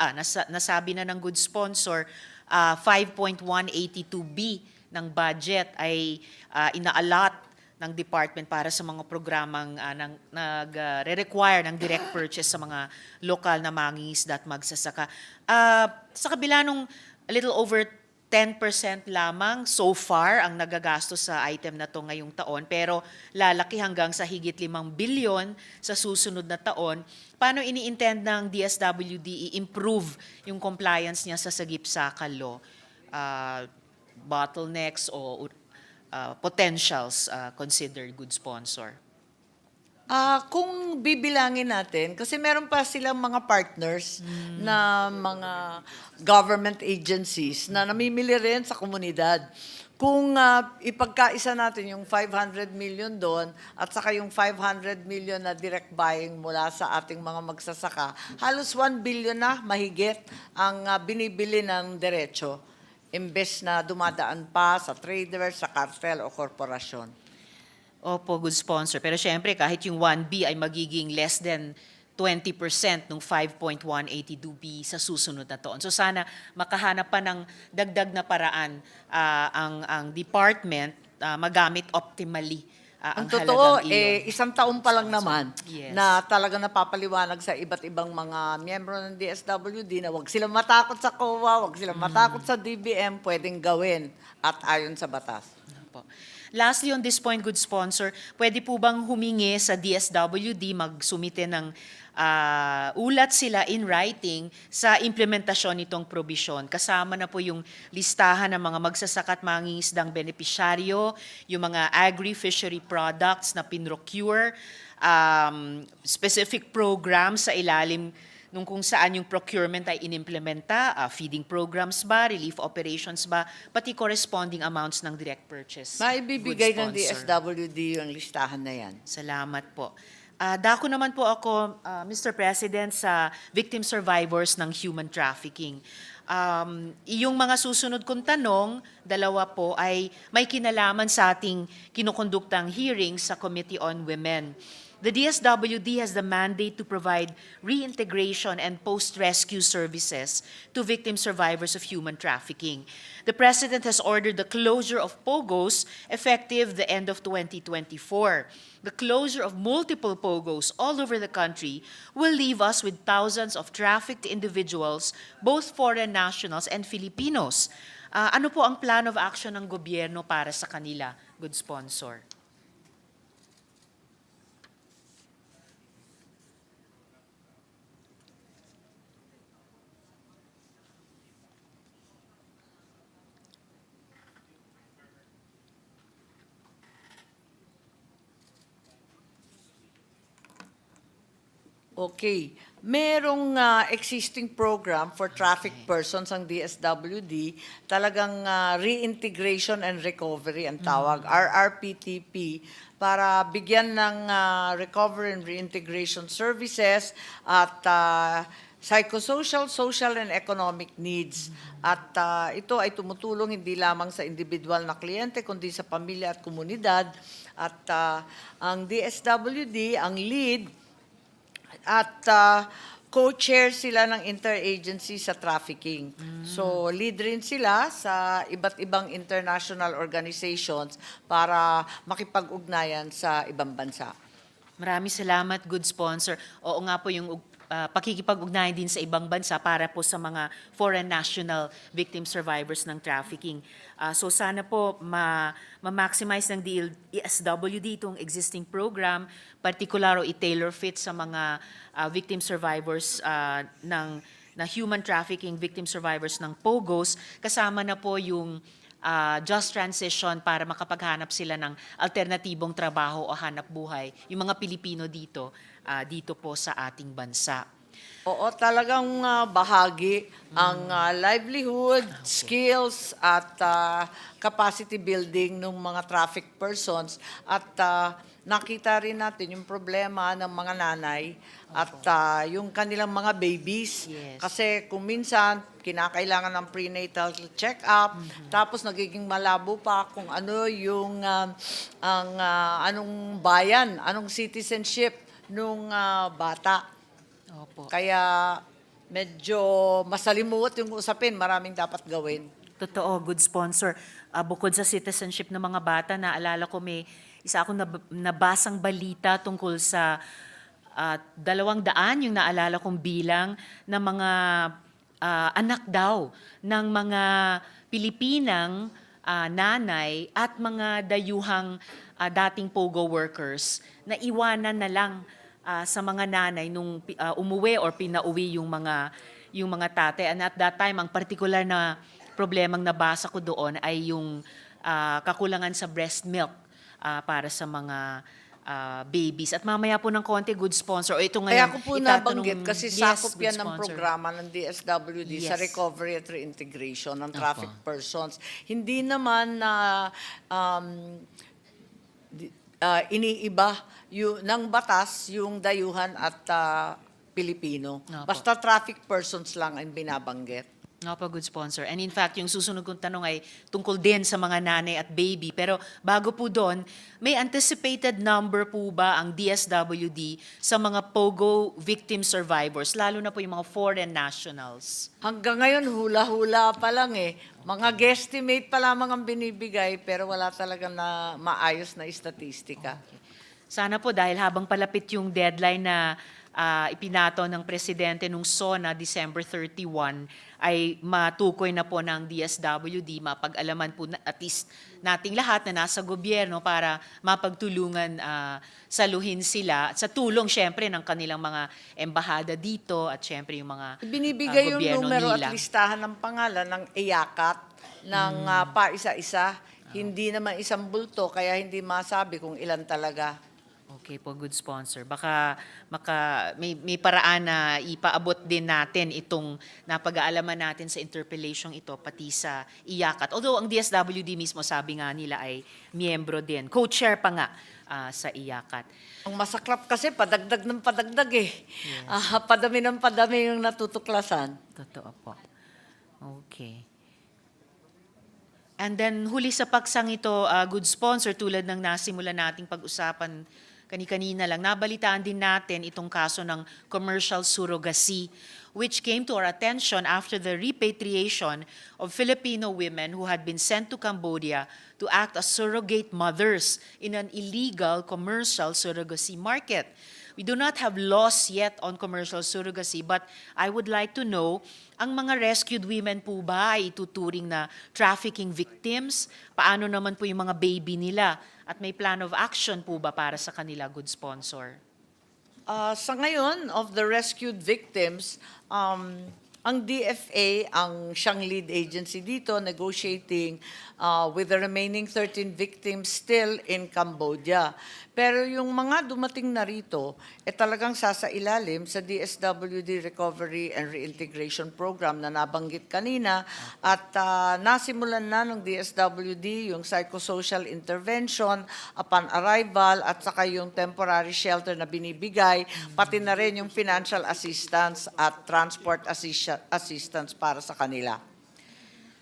nasabi na ng good sponsor, 5.182B ng budget ay ina-allot ng department para sa mga programang nag-require ng direct purchase sa mga lokal na mangingisda at magsasaka. Sa kabila nung a little over 10% lamang so far ang nagagastos sa item na to ngayong taon, pero lalaki hanggang sa higit 5 bilyon sa susunod na taon. Paano ini-intend ng DSWD i-improve yung compliance niya sa sagip-saka law? Bottlenecks o potentials considered, good sponsor? Kung bibilangin natin, kasi meron pa silang mga partners na mga government agencies na namimili rin sa komunidad. Kung ipagkaisa natin yung 500 million doon at saka yung 500 million na direct buying mula sa ating mga magsasaka, halos 1 billion na mahigit ang binibili ng derecho, imbes na dumadaan pa sa traders, sa cartel o korporasyon. Opo, good sponsor. Pero syempre, kahit yung 1B ay magiging less than 20% ng 5.182B sa susunod na taon. So sana makahanap pa ng dagdag na paraan ang department magamit optimally ang Totoo, halagang iyon. isang taon pa lang naman Yes. na talaga napapaliwanag sa iba't ibang mga miyembro ng DSWD na wag silang matakot sa COA, wag silang matakot sa DBM, pwedeng gawin at ayon sa batas. Po. Lastly, on this point, good sponsor, pwede po bang humingi sa DSWD magsumite ng ulat sila in writing sa implementasyon nitong probisyon? Kasama na po yung listahan ng mga magsasaka at mangingisdang benepisyaryo, yung mga agri-fishery products na pinrocure, specific programs sa ilalim nung kung saan yung procurement ay inimplementa, feeding programs ba, relief operations ba, pati corresponding amounts ng direct purchase. Maibibigay Good ng sponsor. DSWD yung listahan na yan. Salamat po. Dako naman po ako, Mr. President, sa victim survivors ng human trafficking. Yung mga susunod kong tanong, dalawa po, ay may kinalaman sa ating kinukonduktang hearings sa Committee on Women. The DSWD has the mandate to provide reintegration and post-rescue services to victim survivors of human trafficking. The President has ordered the closure of POGOs effective the end of 2024. The closure of multiple POGOs all over the country will leave us with thousands of trafficked individuals, both foreign nationals and Filipinos. Ano po ang plan of action ng gobyerno para sa kanila, good sponsor? Okay. Merong existing program for trafficked persons ang DSWD, talagang reintegration and recovery ang tawag, RRPTP, para bigyan ng recovery and reintegration services at psychosocial, social, and economic needs. At ito ay tumutulong hindi lamang sa individual na kliyente, kundi sa pamilya at komunidad. At ang DSWD, ang lead, at co-chair sila ng interagency sa trafficking. So lead rin sila sa iba't ibang international organizations para makipag-ugnayan sa ibang bansa. Maraming salamat, good sponsor. Oo nga po yung pakikipag-ugnayan din sa ibang bansa para po sa mga foreign national victim survivors ng trafficking. So sana po ma-maximize ng DSWD itong existing program, particular o i-tailor fit sa mga victim survivors na human trafficking victim survivors ng POGOs, kasama na po yung just transition para makapaghanap sila ng alternatibong trabaho o hanap buhay, yung mga Pilipino dito po sa ating bansa. Oo, talagang bahagi ang livelihood, skills at capacity building ng mga trafficked persons at nakita rin natin yung problema ng mga nanay at yung kanilang mga babies. Yes. Kasi kung minsan kinakailangan ng prenatal check-up, tapos nagiging malabo pa kung ano yung anong bayan, anong citizenship nung bata. Opo. Kaya medyo masalimuot yung usapin, maraming dapat gawin. Totoo, good sponsor. Bukod sa citizenship ng mga bata, naalala ko may isa akong nabasang balita tungkol sa 200 yung naalala kong bilang ng mga anak daw ng mga Pilipinang nanay at mga dayuhang dating POGO workers na iwanan na lang sa mga nanay nung umuwi or pinauwi yung mga tatay. And at that time, ang particular na problemang nabasa ko doon ay yung kakulangan sa breast milk para sa mga babies. At mamaya po ng konti, good sponsor. O ito Kaya ngayon, ko po itatanong- nabanggit kasi Yes, sakop good yan ng sponsor. programa ng DSWD sa Yes. recovery at reintegration ng Opo. traffic persons. Hindi naman na iniiba ng batas yung dayuhan at Pilipino. Opo. Basta traffic persons lang ang binabanggit. Nga po, good sponsor. And in fact, yung susunod kong tanong ay tungkol din sa mga nanay at baby. Pero bago po doon, may anticipated number po ba ang DSWD sa mga POGO victim survivors, lalo na po yung mga foreign nationals? Hanggang ngayon, hula-hula pa lang eh. Mga guesstimate pa lamang ang binibigay pero wala talaga na maayos na istatistika. Sana po dahil habang palapit yung deadline na ipinato ng Presidente nung SONA, December 31, ay matukoy na po ng DSWD, mapag-alaman po at least nating lahat na nasa gobyerno para mapagtulungan, saluhin sila. Sa tulong syempre ng kanilang mga embahada dito at syempre yung mga Binibigay yung gobyerno numero nila. at listahan ng pangalan ng iyakat ng paisa-isa. Hindi naman isang bulto kaya hindi masabi kung ilan talaga. Okay po, good sponsor. Baka may paraan na ipaabot din natin itong napag-aalaman natin sa interpellation ito, pati sa iyakat. Although ang DSWD mismo sabi nga nila ay miyembro din. Co-chair pa nga sa iyakat. Ang masaklap kasi padagdag ng padagdag eh. Padami ng padami yung natutuklasan. Totoo po. Okay. And then huli sa paksang ito, good sponsor, tulad ng nasimula nating pag-usapan kani-kanina lang, nabalitaan din natin itong kaso ng commercial surrogacy, which came to our attention after the repatriation of Filipino women who had been sent to Cambodia to act as surrogate mothers in an illegal commercial surrogacy market. We do not have laws yet on commercial surrogacy, but I would like to know, ang mga rescued women po ba ay ituturing na trafficking victims? Paano naman po yung mga baby nila? At may plan of action po ba para sa kanila, good sponsor? Sa ngayon, of the rescued victims, ang DFA ang siyang lead agency dito, negotiating with the remaining 13 victims still in Cambodia. Pero yung mga dumating na rito, talagang sasailalim sa DSWD Recovery and Reintegration Program na nabanggit kanina at nasimulan na ng DSWD yung psychosocial intervention upon arrival at saka yung temporary shelter na binibigay, pati na rin yung financial assistance at transport assistance para sa kanila.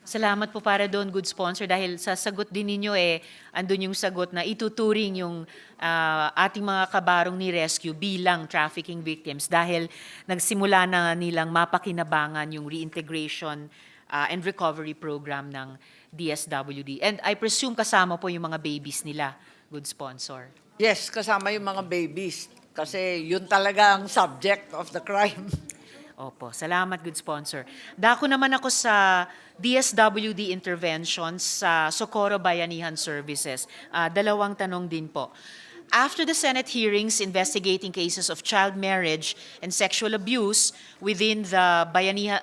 Salamat po para doon, good sponsor, dahil sa sagot din ninyo andun yung sagot na ituturing yung ating mga kabarong ni rescue bilang trafficking victims dahil nagsimula na nilang mapakinabangan yung reintegration and recovery program ng DSWD. And I presume kasama po yung mga babies nila, good sponsor. Yes, kasama yung mga babies kasi yun talaga ang subject of the crime. Opo, salamat, good sponsor. Dako naman ako sa DSWD interventions sa Socorro Bayanihan Services. Dalawang tanong din po. After the Senate hearings investigating cases of child marriage and sexual abuse within the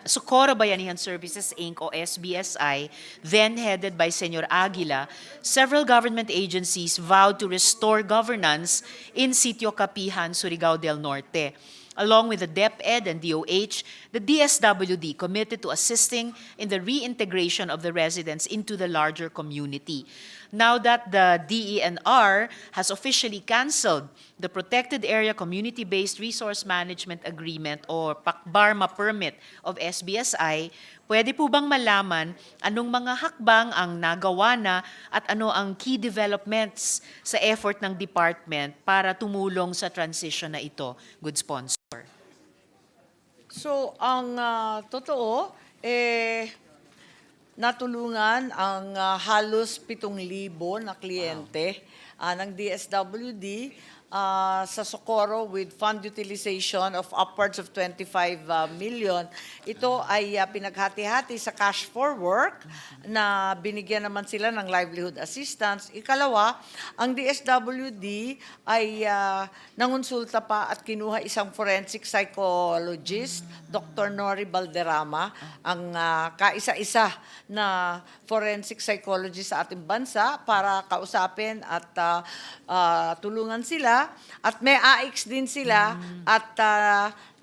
Socorro Bayanihan Services, Inc. o SBSI, then headed by Senyor Aguila, several government agencies vowed to restore governance in Sitio Capihan, Surigao del Norte. Along with the DepEd and DOH, the DSWD committed to assisting in the reintegration of the residents into the larger community. Now that the DENR has officially canceled the Protected Area Community-Based Resource Management Agreement or PACBARMA permit of SBSI, pwede po bang malaman anong mga hakbang ang nagawa na at ano ang key developments sa effort ng department para tumulong sa transition na ito, good sponsor? So, ang totoo, natulungan ang halos 7,000 na kliyente ng DSWD sa Socorro with fund utilization of upwards of 25 million. Ito ay pinaghati-hati sa cash for work na binigyan naman sila ng livelihood assistance. Ikalawa, ang DSWD ay nangonsulta pa at kinuha isang forensic psychologist, Dr. Nori Balderrama, ang kaisa-isa na forensic psychologist sa ating bansa para kausapin at tulungan sila. At may AX din sila at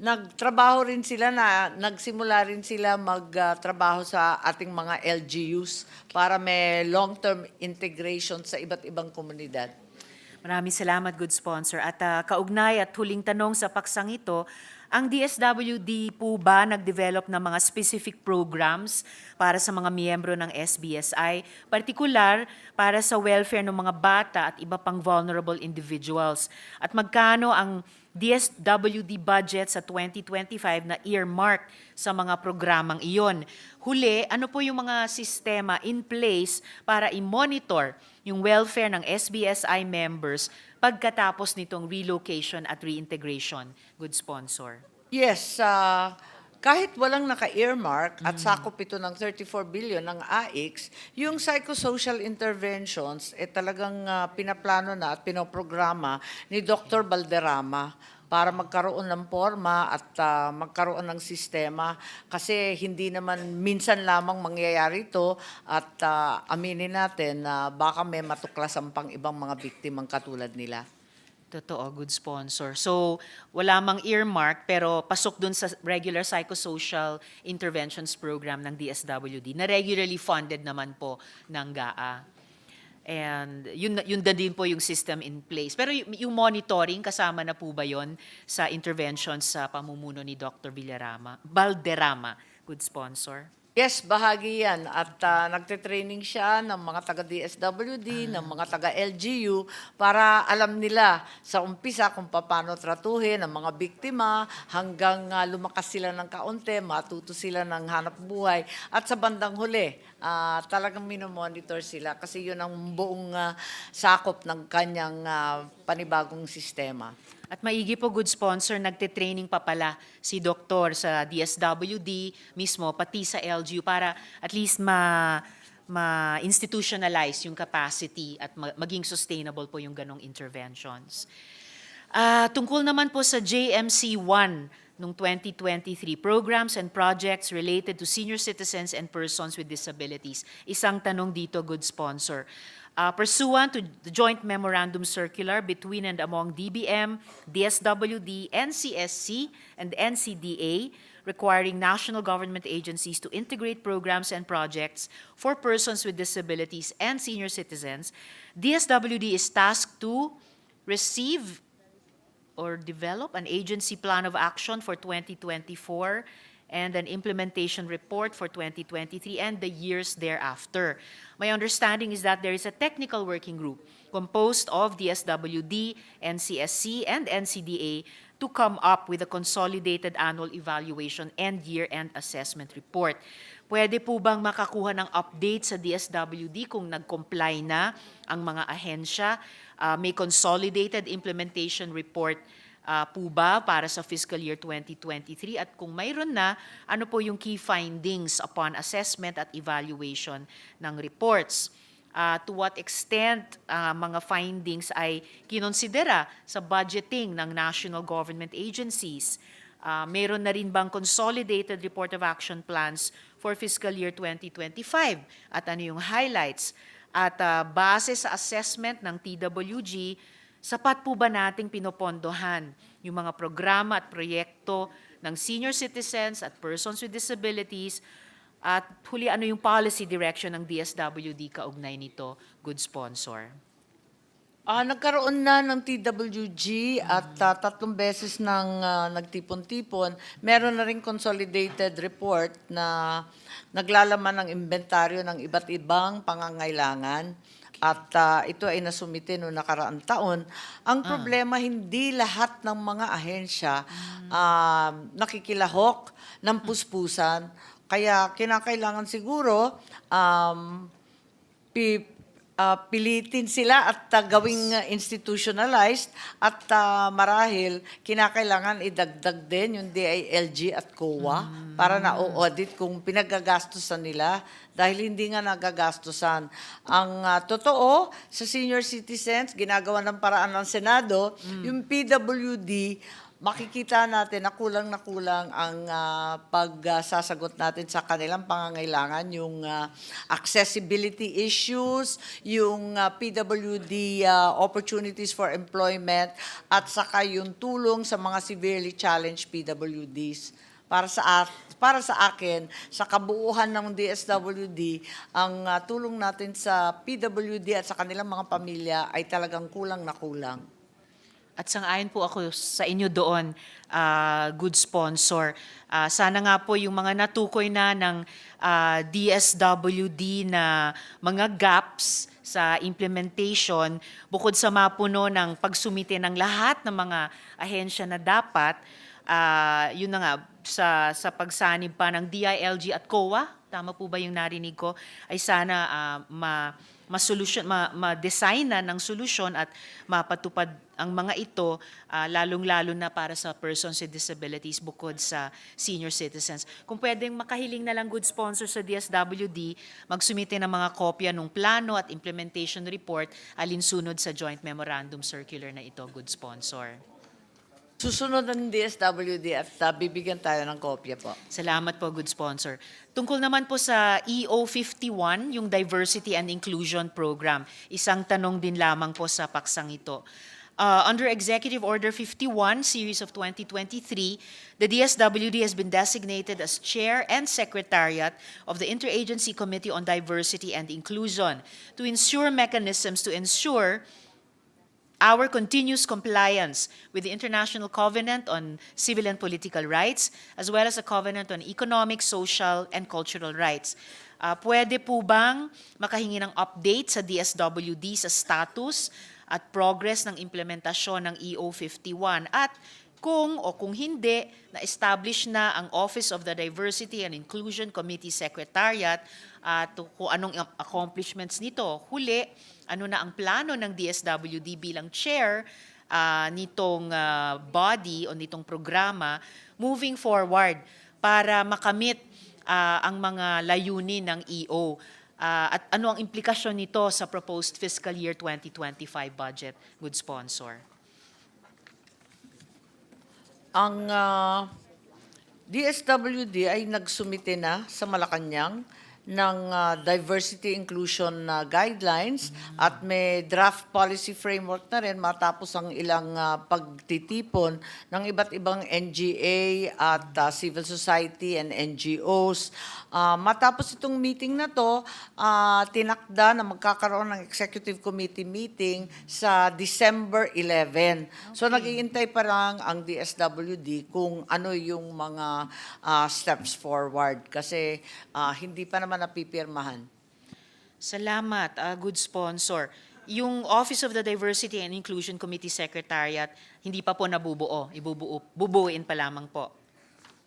nagtrabaho rin sila nagsimula rin sila magtrabaho sa ating mga LGUs para may long-term integration sa iba't ibang komunidad. Maraming salamat, good sponsor. At kaugnay at huling tanong sa paksang ito, ang DSWD po ba nag-develop ng mga specific programs para sa mga miyembro ng SBSI, partikular para sa welfare ng mga bata at iba pang vulnerable individuals? At magkano ang DSWD budget sa 2025 na earmark sa mga programang iyon? Huli, ano po yung mga sistema in place para i-monitor yung welfare ng SBSI members pagkatapos nitong relocation at reintegration? Good sponsor. Yes, kahit walang naka-earmark at sakop ito ng 34 billion ng AIX, yung psychosocial interventions talagang pinaplano na at pinoprograma ni Dr. Balderrama para magkaroon ng forma at magkaroon ng sistema kasi hindi naman minsan lamang mangyayari ito at aminin natin na baka may matuklasan pang ibang mga biktimang katulad nila. Totoo, good sponsor. So, wala mang earmark pero pasok dun sa regular psychosocial interventions program ng DSWD na regularly funded naman po ng GAA. And yun na din po yung system in place. Pero yung monitoring, kasama na po ba yon sa interventions sa pamumuno ni Dr. Balderrama, good sponsor? Yes, bahagi yan. At nagte-training siya ng mga taga-DSWD, ng mga taga-LGU para alam nila sa umpisa kung paano tratuhin ang mga biktima hanggang lumakas sila ng kaunti, matuto sila ng hanap buhay. At sa bandang huli, talagang minomonitor sila kasi yun ang buong sakop ng kanyang panibagong sistema. At maigi po, good sponsor, nagte-training pa pala si Doktor sa DSWD mismo, pati sa LGU para at least ma-institutionalize yung capacity at maging sustainable po yung ganong interventions. Tungkol naman po sa JMC1 noong 2023, Programs and Projects Related to Senior Citizens and Persons with Disabilities. Isang tanong dito, good sponsor. Pursuant to the joint memorandum circular between and among DBM, DSWD, NCSC, and NCDA, requiring national government agencies to integrate programs and projects for persons with disabilities and senior citizens, DSWD is tasked to receive or develop an agency plan of action for 2024 and an implementation report for 2023 and the years thereafter. My understanding is that there is a technical working group composed of DSWD, NCSC, and NCDA to come up with a consolidated annual evaluation and year-end assessment report. Pwede po bang makakuha ng update sa DSWD kung nag-comply na ang mga ahensya? May consolidated implementation report po ba para sa fiscal year 2023? At kung mayroon na, ano po yung key findings upon assessment at evaluation ng reports? To what extent mga findings ay kinonsidera sa budgeting ng national government agencies? Mayroon na rin bang consolidated report of action plans for fiscal year 2025? At ano yung highlights? At base sa assessment ng TWG, sapat po ba nating pinopondohan yung mga programa at proyekto ng senior citizens at persons with disabilities? At huli, ano yung policy direction ng DSWD kaugnay nito, good sponsor? Nagkaroon na ng TWG at 3 beses nang nagtipon-tipon. Meron na rin consolidated report na naglalaman ng inventaryo ng iba't ibang pangangailangan. At ito ay nasumite noong nakaraang taon. Ang problema, hindi lahat ng mga ahensya nakikilahok ng puspusan. Kaya kinakailangan siguro pilitin sila at gawing institutionalized at marahil kinakailangan idagdag din yung DILG at COA para na-audit kung pinagagastusan nila dahil hindi nga nagagastusan. Ang totoo, sa senior citizens, ginagawa ng paraan ng Senado, yung PWD, makikita natin na kulang ang pagsasagot natin sa kanilang pangangailangan, yung accessibility issues, yung PWD opportunities for employment, at saka yung tulong sa mga severely challenged PWDs. Para sa akin, sa kabuuhan ng DSWD, ang tulong natin sa PWD at sa kanilang mga pamilya ay talagang kulang na kulang. At sang-ayon po ako sa inyo doon, good sponsor. Sana nga po yung mga natukoy na ng DSWD na mga gaps sa implementation, bukod sa mapuno ng pagsumite ng lahat ng mga ahensya na dapat, yun na nga, sa pagsanib pa ng DILG at COA, tama po ba yung narinig ko, ay sana ma-design na ng solusyon at mapatupad ang mga ito, lalong-lalo na para sa persons with disabilities bukod sa senior citizens. Kung pwedeng makahiling na lang, good sponsor, sa DSWD, magsumite ng mga kopya ng plano at implementation report alinsunod sa joint memorandum circular na ito, good sponsor. Susunod ng DSWD at bibigyan tayo ng kopya po. Salamat po, good sponsor. Tungkol naman po sa EO51, yung Diversity and Inclusion Program, isang tanong din lamang po sa paksang ito. Under Executive Order 51, Series of 2023, the DSWD has been designated as Chair and Secretariat of the Interagency Committee on Diversity and Inclusion to ensure mechanisms to ensure our continuous compliance with the International Covenant on Civil and Political Rights, as well as the Covenant on Economic, Social, and Cultural Rights. Pwede po bang makahingi ng update sa DSWD sa status at progress ng implementasyon ng EO51 at kung hindi, na-establish na ang Office of the Diversity and Inclusion Committee Secretariat at kung anong accomplishments nito. Huli, ano na ang plano ng DSWD bilang chair nitong body o nitong programa moving forward para makamit ang mga layunin ng EO. At ano ang implikasyon nito sa proposed fiscal year 2025 budget, good sponsor? Ang DSWD ay nagsumite na sa Malacanang ng diversity inclusion guidelines at may draft policy framework na rin matapos ang ilang pagtitipon ng iba't ibang NGA at civil society and NGOs. Matapos itong meeting na to, tinakda na magkakaroon ng executive committee meeting sa December 11. So nag-iintay pa lang ang DSWD kung ano yung mga steps forward kasi hindi pa naman napipirmahan. Salamat, good sponsor. Yung Office of the Diversity and Inclusion Committee Secretariat, hindi pa po nabubuo. Bubuuin pa lamang po.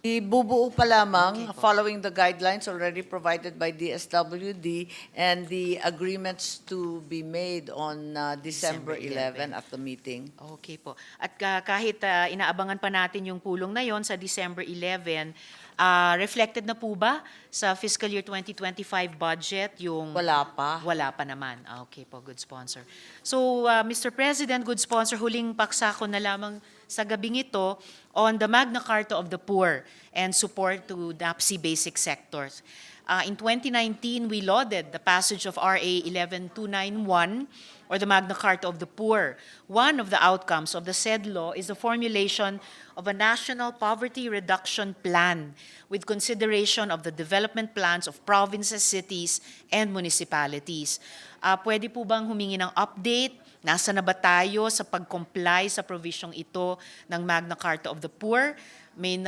Ibubuo pa lamang following the guidelines already provided by DSWD and the agreements to be made on December 11 at the meeting. Okay po. At kahit inaabangan pa natin yung pulong na yon sa December 11, reflected na po ba sa fiscal year 2025 budget yung... Wala pa. Wala pa naman. Okay po, good sponsor. So, Mr. President, good sponsor, huling paksa ko na lamang sa gabing ito on the Magna Carta of the Poor and support to NAPSI basic sectors. In 2019, we lauded the passage of RA 11291, or the Magna Carta of the Poor. One of the outcomes of the said law is the formulation of a national poverty reduction plan with consideration of the development plans of provinces, cities, and municipalities. Pwede po bang humingi ng update? Nasa na ba tayo sa pag-comply sa provision ito ng Magna Carta of the Poor? May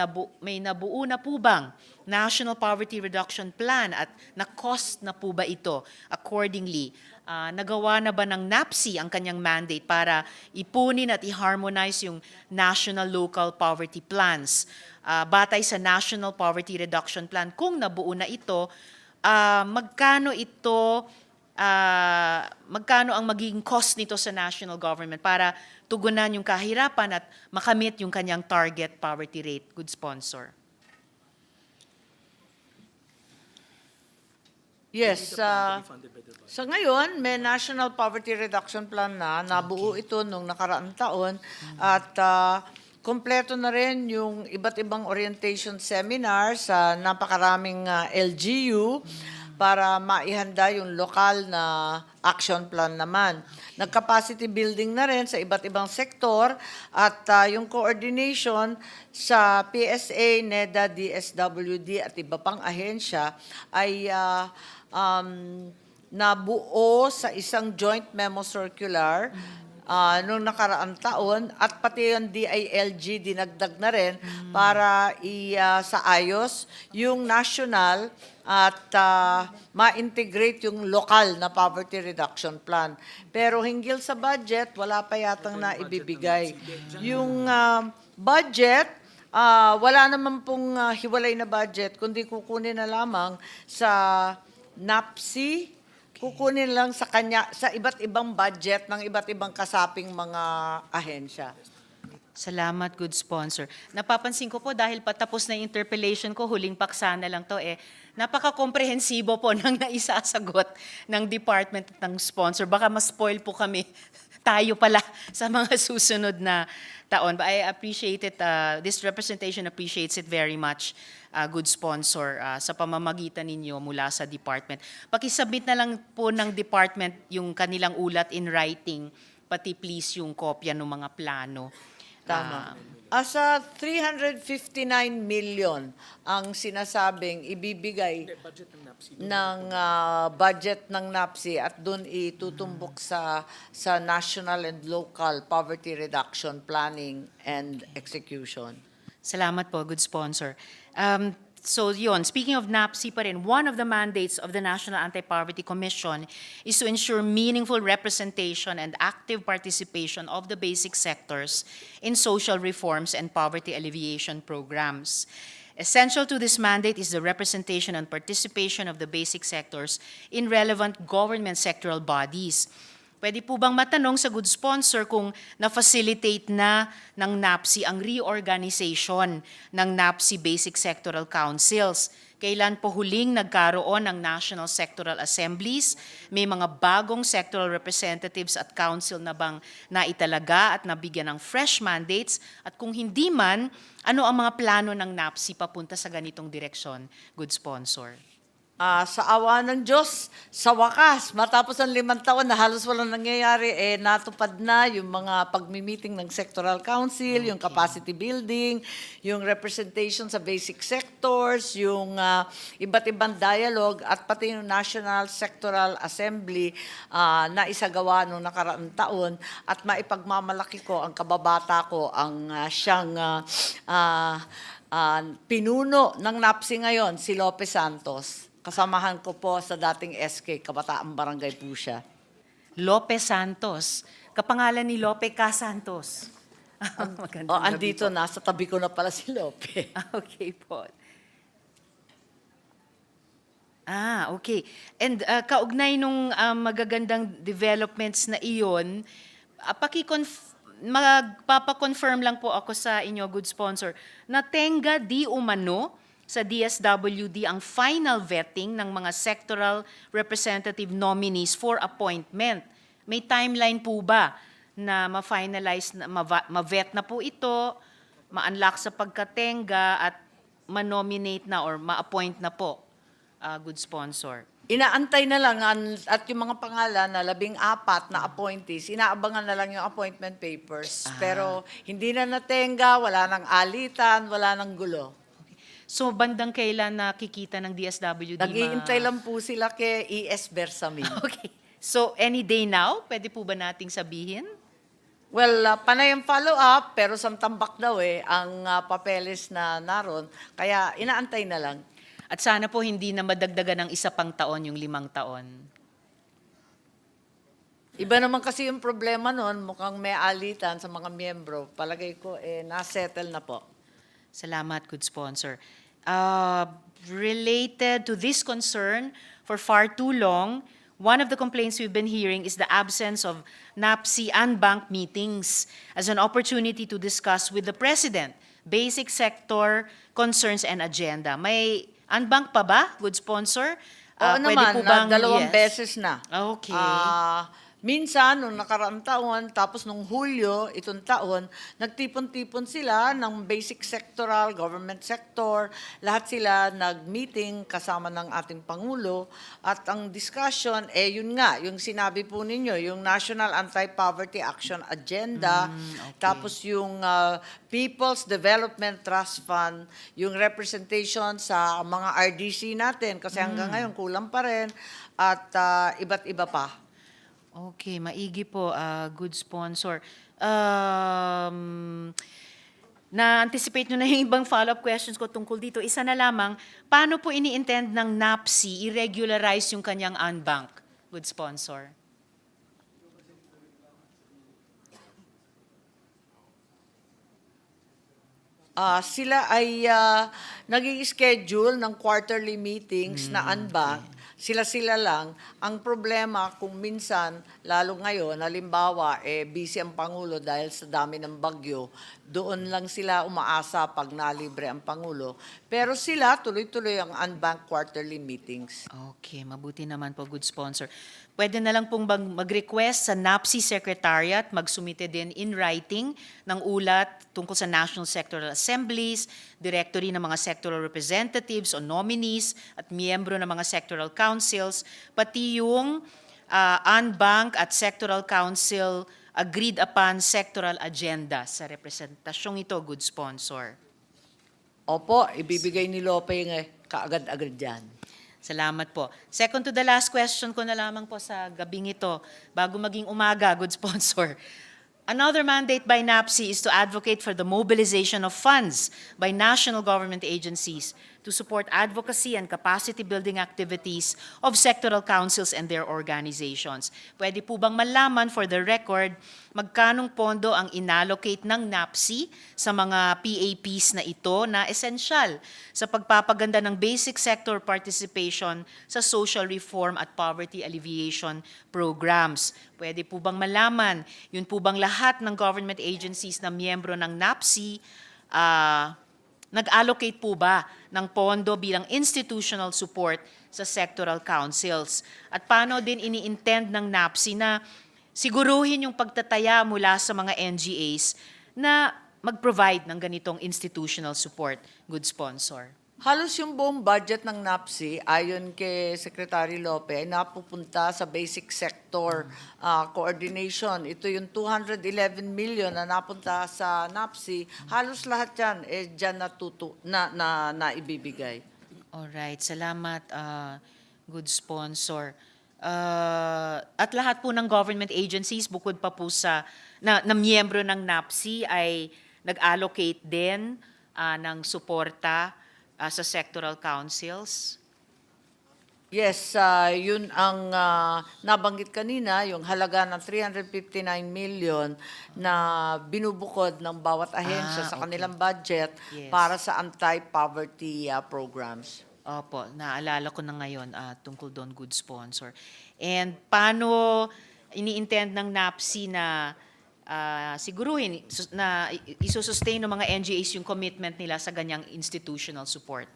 nabuo na po bang National Poverty Reduction Plan at na-cost na po ba ito accordingly? Nagawa na ba ng NAPSI ang kanyang mandate para ipunin at i-harmonize yung National Local Poverty Plans? Batay sa National Poverty Reduction Plan, kung nabuo na ito, magkano ito magkano ang magiging cost nito sa national government para tugunan yung kahirapan at makamit yung kanyang target poverty rate, good sponsor? Yes, sa ngayon, may National Poverty Reduction Plan na, nabuo ito nung nakaraang taon, at kompleto na rin yung iba't ibang orientation seminar sa napakaraming LGU para maihanda yung lokal na action plan naman. Nag-capacity building na rin sa iba't ibang sektor at yung coordination sa PSA, NEDA, DSWD at iba pang ahensya ay nabuo sa isang joint memo circular noong nakaraang taon at pati yung DILG dinagdag na rin para isaayos yung national at ma-integrate yung lokal na poverty reduction plan. Pero hinggil sa budget, wala pa yatang na ibibigay. Yung budget, wala naman pong hiwalay na budget, kundi kukunin na lamang sa NAPSI, kukunin lang sa kanya sa iba't ibang budget ng iba't ibang kasaping mga ahensya. Salamat, good sponsor. Napapansin ko po dahil patapos na yung interpellation ko, huling paksa na lang to napaka-komprehensibo po ng naisasagot ng department at ng sponsor. Baka ma-spoil po kami, tayo pala sa mga susunod na taon. But I appreciate it, this representation appreciates it very much, good sponsor, sa pamamagitan ninyo mula sa department. Pakisubmit na lang po ng department yung kanilang ulat in writing, pati please yung kopya ng mga plano. Tama. Asa 359 million ang sinasabing ibibigay ng budget ng NAPSI at doon itutumbok sa national and local poverty reduction planning and execution. Salamat po, good sponsor. So yun, speaking of NAPSI pa rin, one of the mandates of the National Anti-Poverty Commission is to ensure meaningful representation and active participation of the basic sectors in social reforms and poverty alleviation programs. Essential to this mandate is the representation and participation of the basic sectors in relevant government sectoral bodies. Pwede po bang matanong sa good sponsor kung na-facilitate na ng NAPSI ang reorganization ng NAPSI Basic Sectoral Councils? Kailan po huling nagkaroon ng National Sectoral Assemblies? May mga bagong sectoral representatives at council na bang naitalaga at nabigyan ng fresh mandates? At kung hindi man, ano ang mga plano ng NAPSI papunta sa ganitong direksyon, good sponsor? Sa awa ng Diyos, sa wakas, matapos ang 5 taon na halos walang nangyayari, natupad na yung mga pagmi-meeting ng sectoral council, yung capacity building, yung representation sa basic sectors, yung iba't ibang dialogue, at pati yung National Sectoral Assembly na isagawa noong nakaraang taon, at maipagmamalaki ko ang kababata ko, ang siyang pinuno ng NAPSI ngayon, si Lopez Santos. Kasamahan ko po sa dating SK, Kabataang Barangay po siya. Lopez Santos. Kapangalan ni Lope Ka Santos. Andito na, sa tabi ko na pala si Lope. Okay po. Okay. And kaugnay nung magagandang developments na iyon, magpapakonfirm lang po ako sa inyo, good sponsor, na tenga di umano sa DSWD ang final vetting ng mga sectoral representative nominees for appointment. May timeline po ba na ma-finalize, ma-vet na po ito, ma-unlock sa pagkatenga at ma-nominate na or ma-appoint na po, good sponsor? Inaantay na lang at yung mga pangalan na 14 na appointees, inaabangan na lang yung appointment papers. Pero hindi na natenga, wala nang alitan, wala nang gulo. So, bandang kailan nakikita ng DSWD? Nag-iintay lang po sila kay E.S. Bersamin. Okay. So, any day now, pwede po ba nating sabihin? Well, panay ang follow-up, pero samtambak daw ang papeles na naroon. Kaya inaantay na lang. At sana po hindi na madagdagan ng 1 pang taon, yung 5 taon. Iba naman kasi yung problema noon, mukhang may alitan sa mga miyembro. Palagay ko, na-settle na po. Salamat, good sponsor. Related to this concern, for far too long, one of the complaints we've been hearing is the absence of NAPSI unbank meetings as an opportunity to discuss with the President basic sector concerns and agenda. May unbank pa ba, good sponsor? Oo Pwede naman, po bang, dalawang yes. beses na. Okay. Minsan, nung nakaraang taon, tapos nung Hulyo, itong taon, nagtipon-tipon sila ng basic sectoral, government sector, lahat sila nag-meeting kasama ng ating Pangulo. At ang discussion, yun nga, yung sinabi po ninyo, yung National Anti-Poverty Action Agenda, tapos yung People's Development Trust Fund, yung representation sa mga RDC natin, kasi hanggang ngayon kulang pa rin, at iba't iba pa. Okay, maigi po, good sponsor. Na-anticipate nyo na yung ibang follow-up questions ko tungkol dito. Isa na lamang, paano po ini-intend ng NAPSI i-regularize yung kanyang unbank? Good sponsor. Sila ay nag-i-schedule ng quarterly meetings na unbank. Sila-sila lang. Ang problema kung minsan, lalo ngayon, halimbawa, busy ang Pangulo dahil sa dami ng bagyo, doon lang sila umaasa pag nalibre ang Pangulo. Pero sila, tuloy-tuloy ang unbank quarterly meetings. Okay, mabuti naman po, good sponsor. Pwede na lang pong mag-request sa NAPSI Secretariat, magsumite din in writing ng ulat tungkol sa National Sectoral Assemblies, directory ng mga sectoral representatives o nominees at miyembro ng mga sectoral councils, pati yung unbank at sectoral council agreed upon sectoral agenda sa representasyong ito, good sponsor. Opo, ibibigay ni Lope yung kaagad-agad yan. Salamat po. Second to the last question ko na lamang po sa gabing ito, bago maging umaga, good sponsor. Another mandate by NAPSI is to advocate for the mobilization of funds by national government agencies to support advocacy and capacity building activities of sectoral councils and their organizations. Pwede po bang malaman for the record magkanong pondo ang inallocate ng NAPSI sa mga PAPs na ito na esensyal sa pagpapaganda ng basic sector participation sa social reform at poverty alleviation programs? Pwede po bang malaman, yun po bang lahat ng government agencies na miyembro ng NAPSI nag-allocate po ba ng pondo bilang institutional support sa sectoral councils? At paano din ini-intend ng NAPSI na siguruhin yung pagtataya mula sa mga NGAs na mag-provide ng ganitong institutional support, good sponsor? Halos yung buong budget ng NAPSI, ayon kay Secretary Lope, ay napupunta sa basic sector coordination. Ito yung 211 million na napunta sa NAPSI. Halos lahat yan, dyan na ibibigay. Alright, salamat, good sponsor. At lahat po ng government agencies, bukod pa po sa na miyembro ng NAPSI, ay nag-allocate din ng suporta sa sectoral councils? Yes, yun ang nabanggit kanina, yung halaga ng 359 million na binubukod ng bawat ahensya sa kanilang budget para sa anti-poverty programs. Opo, naalala ko na ngayon tungkol doon, good sponsor. And paano ini-intend ng NAPSI na siguruhin na isusustain ng mga NGAs yung commitment nila sa ganyang institutional support?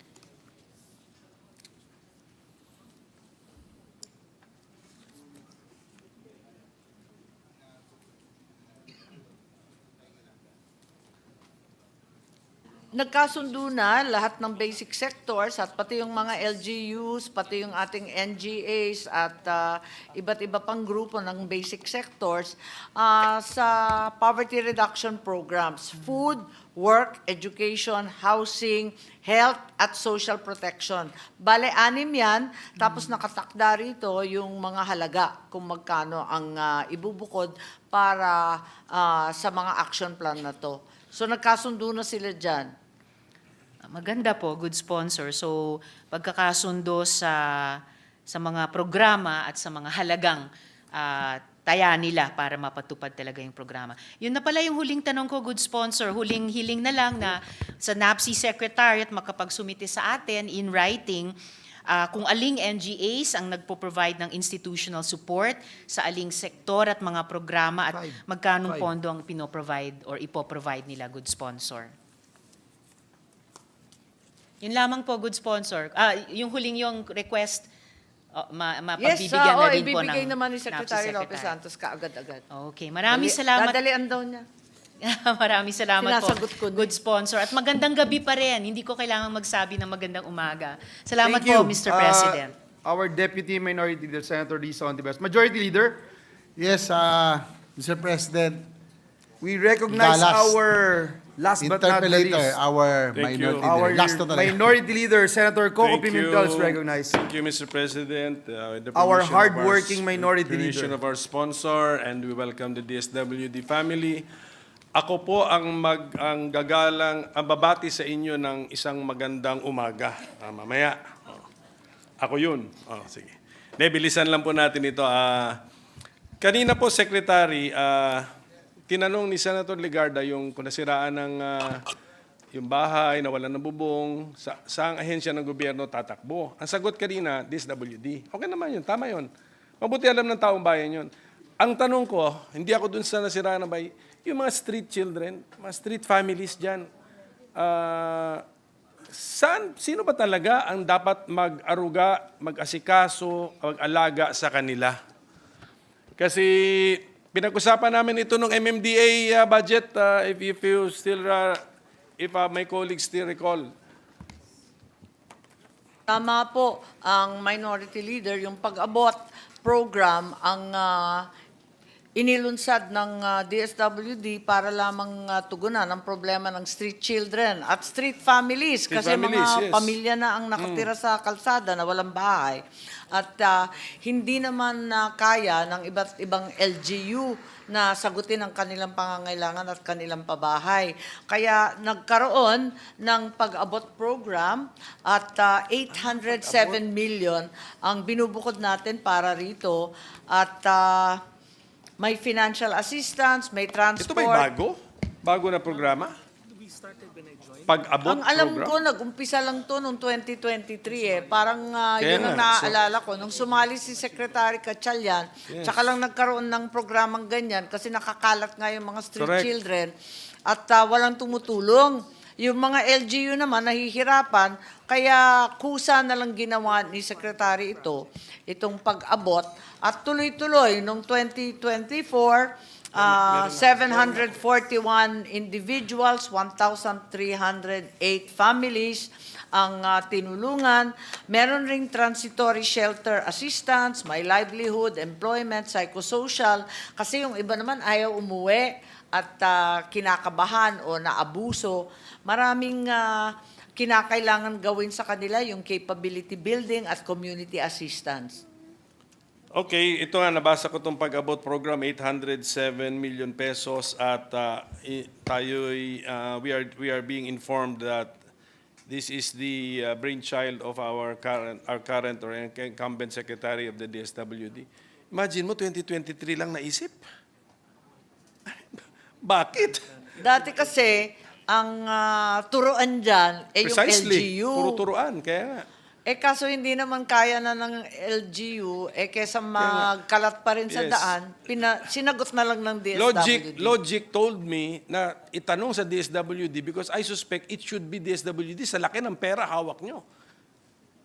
Nagkasundo na lahat ng basic sectors at pati yung mga LGUs, pati yung ating NGAs at iba't iba pang grupo ng basic sectors sa poverty reduction programs, food, work, education, housing, health, at social protection. Bale, 6 yan, tapos nakatakda rito yung mga halaga kung magkano ang ibubukod para sa mga action plan na to. So nagkasundo na sila dyan. Maganda po, good sponsor. So, pagkakasundo sa mga programa at sa mga halagang taya nila para mapatupad talaga yung programa. Yun na pala yung huling tanong ko, good sponsor. Huling hiling na lang na sa NAPSI Secretariat makapagsumite sa atin in writing Kung aling NGAs ang nagpo-provide ng institutional support sa aling sektor at mga programa at magkanong pondo ang pinoprovide or ipoprovide nila, good sponsor. Yun lamang po, good sponsor. Yung huling yung request, mapagbibigyan na rin po ng ibibigay naman ni Secretary NAPSO Lopez Santos kaagad-agad. Okay, maraming salamat. Dadalian daw niya. Maraming salamat po, Sinasagot ko na. good sponsor. At magandang gabi pa rin. Hindi ko kailangang magsabi ng magandang umaga. Salamat Thank po, you. Mr. President. Our Deputy Minority Leader, Senator Risa Ontiveros. Majority Leader, Yes, Mr. President, we recognize our last but not the interpolator, least. our Thank minority you. Our leader. Last na talaga. Minority Leader, Senator Coco Thank Pimentel is you. recognized. Thank you, Mr. President. With the Our permission of hardworking minority permission leader. of our sponsor, and we welcome the DSWD family. Ako po ang ang babati sa inyo ng isang magandang umaga. Mamaya. Ako yun. Sige. Bilisan lang po natin ito. Kanina po, Secretary, tinanong ni Senator Legarda yung kung nasiraan ng yung bahay, nawalan ng bubong, saang ahensya ng gobyerno tatakbo. Ang sagot kanina, DSWD. Okay naman yun, tama yun. Mabuti alam ng taong bayan yun. Ang tanong ko, hindi ako dun sa nasiraan ng bahay, yung mga street children, mga street families dyan, sino ba talaga ang dapat mag-aruga, mag-asikaso, mag-alaga sa kanila? Kasi pinag-usapan namin ito nung MMDA budget, if you still, if my colleagues still recall. Tama po ang Minority Leader, yung pag-abot program ang inilunsad ng DSWD para lamang tugunan ang problema ng street children at street families. Street Kasi families, mga yes. pamilya na ang nakatira sa kalsada na walang bahay. At hindi naman kaya ng iba't ibang LGU na sagutin ang kanilang pangangailangan at kanilang pabahay. Kaya nagkaroon ng pag-abot program at 807 million ang binubukod natin para rito at may financial assistance, may transport. Ito ba'y bago? Bago na programa? Pag-abot Ang alam program? ko, nag-umpisa lang to noong 2023 eh. Parang Kaya yun ang nga, naaalala ko. Nung sumali si Secretary Gatchalian, tsaka lang nagkaroon ng programang ganyan kasi nakakalat nga yung mga street Correct. children at walang tumutulong. Yung mga LGU naman nahihirapan, kaya kusa na lang ginawa ni Secretary itong pag-abot. At tuloy-tuloy, noong 2024, 741 individuals, 1,308 families ang tinulungan. Meron ring transitory shelter assistance, may livelihood, employment, psychosocial. Kasi yung iba naman ayaw umuwi at kinakabahan o naabuso. Maraming kinakailangan gawin sa kanila yung capability building at community assistance. Okay, ito nga, nabasa ko itong pag-abot program, 807 million pesos at we are being informed that this is the brainchild of our current or incumbent Secretary of the DSWD. Imagine mo, 2023 lang naisip? Bakit? Dati kasi, ang turuan dyan, yung Precisely, LGU. puro turuan, kaya nga. Kaso hindi naman kaya na ng LGU, kesa magkalat pa rin sa Yes. daan, sinagot na lang ng DSWD. Logic told me na itanong sa DSWD because I suspect it should be DSWD sa laki ng pera hawak nyo.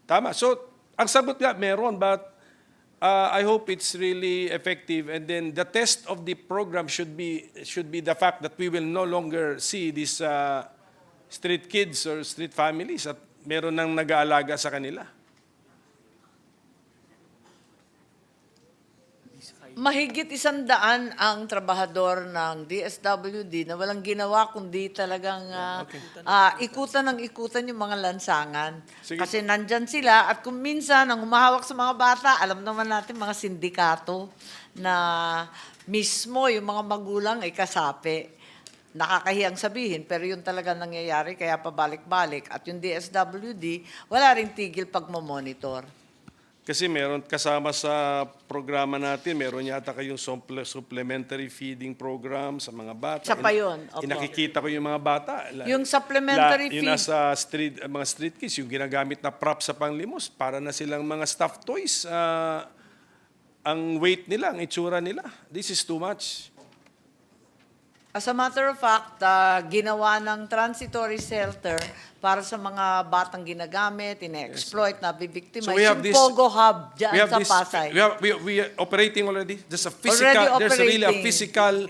Tama. So, ang sagot nga, meron, but I hope it's really effective. And then the test of the program should be the fact that we will no longer see these street kids or street families at meron nang nag-aalaga sa kanila. Mahigit 100 ang trabahador ng DSWD na walang ginawa kundi talagang ikutan ng ikutan yung mga lansangan. Sige. Kasi nandyan sila at kung minsan ang humahawak sa mga bata, alam naman natin mga sindikato na mismo yung mga magulang ay kasapi. Nakakahiyang sabihin, pero yun talaga nangyayari, kaya pabalik-balik. At yung DSWD, wala rin tigil pagmamonitor. Kasi meron kasama sa programa natin, meron yata kayong supplementary feeding program sa mga bata. Isa pa yun, opo. Nakikita ko yung mga bata. Yung supplementary Yung feed- nasa mga street kids, yung ginagamit na prop sa panglimos, para na silang mga stuffed toys. Ang weight nila, ang itsura nila. This is too much. As a matter of fact, ginawa ng transitory shelter para sa mga batang ginagamit, ina-exploit, nabibiktima. So we have Yung this- Pogo Hub dyan We have sa this, Pasay. we are operating already. There's really a operating. physical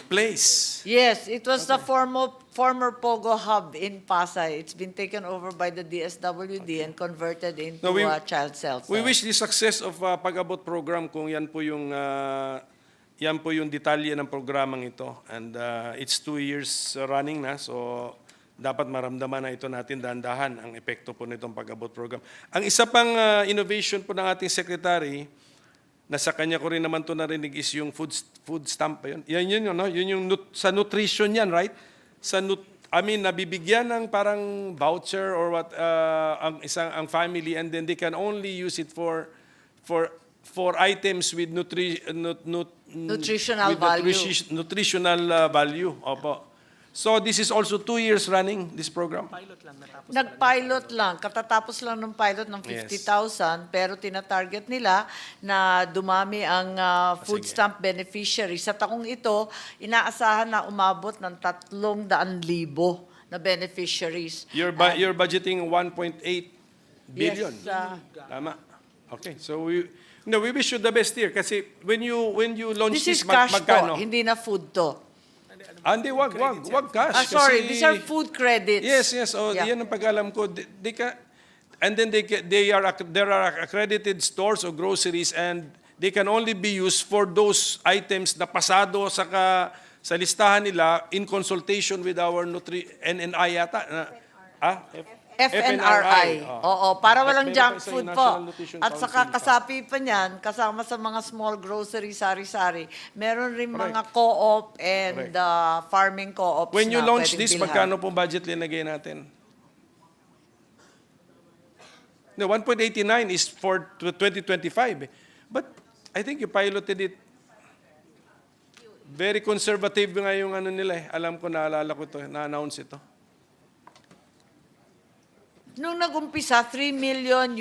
place. Yes, it was the former Pogo Hub in Pasay. It's been taken over by the DSWD and converted into No, a child shelter. We wish the success of Pag-abot program kung yan po yung detalye ng programang ito. And it's 2 years running na, so dapat maramdaman na ito natin dahan-dahan ang epekto po nitong Pag-abot program. Ang isa pang innovation po ng ating secretary, na sa kanya ko rin naman ito narinig, is yung food stamp pa yun. Yun, no? Yun yung sa nutrition yan, right? Nabibigyan ng parang voucher or what ang family, and then they can only use it for items with Nutritional value. Nutritional value. Opo. So this is also 2 years running, this program. Nag-pilot lang. Katatapos lang ng pilot ng 50,000, pero tinatarget nila na dumami ang food stamp beneficiaries. Sa taong ito, inaasahan na umabot ng 300,000 na beneficiaries. You're budgeting 1.8 billion. Yes, Tama. Okay. So we wish you the best here kasi when you launch this is this, cash magkano? to, hindi na food to. Hindi, wag cash. Sorry, kasi- these are food credits. Yes. Oh, Yeah. yan ang pag-alam ko. And then there are accredited stores or groceries, and they can only be used for those items na pasado sa listahan nila in consultation with our NNI yata. FNRI. Oo, para walang junk Meron pa isa food yung po. National Nutrition At saka Council. kasapi pa niyan, kasama sa mga small grocery, sari-sari, meron rin mga co-op and farming co-ops When you na launch pwedeng this, bilhan. magkano pong budget linagay natin? No, 1.89 is for 2025. But I think you piloted it. Very conservative nga yung ano nila eh. Alam ko, naalala ko ito, na-announce ito. Nung nag-umpisa, $3 million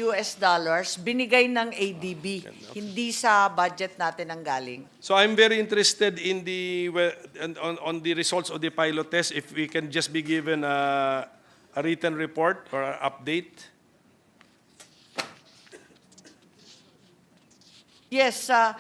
binigay ng ADB. Hindi sa budget natin ang galing. So I'm very interested in on the results of the pilot test. If we can just be given a written report or an update. Yes, sa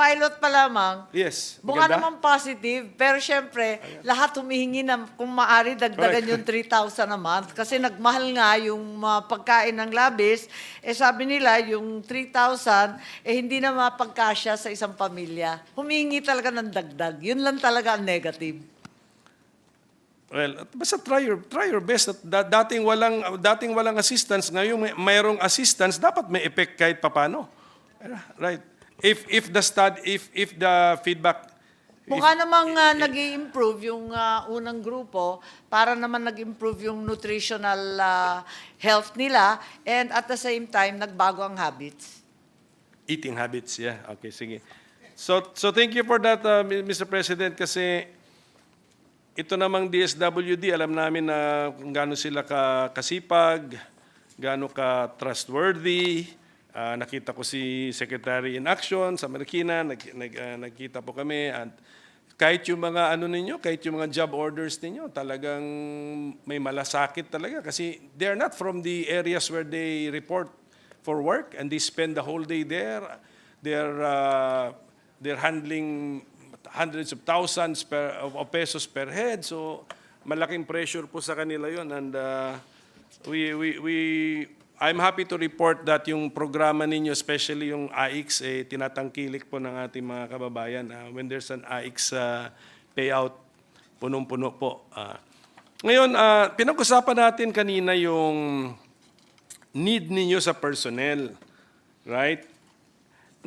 pilot pa lamang, Yes. mukha Maganda? naman positive, pero syempre, lahat humihingi na kung maaari dagdagan Correct. yung 3,000 a month kasi nagmahal nga yung pagkain ng labis. Sabi nila, yung 3,000, hindi na mapagkasya sa isang pamilya. Humihingi talaga ng dagdag. Yun lang talaga ang negative. Well, basta try your best. Dating walang assistance, ngayon mayroong assistance, dapat may effect kahit papano. Right. If the feedback Mukha namang nag-i-improve yung unang grupo para naman nag-improve yung nutritional health nila, and at the same time, nagbago ang habits. eating habits, yeah. Okay, sige. So thank you for that, Mr. President, kasi ito namang DSWD, alam namin na kung gaano sila kasipag, gaano ka trustworthy. Nakita ko si Secretary in action sa Marikina, nagkita po kami, at kahit yung mga kahit yung mga job orders ninyo, talagang may malasakit talaga kasi they're not from the areas where they report for work and they spend the whole day there. They're handling hundreds of thousands of pesos per head, so malaking pressure po sa kanila yon, and I'm happy to report that yung programa ninyo, especially yung AIX, tinatangkilik po ng ating mga kababayan. When there's an AIX payout, punong-puno po. Ngayon, pinag-usapan natin kanina yung need ninyo sa personnel, right?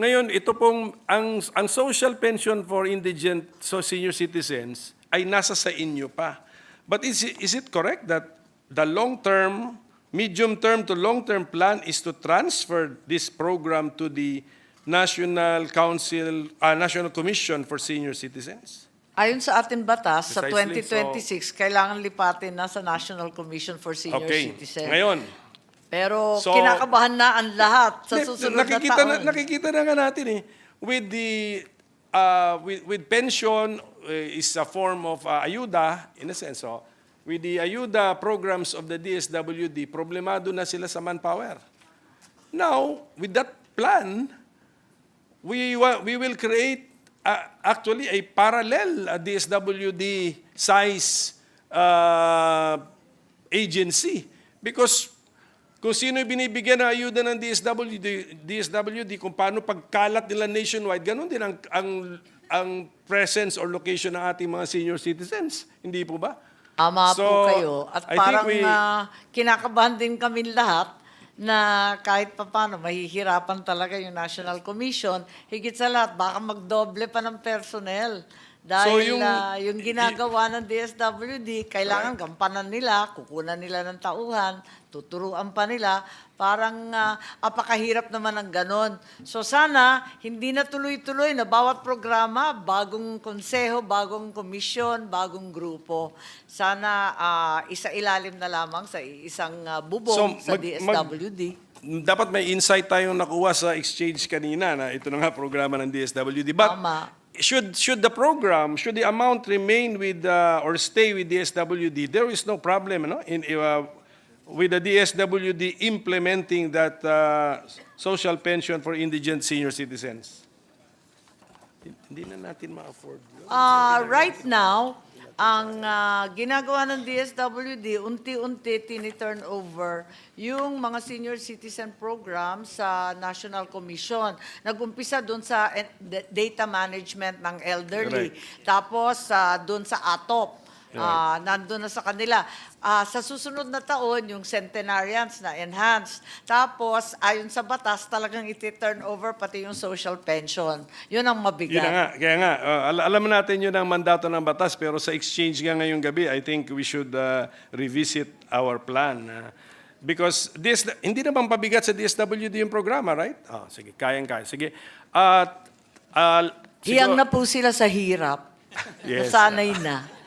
Ngayon, ito pong, ang social pension for indigent senior citizens ay nasa sa inyo pa. But is it correct that the long-term medium-term to long-term plan is to transfer this program to the National Commission for Senior Citizens. Ayon sa ating batas, sa Precisely. 2026, kailangan lipatin na sa National Commission for Senior Okay. Citizens. Ngayon, Pero So- kinakabahan na ang lahat sa Hindi, susunod na taon. nakikita na nga natin with the with pension is a form of ayuda in a sense. So, with the ayuda programs of the DSWD, problemado na sila sa manpower. Now, with that plan, we will create actually a parallel DSWD size agency, because kung sino binibigyan ng ayuda ng DSWD, kung paano pagkalat nila nationwide, ganun din ang presence or location ng ating mga senior citizens. Hindi po ba? Tama So, po kayo. At I think parang we- kinakabahan din kami lahat na kahit papano mahihirapan talaga yung National Commission. Higit sa lahat, baka magdoble pa ng personnel. Dahil yung ginagawa ng DSWD, kailangan gampanan nila, kukunan nila ng tauhan, tuturuan pa nila. Parang apakahirap naman ang ganon. So sana, hindi na tuloy-tuloy na bawat programa, bagong konseho, bagong komisyon, bagong grupo. Sana isa-ilalim na lamang sa isang bubong sa DSWD. Dapat may insight tayong nakuha sa exchange kanina na ito na nga programa ng DSWD. But should the amount remain with or stay with DSWD, there is no problem, with the DSWD implementing that social pension for indigent senior citizens. Hindi na natin ma-afford. Right now, ang ginagawa ng DSWD, unti-unti tini-turn over yung mga senior citizen program sa National Commission. Nag-umpisa doon sa data management ng elderly. Tapos doon sa ATOP. Nandun na sa kanila. Sa susunod na taon, yung centenarians na enhanced. Tapos, ayon sa batas, talagang iti-turn over pati yung social pension. Yun ang mabigat. Yun na nga. Kaya nga, alam natin yun ang mandato ng batas, pero sa exchange nga ngayong gabi, I think we should revisit our plan. Because hindi naman pabigat sa DSWD yung programa, right? Sige, kayang-kaya. Sige. Hiyang na po sila sa hirap. Yes. Nasanay na.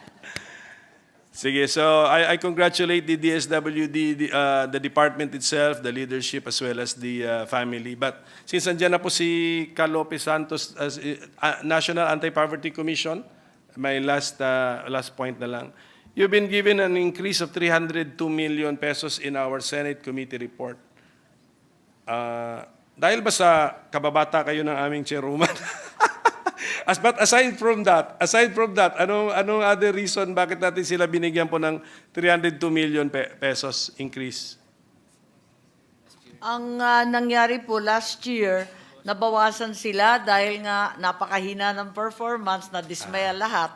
Sige, so I congratulate the DSWD, the department itself, the leadership, as well as the family. But since andyan na po si Ka Lopez Santos, as National Anti-Poverty Commission, my last point na lang. You've been given an increase of 302 million pesos in our Senate Committee report. Dahil ba sa kababata kayo ng aming chairwoman? But aside from that, anong other reason bakit natin sila binigyan po ng 302 million pesos increase? Ang nangyari po last year, nabawasan sila dahil nga napakahina ng performance, na dismaya lahat.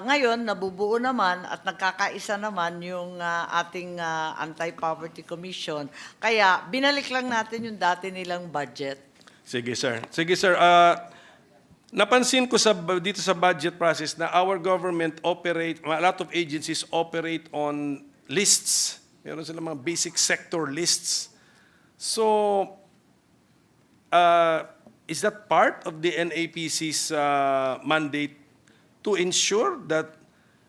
Ngayon, nabubuo naman at nagkakaisa naman yung ating Anti-Poverty Commission. Kaya binalik lang natin yung dati nilang budget. Sige, sir. Napansin ko dito sa budget process na our government a lot of agencies operate on lists. Meron silang mga basic sector lists. So, is that part of the NAPC's mandate to ensure that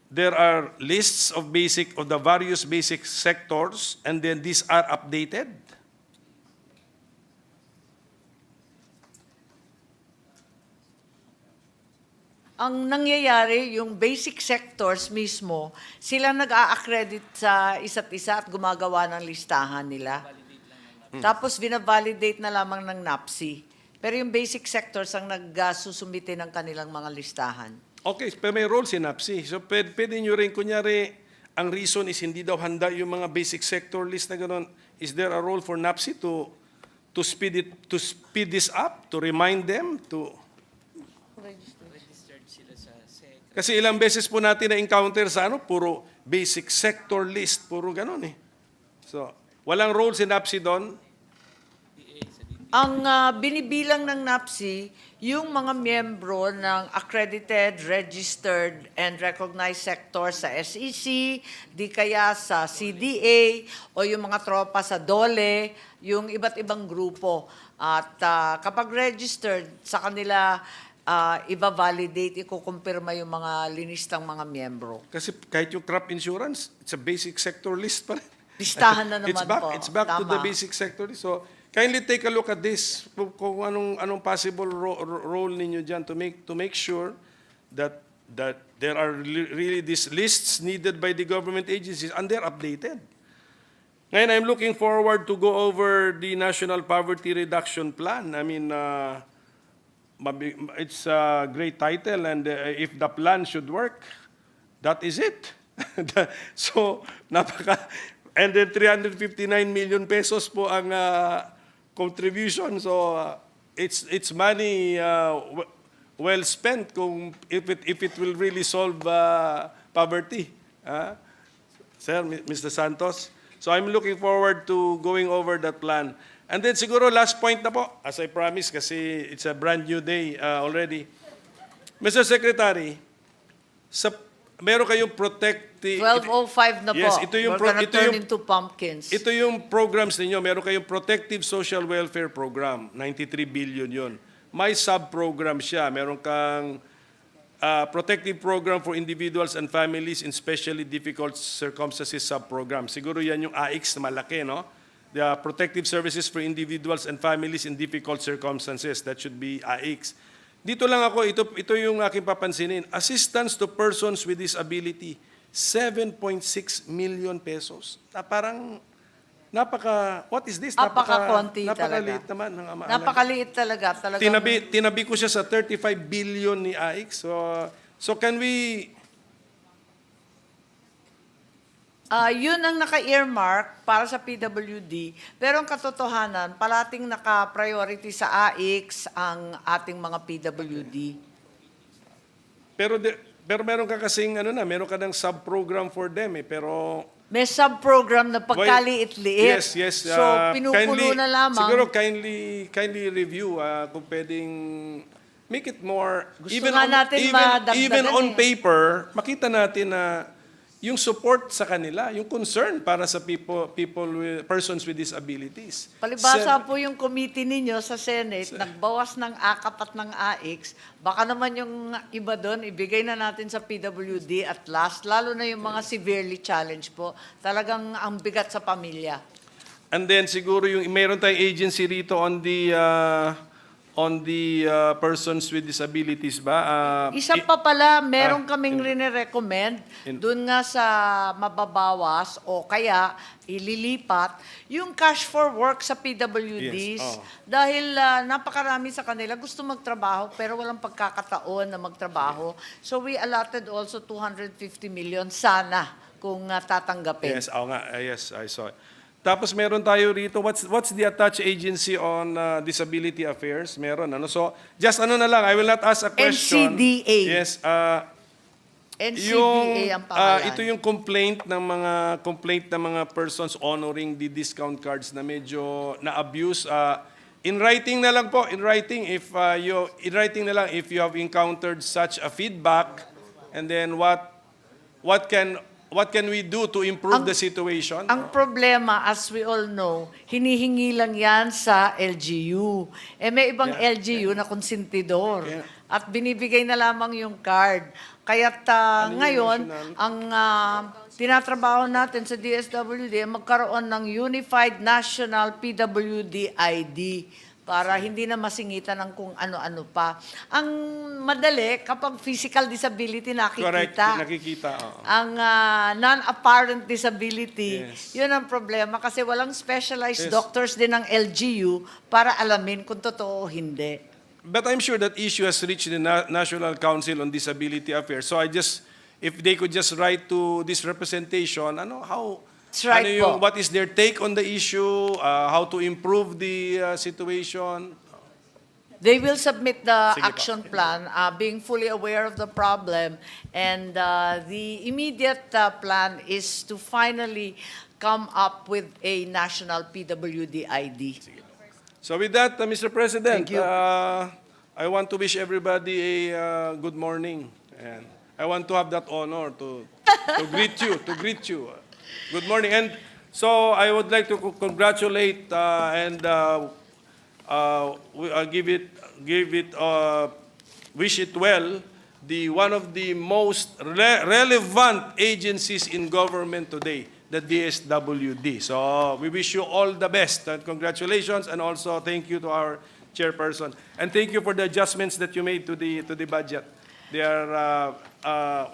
there are lists of the various basic sectors, and then these are updated? Ang nangyayari, yung basic sectors mismo, sila nag-a-accredit sa isa't isa at gumagawa ng listahan nila. Tapos binavalidate na lamang ng NAPSI. Pero yung basic sectors ang nagsusumite ng kanilang mga listahan. Okay, pero may role si NAPSI. So pwede nyo rin, kunyari, ang reason is hindi daw handa yung mga basic sector list na gano'n. Is there a role for NAPSI to speed this up, to remind them, to... Kasi ilang beses po natin na-encounter sa puro basic sector list, puro gano'n eh. So, walang role si NAPSI doon. Ang binibilang ng NAPSI, yung mga miyembro ng accredited, registered, and recognized sector sa SEC, di kaya sa CDA, o yung mga tropa sa DOLE, yung iba't ibang grupo. At kapag registered, sa kanila iba-validate, ikukumpirma yung mga linistang mga miyembro. Kasi kahit yung crop insurance, it's a basic sector list pa rin. Listahan na naman po. It's back to the Tama. basic sector list. So, kindly take a look at this, kung anong possible role ninyo dyan to make sure that there are really these lists needed by the government agencies and they're updated. Ngayon, I'm looking forward to go over the National Poverty Reduction Plan. I mean, it's a great title, and if the plan should work, that is it. So, and then 359 million pesos po ang contribution. So, it's money well spent if it will really solve poverty. Sir, Mr. Santos. So I'm looking forward to going over that plan. And then siguro last point na po, as I promised, kasi it's a brand new day already. Mr. Secretary, meron kayong protective... 12:05 na Yes, po. ito yung We're gonna turn into pumpkins. Ito yung programs ninyo. Meron kayong Protective Social Welfare Program. 93 billion yun. May sub-program siya. Meron kang Protective Program for Individuals and Families in Especially Difficult Circumstances sub-program. Siguro yan yung AIX na malaki, no? The Protective Services for Individuals and Families in Difficult Circumstances. That should be AIX. Dito lang ako, ito yung aking papansinin. Assistance to Persons with Disability, 7.6 million pesos. Parang, what is this? Napaka-konti napakaliit talaga. naman. Ng Napakaliit talaga. Talagang, tinabi ko siya sa 35 billion ni AIX. So can we... yun ang naka-earmark para sa PWD. Pero ang katotohanan, parating naka-priority sa AIX ang ating mga PWD. Pero meron ka kasing meron ka ng sub-program for them pero May sub-program na pagkaliit-liit. Yes. So, pinupuno na lamang. Siguro kindly review kung pwedeng make it more Gusto nga natin even madagdagan on paper, makita natin na yung support sa kanila, yung concern para sa persons with disabilities. Palibasa po yung committee ninyo sa Senate, nagbawas ng AKAP at ng AIX, baka naman yung iba doon, ibigay na natin sa PWD at last, lalo na yung mga severely challenged po, talagang ang bigat sa pamilya. And then siguro yung mayroon tayong agency rito on the persons with disabilities ba? Isa pa pala, meron kaming rini-recommend doon nga sa mababawas o kaya ililipat yung cash for work sa PWDs. Yes, Dahil napakarami sa kanila gusto magtrabaho pero walang pagkakataon na magtrabaho. So we allotted also 250 million sana kung tatanggapin. Yes, yes, I saw it. Tapos meron tayo rito, what's the attached agency on disability affairs? Meron, So, just na lang, I will not ask a question. NCDA. Yes, NCDA ang pangalan. ito yung complaint ng mga persons honoring the discount cards na medyo na-abuse. In writing na lang po, in writing na lang if you have encountered such a feedback, and then what can we do to improve the situation? Ang problema, as we all know, hinihingi lang yan sa LGU. May ibang LGU na konsentidor. At binibigay na lamang yung card. Kaya't ngayon, ang tinatrabaho natin sa DSWD, magkaroon ng Unified National PWD ID para hindi na masingitan ng kung ano-ano pa. Ang madali, kapag physical disability nakikita. Correct, nakikita. Ang non-apparent disability, yun ang problema kasi walang specialized doctors din ng LGU para alamin kung totoo o hindi. But I'm sure that issue has reached the National Council on Disability Affairs. So if they could just write to this representation, what is their take on the issue, how to improve the situation. They will submit the action plan, being fully aware of the problem, and the immediate plan is to finally come up with a national PWD ID. So with that, Mr. President, Thank you. I want to wish everybody a good morning. And I want to have that honor to greet you. Good morning. And so I would like to congratulate wish it well, one of the most relevant agencies in government today, the DSWD. So we wish you all the best and congratulations, and also thank you to our chairperson. And thank you for the adjustments that you made to the budget. They are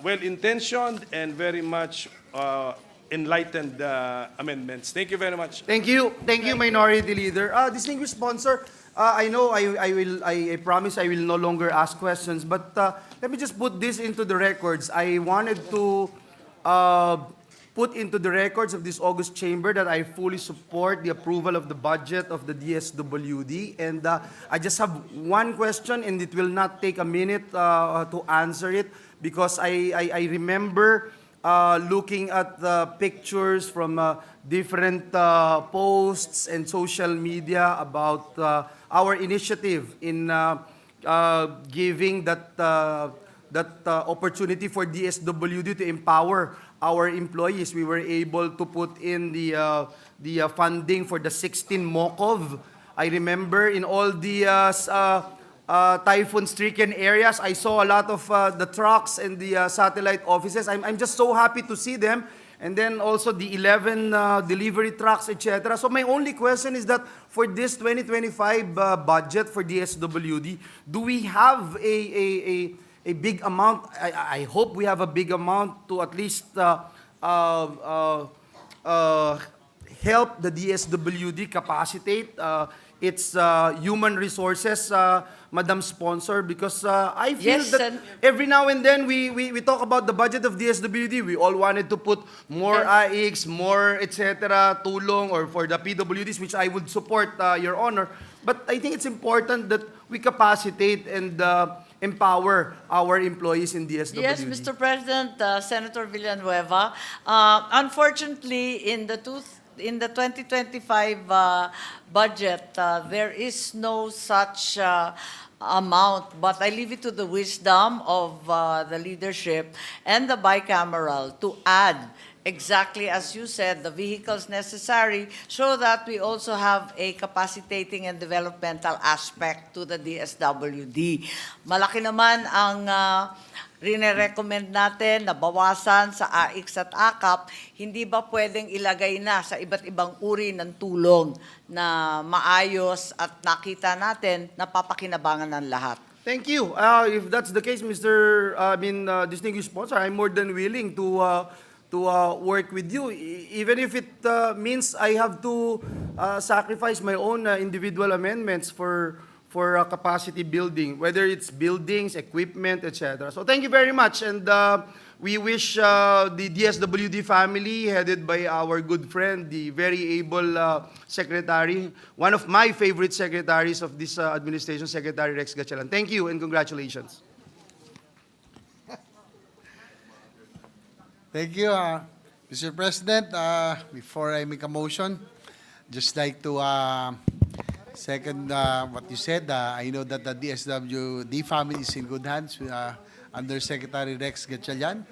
well-intentioned and very much enlightened amendments. Thank you very much. Thank you, Minority Leader. Distinguished sponsor, I know I promise I will no longer ask questions, but let me just put this into the records. I wanted to put into the records of this August chamber that I fully support the approval of the budget of the DSWD. And I just have one question, and it will not take a minute to answer it, because I remember looking at the pictures from different posts and social media about our initiative in giving that opportunity for DSWD to empower our employees. We were able to put in the funding for the 16 MOCOV. I remember in all the typhoon-stricken areas, I saw a lot of the trucks and the satellite offices. I'm just so happy to see them. And then also the 11 delivery trucks, etc. So my only question is that for this 2025 budget for DSWD, do we have a big amount? I hope we have a big amount to at least help the DSWD capacitate its human resources, Madam Sponsor, because I feel Yes, that every now and then we talk about the budget of DSWD. We all wanted to put more AIX, more etc., tulong, or for the PWDs, which I would support, Your Honor. But I think it's important that we capacitate and empower our employees in DSWD. Yes, Mr. President, Senator Villanueva. Unfortunately, in the 2025 budget, there is no such amount, but I leave it to the wisdom of the leadership and the bicameral to add, exactly as you said, the vehicles necessary so that we also have a capacitating and developmental aspect to the DSWD. Malaki naman ang rine-recommend natin na bawasan sa AIX at AKAP. Hindi ba pwedeng ilagay na sa iba't ibang uri ng tulong na maayos at nakita natin na papakinabangan ng lahat? Thank you. If that's the case, distinguished sponsor, I'm more than willing to work with you, even if it means I have to sacrifice my own individual amendments for capacity building, whether it's buildings, equipment, etc. So thank you very much, and we wish the DSWD family, headed by our good friend, the very able secretary, one of my favorite secretaries of this administration, Secretary Rex Gatchalian. Thank you and congratulations. Thank you, Mr. President. Before I make a motion, just like to second what you said. I know that the DSWD family is in good hands under Secretary Rex Gatchalian.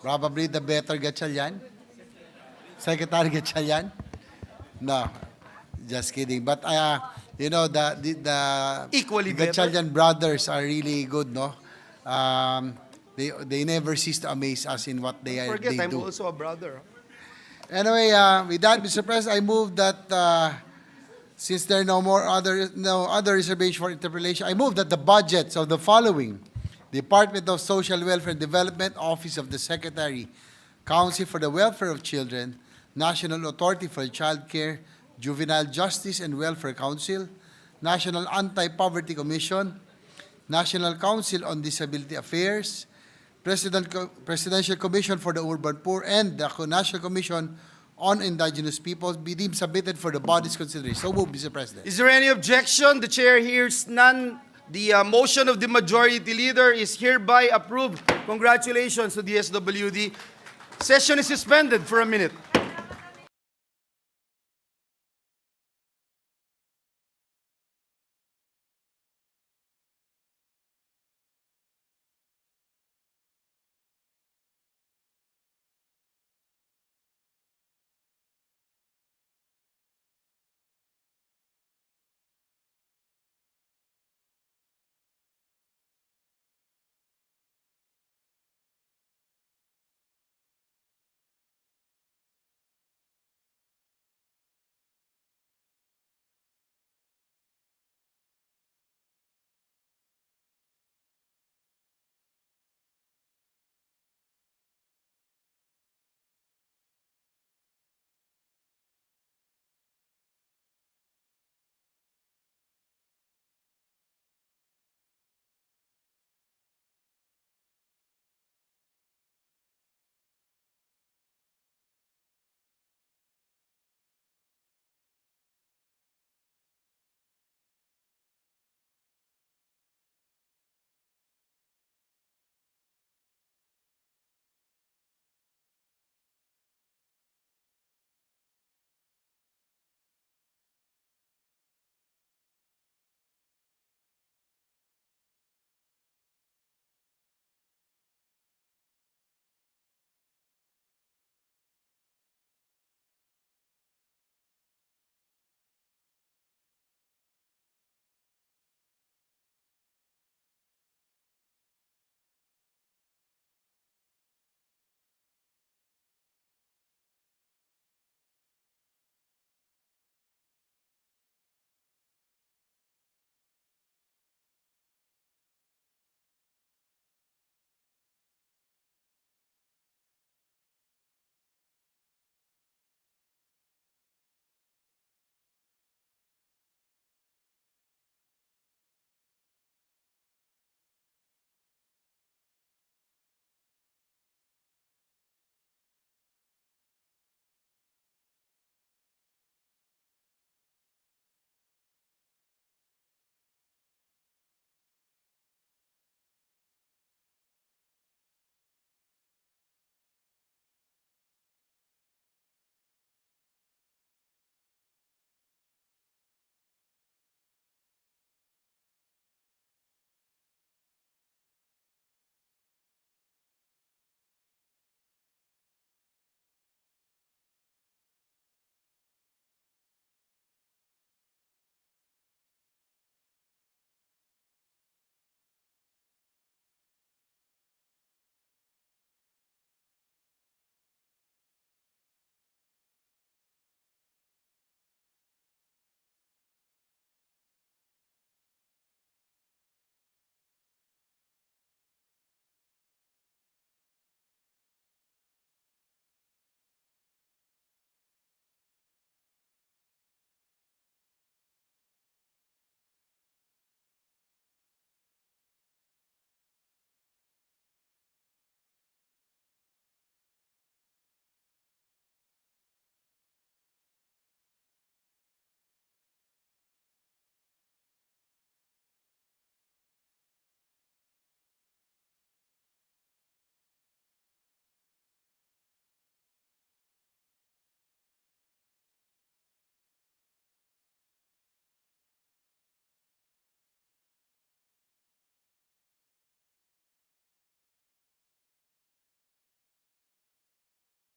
Probably the better Gatchalian. Secretary Gatchalian. No, just kidding. But the equally Gatchalian brothers are really good, no? They never cease to amaze us in what they do. I'm also a brother. Anyway, with that, Mr. President, I move that since there are no other reservation for interpellation, I move that the budgets of the following: Department of Social Welfare and Development, Office of the Secretary, Council for the Welfare of Children, National Authority for Child Care, Juvenile Justice and Welfare Council, National Anti-Poverty Commission, National Council on Disability Affairs, Presidential Commission for the Urban Poor, and the National Commission on Indigenous Peoples be deemed submitted for the body's consideration. So move, Mr. President. Is there any objection? The chair hears none. The motion of the majority leader is hereby approved. Congratulations to the DSWD. Session is suspended for a minute.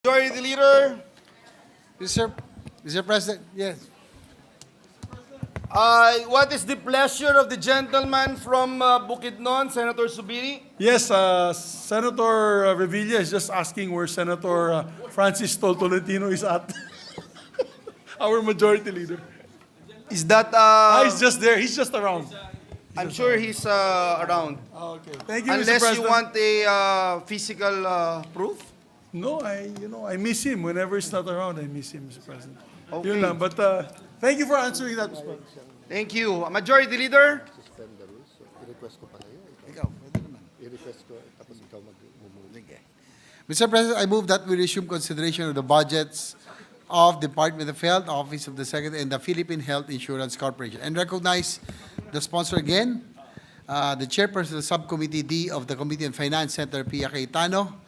Majority Leader. Mr. President, yes. What is the pleasure of the gentleman from Bukidnon, Senator Subiri? Yes, Senator Revilla is just asking where Senator Francis Tolentino is at. Our majority leader. Is that... He's just there. He's just around. I'm sure he's around. Okay. Thank you, Mr. Unless President. you want a physical proof? No, I miss him. Whenever he's not around, I miss him, Mr. President. Okay. Yun lang. But thank you for answering that, Mr. President. Thank you. Majority Leader? Suspend the rules. So, i-request ko pa ngayon. Ikaw, pwede naman. I-request ko, tapos ikaw mag-move. Mr. President, I move that we resume consideration of the budgets of Department of Health, Office of the Secretary, and the Philippine Health Insurance Corporation. And recognize the sponsor again, the chairperson of the Subcommittee D of the Committee on Finance, Senator Pia Cayetano,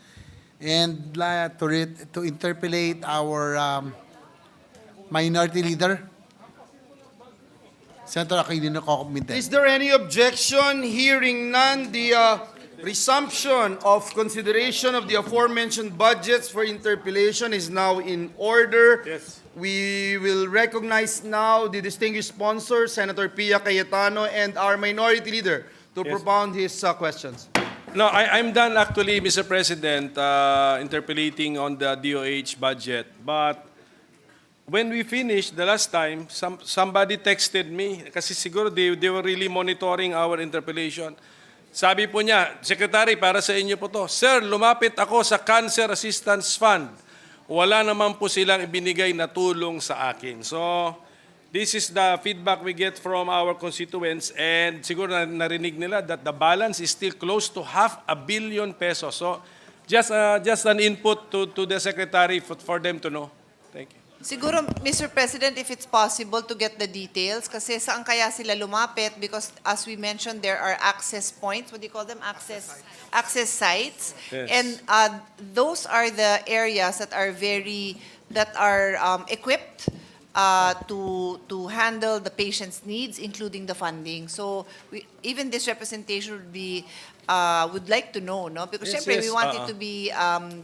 and to interpellate our minority leader, Senator Aquilino Coco-Mintel. Is there any objection? Hearing none, the resumption of consideration of the aforementioned budgets for interpellation is now in order. Yes. We will recognize now the distinguished sponsor, Senator Pia Cayetano, and our minority leader to propound his questions. No, I'm done actually, Mr. President, interpolating on the DOH budget. But when we finished the last time, somebody texted me, kasi siguro they were really monitoring our interpellation. Sabi po niya, Secretary, para sa inyo po to. Sir, lumapit ako sa Cancer Assistance Fund. Wala naman po silang ibinigay na tulong sa akin. So, this is the feedback we get from our constituents, and siguro narinig nila that the balance is still close to 500 million pesos. So, just an input to the Secretary for them to know. Thank you. Siguro, Mr. President, if it's possible to get the details, kasi saan kaya sila lumapit? Because as we mentioned, there are access points. What do you call them? Access sites. Yes. And those are the areas that are equipped to handle the patient's needs, including the funding. So even this representation would like to know, no? Because Yes, syempre, yes. we want it to be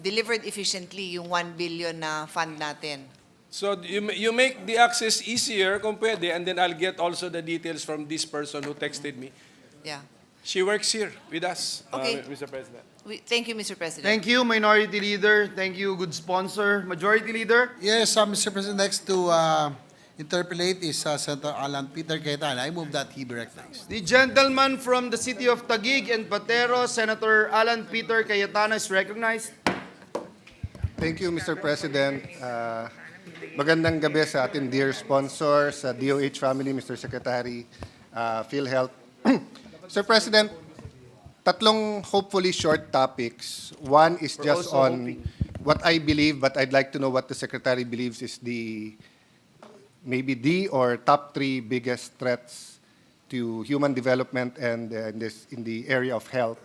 delivered efficiently, yung 1 billion na fund natin. So you make the access easier kung pwede, and then I'll get also the details from this person who texted me. Yeah. She works here with us, Okay. Mr. President. Thank you, Mr. President. Thank you, minority leader. Thank you, good sponsor. Majority leader? Yes, Mr. President, next to interpellate is Senator Alan Peter Cayetano. I move that he be recognized. The gentleman from the city of Taguig and Patero, Senator Alan Peter Cayetano, is recognized. Thank you, Mr. President. Magandang gabi sa ating dear sponsor, sa DOH family, Mr. Secretary, PhilHealth. Sir President, tatlong hopefully short topics. One is just on what I believe, but I'd like to know what the Secretary believes is maybe the or top 3 biggest threats to human development and in the area of health.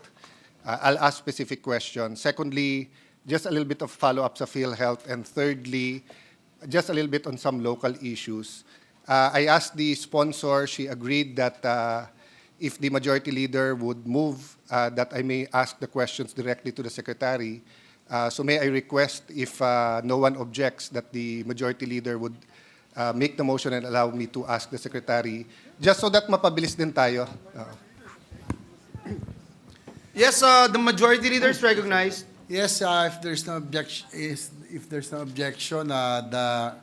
I'll ask specific questions. Secondly, just a little bit of follow-up sa PhilHealth. And thirdly, just a little bit on some local issues. I asked the sponsor, she agreed that if the majority leader would move, that I may ask the questions directly to the Secretary. So may I request, if no one objects, that the majority leader would make the motion and allow me to ask the Secretary, just so that mapabilis din tayo. Yes, the majority leader is recognized. Yes, if there's no objection, the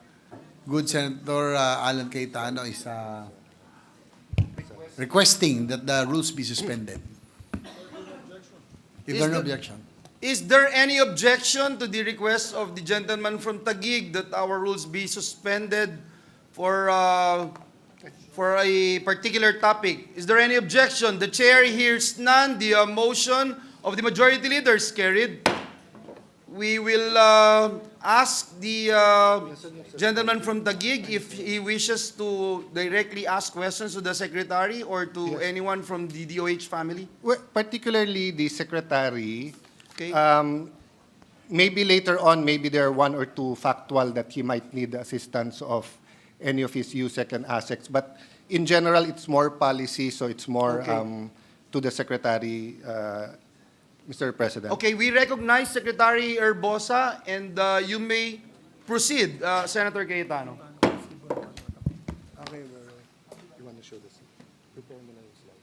good Senator Alan Cayetano is requesting that the rules be suspended. If there's no objection. Is there any objection to the request of the gentleman from Taguig that our rules be suspended for a particular topic? Is there any objection? The chair hears none. The motion of the majority leader is carried. We will ask the gentleman from Taguig if he wishes to directly ask questions to the Secretary or to anyone from the DOH family. Well, particularly the Secretary. Okay. Maybe later on, maybe there are 1 or 2 factual that he might need the assistance of any of his USEC and ASECs. But in general, it's more policy, so it's more to the Secretary Mr. President. Okay, we recognize Secretary Herbosa, and you may proceed, Senator Cayetano. Okay, you want to show this? Prepare mo na yung slide.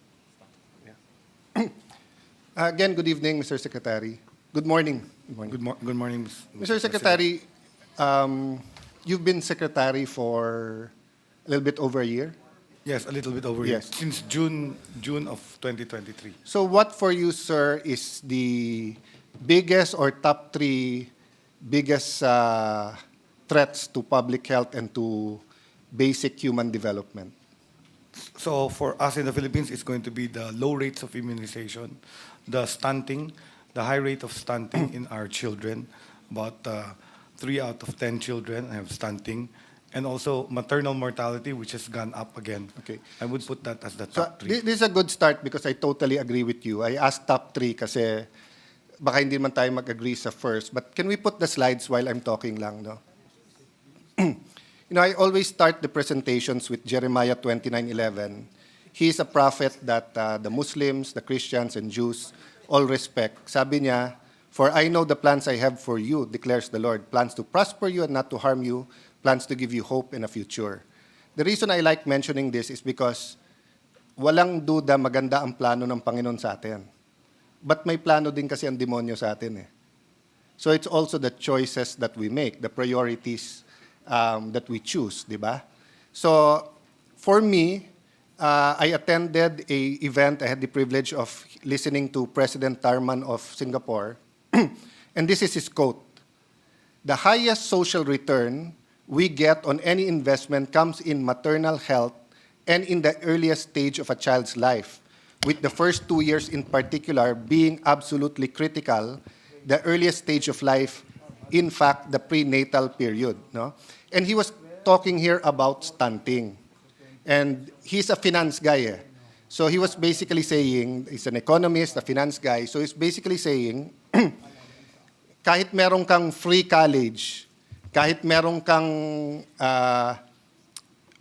Yeah. Again, good evening, Mr. Secretary. Good morning. Good morning, Mr. Secretary, you've been secretary for a little bit over a year. Yes, a little bit over Yes. since June of 2023. So what for you, sir, is the biggest or top three biggest threats to public health and to basic human development? So for us in the Philippines, it's going to be the low rates of immunization, the stunting, the high rate of stunting in our children. About 3 out of 10 children have stunting. And also maternal mortality, which has gone up again. Okay. I would put that as the So top three. this is a good start because I totally agree with you. I asked top three kasi baka hindi man tayo mag-agree sa first. But can we put the slides while I'm talking lang, no? You know, I always start the presentations with Jeremiah 29:11. He is a prophet that the Muslims, the Christians, and Jews all respect. Sabi niya, "For I know the plans I have for you, declares the Lord, plans to prosper you and not to harm you, plans to give you hope and a future." The reason I like mentioning this is because walang duda maganda ang plano ng Panginoon sa atin. But may plano din kasi ang demonyo sa atin eh. So it's also the choices that we make, the priorities that we choose, di ba? So for me, I attended a event. I had the privilege of listening to President Tarman of Singapore. And this is his quote: "The highest social return we get on any investment comes in maternal health and in the earliest stage of a child's life, with the first 2 years in particular being absolutely critical, the earliest stage of life, in fact, the prenatal period." No? And he was talking here about stunting. And he's a finance guy. So he was basically saying, he's an economist, a finance guy, so he's basically saying, kahit merong kang free college, kahit merong kang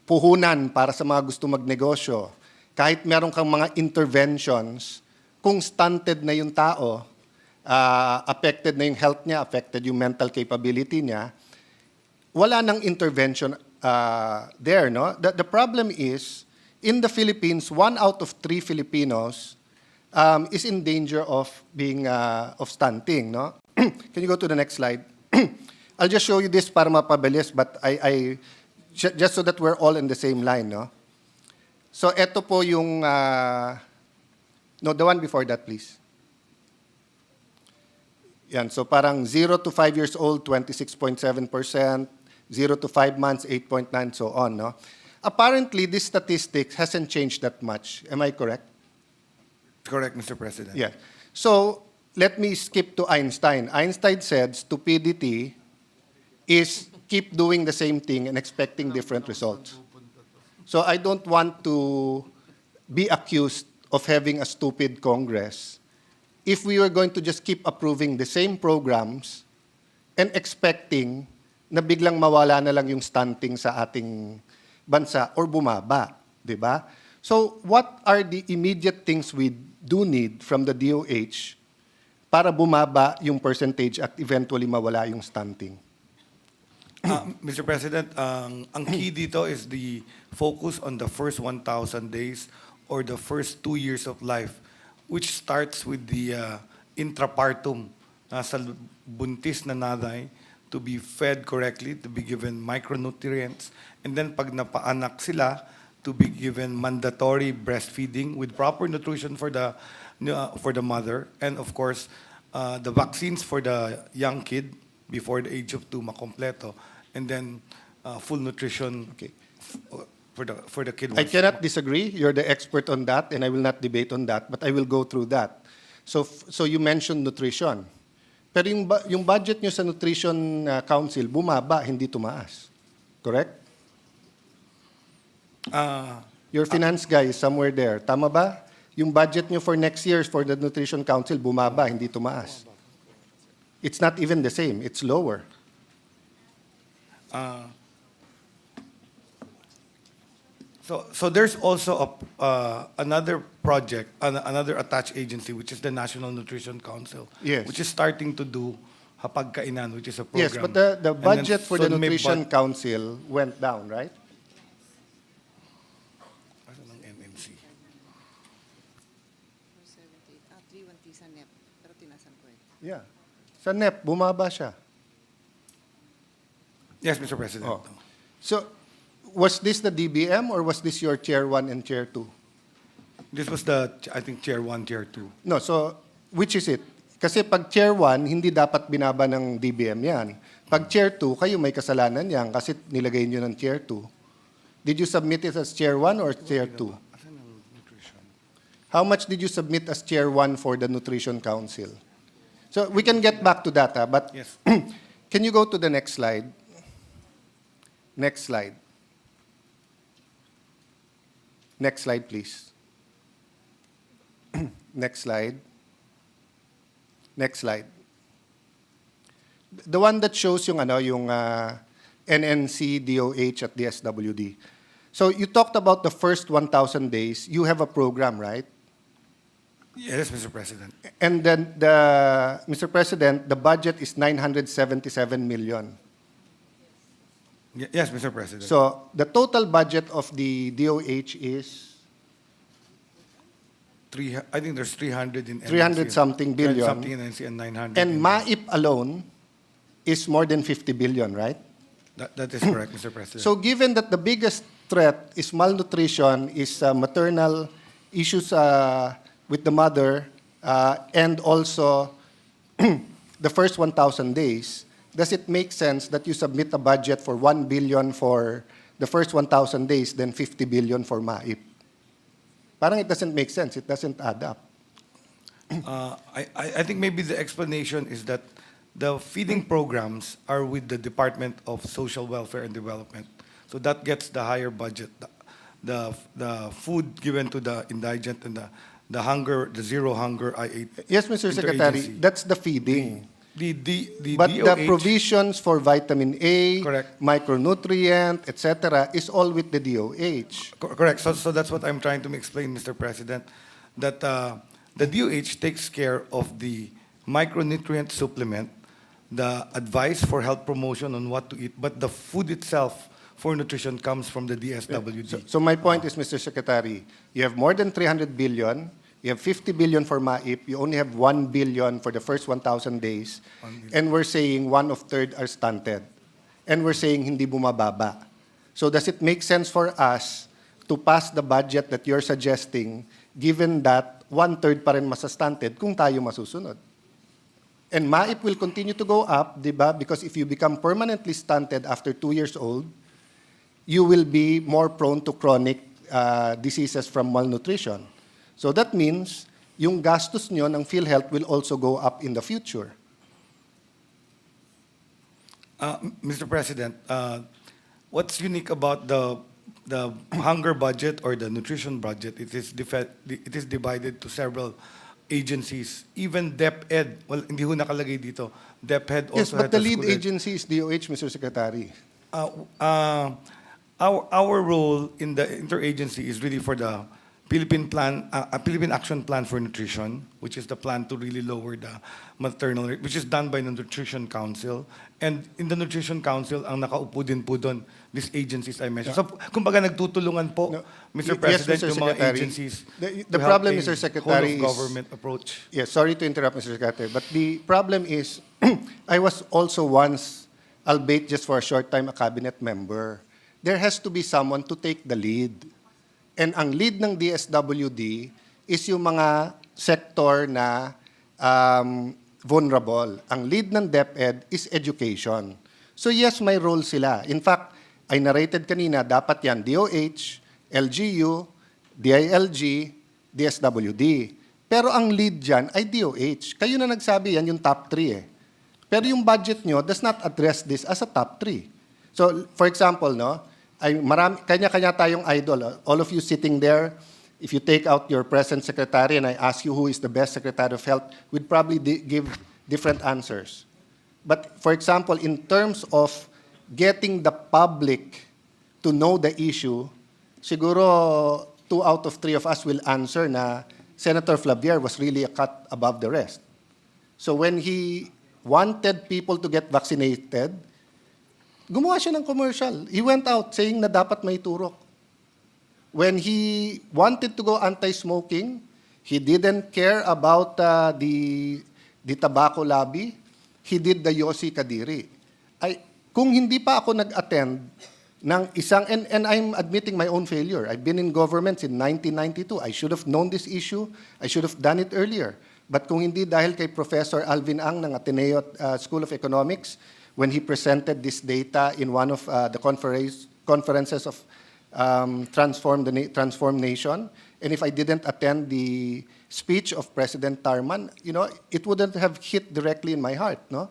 puhunan para sa mga gusto magnegosyo, kahit merong kang mga interventions, kung stunted na yung tao, affected na yung health niya, affected yung mental capability niya, wala nang intervention there. No? The problem is, in the Philippines, 1 out of 3 Filipinos is in danger of being of stunting. No? Can you go to the next slide? I'll just show you this para mapabilis, but just so that we're all in the same line, no? So ito po yung, no, the one before that, please. Yan, so parang 0 to 5 years old, 26.7%, 0 to 5 months, 8.9, so on, no? Apparently, this statistic hasn't changed that much. Am I correct? Correct, Mr. President. Yeah. So let me skip to Einstein. Einstein said stupidity is keep doing the same thing and expecting different results. So I don't want to be accused of having a stupid Congress if we were going to just keep approving the same programs and expecting na biglang mawala na lang yung stunting sa ating bansa or bumaba, di ba? So what are the immediate things we do need from the DOH para bumaba yung percentage at eventually mawala yung stunting? Mr. President, ang key dito is the focus on the first 1,000 days or the first 2 years of life, which starts with the intrapartum, nasa buntis na nanay, to be fed correctly, to be given micronutrients, and then pag napaanak sila, to be given mandatory breastfeeding with proper nutrition for the mother, and of course, the vaccines for the young kid before the age of 2 makompleto, and then full nutrition for the kid. I cannot disagree. You're the expert on that, and I will not debate on that, but I will go through that. So you mentioned nutrition. Pero yung budget nyo sa Nutrition Council, bumaba, hindi tumaas. Correct? Your finance guy is somewhere there. Tama ba? Yung budget nyo for next year for the Nutrition Council, bumaba, hindi tumaas. It's not even the same. It's lower. So there's also another project, another attached agency, which is the National Nutrition Council, Yes. which is starting to do Hapagkainan, which is a program. Yes, but the And then budget for the so may Nutrition bud- Council went down, right? Asan ang NNC? 313 sa NEP, pero tinasan ko eh. Yeah. Sa NEP, bumaba siya. Yes, Mr. President. Oh. So, was this the DBM or was this your Chair 1 and Chair 2? This was the, I think, Chair 1, Chair 2. No, so, which is it? Kasi pag Chair 1, hindi dapat binaba ng DBM yan. Pag Chair 2, kayo may kasalanan yan kasi nilagay nyo ng Chair 2. Did you submit it as Chair 1 or Chair 2? Asan ang nutrition? How much did you submit as Chair 1 for the Nutrition Council? So we can get back to that, but Yes. can you go to the next slide? Next slide. Next slide, please. Next slide. Next slide. The one that shows yung NNC, DOH at DSWD. So you talked about the first 1,000 days. You have a program, right? Yes, Mr. President. And then, Mr. President, the budget is 977 million. Yes, Mr. President. So the total budget of the DOH is I think there's 300 in NNC. 300 something billion. 300 something in NNC and 900. And in- MAIP alone is more than 50 billion, right? That is correct, Mr. President. So given that the biggest threat is malnutrition, is maternal issues with the mother, and also the first 1,000 days, does it make sense that you submit a budget for 1 billion for the first 1,000 days, then 50 billion for MAIP? Parang it doesn't make sense. It doesn't add up. I think maybe the explanation is that the feeding programs are with the Department of Social Welfare and Development. So that gets the higher budget. The food given to the indigent and the zero hunger I-8. Yes, Mr. Secretary, interagency. that's the feeding. The But DOH, the provisions for vitamin A, Correct. micronutrient, etc., is all with the DOH. Correct. So that's what I'm trying to explain, Mr. President, that the DOH takes care of the micronutrient supplement, the advice for health promotion on what to eat, but the food itself for nutrition comes from the DSWD. So my point is, Mr. Secretary, you have more than 300 billion, you have 50 billion for MAIP, you only have 1 billion for the first 1,000 days, and we're saying 1/3 are stunted. And we're saying hindi bumababa. So does it make sense for us to pass the budget that you're suggesting, given that 1/3 pa rin masastunted kung tayo masusunod? And MAIP will continue to go up, di ba? Because if you become permanently stunted after 2 years old, you will be more prone to chronic diseases from malnutrition. So that means yung gastos nyo ng PhilHealth will also go up in the future. Mr. President, what's unique about the hunger budget or the nutrition budget? It is divided to several agencies. Even DepEd, well, hindi ho nakalagay dito. DepEd also Yes, but had the a lead school agency is DOH, Mr. Secretary. Our role in the interagency is really for the Philippine Action Plan for Nutrition, which is the plan to really lower the maternal rate, which is done by the Nutrition Council. And in the Nutrition Council, ang nakaupo din po doon, these agencies I mentioned. So, kumbaga nagtutulungan po, Mr. President, Mr. yung mga Secretary. agencies The to help problem, a Mr. Secretary, is- whole-of-government approach. Yes, sorry to interrupt, Mr. Secretary, but the problem is, I was also once, albeit just for a short time, a cabinet member. There has to be someone to take the lead. And ang lead ng DSWD is yung mga sector na vulnerable. Ang lead ng DepEd is education. So yes, may role sila. In fact, I narrated kanina, dapat yan DOH, LGU, DILG, DSWD. Pero ang lead dyan ay DOH. Kayo na nagsabi yan, yung top 3 eh. Pero yung budget nyo does not address this as a top 3. So, for example, no, kanya-kanya tayong idol. All of you sitting there, if you take out your present secretary and I ask you who is the best secretary of health, we'd probably give different answers. But for example, in terms of getting the public to know the issue siguro 2 out of 3 of us will answer na Senator Flavier was really a cut above the rest. So when he wanted people to get vaccinated, gumawa siya ng commercial. He went out saying na dapat may turok. When he wanted to go anti-smoking, he didn't care about the tobacco lobby. He did the Yossi Kadiri. Kung hindi pa ako nag-attend ng isang, and I'm admitting my own failure. I've been in government in 1992. I should have known this issue. I should have done it earlier. But kung hindi dahil kay Professor Alvin Ang ng Ateneo School of Economics, when he presented this data in one of the conferences of Transform Nation, and if I didn't attend the speech of President Tarman, it wouldn't have hit directly in my heart, no?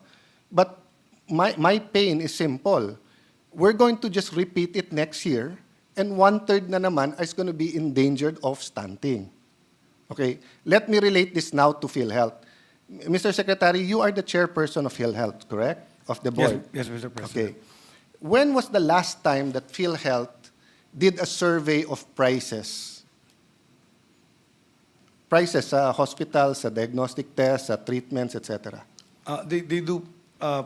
But my pain is simple. We're going to just repeat it next year, and 1/3 na naman is going to be endangered of stunting. Okay, let me relate this now to PhilHealth. Mr. Secretary, you are the chairperson of PhilHealth, correct? Of the board? Yes, Mr. President. Okay. When was the last time that PhilHealth did a survey of prices? Prices sa hospitals, sa diagnostic tests, sa treatments, etc. They do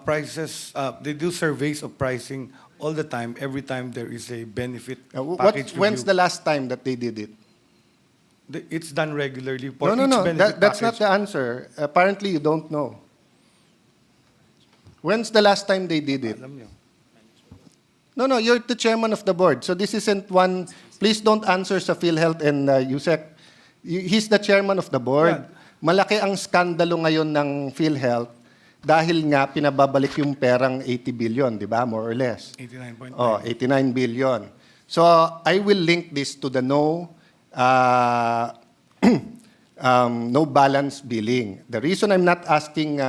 prices. They do surveys of pricing all the time. Every time there is a benefit package When's the last time that they did it? It's done regularly for No. each benefit That's not package. the answer. Apparently, you don't know. When's the last time they did it? Alam niyo. No, you're the chairman of the board. So this isn't one, please don't answer sa PhilHealth and USEC. He's the chairman of the board. Yeah. Malaki ang skandalo ngayon ng PhilHealth dahil nga pinababalik yung perang 80 billion, di ba? More or less. 89.9. 89 billion. So I will link this to the no balance billing. The reason I'm not asking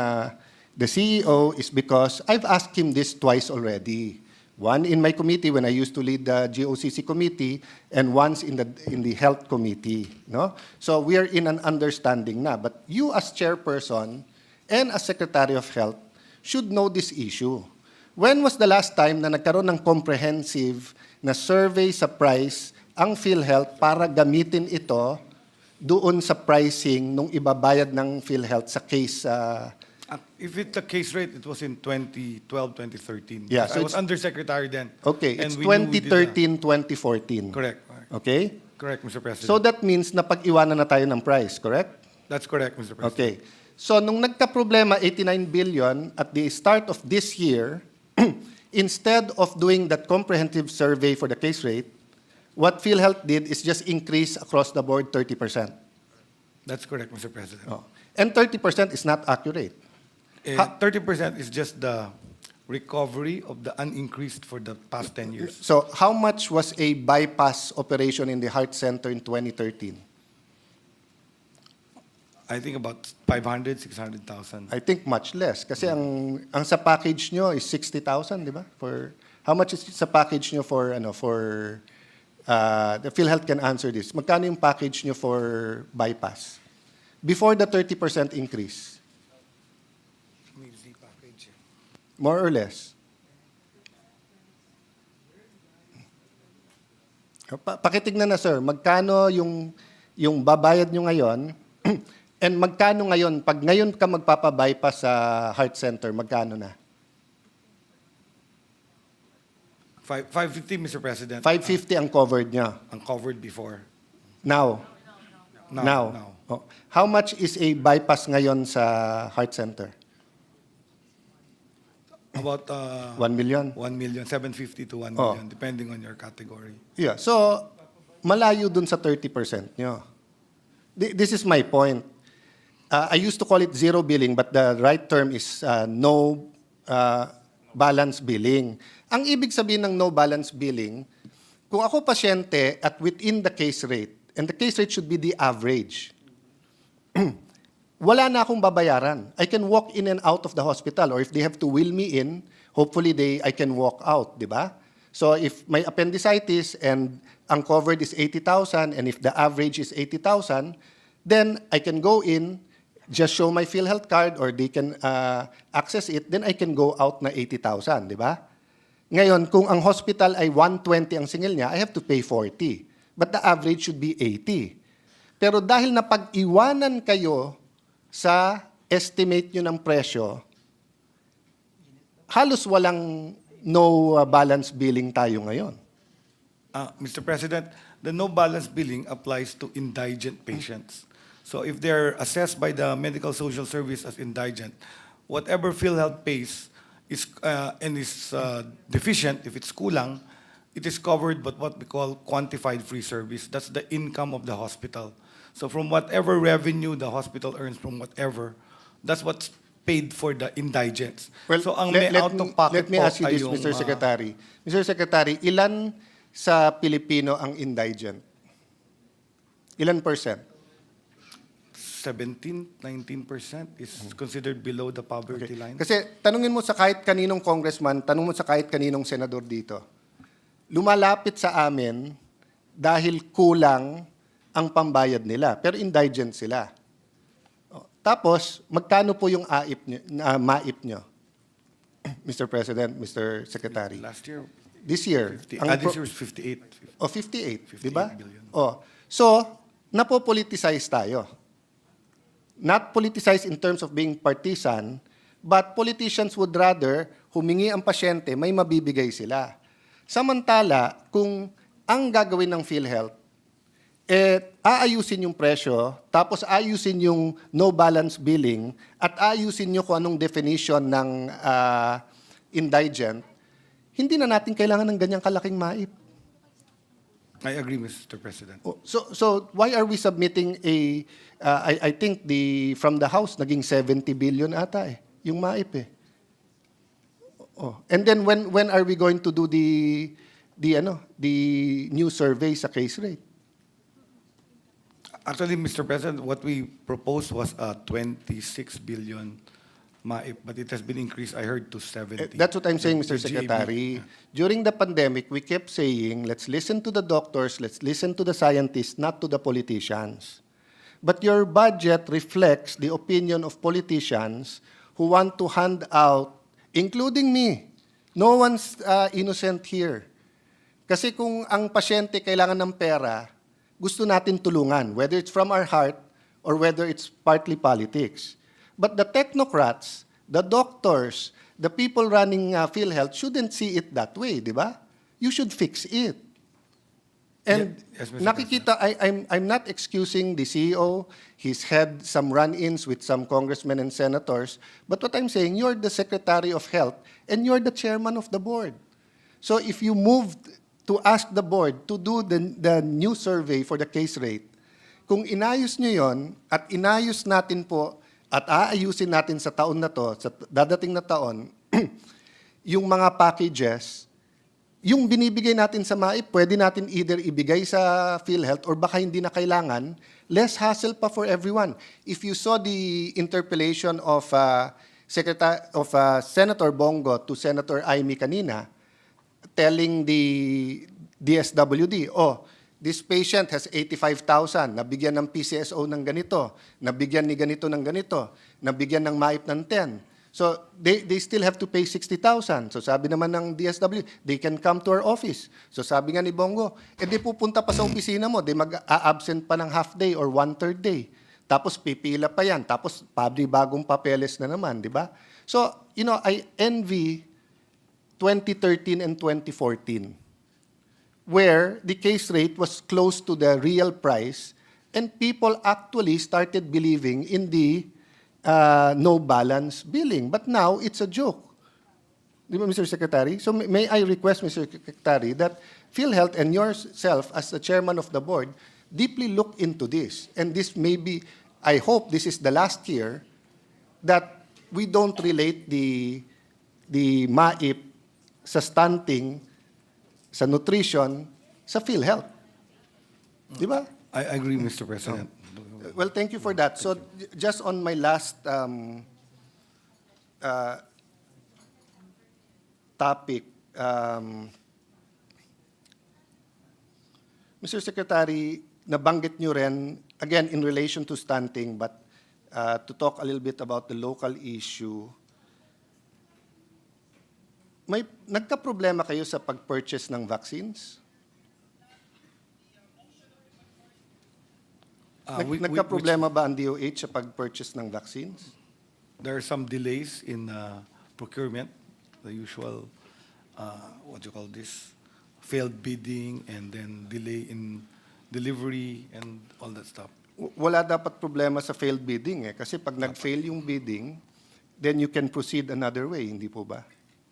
the CEO is because I've asked him this twice already. One in my committee when I used to lead the GOCC committee, and once in the health committee. No? So we are in an understanding na. But you as chairperson and as Secretary of Health should know this issue. When was the last time na nagkaroon ng comprehensive na survey sa price ang PhilHealth para gamitin ito doon sa pricing nung ibabayad ng PhilHealth sa case? If it's a case rate, it was in 2012, 2013. Yeah, I so was undersecretary then. Okay, and it's we knew we did that. 2013, 2014. Correct. Okay? Correct, Mr. President. So that means na pag-iwanan na tayo ng price, correct? That's correct, Mr. President. Okay. So nung nagka-problema 89 billion at the start of this year, instead of doing that comprehensive survey for the case rate, what PhilHealth did is just increase across the board 30%. That's correct, Mr. President. And 30% is not accurate. 30% is just the recovery of the unincreased for the past 10 years. So how much was a bypass operation in the heart center in 2013? I think about 500, 600,000. I think much less. Kasi ang sa package nyo is 60,000, di ba? For, how much is sa package nyo for, the PhilHealth can answer this. Magkano yung package nyo for bypass? Before the 30% increase? More or less. Pakitignan na, sir. Magkano yung babayad nyo ngayon and magkano ngayon, pag ngayon ka magpapabypass sa heart center, magkano na? 550, Mr. President. 550 ang covered niya. Ang covered before. Now. Oh. How much is a bypass ngayon sa heart center? About 1 million? 1 million, 750 to 1 million, depending on your category. Yeah. So, malayo dun sa 30% nyo. This is my point. I used to call it zero billing, but the right term is no balance billing. Ang ibig sabihin ng no balance billing, kung ako pasyente at within the case rate, and the case rate should be the average, wala na akong babayaran. I can walk in and out of the hospital, or if they have to wheel me in, hopefully I can walk out, di ba? So if may appendicitis and ang covered is 80,000, and if the average is 80,000, then I can go in, just show my PhilHealth card, or they can access it, then I can go out na 80,000, di ba? Ngayon, kung ang hospital ay 120 ang singil niya, I have to pay 40. But the average should be 80. Pero dahil napag-iwanan kayo sa estimate nyo ng presyo, halos walang no balance billing tayo ngayon. Mr. President, the no balance billing applies to indigent patients. So if they're assessed by the Medical Social Service as indigent, whatever PhilHealth pays is deficient, if it's kulang, it is covered by what we call quantified free service. That's the income of the hospital. So from whatever revenue the hospital earns from whatever, that's what's paid for the indigents. Well, so ang let, may let out me, of pocket let me po ask you ay this, yung, Mr. Secretary. Mr. Secretary, ilan sa Pilipino ang indigent? Ilan percent? 17, 19% is considered below the poverty line. Kasi tanungin mo sa kahit kaninong congressman, tanong mo sa kahit kaninong senador dito, lumalapit sa amin dahil kulang ang pambayad nila, pero indigent sila. Tapos, magkano po yung MAIP nyo? Mr. President, Mr. Secretary. Last year, This year. 50, this year is 58. O, 58, di ba? billion. O, so, napopoliticize tayo. Not politicized in terms of being partisan, but politicians would rather humingi ang pasyente, may mabibigay sila. Samantala, kung ang gagawin ng PhilHealth, aayusin yung presyo, tapos aayusin yung no balance billing, at aayusin nyo kung anong definition ng indigent, hindi na natin kailangan ng ganyang kalaking MAIP. I agree, Mr. President. So why are we submitting I think from the House, naging 70 billion ata yung MAIP And then when are we going to do the new survey sa case rate? Actually, Mr. President, what we proposed was 26 billion MAIP, but it has been increased, I heard, to 70. That's what I'm saying, Mr. The GAB. Secretary. During the pandemic, we kept saying, let's listen to the doctors, let's listen to the scientists, not to the politicians. But your budget reflects the opinion of politicians who want to hand out, including me. No one's innocent here. Kasi kung ang pasyente kailangan ng pera, gusto natin tulungan, whether it's from our heart or whether it's partly politics. But the technocrats, the doctors, the people running PhilHealth shouldn't see it that way, di ba? You should fix it. And Yes, Mr. nakikita, I'm not excusing the CEO. He's had some run-ins with some congressmen and senators. But what I'm saying, you're the Secretary of Health and you're the chairman of the board. So if you moved to ask the board to do the new survey for the case rate, kung inayos nyo yon at inayos natin po at aayusin natin sa taon na to, sa dadating na taon, yung mga packages, yung binibigay natin sa MAIP, pwede natin either ibigay sa PhilHealth or baka hindi na kailangan, less hassle pa for everyone. If you saw the interpellation of Senator Bongo to Senator Amy kanina, telling the DSWD, this patient has 85,000, nabigyan ng PCSO ng ganito, nabigyan ni ganito ng ganito, nabigyan ng MAIP ng 10. So they still have to pay 60,000. So sabi naman ng DSW, they can come to our office. So sabi nga ni Bongo, di pupunta pa sa opisina mo, di mag-absent pa ng half day or 1/3 day. Tapos pipila pa yan, tapos bagong papeles na naman, di ba? So, I envy 2013 and 2014. Where the case rate was close to the real price and people actually started believing in the no balance billing. But now, it's a joke. Di ba, Mr. Secretary? So may I request, Mr. Secretary, that PhilHealth and yourself as the chairman of the board deeply look into this. And this may be, I hope this is the last year that we don't relate the MAIP sa stunting, sa nutrition, sa PhilHealth. Di ba? I agree, Mr. President. Well, thank you for that. So, just on my last topic, Mr. Secretary, nabanggit nyo rin, again, in relation to stunting, but to talk a little bit about the local issue, nagka-problema kayo sa pag-purchase ng vaccines? Nagka-problema ba ang DOH sa pag-purchase ng vaccines? There are some delays in procurement, the usual, what do you call this, failed bidding, and then delay in delivery and all that stuff. Wala dapat problema sa failed bidding eh. Kasi pag nag-fail yung bidding, then you can proceed another way, hindi po ba?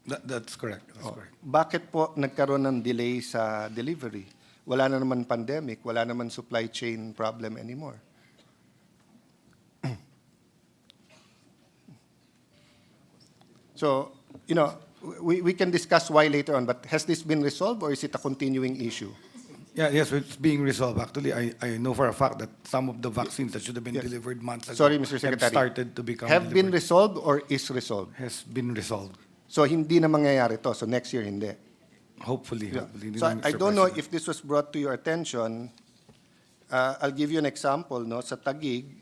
That's correct. That's correct. Bakit po nagkaroon ng delay sa delivery? Wala na naman pandemic, wala naman supply chain problem anymore. So, you know, we can discuss why later on, but has this been resolved or is it a continuing issue? Yeah, yes, it's being resolved. Actually, I know for a fact that some of the vaccines that should have been delivered months ago Sorry, Mr. have Secretary. started to become Have been delivered. resolved or is resolved? Has been resolved. So, hindi na mangyayari to. So, next year, hindi. Hopefully. Yeah. hopefully, So, Mr. I don't know President. if this was brought to your attention. I'll give you an example. No? Sa Taguig,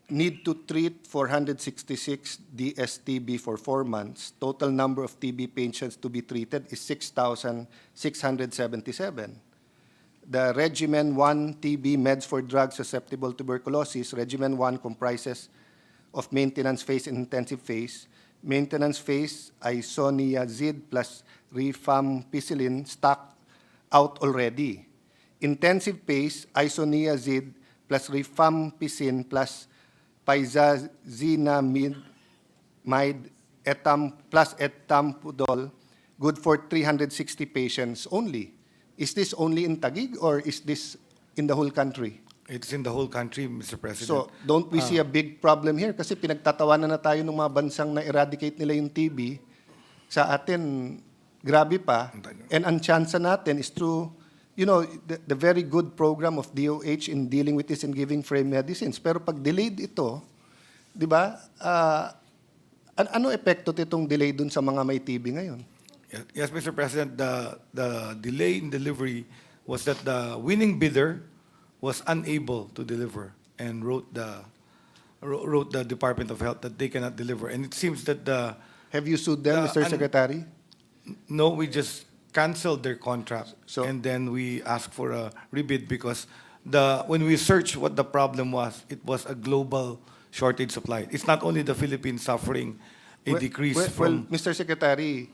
need to treat 466 DSTB for 4 months. Total number of TB patients to be treated is 6,677. The Regimen 1 TB meds for drugs susceptible to tuberculosis, Regimen 1 comprises of maintenance phase and intensive phase. Maintenance phase, isoniazid plus rifampicillin stock out already. Intensive phase, isoniazid plus rifampicin plus pyrazinamide plus etampudol, good for 360 patients only. Is this only in Taguig or is this in the whole country? It's in the whole country, Mr. President. So, don't we see a big problem here? Kasi pinagtatawanan na tayo ng mga bansang na-eradicate nila yung TB. Sa atin, grabe pa. And ang chance natin is through, you know, the very good program of DOH in dealing with this and giving free medicines. Pero pag delayed ito, di ba, ano epekto itong delay dun sa mga may TB ngayon? Yes, Mr. President, the delay in delivery was that the winning bidder was unable to deliver and wrote the Department of Health that they cannot deliver. And it seems that Have you sued them, Mr. Secretary? No, we just canceled their contract, So- and then we asked for a rebid because when we searched what the problem was, it was a global shortage supply. It's not only the Philippines suffering a decrease Well, from. Mr. Secretary,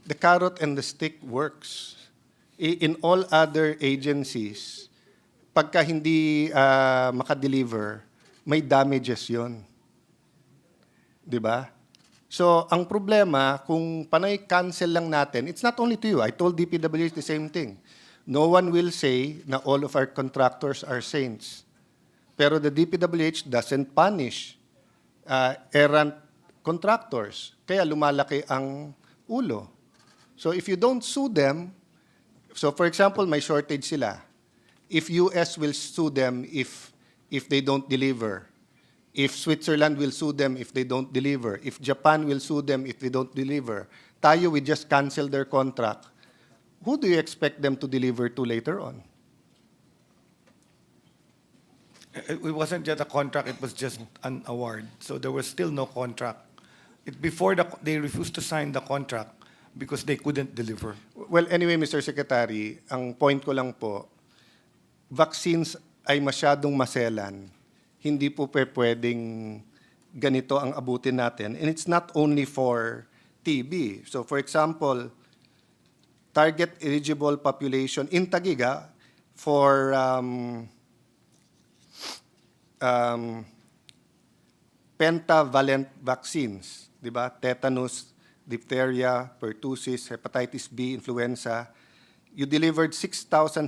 the carrot and the stick works. In all other agencies, pagka hindi makadeliver, may damages yon. Di ba? So, ang problema, kung panay cancel lang natin, it's not only to you. I told DPWH the same thing. No one will say na all of our contractors are saints. Pero the DPWH doesn't punish errant contractors. Kaya lumalaki ang ulo. So, if you don't sue them, so for example, may shortage sila. If US will sue them if they don't deliver. If Switzerland will sue them if they don't deliver. If Japan will sue them if they don't deliver. Tayo, we just cancel their contract. Who do you expect them to deliver to later on? It wasn't just a contract, it was just an award. So there was still no contract. Before they refused to sign the contract because they couldn't deliver. Well, anyway, Mr. Secretary, ang point ko lang po, vaccines ay masyadong maselan. Hindi po pwedeng ganito ang abutin natin. And it's not only for TB. So for example, target eligible population in Tagiga for pentavalent vaccines, di ba? Tetanus, diphtheria, pertussis, hepatitis B, influenza. You delivered 6,775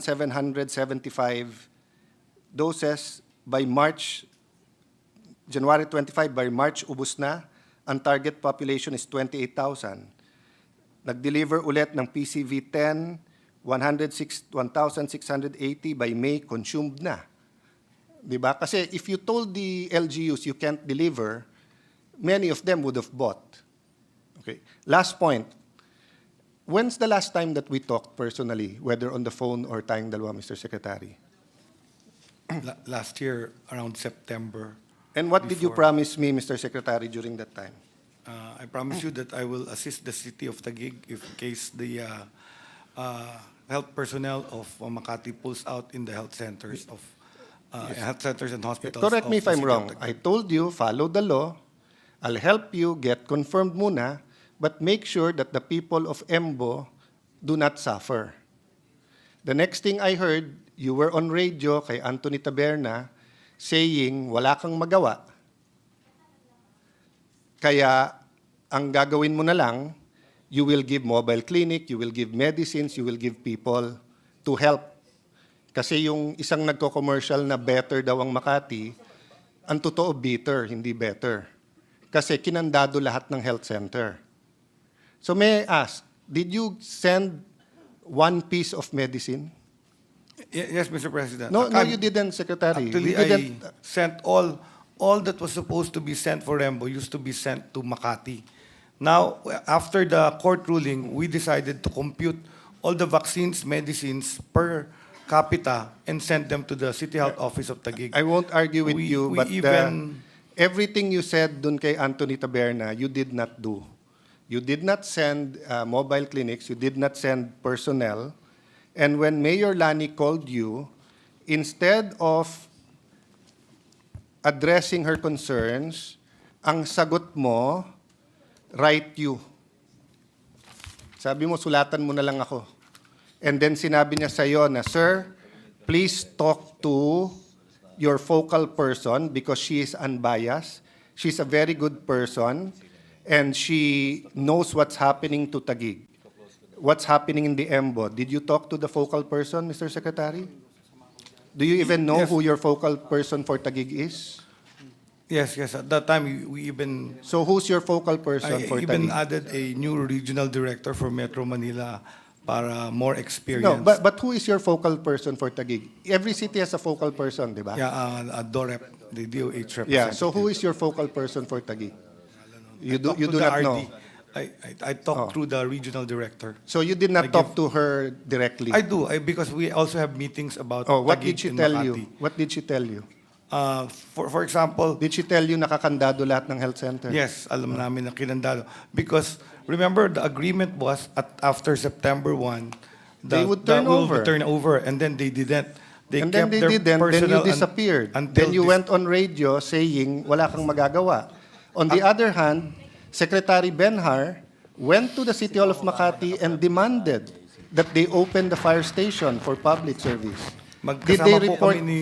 doses by January 25, by March, ubos na. Ang target population is 28,000. Nag-deliver ulit ng PCV-10, 1,680 by May, consumed na. Diba? Kasi if you told the LGUs you can't deliver, many of them would have bought. Okay. Last point. When's the last time that we talked personally, whether on the phone or tayong dalawa, Mr. Secretary? Last year, around September. And what did you Before. promise me, Mr. Secretary, during that time? I promise you that I will assist the city of Taguig if in case the health personnel of Makati pulls out in the health centers of health centers and hospitals. Correct me of if the I'm city of wrong. Taguig. I told you, follow the law. I'll help you get confirmed muna, but make sure that the people of Embo do not suffer. The next thing I heard, you were on radio kay Anthony Taberna saying wala kang magawa. Kaya ang gagawin mo na lang, you will give mobile clinic, you will give medicines, you will give people to help. Kasi yung isang nagko-commercial na better daw ang Makati, ang totoo bitter, hindi better. Kasi kinandado lahat ng health center. So may I ask, did you send one piece of medicine? Yes, Mr. President. No, you didn't, Secretary. Actually, You didn't. I sent all that was supposed to be sent for Rembo used to be sent to Makati. Now, after the court ruling, we decided to compute all the vaccines, medicines per capita and send them to the City Health Office of Taguig. I won't argue with you, we but even everything you said dun kay Anthony Taberna, you did not do. You did not send mobile clinics, you did not send personnel, and when Mayor Lani called you, instead of addressing her concerns, ang sagot mo, write you. Sabi mo, sulatan mo na lang ako. And then sinabi niya sa'yo na, Sir, please talk to your focal person because she is unbiased. She's a very good person and she knows what's happening to Taguig. What's happening in the Embo. Did you talk to the focal person, Mr. Secretary? Do you even know Yes. who your focal person for Taguig is? Yes, at that time we even So who's your focal person I for even Taguig? added a new regional director for Metro Manila para more experience. No, but who is your focal person for Taguig? Every city has a focal person, di ba? Yeah, DOREP, the DOH representative. Yeah, so who is your focal person for Taguig? You do Talk to not the know. RD. I talked through the regional director. So you did I not talk to her directly? I do, because we also have meetings about Oh, what Taguig did she and tell Makati. you? What did she tell you? For example, Did she tell you nakakandado lahat ng health center? yes, alam namin na kinandado. Because remember, the agreement was after September 1, They would turn will over. turn over, and then they didn't. They And kept then they their didn't, then you personnel disappeared. until Then you this- went on radio saying wala kang magagawa. On the other hand, Secretary Benhar went to the City Hall of Makati and demanded that they open the fire station for public service. Did they Magkasama po report? kami ni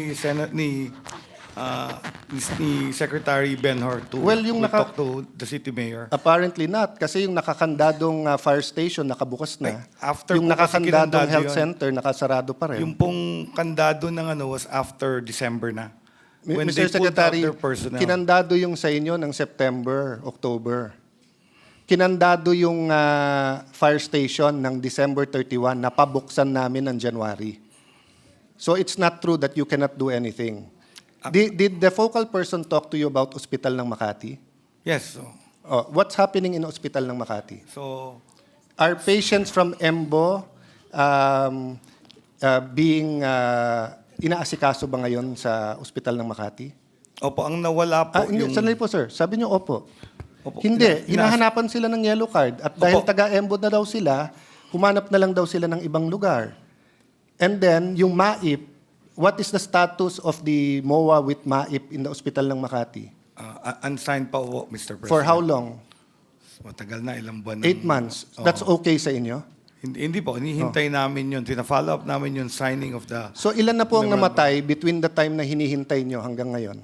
Secretary Benhur to Well, yung we naka- talk to the city mayor. Apparently not, kasi yung nakakandadong fire station nakabukas na. After Yung po kasi nakakandadong kinandado health yun. center nakasarado pa rin. Yung pong kandado ng was after December na. When Mr. they pulled out Secretary, their personnel. kinandado yung sa inyo ng September, October. Kinandado yung fire station ng December 31, napabuksan namin ng January. So it's not true that you cannot do anything. Did the focal person talk to you about ospital ng Makati? Yes. What's happening in ospital ng Makati? So, Are patients from Embo being inaasikaso ba ngayon sa ospital ng Makati? opo, ang nawala po Hindi, yung... sandali po sir. Sabi niyo opo. Opo. Hindi, Ina- hinahanapan sila ng yellow card. At dahil Opo. taga-Embo na daw sila, humanap na lang daw sila ng ibang lugar. And then, yung MAIP, what is the status of the MOA with MAIP in the ospital ng Makati? unsigned pa po, Mr. President. For how long? Matagal na, ilang buwan. 8 months. That's okay sa inyo? Hindi po, hinihintay namin yun. Tina-follow up namin yung signing of the... So ilan na po ang Memorandum. namatay between the time na hinihintay nyo hanggang ngayon?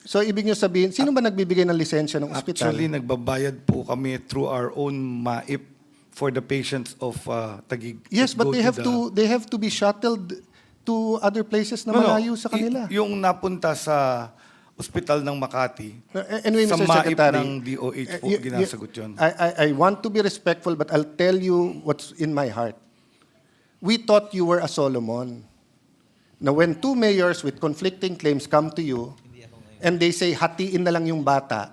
So ibig nyo sabihin, sino ba nagbibigay ng lisensya ng ospital? Actually, nagbabayad po kami through our own MAIP for the patients of Taguig. Yes, but Go they have to be shuttled to other places na No, no. malayo sa kanila. Yung napunta sa ospital ng Makati, Anyway, sa Mr. MAIP Secretary, ng DOH po, ginasagot yun. I want to be respectful, but I'll tell you what's in my heart. We thought you were a Solomon. Now, when two mayors with conflicting claims come to you, and they say, hatiin na lang yung bata,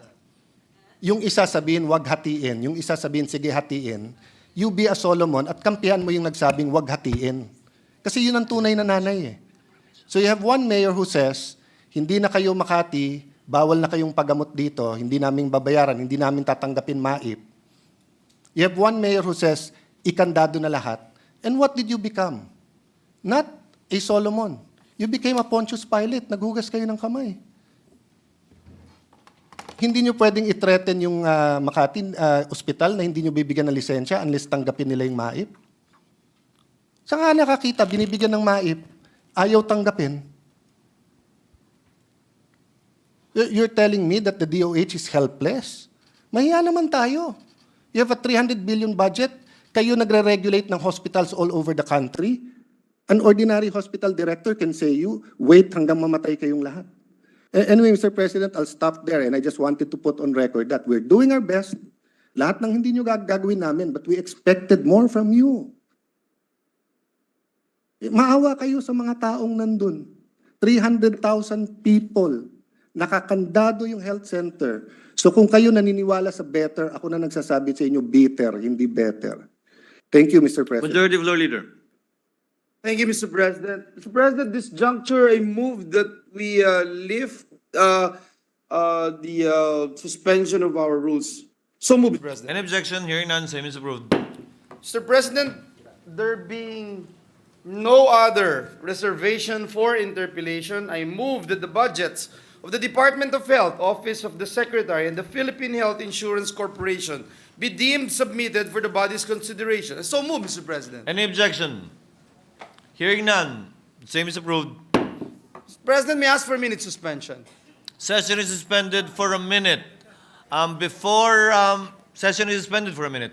yung isa sabihin, wag hatiin, yung isa sabihin, sige hatiin, you be a Solomon at kampihan mo yung nagsabing, wag hatiin. Kasi yun ang tunay na nanay eh. So you have one mayor who says, hindi na kayo Makati, bawal na kayong pagamot dito, hindi namin babayaran, hindi namin tatanggapin MAIP. You have one mayor who says, ikandado na lahat. And what did you become? Not a Solomon. You became a Pontius Pilate. Naghugas kayo ng kamay. Hindi nyo pwedeng i-threaten yung Makati Hospital na hindi nyo bibigyan ng lisensya unless tanggapin nila yung MAIP. Saan nga nakakita, binibigyan ng MAIP, ayaw tanggapin. You're telling me that the DOH is helpless? Mahiya naman tayo. You have a 300 billion budget, kayo nagre-regulate ng hospitals all over the country. An ordinary hospital director can say you, wait hanggang mamatay kayong lahat. Anyway, Mr. President, I'll stop there and I just wanted to put on record that we're doing our best. Lahat ng hindi nyo gagawin namin, but we expected more from you. Maawa kayo sa mga taong nandun. 300,000 people. Nakakandado yung health center. So kung kayo naniniwala sa better, ako na nagsasabi sa inyo, bitter, hindi better. Thank you, Mr. President. Majority Floor Leader. Thank you, Mr. President. Mr. President, this juncture, I move that we lift the suspension of our rules. So moved, Mr. President. Any objection? Hearing none, same is approved. Mr. President, there being no other reservation for interpellation, I move that the budgets of the Department of Health, Office of the Secretary, and the Philippine Health Insurance Corporation be deemed submitted for the body's consideration. So move, Mr. President. Any objection? Hearing none, same is approved. Mr. President, may I ask for a minute suspension? Session is suspended for a minute. Session is suspended for a minute.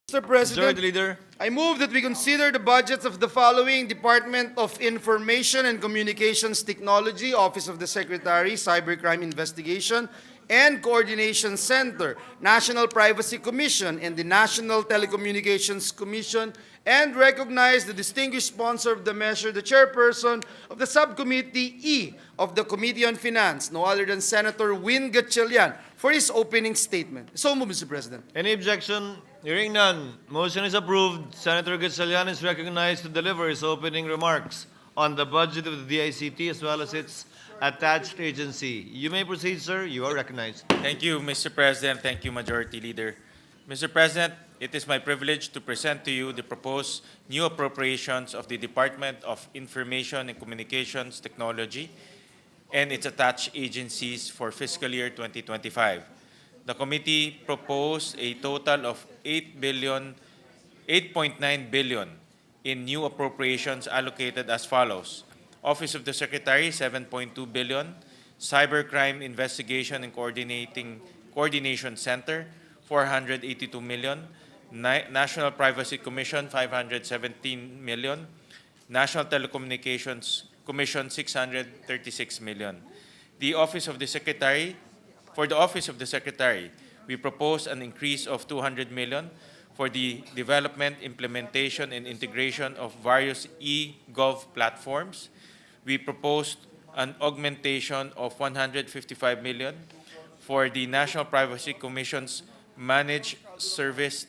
Mr. President, Majority Leader. I move that we consider the budgets of the following: Department of Information and Communications Technology, Office of the Secretary, Cybercrime Investigation and Coordination Center, National Privacy Commission, and the National Telecommunications Commission, and recognize the distinguished sponsor of the measure, the chairperson of the Subcommittee E of the Committee on Finance, no other than Senator Win Gatchalian, for his opening statement. So move, Mr. President. Any objection? Hearing none, motion is approved. Senator Gatchalian is recognized to deliver his opening remarks on the budget of the DICT as well as its attached agency. You may proceed, sir. You are recognized. Thank you, Mr. President. Thank you, Majority Leader. Mr. President, it is my privilege to present to you the proposed new appropriations of the Department of Information and Communications Technology and its attached agencies for fiscal year 2025. The committee proposed a total of 8.9 billion in new appropriations allocated as follows: Office of the Secretary, 7.2 billion; Cybercrime Investigation and Coordination Center, 482 million; National Privacy Commission, 517 million; National Telecommunications Commission, 636 million. For the Office of the Secretary, we propose an increase of 200 million for the development, implementation, and integration of various e-gov platforms. We proposed an augmentation of 155 million for the National Privacy Commission's managed service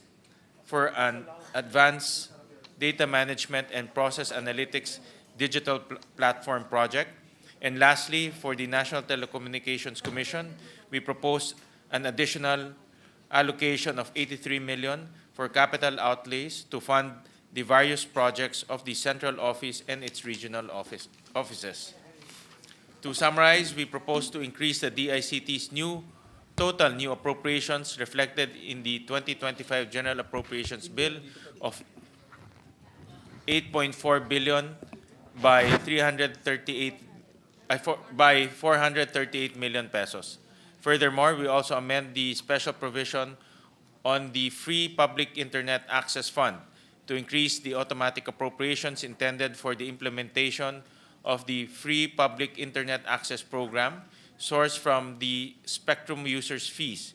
for an advanced data management and process analytics digital platform project. And lastly, for the National Telecommunications Commission, we proposed an additional allocation of 83 million for capital outlays to fund the various projects of the central office and its regional offices. To summarize, we propose to increase the DICT's total new appropriations reflected in the 2025 General Appropriations Bill of 8.4 billion by 438 million pesos. Furthermore, we also amend the special provision on the Free Public Internet Access Fund to increase the automatic appropriations intended for the implementation of the Free Public Internet Access Program sourced from the spectrum users' fees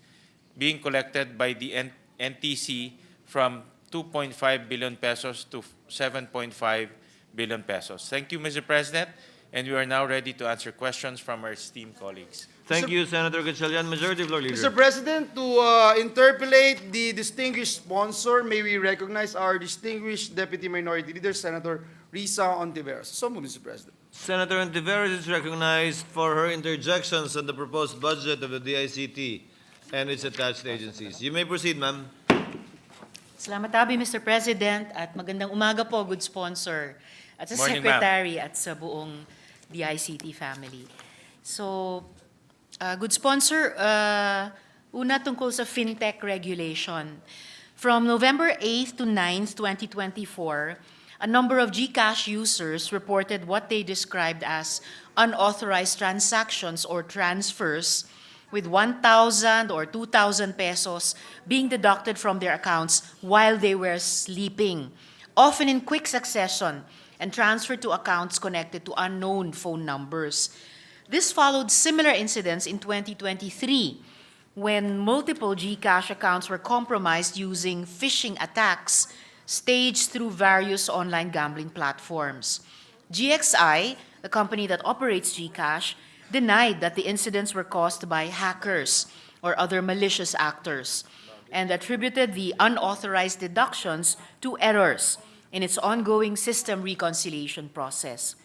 being collected by the NTC from 2.5 billion pesos to 7.5 billion pesos. Thank you, Mr. President, and we are now ready to answer questions from our esteemed colleagues. Thank you, Senator Gatchalian. Majority Floor Leader. Mr. President, to interpolate the distinguished sponsor, may we recognize our distinguished Deputy Minority Leader, Senator Risa Ontiveros. So move, Mr. President. Senator Ontiveros is recognized for her interjections on the proposed budget of the DICT and its attached agencies. You may proceed, ma'am. Salamat tabi, Mr. President, at magandang umaga po, good sponsor, at sa Morning, Secretary at sa buong DICT family. So, good sponsor, una tungkol sa fintech regulation. From November 8th to 9th, 2024, a number of GCash users reported what they described as unauthorized transactions or transfers with 1,000 or 2,000 pesos being deducted from their accounts while they were sleeping, often in quick succession, and transferred to accounts connected to unknown phone numbers. This followed similar incidents in 2023 when multiple GCash accounts were compromised using phishing attacks staged through various online gambling platforms. GXI, the company that operates GCash, denied that the incidents were caused by hackers or other malicious actors and attributed the unauthorized deductions to errors in its ongoing system reconciliation process.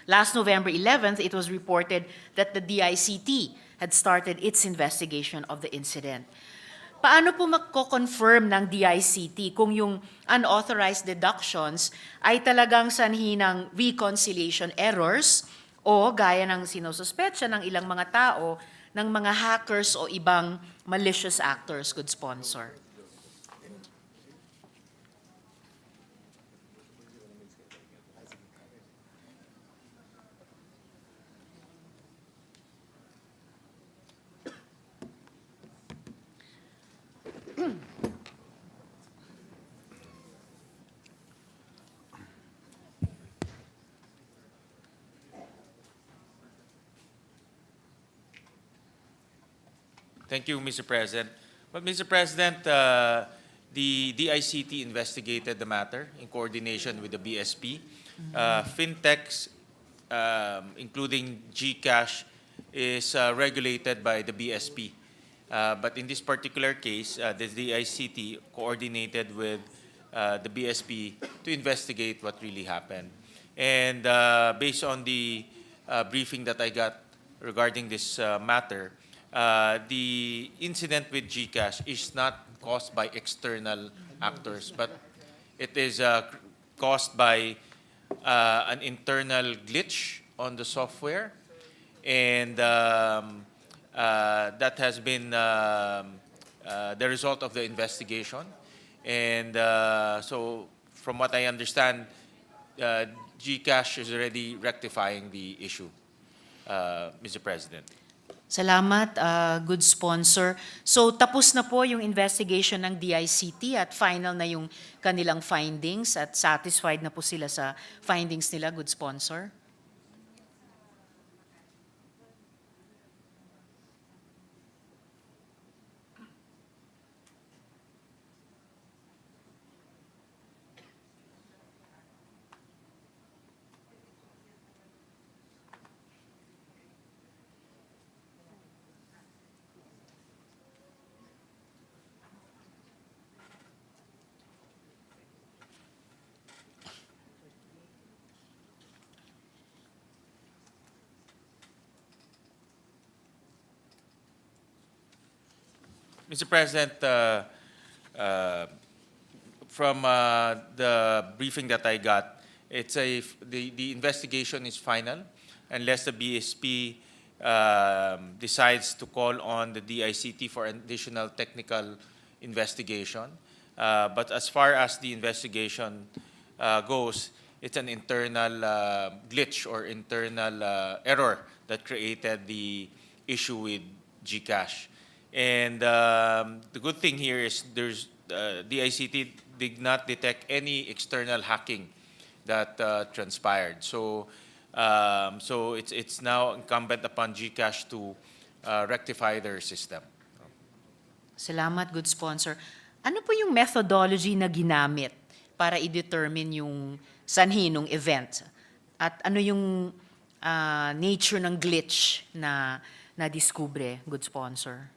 Last November 11th, it was reported that the DICT had started its investigation of the incident. Paano po magko-confirm ng DICT kung yung unauthorized deductions ay talagang sanhi ng reconciliation errors o gaya ng sinususpetsya ng ilang mga tao ng mga hackers o ibang malicious actors, good sponsor? Thank you, Mr. President. But, Mr. President, the DICT investigated the matter in coordination with the BSP. Fintechs, including GCash, is regulated by the BSP. But in this particular case, the DICT coordinated with the BSP to investigate what really happened. And based on the briefing that I got regarding this matter, the incident with GCash is not caused by external actors, but it is caused by an internal glitch on the software, and that has been the result of the investigation. And so, from what I understand, GCash is already rectifying the issue, Mr. President. Salamat, good sponsor. So tapos na po yung investigation ng DICT at final na yung kanilang findings at satisfied na po sila sa findings nila, good sponsor? Mr. President, from the briefing that I got, the investigation is final unless the BSP decides to call on the DICT for additional technical investigation. But as far as the investigation goes, it's an internal glitch or internal error that created the issue with GCash. And the good thing here is the ICT did not detect any external hacking that transpired. So, it's now incumbent upon GCash to rectify their system. Salamat, good sponsor. Ano po yung methodology na ginamit para i-determine yung sanhi ng event? At ano yung nature ng glitch na na-discover, good sponsor?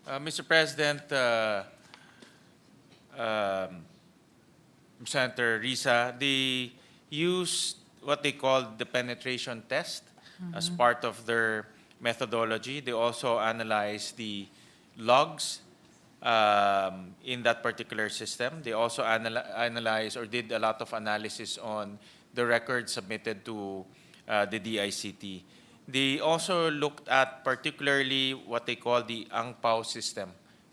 Mr. President, Senator Risa, they used what they call the penetration test as part of their methodology. They also analyzed the logs in that particular system. They also analyzed or did a lot of analysis on the records submitted to the DICT. They also looked at particularly what they call the Ang Pao system.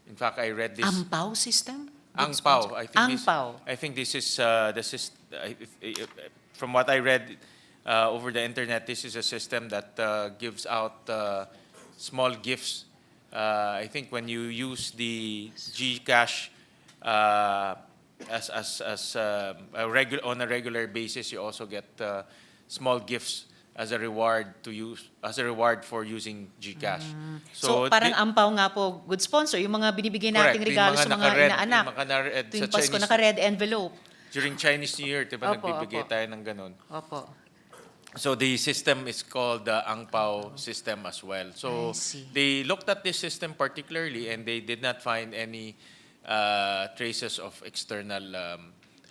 In fact, I read this. Ang Pao system? Ang Pao. I think this is from what I read over the internet. This is a system that gives out small gifts. I think when you use the GCash on a regular basis, you also get small gifts as a reward for using GCash. So parang ampaw nga po, good sponsor, yung mga binibigay nating regalo sa mga inaanak. Tuwing Pasko, naka-red envelope. During Chinese New Year, diba, nagbibigay tayo ng ganun. Opo. So the system is called the Ang Pao system as well. So they looked at this system particularly and they did not find any traces of external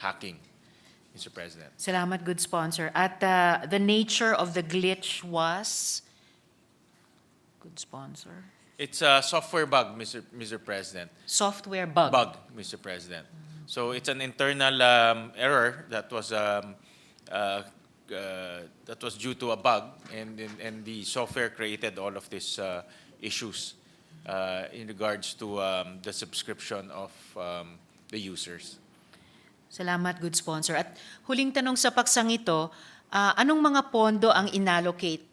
hacking, Mr. President. Salamat, good sponsor. At the nature of the glitch was, good sponsor. It's a software bug, Mr. President. Software bug. Bug, Mr. President. So it's an internal error that was that was due to a bug, and the software created all of these issues in regards to the subscription of the users. Salamat, good sponsor. At huling tanong sa paksang ito, anong mga pondo ang inallocate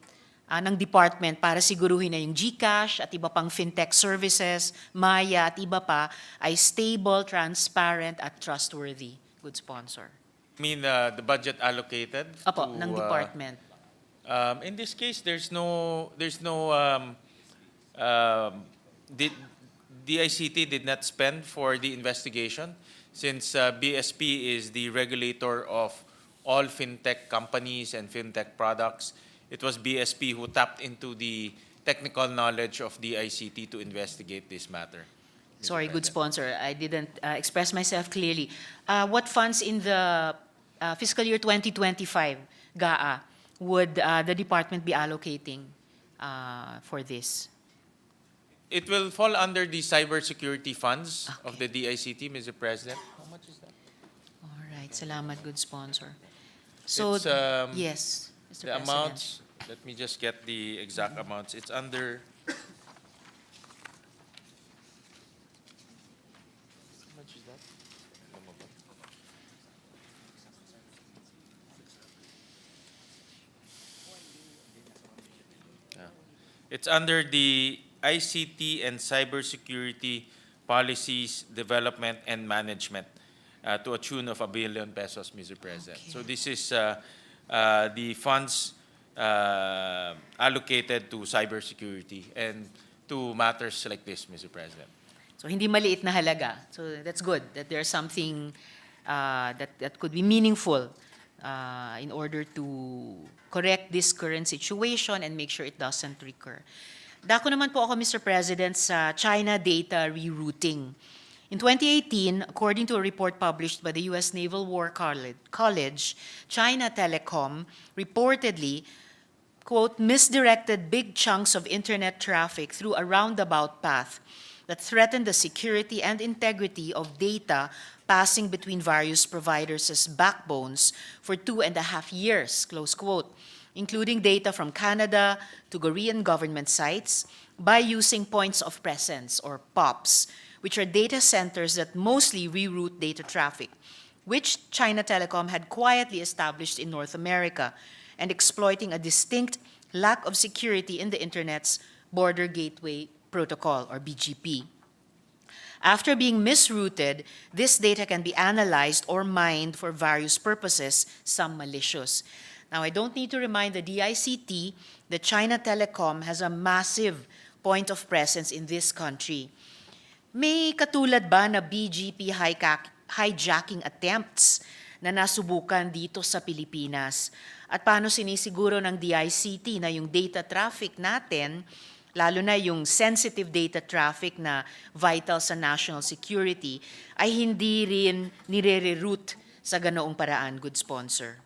ng department para siguruhin na yung GCash at iba pang fintech services, Maya at iba pa ay stable, transparent at trustworthy? Good sponsor. I mean, the budget allocated Opo, to, ng department. in this case, DICT did not spend for the investigation, since BSP is the regulator of all fintech companies and fintech products. It was BSP who tapped into the technical knowledge of DICT to investigate this matter. Mr. Sorry, good President. sponsor. I didn't express myself clearly. What funds in the fiscal year 2025, GAA, would the department be allocating for this? It will fall under the cybersecurity funds of the DICT, Mr. President. How much is that? All right, salamat, good sponsor. So, It's, yes, Mr. The President. amounts, let me just get the exact amounts. It's under. How much is that? It's under the ICT and Cybersecurity Policies Development and Management to a tune of 1 billion pesos, Mr. President. Okay. So this is the funds allocated to cybersecurity and to matters like this, Mr. President. So, hindi maliit na halaga. So, that's good that there's something that could be meaningful in order to correct this current situation and make sure it doesn't recur. Dako naman po ako, Mr. President, sa China data rerouting. In 2018, according to a report published by the U.S. Naval War College, China Telecom reportedly, quote, misdirected big chunks of internet traffic through a roundabout path that threatened the security and integrity of data passing between various providers as backbones for 2.5 years, close quote, including data from Canada to Korean government sites by using points of presence, or POPs, which are data centers that mostly reroute data traffic, which China Telecom had quietly established in North America and exploiting a distinct lack of security in the Internet's Border Gateway Protocol, or BGP. After being misrouted, this data can be analyzed or mined for various purposes, some malicious. Now, I don't need to remind the DICT that China Telecom has a massive point of presence in this country. May katulad ba na BGP hijacking attempts na nasubukan dito sa Pilipinas? At paano sinisiguro ng DICT na yung data traffic natin, lalo na yung sensitive data traffic na vital sa national security, ay hindi rin nire-reroute sa ganoong paraan, good sponsor?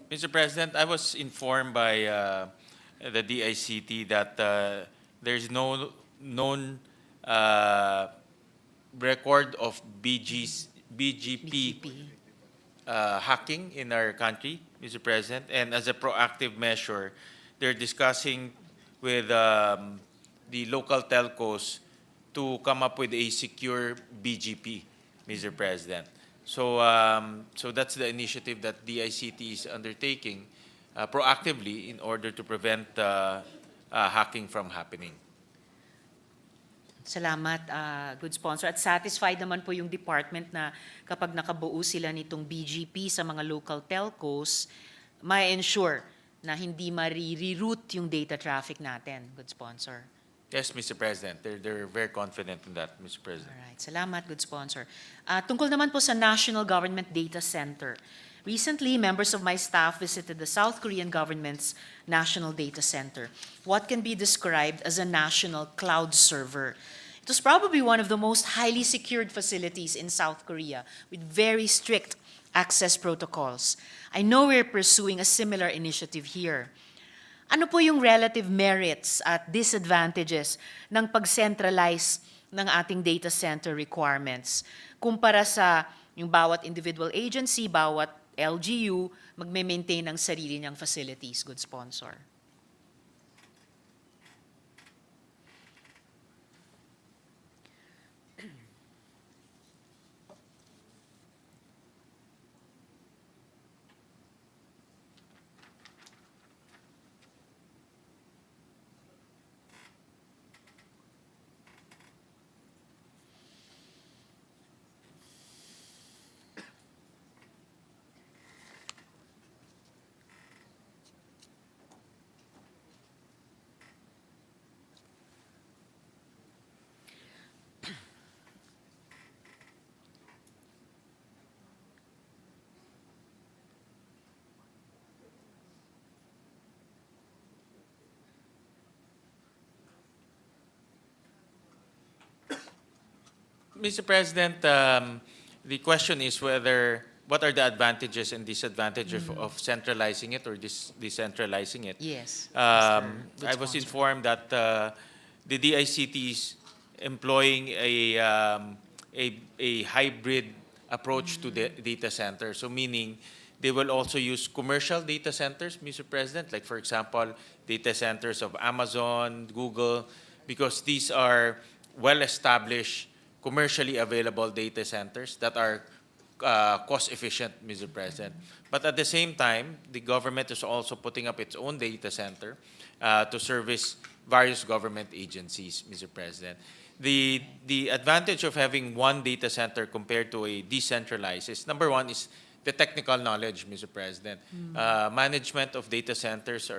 Mr. President, I was informed by the DICT that there's no known record of BGP hacking in our country, Mr. President. And as a proactive measure, they're discussing with the local telcos to come up with a secure BGP, Mr. President. So, so that's the initiative that DICT is undertaking proactively in order to prevent hacking from happening. Salamat, good sponsor. At satisfied naman po yung department na kapag nakabuo sila nitong BGP sa mga local telcos, may ensure na hindi ma-reroute yung data traffic natin, good sponsor. Yes, Mr. President. They're very confident in that, Mr. President. Alright, salamat, good sponsor. Tungkol naman po sa National Government Data Center, Recently, members of my staff visited the South Korean government's national data center, what can be described as a national cloud server. It was probably one of the most highly secured facilities in South Korea with very strict access protocols. I know we're pursuing a similar initiative here. Ano po yung relative merits at disadvantages ng pag-centralize ng ating data center requirements kumpara sa yung bawat individual agency, bawat LGU, magme-maintain ng sarili niyang facilities, good sponsor? Mr. President, the question is what are the advantages and disadvantages of centralizing it or decentralizing it? Yes. I was informed that the DICT is employing a hybrid approach to the data center. So meaning they will also use commercial data centers, Mr. President, like for example, data centers of Amazon, Google, because these are well-established commercially available data centers that are cost efficient, Mr. President. But at the same time, the government is also putting up its own data center to service various government agencies, Mr. President. The advantage of having one data center compared to a decentralized is, number one, is the technical knowledge, Mr. President. Management of data centers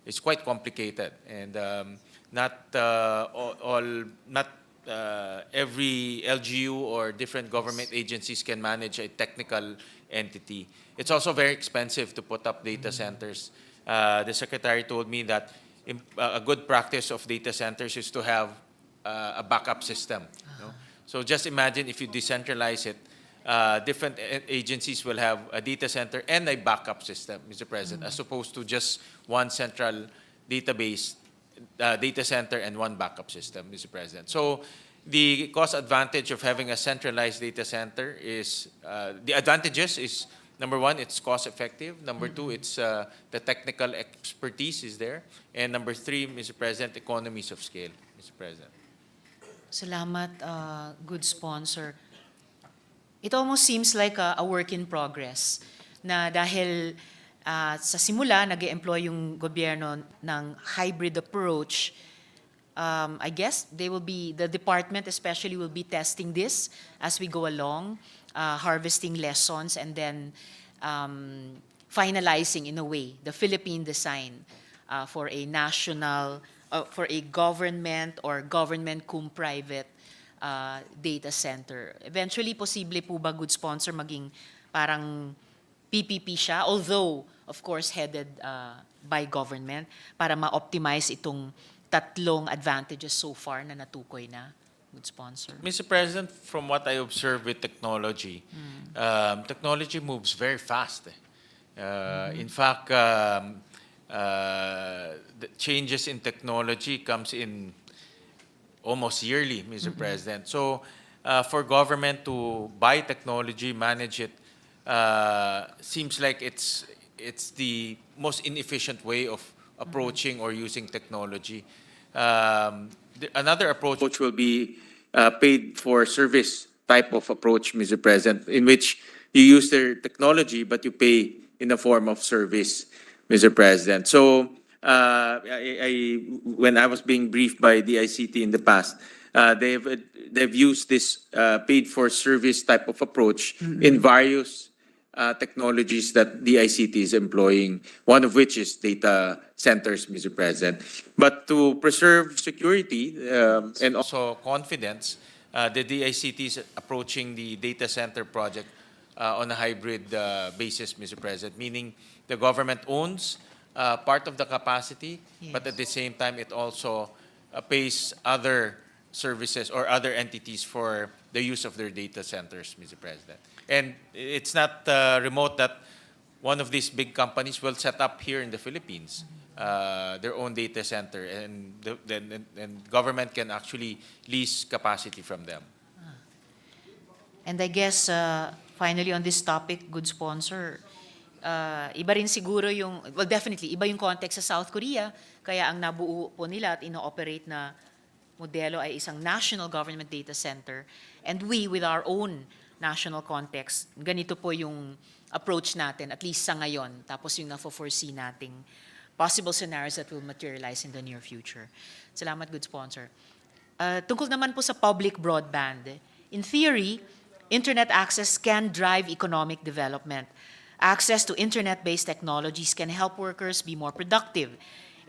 is quite complicated, and not every LGU or different government agencies can manage a technical entity. It's also very expensive to put up data centers. The Secretary told me that a good practice of data centers is to have a backup system. You know? So just imagine if you decentralize it, different agencies will have a data center and a backup system, Mr. President, as opposed to just one central database, data center and one backup system, Mr. President. So the cost advantage of having a centralized data center is, the advantages is, number one, it's cost effective. Number two, it's the technical expertise is there. And number three, Mr. President, economies of scale, Mr. President. Salamat, good sponsor. It almost seems like a work in progress na dahil sa simula, nag-employ yung gobyerno ng hybrid approach. I guess the department especially will be testing this as we go along, harvesting lessons and then finalizing in a way the Philippine design for a national, for a government or government cum private data center. Eventually, posible po ba, good sponsor, maging parang PPP siya, although of course headed by government, para ma-optimize itong tatlong advantages so far na natukoy na, good sponsor? Mr. President, from what I observe with technology, technology moves very fast. In fact, the changes in technology comes in almost yearly, Mr. President. So for government to buy technology, manage it, seems like it's the most inefficient way of approaching or using technology. Another approach will be paid for service type of approach, Mr. President, in which you use their technology but you pay in the form of service, Mr. President. So when I was being briefed by DICT in the past, they've used this paid for service type of approach in various technologies that DICT is employing, one of which is data centers, Mr. President. But to preserve security and also confidence, the DICT is approaching the data center project on a hybrid basis, Mr. President, meaning the government owns part of the capacity, but at the same time, it also pays other services or other entities for the use of their data centers, Mr. President. And it's not remote that one of these big companies will set up here in the Philippines their own data center, and then government can actually lease capacity from them. And I guess, finally on this topic, good sponsor, iba rin siguro yung, well, definitely, iba yung context sa South Korea, kaya ang nabuo po nila at ino-operate na modelo ay isang national government data center. And we, with our own national context, ganito po yung approach natin, at least sa ngayon, tapos yung na-foresee nating possible scenarios that will materialize in the near future. Salamat, good sponsor. Tungkol naman po sa public broadband, in theory, internet access can drive economic development. Access to internet-based technologies can help workers be more productive.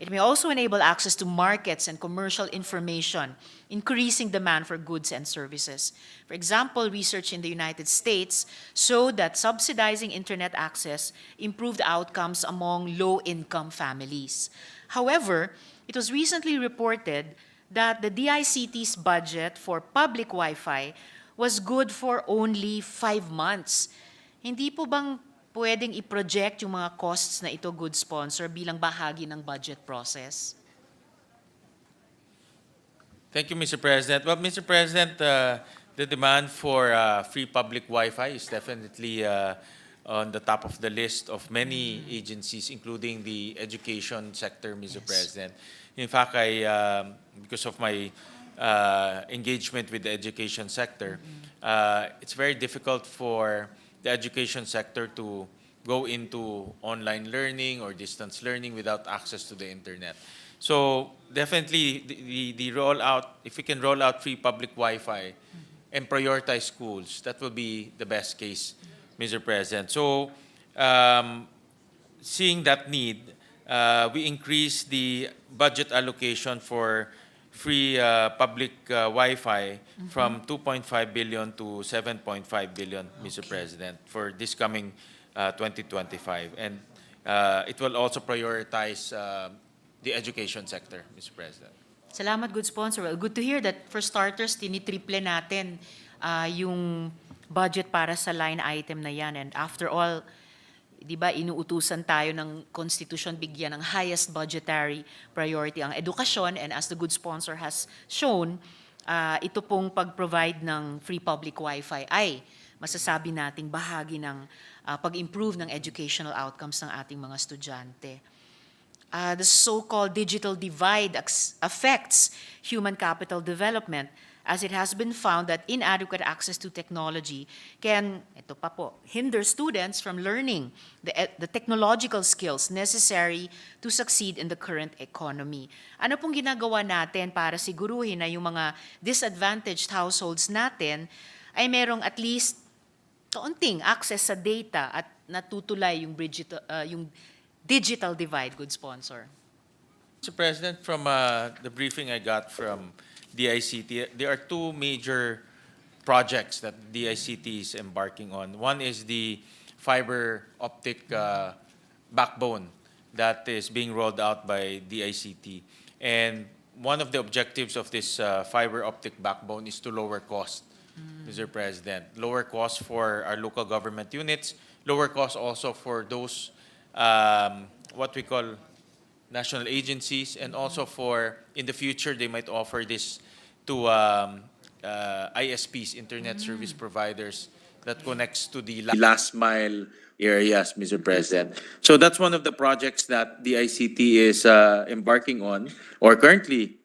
It may also enable access to markets and commercial information, increasing demand for goods and services. For example, research in the United States showed that subsidizing internet access improved outcomes among low-income families. However, it was recently reported that the DICT's budget for public Wi-Fi was good for only 5 months. Hindi po bang pwedeng i-project yung mga costs na ito, good sponsor, bilang bahagi ng budget process? Thank you, Mr. President. Well, Mr. President, the demand for free public Wi-Fi is definitely on the top of the list of many agencies, including the education sector, Mr. President. In fact, because of my engagement with the education sector, it's very difficult for the education sector to go into online learning or distance learning without access to the internet. So definitely the rollout, if we can roll out free public Wi-Fi and prioritize schools, that will be the best case, Mr. President. So seeing that need, we increase the budget allocation for free public Wi-Fi from 2.5 billion to 7.5 billion, Mr. President, for this coming 2025. And it will also prioritize the education sector, Mr. President. Salamat, good sponsor. Well, good to hear that for starters, tinitriple natin yung budget para sa line item na yan. And after all, di ba, inuutusan tayo ng Constitution bigyan ng highest budgetary priority ang edukasyon, and as the good sponsor has shown, ito pong pag-provide ng free public Wi-Fi ay masasabi nating bahagi ng pag-improve ng educational outcomes ng ating mga estudyante. The so-called digital divide affects human capital development, as it has been found that inadequate access to technology can, ito pa po, hinder students from learning the technological skills necessary to succeed in the current economy. Ano pong ginagawa natin para siguruhin na yung mga disadvantaged households natin ay merong at least kaunting access sa data at natutulay yung digital divide, good sponsor? Mr. President, from the briefing I got from DICT, there are two major projects that DICT is embarking on. One is the fiber optic backbone that is being rolled out by DICT. And one of the objectives of this fiber optic backbone is to lower cost, Mr. President. Lower cost for our local government units, lower cost also for those what we call national agencies, and also for, in the future, they might offer this to ISPs, internet service providers, that connects to the last mile areas, Mr. President. So that's one of the projects that the ICT is embarking on, or currently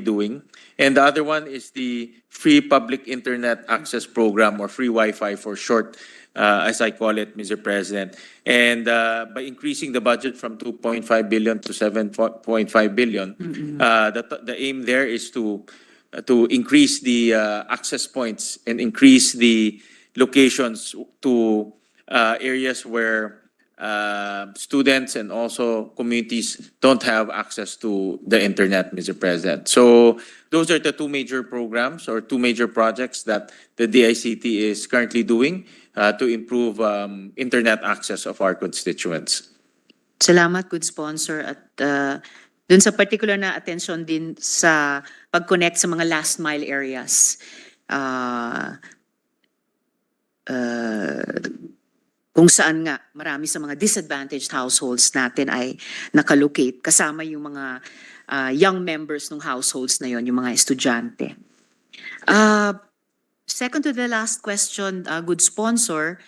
doing. And the other one is the Free Public Internet Access Program, or free Wi-Fi for short, as I call it, Mr. President. And by increasing the budget from 2.5 billion to 7.5 billion, the aim there is to increase the access points and increase the locations to areas where students and also communities don't have access to the internet, Mr. President. So those are the two major programs or two major projects that the DICT is currently doing to improve internet access of our constituents. Salamat, good sponsor. At dun sa particular na attention din sa pag-connect sa mga last mile areas. Kung saan nga marami sa mga disadvantaged households natin ay nakalocate kasama yung mga young members ng households na yon, yung mga estudyante. Second to the last question, good sponsor,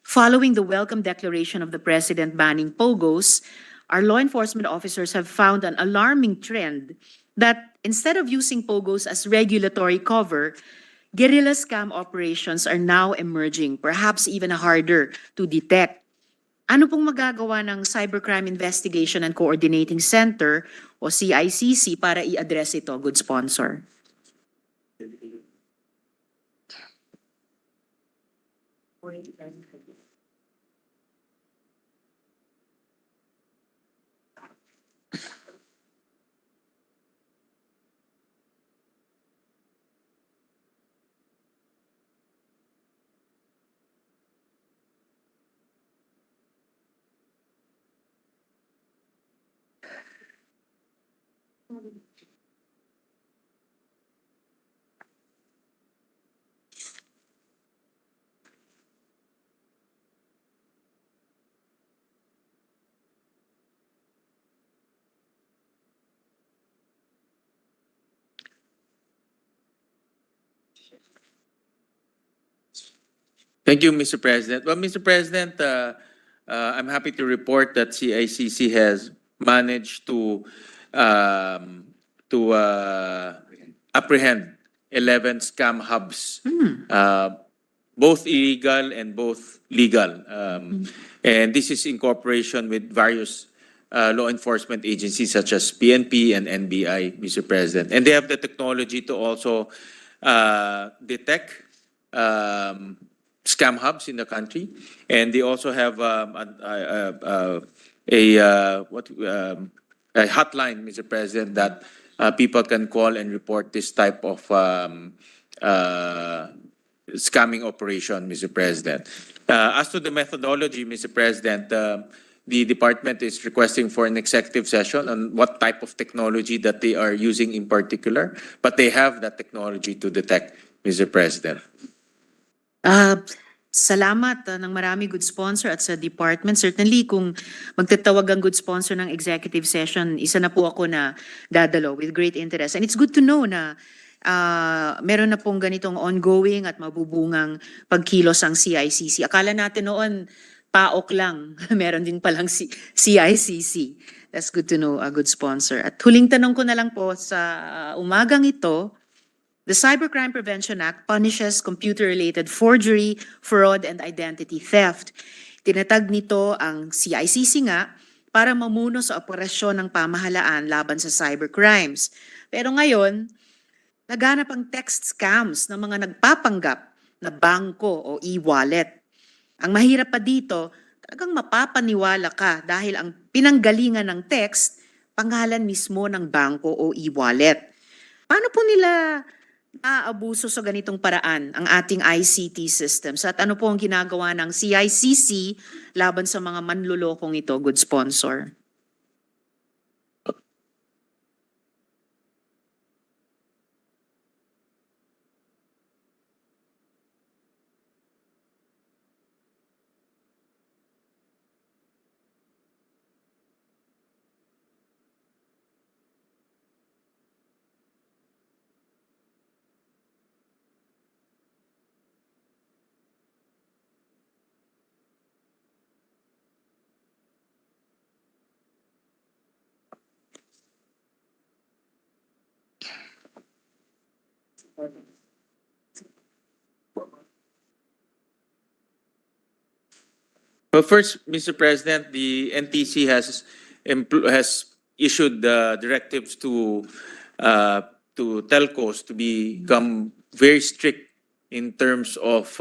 following the welcome declaration of the President banning POGOs, our law enforcement officers have found an alarming trend that instead of using POGOs as regulatory cover, guerrilla scam operations are now emerging, perhaps even harder to detect. Ano pong magagawa ng Cybercrime Investigation and Coordinating Center o CICC para i-address ito, good sponsor? Thank you, Mr. President. Well, Mr. President, I'm happy to report that CICC has managed to apprehend 11 scam hubs, both illegal and both legal. And this is in cooperation with various law enforcement agencies such as PNP and NBI, Mr. President. And they have the technology to also detect scam hubs in the country, and they also have a hotline, Mr. President, that people can call and report this type of scamming operation, Mr. President. As to the methodology, Mr. President, the department is requesting for an executive session on what type of technology that they are using in particular, but they have that technology to detect, Mr. President. Salamat ng marami, good sponsor, at sa department. Certainly, kung magtatawag ang good sponsor ng executive session, isa na po ako na dadalo with great interest. And it's good to know na meron na pong ganitong ongoing at mabubungang pagkilos ang CICC. Akala natin noon, PAOK lang. Meron din palang CICC. That's good to know, a good sponsor. At huling tanong ko na lang po sa umagang ito, the Cybercrime Prevention Act punishes computer-related forgery, fraud, and identity theft. Tinatag nito ang CICC nga para mamuno sa operasyon ng pamahalaan laban sa cybercrimes. Pero ngayon, laganap ang text scams ng mga nagpapanggap na bangko o e-wallet. Ang mahirap pa dito, talagang mapapaniwala ka dahil ang pinanggalingan ng text, pangalan mismo ng bangko o e-wallet. Paano po nila naaabuso sa ganitong paraan ang ating ICT systems? At ano po ang ginagawa ng CICC laban sa mga manlulokong ito, good sponsor? Well, first, Mr. President, the NTC has issued directives to telcos to become very strict in terms of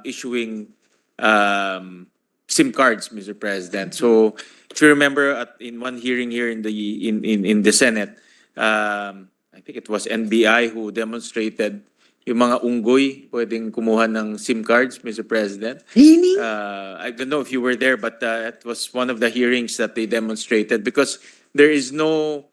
issuing SIM cards, Mr. President. So if you remember in one hearing here in the Senate, I think it was NBI who demonstrated yung mga unggoy pwedeng kumuha ng SIM cards, Mr. President. Really? I don't know if you were there, but it was one of the hearings that they demonstrated because there is no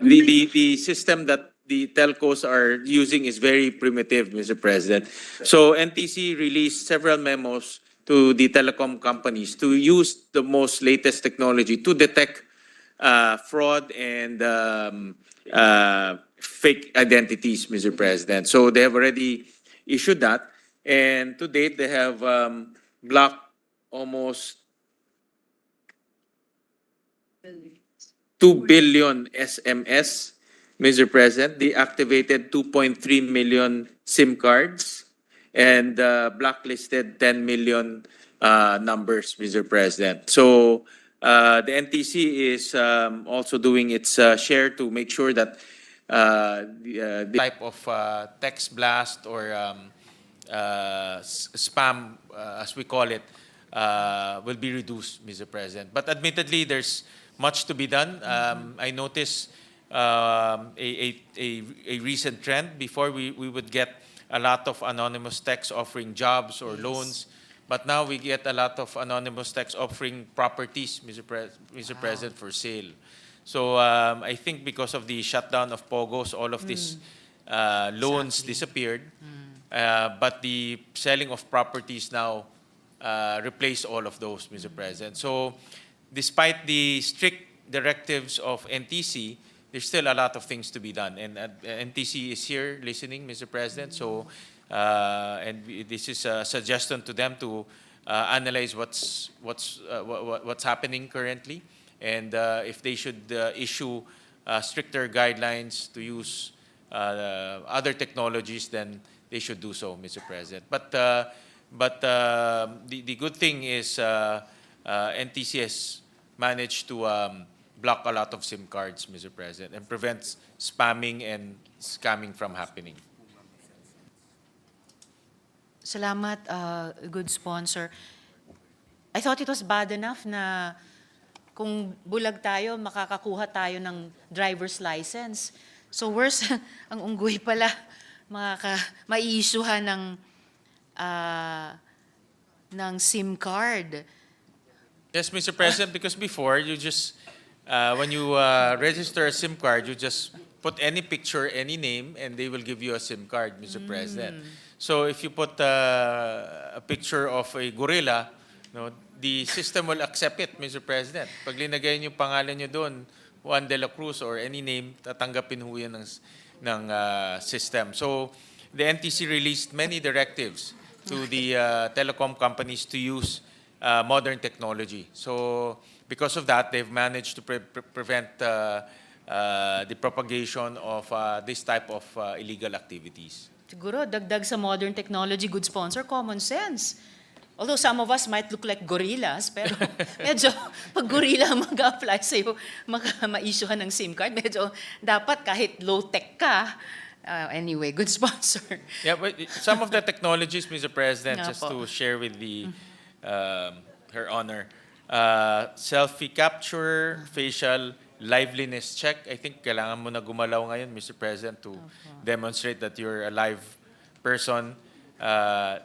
the system that the telcos are using is very primitive, Mr. President. So NTC released several memos to the telecom companies to use the most latest technology to detect fraud and fake identities, Mr. President. So they have already issued that, and to date they have blocked almost 2 billion SMS, Mr. President. They activated 2.3 million SIM cards and blacklisted 10 million numbers, Mr. President. So the NTC is also doing its share to make sure that the type of text blast or spam, as we call it, will be reduced, Mr. President. But admittedly, there's much to be done. I noticed a recent trend. Before we would get a lot of anonymous texts offering jobs or loans, but now we get a lot of anonymous texts offering properties, Mr. President, for sale. So I think because of the shutdown of POGOs, all of these loans disappeared, but the selling of properties now replaced all of those, Mr. President. So despite the strict directives of NTC, there's still a lot of things to be done. And NTC is here listening, Mr. President. So, this is a suggestion to them to analyze what's happening currently, and if they should issue stricter guidelines to use other technologies, then they should do so, Mr. President. But the good thing is NTC has managed to block a lot of SIM cards, Mr. President, and prevents spamming and scamming from happening. Salamat, good sponsor. I thought it was bad enough na kung bulag tayo, makakakuha tayo ng driver's license. So worse, ang unggoy pala, mai-issuehan ng SIM card. Yes, Mr. President, because before you just, when you register a SIM card, you just put any picture, any name, and they will give you a SIM card, Mr. President. So if you put a picture of a gorilla, no, the system will accept it, Mr. President. Pag linagay niyo pangalan niyo doon, Juan de la Cruz or any name, tatanggapin ho yan ng system. So the NTC released many directives to the telecom companies to use modern technology. So because of that, they've managed to prevent the propagation of this type of illegal activities. Siguro, dagdag sa modern technology, good sponsor, common sense. Although some of us might look like gorillas, pero medyo pag gorilla ang mag-apply sa'yo, ma-issuehan ng SIM card, medyo dapat kahit low-tech ka. Anyway, good sponsor. Yeah, but some of the technologies, Mr. President, Nga just po. to share with the Her Honor, selfie capture, facial liveliness check. I think kailangan mo na gumalaw ngayon, Mr. President, to demonstrate that you're a live person.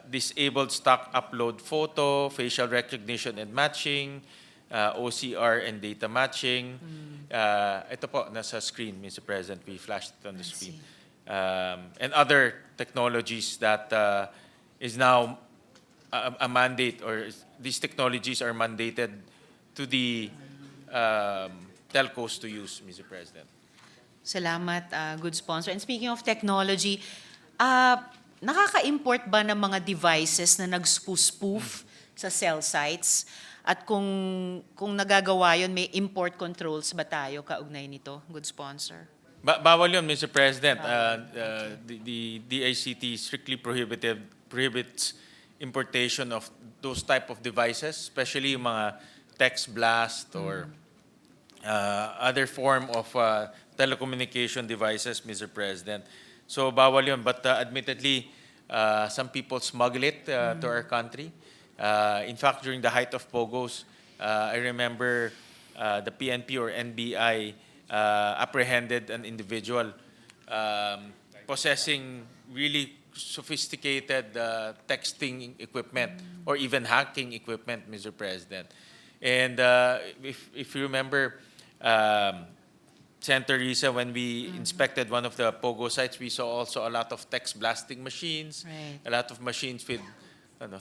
Disabled stock upload photo, facial recognition and matching, OCR and data matching. Ito po, nasa screen, Mr. President. We flashed it on the screen. And other technologies that is now a mandate, or these technologies are mandated to the telcos to use, Mr. President. Salamat, good sponsor. And speaking of technology, nakaka-import ba ng mga devices na nag-spoof sa cell sites? At kung nagagawa yun, may import controls ba tayo kaugnay nito, good sponsor? Bawal yun, Mr. President. The DICT strictly prohibits importation of those type of devices, especially yung mga text blast or other form of telecommunication devices, Mr. President. So bawal yun, but admittedly, some people smuggle it to our country. In fact, during the height of POGOs, I remember the PNP or NBI apprehended an individual possessing really sophisticated texting equipment or even hacking equipment, Mr. President. And if you remember, Senator Risa, when we inspected one of the POGO sites, we saw also a lot of text blasting machines, Right. a lot of machines with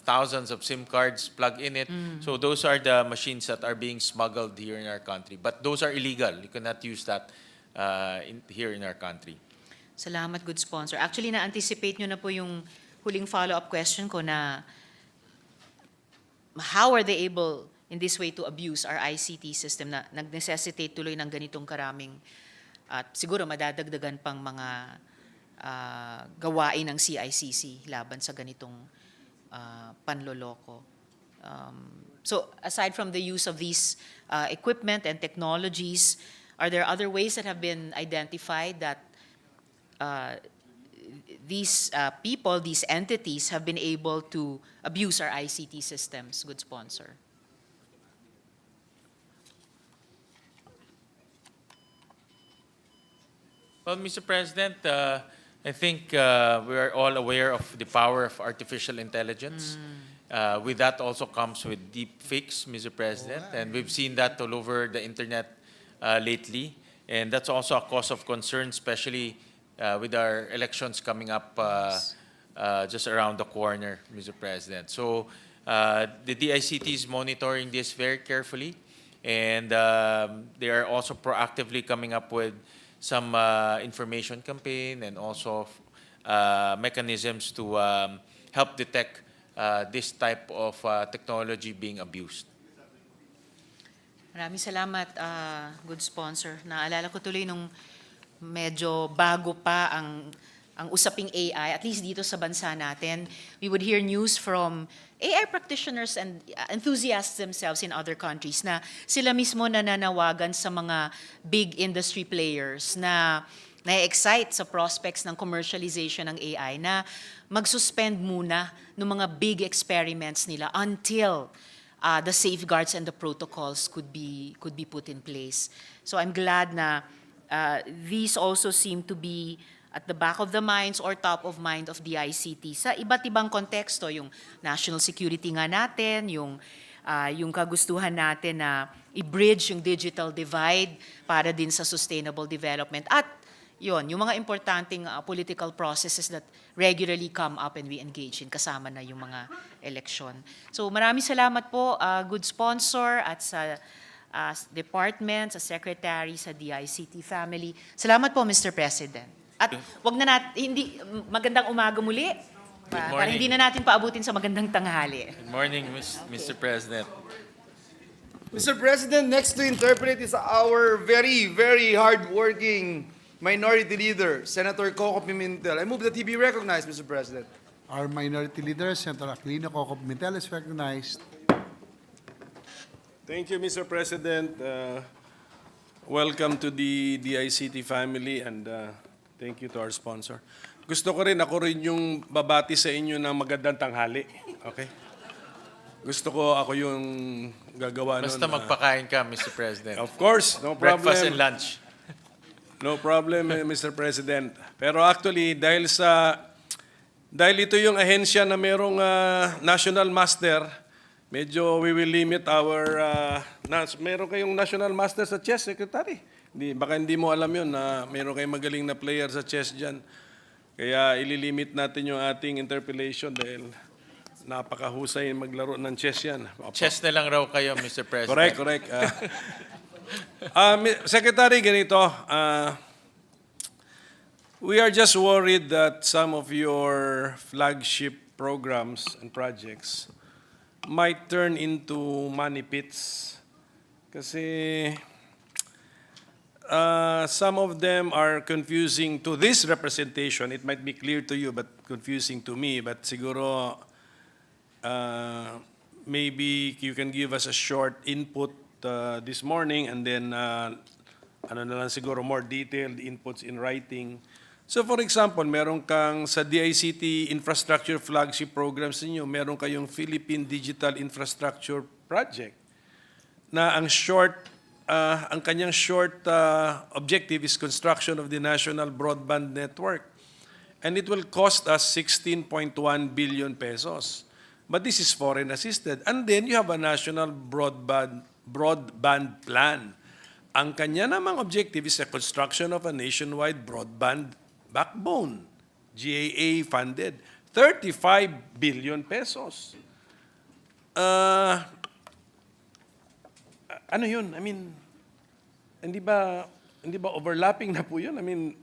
thousands of SIM cards plugged in it. So those are the machines that are being smuggled here in our country. But those are illegal. You cannot use that here in our country. Salamat, good sponsor. Actually, na-anticipate nyo na po yung huling follow-up question ko na how are they able in this way to abuse our ICT system na nag-necessitate tuloy ng ganitong karaming at siguro madadagdagan pang mga gawain ng CICC laban sa ganitong panloloko. So aside from the use of these equipment and technologies, are there other ways that have been identified that these people, these entities have been able to abuse our ICT systems, good sponsor? Well, Mr. President, I think we are all aware of the power of artificial intelligence. With that also comes with deep fakes, Mr. President, and we've seen that all over the internet lately. And that's also a cause of concern, especially with our elections coming up just around the corner, Mr. President. So the DICT is monitoring this very carefully, and they are also proactively coming up with some information campaign and also mechanisms to help detect this type of technology being abused. Maraming salamat, good sponsor. Naalala ko tuloy nung medyo bago pa ang usaping AI, at least dito sa bansa natin, we would hear news from AI practitioners and enthusiasts themselves in other countries na sila mismo nananawagan sa mga big industry players na na-excite sa prospects ng commercialization ng AI na mag-suspend muna ng mga big experiments nila until the safeguards and the protocols could be put in place. So I'm glad na these also seem to be at the back of the minds or top of mind of the ICT sa iba't ibang konteksto, yung national security nga natin, yung kagustuhan natin na i-bridge yung digital divide para din sa sustainable development. At yung mga importanteng political processes that regularly come up and we engage in, kasama na yung mga eleksyon. So maraming salamat po, good sponsor, at sa department, sa secretary, sa DICT family. Salamat po, Mr. President. At wag na hindi magandang umaga muli. Para hindi na natin paabutin sa magandang tanghali. Good morning, Mr. President. Mr. President, next to interpret is our very, very hard-working Minority Leader, Senator Coco Pimentel. I move that he be recognized, Mr. President. Our Minority Leader, Senator Aquilino Coco Pimentel, is recognized. Thank you, Mr. President. Welcome to the DICT family and thank you to our sponsor. Gusto ko rin, ako rin yung babati sa inyo ng magandang tanghali. Okay? Gusto ko ako yung gagawa nun. Basta magpakain ka, Mr. President. Of course, no problem. Breakfast and lunch. No problem, Mr. President. Pero actually, dahil ito yung ahensya na merong national master, medyo we will limit our, meron kayong national master sa chess, Secretary. Baka hindi mo alam yun na meron kayong magaling na player sa chess dyan. Kaya ililimit natin yung ating interpellation dahil napakahusay maglaro ng chess yan. Chess na lang raw kayo, Mr. President. Correct. Secretary, ganito. We are just worried that some of your flagship programs and projects might turn into money pits. Kasi some of them are confusing to this representation. It might be clear to you, but confusing to me. But siguro, maybe you can give us a short input this morning, and then ano na lang siguro more detailed inputs in writing So for example, meron kang sa DICT infrastructure flagship programs ninyo, meron kayong Philippine Digital Infrastructure Project na ang kanyang short objective is construction of the national broadband network. And it will cost us 16.1 billion pesos. But this is foreign assisted. And then you have a national broadband plan. Ang kanya namang objective is the construction of a nationwide broadband backbone, GAA funded, 35 billion pesos. Ano yun? I mean, hindi ba overlapping na po yun? I mean,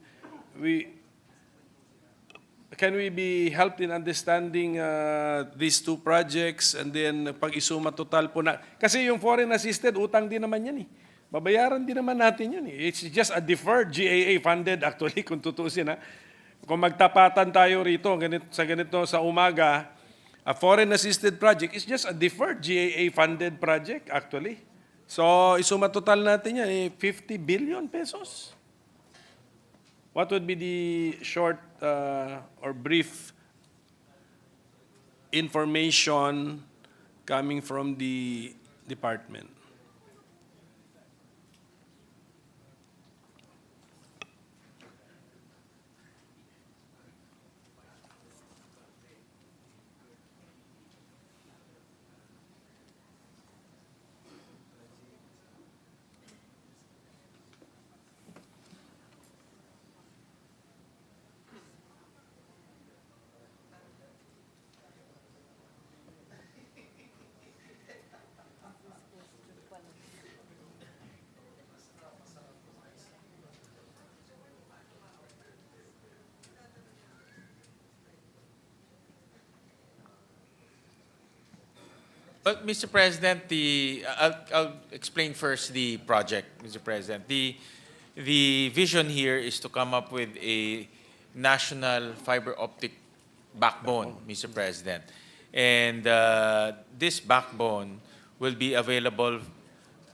can we be helped in understanding these two projects and then pag isuma total po na, kasi yung foreign assisted, utang din naman yan eh. Babayaran din naman natin yun eh. It's just a deferred GAA funded actually kung tutusin ha. Kung magtapatan tayo rito ganito sa umaga, a foreign assisted project is just a deferred GAA funded project actually. So isuma total natin yan eh, 50 billion pesos. What would be the short or brief information coming from the department? Well, Mr. President, I'll explain first the project, Mr. President. The vision here is to come up with a national fiber optic backbone, Mr. President. And this backbone will be available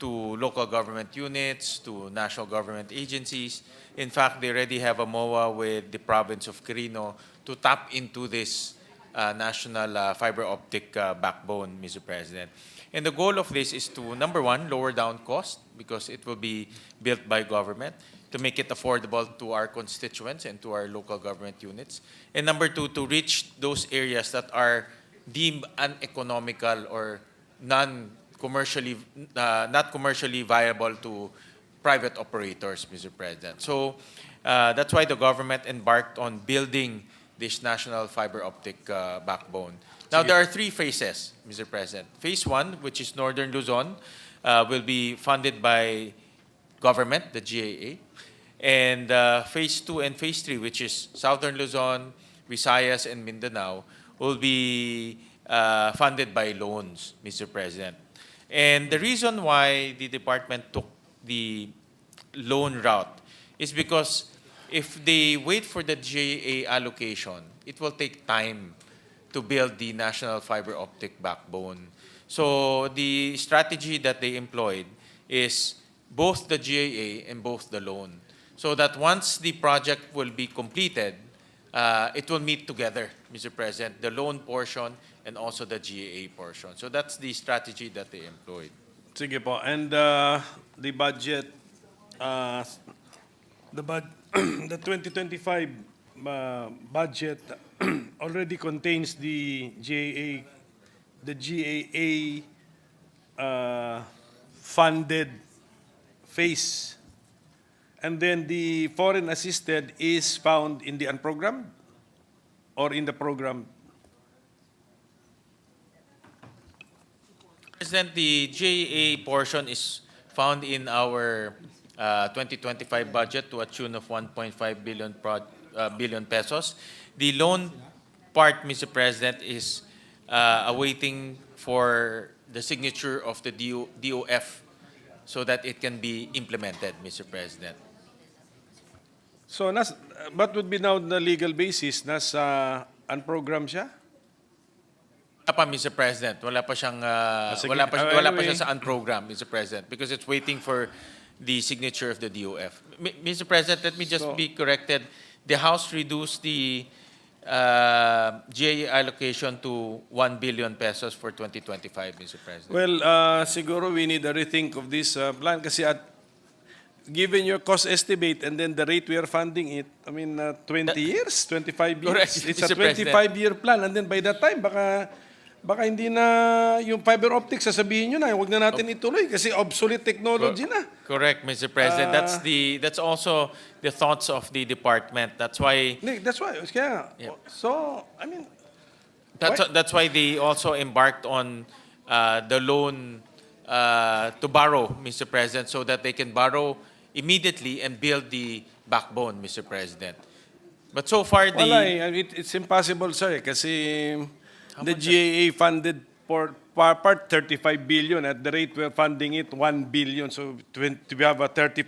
to local government units, to national government agencies. In fact, they already have a MOA with the province of Quirino to tap into this national fiber optic backbone, Mr. President. And the goal of this is to, number one, lower down cost because it will be built by government, to make it affordable to our constituents and to our local government units. And number two, to reach those areas that are deemed uneconomical or not commercially viable to private operators, Mr. President. So that's why the government embarked on building this national fiber optic backbone. Now, there are three phases, Mr. President. Phase one, which is Northern Luzon, will be funded by government, the GAA. And phase two and phase three, which is Southern Luzon, Visayas, and Mindanao, will be funded by loans, Mr. President. And the reason why the department took the loan route is because if they wait for the GAA allocation, it will take time to build the national fiber optic backbone. So the strategy that they employed is both the GAA and both the loan. So that once the project will be completed, it will meet together, Mr. President, the loan portion and also the GAA portion. So that's the strategy that they employed. Sige po. And the budget, the 2025 budget already contains the GAA funded phase. And then the foreign assisted is found in the unprogrammed or in the program? President, the GAA portion is found in our 2025 budget to a tune of 1.5 billion pesos. The loan part, Mr. President, is awaiting for the signature of the DOF so that it can be implemented, Mr. President. So, what would be now the legal basis? Nasa unprogrammed siya? Wala pa, Mr. President. Wala pa siyang sige. wala pa siya Anyway. sa unprogram, Mr. President, because it's waiting for the signature of the DOF. Mr. President, let me just So- be corrected. The House reduced the GA allocation to 1 billion pesos for 2025, Mr. President. Well, siguro we need a rethink of this plan kasi given your cost estimate and then the rate we are funding it, I mean, 20 years, 25 years. Correct, It's a Mr. President. 25-year plan and then by that time, baka hindi na yung fiber optics, sasabihin nyo na, huwag na natin ituloy kasi obsolete technology na. Correct, Mr. President. That's also the thoughts of the department. That's why That's why, kaya, Yeah. so, I mean, that's why they also embarked on the loan to borrow, Mr. President, so that they can borrow immediately and build the backbone, Mr. President. But so far, wala it's impossible, sir, kasi the GAA funded for part 35 billion. At the rate we're funding it, 1 billion. So we have a 35